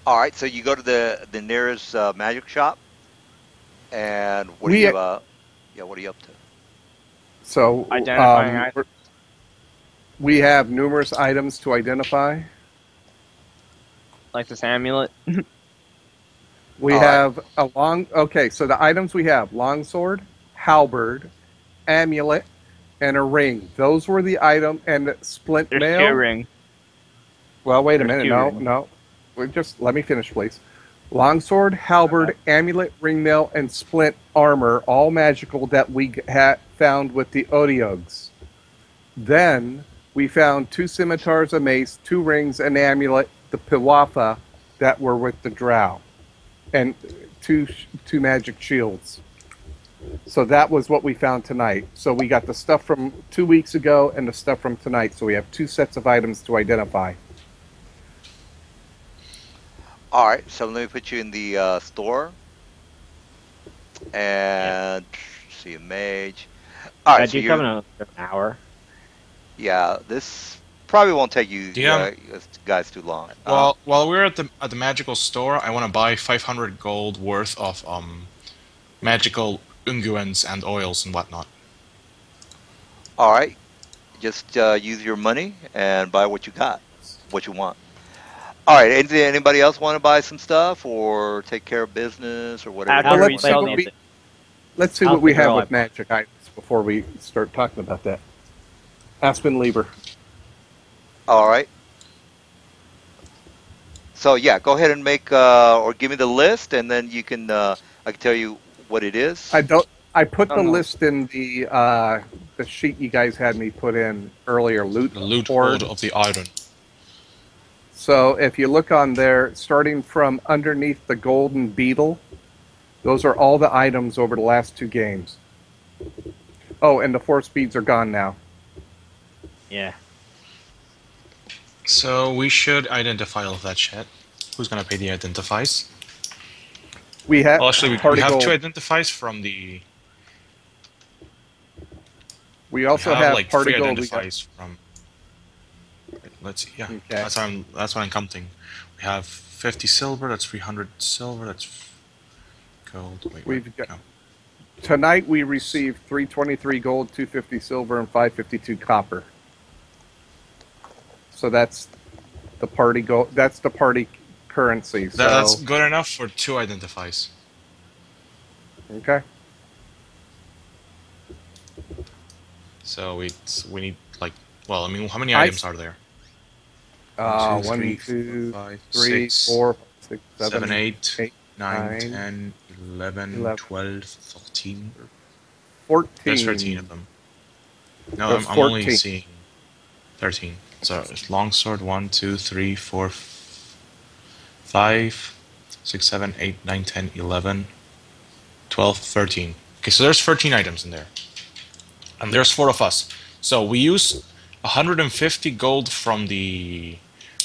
[SPEAKER 1] All right. So you go to the nearest magic shop, and what are
[SPEAKER 4] We
[SPEAKER 1] you? Yeah. What are you up to?
[SPEAKER 4] so
[SPEAKER 2] Identifying items.
[SPEAKER 4] we have numerous items to identify.
[SPEAKER 2] Like this amulet.
[SPEAKER 4] We
[SPEAKER 1] All right.
[SPEAKER 4] have a long. Okay, so the items we have: longsword, halberd, amulet, and a ring. Those were the item and splint
[SPEAKER 2] There's
[SPEAKER 4] mail.
[SPEAKER 2] 2 rings.
[SPEAKER 4] Well, wait a
[SPEAKER 2] There's
[SPEAKER 4] minute.
[SPEAKER 2] 2
[SPEAKER 4] No,
[SPEAKER 2] rings.
[SPEAKER 4] no. Just let me finish, please. Longsword, halberd, amulet, ring mail, and splint armor, all magical that we found with the Odiogs. Then we found 2 scimitars, a mace, 2 rings, an amulet, the Piwafa that were with the drow, and two magic shields. So that was what we found tonight. So we got the stuff from 2 weeks ago and the stuff from tonight. So we have 2 sets of items to identify.
[SPEAKER 1] All right. So let me put you in the store and see a mage. All right.
[SPEAKER 3] I
[SPEAKER 1] So
[SPEAKER 3] do come
[SPEAKER 1] you're
[SPEAKER 3] in an hour.
[SPEAKER 1] yeah. This probably won't take you
[SPEAKER 8] Yeah.
[SPEAKER 1] guys too long.
[SPEAKER 8] Well, while we're at the magical store, I want to buy 500 gold worth of magical unguents and oils and whatnot.
[SPEAKER 1] All right. Just use your money and buy what you got, what you want. All right. Anybody else want to buy some stuff or take care of business or whatever it
[SPEAKER 2] After
[SPEAKER 1] is
[SPEAKER 4] Well,
[SPEAKER 1] you
[SPEAKER 2] we
[SPEAKER 1] want
[SPEAKER 4] let's see
[SPEAKER 1] to
[SPEAKER 2] sell
[SPEAKER 1] do?
[SPEAKER 4] what
[SPEAKER 2] these.
[SPEAKER 4] let's see
[SPEAKER 3] How's
[SPEAKER 4] what we
[SPEAKER 3] the
[SPEAKER 4] have
[SPEAKER 3] girl
[SPEAKER 4] with
[SPEAKER 3] I bought?
[SPEAKER 4] magic items before we start talking about that. Aspen Lieber.
[SPEAKER 1] All right. So yeah, go ahead and make or give me the list, and then you can I can tell you what it is.
[SPEAKER 4] I don't. I put
[SPEAKER 2] Oh,
[SPEAKER 4] the
[SPEAKER 2] no.
[SPEAKER 4] list in the sheet you guys had me put in earlier. Loot
[SPEAKER 8] The loot
[SPEAKER 4] hoard.
[SPEAKER 8] hoard of the iron.
[SPEAKER 4] So if you look on there, starting from underneath the golden beetle, those are all the items over the last 2 games. Oh, and the 4 speeds are gone now.
[SPEAKER 3] Yeah.
[SPEAKER 8] So we should identify all of that shit. Who's gonna pay the identifies?
[SPEAKER 4] We have
[SPEAKER 8] Well, actually, we
[SPEAKER 4] party
[SPEAKER 8] have
[SPEAKER 4] gold.
[SPEAKER 8] 2 identifies from the.
[SPEAKER 4] We
[SPEAKER 8] We
[SPEAKER 4] also
[SPEAKER 8] have
[SPEAKER 4] have
[SPEAKER 8] like
[SPEAKER 4] party
[SPEAKER 8] 3
[SPEAKER 4] gold. We got,
[SPEAKER 8] identifies from. Let's see. Yeah,
[SPEAKER 4] okay.
[SPEAKER 8] that's what I'm counting. We have 50 silver. That's 300 silver. That's gold. Wait,
[SPEAKER 4] We've got-
[SPEAKER 8] no.
[SPEAKER 4] Tonight we received 323 gold, 250 silver, and 552 copper. So that's the party gold. That's the party currency. So
[SPEAKER 8] That's good enough for 2 identifies.
[SPEAKER 4] okay.
[SPEAKER 8] So we need like, well, I mean, how many
[SPEAKER 4] I
[SPEAKER 8] items are there?
[SPEAKER 4] 1,
[SPEAKER 8] 3,
[SPEAKER 4] 2,
[SPEAKER 8] 4, 5,
[SPEAKER 4] 3,
[SPEAKER 8] 6,
[SPEAKER 4] 4, 6,
[SPEAKER 8] 7, 8,
[SPEAKER 4] 8,
[SPEAKER 8] 9,
[SPEAKER 4] 9,
[SPEAKER 8] 10, 11,
[SPEAKER 4] 11,
[SPEAKER 8] 12, 13.
[SPEAKER 4] 14.
[SPEAKER 8] There's 13 of them. No,
[SPEAKER 4] There's
[SPEAKER 8] I'm only
[SPEAKER 4] 14.
[SPEAKER 8] seeing 13. So it's longsword 1, 2, 3, 4, 5, 6, 7, 8, 9, 10, 11, 12, 13. Okay, so there's 13 items in there. And there's 4 of us. So we use 150 gold from the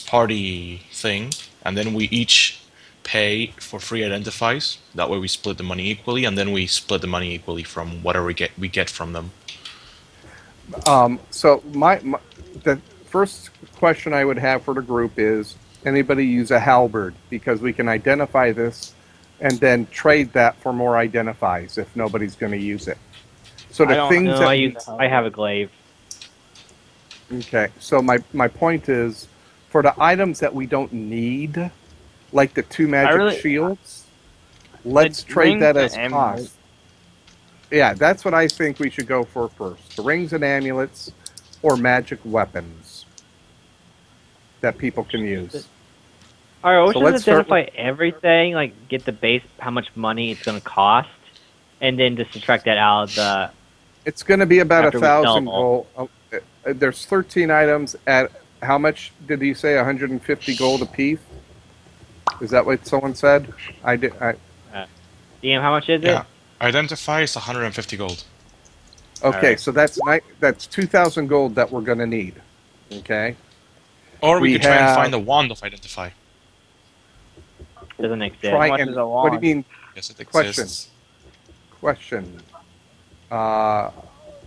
[SPEAKER 8] party thing, and then we each pay for free identifies. That way we split the money equally, and then we split the money equally from whatever we get from them.
[SPEAKER 4] So the first question I would have for the group is, anybody use a halberd? Because we can identify this and then trade that for more identifies if nobody's going to use it. So
[SPEAKER 2] I
[SPEAKER 4] the
[SPEAKER 2] don't
[SPEAKER 4] things
[SPEAKER 3] No,
[SPEAKER 4] that
[SPEAKER 3] I have a glaive.
[SPEAKER 4] okay. So my point is, for the items that we don't need, like the 2 magic shields, let's trade
[SPEAKER 2] rings
[SPEAKER 4] that
[SPEAKER 2] and
[SPEAKER 4] as
[SPEAKER 2] amulets.
[SPEAKER 4] cost. Yeah, that's what I think we should go for first. The rings and amulets or magic weapons that people can use.
[SPEAKER 3] All right,
[SPEAKER 4] So
[SPEAKER 3] let's
[SPEAKER 4] let's
[SPEAKER 3] just
[SPEAKER 4] start with,
[SPEAKER 3] identify everything, like get the base, how much money it's going to cost, and then just subtract that out of the
[SPEAKER 4] it's going to be about
[SPEAKER 3] after we sell
[SPEAKER 4] 1,000
[SPEAKER 3] all.
[SPEAKER 4] gold. There's 13 items at how much did he say? 150 gold apiece. Is that what someone said? I did.
[SPEAKER 3] DM, how much is
[SPEAKER 6] Yeah.
[SPEAKER 3] it?
[SPEAKER 6] Identify is 150 gold.
[SPEAKER 4] Okay,
[SPEAKER 3] Alright.
[SPEAKER 4] so that's 2,000 gold that we're going to need. Okay.
[SPEAKER 6] Or we
[SPEAKER 4] We
[SPEAKER 6] could try and find
[SPEAKER 4] have
[SPEAKER 6] a wand of identify.
[SPEAKER 3] Doesn't exist.
[SPEAKER 4] try
[SPEAKER 2] How much
[SPEAKER 4] and
[SPEAKER 2] is a
[SPEAKER 4] what do you
[SPEAKER 2] wand?
[SPEAKER 4] mean?
[SPEAKER 6] Yes, it
[SPEAKER 4] Question.
[SPEAKER 6] exists.
[SPEAKER 4] Question. Uh,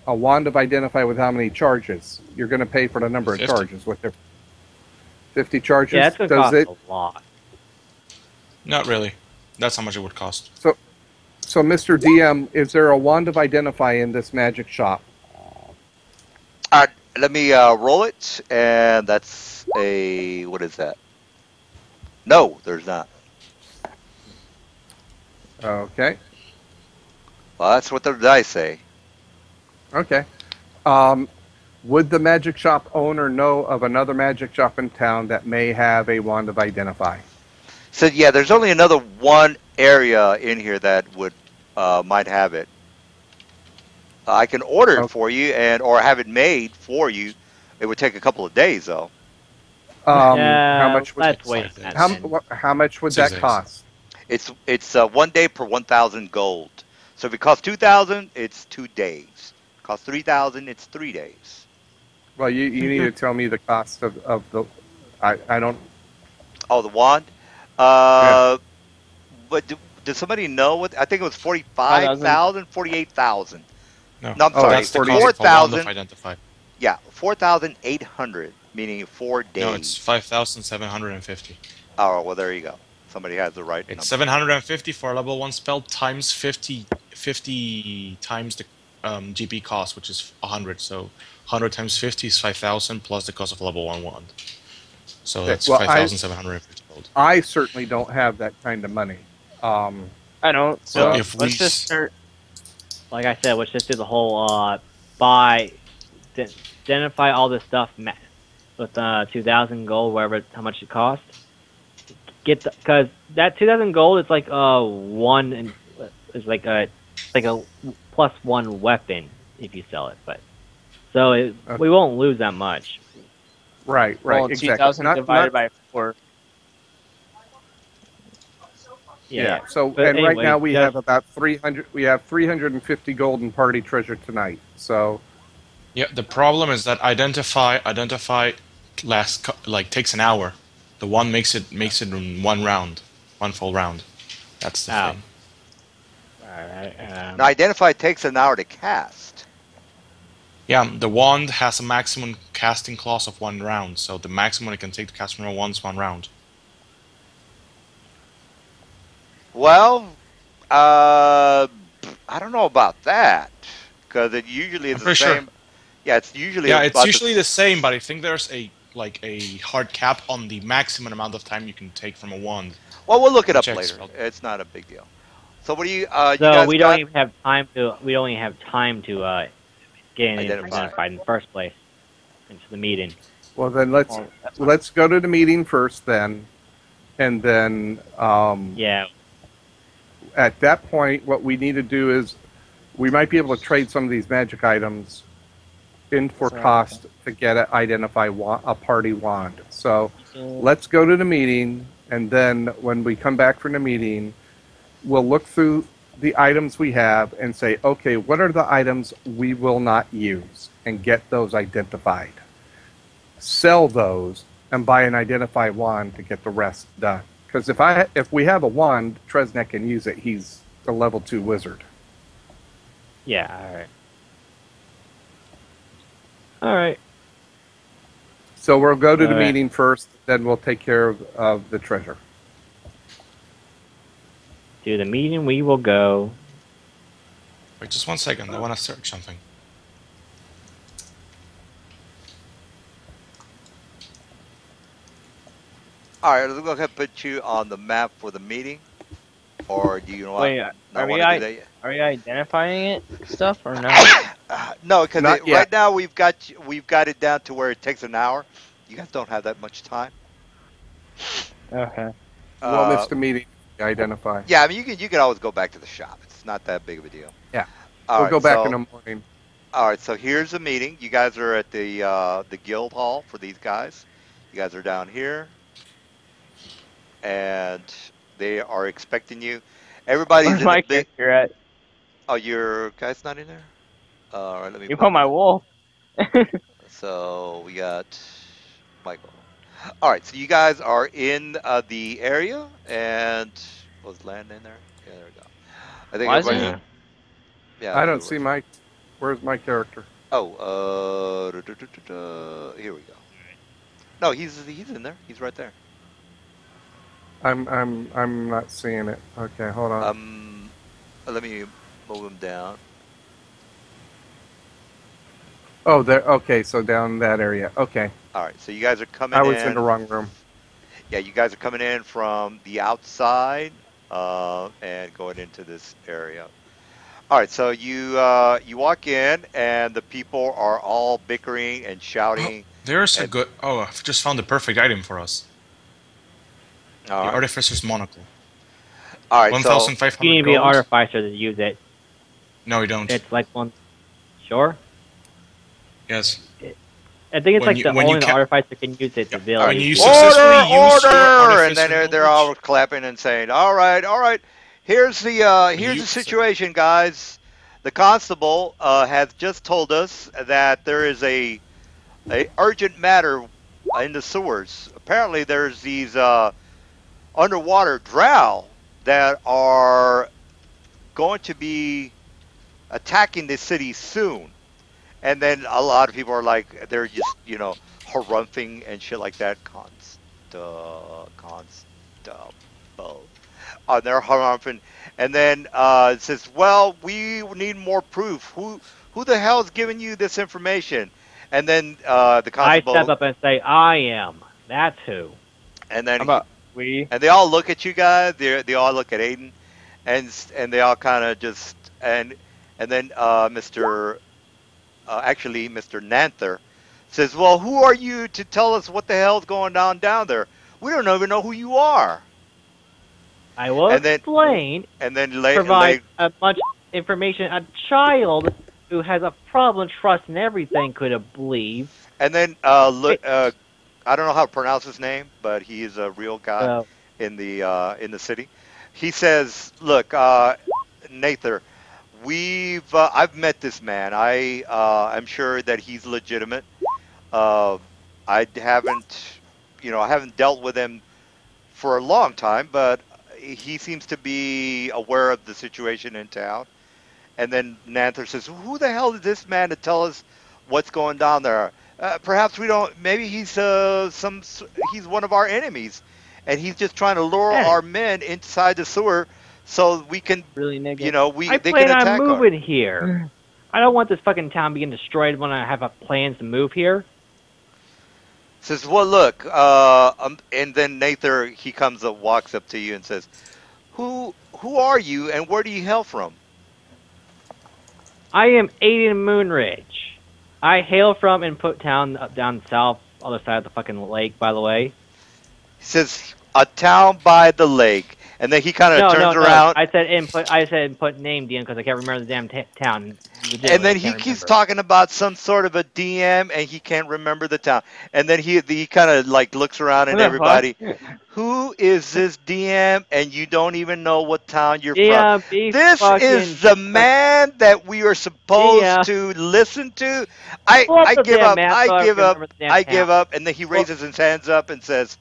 [SPEAKER 4] a wand of identify with how many charges? You're going to pay for the number of
[SPEAKER 6] 50.
[SPEAKER 4] charges. What? 50 charges?
[SPEAKER 3] Yeah, that's going to
[SPEAKER 4] Does
[SPEAKER 3] cost
[SPEAKER 4] it?
[SPEAKER 3] a lot.
[SPEAKER 6] Not really. That's how much it would cost.
[SPEAKER 4] So, Mr. DM, is there a wand of identify in this magic shop?
[SPEAKER 1] All right, let me roll it, and that's a what is that? No, there's not.
[SPEAKER 4] Okay.
[SPEAKER 1] Well, that's what the dice say.
[SPEAKER 4] Okay. Um, would the magic shop owner know of another magic shop in town that may have a wand of identify?
[SPEAKER 1] So yeah, there's only another one area in here that would might have it. I can order it
[SPEAKER 4] Oh,
[SPEAKER 1] for you, and or have it made for you. It would take a couple of days, though.
[SPEAKER 4] how much would
[SPEAKER 3] Let's
[SPEAKER 6] Like
[SPEAKER 3] wait
[SPEAKER 6] 5
[SPEAKER 3] on that
[SPEAKER 4] how
[SPEAKER 6] days.
[SPEAKER 3] then.
[SPEAKER 4] how much would
[SPEAKER 6] 6
[SPEAKER 4] that
[SPEAKER 6] days.
[SPEAKER 4] cost?
[SPEAKER 1] It's 1 day per 1,000 gold. So if it costs 2,000, it's 2 days. Costs 3,000, it's 3 days.
[SPEAKER 4] Well, you need to tell me the cost of the. I don't.
[SPEAKER 1] Oh, the wand.
[SPEAKER 4] Yeah.
[SPEAKER 1] Uh, but does somebody know what? I think it was
[SPEAKER 2] 5,000.
[SPEAKER 1] 45,000, 48,000.
[SPEAKER 6] No.
[SPEAKER 1] No, I'm
[SPEAKER 4] Oh,
[SPEAKER 1] sorry,
[SPEAKER 6] That's the
[SPEAKER 4] 40.
[SPEAKER 6] cost of a wand of
[SPEAKER 1] 4,000.
[SPEAKER 6] identify.
[SPEAKER 1] Yeah, 4,800, meaning 4 days.
[SPEAKER 6] No, it's 5,750.
[SPEAKER 1] Oh, well, there you go. Somebody has the right
[SPEAKER 6] It's
[SPEAKER 1] number.
[SPEAKER 6] 750 for a level 1 spell times 50 times the GP cost, which is 100. So 100 times 50 is 5,000 plus the cost of level 1 wand. So
[SPEAKER 4] Okay,
[SPEAKER 6] that's
[SPEAKER 4] well,
[SPEAKER 6] 5,750 gold.
[SPEAKER 4] I certainly don't have that kind of money.
[SPEAKER 2] I don't.
[SPEAKER 4] Well,
[SPEAKER 2] So
[SPEAKER 6] if
[SPEAKER 2] let's
[SPEAKER 6] we
[SPEAKER 2] just start.
[SPEAKER 3] Like I said, let's just do the whole buy, identify all this stuff with 2,000 gold, whatever, how much it costs. Because that 2,000 gold is like one and is like a +1 weapon if you sell it, but so we won't lose that much.
[SPEAKER 4] right,
[SPEAKER 2] Well,
[SPEAKER 4] exactly.
[SPEAKER 2] 2,000 divided by 4.
[SPEAKER 4] Yeah. So,
[SPEAKER 3] But
[SPEAKER 4] and right
[SPEAKER 3] anyway,
[SPEAKER 4] now we
[SPEAKER 3] just-
[SPEAKER 4] have about 300. We have 350 gold in party treasure tonight. So,
[SPEAKER 6] Yeah, the problem is that identify takes an hour. The one makes it in one round, one full round. That's the
[SPEAKER 3] Oh.
[SPEAKER 6] thing.
[SPEAKER 3] Alright.
[SPEAKER 1] Now, identify takes an hour to cast.
[SPEAKER 6] Yeah, the wand has a maximum casting cost of 1 round, so the maximum it can take to cast from a wand is 1 round.
[SPEAKER 1] Well, I don't know about that because it usually is
[SPEAKER 6] I'm
[SPEAKER 1] the
[SPEAKER 6] pretty sure.
[SPEAKER 1] same. Yeah, it's usually
[SPEAKER 6] Yeah, it's
[SPEAKER 1] about
[SPEAKER 6] usually the same, but I think there's a hard cap on the maximum amount of time you can take from a wand.
[SPEAKER 1] Well, we'll look it up
[SPEAKER 6] Check
[SPEAKER 1] later.
[SPEAKER 6] spell.
[SPEAKER 1] It's not a big deal. So what do you? You
[SPEAKER 3] So
[SPEAKER 1] guys
[SPEAKER 3] we
[SPEAKER 1] got?
[SPEAKER 3] don't even have time to. We don't even have time to get anything
[SPEAKER 1] Identify.
[SPEAKER 3] identified in the first place into the meeting.
[SPEAKER 4] well, then let's go to the meeting first, then, and then
[SPEAKER 3] Yeah.
[SPEAKER 4] at that point, what we need to do is we might be able to trade some of these magic items in for
[SPEAKER 2] Sorry.
[SPEAKER 4] cost to get a party wand. So let's go to the meeting, and then when we come back from the meeting, we'll look through the items we have and say, okay, what are the items we will not use, and get those identified. Sell those and buy an identify wand to get the rest done. Because if we have a wand, Tresnek can use it. He's a level 2 wizard.
[SPEAKER 3] Yeah. All right. All right.
[SPEAKER 4] So we'll go to the
[SPEAKER 3] Alright.
[SPEAKER 4] meeting first, then we'll take care of the treasure.
[SPEAKER 3] To the meeting we will go.
[SPEAKER 6] Wait, just 1 second. I want to search something.
[SPEAKER 1] All right, let's go ahead and put you on the map for the meeting, or do you know what?
[SPEAKER 2] Wait,
[SPEAKER 1] not
[SPEAKER 2] are we
[SPEAKER 1] want to do that yet?
[SPEAKER 2] are we identifying it stuff or no?
[SPEAKER 1] No, because
[SPEAKER 4] Not yet.
[SPEAKER 1] right now we've got it down to where it takes an hour. You guys don't have that much time.
[SPEAKER 2] Okay.
[SPEAKER 4] We'll
[SPEAKER 1] Uh,
[SPEAKER 4] miss the meeting. Identify.
[SPEAKER 1] yeah, I mean you can always go back to the shop. It's not that big of a deal.
[SPEAKER 4] Yeah.
[SPEAKER 1] All
[SPEAKER 4] We'll
[SPEAKER 1] right,
[SPEAKER 4] go back in
[SPEAKER 1] so
[SPEAKER 4] the morning.
[SPEAKER 1] all right, so here's the meeting. You guys are at the guild hall for these guys. You guys are down here, and they are expecting you. Everybody's
[SPEAKER 2] Where's
[SPEAKER 1] in the
[SPEAKER 2] my
[SPEAKER 1] big.
[SPEAKER 2] character at?
[SPEAKER 1] Oh, your guy's not in there. All right, let me
[SPEAKER 2] You
[SPEAKER 1] put
[SPEAKER 2] put
[SPEAKER 1] him in
[SPEAKER 2] my
[SPEAKER 1] there.
[SPEAKER 2] wolf.
[SPEAKER 1] So we got Michael. All right, so you guys are in the area, and was land in there? Yeah, there we go. I think
[SPEAKER 2] Why is
[SPEAKER 1] everybody's.
[SPEAKER 2] he?
[SPEAKER 3] Yeah.
[SPEAKER 1] Yeah,
[SPEAKER 4] I
[SPEAKER 1] let me
[SPEAKER 4] don't
[SPEAKER 1] do it.
[SPEAKER 4] see my. Where's my character?
[SPEAKER 1] Oh, here we go. No, he's in there. He's right there.
[SPEAKER 4] I'm not seeing it. Okay, hold on.
[SPEAKER 1] Um, let me move him down.
[SPEAKER 4] Oh, there. Okay, so down that area. Okay,
[SPEAKER 1] All right, so you guys are
[SPEAKER 4] I
[SPEAKER 1] coming
[SPEAKER 4] was in the
[SPEAKER 1] in.
[SPEAKER 4] wrong room.
[SPEAKER 1] Yeah, you guys are coming in from the outside, and going into this area. All right, so you walk in, and the people are all bickering and
[SPEAKER 6] Oh,
[SPEAKER 1] shouting,
[SPEAKER 6] there's a
[SPEAKER 1] and
[SPEAKER 6] good. Oh, I've just found the perfect item for us.
[SPEAKER 1] all
[SPEAKER 6] The
[SPEAKER 1] right,
[SPEAKER 6] Artificer's Monocle.
[SPEAKER 1] all right. So
[SPEAKER 3] 'You need
[SPEAKER 6] 1,500
[SPEAKER 3] to be an
[SPEAKER 6] gold.
[SPEAKER 3] artificer to use it.
[SPEAKER 6] No, you don't.
[SPEAKER 3] It's like one. Sure.
[SPEAKER 6] Yes.
[SPEAKER 3] I think it's
[SPEAKER 6] When
[SPEAKER 3] like
[SPEAKER 6] you
[SPEAKER 3] the
[SPEAKER 6] when you
[SPEAKER 3] only the
[SPEAKER 6] can
[SPEAKER 3] artificer can use its
[SPEAKER 6] yeah.
[SPEAKER 1] all right,
[SPEAKER 6] When
[SPEAKER 3] ability
[SPEAKER 6] you
[SPEAKER 3] too.
[SPEAKER 6] successfully
[SPEAKER 1] order,
[SPEAKER 6] use your
[SPEAKER 1] order, and then
[SPEAKER 6] Artificer
[SPEAKER 1] they're all
[SPEAKER 6] knowledge.
[SPEAKER 1] clapping and saying, all right,
[SPEAKER 6] When
[SPEAKER 1] here's
[SPEAKER 6] you
[SPEAKER 1] the situation, guys. The constable has just told us that there is a urgent matter in the sewers. Apparently, there's these underwater drow that are going to be attacking the city soon. And then a lot of people are like, they're just, harumphing and shit like that. Constable. They're harumphing. And then it says, well, we need more proof. Who the hell is giving you this information? And then the
[SPEAKER 3] I step
[SPEAKER 1] constable,
[SPEAKER 3] up and say, "I am." That's who.
[SPEAKER 1] and
[SPEAKER 2] How
[SPEAKER 1] then
[SPEAKER 2] about we?
[SPEAKER 1] and they all look at you guys. They all look at Aiden, and they all kind of just and then Mr. Nanther says, "Well, who are you to tell us what the hell's going on down there? We don't even know who you are."
[SPEAKER 3] I will
[SPEAKER 1] And then
[SPEAKER 3] explain.
[SPEAKER 1] and then
[SPEAKER 3] Provide as much information a child who has a problem trusting everything could have believed.
[SPEAKER 1] and then
[SPEAKER 3] It,
[SPEAKER 1] I don't know how to pronounce his name, but he is a real guy
[SPEAKER 3] uh,
[SPEAKER 1] in the city. He says, "Look, Nathan, I've met this man. I'm sure that he's legitimate. Uh, I haven't, I haven't dealt with him for a long time, but he seems to be aware of the situation in town." And then Nanther says, "Who the hell is this man to tell us what's going down there? Perhaps we don't. Maybe he's one of our enemies, and he's just trying to lure
[SPEAKER 3] hey,
[SPEAKER 1] our men inside the sewer so we can,
[SPEAKER 2] Really, nigga?
[SPEAKER 3] I
[SPEAKER 1] they can
[SPEAKER 3] plan on
[SPEAKER 1] attack our."
[SPEAKER 3] moving here. I don't want this fucking town being destroyed when I have plans to move here.
[SPEAKER 1] Says, "Well, look," and then Nather he comes up, walks up to you, and says, "Who are you, and where do you hail from?"
[SPEAKER 3] I am Aiden Moonridge. I hail from Input Town up down south, other side of the fucking lake, by the way.
[SPEAKER 1] He says, "A town by the lake," and then he kind of
[SPEAKER 3] No, no,
[SPEAKER 1] turns
[SPEAKER 3] no.
[SPEAKER 1] around.
[SPEAKER 3] I said input name, DM, because I can't remember the damn town.
[SPEAKER 1] And
[SPEAKER 3] Legitimately,
[SPEAKER 1] then
[SPEAKER 3] I
[SPEAKER 1] he
[SPEAKER 3] can't
[SPEAKER 1] keeps
[SPEAKER 3] remember.
[SPEAKER 1] talking about some sort of a DM, and he can't remember the town. And then he kind of like looks around
[SPEAKER 2] What
[SPEAKER 1] at
[SPEAKER 2] the fuck?
[SPEAKER 1] everybody. Who is this DM? And you don't even know what town you're from.
[SPEAKER 3] DM, be
[SPEAKER 1] This
[SPEAKER 3] fucking
[SPEAKER 1] is the man that we are supposed
[SPEAKER 3] DM.
[SPEAKER 1] to listen to. I
[SPEAKER 3] Pull up
[SPEAKER 1] I
[SPEAKER 3] the
[SPEAKER 1] give
[SPEAKER 3] damn
[SPEAKER 1] up.
[SPEAKER 3] map
[SPEAKER 1] I
[SPEAKER 3] so I
[SPEAKER 1] give
[SPEAKER 3] can
[SPEAKER 1] up.
[SPEAKER 3] remember the damn
[SPEAKER 1] I
[SPEAKER 3] town.
[SPEAKER 1] give up. And then he
[SPEAKER 3] Well,
[SPEAKER 1] raises his hands up and says,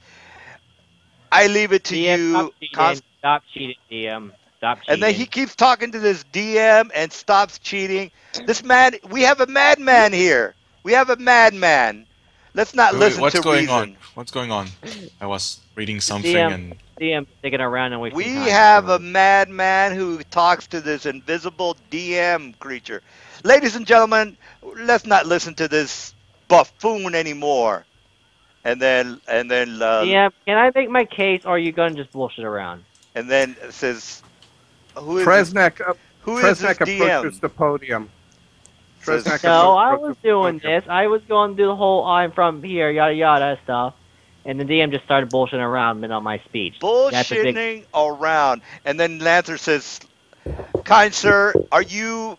[SPEAKER 1] "I leave it to
[SPEAKER 3] DM, stop
[SPEAKER 1] you,
[SPEAKER 3] cheating. Stop cheating, DM. Stop
[SPEAKER 1] And then he
[SPEAKER 3] cheating.
[SPEAKER 1] keeps talking to this DM and stops cheating. This man, we have a madman here. We have a madman. Let's not
[SPEAKER 6] Wait,
[SPEAKER 1] listen
[SPEAKER 6] what's
[SPEAKER 1] to
[SPEAKER 6] going on?
[SPEAKER 1] reason.
[SPEAKER 6] What's going on? I was reading something
[SPEAKER 3] DM,
[SPEAKER 6] and
[SPEAKER 3] DM, sticking around and wasting
[SPEAKER 1] We
[SPEAKER 3] time for some
[SPEAKER 1] have a
[SPEAKER 3] reason.
[SPEAKER 1] madman who talks to this invisible DM creature. Ladies and gentlemen, let's not listen to this buffoon anymore.
[SPEAKER 3] DM, can I make my case, or are you gonna just bullshit around?
[SPEAKER 1] And then it says, "Who is this?
[SPEAKER 4] Tresnek,
[SPEAKER 1] Who is this
[SPEAKER 4] Tresnek approaches
[SPEAKER 1] DM?"
[SPEAKER 4] the podium. Tresnek
[SPEAKER 1] Says,
[SPEAKER 3] No, I
[SPEAKER 4] approaches
[SPEAKER 3] was
[SPEAKER 4] the
[SPEAKER 3] doing
[SPEAKER 4] podium.
[SPEAKER 3] this. I was going to do the whole "I'm from here," yada yada stuff, and the DM just started bullshitting around mid on my speech. That's a big.
[SPEAKER 1] Bullshitting around. And then Lancer says, kind sir, are you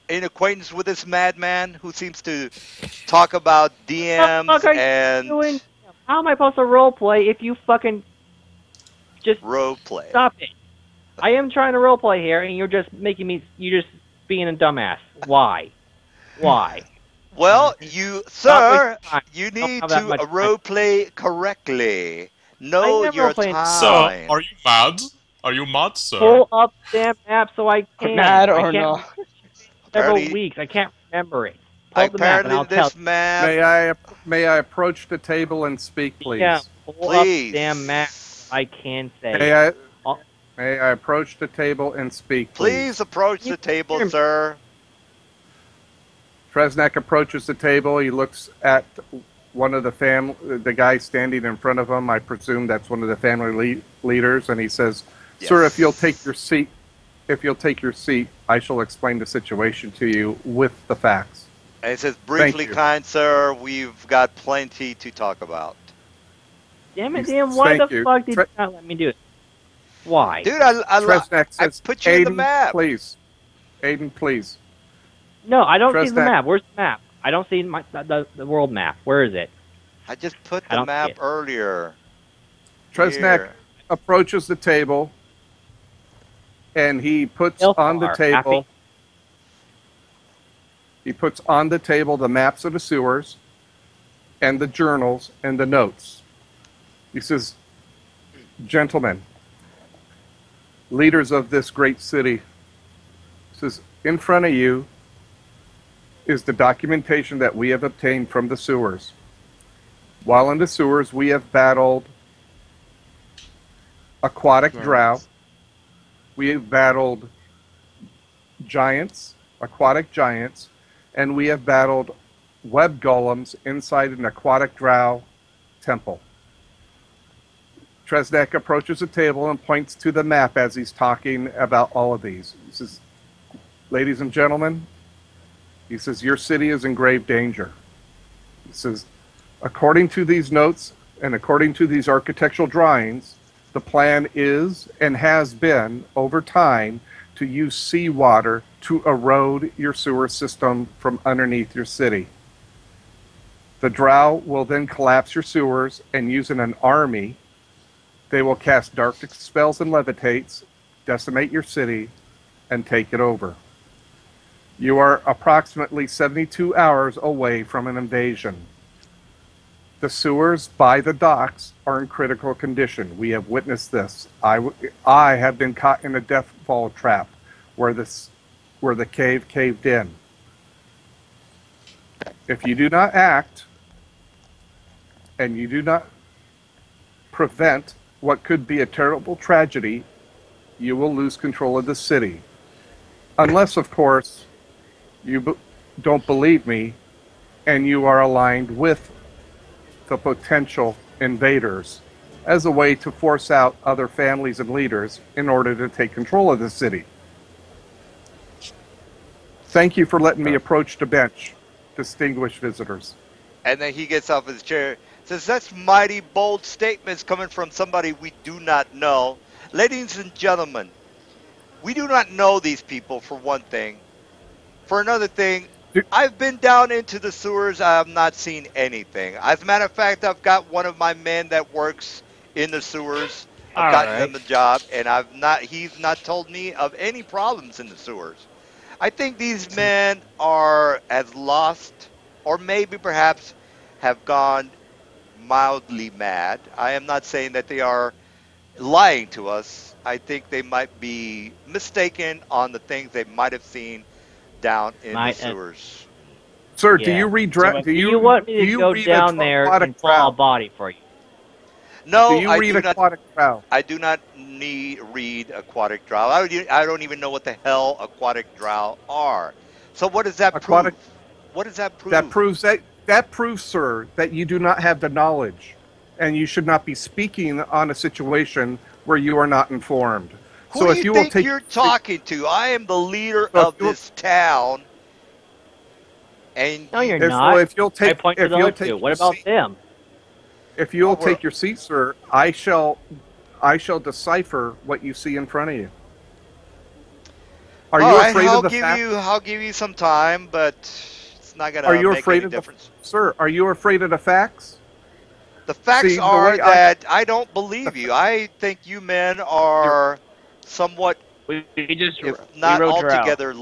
[SPEAKER 1] in acquaintance with this madman who seems to talk about
[SPEAKER 3] What the fuck
[SPEAKER 1] DMs
[SPEAKER 3] are you
[SPEAKER 1] and
[SPEAKER 3] doing? How am I supposed to roleplay if you fucking just
[SPEAKER 1] role play?
[SPEAKER 3] stop it? I am trying to roleplay here, and you're just making me. You're just being a dumbass. Why? Why?
[SPEAKER 1] Well, you,
[SPEAKER 3] Stop wasting
[SPEAKER 1] sir,
[SPEAKER 3] time.
[SPEAKER 1] you
[SPEAKER 3] I don't
[SPEAKER 1] need
[SPEAKER 3] have that
[SPEAKER 1] to
[SPEAKER 3] much time.
[SPEAKER 1] role play correctly.
[SPEAKER 3] I
[SPEAKER 1] Know
[SPEAKER 3] am
[SPEAKER 1] your
[SPEAKER 3] roleplaying.
[SPEAKER 8] Sir,
[SPEAKER 1] time.
[SPEAKER 8] are you mad? Are you mad, sir?
[SPEAKER 3] Pull up the damn app so I can.
[SPEAKER 2] Mad
[SPEAKER 3] I
[SPEAKER 2] or
[SPEAKER 3] can't.
[SPEAKER 2] not?
[SPEAKER 3] Several
[SPEAKER 1] Apparently,
[SPEAKER 3] weeks. I can't remember it. Pull up the map, and
[SPEAKER 1] apparently
[SPEAKER 3] I'll tell
[SPEAKER 1] this map,
[SPEAKER 4] May I approach the table and speak,
[SPEAKER 3] you.
[SPEAKER 4] please?
[SPEAKER 3] Yeah, pull up the damn map
[SPEAKER 1] please,
[SPEAKER 3] so I can say
[SPEAKER 4] May
[SPEAKER 3] it.
[SPEAKER 4] I
[SPEAKER 3] Oh,
[SPEAKER 4] may I approach the table and speak,
[SPEAKER 1] please
[SPEAKER 4] please?
[SPEAKER 1] approach
[SPEAKER 3] you
[SPEAKER 1] the table,
[SPEAKER 3] hear me?
[SPEAKER 1] sir.
[SPEAKER 4] Tresnak approaches the table. He looks at one of the guy standing in front of him. I presume that's one of the family leaders, and he says, "Sir, if you'll take your seat, I shall explain the situation to you with the facts."
[SPEAKER 1] And he says,
[SPEAKER 4] Thank
[SPEAKER 1] briefly,
[SPEAKER 4] you.
[SPEAKER 1] kind sir, we've got plenty to talk about.
[SPEAKER 3] Damn it,
[SPEAKER 4] He
[SPEAKER 3] damn!
[SPEAKER 4] says,
[SPEAKER 3] Why
[SPEAKER 4] "Thank
[SPEAKER 3] the
[SPEAKER 4] you."
[SPEAKER 3] fuck did you not let me do it? Why?
[SPEAKER 1] Dude,
[SPEAKER 4] Tresnak
[SPEAKER 1] I
[SPEAKER 4] says,
[SPEAKER 1] put you in the
[SPEAKER 4] "Aiden,
[SPEAKER 1] map.
[SPEAKER 4] please. Aiden, please."
[SPEAKER 3] No, I don't see the
[SPEAKER 4] Tresnak-
[SPEAKER 3] map. Where's the map? I don't see the world map. Where is it?
[SPEAKER 1] I just put
[SPEAKER 3] I
[SPEAKER 1] the
[SPEAKER 3] don't see
[SPEAKER 1] map
[SPEAKER 3] it.
[SPEAKER 1] earlier.
[SPEAKER 4] Tresnak
[SPEAKER 1] Here.
[SPEAKER 4] approaches the table, and he puts
[SPEAKER 3] Still
[SPEAKER 4] on the
[SPEAKER 3] far.
[SPEAKER 4] table. He puts on the table the maps of the sewers, and the journals and the notes. He says, "Gentlemen, leaders of this great city," he says, "in front of you is the documentation that we have obtained from the sewers. While in the sewers, we have battled aquatic drow. We have battled giants, aquatic giants, and we have battled web golems inside an aquatic drow temple." Tresnak approaches the table and points to the map as he's talking about all of these. He says, "Ladies and gentlemen," he says, "your city is in grave danger." He says, "According to these notes and according to these architectural drawings, the plan is and has been over time to use seawater to erode your sewer system from underneath your city. The drow will then collapse your sewers, and using an army, they will cast dark spells and levitates, decimate your city, and take it over. You are approximately 72 hours away from an invasion. The sewers by the docks are in critical condition. We have witnessed this. I have been caught in a deathfall trap where the cave caved in. If you do not act and you do not prevent what could be a terrible tragedy, you will lose control of the city. Unless, of course, you don't believe me and you are aligned with the potential invaders as a way to force out other families and leaders in order to take control of the city. Thank you for letting me approach the bench, distinguished visitors."
[SPEAKER 1] And then he gets off his chair. Says, that's mighty bold statements coming from somebody we do not know. Ladies and gentlemen, we do not know these people, for one thing. For another thing, I've been down into the sewers. I have not seen anything. As a matter of fact, I've got one of my men that works in the sewers. I've gotten him a job, and he's not told me of any problems in the sewers. I think these men are as lost, or maybe perhaps have gone mildly mad. I am not saying that they are lying to us. I think they might be mistaken on the things they might have seen down in the sewers.
[SPEAKER 4] Sir,
[SPEAKER 3] Yeah.
[SPEAKER 4] do you read
[SPEAKER 3] So do you want me to go down there and pull out a body for you?
[SPEAKER 1] No,
[SPEAKER 4] Do you read aquatic drow?
[SPEAKER 1] I do not read aquatic drow. I don't even know what the hell aquatic drow are. So what does that prove? What does that prove?
[SPEAKER 4] That proves, sir, that you do not have the knowledge, and you should not be speaking on a situation where you are not informed.
[SPEAKER 1] Who
[SPEAKER 4] So
[SPEAKER 1] do
[SPEAKER 4] if
[SPEAKER 1] you
[SPEAKER 4] will
[SPEAKER 1] think
[SPEAKER 4] take
[SPEAKER 1] you're talking to? I am the leader of this town. And
[SPEAKER 3] No, you're
[SPEAKER 4] If-
[SPEAKER 3] not.
[SPEAKER 4] well, if you'll take-
[SPEAKER 3] I point to
[SPEAKER 4] if
[SPEAKER 3] the
[SPEAKER 4] you'll
[SPEAKER 3] other
[SPEAKER 4] take
[SPEAKER 3] two. What
[SPEAKER 4] your
[SPEAKER 3] about
[SPEAKER 4] seat-
[SPEAKER 3] them?
[SPEAKER 4] If you'll
[SPEAKER 1] Oh, we're,
[SPEAKER 4] take your seat, sir, I shall decipher what you see in front of you. Are
[SPEAKER 1] all
[SPEAKER 4] you
[SPEAKER 1] right.
[SPEAKER 4] afraid of the fact?
[SPEAKER 1] I'll give you some time, but it's not
[SPEAKER 4] Are
[SPEAKER 1] gonna
[SPEAKER 4] you
[SPEAKER 1] make any
[SPEAKER 4] afraid of the
[SPEAKER 1] difference.
[SPEAKER 4] sir? Are you afraid of the facts?
[SPEAKER 1] The facts
[SPEAKER 4] See the
[SPEAKER 1] are
[SPEAKER 4] way I
[SPEAKER 1] that I don't
[SPEAKER 4] the,
[SPEAKER 1] believe you. I think you men
[SPEAKER 2] You're,
[SPEAKER 1] are somewhat,
[SPEAKER 2] we just
[SPEAKER 1] if
[SPEAKER 2] we
[SPEAKER 1] not
[SPEAKER 2] rode her out.
[SPEAKER 1] altogether,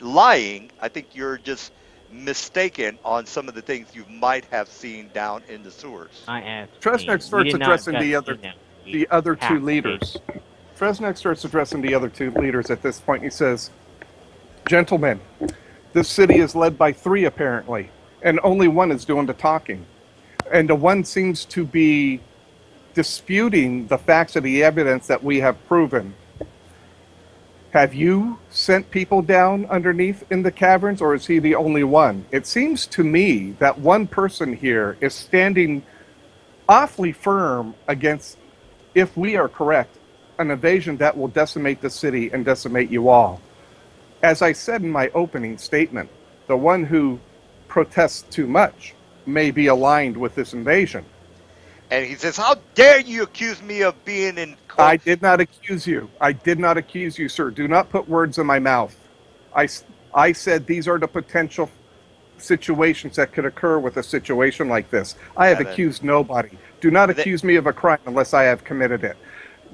[SPEAKER 1] lying. I think you're just mistaken on some of the things you might have seen down in the sewers.
[SPEAKER 3] I asked
[SPEAKER 4] Tresnek
[SPEAKER 3] me. We
[SPEAKER 4] starts
[SPEAKER 3] did not
[SPEAKER 4] addressing
[SPEAKER 3] just, you know,
[SPEAKER 4] the other two
[SPEAKER 3] attack, okay?
[SPEAKER 4] leaders. Tresnek starts addressing the other two leaders at this point. He says, "Gentlemen, this city is led by three apparently, and only one is doing the talking. And the one seems to be disputing the facts of the evidence that we have proven. Have you sent people down underneath in the caverns, or is he the only one? It seems to me that one person here is standing awfully firm against, if we are correct, an invasion that will decimate the city and decimate you all. As I said in my opening statement, the one who protests too much may be aligned with this invasion.
[SPEAKER 1] And he says, "How dare you accuse me of being in
[SPEAKER 4] I did not accuse you. I did not accuse you, sir. Do not put words in my mouth. I said these are the potential situations that could occur with a situation like this. I have
[SPEAKER 1] And then,
[SPEAKER 4] accused nobody. Do not
[SPEAKER 1] and then,
[SPEAKER 4] accuse me of a crime unless I have committed it.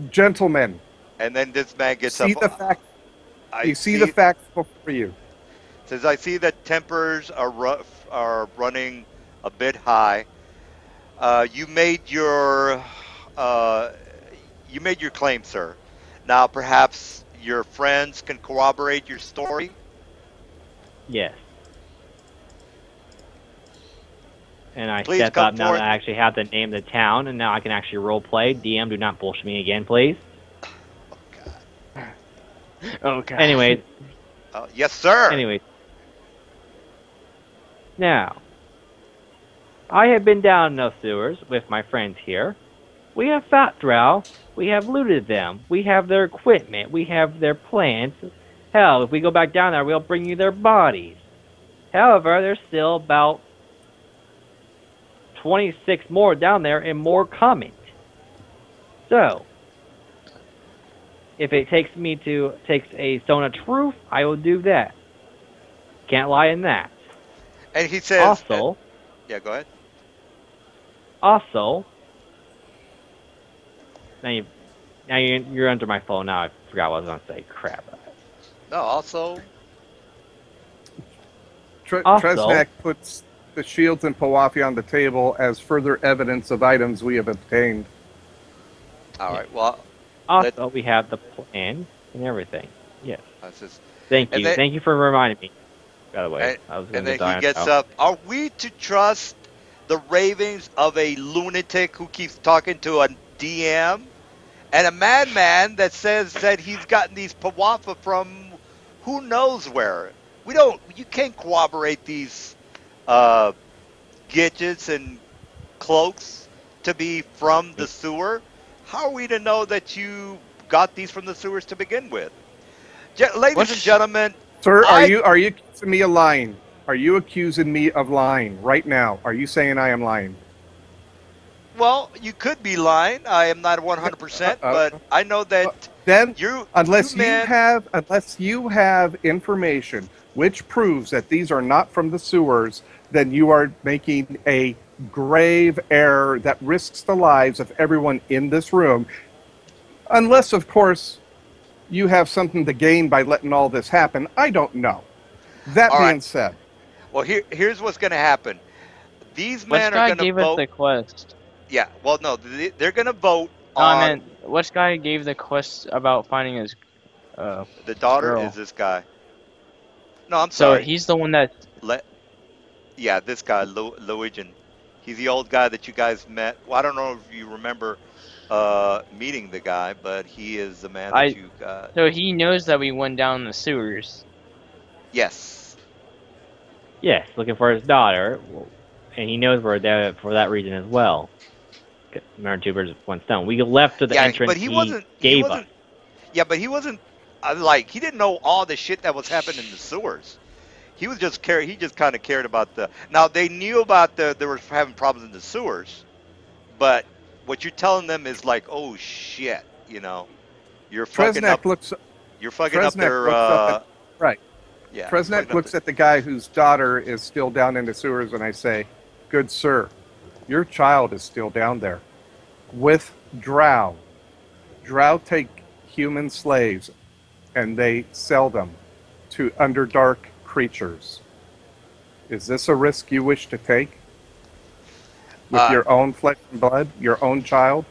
[SPEAKER 4] Gentlemen,
[SPEAKER 1] and then this man gets
[SPEAKER 4] see
[SPEAKER 1] up.
[SPEAKER 4] the fact.
[SPEAKER 1] I
[SPEAKER 4] You see the
[SPEAKER 1] see.
[SPEAKER 4] facts before you.
[SPEAKER 1] Says, I see that tempers are are running a bit high. You made your uh, you made your claim, sir. Now perhaps your friends can corroborate your story."
[SPEAKER 3] Yes. And I
[SPEAKER 1] Please
[SPEAKER 3] step
[SPEAKER 1] come
[SPEAKER 3] up now that
[SPEAKER 1] forth.
[SPEAKER 3] I actually have the name of the town, and now I can actually role play. DM, do not bullshit me again, please.
[SPEAKER 1] Oh God.
[SPEAKER 2] Okay.
[SPEAKER 3] Anyways,
[SPEAKER 1] Yes, sir.
[SPEAKER 3] anyways. Now, I have been down in those sewers with my friends here. We have fought Drow. We have looted them. We have their equipment. We have their plans. Hell, if we go back down there, we'll bring you their bodies. However, there's still about 26 more down there and more coming. So, if it takes a stone of truth, I will do that. Can't lie in that.
[SPEAKER 1] And he says, yeah, go ahead.
[SPEAKER 3] Also, you're under my phone now. I forgot what I was going to say. Crap.
[SPEAKER 1] No, also,
[SPEAKER 4] Tresnak puts the shields and Pawafi on the table as further evidence of items we have obtained.
[SPEAKER 1] all right. Well,
[SPEAKER 3] Also, we have the plan and everything. Yes.
[SPEAKER 1] just,
[SPEAKER 3] Thank you.
[SPEAKER 1] then,
[SPEAKER 3] Thank you for reminding me. By the way, I was
[SPEAKER 1] and
[SPEAKER 3] going to
[SPEAKER 1] then
[SPEAKER 3] die
[SPEAKER 1] he
[SPEAKER 3] on
[SPEAKER 1] gets
[SPEAKER 3] now.
[SPEAKER 1] up. Are we to trust the ravings of a lunatic who keeps talking to a DM and a madman that says that he's gotten these Pawafa from who knows where? You can't corroborate these uh, gadgets and cloaks to be from the sewer. How are we to know that you got these from the sewers to begin with? Ladies and gentlemen,
[SPEAKER 4] Sir, are you accusing me of lying? Are you accusing me of lying right now? Are you saying I am lying?
[SPEAKER 1] well, you could be lying. I am not 100%, but I know that
[SPEAKER 4] then
[SPEAKER 1] you
[SPEAKER 4] unless
[SPEAKER 1] men,
[SPEAKER 4] you have information which proves that these are not from the sewers, then you are making a grave error that risks the lives of everyone in this room. Unless, of course, you have something to gain by letting all this happen. I don't know. That
[SPEAKER 1] all right.
[SPEAKER 4] being said,
[SPEAKER 1] Well, here's what's going to happen. These
[SPEAKER 2] Which
[SPEAKER 1] men are
[SPEAKER 2] guy
[SPEAKER 1] going to
[SPEAKER 2] gave us
[SPEAKER 1] vote.
[SPEAKER 2] the quest?
[SPEAKER 1] Yeah. Well, no, they're going to vote
[SPEAKER 2] No, I
[SPEAKER 1] on
[SPEAKER 2] meant which guy gave the quest about finding his
[SPEAKER 1] the daughter.
[SPEAKER 2] girl?
[SPEAKER 1] Is this guy? No, I'm
[SPEAKER 2] So
[SPEAKER 1] sorry.
[SPEAKER 2] he's the one that.
[SPEAKER 1] Yeah, this guy, Luigi. He's the old guy that you guys met. Well, I don't know if you remember meeting the guy, but he is the man that you got.
[SPEAKER 2] So he knows that we went down the sewers.
[SPEAKER 1] Yes.
[SPEAKER 3] Yes, looking for his daughter, and he knows we're there for that reason as well. Remember, two birds with one stone. We left to the entrance
[SPEAKER 1] but he wasn't.
[SPEAKER 3] gave us.
[SPEAKER 1] Yeah, but he wasn't. Like he didn't know all the shit that was happening in the sewers. He was just He just kind of cared about the. Now they knew about they were having problems in the sewers, but what you're telling them is like, oh shit, you're fucking up.
[SPEAKER 4] Tresnek looks
[SPEAKER 1] You're fucking up
[SPEAKER 4] Tresnek
[SPEAKER 1] their.
[SPEAKER 4] looks up at right.
[SPEAKER 1] Yeah, you're
[SPEAKER 4] Tresnek
[SPEAKER 1] fucking up
[SPEAKER 4] looks at the guy whose daughter is still down in the sewers, and I say, "Good sir, your child is still down there with Drow. Drow take human slaves, and they sell them to underdark creatures. Is this a risk you wish to take with your own flesh and blood, your own child?"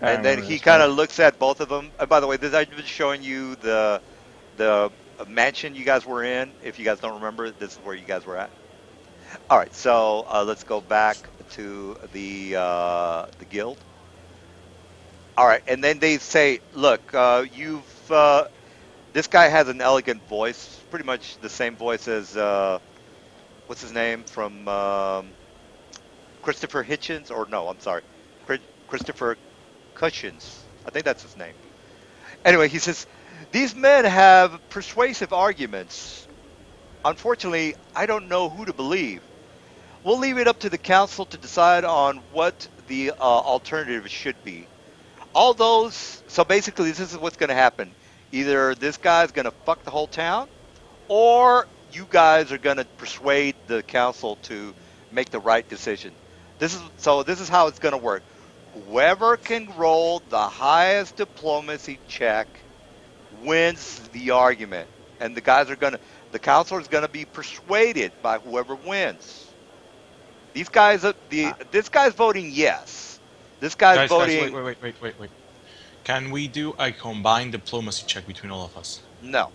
[SPEAKER 1] And then he kind of looks at both of them. By the way, this I've been showing you the mansion you guys were in. If you guys don't remember, this is where you guys were at. All right, so let's go back to the guild. All right, and then they say, "Look, this guy has an elegant voice, pretty much the same voice as what's his name from Christopher Hitchens, or no, I'm sorry, Christopher Cushions. I think that's his name. Anyway, he says, these men have persuasive arguments. Unfortunately, I don't know who to believe. We'll leave it up to the council to decide on what the alternative should be. So basically, this is what's going to happen. Either this guy's going to fuck the whole town, or you guys are going to persuade the council to make the right decision. This is how it's going to work. Whoever can roll the highest diplomacy check wins the argument, and the council is going to be persuaded by whoever wins. This guy's voting yes. This guy's voting.
[SPEAKER 6] Guys, wait. Can we do a combined diplomacy check between all of us?
[SPEAKER 1] No.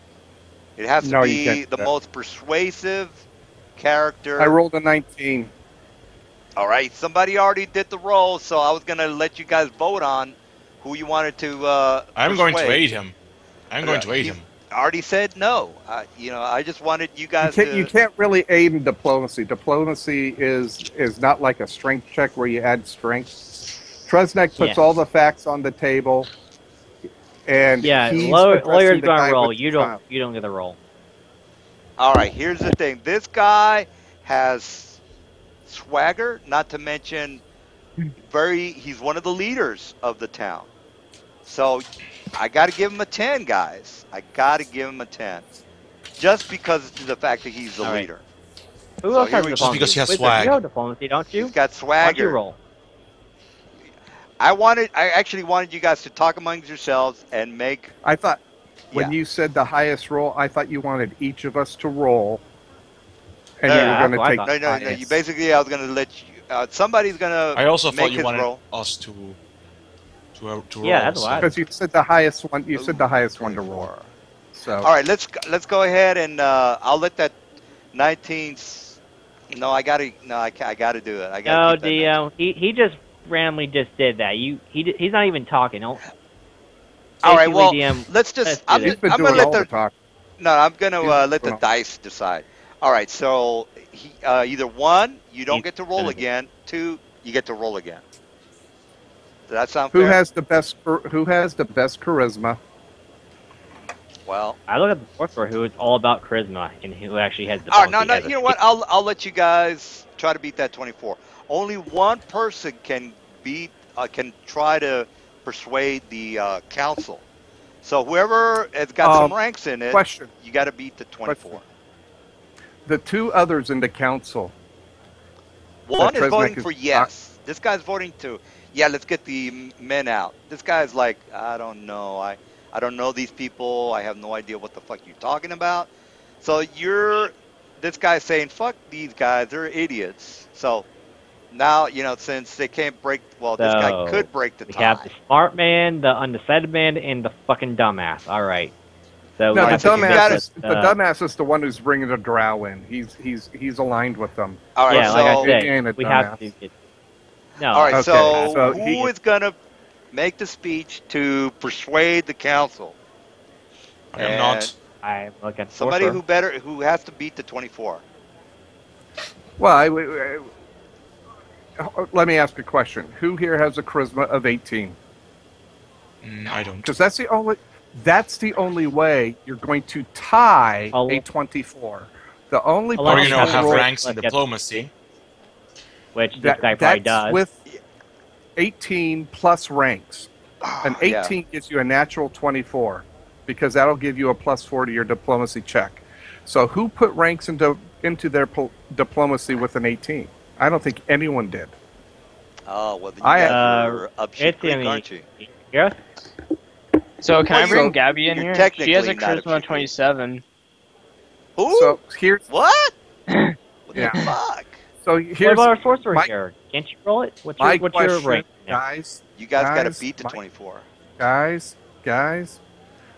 [SPEAKER 1] It has to be the most persuasive character.
[SPEAKER 4] I rolled a 19.
[SPEAKER 1] All right, somebody already did the roll, so I was going to let you guys vote on who you wanted to
[SPEAKER 6] I'm going to aid him.
[SPEAKER 1] I already said no. I just wanted you guys
[SPEAKER 4] You can't really aid in diplomacy. Diplomacy is not like a strength check where you add strength. Tresnek puts all the facts on the table, and
[SPEAKER 3] lawyer's going to roll. You don't get the roll.
[SPEAKER 1] All right, here's the thing. This guy has swagger, not to mention he's one of the leaders of the town. So I got to give him a 10, guys. I got to give him a 10. Just because of the fact that he's the leader.
[SPEAKER 3] Who else has diplomacy?
[SPEAKER 6] Just because he has swag.
[SPEAKER 3] You have diplomacy, don't you?
[SPEAKER 1] He's got swagger.
[SPEAKER 3] Why don't you roll?
[SPEAKER 1] I actually wanted you guys to talk amongst yourselves and make...
[SPEAKER 4] I thought, when you said the highest roll, I thought you wanted each of us to roll. And you were going to take...
[SPEAKER 1] No. You basically, I was going to let you... somebody's going to
[SPEAKER 6] I also thought you
[SPEAKER 1] wanted
[SPEAKER 6] roll. Us to roll.
[SPEAKER 3] Yeah, that's why.
[SPEAKER 4] Because you said the highest one. You said the highest one to roll. So.
[SPEAKER 1] All right, let's go ahead and I'll let that 19... No, I gotta do it.
[SPEAKER 3] He just randomly just did that. He's not even talking.
[SPEAKER 1] All right, well, let's just. I'm gonna let the
[SPEAKER 4] talk.
[SPEAKER 1] No, I'm gonna let the dice decide. All right, so either 1, you don't get to roll again. 2, you get to roll again. Does that sound fair?
[SPEAKER 4] Who has the best charisma?
[SPEAKER 1] Well,
[SPEAKER 3] I look at the fourth floor, who is all about charisma and who actually has the.
[SPEAKER 1] All right, no. You know what? I'll let you guys try to beat that 24. Only one person can try to persuade the council. So whoever has got some ranks in it, you got to beat the 24.
[SPEAKER 4] Question. The 2 others in the council.
[SPEAKER 1] One is voting for yes. This guy's voting to, let's get the men out. This guy's like, I don't know. I don't know these people. I have no idea what the fuck you're talking about. So this guy's saying, fuck these guys. They're idiots. So now, since they can't this guy could break the tie.
[SPEAKER 3] We have the smart man, the undecided man, and the fucking dumbass. All right. So
[SPEAKER 4] no, the dumbass is the one who's bringing the drow in. He's aligned with them.
[SPEAKER 1] All right,
[SPEAKER 3] like I said, we have to get... No.
[SPEAKER 1] All right, so who is going to make the speech to persuade the council?
[SPEAKER 6] I am not.
[SPEAKER 3] I'm looking for
[SPEAKER 1] somebody who has to beat the 24.
[SPEAKER 4] Well, let me ask a question. Who here has a charisma of 18?
[SPEAKER 6] I don't.
[SPEAKER 4] Because that's the only way you're going to tie a 24. The only
[SPEAKER 6] have ranks in diplomacy.
[SPEAKER 3] Which this guy probably does.
[SPEAKER 4] 18 plus ranks. An
[SPEAKER 1] Oh, yeah.
[SPEAKER 4] 18 gives you a natural 24 because that'll give you a +4 to your diplomacy check. So who put ranks into their diplomacy with an 18? I don't think anyone did.
[SPEAKER 1] Oh, well, then you
[SPEAKER 4] I
[SPEAKER 1] guys are up shit
[SPEAKER 3] It's
[SPEAKER 1] creek, aren't you?
[SPEAKER 3] Yes.
[SPEAKER 2] So can
[SPEAKER 1] Well,
[SPEAKER 2] I bring
[SPEAKER 4] so
[SPEAKER 2] Gabby in
[SPEAKER 1] you're
[SPEAKER 2] here? She has a
[SPEAKER 1] technically not a
[SPEAKER 2] charisma
[SPEAKER 1] cheat code.
[SPEAKER 2] 27.
[SPEAKER 1] Who?
[SPEAKER 4] so here's
[SPEAKER 1] What? What
[SPEAKER 4] yeah.
[SPEAKER 1] the fuck?
[SPEAKER 4] So
[SPEAKER 3] What
[SPEAKER 4] here's
[SPEAKER 3] about our sorcerer
[SPEAKER 4] my,
[SPEAKER 3] here? Can't you roll it? What's
[SPEAKER 4] my
[SPEAKER 3] your
[SPEAKER 4] question,
[SPEAKER 3] rank?
[SPEAKER 4] guys.
[SPEAKER 1] You guys got to
[SPEAKER 4] guys,
[SPEAKER 1] beat the
[SPEAKER 4] my-
[SPEAKER 1] 24.
[SPEAKER 4] Guys.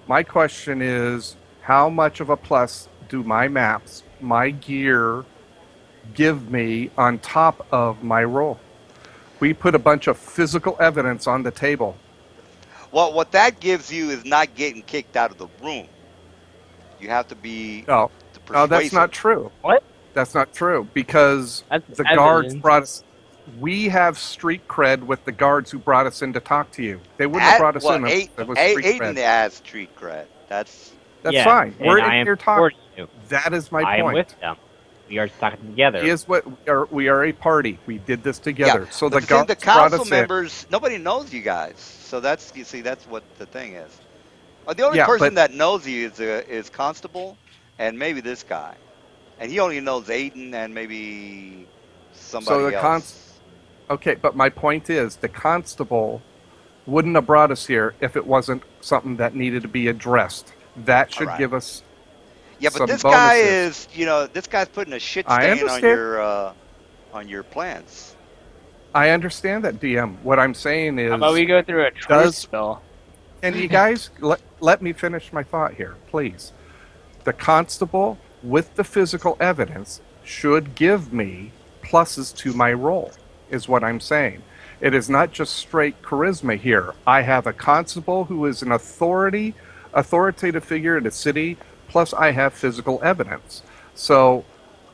[SPEAKER 4] My question is, how much of a plus do my maps, my gear, give me on top of my roll? We put a bunch of physical evidence on the table.
[SPEAKER 1] Well, what that gives you is not getting kicked out of the room. You have to be
[SPEAKER 4] No,
[SPEAKER 1] the
[SPEAKER 4] no, that's
[SPEAKER 1] persuasive.
[SPEAKER 4] not true.
[SPEAKER 3] What?
[SPEAKER 4] That's not true because
[SPEAKER 3] That's
[SPEAKER 4] the guards
[SPEAKER 3] evidence.
[SPEAKER 4] brought us. We have street cred with the guards who brought us in to talk to you. They wouldn't have brought us in if it was street
[SPEAKER 1] Aiden
[SPEAKER 4] cred.
[SPEAKER 1] has street cred. That's
[SPEAKER 3] Yeah,
[SPEAKER 4] fine.
[SPEAKER 3] and
[SPEAKER 4] We're
[SPEAKER 3] I
[SPEAKER 4] in
[SPEAKER 3] am
[SPEAKER 4] here talking.
[SPEAKER 3] supporting you.
[SPEAKER 4] That is my
[SPEAKER 3] I am
[SPEAKER 4] point.
[SPEAKER 3] with them. We are talking together.
[SPEAKER 4] Is what we are a party. We did this together. So
[SPEAKER 1] but
[SPEAKER 4] the
[SPEAKER 1] the thing,
[SPEAKER 4] guards
[SPEAKER 1] the
[SPEAKER 4] brought
[SPEAKER 1] council
[SPEAKER 4] us
[SPEAKER 1] members, nobody knows you guys. So that's that's what the thing is. The only
[SPEAKER 4] Yeah,
[SPEAKER 1] person
[SPEAKER 4] but-
[SPEAKER 1] that knows you is Constable, and maybe this guy, and he only knows Aiden and maybe somebody
[SPEAKER 4] the
[SPEAKER 1] else.
[SPEAKER 4] Okay, but my point is the constable wouldn't have brought us here if it wasn't something that needed to be addressed. That should
[SPEAKER 1] Alright.
[SPEAKER 4] give us
[SPEAKER 1] Yeah, but
[SPEAKER 4] some
[SPEAKER 1] this guy
[SPEAKER 4] bonuses.
[SPEAKER 1] is, this guy's putting a shit
[SPEAKER 4] I
[SPEAKER 1] stain
[SPEAKER 4] understand.
[SPEAKER 1] on your plans.
[SPEAKER 4] I understand that, DM. What I'm saying is,
[SPEAKER 2] How about we go through a truth
[SPEAKER 4] does-
[SPEAKER 2] spell?
[SPEAKER 4] and you guys, let me finish my thought here, please. The constable with the physical evidence should give me pluses to my roll, is what I'm saying. It is not just straight charisma here. I have a constable who is an authoritative figure in the city, plus I have physical evidence. So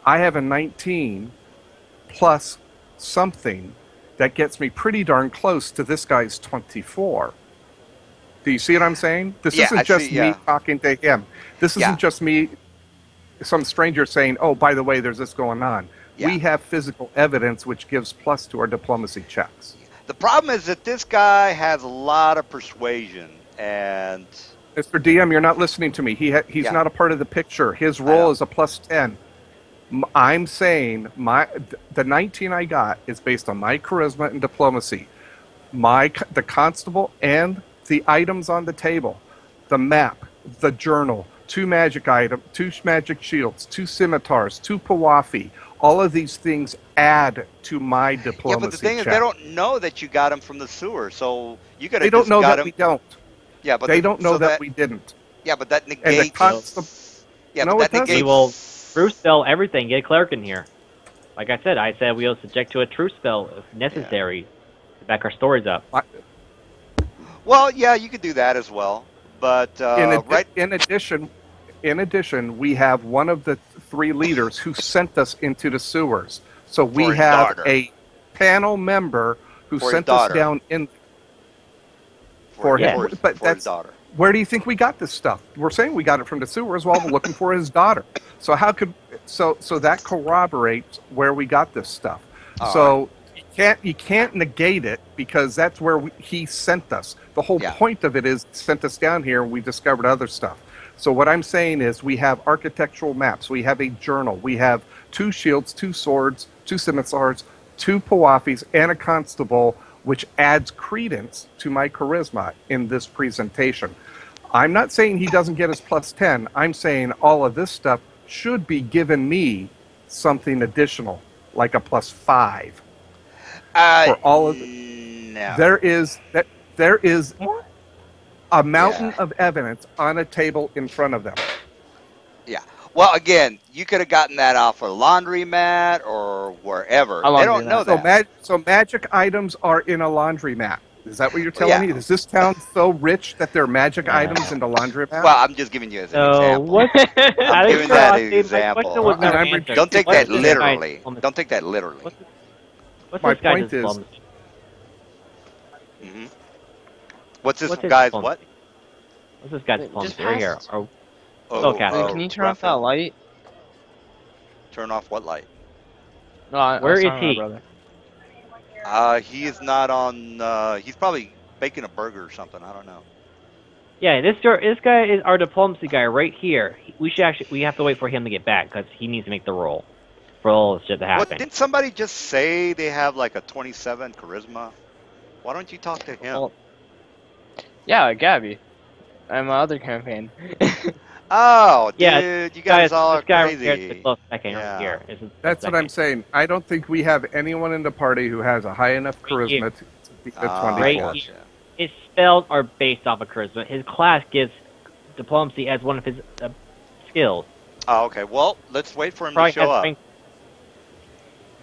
[SPEAKER 4] I have a 19 plus something that gets me pretty darn close to this guy's 24. Do you see what I'm saying? This
[SPEAKER 1] Yeah,
[SPEAKER 4] isn't
[SPEAKER 1] I
[SPEAKER 4] just
[SPEAKER 1] see,
[SPEAKER 4] me
[SPEAKER 1] yeah.
[SPEAKER 4] talking to him. This isn't
[SPEAKER 1] Yeah.
[SPEAKER 4] just me, some stranger saying, oh, by the way, there's this going on.
[SPEAKER 1] Yeah.
[SPEAKER 4] We have physical evidence which gives plus to our diplomacy checks.
[SPEAKER 1] The problem is that this guy has a lot of persuasion, and
[SPEAKER 4] Mr. DM, you're not listening to me. He's
[SPEAKER 1] Yeah.
[SPEAKER 4] not a part of the picture. His
[SPEAKER 1] know.
[SPEAKER 4] roll is a +10. I'm saying the 19 I got is based on my charisma and diplomacy. The constable and the items on the table, the map, the journal, 2 magic shields, 2 scimitars, 2 pawafi. All of these things add to my diplomacy.
[SPEAKER 1] yeah, but the thing is,
[SPEAKER 4] check.
[SPEAKER 1] they don't know that you got him from the sewer, so you could
[SPEAKER 4] They
[SPEAKER 1] have
[SPEAKER 4] don't
[SPEAKER 1] just
[SPEAKER 4] know
[SPEAKER 1] got
[SPEAKER 4] that
[SPEAKER 1] him.
[SPEAKER 4] we don't.
[SPEAKER 1] Yeah, but
[SPEAKER 4] They don't know
[SPEAKER 1] so
[SPEAKER 4] that we didn't.
[SPEAKER 1] Yeah, but that
[SPEAKER 4] And the
[SPEAKER 1] negates.
[SPEAKER 4] constable.
[SPEAKER 1] Yeah,
[SPEAKER 4] No,
[SPEAKER 1] but
[SPEAKER 4] it
[SPEAKER 1] that
[SPEAKER 4] doesn't.
[SPEAKER 1] negates.
[SPEAKER 3] We will truth spell everything. Get a cleric in here. Like I said we will subject to a truth spell if necessary to back our stories up.
[SPEAKER 1] Well, yeah, you could do that as well, but
[SPEAKER 4] In addition, we have one of the 3 leaders who sent us into the sewers. So we
[SPEAKER 1] For his
[SPEAKER 4] have
[SPEAKER 1] daughter.
[SPEAKER 4] a panel member who
[SPEAKER 1] For his
[SPEAKER 4] sent us
[SPEAKER 1] daughter.
[SPEAKER 4] down in.
[SPEAKER 1] for
[SPEAKER 4] him.
[SPEAKER 1] his,
[SPEAKER 4] But
[SPEAKER 1] for his
[SPEAKER 4] that's-
[SPEAKER 1] daughter.
[SPEAKER 4] Where do you think we got this stuff? We're saying we got it from the sewers while we're looking for his daughter. So so that corroborates where we got this stuff.
[SPEAKER 1] All
[SPEAKER 4] So you can't negate it because that's where he sent us. The whole
[SPEAKER 1] Yeah.
[SPEAKER 4] point of it is sent us down here and we discovered other stuff. So what I'm saying is we have architectural maps, we have a journal, we have 2 shields, 2 swords, 2 scimitars, 2 pawafis, and a constable, which adds credence to my charisma in this presentation. I'm not saying he doesn't get his +10. I'm saying all of this stuff should be giving me something additional, like a +5. For all of
[SPEAKER 1] no.
[SPEAKER 4] There is a mountain of evidence on a table in front of them.
[SPEAKER 1] Yeah. Well, again, you could have gotten that off a laundromat or wherever.
[SPEAKER 2] A
[SPEAKER 1] They don't know
[SPEAKER 2] laundromat.
[SPEAKER 1] that.
[SPEAKER 4] So magic items are in a laundromat. Is that what you're telling
[SPEAKER 1] Yeah.
[SPEAKER 4] me? Is this town so rich that there are magic items in the laundromat?
[SPEAKER 1] Well, I'm just giving you as an
[SPEAKER 3] So
[SPEAKER 1] example.
[SPEAKER 3] what?
[SPEAKER 1] I'm giving that as an example.
[SPEAKER 3] Was never
[SPEAKER 4] I'm
[SPEAKER 3] answered.
[SPEAKER 1] Don't take
[SPEAKER 3] What's
[SPEAKER 1] that
[SPEAKER 3] this guy's
[SPEAKER 1] literally.
[SPEAKER 3] diplomacy?
[SPEAKER 1] Don't take that literally.
[SPEAKER 3] What's
[SPEAKER 4] My
[SPEAKER 3] this guy's
[SPEAKER 4] point is-
[SPEAKER 3] diplomacy?
[SPEAKER 1] hmm What's this
[SPEAKER 3] What's his
[SPEAKER 1] guy's
[SPEAKER 3] diplomacy?
[SPEAKER 1] what?
[SPEAKER 3] What's this guy's
[SPEAKER 2] Just
[SPEAKER 3] diplomacy? Right here.
[SPEAKER 2] pass-
[SPEAKER 3] Oh,
[SPEAKER 1] Oh,
[SPEAKER 3] Okay.
[SPEAKER 2] Wait, can you turn off that light?
[SPEAKER 1] Turn off what light?
[SPEAKER 2] No, I
[SPEAKER 3] Where
[SPEAKER 2] was
[SPEAKER 3] is
[SPEAKER 2] talking to my
[SPEAKER 3] he?
[SPEAKER 2] brother.
[SPEAKER 1] He is not on. He's probably baking a burger or something. I don't know.
[SPEAKER 3] Yeah, this guy is our diplomacy guy right here. We have to wait for him to get back because he needs to make the roll for all this shit to
[SPEAKER 1] Well,
[SPEAKER 3] happen.
[SPEAKER 1] didn't somebody just say they have like a 27 charisma? Why don't you talk to him?
[SPEAKER 2] Well, yeah, Gabby. And my other campaign.
[SPEAKER 1] Oh,
[SPEAKER 3] Yeah,
[SPEAKER 1] dude, you guys all are
[SPEAKER 3] this guy right here is the
[SPEAKER 1] crazy.
[SPEAKER 3] close second
[SPEAKER 1] Yeah.
[SPEAKER 3] right here. This is the
[SPEAKER 4] That's what I'm
[SPEAKER 3] second.
[SPEAKER 4] saying. I don't think we have anyone in the party who has a high enough
[SPEAKER 3] Right here.
[SPEAKER 4] charisma to beat a
[SPEAKER 1] Ah,
[SPEAKER 4] 24.
[SPEAKER 3] Right
[SPEAKER 1] gotcha.
[SPEAKER 3] His spells are based off of charisma. His class gives diplomacy as one of his skills.
[SPEAKER 1] Oh, okay. Well, let's wait for him to
[SPEAKER 3] Probably
[SPEAKER 1] show
[SPEAKER 3] has
[SPEAKER 1] up.
[SPEAKER 3] strength.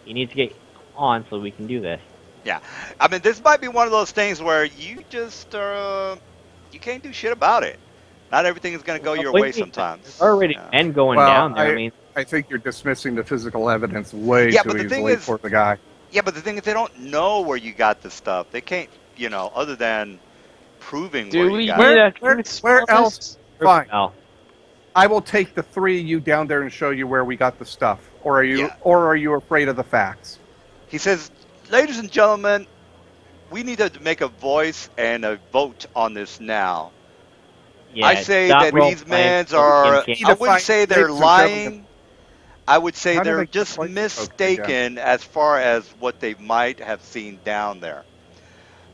[SPEAKER 3] You need to get on so we can do this.
[SPEAKER 1] Yeah. I mean, this might be one of those things where you just you can't do shit about it. Not everything is going to go your way sometimes.
[SPEAKER 3] There's already
[SPEAKER 1] Yeah.
[SPEAKER 3] men going
[SPEAKER 4] Well,
[SPEAKER 3] down there. I mean,
[SPEAKER 4] I think you're dismissing the physical evidence way
[SPEAKER 1] Yeah,
[SPEAKER 4] too
[SPEAKER 1] but the thing
[SPEAKER 4] easily
[SPEAKER 1] is-
[SPEAKER 4] for the guy.
[SPEAKER 1] Yeah, but the thing is, they don't know where you got the stuff. They can't, other than proving
[SPEAKER 2] Do
[SPEAKER 1] where
[SPEAKER 2] we
[SPEAKER 1] you got
[SPEAKER 2] need
[SPEAKER 1] it.
[SPEAKER 2] a
[SPEAKER 4] Where else? Fine.
[SPEAKER 3] oh,
[SPEAKER 4] I will take the three of you down there and show you where we got the stuff. Or
[SPEAKER 1] Yeah.
[SPEAKER 4] are you afraid of the facts?
[SPEAKER 1] He says, ladies and gentlemen, we need to make a voice and a vote on this now.
[SPEAKER 3] yeah.
[SPEAKER 1] I say
[SPEAKER 3] stop
[SPEAKER 1] that
[SPEAKER 3] role
[SPEAKER 1] these
[SPEAKER 3] playing
[SPEAKER 1] men
[SPEAKER 3] so we
[SPEAKER 1] are,
[SPEAKER 3] can-
[SPEAKER 1] I wouldn't say they're
[SPEAKER 4] Ladies and gentlemen.
[SPEAKER 1] lying. I would say
[SPEAKER 4] How do
[SPEAKER 1] they're
[SPEAKER 4] they
[SPEAKER 1] just
[SPEAKER 4] play these folks again?
[SPEAKER 1] mistaken as far as what they might have seen down there.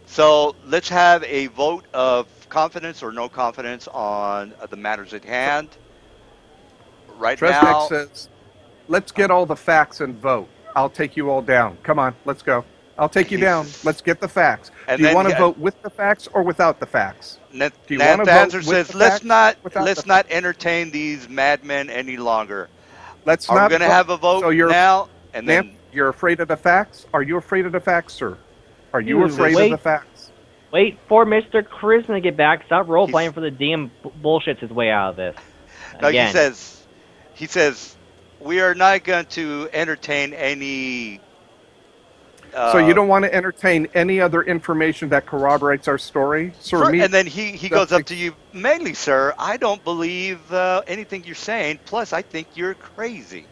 [SPEAKER 1] So let's have a vote of confidence or no confidence on the matters at hand. Right
[SPEAKER 4] Tresnek
[SPEAKER 1] now,
[SPEAKER 4] says, let's get all the facts and vote. I'll take you all down. Come on, let's go. I'll take you down.
[SPEAKER 1] Jesus.
[SPEAKER 4] Let's get the facts.
[SPEAKER 1] And
[SPEAKER 4] Do you
[SPEAKER 1] then
[SPEAKER 4] want to
[SPEAKER 1] he-
[SPEAKER 4] vote with the facts or without the facts? Do you wanna vote
[SPEAKER 1] Nathanander
[SPEAKER 4] with
[SPEAKER 1] says,
[SPEAKER 4] the
[SPEAKER 1] let's
[SPEAKER 4] facts,
[SPEAKER 1] not
[SPEAKER 4] without
[SPEAKER 1] let's
[SPEAKER 4] the
[SPEAKER 1] not entertain these madmen any longer.
[SPEAKER 4] Let's
[SPEAKER 1] Are we
[SPEAKER 4] not
[SPEAKER 1] going to
[SPEAKER 4] vote.
[SPEAKER 1] have a vote
[SPEAKER 4] So you're,
[SPEAKER 1] now? And
[SPEAKER 4] Nam,
[SPEAKER 1] then
[SPEAKER 4] you're afraid of the facts? Are you afraid of the facts, sir? Are you
[SPEAKER 3] Dude,
[SPEAKER 4] afraid
[SPEAKER 3] wait.
[SPEAKER 4] of the facts?
[SPEAKER 3] Wait for Mr. Charisma to get back. Stop role
[SPEAKER 1] He's-
[SPEAKER 3] playing for the DM bullshits his way out of this.
[SPEAKER 1] no,
[SPEAKER 3] Again.
[SPEAKER 1] he says, we are not going to entertain any.
[SPEAKER 4] So you don't want to entertain any other information that corroborates our story? Sir, me,
[SPEAKER 1] And then he goes up to you, mainly, sir. I don't believe anything you're saying. Plus, I think you're crazy.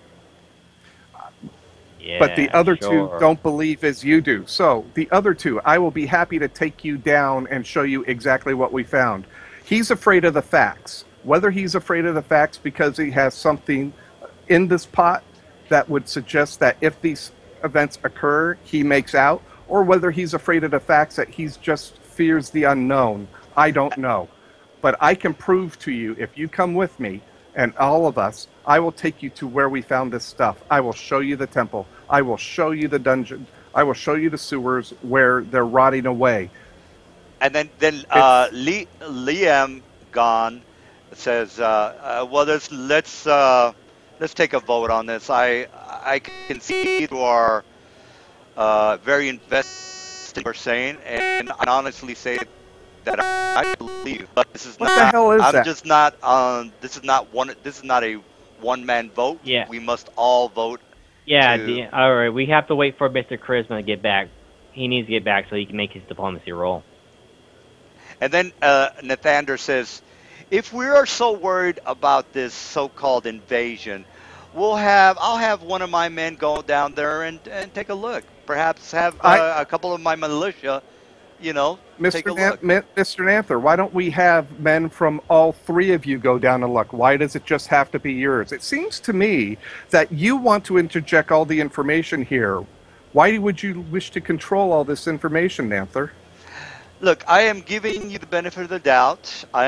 [SPEAKER 3] Yeah,
[SPEAKER 4] but the other
[SPEAKER 3] sure.
[SPEAKER 4] two don't believe as you do. So the other two, I will be happy to take you down and show you exactly what we found. He's afraid of the facts. Whether he's afraid of the facts because he has something in this pot that would suggest that if these events occur, he makes out, or whether he's afraid of the facts that he's just fears the unknown, I don't know. But I can prove to you, if you come with me, and all of us, I will take you to where we found this stuff. I will show you the temple. I will show you the dungeon. I will show you the sewers where they're rotting away.
[SPEAKER 1] And then Liam gone says, well, let's take a vote on this. I can see you are very invested in what you're saying, and I honestly say that I believe. But this is
[SPEAKER 4] What
[SPEAKER 1] not.
[SPEAKER 4] the hell is
[SPEAKER 1] I'm
[SPEAKER 4] that?
[SPEAKER 1] just not. This is not one. This is not a one-man vote.
[SPEAKER 3] Yeah.
[SPEAKER 1] We must all vote.
[SPEAKER 3] Yeah,
[SPEAKER 1] to-
[SPEAKER 3] all right. We have to wait for Mr. Charisma to get back. He needs to get back so he can make his diplomacy roll.
[SPEAKER 1] And then Nathander says, if we are so worried about this so-called invasion, I'll have one of my men go down there and take a look. Perhaps have a couple of my militia, take a look.
[SPEAKER 4] Mr. Nanther, why don't we have men from all three of you go down and look? Why does it just have to be yours? It seems to me that you want to interject all the information here. Why would you wish to control all this information, Nanther?
[SPEAKER 1] Look, I am giving you the benefit of the doubt. We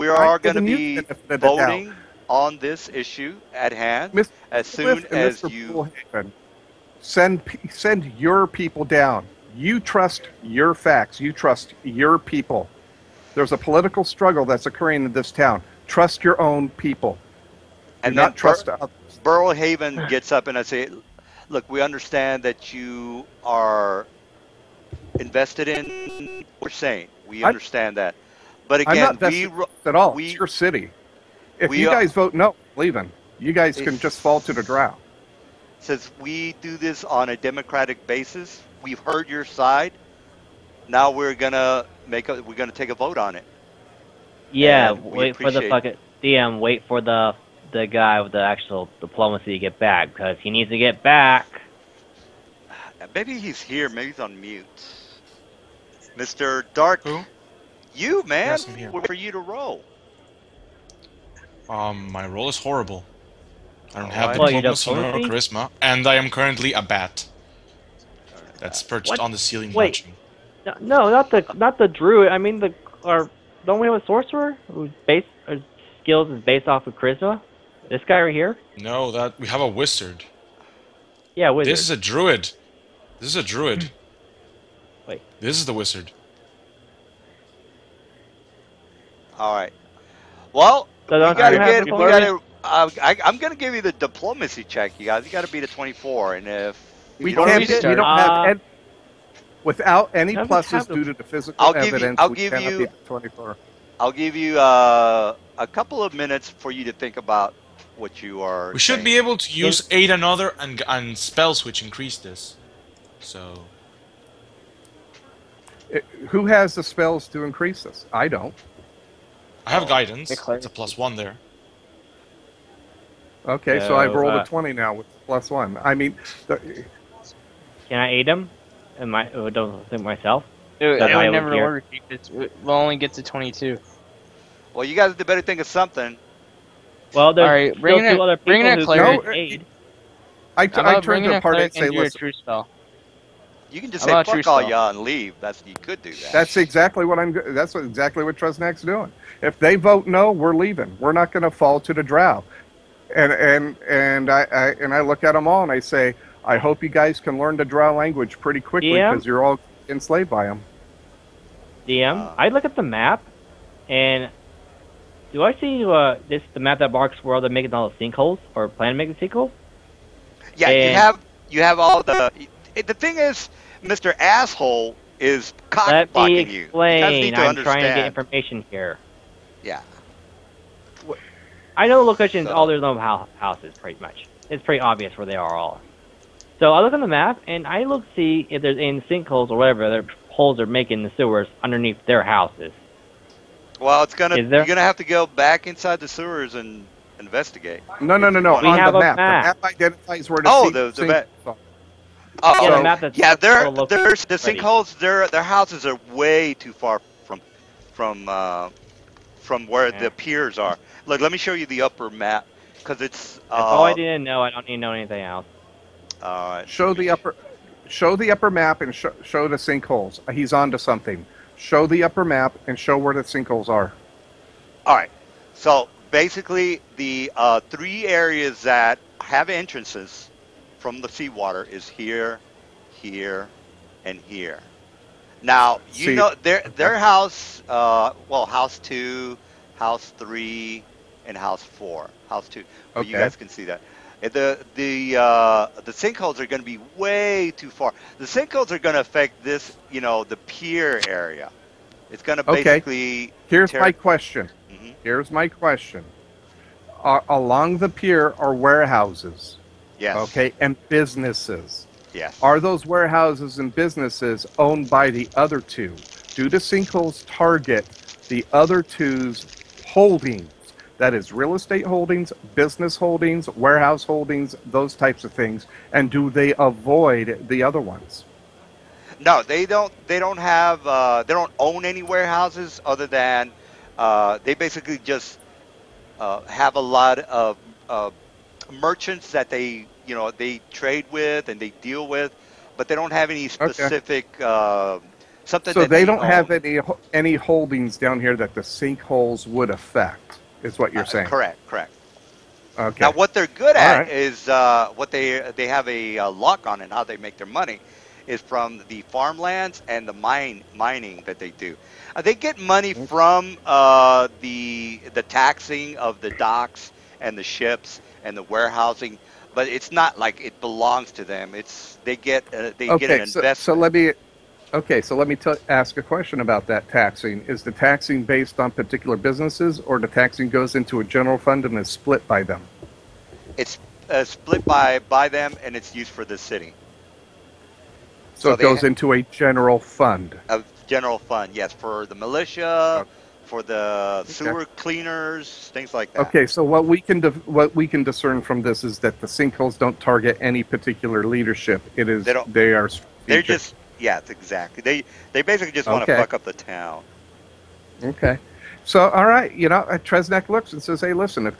[SPEAKER 1] are going to
[SPEAKER 4] giving you
[SPEAKER 1] be
[SPEAKER 4] the benefit of the doubt.
[SPEAKER 1] voting on this issue at hand
[SPEAKER 4] Mr.
[SPEAKER 1] as soon
[SPEAKER 4] Cliff and
[SPEAKER 1] as
[SPEAKER 4] Mr.
[SPEAKER 1] you.
[SPEAKER 4] Bullhaven, send your people down. You trust your facts. You trust your people. There's a political struggle that's occurring in this town. Trust your own people. Do
[SPEAKER 1] And
[SPEAKER 4] not
[SPEAKER 1] then
[SPEAKER 4] trust others.
[SPEAKER 1] Burl Haven gets up and I say, look, we understand that you are invested in what we're saying. We understand that. But
[SPEAKER 4] I'm
[SPEAKER 1] again,
[SPEAKER 4] not vested at all. It's your city. If
[SPEAKER 1] we
[SPEAKER 4] you
[SPEAKER 1] are-
[SPEAKER 4] guys vote no, leaving. You guys can just fall to the ground.
[SPEAKER 1] since we do this on a democratic basis, we've heard your side. Now we're gonna take a vote on it.
[SPEAKER 3] Yeah,
[SPEAKER 1] And we
[SPEAKER 3] wait for the
[SPEAKER 1] appreciate-
[SPEAKER 3] fucking DM. Wait for the guy with the actual diplomacy to get back because he needs to get back.
[SPEAKER 1] Maybe he's here. Maybe he's on mute. Mr. Dark,
[SPEAKER 8] Who?
[SPEAKER 1] you man,
[SPEAKER 8] Yes, I'm here.
[SPEAKER 1] wait for you to roll.
[SPEAKER 8] My roll is horrible. I don't
[SPEAKER 1] All
[SPEAKER 8] have
[SPEAKER 1] right.
[SPEAKER 3] Well, you
[SPEAKER 8] diplomacy nor
[SPEAKER 3] diplomacy?
[SPEAKER 8] charisma, and I am currently a bat
[SPEAKER 1] Turn it
[SPEAKER 8] that's
[SPEAKER 1] back.
[SPEAKER 8] perched
[SPEAKER 3] What?
[SPEAKER 8] on the ceiling
[SPEAKER 3] Wait.
[SPEAKER 8] watching.
[SPEAKER 3] No, not the druid. I mean don't we have a sorcerer whose skills is based off of charisma? This guy right here?
[SPEAKER 8] No, that we have a wizard.
[SPEAKER 3] Yeah, wizard.
[SPEAKER 8] This is a druid. This is a druid.
[SPEAKER 3] Wait.
[SPEAKER 8] This is the wizard.
[SPEAKER 1] All right. Well,
[SPEAKER 3] So
[SPEAKER 1] we
[SPEAKER 3] don't
[SPEAKER 1] gotta
[SPEAKER 3] you have
[SPEAKER 1] get. We
[SPEAKER 3] diplomacy?
[SPEAKER 1] gotta. I'm gonna give you the diplomacy check, you guys. You gotta beat a 24, and if
[SPEAKER 4] We
[SPEAKER 1] you don't
[SPEAKER 4] can't.
[SPEAKER 1] beat
[SPEAKER 4] We
[SPEAKER 1] it,
[SPEAKER 2] start?
[SPEAKER 4] don't have any, without any
[SPEAKER 3] Doesn't
[SPEAKER 4] pluses
[SPEAKER 3] have the-
[SPEAKER 4] due to the physical
[SPEAKER 1] I'll give you-
[SPEAKER 4] evidence.
[SPEAKER 1] I'll
[SPEAKER 4] we
[SPEAKER 1] give
[SPEAKER 4] cannot
[SPEAKER 1] you-
[SPEAKER 4] beat the 24.
[SPEAKER 1] I'll give you a couple of minutes for you to think about what you are.
[SPEAKER 8] We should
[SPEAKER 1] saying.
[SPEAKER 8] be able to use aid another and spells which increase this. So
[SPEAKER 4] Who has the spells to increase this? I don't.
[SPEAKER 8] I have guidance.
[SPEAKER 2] Declare.
[SPEAKER 8] It's a +1 there.
[SPEAKER 4] Okay, so I've
[SPEAKER 3] So,
[SPEAKER 4] rolled a 20 now with +1. I mean,
[SPEAKER 3] Can I aid him? Am I don't think myself?
[SPEAKER 2] It
[SPEAKER 3] That's why I
[SPEAKER 2] would
[SPEAKER 3] was
[SPEAKER 2] never
[SPEAKER 3] here.
[SPEAKER 2] work because we'll only get to 22.
[SPEAKER 1] Well, you guys better think of something.
[SPEAKER 3] Well, there's
[SPEAKER 2] Alright,
[SPEAKER 3] still
[SPEAKER 2] bring in a-
[SPEAKER 3] two other
[SPEAKER 2] bring in
[SPEAKER 3] people
[SPEAKER 2] a
[SPEAKER 3] who
[SPEAKER 2] cleric.
[SPEAKER 3] can aid.
[SPEAKER 4] I
[SPEAKER 2] How
[SPEAKER 4] turn
[SPEAKER 2] about
[SPEAKER 4] to
[SPEAKER 2] bringing
[SPEAKER 4] the
[SPEAKER 2] a
[SPEAKER 4] party and
[SPEAKER 2] cleric
[SPEAKER 4] say,
[SPEAKER 2] and do a
[SPEAKER 4] listen,
[SPEAKER 2] true spell?
[SPEAKER 1] You can just
[SPEAKER 2] How
[SPEAKER 1] say
[SPEAKER 2] about
[SPEAKER 1] fuck
[SPEAKER 2] true
[SPEAKER 1] all
[SPEAKER 2] spell?
[SPEAKER 1] y'all and leave. You could do that.
[SPEAKER 4] that's exactly what exactly what Trusnak's doing. If they vote no, we're leaving. We're not going to fall to the drow. And I look at them all and I say, I hope you guys can learn the drow language pretty quickly
[SPEAKER 3] Yeah.
[SPEAKER 4] because you're all enslaved by them.
[SPEAKER 3] DM, I look at the map, and do I see the map that marks where they're making all the sinkholes or plan to make the sinkholes?
[SPEAKER 1] Yeah,
[SPEAKER 3] And-
[SPEAKER 1] you have all the. The thing is, Mr. Asshole is
[SPEAKER 3] Let me
[SPEAKER 1] cockblocking you. You guys need
[SPEAKER 3] explain.
[SPEAKER 1] to
[SPEAKER 3] I'm
[SPEAKER 1] understand.
[SPEAKER 3] trying to get information here.
[SPEAKER 1] Yeah.
[SPEAKER 3] I know the locations.
[SPEAKER 1] So-
[SPEAKER 3] All there's no houses, pretty much. It's pretty obvious where they are all. So I look on the map and I look see if there's any sinkholes or whatever their holes are making the sewers underneath their houses.
[SPEAKER 1] Well, it's gonna.
[SPEAKER 3] Is there-
[SPEAKER 1] You're gonna have to go back inside the sewers and investigate.
[SPEAKER 4] No.
[SPEAKER 3] We
[SPEAKER 4] On
[SPEAKER 3] have
[SPEAKER 4] the
[SPEAKER 3] a
[SPEAKER 4] map.
[SPEAKER 3] map.
[SPEAKER 4] The map identifies where the
[SPEAKER 1] Oh,
[SPEAKER 4] sink-
[SPEAKER 1] the
[SPEAKER 4] sink-
[SPEAKER 1] map.
[SPEAKER 4] are.
[SPEAKER 1] Oh,
[SPEAKER 3] Yeah,
[SPEAKER 4] So-
[SPEAKER 3] the map that's
[SPEAKER 1] yeah. Their
[SPEAKER 3] located
[SPEAKER 1] the
[SPEAKER 3] already.
[SPEAKER 1] sinkholes. Their houses are way too far from where
[SPEAKER 3] Yeah.
[SPEAKER 1] the piers are. Look, let me show you the upper map because it's.
[SPEAKER 3] That's all I didn't know. I don't need to know anything else.
[SPEAKER 4] Show the upper map and show the sinkholes. He's onto something. Show the upper map and show where the sinkholes are.
[SPEAKER 1] All right. So basically, the three areas that have entrances from the seawater is here, here, and here. Now you
[SPEAKER 4] See-
[SPEAKER 1] know their house. Well, house 2, house 3, and house 4. House 2. Well, you
[SPEAKER 4] Okay.
[SPEAKER 1] guys can see that. And the sinkholes are going to be way too far. The sinkholes are going to affect this, the pier area. It's going to
[SPEAKER 4] Okay.
[SPEAKER 1] basically.
[SPEAKER 4] Here's my question.
[SPEAKER 1] Mhm.
[SPEAKER 4] Here's my question. Along the pier are warehouses,
[SPEAKER 1] Yes.
[SPEAKER 4] okay, and businesses.
[SPEAKER 1] Yes.
[SPEAKER 4] Are those warehouses and businesses owned by the other two? Do the sinkholes target the other two's holdings? That is real estate holdings, business holdings, warehouse holdings, those types of things. And do they avoid the other ones?
[SPEAKER 1] No, they don't. They don't have. They don't own any warehouses other than they basically just have a lot of merchants that they trade with and they deal with, but they don't have any specific something.
[SPEAKER 4] So
[SPEAKER 1] that
[SPEAKER 4] they don't
[SPEAKER 1] own.
[SPEAKER 4] have any holdings down here that the sinkholes would affect, is what you're saying.
[SPEAKER 1] Correct.
[SPEAKER 4] Okay.
[SPEAKER 1] Now, what they're good
[SPEAKER 4] All
[SPEAKER 1] at
[SPEAKER 4] right.
[SPEAKER 1] is what they have a lock on, and how they make their money is from the farmlands and the mining that they do. They get money from the taxing of the docks and the ships and the warehousing, but it's not like it belongs to them. They get an investment.
[SPEAKER 4] So let me ask a question about that taxing. Is the taxing based on particular businesses, or the taxing goes into a general fund and is split by them?
[SPEAKER 1] It's split by them, and it's used for the city.
[SPEAKER 4] So
[SPEAKER 1] So
[SPEAKER 4] it
[SPEAKER 1] they
[SPEAKER 4] goes
[SPEAKER 1] ha-
[SPEAKER 4] into a general fund.
[SPEAKER 1] A general fund, yes, for the militia, for the sewer cleaners, things like that.
[SPEAKER 4] Okay, so what we can discern from this is that the sinkholes don't target any particular leadership. It is
[SPEAKER 1] They don't.
[SPEAKER 4] they are
[SPEAKER 1] They're
[SPEAKER 4] strategic.
[SPEAKER 1] just exactly. They basically just want to
[SPEAKER 4] Okay.
[SPEAKER 1] fuck up the town.
[SPEAKER 4] Okay. So, all right, Tresnak looks and says, "Hey, listen,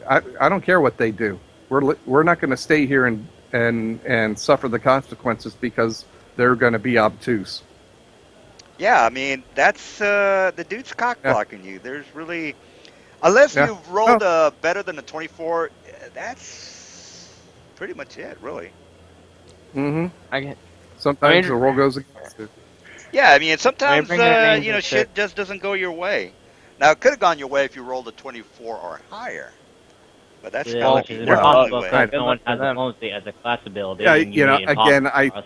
[SPEAKER 4] I don't care what they do. We're not going to stay here and suffer the consequences because they're going to be obtuse."
[SPEAKER 1] Yeah, I mean that's the dude's cock blocking you. There's really, unless
[SPEAKER 4] Yeah.
[SPEAKER 1] you've rolled better than a 24, that's pretty much it, really.
[SPEAKER 4] Mm-hmm.
[SPEAKER 2] I
[SPEAKER 4] Sometimes the roll goes against it.
[SPEAKER 1] Yeah, I mean sometimes
[SPEAKER 2] bring up names and
[SPEAKER 1] shit
[SPEAKER 2] shit.
[SPEAKER 1] just doesn't go your way. Now it could have gone your way if you rolled a 24 or higher, but that's
[SPEAKER 3] Yeah,
[SPEAKER 1] kind
[SPEAKER 3] which
[SPEAKER 1] of
[SPEAKER 3] is
[SPEAKER 1] the only
[SPEAKER 3] impossible
[SPEAKER 1] way.
[SPEAKER 3] because
[SPEAKER 2] Good
[SPEAKER 3] no one
[SPEAKER 2] luck for
[SPEAKER 3] has
[SPEAKER 2] them.
[SPEAKER 3] Moonsea as a class ability.
[SPEAKER 4] Yeah,
[SPEAKER 3] and you need
[SPEAKER 4] again,
[SPEAKER 3] impossible for us.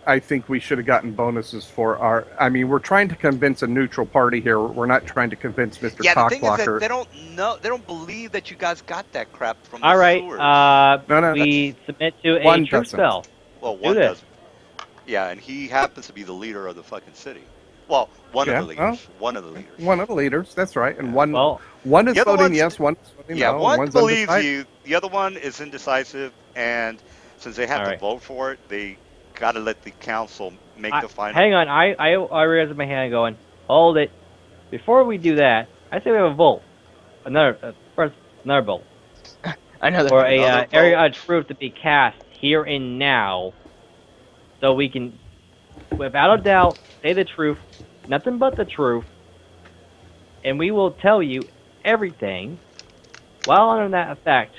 [SPEAKER 4] I think we should have gotten bonuses for our. I mean, we're trying to convince a neutral party here. We're not trying to convince Mr.
[SPEAKER 1] Yeah, the thing is
[SPEAKER 4] Cockblocker.
[SPEAKER 1] that they don't know, they don't believe that you guys got that crap from the
[SPEAKER 3] All right,
[SPEAKER 1] sewers.
[SPEAKER 4] No,
[SPEAKER 3] we submit to a
[SPEAKER 4] one
[SPEAKER 3] truth
[SPEAKER 4] doesn't.
[SPEAKER 3] spell.
[SPEAKER 1] Well,
[SPEAKER 3] Do
[SPEAKER 1] one
[SPEAKER 3] this.
[SPEAKER 1] doesn't. Yeah, and he happens to be the leader of the fucking city. Well, one of
[SPEAKER 4] Yeah,
[SPEAKER 1] the leaders. One of the leaders.
[SPEAKER 4] One of the leaders. That's right, and
[SPEAKER 3] Well,
[SPEAKER 4] one is
[SPEAKER 1] The other
[SPEAKER 4] voting
[SPEAKER 1] one's-
[SPEAKER 4] yes, one is voting
[SPEAKER 1] Yeah,
[SPEAKER 4] no,
[SPEAKER 1] one
[SPEAKER 4] one's
[SPEAKER 1] believes
[SPEAKER 4] undecided.
[SPEAKER 1] you. The other one is indecisive, and since they have
[SPEAKER 3] All
[SPEAKER 1] to
[SPEAKER 3] right.
[SPEAKER 1] vote for it, they got to let the council make the final.
[SPEAKER 3] hang on, I raised my hand going, hold it. Before we do that, I say we have a vote. First, another vote.
[SPEAKER 2] I know that.
[SPEAKER 3] For a
[SPEAKER 1] Another
[SPEAKER 3] area
[SPEAKER 1] vote.
[SPEAKER 3] of truth to be cast here and now, so we can, without a doubt, say the truth, nothing but the truth, and we will tell you everything while under that effect,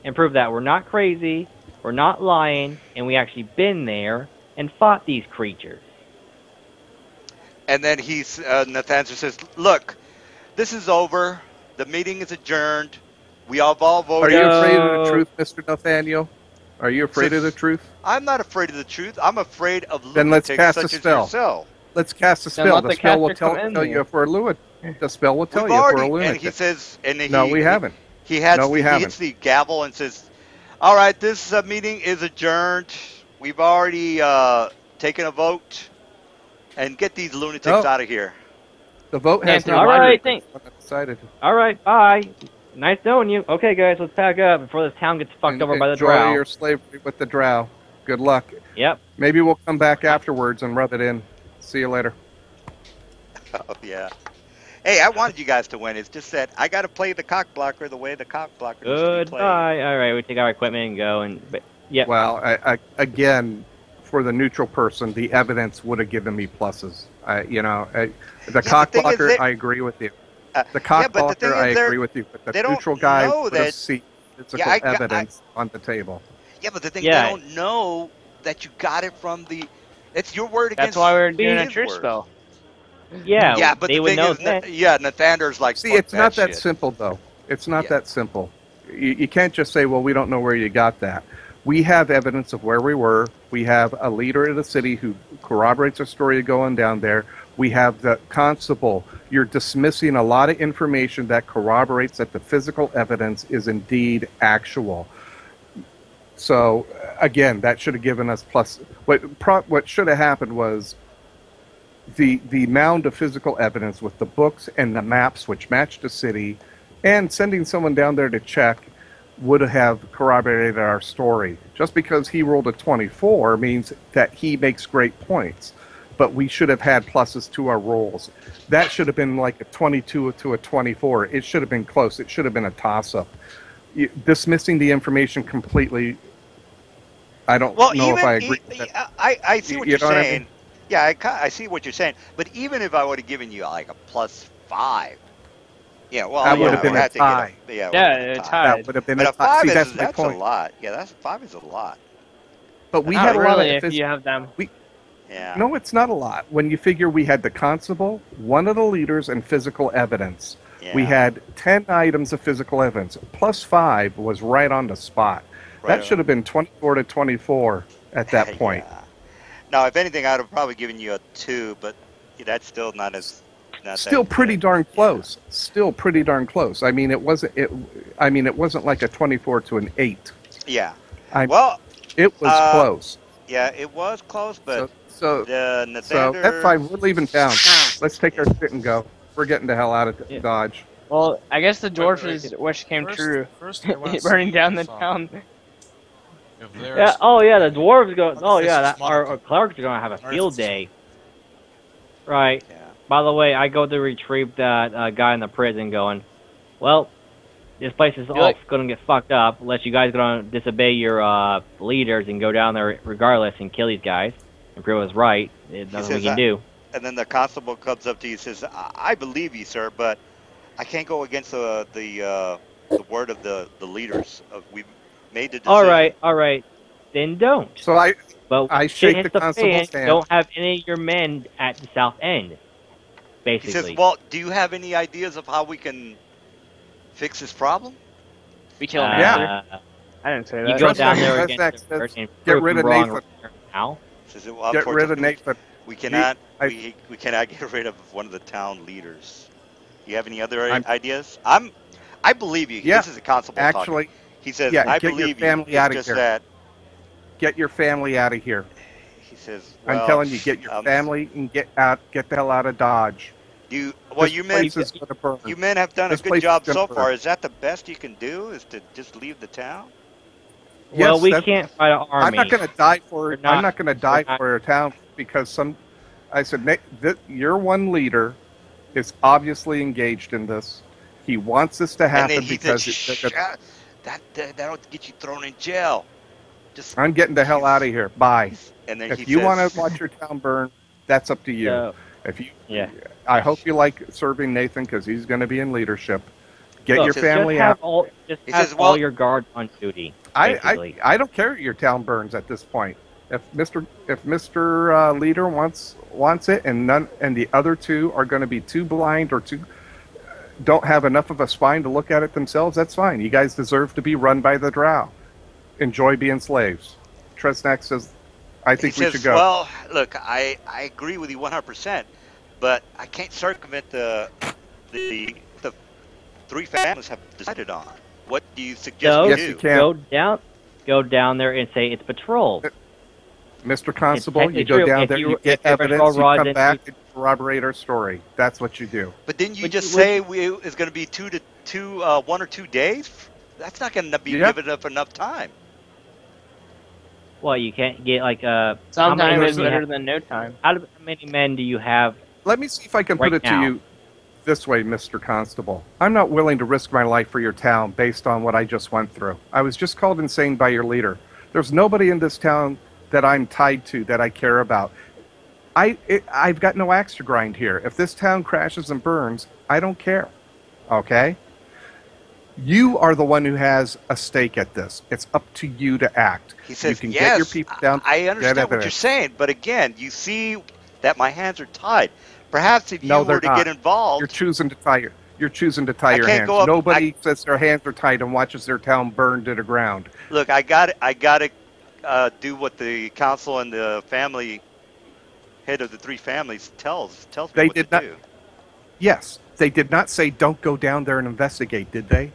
[SPEAKER 3] and prove that we're not crazy, we're not lying, and we actually been there and fought these creatures.
[SPEAKER 1] And then Nathaniel says, "Look, this is over. The meeting is adjourned. We have all
[SPEAKER 4] Are
[SPEAKER 1] voted."
[SPEAKER 4] you afraid of the truth, Mr. Nathaniel? Are you afraid of the truth?
[SPEAKER 1] I'm not afraid of the truth. I'm afraid of
[SPEAKER 4] Then let's
[SPEAKER 1] lunatics
[SPEAKER 4] cast a
[SPEAKER 1] such as
[SPEAKER 4] spell.
[SPEAKER 1] yourself.
[SPEAKER 4] Let's cast a
[SPEAKER 2] Then
[SPEAKER 4] spell.
[SPEAKER 2] let
[SPEAKER 4] The
[SPEAKER 2] the
[SPEAKER 4] spell will
[SPEAKER 2] caster come in
[SPEAKER 4] tell you
[SPEAKER 2] there.
[SPEAKER 4] if we're the spell will tell
[SPEAKER 1] We've
[SPEAKER 4] you if we're a
[SPEAKER 1] already,
[SPEAKER 4] lunatic.
[SPEAKER 1] and he says,
[SPEAKER 4] No, we haven't.
[SPEAKER 1] He has
[SPEAKER 4] No, we
[SPEAKER 1] he
[SPEAKER 4] haven't.
[SPEAKER 1] hits the gavel and says, "All right, this meeting is adjourned. We've already taken a vote, and get these lunatics
[SPEAKER 4] No.
[SPEAKER 1] out of here."
[SPEAKER 4] The vote has
[SPEAKER 2] Nancy,
[SPEAKER 4] not
[SPEAKER 3] all right,
[SPEAKER 4] been decided.
[SPEAKER 3] All right, bye. Nice knowing you. Okay, guys, let's pack up before this town gets fucked over by the
[SPEAKER 4] Enjoy
[SPEAKER 3] drow.
[SPEAKER 4] your slavery with the drow. Good luck.
[SPEAKER 3] Yep.
[SPEAKER 4] Maybe we'll come back afterwards and rub it in. See you later.
[SPEAKER 1] Oh yeah. Hey, I wanted you guys to win. It's just that I got to play the cock blocker the way the cock blocker needs to be played.
[SPEAKER 3] Goodbye. All right, we take our equipment and go. Yep.
[SPEAKER 4] Well, again, for the neutral person, the evidence would have given me pluses. The cock
[SPEAKER 1] thing is
[SPEAKER 4] blocker,
[SPEAKER 1] that-
[SPEAKER 4] I agree with you.
[SPEAKER 1] Uh,
[SPEAKER 4] The cock
[SPEAKER 1] yeah, but the thing
[SPEAKER 4] blocker, I
[SPEAKER 1] is they're-
[SPEAKER 4] agree with you. But the
[SPEAKER 1] they don't
[SPEAKER 4] neutral guy
[SPEAKER 1] know
[SPEAKER 4] would have
[SPEAKER 1] that-
[SPEAKER 4] seen physical
[SPEAKER 1] Yeah,
[SPEAKER 4] evidence on the table.
[SPEAKER 1] Yeah, but the thing
[SPEAKER 3] Yeah.
[SPEAKER 1] they don't know that you got it from the. It's your word against.
[SPEAKER 2] That's why we're doing a
[SPEAKER 1] his
[SPEAKER 2] truth
[SPEAKER 1] word.
[SPEAKER 2] spell.
[SPEAKER 3] Yeah.
[SPEAKER 1] Yeah, but
[SPEAKER 3] they
[SPEAKER 1] the
[SPEAKER 3] would
[SPEAKER 1] thing
[SPEAKER 3] know
[SPEAKER 1] is,
[SPEAKER 3] that.
[SPEAKER 1] Nathander's like.
[SPEAKER 4] See,
[SPEAKER 1] "Fuck
[SPEAKER 4] it's not that
[SPEAKER 1] shit."
[SPEAKER 4] simple, though. It's not
[SPEAKER 1] Yeah.
[SPEAKER 4] that simple. You can't just say, well, we don't know where you got that. We have evidence of where we were. We have a leader of the city who corroborates our story of going down there. We have the constable. You're dismissing a lot of information that corroborates that the physical evidence is indeed actual. So, again, that should have given us plus. What should have happened was the mound of physical evidence with the books and the maps which matched the city, and sending someone down there to check would have corroborated our story. Just because he rolled a 24 means that he makes great points, but we should have had pluses to our rolls. That should have been like a 22 to a 24. It should have been close. It should have been a toss-up. Dismissing the information completely, I don't know if I agree with that.
[SPEAKER 1] I see what
[SPEAKER 4] You
[SPEAKER 1] you're
[SPEAKER 4] know what I
[SPEAKER 1] saying.
[SPEAKER 4] mean?
[SPEAKER 1] Yeah, I see what you're saying. But even if I would have given you like a +5, yeah, well,
[SPEAKER 4] That
[SPEAKER 1] yeah,
[SPEAKER 4] would have been
[SPEAKER 1] we
[SPEAKER 4] a
[SPEAKER 1] had to get
[SPEAKER 4] tie.
[SPEAKER 1] yeah, it would
[SPEAKER 2] Yeah,
[SPEAKER 1] have been a
[SPEAKER 2] it's
[SPEAKER 1] tie.
[SPEAKER 2] tied.
[SPEAKER 4] That would have been
[SPEAKER 1] But
[SPEAKER 4] a
[SPEAKER 1] a 5
[SPEAKER 4] See,
[SPEAKER 1] is
[SPEAKER 4] that's my
[SPEAKER 1] that's a
[SPEAKER 4] point.
[SPEAKER 1] lot. Yeah, 5 is a lot.
[SPEAKER 4] But we
[SPEAKER 2] Not
[SPEAKER 4] had a lot
[SPEAKER 2] really
[SPEAKER 4] of
[SPEAKER 2] if you have them.
[SPEAKER 1] Yeah.
[SPEAKER 4] No, it's not a lot. When you figure we had the constable, one of the leaders, and physical evidence.
[SPEAKER 1] Yeah.
[SPEAKER 4] We had 10 items of physical evidence. +5 was right on the spot.
[SPEAKER 1] Right
[SPEAKER 4] That should have been 24 to 24 at that point.
[SPEAKER 1] Yeah. Now, if anything, I'd have probably given you a 2, but that's still not as. Not
[SPEAKER 4] Still
[SPEAKER 1] that
[SPEAKER 4] pretty
[SPEAKER 1] good.
[SPEAKER 4] darn close. Still pretty darn close. I mean, it wasn't. It wasn't like a 24 to an 8.
[SPEAKER 1] Yeah.
[SPEAKER 4] I-
[SPEAKER 1] Well,
[SPEAKER 4] It was close.
[SPEAKER 1] Yeah, it was close, but
[SPEAKER 4] So so
[SPEAKER 1] the
[SPEAKER 4] so that's fine.
[SPEAKER 1] Nathanders.
[SPEAKER 4] We're leaving town. Let's take our shit and go. We're getting the hell out of
[SPEAKER 3] Yeah.
[SPEAKER 4] Dodge.
[SPEAKER 2] Well, I guess the
[SPEAKER 8] Wait.
[SPEAKER 2] dwarfs' wish came
[SPEAKER 8] First,
[SPEAKER 2] true,
[SPEAKER 8] first I want to
[SPEAKER 2] burning
[SPEAKER 8] see
[SPEAKER 2] down the town.
[SPEAKER 8] if
[SPEAKER 3] Yeah.
[SPEAKER 8] there's
[SPEAKER 3] Oh yeah, the dwarves go.
[SPEAKER 8] what is
[SPEAKER 3] Oh
[SPEAKER 8] this
[SPEAKER 3] yeah, that our
[SPEAKER 8] monocle,
[SPEAKER 3] clerics are gonna have a
[SPEAKER 8] or if
[SPEAKER 3] field
[SPEAKER 8] it's a
[SPEAKER 3] day. Right.
[SPEAKER 1] Yeah.
[SPEAKER 3] By the way, I go to retrieve that guy in the prison, going, well, this place is
[SPEAKER 2] You
[SPEAKER 3] all
[SPEAKER 2] like-
[SPEAKER 3] gonna get fucked up unless you guys gonna disobey your leaders and go down there regardless and kill these guys and prove us right. There's nothing we
[SPEAKER 1] says
[SPEAKER 3] can
[SPEAKER 1] that-
[SPEAKER 3] do.
[SPEAKER 1] And then the constable comes up to you and says, I believe you, sir, but I can't go against the word of the leaders. We've made the decision.
[SPEAKER 3] All right, then don't.
[SPEAKER 4] So
[SPEAKER 3] But
[SPEAKER 4] I
[SPEAKER 3] when
[SPEAKER 4] shake
[SPEAKER 3] shit hits
[SPEAKER 4] the
[SPEAKER 3] the fan,
[SPEAKER 4] constable's
[SPEAKER 3] you
[SPEAKER 4] hand.
[SPEAKER 3] don't have any of your men at the south end.
[SPEAKER 1] He
[SPEAKER 3] Basically.
[SPEAKER 1] says, well, do you have any ideas of how we can fix this problem?
[SPEAKER 2] We kill him
[SPEAKER 4] Yeah.
[SPEAKER 2] after. I didn't say
[SPEAKER 3] You
[SPEAKER 2] that.
[SPEAKER 3] go
[SPEAKER 4] Trust
[SPEAKER 3] down
[SPEAKER 4] me,
[SPEAKER 3] there
[SPEAKER 4] that's
[SPEAKER 3] against
[SPEAKER 4] next.
[SPEAKER 3] them
[SPEAKER 4] That's-
[SPEAKER 3] and
[SPEAKER 4] get
[SPEAKER 3] prove
[SPEAKER 4] rid
[SPEAKER 3] them
[SPEAKER 4] of
[SPEAKER 3] wrong
[SPEAKER 4] Nathan.
[SPEAKER 3] now.
[SPEAKER 1] He says, well,
[SPEAKER 4] Get rid of
[SPEAKER 1] unfortunately,
[SPEAKER 4] Nathan.
[SPEAKER 1] we cannot
[SPEAKER 4] I-
[SPEAKER 1] we cannot get rid of one of the town leaders. Do you have any other
[SPEAKER 4] I'm-
[SPEAKER 1] ideas? I believe you.
[SPEAKER 4] Yeah,
[SPEAKER 1] This is a constable talking.
[SPEAKER 4] Actually,
[SPEAKER 1] He says,
[SPEAKER 4] yeah,
[SPEAKER 1] I
[SPEAKER 4] get your
[SPEAKER 1] believe you.
[SPEAKER 4] family
[SPEAKER 1] It's
[SPEAKER 4] outta
[SPEAKER 1] just
[SPEAKER 4] here.
[SPEAKER 1] that
[SPEAKER 4] get your family out of here.
[SPEAKER 1] he says, well,
[SPEAKER 4] I'm telling you, get your family and get the hell out of Dodge.
[SPEAKER 1] Well,
[SPEAKER 4] This place is gonna burn.
[SPEAKER 1] you men have done
[SPEAKER 4] This
[SPEAKER 1] a
[SPEAKER 4] place
[SPEAKER 1] good
[SPEAKER 4] is
[SPEAKER 1] job
[SPEAKER 4] gonna
[SPEAKER 1] so
[SPEAKER 4] burn.
[SPEAKER 1] far. Is that the best you can do? Is to just leave the town?
[SPEAKER 3] Well,
[SPEAKER 4] Yes,
[SPEAKER 3] we
[SPEAKER 4] that-
[SPEAKER 3] can't fight an army.
[SPEAKER 4] I'm not going to die for.
[SPEAKER 3] We're not-
[SPEAKER 4] I'm not going to die
[SPEAKER 3] we're not-
[SPEAKER 4] for a town because some. I said, your one leader is obviously engaged in this. He wants this to
[SPEAKER 1] And
[SPEAKER 4] happen
[SPEAKER 1] then he
[SPEAKER 4] because
[SPEAKER 1] said,
[SPEAKER 4] it's.
[SPEAKER 1] Shut, that'll get you thrown in jail. Just
[SPEAKER 4] I'm getting the hell out of here. Bye.
[SPEAKER 1] and then
[SPEAKER 4] If
[SPEAKER 1] he
[SPEAKER 4] you
[SPEAKER 1] says,
[SPEAKER 4] want to watch your town burn, that's up to you.
[SPEAKER 3] So,
[SPEAKER 4] If you,
[SPEAKER 3] yeah.
[SPEAKER 4] I hope you like serving Nathan because he's going to be in leadership. Get
[SPEAKER 3] Look,
[SPEAKER 4] your family out.
[SPEAKER 3] Just
[SPEAKER 1] He
[SPEAKER 3] have
[SPEAKER 1] says,
[SPEAKER 3] all
[SPEAKER 1] well-
[SPEAKER 3] your guards on duty.
[SPEAKER 4] I
[SPEAKER 3] basically.
[SPEAKER 4] don't care if your town burns at this point. If Mr. Leader wants it, and the other two are going to be too blind or don't have enough of a spine to look at it themselves, that's fine. You guys deserve to be run by the drow. Enjoy being slaves. Tresnak says, I think
[SPEAKER 1] he
[SPEAKER 4] we
[SPEAKER 1] says,
[SPEAKER 4] should go.
[SPEAKER 1] well, look, I agree with you 100%, but I can't circumvent the three families have decided on. What do you suggest
[SPEAKER 3] So
[SPEAKER 1] we
[SPEAKER 4] Yes,
[SPEAKER 1] do?
[SPEAKER 4] you can.
[SPEAKER 3] go down there and say it's patrol.
[SPEAKER 4] Mr. Constable, you
[SPEAKER 3] technically
[SPEAKER 4] go
[SPEAKER 3] true.
[SPEAKER 4] down
[SPEAKER 3] If
[SPEAKER 4] there,
[SPEAKER 3] you-
[SPEAKER 4] you get
[SPEAKER 3] if your
[SPEAKER 4] evidence,
[SPEAKER 3] patrol
[SPEAKER 4] you
[SPEAKER 3] rods
[SPEAKER 4] come
[SPEAKER 3] and
[SPEAKER 4] back and corroborate our story. That's what you do.
[SPEAKER 1] But didn't you
[SPEAKER 3] Would
[SPEAKER 1] just
[SPEAKER 3] you- would
[SPEAKER 1] say
[SPEAKER 3] you-
[SPEAKER 1] it's going to be 1 or 2 days? That's not going to be
[SPEAKER 4] Yeah.
[SPEAKER 1] given up enough time.
[SPEAKER 3] Well, you can't get like how
[SPEAKER 2] Sometimes
[SPEAKER 3] many
[SPEAKER 2] it's
[SPEAKER 3] men do you
[SPEAKER 2] better
[SPEAKER 3] have-
[SPEAKER 2] than no time.
[SPEAKER 3] How many men do you have?
[SPEAKER 4] Let me see if I can put
[SPEAKER 3] Right
[SPEAKER 4] it
[SPEAKER 3] now.
[SPEAKER 4] to you this way, Mr. Constable. I'm not willing to risk my life for your town based on what I just went through. I was just called insane by your leader. There's nobody in this town that I'm tied to that I care about. I've got no axe to grind here. If this town crashes and burns, I don't care. Okay? You are the one who has a stake at this. It's up to you to act.
[SPEAKER 1] He says,
[SPEAKER 4] you can
[SPEAKER 1] yes,
[SPEAKER 4] get your people down.
[SPEAKER 1] I understand
[SPEAKER 4] get
[SPEAKER 1] what you're
[SPEAKER 4] evidence.
[SPEAKER 1] saying, but again, you see that my hands are tied. Perhaps if
[SPEAKER 4] No,
[SPEAKER 1] you
[SPEAKER 4] they're
[SPEAKER 1] were to
[SPEAKER 4] not.
[SPEAKER 1] get involved,
[SPEAKER 4] You're choosing to tie your
[SPEAKER 1] I
[SPEAKER 4] your
[SPEAKER 1] can't
[SPEAKER 4] hands.
[SPEAKER 1] go up-
[SPEAKER 4] Nobody says their hands are tied and watches their town burn to the ground.
[SPEAKER 1] look, I got to do what the council and the family head of the three families tells me
[SPEAKER 4] They
[SPEAKER 1] what
[SPEAKER 4] did
[SPEAKER 1] to
[SPEAKER 4] not-
[SPEAKER 1] do.
[SPEAKER 4] Yes, they did not say don't go down there and investigate, did they?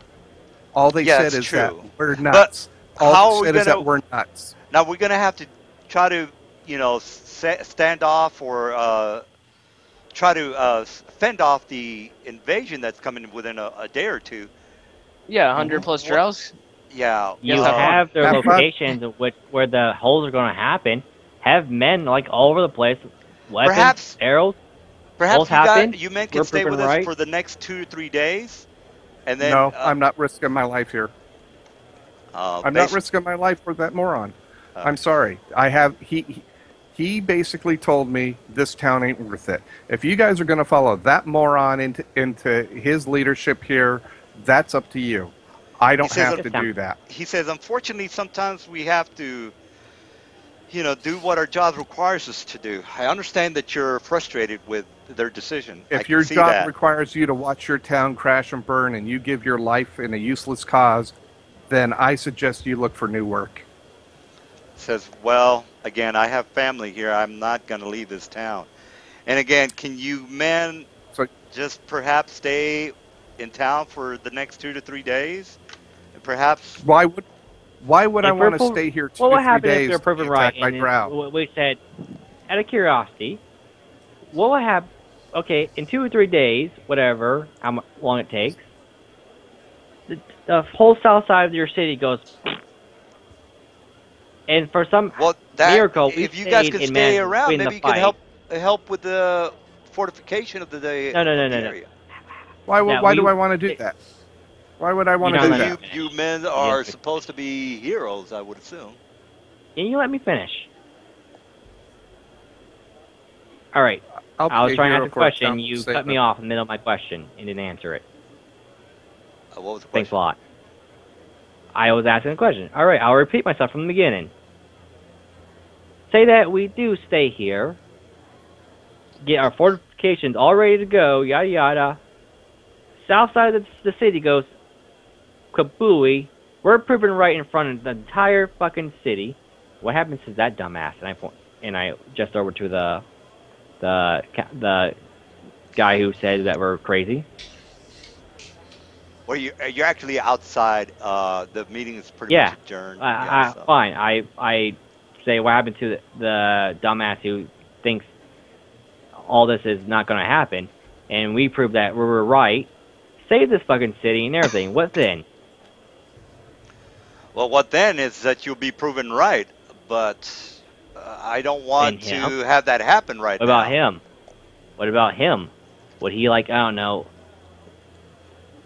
[SPEAKER 4] All they
[SPEAKER 1] Yeah,
[SPEAKER 4] said
[SPEAKER 1] it's
[SPEAKER 4] is
[SPEAKER 1] true.
[SPEAKER 4] that we're nuts.
[SPEAKER 1] how
[SPEAKER 4] All
[SPEAKER 1] are we
[SPEAKER 4] they said is
[SPEAKER 1] gonna-
[SPEAKER 4] that we're nuts.
[SPEAKER 1] Now we're going to have to try to, stand off or try to fend off the invasion that's coming within a day or two.
[SPEAKER 2] Yeah, 100 plus
[SPEAKER 1] What-
[SPEAKER 2] drows.
[SPEAKER 1] Yeah.
[SPEAKER 3] You
[SPEAKER 2] have
[SPEAKER 3] have their
[SPEAKER 4] Have fun.
[SPEAKER 3] locations of where the holes are going to happen. Have men like all over the place, weapons,
[SPEAKER 1] Perhaps-
[SPEAKER 3] arrows.
[SPEAKER 1] Perhaps
[SPEAKER 3] Holes happen.
[SPEAKER 1] you men
[SPEAKER 3] We're
[SPEAKER 1] can stay with
[SPEAKER 3] proven
[SPEAKER 1] us
[SPEAKER 3] right.
[SPEAKER 1] for the next 2 or 3 days, and then
[SPEAKER 4] No, I'm not risking my life here. I'm not
[SPEAKER 1] basi-
[SPEAKER 4] risking my life for that moron.
[SPEAKER 1] Uh,
[SPEAKER 4] I'm sorry. He basically told me this town ain't worth it. If you guys are going to follow that moron into his leadership here, that's up to you. I don't
[SPEAKER 1] says
[SPEAKER 4] have
[SPEAKER 1] that-
[SPEAKER 4] to do that.
[SPEAKER 1] He says, unfortunately, sometimes we have to, do what our job requires us to do. I understand that you're frustrated with their decision. I
[SPEAKER 4] If
[SPEAKER 1] can
[SPEAKER 4] your
[SPEAKER 1] see
[SPEAKER 4] job
[SPEAKER 1] that.
[SPEAKER 4] requires you to watch your town crash and burn and you give your life in a useless cause, then I suggest you look for new work.
[SPEAKER 1] Says, well, again, I have family here. I'm not going to leave this town. And again, can you men
[SPEAKER 4] So-
[SPEAKER 1] just perhaps stay in town for the next 2 to 3 days? And perhaps,
[SPEAKER 4] Why would Why would I
[SPEAKER 3] If we're
[SPEAKER 4] want to
[SPEAKER 3] full-
[SPEAKER 4] stay here 2
[SPEAKER 3] what
[SPEAKER 4] to
[SPEAKER 3] would
[SPEAKER 4] 3
[SPEAKER 3] happen if
[SPEAKER 4] days
[SPEAKER 3] they're
[SPEAKER 4] to
[SPEAKER 3] proven
[SPEAKER 4] be
[SPEAKER 3] right
[SPEAKER 4] attacked by
[SPEAKER 3] and then
[SPEAKER 4] drow?
[SPEAKER 3] we said, out of curiosity, what would happen? Okay, in 2 or 3 days, whatever, long it takes, the whole south side of your city goes, and for some
[SPEAKER 1] Well, that
[SPEAKER 3] miracle, we
[SPEAKER 1] if you guys
[SPEAKER 3] stayed
[SPEAKER 1] can
[SPEAKER 3] and
[SPEAKER 1] stay
[SPEAKER 3] managed to
[SPEAKER 1] around,
[SPEAKER 3] win the
[SPEAKER 1] maybe you can
[SPEAKER 3] fight.
[SPEAKER 1] help with the fortification of
[SPEAKER 3] No, no, no,
[SPEAKER 1] the
[SPEAKER 3] no, no.
[SPEAKER 1] area.
[SPEAKER 3] That
[SPEAKER 4] Why do
[SPEAKER 3] we,
[SPEAKER 4] I want to do that? Why would I
[SPEAKER 3] you
[SPEAKER 4] want to
[SPEAKER 3] don't
[SPEAKER 4] do
[SPEAKER 1] Because
[SPEAKER 3] let me
[SPEAKER 4] that?
[SPEAKER 3] finish.
[SPEAKER 1] you men
[SPEAKER 3] You didn't
[SPEAKER 1] are
[SPEAKER 3] let me
[SPEAKER 1] supposed
[SPEAKER 3] finish.
[SPEAKER 1] to be heroes, I would assume.
[SPEAKER 3] Can you let me finish? All right.
[SPEAKER 4] I'll
[SPEAKER 3] I
[SPEAKER 4] be
[SPEAKER 3] was
[SPEAKER 4] a
[SPEAKER 3] trying to
[SPEAKER 4] hero
[SPEAKER 3] ask a
[SPEAKER 4] for a
[SPEAKER 3] question.
[SPEAKER 4] council
[SPEAKER 3] You cut me
[SPEAKER 4] statement.
[SPEAKER 3] off in the middle of my question and didn't answer it.
[SPEAKER 1] What was the
[SPEAKER 3] Thanks a
[SPEAKER 1] question?
[SPEAKER 3] lot. I was asking a question. All right, I'll repeat myself from the beginning. Say that we do stay here, get our fortifications all ready to go, yada yada. South side of the city goes kabooey. We're proven right in front of the entire fucking city. What happens to that dumbass? And I just over to the guy who said that we're crazy.
[SPEAKER 1] Well, you're actually outside. The meeting is pretty much
[SPEAKER 3] Yeah,
[SPEAKER 1] adjourned. Yeah. So
[SPEAKER 3] fine. I say what happened to the dumbass who thinks all this is not going to happen, and we prove that we were right. Save this fucking city and everything. What then?
[SPEAKER 1] well, what then is that you'll be proven right, but I don't
[SPEAKER 3] And
[SPEAKER 1] want
[SPEAKER 3] him?
[SPEAKER 1] to have that happen right
[SPEAKER 3] What about
[SPEAKER 1] now.
[SPEAKER 3] him? What about him? Would he I don't know,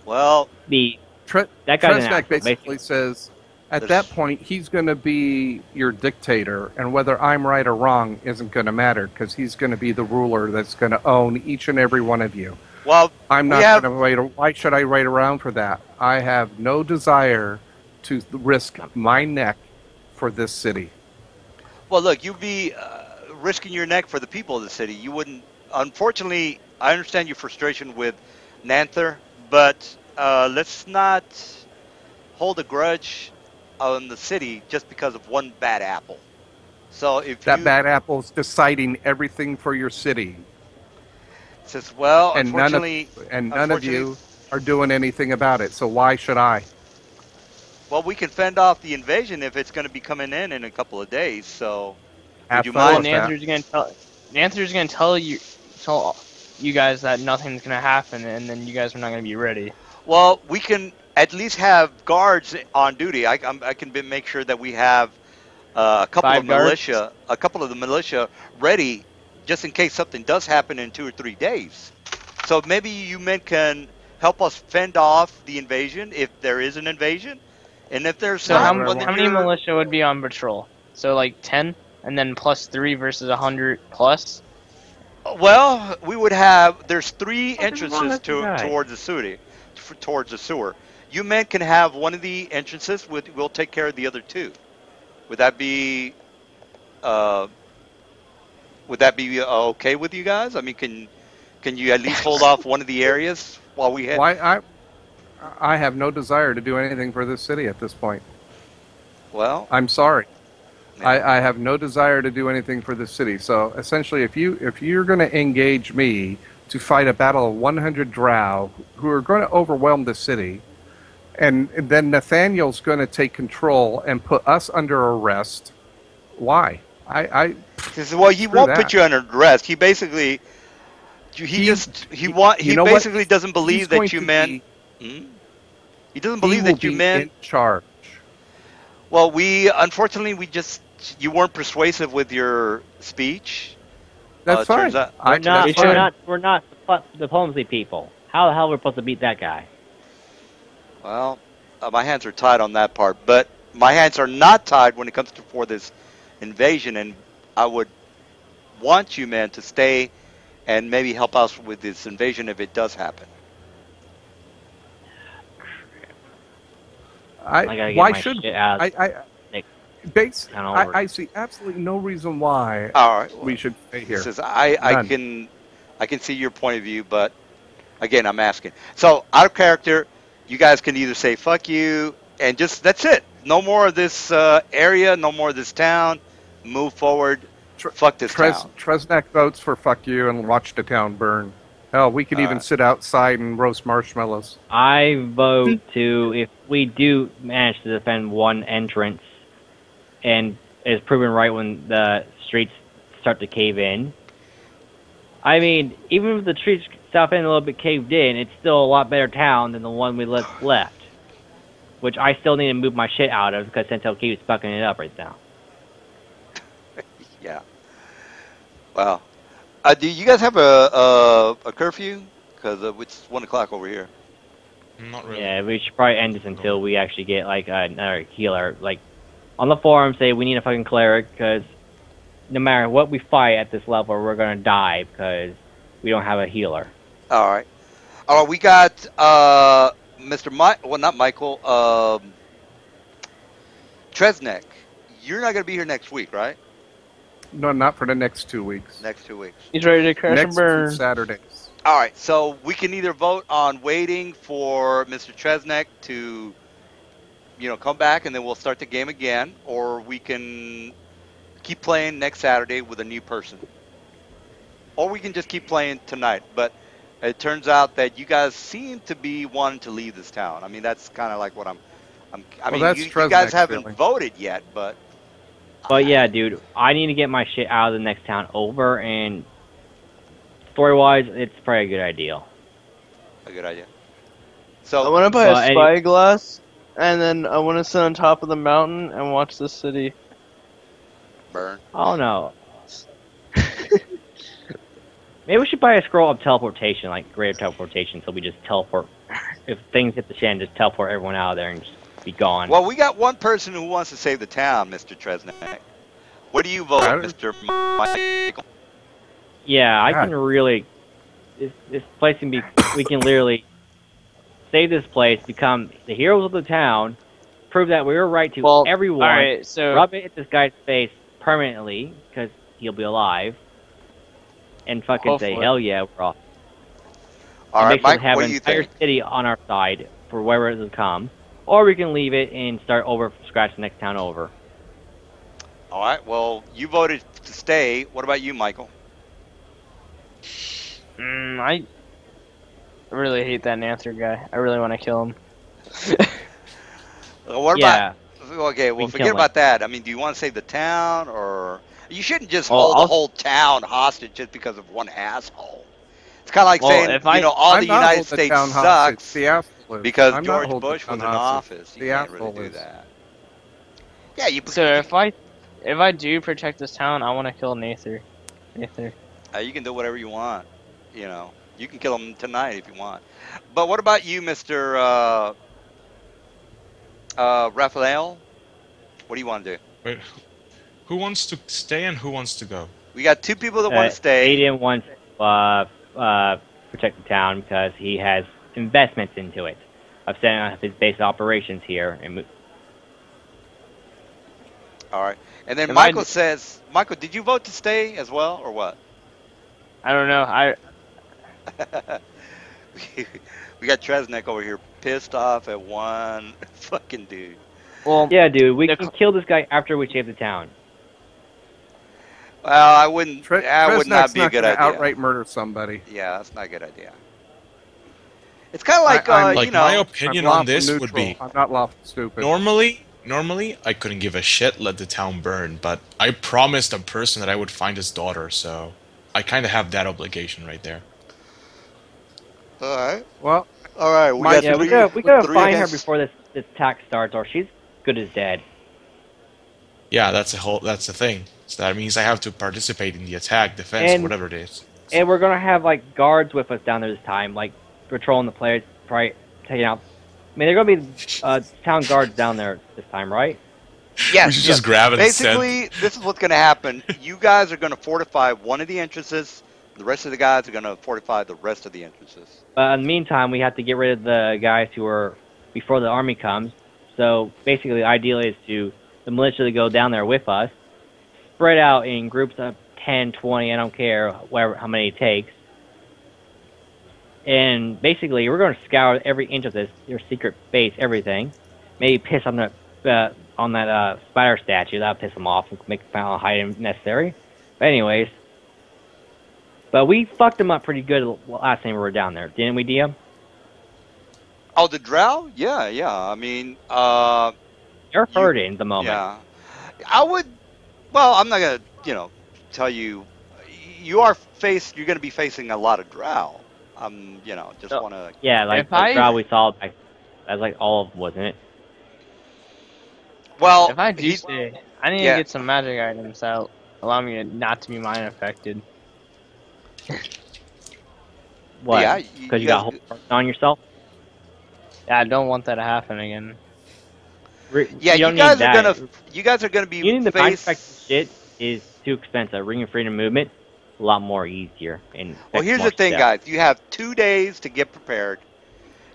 [SPEAKER 1] Well,
[SPEAKER 3] be
[SPEAKER 4] Tre-
[SPEAKER 3] that guy's an
[SPEAKER 4] Tresnak
[SPEAKER 3] asshole,
[SPEAKER 4] basically
[SPEAKER 3] basically.
[SPEAKER 4] says, at that
[SPEAKER 1] there's
[SPEAKER 4] point, he's going to be your dictator, and whether I'm right or wrong isn't going to matter because he's going to be the ruler that's going to own each and every one of you.
[SPEAKER 1] well,
[SPEAKER 4] I'm
[SPEAKER 1] we
[SPEAKER 4] not
[SPEAKER 1] have
[SPEAKER 4] going to wait. Why should I wait around for that? I have no desire to risk my neck for this city.
[SPEAKER 1] well. Look, you'd be risking your neck for the people of the city. You wouldn't. Unfortunately, I understand your frustration with Nanther, but let's not hold a grudge on the city just because of one bad apple. So if
[SPEAKER 4] That
[SPEAKER 1] you
[SPEAKER 4] bad apple's deciding everything for your city,
[SPEAKER 1] says, well,
[SPEAKER 4] and none of
[SPEAKER 1] unfortunately,
[SPEAKER 4] you are doing anything about it. So why should I?
[SPEAKER 1] well, we can fend off the invasion if it's going to be coming in a couple of days. So would
[SPEAKER 4] Have
[SPEAKER 1] you
[SPEAKER 4] fun
[SPEAKER 2] Well,
[SPEAKER 1] mind?
[SPEAKER 4] with that.
[SPEAKER 2] Nancy's gonna tell you guys that nothing's gonna happen, and then you guys are not gonna be ready.
[SPEAKER 1] Well, we can at least have guards on duty. I can make sure that we have
[SPEAKER 2] Five guards.
[SPEAKER 1] a couple of the militia ready just in case something does happen in 2 or 3 days. So maybe you men can help us fend off the invasion if there is an invasion, and if there's
[SPEAKER 2] So
[SPEAKER 1] not,
[SPEAKER 4] What I
[SPEAKER 1] well then
[SPEAKER 2] how many
[SPEAKER 1] you're
[SPEAKER 2] militia would be on patrol? So like 10, and then plus 3 versus 100 plus.
[SPEAKER 1] well. We would have there's three
[SPEAKER 3] What is wrong
[SPEAKER 1] entrances
[SPEAKER 3] with you guys?
[SPEAKER 1] towards the sewer. You men can have one of the entrances. We'll take care of the other two. Would that be uh, okay with you guys? I mean, can you at least hold off one of the areas while we head?
[SPEAKER 4] Why I have no desire to do anything for this city at this point.
[SPEAKER 1] Well,
[SPEAKER 4] I'm sorry.
[SPEAKER 1] yeah.
[SPEAKER 4] I have no desire to do anything for this city. So essentially, if you're going to engage me to fight a battle of 100 drow who are going to overwhelm the city, and then Nathaniel's going to take control and put us under arrest, why?
[SPEAKER 1] Says, well, he
[SPEAKER 4] Screw
[SPEAKER 1] won't
[SPEAKER 4] that.
[SPEAKER 1] put you under arrest. He basically, he
[SPEAKER 4] You know what?
[SPEAKER 1] basically doesn't
[SPEAKER 4] He's
[SPEAKER 1] believe
[SPEAKER 4] going
[SPEAKER 1] that you
[SPEAKER 4] to
[SPEAKER 1] men.
[SPEAKER 4] be.
[SPEAKER 1] Hmm? He doesn't
[SPEAKER 4] He
[SPEAKER 1] believe
[SPEAKER 4] will
[SPEAKER 1] that you
[SPEAKER 4] be
[SPEAKER 1] men.
[SPEAKER 4] in charge.
[SPEAKER 1] Well, we unfortunately we just you weren't persuasive with your speech.
[SPEAKER 4] That's
[SPEAKER 1] Turns
[SPEAKER 4] fine.
[SPEAKER 1] out,
[SPEAKER 3] We're
[SPEAKER 1] turns out
[SPEAKER 3] not.
[SPEAKER 4] That's
[SPEAKER 3] We're
[SPEAKER 1] fine.
[SPEAKER 4] fine.
[SPEAKER 3] not. We're not diplomacy people. How the hell are we supposed to beat that guy?
[SPEAKER 1] Well, my hands are tied on that part, but my hands are not tied when it comes to for this invasion, and I would want you men to stay and maybe help us with this invasion if it does happen.
[SPEAKER 3] I gotta get
[SPEAKER 4] Why
[SPEAKER 3] my
[SPEAKER 4] should
[SPEAKER 3] shit out.
[SPEAKER 4] I see absolutely no reason why
[SPEAKER 1] All right.
[SPEAKER 4] we should stay here.
[SPEAKER 1] Says
[SPEAKER 4] None.
[SPEAKER 1] I can see your point of view, but again, I'm asking. So out of character, you guys can either say "fuck you" and just that's it. No more of this area. No more of this town. Move forward.
[SPEAKER 4] Tr-
[SPEAKER 1] Fuck this town.
[SPEAKER 4] Tresnak votes for fuck you and watch the town burn. Hell, we could even
[SPEAKER 1] Alright.
[SPEAKER 4] sit outside and roast marshmallows.
[SPEAKER 3] I vote to, if we do manage to defend one entrance and is proven right when the streets start to cave in. I mean, even if the streets south end a little bit caved in, it's still a lot better town than the one we left. Which I still need to move my shit out of because Sentinel keeps fucking it up right now.
[SPEAKER 1] Yeah. Wow. Do you guys have a curfew? Because it's 1 o'clock over here.
[SPEAKER 8] Not really.
[SPEAKER 3] Yeah, we should probably end this until we actually get like another healer. Like on the forum, say we need a fucking cleric because no matter what we fight at this level, we're gonna die because we don't have a healer.
[SPEAKER 1] All right. All right. We got Mr. Well, not Michael. Tresnek. You're not gonna be here next week, right?
[SPEAKER 4] No, not for the next 2 weeks.
[SPEAKER 1] Next 2 weeks.
[SPEAKER 2] He's ready to crash and
[SPEAKER 4] Next 2
[SPEAKER 2] burn.
[SPEAKER 4] Saturdays.
[SPEAKER 1] All right. So we can either vote on waiting for Mr. Tresnek to, come back and then we'll start the game again, or we can keep playing next Saturday with a new person, or we can just keep playing tonight. But it turns out that you guys seem to be wanting to leave this town. I mean, that's kind of like what I mean,
[SPEAKER 4] that's
[SPEAKER 1] you guys
[SPEAKER 4] Tresnek's
[SPEAKER 1] haven't
[SPEAKER 4] feeling.
[SPEAKER 1] voted yet, but
[SPEAKER 3] But yeah, dude, I need to get my shit out of the next town over, and story-wise, it's probably a good idea.
[SPEAKER 1] a good idea.
[SPEAKER 2] I
[SPEAKER 1] So
[SPEAKER 2] want to buy
[SPEAKER 3] Well,
[SPEAKER 2] a spyglass, and then I want to sit on top of the mountain and watch the city.
[SPEAKER 1] burn.
[SPEAKER 3] Oh no. Maybe we should buy a scroll of teleportation, like greater teleportation, so we just teleport. If things hit the shed, just teleport everyone out of there and just be gone.
[SPEAKER 1] Well, we got one person who wants to save the town, Mr. Tresnek. What do you vote,
[SPEAKER 4] I don't-
[SPEAKER 1] Mr. Michael?
[SPEAKER 3] Yeah, I
[SPEAKER 4] God.
[SPEAKER 3] can really. This place can be. We can literally save this place, become the heroes of the town, prove that we were right to
[SPEAKER 2] Well,
[SPEAKER 3] everyone,
[SPEAKER 2] all right, so
[SPEAKER 3] rub it in this guy's face permanently because he'll be alive, and fucking say,
[SPEAKER 2] Hopefully.
[SPEAKER 3] hell yeah, we're off.
[SPEAKER 1] All
[SPEAKER 3] And
[SPEAKER 1] right,
[SPEAKER 3] basically
[SPEAKER 1] Mike,
[SPEAKER 3] have
[SPEAKER 1] what
[SPEAKER 3] an
[SPEAKER 1] do you
[SPEAKER 3] entire
[SPEAKER 1] think?
[SPEAKER 3] city on our side for wherever it will come, or we can leave it and start over from scratch the next town over.
[SPEAKER 1] All right. Well, you voted to stay. What about you, Michael?
[SPEAKER 2] I really hate that Nancer guy. I really want to kill him.
[SPEAKER 1] What
[SPEAKER 3] Yeah,
[SPEAKER 1] about? Okay, well,
[SPEAKER 3] can
[SPEAKER 1] forget
[SPEAKER 3] kill him.
[SPEAKER 1] about that. I mean, do you want to save the town, or you shouldn't just
[SPEAKER 2] Well,
[SPEAKER 1] hold the
[SPEAKER 2] I'll-
[SPEAKER 1] whole town hostage just because of one asshole? It's kind of like
[SPEAKER 2] Well,
[SPEAKER 1] saying,
[SPEAKER 2] if I-
[SPEAKER 1] all
[SPEAKER 4] I'm
[SPEAKER 1] the
[SPEAKER 4] not
[SPEAKER 1] United
[SPEAKER 4] holding the
[SPEAKER 1] States
[SPEAKER 4] town hostage.
[SPEAKER 1] sucks
[SPEAKER 4] The asshole is.
[SPEAKER 1] because
[SPEAKER 4] I'm not
[SPEAKER 1] George
[SPEAKER 4] holding the
[SPEAKER 1] Bush was
[SPEAKER 4] town
[SPEAKER 1] in
[SPEAKER 4] hostage.
[SPEAKER 1] office. You
[SPEAKER 4] The
[SPEAKER 1] can't really
[SPEAKER 4] asshole
[SPEAKER 1] do
[SPEAKER 4] is.
[SPEAKER 1] that. Yeah, you.
[SPEAKER 2] So if I do protect this town, I want to kill Nather.
[SPEAKER 1] You can do whatever you want. You can kill him tonight if you want. But what about you, Mister Raphael? What do you want to do?
[SPEAKER 8] Wait, who wants to stay and who wants to go?
[SPEAKER 1] We got two people that want to stay.
[SPEAKER 3] Aiden wants to protect the town because he has investments into it. Of setting up his base operations here. And
[SPEAKER 1] All right. And then
[SPEAKER 2] Am I
[SPEAKER 1] Michael says, Michael, did you vote to stay as well, or what?
[SPEAKER 2] I don't know.
[SPEAKER 1] We got Tresnek over here pissed off at one fucking dude.
[SPEAKER 2] Well,
[SPEAKER 3] yeah, dude, we
[SPEAKER 2] The
[SPEAKER 3] can kill this guy after we save the town.
[SPEAKER 1] Well, I wouldn't. That would not
[SPEAKER 4] Tresnek's
[SPEAKER 1] be a good
[SPEAKER 4] gonna
[SPEAKER 1] idea.
[SPEAKER 4] outright murder somebody.
[SPEAKER 1] Yeah, that's not a good idea. It's kind of like,
[SPEAKER 4] I'm-
[SPEAKER 8] Like,
[SPEAKER 1] you know,
[SPEAKER 8] my opinion
[SPEAKER 4] I'm
[SPEAKER 8] on
[SPEAKER 4] lawful
[SPEAKER 8] this would
[SPEAKER 4] neutral.
[SPEAKER 8] be
[SPEAKER 4] I'm not lawful stupid.
[SPEAKER 8] normally I couldn't give a shit, let the town burn, but I promised a person that I would find his daughter, so I kind of have that obligation right there.
[SPEAKER 1] all right,
[SPEAKER 4] Well,
[SPEAKER 1] all right. We
[SPEAKER 4] My-
[SPEAKER 1] got
[SPEAKER 3] Yeah, we
[SPEAKER 1] three,
[SPEAKER 3] gotta
[SPEAKER 1] three
[SPEAKER 3] find her
[SPEAKER 1] against-
[SPEAKER 3] before this attack starts, or she's good as dead.
[SPEAKER 8] Yeah, that's the thing. So that means I have to participate in the attack, defense,
[SPEAKER 3] And-
[SPEAKER 8] whatever it is.
[SPEAKER 3] And we're gonna have like guards with us down there this time, like patrolling the players, probably taking out. I mean, they're gonna be town guards down there this time, right?
[SPEAKER 1] Yes,
[SPEAKER 8] we should
[SPEAKER 1] yes.
[SPEAKER 8] just grab it and
[SPEAKER 1] Basically, this is what's going to happen. You guys are going to fortify one of the entrances. The rest of the guys are going to fortify the rest of the entrances.
[SPEAKER 3] But in the meantime, we have to get rid of the guys who are before the army comes. So basically, the ideal is to the militia to go down there with us, spread out in groups of 10, 20, I don't care, whatever, how many it takes. And basically, we're going to scour every inch of this, your secret base, everything. Maybe piss on that spider statue. That'll piss them off and make them hide if necessary. But anyways, But we fucked them up pretty good last time we were down there, didn't we, DM?
[SPEAKER 1] Oh, the drow? Yeah, yeah. I mean,
[SPEAKER 3] You're
[SPEAKER 1] you,
[SPEAKER 3] hurting at the moment.
[SPEAKER 1] yeah. I would. Well, I'm not gonna, tell you. You're gonna be facing a lot of drow. Just
[SPEAKER 2] So,
[SPEAKER 1] want to.
[SPEAKER 3] Yeah, like
[SPEAKER 2] if
[SPEAKER 3] the
[SPEAKER 2] I
[SPEAKER 3] drow we saw, like, that's like all of, wasn't it?
[SPEAKER 1] Well,
[SPEAKER 2] if I do stay, I need to
[SPEAKER 1] yeah,
[SPEAKER 2] get some magic items that allow me to not to be mind affected.
[SPEAKER 3] What?
[SPEAKER 1] yeah.
[SPEAKER 3] Because
[SPEAKER 1] You
[SPEAKER 3] you got a
[SPEAKER 1] guys.
[SPEAKER 3] whole person on yourself?
[SPEAKER 2] Yeah, I don't want that to happen again.
[SPEAKER 1] Yeah,
[SPEAKER 3] You don't need that.
[SPEAKER 1] You guys are gonna be
[SPEAKER 3] Using the mind affected
[SPEAKER 1] face.
[SPEAKER 3] shit is too expensive. Ring of Freedom movement, a lot more easier and
[SPEAKER 1] Well,
[SPEAKER 3] affects
[SPEAKER 1] here's the
[SPEAKER 3] more
[SPEAKER 1] thing,
[SPEAKER 3] stuff.
[SPEAKER 1] guys. You have 2 days to get prepared.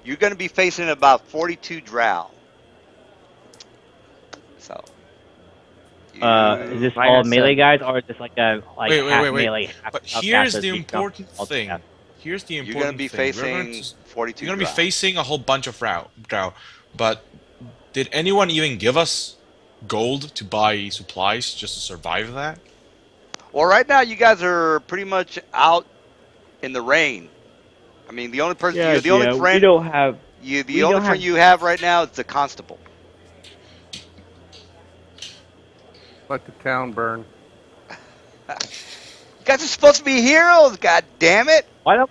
[SPEAKER 1] You're gonna be facing about 42 drow. So
[SPEAKER 3] Is this
[SPEAKER 2] Like I
[SPEAKER 3] all melee
[SPEAKER 2] said,
[SPEAKER 3] guys, or is this like a half
[SPEAKER 8] Wait.
[SPEAKER 3] melee, half
[SPEAKER 8] But here's
[SPEAKER 3] spellcaster?
[SPEAKER 8] the
[SPEAKER 3] You jump
[SPEAKER 8] important
[SPEAKER 3] all
[SPEAKER 8] thing.
[SPEAKER 3] together?
[SPEAKER 8] Here's the
[SPEAKER 1] you're gonna
[SPEAKER 8] important
[SPEAKER 1] be
[SPEAKER 8] thing.
[SPEAKER 1] facing
[SPEAKER 8] You're
[SPEAKER 1] 42
[SPEAKER 8] gonna be
[SPEAKER 1] drow.
[SPEAKER 8] facing a whole bunch of drow. But did anyone even give us gold to buy supplies just to survive that?
[SPEAKER 1] Well, right now you guys are pretty much out in the rain. I mean, the only person
[SPEAKER 3] Yeah,
[SPEAKER 1] you're the only
[SPEAKER 3] yeah. We
[SPEAKER 1] friend
[SPEAKER 3] don't have.
[SPEAKER 1] the only friend you have right now is the constable.
[SPEAKER 4] Let the town burn.
[SPEAKER 1] You guys are supposed to be heroes. God damn it!
[SPEAKER 3] Why don't?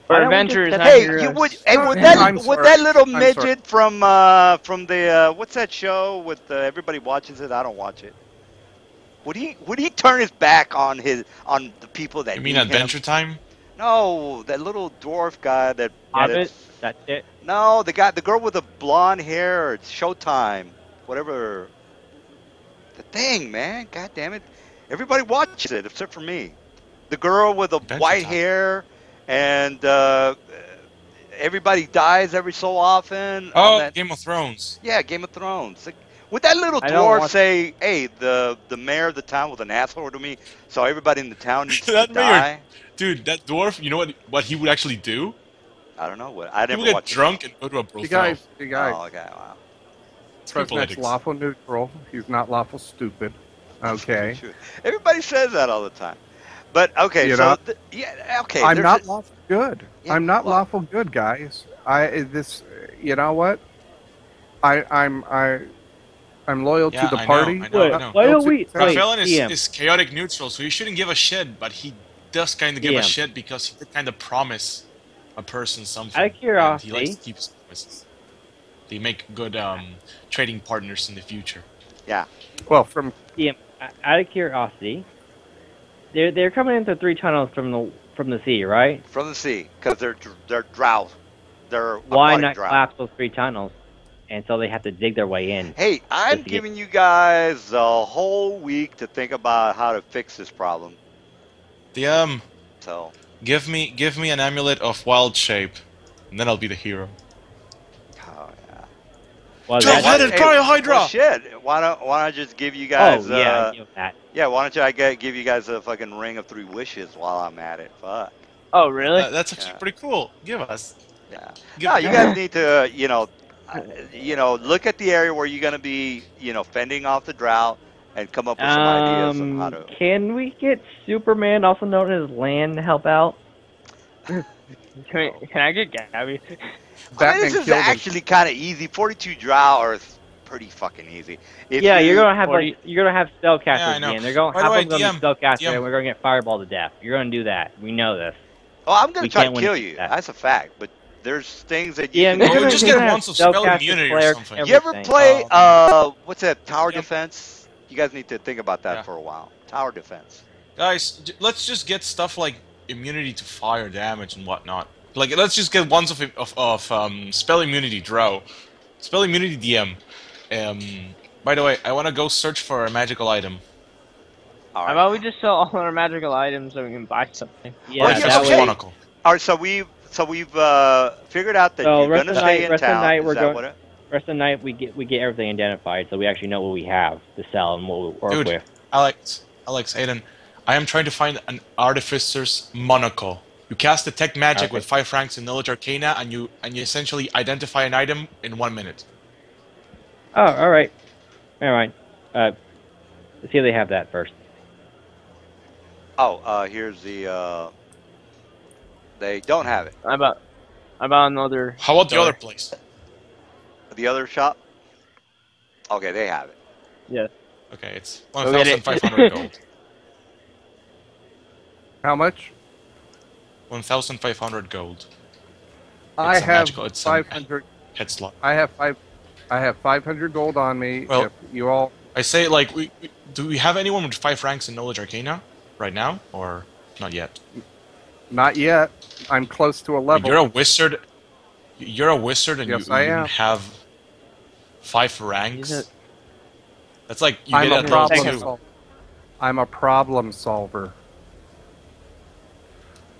[SPEAKER 2] we're
[SPEAKER 3] don't we just
[SPEAKER 2] adventurers,
[SPEAKER 3] set
[SPEAKER 2] not
[SPEAKER 1] Hey,
[SPEAKER 3] the-
[SPEAKER 1] you would.
[SPEAKER 2] heroes.
[SPEAKER 1] Hey,
[SPEAKER 4] No,
[SPEAKER 1] would
[SPEAKER 4] I'm sorry.
[SPEAKER 1] that little
[SPEAKER 4] I'm sorry.
[SPEAKER 1] midget from the what's that show with everybody watches it? I don't watch it. Would he turn his back on the people that
[SPEAKER 8] You mean
[SPEAKER 1] need him?
[SPEAKER 8] Adventure Time?
[SPEAKER 1] No, that little dwarf guy
[SPEAKER 3] Hobbit?
[SPEAKER 1] that's
[SPEAKER 3] That's it.
[SPEAKER 1] no, the girl with the blonde hair. It's Showtime, whatever the thing, man. God damn it, everybody watches it except for me. The girl with the
[SPEAKER 8] Adventure
[SPEAKER 1] white
[SPEAKER 8] Time.
[SPEAKER 1] hair and everybody dies every so often on
[SPEAKER 8] Oh,
[SPEAKER 1] that.
[SPEAKER 8] Game of Thrones.
[SPEAKER 1] Yeah, Game of Thrones. Like, would that little
[SPEAKER 2] I don't
[SPEAKER 1] dwarf
[SPEAKER 2] want.
[SPEAKER 1] say, "Hey, the mayor of the town was an asshole to me, so everybody in the town needs to
[SPEAKER 8] That mayor,
[SPEAKER 1] die"?
[SPEAKER 8] dude, that dwarf. You know what he would actually do?
[SPEAKER 1] I don't know. What I
[SPEAKER 8] He would
[SPEAKER 1] never
[SPEAKER 8] get
[SPEAKER 1] watched the show.
[SPEAKER 8] drunk and go to a
[SPEAKER 4] You
[SPEAKER 8] brothel.
[SPEAKER 4] guys, you guys.
[SPEAKER 1] Oh, okay, wow.
[SPEAKER 8] It's good
[SPEAKER 4] President's
[SPEAKER 8] politics.
[SPEAKER 4] lawful neutral. He's not lawful stupid. Okay.
[SPEAKER 1] Shoot. Everybody says that all the time. But okay,
[SPEAKER 4] You
[SPEAKER 1] so
[SPEAKER 4] know,
[SPEAKER 1] yeah, okay.
[SPEAKER 4] I'm
[SPEAKER 1] There's
[SPEAKER 4] not lawful good.
[SPEAKER 1] yeah,
[SPEAKER 4] I'm not
[SPEAKER 1] well,
[SPEAKER 4] lawful good, guys. You know what? I'm loyal
[SPEAKER 8] Yeah,
[SPEAKER 4] to the
[SPEAKER 8] I know,
[SPEAKER 4] party.
[SPEAKER 8] I know, I
[SPEAKER 3] Wait,
[SPEAKER 8] know.
[SPEAKER 3] why
[SPEAKER 4] Loyal
[SPEAKER 3] don't
[SPEAKER 4] to
[SPEAKER 3] we
[SPEAKER 4] the
[SPEAKER 3] wait?
[SPEAKER 8] Raphaelin
[SPEAKER 3] DM.
[SPEAKER 8] is chaotic neutral, so he shouldn't give a shit, but he does kind of give a
[SPEAKER 3] DM.
[SPEAKER 8] shit because he did kind of promise a person something.
[SPEAKER 3] Out of
[SPEAKER 8] And he likes
[SPEAKER 3] curiosity,
[SPEAKER 8] to keep his promises. They make good trading partners in the future.
[SPEAKER 1] yeah.
[SPEAKER 4] Well, from
[SPEAKER 3] DM. Out of curiosity, they're coming in through 3 tunnels from the sea, right?
[SPEAKER 1] From the sea, because they're drow. They're
[SPEAKER 3] Why
[SPEAKER 1] aquatic
[SPEAKER 3] not
[SPEAKER 1] drow.
[SPEAKER 3] collapse those 3 tunnels, and so they have to dig their way in?
[SPEAKER 1] Hey, I'm
[SPEAKER 3] Just to get-
[SPEAKER 1] giving you guys a whole week to think about how to fix this problem.
[SPEAKER 8] The
[SPEAKER 1] So,
[SPEAKER 8] give me an amulet of wild shape, and then I'll be the hero.
[SPEAKER 1] oh yeah.
[SPEAKER 3] Well,
[SPEAKER 8] Twelve
[SPEAKER 3] that,
[SPEAKER 8] headed cryohydra!
[SPEAKER 1] Well, shit. Why don't I just give you
[SPEAKER 3] oh
[SPEAKER 1] guys?
[SPEAKER 3] yeah, I give that.
[SPEAKER 1] Yeah. Why don't give you guys a fucking ring of 3 wishes while I'm at it? Fuck.
[SPEAKER 2] Oh, really?
[SPEAKER 8] That's actually
[SPEAKER 1] Yeah.
[SPEAKER 8] pretty cool. Give us.
[SPEAKER 1] Yeah.
[SPEAKER 8] Give
[SPEAKER 1] No, you guys need to, look at the area where you're gonna be, fending off the drought and come up with some ideas on how to.
[SPEAKER 3] Can we get Superman, also known as Land, to help out?
[SPEAKER 2] Can I get Gabby?
[SPEAKER 1] I mean,
[SPEAKER 4] Batman
[SPEAKER 1] this is
[SPEAKER 4] killed him.
[SPEAKER 1] actually kind of easy. 42 drow are pretty fucking easy. If
[SPEAKER 3] Yeah,
[SPEAKER 1] you,
[SPEAKER 3] you're gonna have
[SPEAKER 2] 40
[SPEAKER 3] you're gonna have spellcasters
[SPEAKER 8] Yeah, I know.
[SPEAKER 3] again. They're going
[SPEAKER 8] By the
[SPEAKER 3] half
[SPEAKER 8] way,
[SPEAKER 3] of them gonna be spellcasters,
[SPEAKER 8] DM.
[SPEAKER 3] and we're gonna get fireball to death. You're gonna do that. We know this.
[SPEAKER 1] Oh, I'm gonna
[SPEAKER 3] We
[SPEAKER 1] try
[SPEAKER 3] can't
[SPEAKER 1] to
[SPEAKER 3] win
[SPEAKER 1] kill
[SPEAKER 3] against
[SPEAKER 1] you.
[SPEAKER 3] that.
[SPEAKER 1] That's a fact. But there's things that you
[SPEAKER 3] Yeah,
[SPEAKER 1] can
[SPEAKER 3] you're
[SPEAKER 8] Oh,
[SPEAKER 1] do.
[SPEAKER 3] gonna,
[SPEAKER 8] just
[SPEAKER 3] you're
[SPEAKER 8] get
[SPEAKER 3] gonna
[SPEAKER 8] once
[SPEAKER 3] have
[SPEAKER 8] of spell
[SPEAKER 3] spellcasters,
[SPEAKER 8] immunity or
[SPEAKER 3] clerics,
[SPEAKER 8] something.
[SPEAKER 1] You ever
[SPEAKER 3] everything.
[SPEAKER 1] play what's that? Tower
[SPEAKER 8] Yep.
[SPEAKER 1] defense. You guys need to think about that
[SPEAKER 8] Yeah.
[SPEAKER 1] for a while. Tower defense.
[SPEAKER 8] Guys, let's just get stuff like immunity to fire damage and whatnot. Like, let's just get ones of spell immunity draw. Spell immunity DM. By the way, I want to go search for a magical item.
[SPEAKER 1] All
[SPEAKER 2] How
[SPEAKER 1] right.
[SPEAKER 2] about we just sell all our magical items so we can buy something?
[SPEAKER 3] Yeah,
[SPEAKER 1] Well,
[SPEAKER 3] that
[SPEAKER 1] okay.
[SPEAKER 3] way.
[SPEAKER 8] monocle.
[SPEAKER 1] All right. So we've figured out that
[SPEAKER 3] So
[SPEAKER 1] you're
[SPEAKER 3] rest
[SPEAKER 1] gonna
[SPEAKER 3] of the
[SPEAKER 1] stay
[SPEAKER 3] night,
[SPEAKER 1] in
[SPEAKER 3] rest of the
[SPEAKER 1] town.
[SPEAKER 3] night,
[SPEAKER 1] Is
[SPEAKER 3] we're
[SPEAKER 1] that
[SPEAKER 3] going.
[SPEAKER 1] what it?
[SPEAKER 3] Rest of the night, we get everything identified, so we actually know what we have to sell and what we work
[SPEAKER 8] Dude,
[SPEAKER 3] with.
[SPEAKER 8] Alex, Aiden, I am trying to find an artificer's monocle. You cast detect magic
[SPEAKER 3] Okay.
[SPEAKER 8] with 5 ranks in knowledge arcana, and you essentially identify an item in 1 minute.
[SPEAKER 3] Oh, all right. Let's see if they have that first.
[SPEAKER 1] Oh, here's the They don't have it.
[SPEAKER 2] How about another
[SPEAKER 6] How about the
[SPEAKER 2] store?
[SPEAKER 6] other place?
[SPEAKER 1] The other shop? Okay, they have it.
[SPEAKER 2] Yes.
[SPEAKER 6] Okay, it's
[SPEAKER 2] Go get it.
[SPEAKER 6] 1,500 gold.
[SPEAKER 4] How much?
[SPEAKER 6] 1,500 gold.
[SPEAKER 4] I
[SPEAKER 6] It's a
[SPEAKER 4] have
[SPEAKER 6] magical. It's a
[SPEAKER 4] 500.
[SPEAKER 6] head slot.
[SPEAKER 4] I have 500 gold on me.
[SPEAKER 6] Well-
[SPEAKER 4] If you all,
[SPEAKER 6] I say, like, do we have anyone with 5 ranks in Knowledge Arcana right now, or not yet?
[SPEAKER 4] not yet. I'm close to a
[SPEAKER 6] Like,
[SPEAKER 4] level.
[SPEAKER 6] you're a wizard. You're a wizard, and
[SPEAKER 4] Yes,
[SPEAKER 6] you
[SPEAKER 4] I
[SPEAKER 6] even
[SPEAKER 4] am.
[SPEAKER 6] have 5 ranks.
[SPEAKER 2] Isn't-
[SPEAKER 6] That's like you
[SPEAKER 4] I'm
[SPEAKER 6] get
[SPEAKER 4] a
[SPEAKER 6] it at level
[SPEAKER 4] problem
[SPEAKER 6] 2.
[SPEAKER 4] solver. I'm a problem solver.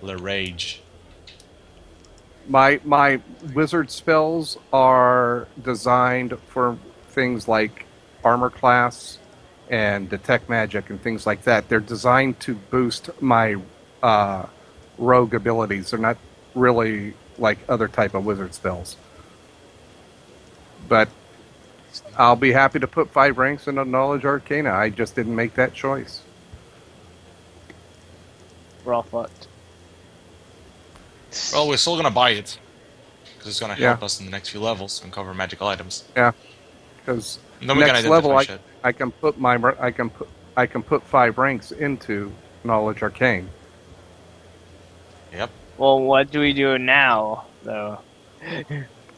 [SPEAKER 6] The rage.
[SPEAKER 4] My wizard spells are designed for things like armor class and detect magic and things like that. They're designed to boost my rogue abilities. They're not really like other type of wizard spells. But I'll be happy to put 5 ranks into Knowledge Arcana. I just didn't make that choice.
[SPEAKER 2] We're all fucked.
[SPEAKER 6] Well, we're still gonna buy it because it's gonna
[SPEAKER 4] Yeah.
[SPEAKER 6] help us in the next few levels and cover magical items.
[SPEAKER 4] Because
[SPEAKER 6] And then we can
[SPEAKER 4] next
[SPEAKER 6] identify
[SPEAKER 4] level,
[SPEAKER 6] shit.
[SPEAKER 4] I can put 5 ranks into Knowledge Arcane.
[SPEAKER 6] Yep.
[SPEAKER 2] Well, what do we do now, though?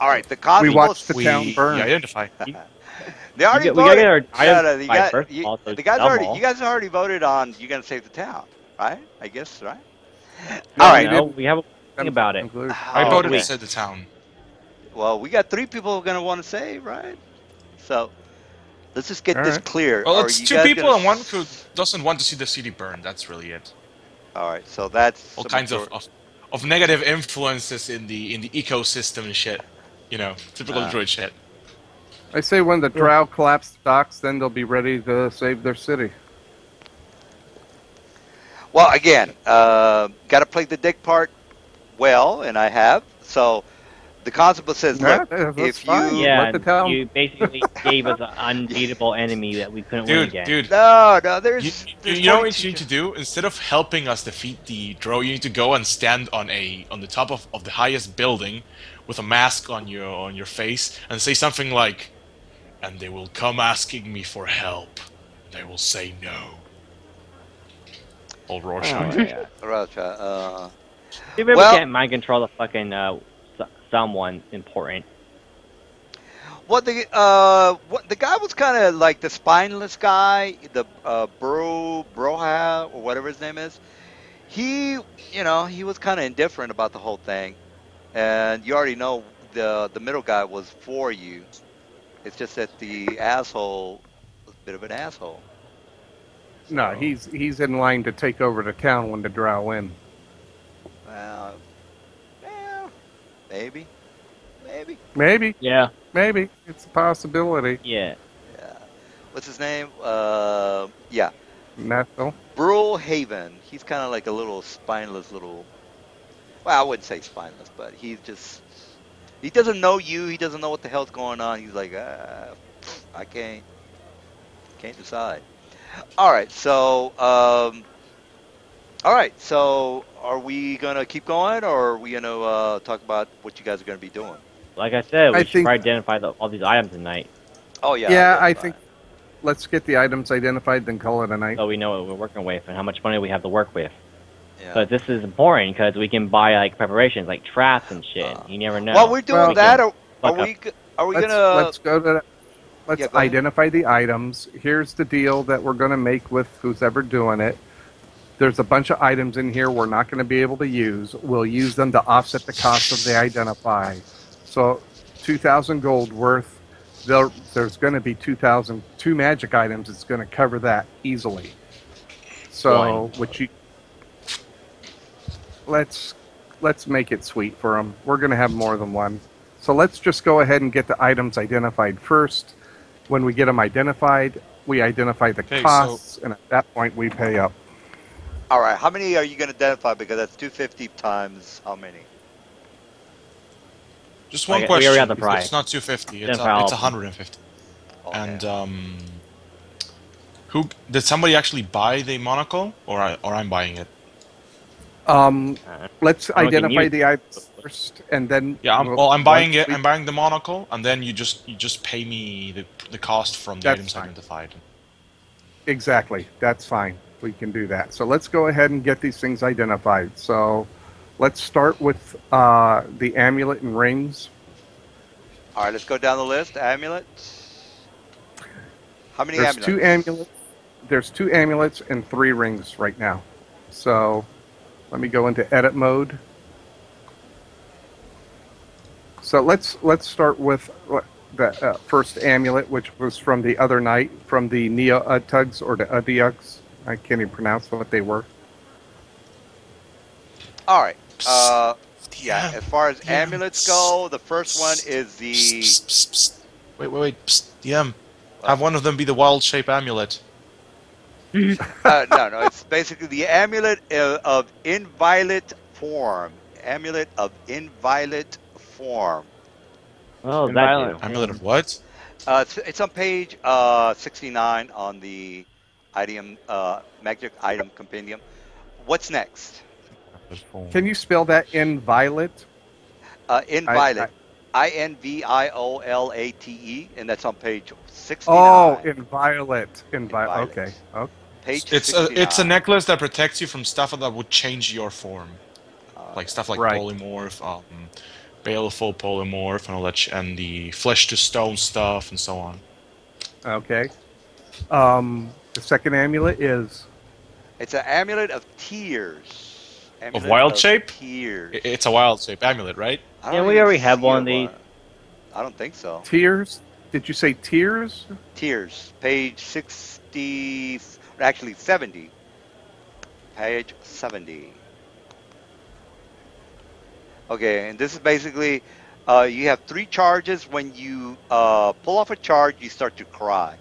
[SPEAKER 1] All right, the
[SPEAKER 4] We
[SPEAKER 1] constables.
[SPEAKER 4] watched the
[SPEAKER 6] We
[SPEAKER 4] town burn.
[SPEAKER 6] identify.
[SPEAKER 1] They already
[SPEAKER 3] We gotta
[SPEAKER 1] voted.
[SPEAKER 3] get our
[SPEAKER 1] No,
[SPEAKER 3] items
[SPEAKER 1] no, you
[SPEAKER 3] by
[SPEAKER 1] got,
[SPEAKER 3] first
[SPEAKER 1] you,
[SPEAKER 3] of all, so
[SPEAKER 1] the guys
[SPEAKER 3] sell
[SPEAKER 1] already.
[SPEAKER 3] all.
[SPEAKER 1] You guys already voted on. You're gonna save the town, right? I guess, right?
[SPEAKER 4] No,
[SPEAKER 1] All
[SPEAKER 4] we
[SPEAKER 1] right.
[SPEAKER 4] didn't.
[SPEAKER 3] No, we have a thing about it.
[SPEAKER 4] Conclude.
[SPEAKER 6] I
[SPEAKER 1] Oh,
[SPEAKER 6] voted
[SPEAKER 1] okay.
[SPEAKER 6] to save the town.
[SPEAKER 1] Well, we got 3 people who are gonna want to save, right? So let's just get
[SPEAKER 4] All
[SPEAKER 1] this
[SPEAKER 4] right.
[SPEAKER 1] clear.
[SPEAKER 6] Well,
[SPEAKER 1] Are
[SPEAKER 6] it's
[SPEAKER 1] you
[SPEAKER 6] 2
[SPEAKER 1] guys
[SPEAKER 6] people
[SPEAKER 1] gonna
[SPEAKER 6] and one who doesn't want to see the city burn. That's really it.
[SPEAKER 1] All right, so that's
[SPEAKER 6] All
[SPEAKER 1] the
[SPEAKER 6] kinds
[SPEAKER 1] major-
[SPEAKER 6] of negative influences in the ecosystem and shit. You know, typical druid shit.
[SPEAKER 4] I say when the drow collapse the docks, then they'll be ready to save their city.
[SPEAKER 1] Well, again, got to play the dick part well, and I have. So the constable says,
[SPEAKER 4] Yeah,
[SPEAKER 1] "Look,
[SPEAKER 4] that's
[SPEAKER 1] if
[SPEAKER 4] fine.
[SPEAKER 1] you
[SPEAKER 3] Yeah,
[SPEAKER 4] Let the town-
[SPEAKER 3] you basically gave us an unbeatable enemy that we couldn't win
[SPEAKER 6] Dude,
[SPEAKER 3] against.
[SPEAKER 6] dude.
[SPEAKER 1] no,
[SPEAKER 6] You,
[SPEAKER 1] there's
[SPEAKER 6] you know what
[SPEAKER 1] 42
[SPEAKER 6] you need to do? Instead of helping us defeat the drow, you need to go and stand on the top of the highest building with a mask on your face and say something like, "And they will come asking me for help. And I will say no." Old Rorschach.
[SPEAKER 3] yeah.
[SPEAKER 1] Russia.
[SPEAKER 3] See if we
[SPEAKER 1] Well-
[SPEAKER 3] can't mind control the fucking someone important.
[SPEAKER 1] What the guy was kind of like the spineless guy, the Broha or whatever his name is. He, he was kind of indifferent about the whole thing, and you already know the middle guy was for you. It's just that the asshole was a bit of an asshole.
[SPEAKER 4] No, he's in line to take over the town when the drow win.
[SPEAKER 1] Well, yeah, maybe.
[SPEAKER 3] Yeah,
[SPEAKER 4] Maybe it's a possibility.
[SPEAKER 3] yeah.
[SPEAKER 1] Yeah. What's his name? Yeah,
[SPEAKER 4] Nethel.
[SPEAKER 1] Brule Haven. He's kind of like a little spineless little. Well, I wouldn't say spineless, but he doesn't know you. He doesn't know what the hell's going on. He's like, I can't decide. All right, so are we gonna keep going, or are we gonna talk about what you guys are gonna be doing?
[SPEAKER 3] Like I said, we
[SPEAKER 4] I
[SPEAKER 3] should
[SPEAKER 4] think-
[SPEAKER 3] probably identify all these items tonight,
[SPEAKER 1] Oh yeah.
[SPEAKER 4] Yeah, I
[SPEAKER 1] fine.
[SPEAKER 4] think let's get the items identified, then call it a night.
[SPEAKER 3] so we know what we're working with and how much money we have to work with.
[SPEAKER 1] Yeah.
[SPEAKER 3] But this is important because we can buy like preparations, like traps and shit. You never know.
[SPEAKER 1] While we're doing
[SPEAKER 4] Well,
[SPEAKER 1] that, are
[SPEAKER 3] fuck
[SPEAKER 1] we
[SPEAKER 4] Let's
[SPEAKER 1] gonna?
[SPEAKER 4] go to that. Let's
[SPEAKER 1] Yeah, go ahead.
[SPEAKER 4] identify the items. Here's the deal that we're going to make with who's ever doing it. There's a bunch of items in here we're not going to be able to use. We'll use them to offset the cost of the identify. So 2,000 gold worth. There's going to be 2 magic items. It's going to cover that easily. So let's make it sweet for them. We're going to have more than one. So let's just go ahead and get the items identified first. When we get them identified, we identify the
[SPEAKER 6] Okay, so-
[SPEAKER 4] costs, and at that point we pay up.
[SPEAKER 1] All right, how many are you gonna identify? Because that's 250 times how many?
[SPEAKER 6] Just one
[SPEAKER 3] We
[SPEAKER 6] question.
[SPEAKER 3] already have the price.
[SPEAKER 6] It's not 250. It's
[SPEAKER 3] Identify all
[SPEAKER 6] it's
[SPEAKER 3] of them.
[SPEAKER 6] 150.
[SPEAKER 1] Okay.
[SPEAKER 6] And who did somebody actually buy the monocle, or I'm buying it?
[SPEAKER 4] Let's
[SPEAKER 3] I don't think
[SPEAKER 4] identify
[SPEAKER 3] you-
[SPEAKER 4] the items first, and then
[SPEAKER 6] Yeah, I'm
[SPEAKER 4] once
[SPEAKER 6] buying it.
[SPEAKER 4] we-
[SPEAKER 6] I'm buying the monocle, and then you just pay me the cost from the
[SPEAKER 4] That's
[SPEAKER 6] items
[SPEAKER 4] fine.
[SPEAKER 6] identified.
[SPEAKER 4] Exactly. That's fine. We can do that. So let's go ahead and get these things identified. So let's start with the amulet and rings.
[SPEAKER 1] All right, let's go down the list. Amulet. How many
[SPEAKER 4] There's two
[SPEAKER 1] amulets?
[SPEAKER 4] amulets. There's 2 amulets and 3 rings right now. So let me go into edit mode. So let's start with the first amulet, which was from the other night, from the Neo Udtugs or the Udyugs. I can't even pronounce what they were.
[SPEAKER 1] All right.
[SPEAKER 6] Psst.
[SPEAKER 1] Yeah,
[SPEAKER 6] DM,
[SPEAKER 1] as far as
[SPEAKER 6] DM,
[SPEAKER 1] amulets
[SPEAKER 6] psst,
[SPEAKER 1] go, the first one
[SPEAKER 6] psst,
[SPEAKER 1] is
[SPEAKER 6] psst,
[SPEAKER 1] the.
[SPEAKER 6] psst, psst, psst. Wait, psst, DM.
[SPEAKER 1] What?
[SPEAKER 6] Have one of them be the wild shape amulet.
[SPEAKER 1] No. It's basically the amulet of inviolate form. Amulet of inviolate form.
[SPEAKER 3] What does
[SPEAKER 2] In
[SPEAKER 3] that
[SPEAKER 2] violent
[SPEAKER 3] do?
[SPEAKER 6] Amulet of
[SPEAKER 2] form.
[SPEAKER 6] what?
[SPEAKER 1] It's on page 69 on the item magic item compendium. What's next?
[SPEAKER 4] Can you spell that inviolate? I
[SPEAKER 1] Inviolate. Inviolate, and that's on page
[SPEAKER 4] Oh,
[SPEAKER 1] 69.
[SPEAKER 4] inviolate. Okay.
[SPEAKER 1] Inviolate.
[SPEAKER 4] Okay.
[SPEAKER 1] Page
[SPEAKER 6] It's a
[SPEAKER 1] 69.
[SPEAKER 6] necklace that protects you from stuff that would change your form, like stuff like
[SPEAKER 4] Right.
[SPEAKER 6] polymorph, baleful polymorph, and all that, and the flesh to stone stuff, and so on.
[SPEAKER 4] Okay. The second amulet is
[SPEAKER 1] It's an amulet of tears.
[SPEAKER 6] Of
[SPEAKER 1] Amulet
[SPEAKER 6] wild
[SPEAKER 1] of
[SPEAKER 6] shape?
[SPEAKER 1] tears.
[SPEAKER 6] It's a wild shape amulet, right?
[SPEAKER 1] I
[SPEAKER 3] Yeah,
[SPEAKER 1] don't
[SPEAKER 3] we
[SPEAKER 1] even
[SPEAKER 3] already have
[SPEAKER 1] see
[SPEAKER 3] one
[SPEAKER 1] a
[SPEAKER 3] of these.
[SPEAKER 1] I don't think so.
[SPEAKER 4] tears. Did you say tears?
[SPEAKER 1] Tears. Page 60. Actually, 70. Page 70. Okay, and this is basically you have 3 charges. When you pull off a charge, you start to cry.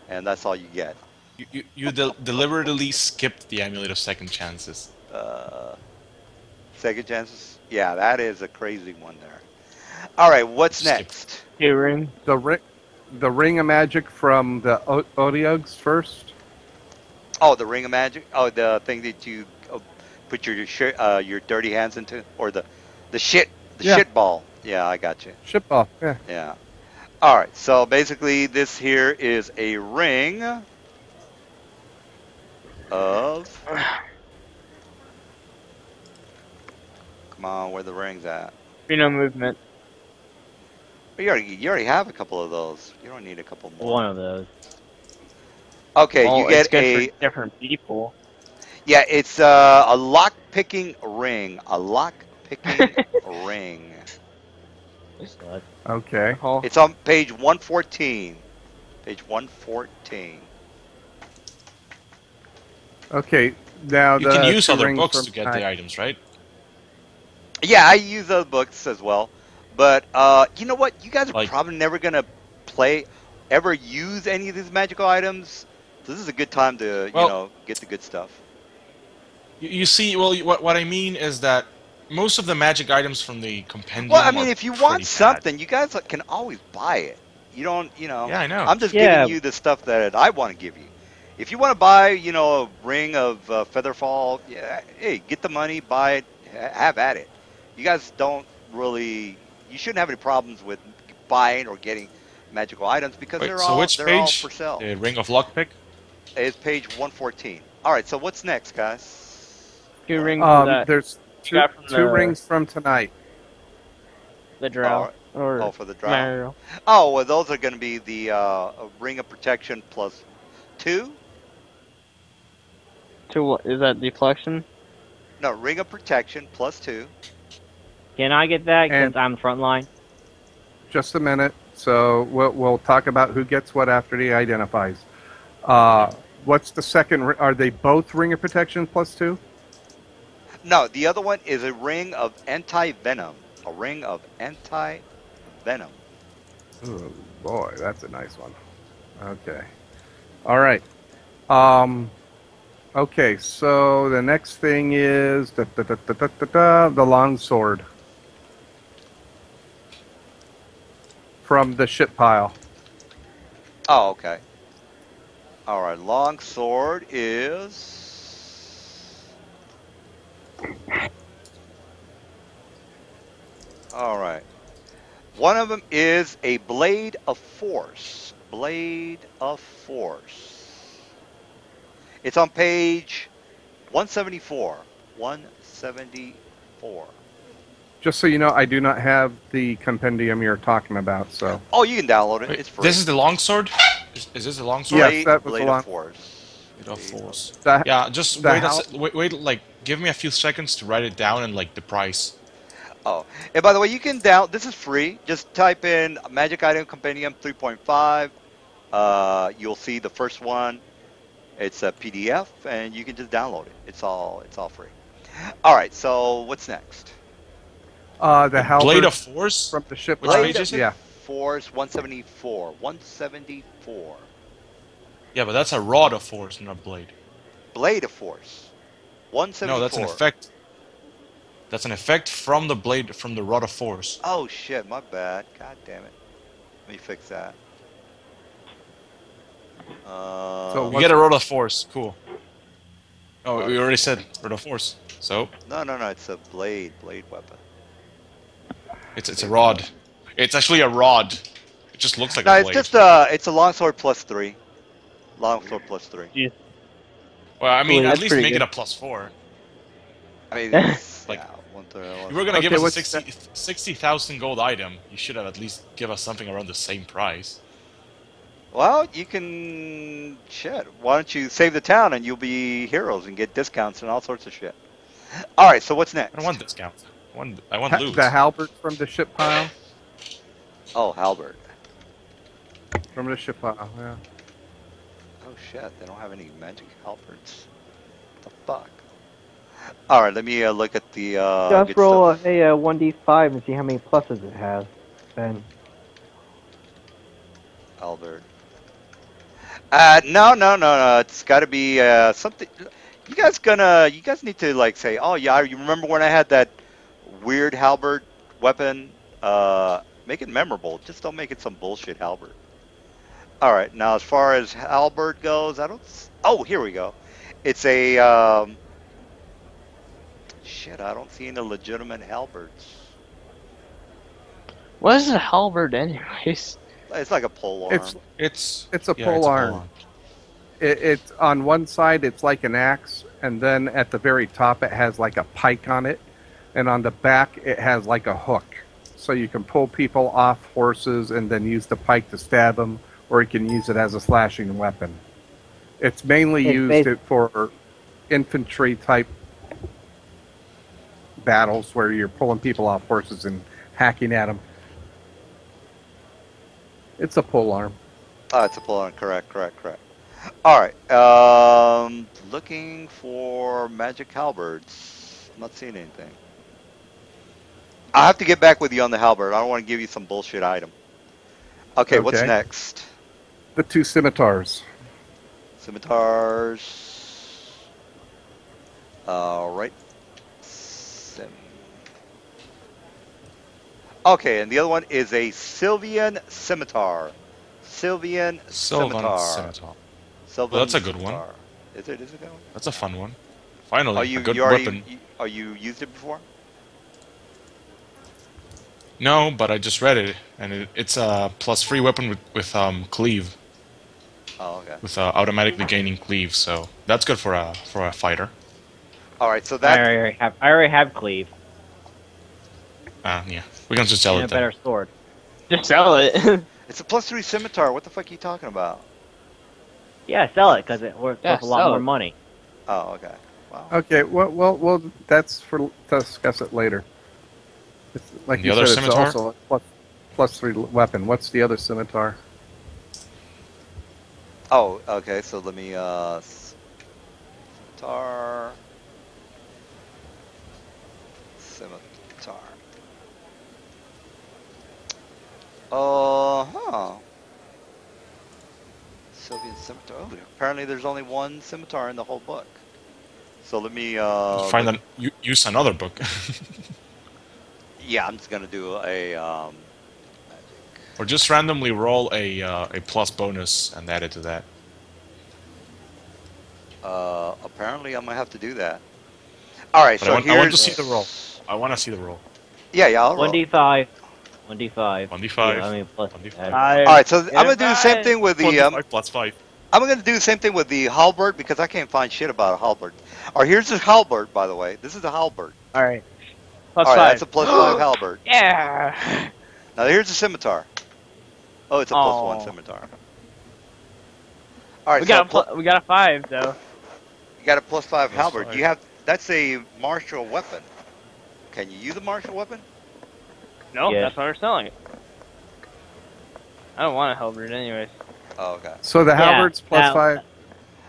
[SPEAKER 1] And that's all you get.
[SPEAKER 6] You deliberately skipped the amulet of second chances.
[SPEAKER 1] Uh, second chances? Yeah, that is a crazy one there. All right, what's
[SPEAKER 6] Skip.
[SPEAKER 1] next?
[SPEAKER 2] Two ring.
[SPEAKER 4] The ring of magic from the Otyugs first.
[SPEAKER 1] Oh, the ring of magic. Oh, the thing that you put your dirty hands into, or the shit
[SPEAKER 4] Yeah.
[SPEAKER 1] shit ball. Yeah, I got you.
[SPEAKER 4] Ship off. Yeah.
[SPEAKER 1] Yeah. All right. So basically, this here is a ring of. Come on, where the rings at?
[SPEAKER 2] Freedom movement.
[SPEAKER 1] You already have a couple of those. You don't need a couple more.
[SPEAKER 3] One of those.
[SPEAKER 1] Okay,
[SPEAKER 2] Well,
[SPEAKER 1] you get
[SPEAKER 2] it's good
[SPEAKER 1] a.
[SPEAKER 2] for different people.
[SPEAKER 1] Yeah, it's a lock picking ring. A lock picking ring.
[SPEAKER 3] So
[SPEAKER 4] Okay.
[SPEAKER 2] Oh,
[SPEAKER 1] It's on page 114. Page 114.
[SPEAKER 4] Okay. Now
[SPEAKER 6] You can
[SPEAKER 4] the
[SPEAKER 6] use
[SPEAKER 4] 2
[SPEAKER 6] other
[SPEAKER 4] rings
[SPEAKER 6] books
[SPEAKER 4] from
[SPEAKER 6] to get
[SPEAKER 4] tonight.
[SPEAKER 6] the items, right?
[SPEAKER 1] Yeah, I use those books as well. But you know what? You guys are
[SPEAKER 6] Like-
[SPEAKER 1] probably never gonna ever use any of these magical items. So this is a good time to
[SPEAKER 6] Well-
[SPEAKER 1] get the good stuff.
[SPEAKER 6] You see, well, what I mean is that most of the magic items from the compendium
[SPEAKER 1] Well, I mean,
[SPEAKER 6] are
[SPEAKER 1] if you
[SPEAKER 6] pretty
[SPEAKER 1] want
[SPEAKER 6] bad.
[SPEAKER 1] something, you guys can always buy it. You don't,
[SPEAKER 6] Yeah, I know.
[SPEAKER 1] I'm just
[SPEAKER 3] Yeah.
[SPEAKER 1] giving you the stuff that I want to give you. If you want to buy, a ring of Featherfall, yeah, hey, get the money, buy it, have at it. You guys don't really, you shouldn't have any problems with buying or getting magical items because
[SPEAKER 6] Wait,
[SPEAKER 1] they're
[SPEAKER 6] so
[SPEAKER 1] all
[SPEAKER 6] which
[SPEAKER 1] they're all
[SPEAKER 6] page?
[SPEAKER 1] for sale.
[SPEAKER 6] The Ring of Lockpick?
[SPEAKER 1] It's page 114. All right, so what's next, guys?
[SPEAKER 2] two rings for that.
[SPEAKER 4] There's two,
[SPEAKER 2] got from
[SPEAKER 4] two
[SPEAKER 2] the-
[SPEAKER 4] rings from tonight.
[SPEAKER 2] The drow.
[SPEAKER 1] Alright.
[SPEAKER 2] Or
[SPEAKER 1] For the drow.
[SPEAKER 2] Mario.
[SPEAKER 1] Oh, well, those are going to be the ring of protection plus 2.
[SPEAKER 2] Two, what? Is that deflection?
[SPEAKER 1] No, ring of protection plus 2.
[SPEAKER 3] can I get that
[SPEAKER 4] And-
[SPEAKER 3] since I'm the front line?
[SPEAKER 4] Just a minute. So we'll talk about who gets what after the identifies. What's the second? Are they both ring of protection plus 2?
[SPEAKER 1] No, the other one is a ring of anti-venom. A ring of anti-venom.
[SPEAKER 4] Oh boy, that's a nice one. Okay. All right. Okay, so the next thing is the long sword from the ship pile.
[SPEAKER 1] Oh, okay. All right, long sword is All right. One of them is a blade of force. Blade of force. It's on page 174. 174.
[SPEAKER 4] Just so you know, I do not have the compendium you're talking about. So
[SPEAKER 1] Oh, you can download it.
[SPEAKER 8] Wait,
[SPEAKER 1] It's free.
[SPEAKER 8] this is the longsword? Is this the longsword?
[SPEAKER 4] Yes,
[SPEAKER 1] Blade,
[SPEAKER 4] that was
[SPEAKER 1] blade
[SPEAKER 4] a
[SPEAKER 1] of
[SPEAKER 4] long.
[SPEAKER 1] force.
[SPEAKER 8] Blade of
[SPEAKER 1] Blade
[SPEAKER 8] force.
[SPEAKER 4] The,
[SPEAKER 8] Yeah, just
[SPEAKER 4] the
[SPEAKER 8] wait,
[SPEAKER 4] how,
[SPEAKER 8] wait, like, give me a few seconds to write it down and, like, the price.
[SPEAKER 1] Oh, and by the way, you can down. This is free. Just type in Magic Item Compendium 3.5. You'll see the first one. It's a PDF, and you can just download it. It's all free. All right. So what's next?
[SPEAKER 4] the
[SPEAKER 8] Blade
[SPEAKER 4] halberd
[SPEAKER 8] of force?
[SPEAKER 4] from the ship
[SPEAKER 8] Which
[SPEAKER 4] pile.
[SPEAKER 1] Blade
[SPEAKER 8] page
[SPEAKER 1] of
[SPEAKER 8] is it?
[SPEAKER 4] Yeah.
[SPEAKER 1] Force 174. 174.
[SPEAKER 8] Yeah, but that's a rod of force, not a blade.
[SPEAKER 1] Blade of Force.
[SPEAKER 8] No, that's an
[SPEAKER 1] 174.
[SPEAKER 8] effect. That's an effect from the blade, from the rod of force.
[SPEAKER 1] Oh shit, my bad. God damn it. Let me fix that.
[SPEAKER 4] So
[SPEAKER 8] You
[SPEAKER 4] what's
[SPEAKER 8] get a rod of force, cool. Oh,
[SPEAKER 1] Rod
[SPEAKER 8] we
[SPEAKER 1] of
[SPEAKER 8] already
[SPEAKER 1] Force.
[SPEAKER 8] said rod of force. So,
[SPEAKER 1] No. It's a blade weapon.
[SPEAKER 8] it's a
[SPEAKER 1] Blade
[SPEAKER 8] rod.
[SPEAKER 1] weapon.
[SPEAKER 8] It's actually a rod. It just looks like a
[SPEAKER 1] No, it's
[SPEAKER 8] blade.
[SPEAKER 1] just it's a longsword plus 3. Longsword plus 3.
[SPEAKER 2] Jeez.
[SPEAKER 8] Well, I mean,
[SPEAKER 3] Ooh,
[SPEAKER 8] at
[SPEAKER 3] that's
[SPEAKER 8] least
[SPEAKER 3] pretty
[SPEAKER 8] make it
[SPEAKER 3] good.
[SPEAKER 8] a +4.
[SPEAKER 1] I mean, it's
[SPEAKER 8] Like,
[SPEAKER 1] yeah, one third.
[SPEAKER 8] you were gonna give
[SPEAKER 4] okay?
[SPEAKER 8] us a
[SPEAKER 4] What's that?
[SPEAKER 8] 60,000 gold item. You should have at least give us something around the same price.
[SPEAKER 1] Well, you can shit. Why don't you save the town and you'll be heroes and get discounts and all sorts of shit. All right, so what's
[SPEAKER 8] I don't want
[SPEAKER 1] next?
[SPEAKER 8] discount. I want
[SPEAKER 4] The
[SPEAKER 8] loot.
[SPEAKER 4] halberd from the ship pile.
[SPEAKER 1] Oh, halberd.
[SPEAKER 4] From the ship pile. Yeah.
[SPEAKER 1] Oh shit, they don't have any magic halberds. What the fuck? All right, let me look at the
[SPEAKER 3] Just
[SPEAKER 1] good
[SPEAKER 3] roll
[SPEAKER 1] stuff.
[SPEAKER 3] a 1d5 and see how many pluses it has. Then
[SPEAKER 1] Halberd. No. It's got to be something. You guys need to like say, oh yeah, you remember when I had that weird halberd weapon? Make it memorable. Just don't make it some bullshit halberd. All right, now as far as halberd goes, I don't. Oh, here we go. It's a shit. I don't see any legitimate halberds.
[SPEAKER 2] What is a halberd, anyways?
[SPEAKER 1] It's like a pole
[SPEAKER 4] It's
[SPEAKER 1] arm.
[SPEAKER 4] it's a
[SPEAKER 8] Yeah,
[SPEAKER 4] pole
[SPEAKER 8] it's a
[SPEAKER 4] arm.
[SPEAKER 8] arm.
[SPEAKER 4] It's on one side it's like an axe, and then at the very top it has like a pike on it, and on the back it has like a hook. So you can pull people off horses and then use the pike to stab them, or you can use it as a slashing weapon. It's mainly
[SPEAKER 3] It's
[SPEAKER 4] used
[SPEAKER 3] bas-
[SPEAKER 4] for infantry type battles where you're pulling people off horses and hacking at them. It's a pole arm.
[SPEAKER 1] Oh, it's a pole arm. Correct. All right. Looking for magic halberds. I'm not seeing anything. I have to get back with you on the halberd. I don't want to give you some bullshit item. Okay, what's
[SPEAKER 4] Okay.
[SPEAKER 1] next?
[SPEAKER 4] The two scimitars.
[SPEAKER 1] Scimitars. All right. Okay, and the other one is a Sylvian scimitar. Sylvian
[SPEAKER 8] Sylvan
[SPEAKER 1] scimitar.
[SPEAKER 8] Scimitar.
[SPEAKER 1] Sylvan
[SPEAKER 8] Well, that's a good one.
[SPEAKER 1] scimitar. Is it? Is it that one?
[SPEAKER 8] That's a fun one.
[SPEAKER 1] Are
[SPEAKER 8] Finally,
[SPEAKER 1] you
[SPEAKER 8] a good
[SPEAKER 1] you already
[SPEAKER 8] weapon.
[SPEAKER 1] are you used it before?
[SPEAKER 8] No, but I just read it, and it's a +3 weapon with cleave,
[SPEAKER 1] Oh, okay.
[SPEAKER 8] with automatically gaining cleave. So that's good for a fighter.
[SPEAKER 1] All right, so
[SPEAKER 3] I
[SPEAKER 1] that
[SPEAKER 3] already have cleave
[SPEAKER 8] Yeah, we can just sell
[SPEAKER 3] and
[SPEAKER 8] it
[SPEAKER 3] a
[SPEAKER 8] then.
[SPEAKER 3] better sword.
[SPEAKER 2] Just sell it.
[SPEAKER 1] it's a +3 scimitar. What the fuck are you talking about?
[SPEAKER 3] Yeah, sell it because it worth
[SPEAKER 2] Yeah,
[SPEAKER 3] a lot
[SPEAKER 2] sell
[SPEAKER 3] more
[SPEAKER 2] it.
[SPEAKER 3] money.
[SPEAKER 1] Oh, okay. Wow.
[SPEAKER 4] Okay, well, that's for to discuss it later. It's, like
[SPEAKER 8] The
[SPEAKER 4] you
[SPEAKER 8] other
[SPEAKER 4] said, it's
[SPEAKER 8] scimitar?
[SPEAKER 4] also a +3 weapon. What's the other scimitar?
[SPEAKER 1] Oh, okay. So let me scimitar. Scimitar. Huh. Sylvian scimitar. Oh, apparently there's only one scimitar in the whole book. So let me
[SPEAKER 8] Find use another book,
[SPEAKER 1] yeah, I'm just gonna do a magic.
[SPEAKER 8] or just randomly roll a plus bonus and add it to that.
[SPEAKER 1] Apparently I'm gonna have to do that. All right,
[SPEAKER 8] But
[SPEAKER 1] so
[SPEAKER 8] I want to
[SPEAKER 1] here's
[SPEAKER 8] see the roll. I want to see the roll.
[SPEAKER 1] Yeah, I'll roll.
[SPEAKER 3] 1d5. 1d5.
[SPEAKER 6] 1d5.
[SPEAKER 3] I mean, plus
[SPEAKER 6] 1d5.
[SPEAKER 3] that.
[SPEAKER 2] Five.
[SPEAKER 1] All right, so
[SPEAKER 2] Get
[SPEAKER 1] I'm
[SPEAKER 2] it
[SPEAKER 1] gonna do the same
[SPEAKER 2] five.
[SPEAKER 1] thing with the
[SPEAKER 6] 1d5 plus 5.
[SPEAKER 1] I'm gonna do the same thing with the halberd because I can't find shit about a halberd. All right, here's the halberd, by the way. This is the halberd.
[SPEAKER 2] All right. Plus
[SPEAKER 1] All right,
[SPEAKER 2] five.
[SPEAKER 1] that's a +5 halberd.
[SPEAKER 2] Yeah.
[SPEAKER 1] Now here's the scimitar. Oh, it's a +1
[SPEAKER 2] Oh.
[SPEAKER 1] scimitar. All right,
[SPEAKER 2] We
[SPEAKER 1] so
[SPEAKER 2] got we got a 5 though.
[SPEAKER 1] you got a +5
[SPEAKER 6] Plus
[SPEAKER 1] halberd.
[SPEAKER 6] 5.
[SPEAKER 1] You have that's a martial weapon. Can you use a martial weapon?
[SPEAKER 2] No,
[SPEAKER 3] Yes.
[SPEAKER 2] that's why we're selling it. I don't want a halberd anyways.
[SPEAKER 1] Oh, okay.
[SPEAKER 4] So the
[SPEAKER 3] Yeah,
[SPEAKER 4] halberd's plus
[SPEAKER 3] now-
[SPEAKER 4] 5.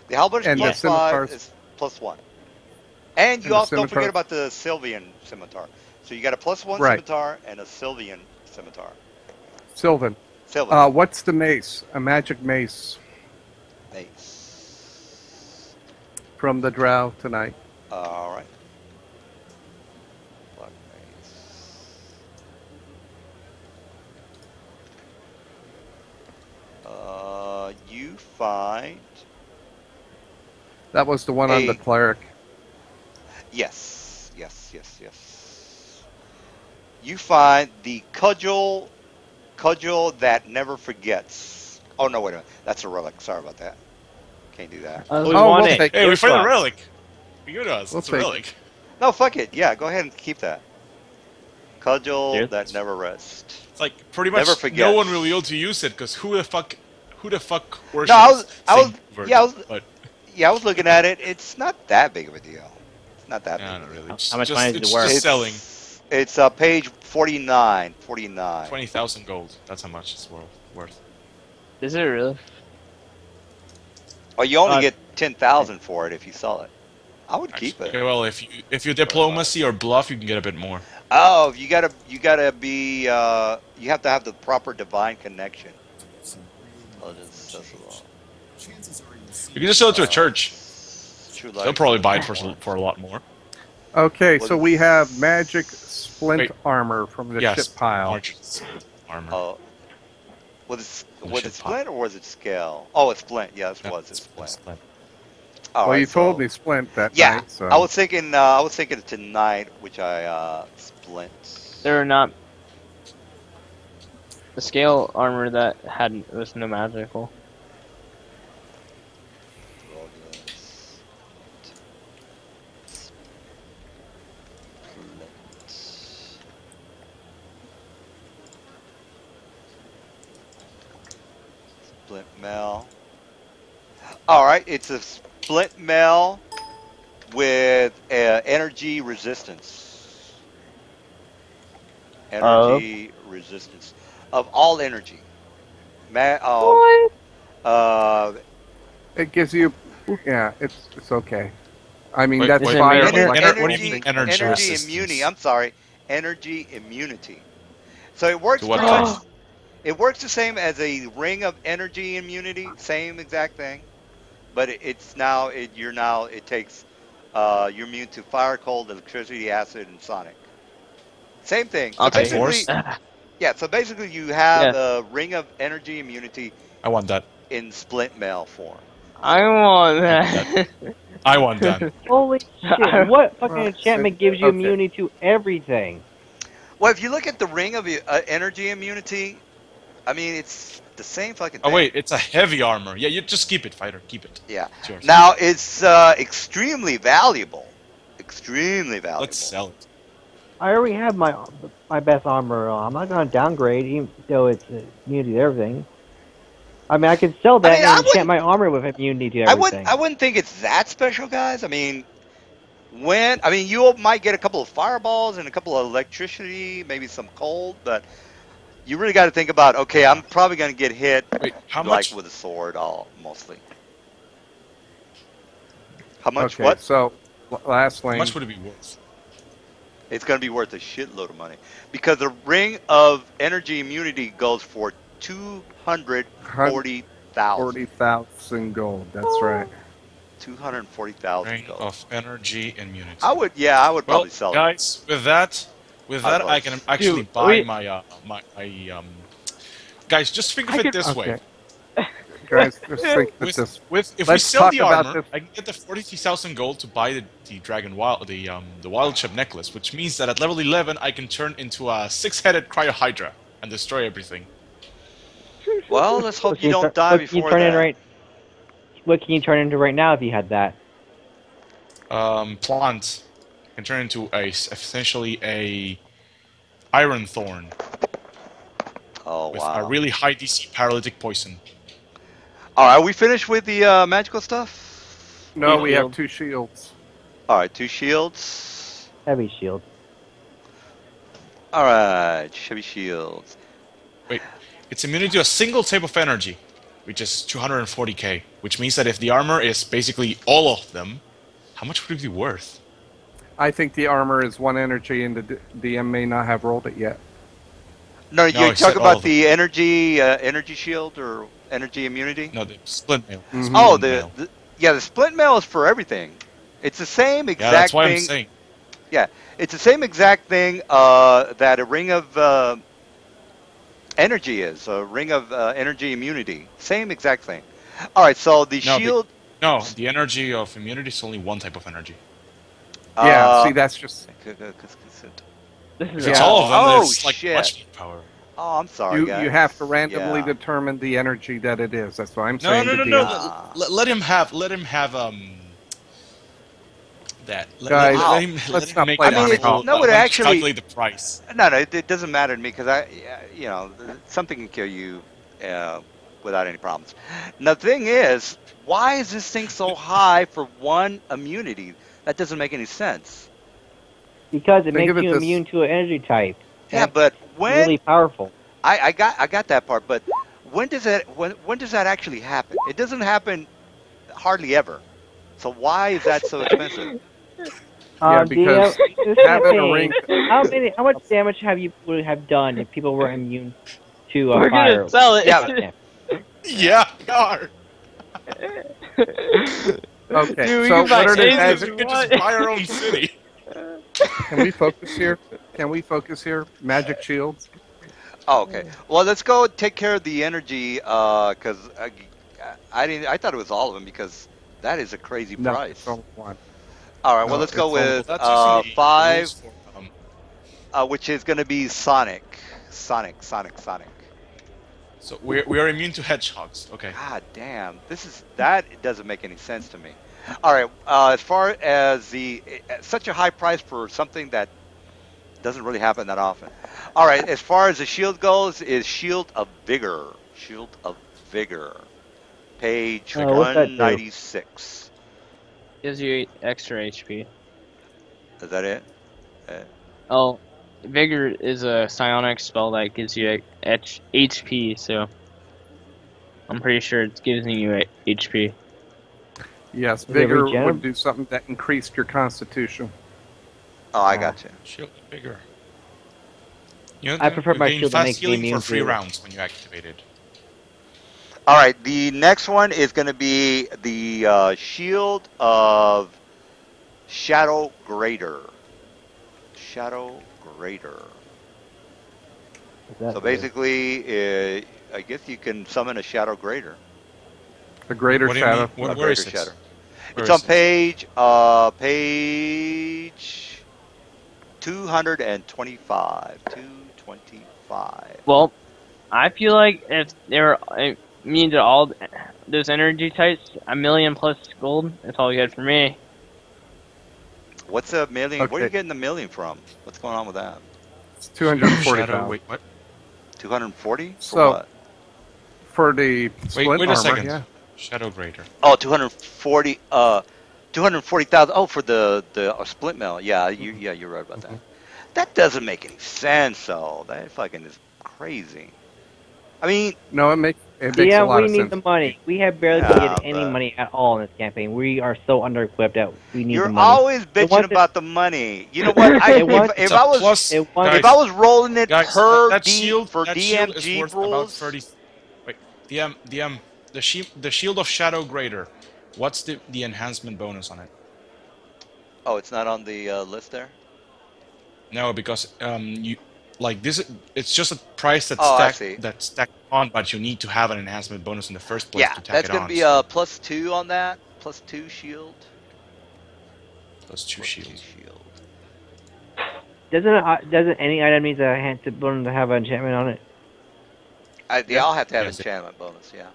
[SPEAKER 1] The halberd's
[SPEAKER 4] And the
[SPEAKER 1] +5
[SPEAKER 4] scimitar's-
[SPEAKER 1] is +1. And you
[SPEAKER 4] And the
[SPEAKER 1] also don't forget
[SPEAKER 4] scimitar-
[SPEAKER 1] about the Sylvian scimitar. So you got a +1
[SPEAKER 4] Right.
[SPEAKER 1] scimitar and a Sylvian scimitar.
[SPEAKER 4] Sylvan.
[SPEAKER 1] Sylvan.
[SPEAKER 4] What's the mace? A magic mace
[SPEAKER 1] Mace.
[SPEAKER 4] from the drow tonight.
[SPEAKER 1] All right. Black mace. You find
[SPEAKER 4] That was the one on the
[SPEAKER 1] A-
[SPEAKER 4] cleric.
[SPEAKER 1] yes. You find the cudgel that never forgets. Oh no, wait a minute. That's a relic. Sorry about that. Can't do that.
[SPEAKER 3] We
[SPEAKER 4] Oh,
[SPEAKER 3] want
[SPEAKER 4] we'll
[SPEAKER 3] it.
[SPEAKER 4] take
[SPEAKER 6] Hey, we
[SPEAKER 3] Guess
[SPEAKER 6] found a
[SPEAKER 3] what?
[SPEAKER 6] relic. You to us.
[SPEAKER 4] We'll
[SPEAKER 6] It's a
[SPEAKER 4] take it.
[SPEAKER 6] relic.
[SPEAKER 1] No, fuck it. Yeah, go ahead and keep that. Cudgel
[SPEAKER 3] Serious?
[SPEAKER 1] that never rests.
[SPEAKER 6] It's like pretty much
[SPEAKER 1] Never forget.
[SPEAKER 6] no one will be able to use it because who the fuck worships
[SPEAKER 1] No, I was-
[SPEAKER 6] Saint
[SPEAKER 1] yeah, I
[SPEAKER 6] Virgil?
[SPEAKER 1] was-
[SPEAKER 6] But
[SPEAKER 1] Yeah, I was looking at it. It's not that big of a deal. It's not that
[SPEAKER 6] yeah,
[SPEAKER 1] big.
[SPEAKER 6] not really.
[SPEAKER 3] How much money is it
[SPEAKER 6] it's
[SPEAKER 3] worth?
[SPEAKER 6] just selling
[SPEAKER 1] It's page 49. 49.
[SPEAKER 6] 20,000 gold. That's how much it's worth.
[SPEAKER 2] Is it really?
[SPEAKER 1] Oh, you only
[SPEAKER 2] Uh,
[SPEAKER 1] get 10,000 for it if you sell it. I would keep
[SPEAKER 6] Okay,
[SPEAKER 1] it.
[SPEAKER 6] well, if you diplomacy or bluff, you can get a bit more.
[SPEAKER 1] Oh, you gotta be. You have to have the proper divine connection. Oh, that's
[SPEAKER 6] You can just sell it to a church.
[SPEAKER 1] True
[SPEAKER 6] They'll
[SPEAKER 1] life.
[SPEAKER 6] probably buy it for a lot more.
[SPEAKER 4] Okay,
[SPEAKER 1] What
[SPEAKER 4] so
[SPEAKER 1] is-
[SPEAKER 4] we have magic splint
[SPEAKER 6] Wait.
[SPEAKER 4] armor from the
[SPEAKER 6] Yes,
[SPEAKER 4] ship pile.
[SPEAKER 6] armor.
[SPEAKER 1] Oh, was
[SPEAKER 6] The
[SPEAKER 1] it
[SPEAKER 6] ship
[SPEAKER 1] splint or was it scale? Oh, it's splint. Yes,
[SPEAKER 6] Yeah,
[SPEAKER 1] was it splint?
[SPEAKER 6] splint.
[SPEAKER 1] All
[SPEAKER 4] Well,
[SPEAKER 1] right,
[SPEAKER 4] you told
[SPEAKER 1] so-
[SPEAKER 4] me splint that
[SPEAKER 1] Yeah,
[SPEAKER 4] night. So.
[SPEAKER 1] I was thinking tonight, which I splint.
[SPEAKER 2] There are not the scale armor that had was no magical.
[SPEAKER 1] Splint mail. All right, it's a splint mail with energy resistance. Energy resistance of all energy.
[SPEAKER 2] What?
[SPEAKER 4] It gives you. Yeah, it's okay. I mean,
[SPEAKER 6] Wait,
[SPEAKER 4] that's
[SPEAKER 2] wait,
[SPEAKER 4] fire.
[SPEAKER 2] wait,
[SPEAKER 4] like
[SPEAKER 6] what do you
[SPEAKER 1] energy,
[SPEAKER 6] mean energy
[SPEAKER 1] energy
[SPEAKER 6] resistance?
[SPEAKER 1] immunity. I'm sorry, energy immunity. So it works
[SPEAKER 6] To what
[SPEAKER 1] pretty much.
[SPEAKER 6] kind?
[SPEAKER 1] It works the same as a ring of energy immunity, same exact thing, but it takes you're immune to fire, cold, electricity, acid, and sonic. Same thing. So
[SPEAKER 2] Okay.
[SPEAKER 1] basically,
[SPEAKER 6] Force?
[SPEAKER 1] yeah. So basically, you have
[SPEAKER 2] Yeah.
[SPEAKER 1] a ring of energy immunity
[SPEAKER 6] I want that.
[SPEAKER 1] in splint mail form.
[SPEAKER 2] I want that.
[SPEAKER 6] I want that.
[SPEAKER 3] Holy shit! What fucking
[SPEAKER 4] Well,
[SPEAKER 3] enchantment
[SPEAKER 4] so-
[SPEAKER 3] gives you
[SPEAKER 4] okay.
[SPEAKER 3] immunity to everything?
[SPEAKER 1] Well, if you look at the ring of energy immunity, I mean, it's the same fucking thing.
[SPEAKER 6] Oh wait, it's a heavy armor. Yeah, you just keep it, fighter. Keep it.
[SPEAKER 1] Yeah.
[SPEAKER 6] It's yours.
[SPEAKER 1] Now it's extremely valuable. Extremely valuable.
[SPEAKER 6] Let's sell it.
[SPEAKER 3] I already have my best armor. I'm not gonna downgrade, even though it's immunity to everything. I mean, I could sell that
[SPEAKER 1] I mean, I
[SPEAKER 3] and
[SPEAKER 1] wouldn't-
[SPEAKER 3] enchant my armor with immunity to
[SPEAKER 1] I
[SPEAKER 3] everything.
[SPEAKER 1] wouldn't think it's that special, guys. I mean, you might get a couple of fireballs and a couple of electricity, maybe some cold, but you really got to think about. Okay, I'm probably going to get hit
[SPEAKER 6] Wait, how
[SPEAKER 1] like
[SPEAKER 6] much?
[SPEAKER 1] with a sword, mostly. How much?
[SPEAKER 4] Okay,
[SPEAKER 1] What?
[SPEAKER 4] so last
[SPEAKER 6] How
[SPEAKER 4] lane.
[SPEAKER 6] much would it be worth?
[SPEAKER 1] It's going to be worth a shitload of money because the ring of energy immunity goes for 240,000.
[SPEAKER 4] 40,000 gold. That's right.
[SPEAKER 1] 240,000
[SPEAKER 6] Ring
[SPEAKER 1] gold.
[SPEAKER 6] of energy immunity.
[SPEAKER 1] I would
[SPEAKER 6] Well,
[SPEAKER 1] probably sell it.
[SPEAKER 6] guys, with that, I can actually
[SPEAKER 2] Dude,
[SPEAKER 6] buy
[SPEAKER 2] wait.
[SPEAKER 6] my Guys, just think of it this way.
[SPEAKER 4] Guys, just think that
[SPEAKER 6] With,
[SPEAKER 4] this.
[SPEAKER 6] if we
[SPEAKER 4] Let's
[SPEAKER 6] sell
[SPEAKER 4] talk
[SPEAKER 6] the
[SPEAKER 4] about
[SPEAKER 6] armor,
[SPEAKER 4] this.
[SPEAKER 6] I can get the 43,000 gold to buy the dragon wild the wild ship necklace, which means that at level 11 I can turn into a six-headed cryo hydra and destroy everything.
[SPEAKER 1] Well, let's hope you don't die
[SPEAKER 3] What can you
[SPEAKER 1] before
[SPEAKER 3] turn in
[SPEAKER 1] that.
[SPEAKER 3] right? What can you turn into right now if you had that?
[SPEAKER 6] Plant can turn into essentially a iron thorn
[SPEAKER 1] Oh
[SPEAKER 6] with a
[SPEAKER 1] wow.
[SPEAKER 6] really high DC paralytic poison.
[SPEAKER 1] All right, we finished with the magical stuff.
[SPEAKER 4] No,
[SPEAKER 3] Two
[SPEAKER 4] we have
[SPEAKER 3] shields.
[SPEAKER 4] 2 shields.
[SPEAKER 1] All right, 2 shields.
[SPEAKER 3] Heavy shield.
[SPEAKER 1] All right, heavy shields.
[SPEAKER 6] Wait, it's immunity to a single type of energy, which is 240k, which means that if the armor is basically all of them, how much would it be worth?
[SPEAKER 4] I think the armor is 1 energy, and the DM may not have rolled it yet.
[SPEAKER 1] No,
[SPEAKER 6] No,
[SPEAKER 1] you
[SPEAKER 6] I said
[SPEAKER 1] talk
[SPEAKER 6] all
[SPEAKER 1] about
[SPEAKER 6] of them.
[SPEAKER 1] the energy shield or energy immunity.
[SPEAKER 6] No, the split mail.
[SPEAKER 4] Mhm.
[SPEAKER 1] Oh,
[SPEAKER 6] Split mail.
[SPEAKER 1] yeah, the split mail is for everything. It's the same
[SPEAKER 6] Yeah, that's
[SPEAKER 1] exact
[SPEAKER 6] why I'm
[SPEAKER 1] thing.
[SPEAKER 6] saying.
[SPEAKER 1] Yeah, it's the same exact thing that a ring of energy is. A ring of energy immunity. Same exact thing. All right, so the
[SPEAKER 6] No,
[SPEAKER 1] shield.
[SPEAKER 6] No, the energy of immunity is only one type of energy.
[SPEAKER 4] Yeah, see, that's just.
[SPEAKER 2] This is
[SPEAKER 6] If it's
[SPEAKER 4] Yeah.
[SPEAKER 6] all of them,
[SPEAKER 1] Oh,
[SPEAKER 6] it's like
[SPEAKER 1] shit.
[SPEAKER 6] much more power.
[SPEAKER 1] Oh, I'm sorry,
[SPEAKER 4] You,
[SPEAKER 1] guys.
[SPEAKER 4] you have to randomly
[SPEAKER 1] Yeah.
[SPEAKER 4] determine the energy that it is. That's what I'm
[SPEAKER 6] No,
[SPEAKER 4] saying.
[SPEAKER 6] no,
[SPEAKER 4] to
[SPEAKER 6] no,
[SPEAKER 4] DM.
[SPEAKER 6] no.
[SPEAKER 1] Ah.
[SPEAKER 6] Let him have that.
[SPEAKER 4] Guys,
[SPEAKER 6] Let him
[SPEAKER 4] let's
[SPEAKER 6] let
[SPEAKER 4] not
[SPEAKER 6] him make
[SPEAKER 4] play
[SPEAKER 6] the
[SPEAKER 1] I mean,
[SPEAKER 6] actual.
[SPEAKER 1] no, it
[SPEAKER 6] let him just
[SPEAKER 1] actually-
[SPEAKER 6] calculate the price.
[SPEAKER 1] No, it doesn't matter to me because you know, something can kill you without any problems. Now, the thing is, why is this thing so high for 1 immunity? That doesn't make any sense.
[SPEAKER 3] Because it
[SPEAKER 4] Think
[SPEAKER 3] makes
[SPEAKER 4] of it
[SPEAKER 3] you
[SPEAKER 4] this-
[SPEAKER 3] immune to an energy type.
[SPEAKER 1] Yeah,
[SPEAKER 3] That's
[SPEAKER 1] but when
[SPEAKER 3] really powerful.
[SPEAKER 1] I got that part, but when does that actually happen? It doesn't happen hardly ever. So why is that so expensive?
[SPEAKER 4] Yeah,
[SPEAKER 3] DM,
[SPEAKER 4] because
[SPEAKER 3] this
[SPEAKER 4] having a
[SPEAKER 3] campaign,
[SPEAKER 4] ring.
[SPEAKER 3] how much damage would have done if people were immune to
[SPEAKER 2] We're
[SPEAKER 3] fire?
[SPEAKER 2] gonna sell it.
[SPEAKER 1] Yeah,
[SPEAKER 6] Yeah, we are.
[SPEAKER 4] Okay,
[SPEAKER 2] Dude, we
[SPEAKER 4] so
[SPEAKER 2] can buy
[SPEAKER 4] what are the
[SPEAKER 2] anything
[SPEAKER 4] guys?
[SPEAKER 6] We
[SPEAKER 2] we
[SPEAKER 6] could just
[SPEAKER 2] want.
[SPEAKER 6] buy our own city.
[SPEAKER 4] Can we focus here? Can we focus here? Magic shields.
[SPEAKER 1] Oh, okay. Well, let's go take care of the energy because I thought it was all of them because that is a crazy
[SPEAKER 4] No,
[SPEAKER 1] price.
[SPEAKER 4] it's only 1.
[SPEAKER 1] All right. Well,
[SPEAKER 4] No,
[SPEAKER 1] let's go
[SPEAKER 4] it's only-
[SPEAKER 1] with
[SPEAKER 6] Well, that's using the
[SPEAKER 1] 5,
[SPEAKER 6] rules for,
[SPEAKER 1] which is going to be Sonic. Sonic.
[SPEAKER 6] So we are immune to hedgehogs. Okay.
[SPEAKER 1] God damn, that doesn't make any sense to me. All right, as far as such a high price for something that doesn't really happen that often. All right, as far as the shield goes, is Shield of Vigor. Shield of Vigor, page
[SPEAKER 3] Oh, what's that do?
[SPEAKER 1] 196.
[SPEAKER 2] Gives you extra HP.
[SPEAKER 1] Is that it?
[SPEAKER 2] Oh, Vigor is a psionic spell that gives you HP, so I'm pretty sure it's giving you HP.
[SPEAKER 4] Yes,
[SPEAKER 3] it
[SPEAKER 4] vigor
[SPEAKER 3] regen?
[SPEAKER 4] would do something that increased your constitution.
[SPEAKER 1] Oh, I got you.
[SPEAKER 6] Shield bigger. You
[SPEAKER 3] I prefer my
[SPEAKER 6] gain
[SPEAKER 3] shield that
[SPEAKER 6] fast
[SPEAKER 3] makes me
[SPEAKER 6] healing for
[SPEAKER 3] immune
[SPEAKER 6] 3
[SPEAKER 3] to-
[SPEAKER 6] rounds when you activate it.
[SPEAKER 1] All right, the next one is going to be the Shield of Shadow Greater. Shadow Greater.
[SPEAKER 3] What's that
[SPEAKER 1] So
[SPEAKER 3] do?
[SPEAKER 1] basically, I guess you can summon a Shadow Greater.
[SPEAKER 4] The greater
[SPEAKER 6] What do you
[SPEAKER 4] shadow.
[SPEAKER 6] mean? Where
[SPEAKER 1] Greater
[SPEAKER 6] is it?
[SPEAKER 1] Shadow.
[SPEAKER 6] Where
[SPEAKER 1] It's
[SPEAKER 6] is
[SPEAKER 1] on
[SPEAKER 6] it?
[SPEAKER 1] page 225. 225.
[SPEAKER 2] Well, I feel like if they're immune to all those energy types, 1,000,000 plus gold, that's all good for me.
[SPEAKER 1] What's a million? Where are you
[SPEAKER 4] Okay.
[SPEAKER 1] getting the million from? What's going on with that?
[SPEAKER 4] It's 240,000.
[SPEAKER 6] Shadow. Wait, what?
[SPEAKER 1] 240? For
[SPEAKER 4] So-
[SPEAKER 1] what?
[SPEAKER 4] For the split
[SPEAKER 6] Wait a
[SPEAKER 4] armor,
[SPEAKER 6] second.
[SPEAKER 4] yeah.
[SPEAKER 6] Shadow Greater.
[SPEAKER 1] Oh, 240. 240,000. Oh, for the split mail. Yeah, you're right about that. That doesn't make any sense, though. That fucking is crazy. I mean,
[SPEAKER 4] No, it makes a
[SPEAKER 3] Yeah,
[SPEAKER 4] lot
[SPEAKER 3] we
[SPEAKER 4] of
[SPEAKER 3] need
[SPEAKER 4] sense.
[SPEAKER 3] the money. We have barely
[SPEAKER 1] Yeah,
[SPEAKER 3] get any
[SPEAKER 1] but-
[SPEAKER 3] money at all in this campaign. We are so under-equipped that we need
[SPEAKER 1] you're
[SPEAKER 3] the money.
[SPEAKER 1] always
[SPEAKER 3] It
[SPEAKER 1] bitching
[SPEAKER 3] wasn't-
[SPEAKER 1] about the money. You know what?
[SPEAKER 3] It was-
[SPEAKER 1] if I was
[SPEAKER 6] plus,
[SPEAKER 3] it was-
[SPEAKER 6] guys,
[SPEAKER 1] if I was rolling it
[SPEAKER 6] guys,
[SPEAKER 1] per
[SPEAKER 6] that
[SPEAKER 1] D
[SPEAKER 6] shield,
[SPEAKER 1] for
[SPEAKER 6] that shield is
[SPEAKER 1] DMG
[SPEAKER 6] worth about
[SPEAKER 1] rules,
[SPEAKER 6] 30. Wait, the shield of Shadow Greater. What's the enhancement bonus on it?
[SPEAKER 1] oh, it's not on the list there.
[SPEAKER 6] No, because you like this. It's just a price that's
[SPEAKER 1] Oh, I
[SPEAKER 6] stacked
[SPEAKER 1] see.
[SPEAKER 6] on, but you need to have an enhancement bonus in the first place
[SPEAKER 1] Yeah,
[SPEAKER 6] to tack
[SPEAKER 1] that's
[SPEAKER 6] it
[SPEAKER 1] gonna
[SPEAKER 6] on.
[SPEAKER 1] be
[SPEAKER 6] So
[SPEAKER 1] +2 on that. +2 shield.
[SPEAKER 6] +2
[SPEAKER 1] +2
[SPEAKER 6] shield.
[SPEAKER 1] shield.
[SPEAKER 3] Doesn't any item need a hand to bonus to have an enchantment on it?
[SPEAKER 1] They all have to have
[SPEAKER 6] Yes.
[SPEAKER 1] enchantment bonus. Yeah.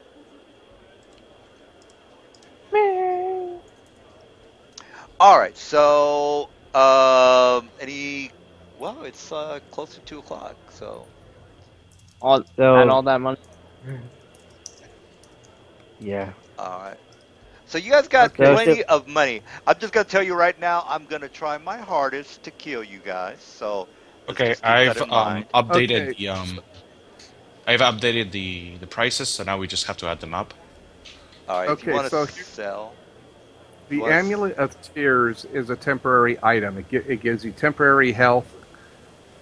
[SPEAKER 1] All right. So, any? Well, it's close to 2 o'clock. So,
[SPEAKER 2] All
[SPEAKER 3] So
[SPEAKER 2] and all that money.
[SPEAKER 3] yeah.
[SPEAKER 1] all right. So you guys got
[SPEAKER 4] Okay.
[SPEAKER 1] plenty of money. I'm just gonna tell you right now. I'm gonna try my hardest to kill you guys. So let's
[SPEAKER 6] Okay,
[SPEAKER 1] just keep that
[SPEAKER 6] I've
[SPEAKER 1] in mind.
[SPEAKER 6] updated
[SPEAKER 4] Okay.
[SPEAKER 6] the I've updated the prices, so now we just have to add them up.
[SPEAKER 1] All right. If you
[SPEAKER 4] Okay.
[SPEAKER 1] want to
[SPEAKER 4] So
[SPEAKER 1] sell, if you
[SPEAKER 4] the
[SPEAKER 1] want to,
[SPEAKER 4] Amulet of Tears is a temporary item. It gives you temporary health.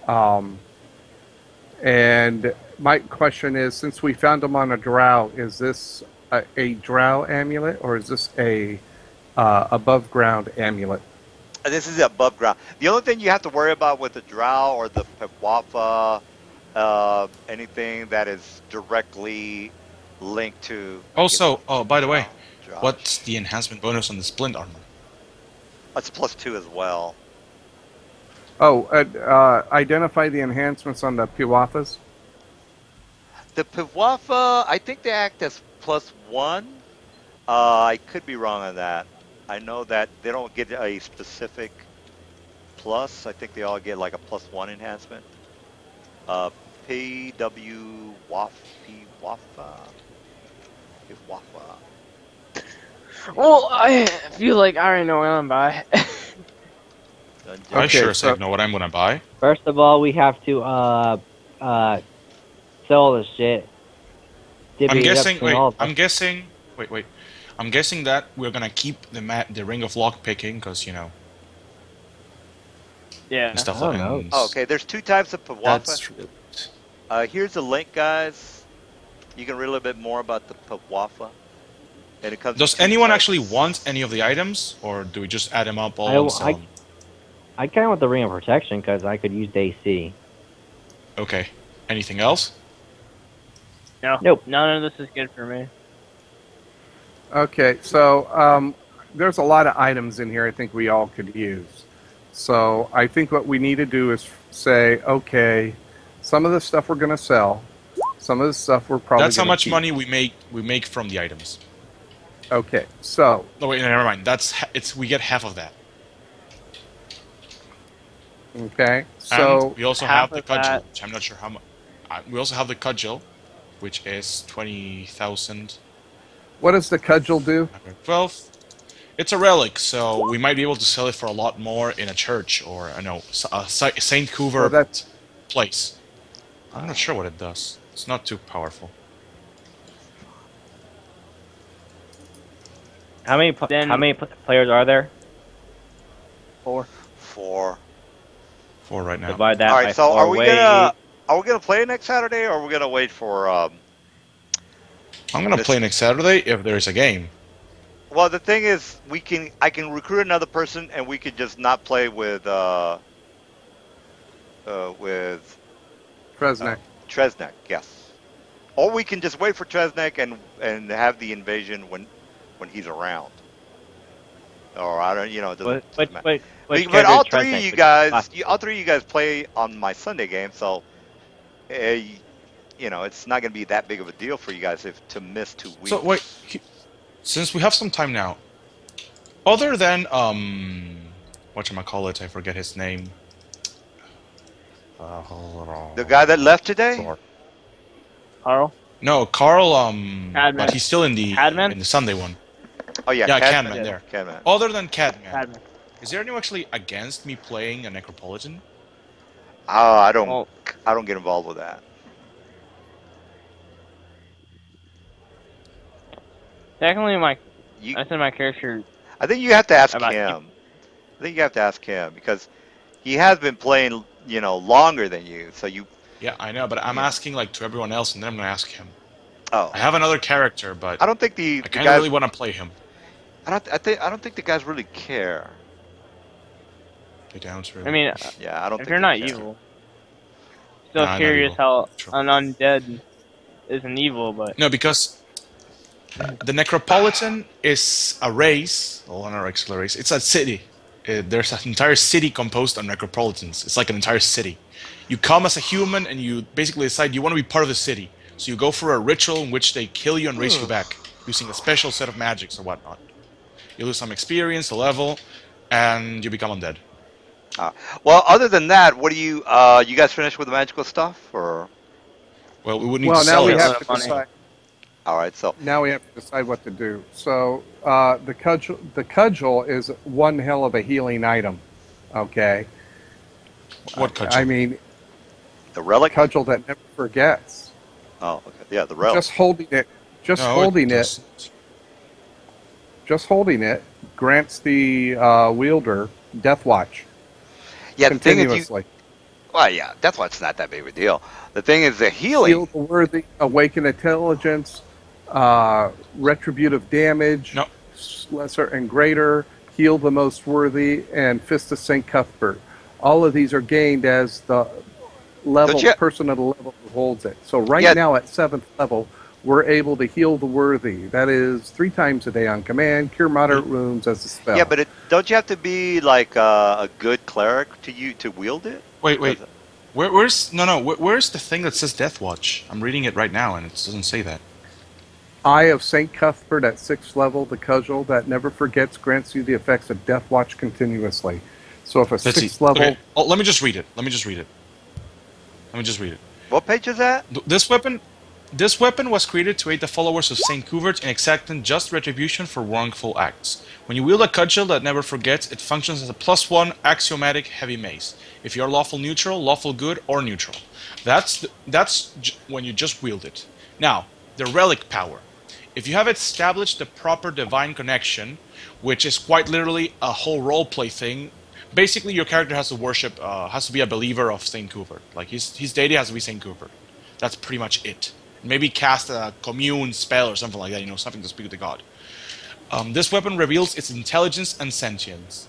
[SPEAKER 4] Um, and my question is, since we found them on a drow, is this a drow amulet or is this a above ground amulet?
[SPEAKER 1] this is above ground. The only thing you have to worry about with the drow or the Pwafa, anything that is directly linked to, I guess,
[SPEAKER 6] Also, oh, by the way, what's the
[SPEAKER 1] Josh.
[SPEAKER 6] enhancement bonus on the splint armor?
[SPEAKER 1] That's +2 as well.
[SPEAKER 4] Oh, identify the enhancements on the Piwafas.
[SPEAKER 1] The Pwafa, I think they act as +1. I could be wrong on that. I know that they don't get a specific plus. I think they all get like a +1 enhancement. PW Wafa.
[SPEAKER 2] Well, I feel like I already know what I'm by.
[SPEAKER 6] I
[SPEAKER 4] Okay,
[SPEAKER 6] sure
[SPEAKER 4] so-
[SPEAKER 6] say know what I'm gonna buy.
[SPEAKER 3] First of all, we have to sell the shit.
[SPEAKER 6] I'm
[SPEAKER 3] Divvy it up
[SPEAKER 6] guessing.
[SPEAKER 3] between
[SPEAKER 6] Wait,
[SPEAKER 3] all of us.
[SPEAKER 6] I'm guessing. Wait. I'm guessing that we're gonna keep the ring of lock picking because
[SPEAKER 2] Yeah.
[SPEAKER 6] and stuff
[SPEAKER 3] I don't
[SPEAKER 6] like
[SPEAKER 3] know.
[SPEAKER 6] and
[SPEAKER 1] Oh, okay, there's 2 types of Pwafa.
[SPEAKER 6] That's true.
[SPEAKER 1] Here's a link, guys. You can read a little bit more about the Pwafa. And it comes. in
[SPEAKER 6] Does
[SPEAKER 1] 2
[SPEAKER 6] anyone
[SPEAKER 1] types.
[SPEAKER 6] actually want any of the items, or do we just add them up all
[SPEAKER 3] I-
[SPEAKER 6] and sell them?
[SPEAKER 3] I kind of want the ring of protection because I could use the AC.
[SPEAKER 6] Okay. Anything else?
[SPEAKER 2] No.
[SPEAKER 3] Nope.
[SPEAKER 2] None of this is good for me.
[SPEAKER 4] Okay, so there's a lot of items in here I think we all could use. So I think what we need to do is say, okay, some of the stuff we're going to sell, some of the stuff we're probably
[SPEAKER 6] That's how
[SPEAKER 4] gonna
[SPEAKER 6] much
[SPEAKER 4] keep.
[SPEAKER 6] money we make from the items.
[SPEAKER 4] Okay, so
[SPEAKER 6] No, wait, never mind. We get half of that.
[SPEAKER 4] okay, so
[SPEAKER 6] And we also
[SPEAKER 2] half
[SPEAKER 6] have the
[SPEAKER 2] of
[SPEAKER 6] cudgel,
[SPEAKER 2] that-
[SPEAKER 6] which I'm not sure how much. We also have the cudgel, which is 20,000.
[SPEAKER 4] what does the cudgel do?
[SPEAKER 6] 12. It's a relic, so we might be able to sell it for a lot more in a church or a Saint Hoover
[SPEAKER 4] So that's
[SPEAKER 6] place. I'm not sure what it does. It's not too powerful.
[SPEAKER 3] How many players are there?
[SPEAKER 2] 4.
[SPEAKER 1] 4.
[SPEAKER 6] 4 right now.
[SPEAKER 3] Divide that
[SPEAKER 1] All
[SPEAKER 3] by
[SPEAKER 1] right. So
[SPEAKER 3] 4
[SPEAKER 1] are we
[SPEAKER 3] ways.
[SPEAKER 1] gonna play next Saturday, or are we gonna wait for?
[SPEAKER 6] I'm gonna play next Saturday if there's a game.
[SPEAKER 1] Well, the thing is, I can recruit another person, and we could just not play with
[SPEAKER 4] Tresnek.
[SPEAKER 1] Tresnek. Yes. Or we can just wait for Tresnek and have the invasion when he's around. Or I don't, it doesn't matter. But all three of you guys, play on my Sunday game, so it's not going to be that big of a deal for you guys to miss 2 weeks.
[SPEAKER 6] So wait, since we have some time now, other than whatchamacallit, I forget his name.
[SPEAKER 1] The guy that left today?
[SPEAKER 2] Carl?
[SPEAKER 6] No, Carl.
[SPEAKER 2] Cadman.
[SPEAKER 6] But he's still in the Sunday one.
[SPEAKER 1] Oh yeah,
[SPEAKER 6] yeah,
[SPEAKER 1] Cadman.
[SPEAKER 6] Cadman there.
[SPEAKER 1] Cadman.
[SPEAKER 6] Other than Cadman,
[SPEAKER 2] Cadman.
[SPEAKER 6] is there anyone actually against me playing a Necropolitan?
[SPEAKER 1] I don't get involved with that.
[SPEAKER 2] Technically, I said my character.
[SPEAKER 1] I think you have to ask
[SPEAKER 2] About
[SPEAKER 1] him. I think you have to ask him because he has been playing, longer than you. So you.
[SPEAKER 6] Yeah, I know, but I'm asking to everyone else, and then I'm gonna ask him.
[SPEAKER 1] Oh.
[SPEAKER 6] I have another character, but
[SPEAKER 1] I don't think
[SPEAKER 6] I kind of really want to play him.
[SPEAKER 1] I don't think the guys really care.
[SPEAKER 6] They don't really.
[SPEAKER 2] I mean,
[SPEAKER 1] yeah, I don't.
[SPEAKER 2] If
[SPEAKER 1] think
[SPEAKER 2] you're
[SPEAKER 1] they
[SPEAKER 2] not
[SPEAKER 1] care.
[SPEAKER 2] evil, still
[SPEAKER 6] Not
[SPEAKER 2] curious
[SPEAKER 6] evil.
[SPEAKER 2] how
[SPEAKER 6] True.
[SPEAKER 2] an undead isn't evil, but
[SPEAKER 6] No, because the Necropolitan is a race, well, not a regular race. It's a city. There's an entire city composed of Necropolitans. It's like an entire city. You come as a human, and you basically decide you want to be part of the city. So you go for a ritual in which they kill you and raise you back using a special set of magics or whatnot. You lose some experience, a level, and you become undead.
[SPEAKER 1] Well, other than that, what do you guys finished with the magical stuff, or
[SPEAKER 6] Well, we would need to
[SPEAKER 4] Well, now
[SPEAKER 6] sell
[SPEAKER 4] we
[SPEAKER 6] it.
[SPEAKER 4] have
[SPEAKER 2] shitload
[SPEAKER 4] to
[SPEAKER 2] of money.
[SPEAKER 4] decide.
[SPEAKER 1] all right? So
[SPEAKER 4] Now we have to decide what to do. So the cudgel is one hell of a healing item. Okay,
[SPEAKER 6] What
[SPEAKER 4] I
[SPEAKER 6] cudgel?
[SPEAKER 4] mean
[SPEAKER 1] the relic.
[SPEAKER 4] cudgel that never forgets.
[SPEAKER 1] Oh, okay. Yeah, the relic.
[SPEAKER 4] Just holding it, just
[SPEAKER 6] No,
[SPEAKER 4] holding it,
[SPEAKER 6] doesn't.
[SPEAKER 4] just holding it grants the wielder death watch
[SPEAKER 1] Yeah, the thing is,
[SPEAKER 4] continuously.
[SPEAKER 1] well, yeah, that's why it's not that big of a deal. The thing is, the
[SPEAKER 4] Heal
[SPEAKER 1] healing.
[SPEAKER 4] the worthy, awaken intelligence, retributive damage,
[SPEAKER 6] No.
[SPEAKER 4] lesser and greater, heal the most worthy, and fist of Saint Cuthbert. All of these are gained as the level
[SPEAKER 1] Don't you-
[SPEAKER 4] person at a level who holds it. So right
[SPEAKER 1] Yeah.
[SPEAKER 4] now at 7th level, we're able to heal the worthy. That is 3 times a day on command. Cure moderate wounds as a spell.
[SPEAKER 1] Yeah, but don't you have to be like a good cleric to wield it?
[SPEAKER 6] Wait. Where's Where's the thing that says Death Watch? I'm reading it right now, and it doesn't say that.
[SPEAKER 4] Eye of Saint Cuthbert at 6th level, the cudgel that never forgets grants you the effects of Death Watch continuously. So if a
[SPEAKER 6] Let's see.
[SPEAKER 4] 6th level,
[SPEAKER 6] Okay. Oh, let me just read it.
[SPEAKER 1] What page is that?
[SPEAKER 6] This weapon was created to aid the followers of Saint Cuvert in exacting just retribution for wrongful acts. When you wield a cudgel that never forgets, it functions as a +1 axiomatic heavy mace. If you're lawful neutral, lawful good, or neutral, that's when you just wield it. Now, the relic power. If you have established the proper divine connection, which is quite literally a whole roleplay thing, basically your character has to worship, has to be a believer of Saint Cuvert. Like his deity has to be Saint Cuvert. That's pretty much it. Maybe cast a commune spell or something like that, something to speak with the god. This weapon reveals its intelligence and sentience.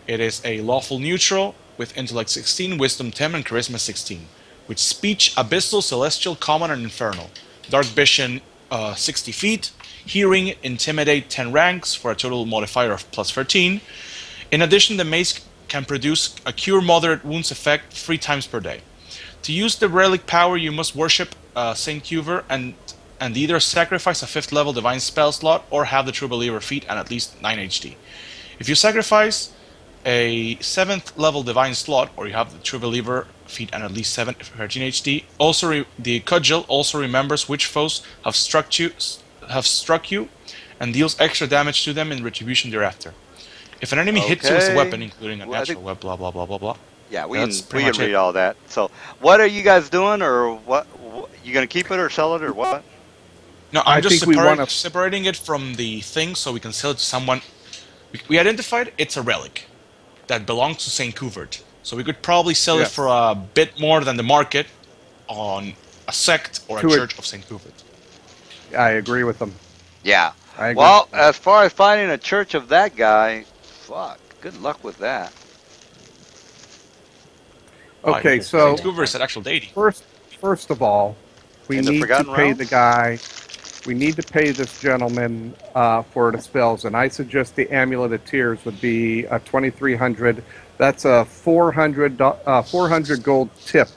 [SPEAKER 6] It is a lawful neutral with intellect 16, wisdom 10, and charisma 16. With speech, abyssal, celestial, common, and infernal. Dark vision 60 feet. Hearing, intimidate 10 ranks for a total modifier of +13. In addition, the mace can produce a cure moderate wounds effect 3 times per day. To use the relic power, you must worship Saint Cuver and either sacrifice a 5th level divine spell slot or have the True Believer feat and at least 9 HD. If you sacrifice a 7th level divine slot or you have the True Believer feat and at least 13 HD, the cudgel also remembers which foes have struck you and deals extra damage to them in retribution thereafter. If an enemy hits you with a weapon, including a
[SPEAKER 1] Well, I
[SPEAKER 6] natural
[SPEAKER 1] think-
[SPEAKER 6] web, blah blah blah blah blah.
[SPEAKER 1] Yeah, we
[SPEAKER 6] That's
[SPEAKER 1] can
[SPEAKER 6] pretty much
[SPEAKER 1] read
[SPEAKER 6] it.
[SPEAKER 1] all that. So, what are you guys doing, or what? You gonna keep it or sell it or what?
[SPEAKER 6] No,
[SPEAKER 4] I
[SPEAKER 6] I'm just
[SPEAKER 4] think we wanna-
[SPEAKER 6] separating it from the thing so we can sell it to someone. We identified it's a relic that belongs to Saint Cuvert, so we could probably sell it
[SPEAKER 4] Yes.
[SPEAKER 6] for a bit more than the market on a sect or a
[SPEAKER 4] To a-
[SPEAKER 6] church of Saint Cuvert.
[SPEAKER 4] I agree with them.
[SPEAKER 1] Yeah.
[SPEAKER 4] I agree.
[SPEAKER 1] Well, as far as finding a church of that guy, fuck. Good luck with that.
[SPEAKER 4] Okay,
[SPEAKER 6] Why?
[SPEAKER 4] so
[SPEAKER 6] Saint Cuvert is an actual deity.
[SPEAKER 4] first of all, we
[SPEAKER 1] In the
[SPEAKER 4] need to
[SPEAKER 1] Forgotten
[SPEAKER 4] pay
[SPEAKER 1] Realms?
[SPEAKER 4] the guy. We need to pay this gentleman for the spells, and I suggest the Amulet of Tears would be 2,300. That's a 400 gold tip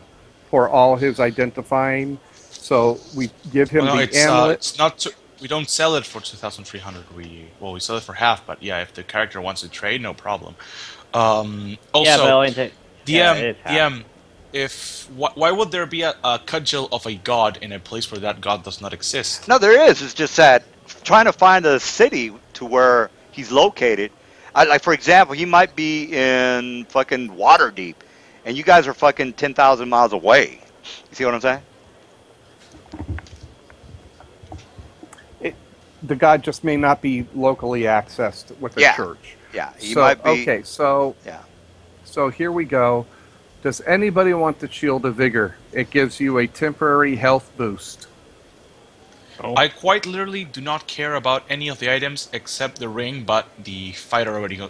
[SPEAKER 4] for all his identifying. So we give him
[SPEAKER 6] Well, no,
[SPEAKER 4] the amulet.
[SPEAKER 6] it's not. We don't sell it for 2,300. We sell it for half, but yeah, if the character wants to trade, no problem. Also,
[SPEAKER 3] yeah, but only to, yeah, it is half.
[SPEAKER 6] DM, why would there be a cudgel of a god in a place where that god does not exist?
[SPEAKER 1] No, there is. It's just that trying to find a city to where he's located. Like, for example, he might be in fucking Waterdeep, and you guys are fucking 10,000 miles away. You see what I'm saying?
[SPEAKER 4] The god just may not be locally accessed with a
[SPEAKER 1] Yeah.
[SPEAKER 4] church.
[SPEAKER 1] Yeah, he
[SPEAKER 4] So,
[SPEAKER 1] might be.
[SPEAKER 4] okay, so
[SPEAKER 1] Yeah.
[SPEAKER 4] So here we go. Does anybody want the Shield of Vigor? It gives you a temporary health boost.
[SPEAKER 6] I quite literally do not care about any of the items except the ring, but the fighter already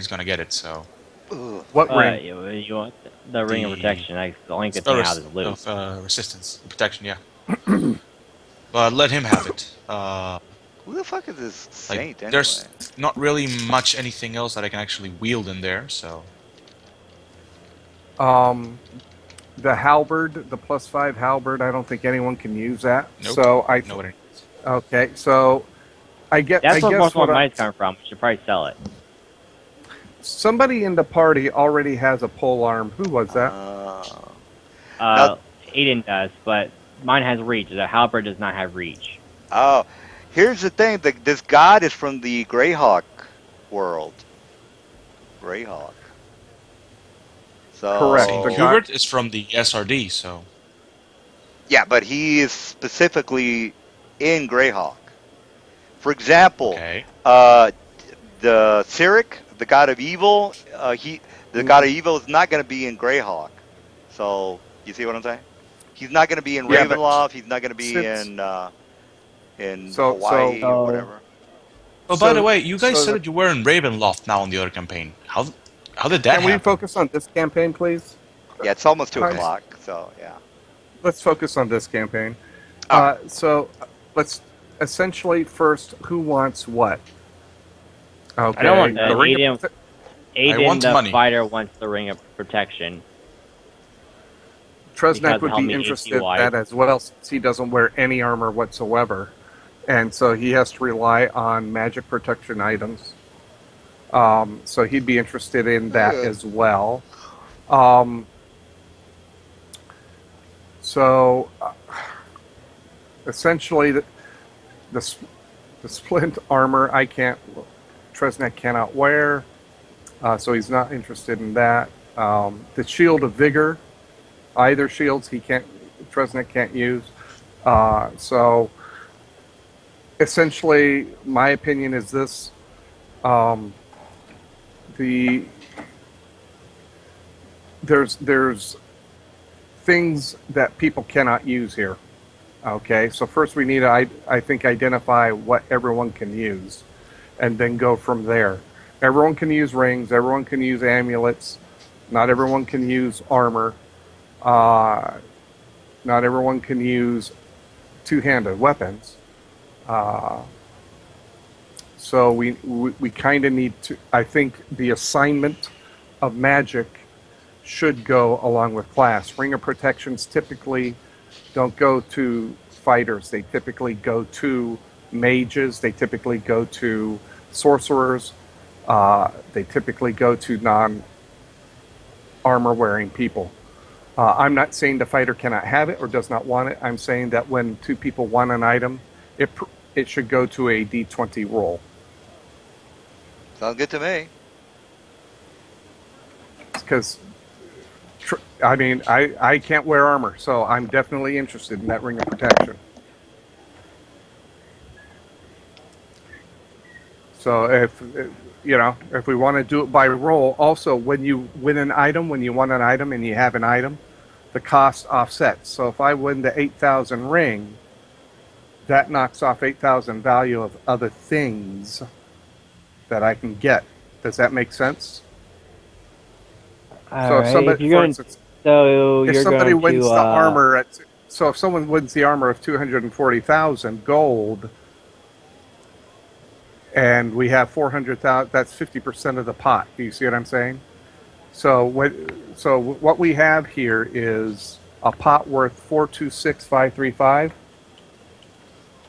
[SPEAKER 6] is gonna get it. So
[SPEAKER 1] Ugh.
[SPEAKER 4] What ring?
[SPEAKER 3] You want the ring of
[SPEAKER 6] The-
[SPEAKER 3] protection. The only good thing out is loot.
[SPEAKER 6] Of resistance, protection, yeah. But let him have it.
[SPEAKER 1] Who the fuck is this
[SPEAKER 6] Like,
[SPEAKER 1] saint anyway?
[SPEAKER 6] there's not really much anything else that I can actually wield in there, so.
[SPEAKER 4] The halberd, the +5 halberd. I don't think anyone can use that.
[SPEAKER 6] Nope.
[SPEAKER 4] So I.
[SPEAKER 6] Nobody.
[SPEAKER 4] Okay, so I get.
[SPEAKER 3] That's
[SPEAKER 4] I
[SPEAKER 3] where
[SPEAKER 4] guess
[SPEAKER 3] most of
[SPEAKER 4] what
[SPEAKER 3] my
[SPEAKER 4] I-
[SPEAKER 3] money's coming from. We should probably sell it.
[SPEAKER 4] somebody in the party already has a pole arm. Who was that?
[SPEAKER 3] Aiden does, but mine has reach. The halberd does not have reach.
[SPEAKER 1] Oh, here's the thing. This god is from the Greyhawk world. Greyhawk. So,
[SPEAKER 4] Correct.
[SPEAKER 6] St.
[SPEAKER 4] The
[SPEAKER 6] Hubert is from the SRD, so.
[SPEAKER 1] Yeah, but he is specifically in Greyhawk. For example,
[SPEAKER 6] Okay.
[SPEAKER 1] The Cyric, the god of evil, the god of evil is not going to be in Greyhawk. So, you see what I'm saying? He's not going to be in
[SPEAKER 4] Yeah, but
[SPEAKER 1] Ravenloft. He's not going to be in Hawaii or whatever.
[SPEAKER 6] Oh, by
[SPEAKER 4] So-
[SPEAKER 6] the way, you guys
[SPEAKER 4] so
[SPEAKER 6] said
[SPEAKER 4] the-
[SPEAKER 6] that you were in Ravenloft now on the other campaign. How did that
[SPEAKER 4] Can we
[SPEAKER 6] happen?
[SPEAKER 4] focus on this campaign, please?
[SPEAKER 1] Yeah, it's almost 2
[SPEAKER 4] Nice.
[SPEAKER 1] o'clock. So, yeah.
[SPEAKER 4] Let's focus on this campaign.
[SPEAKER 1] Ah.
[SPEAKER 4] So let's essentially first, who wants what? Okay.
[SPEAKER 3] I don't want
[SPEAKER 4] the ring
[SPEAKER 3] Aiden.
[SPEAKER 4] of-
[SPEAKER 3] Aiden,
[SPEAKER 6] want
[SPEAKER 3] the
[SPEAKER 6] money.
[SPEAKER 3] fighter, wants the ring of protection.
[SPEAKER 4] Tresnek
[SPEAKER 3] because
[SPEAKER 4] would
[SPEAKER 3] help
[SPEAKER 4] be
[SPEAKER 3] me
[SPEAKER 4] interested in
[SPEAKER 3] AC-wise.
[SPEAKER 4] that as well, since he doesn't wear any armor whatsoever, and so he has to rely on magic protection items. So he'd be interested in that as well. So essentially, the splint armor Tresnek cannot wear, so he's not interested in that. The shield of vigor, either shields Tresnek can't use. So essentially, my opinion is this: there's things that people cannot use here. Okay, so first we need to, I think, identify what everyone can use, and then go from there. Everyone can use rings. Everyone can use amulets. Not everyone can use armor. Not everyone can use two-handed weapons. So we kind of need to. I think the assignment of magic should go along with class. Ring of protections typically don't go to fighters. They typically go to mages. They typically go to sorcerers. They typically go to non-armor wearing people. I'm not saying the fighter cannot have it or does not want it. I'm saying that when two people want an item, it should go to a D20 roll.
[SPEAKER 1] Sounds good to me.
[SPEAKER 4] Because, I can't wear armor, so I'm definitely interested in that ring of protection. So if we want to do it by roll, also when you win an item, when you want an item and you have an item, the cost offsets. So if I win the 8,000 ring, that knocks off 8,000 value of other things that I can get. Does that make sense?
[SPEAKER 3] All
[SPEAKER 4] So
[SPEAKER 3] right,
[SPEAKER 4] if somebody,
[SPEAKER 3] if you're
[SPEAKER 4] for
[SPEAKER 3] going,
[SPEAKER 4] instance,
[SPEAKER 3] so
[SPEAKER 4] if
[SPEAKER 3] you're
[SPEAKER 4] somebody
[SPEAKER 3] going
[SPEAKER 4] wins
[SPEAKER 3] to,
[SPEAKER 4] the armor so if someone wins the armor of 240,000 gold, and we have 400,000, that's 50% of the pot. Do you see what I'm saying? So what we have here is a pot worth 426,535.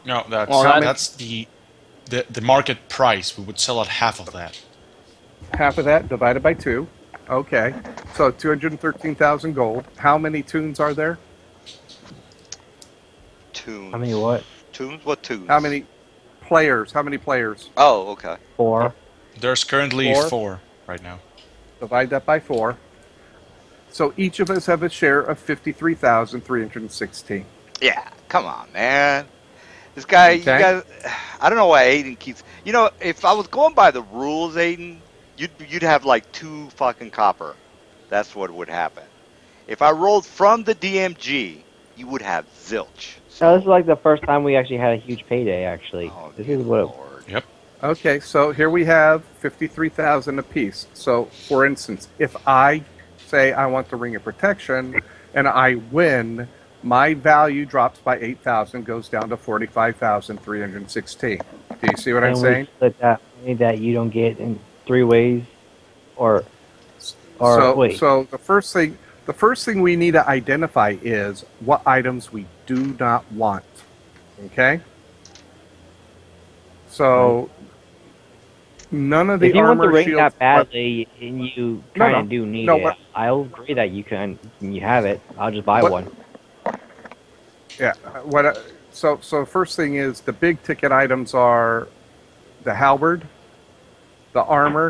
[SPEAKER 6] No, that's
[SPEAKER 2] Well,
[SPEAKER 6] that's the market price. We would sell at half of that.
[SPEAKER 4] Half of that divided by 2. Okay. So 213,000 gold. How many tunes are there?
[SPEAKER 1] Tunes.
[SPEAKER 3] how many what?
[SPEAKER 1] Tunes? What tunes?
[SPEAKER 4] How many players? How many players?
[SPEAKER 1] Oh, okay.
[SPEAKER 3] 4.
[SPEAKER 6] There's currently
[SPEAKER 4] 4?
[SPEAKER 6] 4 right now.
[SPEAKER 4] Divide that by 4. So each of us have a share of 53,316.
[SPEAKER 1] Yeah, come on, man. This guy, you
[SPEAKER 4] Okay.
[SPEAKER 1] guys, I don't know why Aiden keeps. If I was going by the rules, Aiden, you'd have like 2 fucking copper. That's what would happen. If I rolled from the DMG, you would have zilch.
[SPEAKER 3] No, this is like the first time we actually had a huge payday. Actually,
[SPEAKER 1] Oh,
[SPEAKER 3] this
[SPEAKER 1] good
[SPEAKER 3] is what.
[SPEAKER 1] Lord.
[SPEAKER 6] Yep.
[SPEAKER 4] Okay, so here we have 53,000 apiece. So, for instance, if I say I want the Ring of Protection and I win, my value drops by 8,000, goes down to 45,316. Do you see what I'm
[SPEAKER 3] And we
[SPEAKER 4] saying?
[SPEAKER 3] split that money that you don't get in 3 ways, or
[SPEAKER 4] So,
[SPEAKER 3] wait.
[SPEAKER 4] so the first thing we need to identify is what items we do not want. Okay? So, none of the
[SPEAKER 3] If you want the
[SPEAKER 4] armor
[SPEAKER 3] ring
[SPEAKER 4] shields.
[SPEAKER 3] that badly and you
[SPEAKER 4] No,
[SPEAKER 3] kind
[SPEAKER 4] no,
[SPEAKER 3] of do need
[SPEAKER 4] no.
[SPEAKER 3] it, I'll agree that you have it. I'll just buy
[SPEAKER 4] What?
[SPEAKER 3] one.
[SPEAKER 4] Yeah. So first thing is the big ticket items are the halberd, the armor,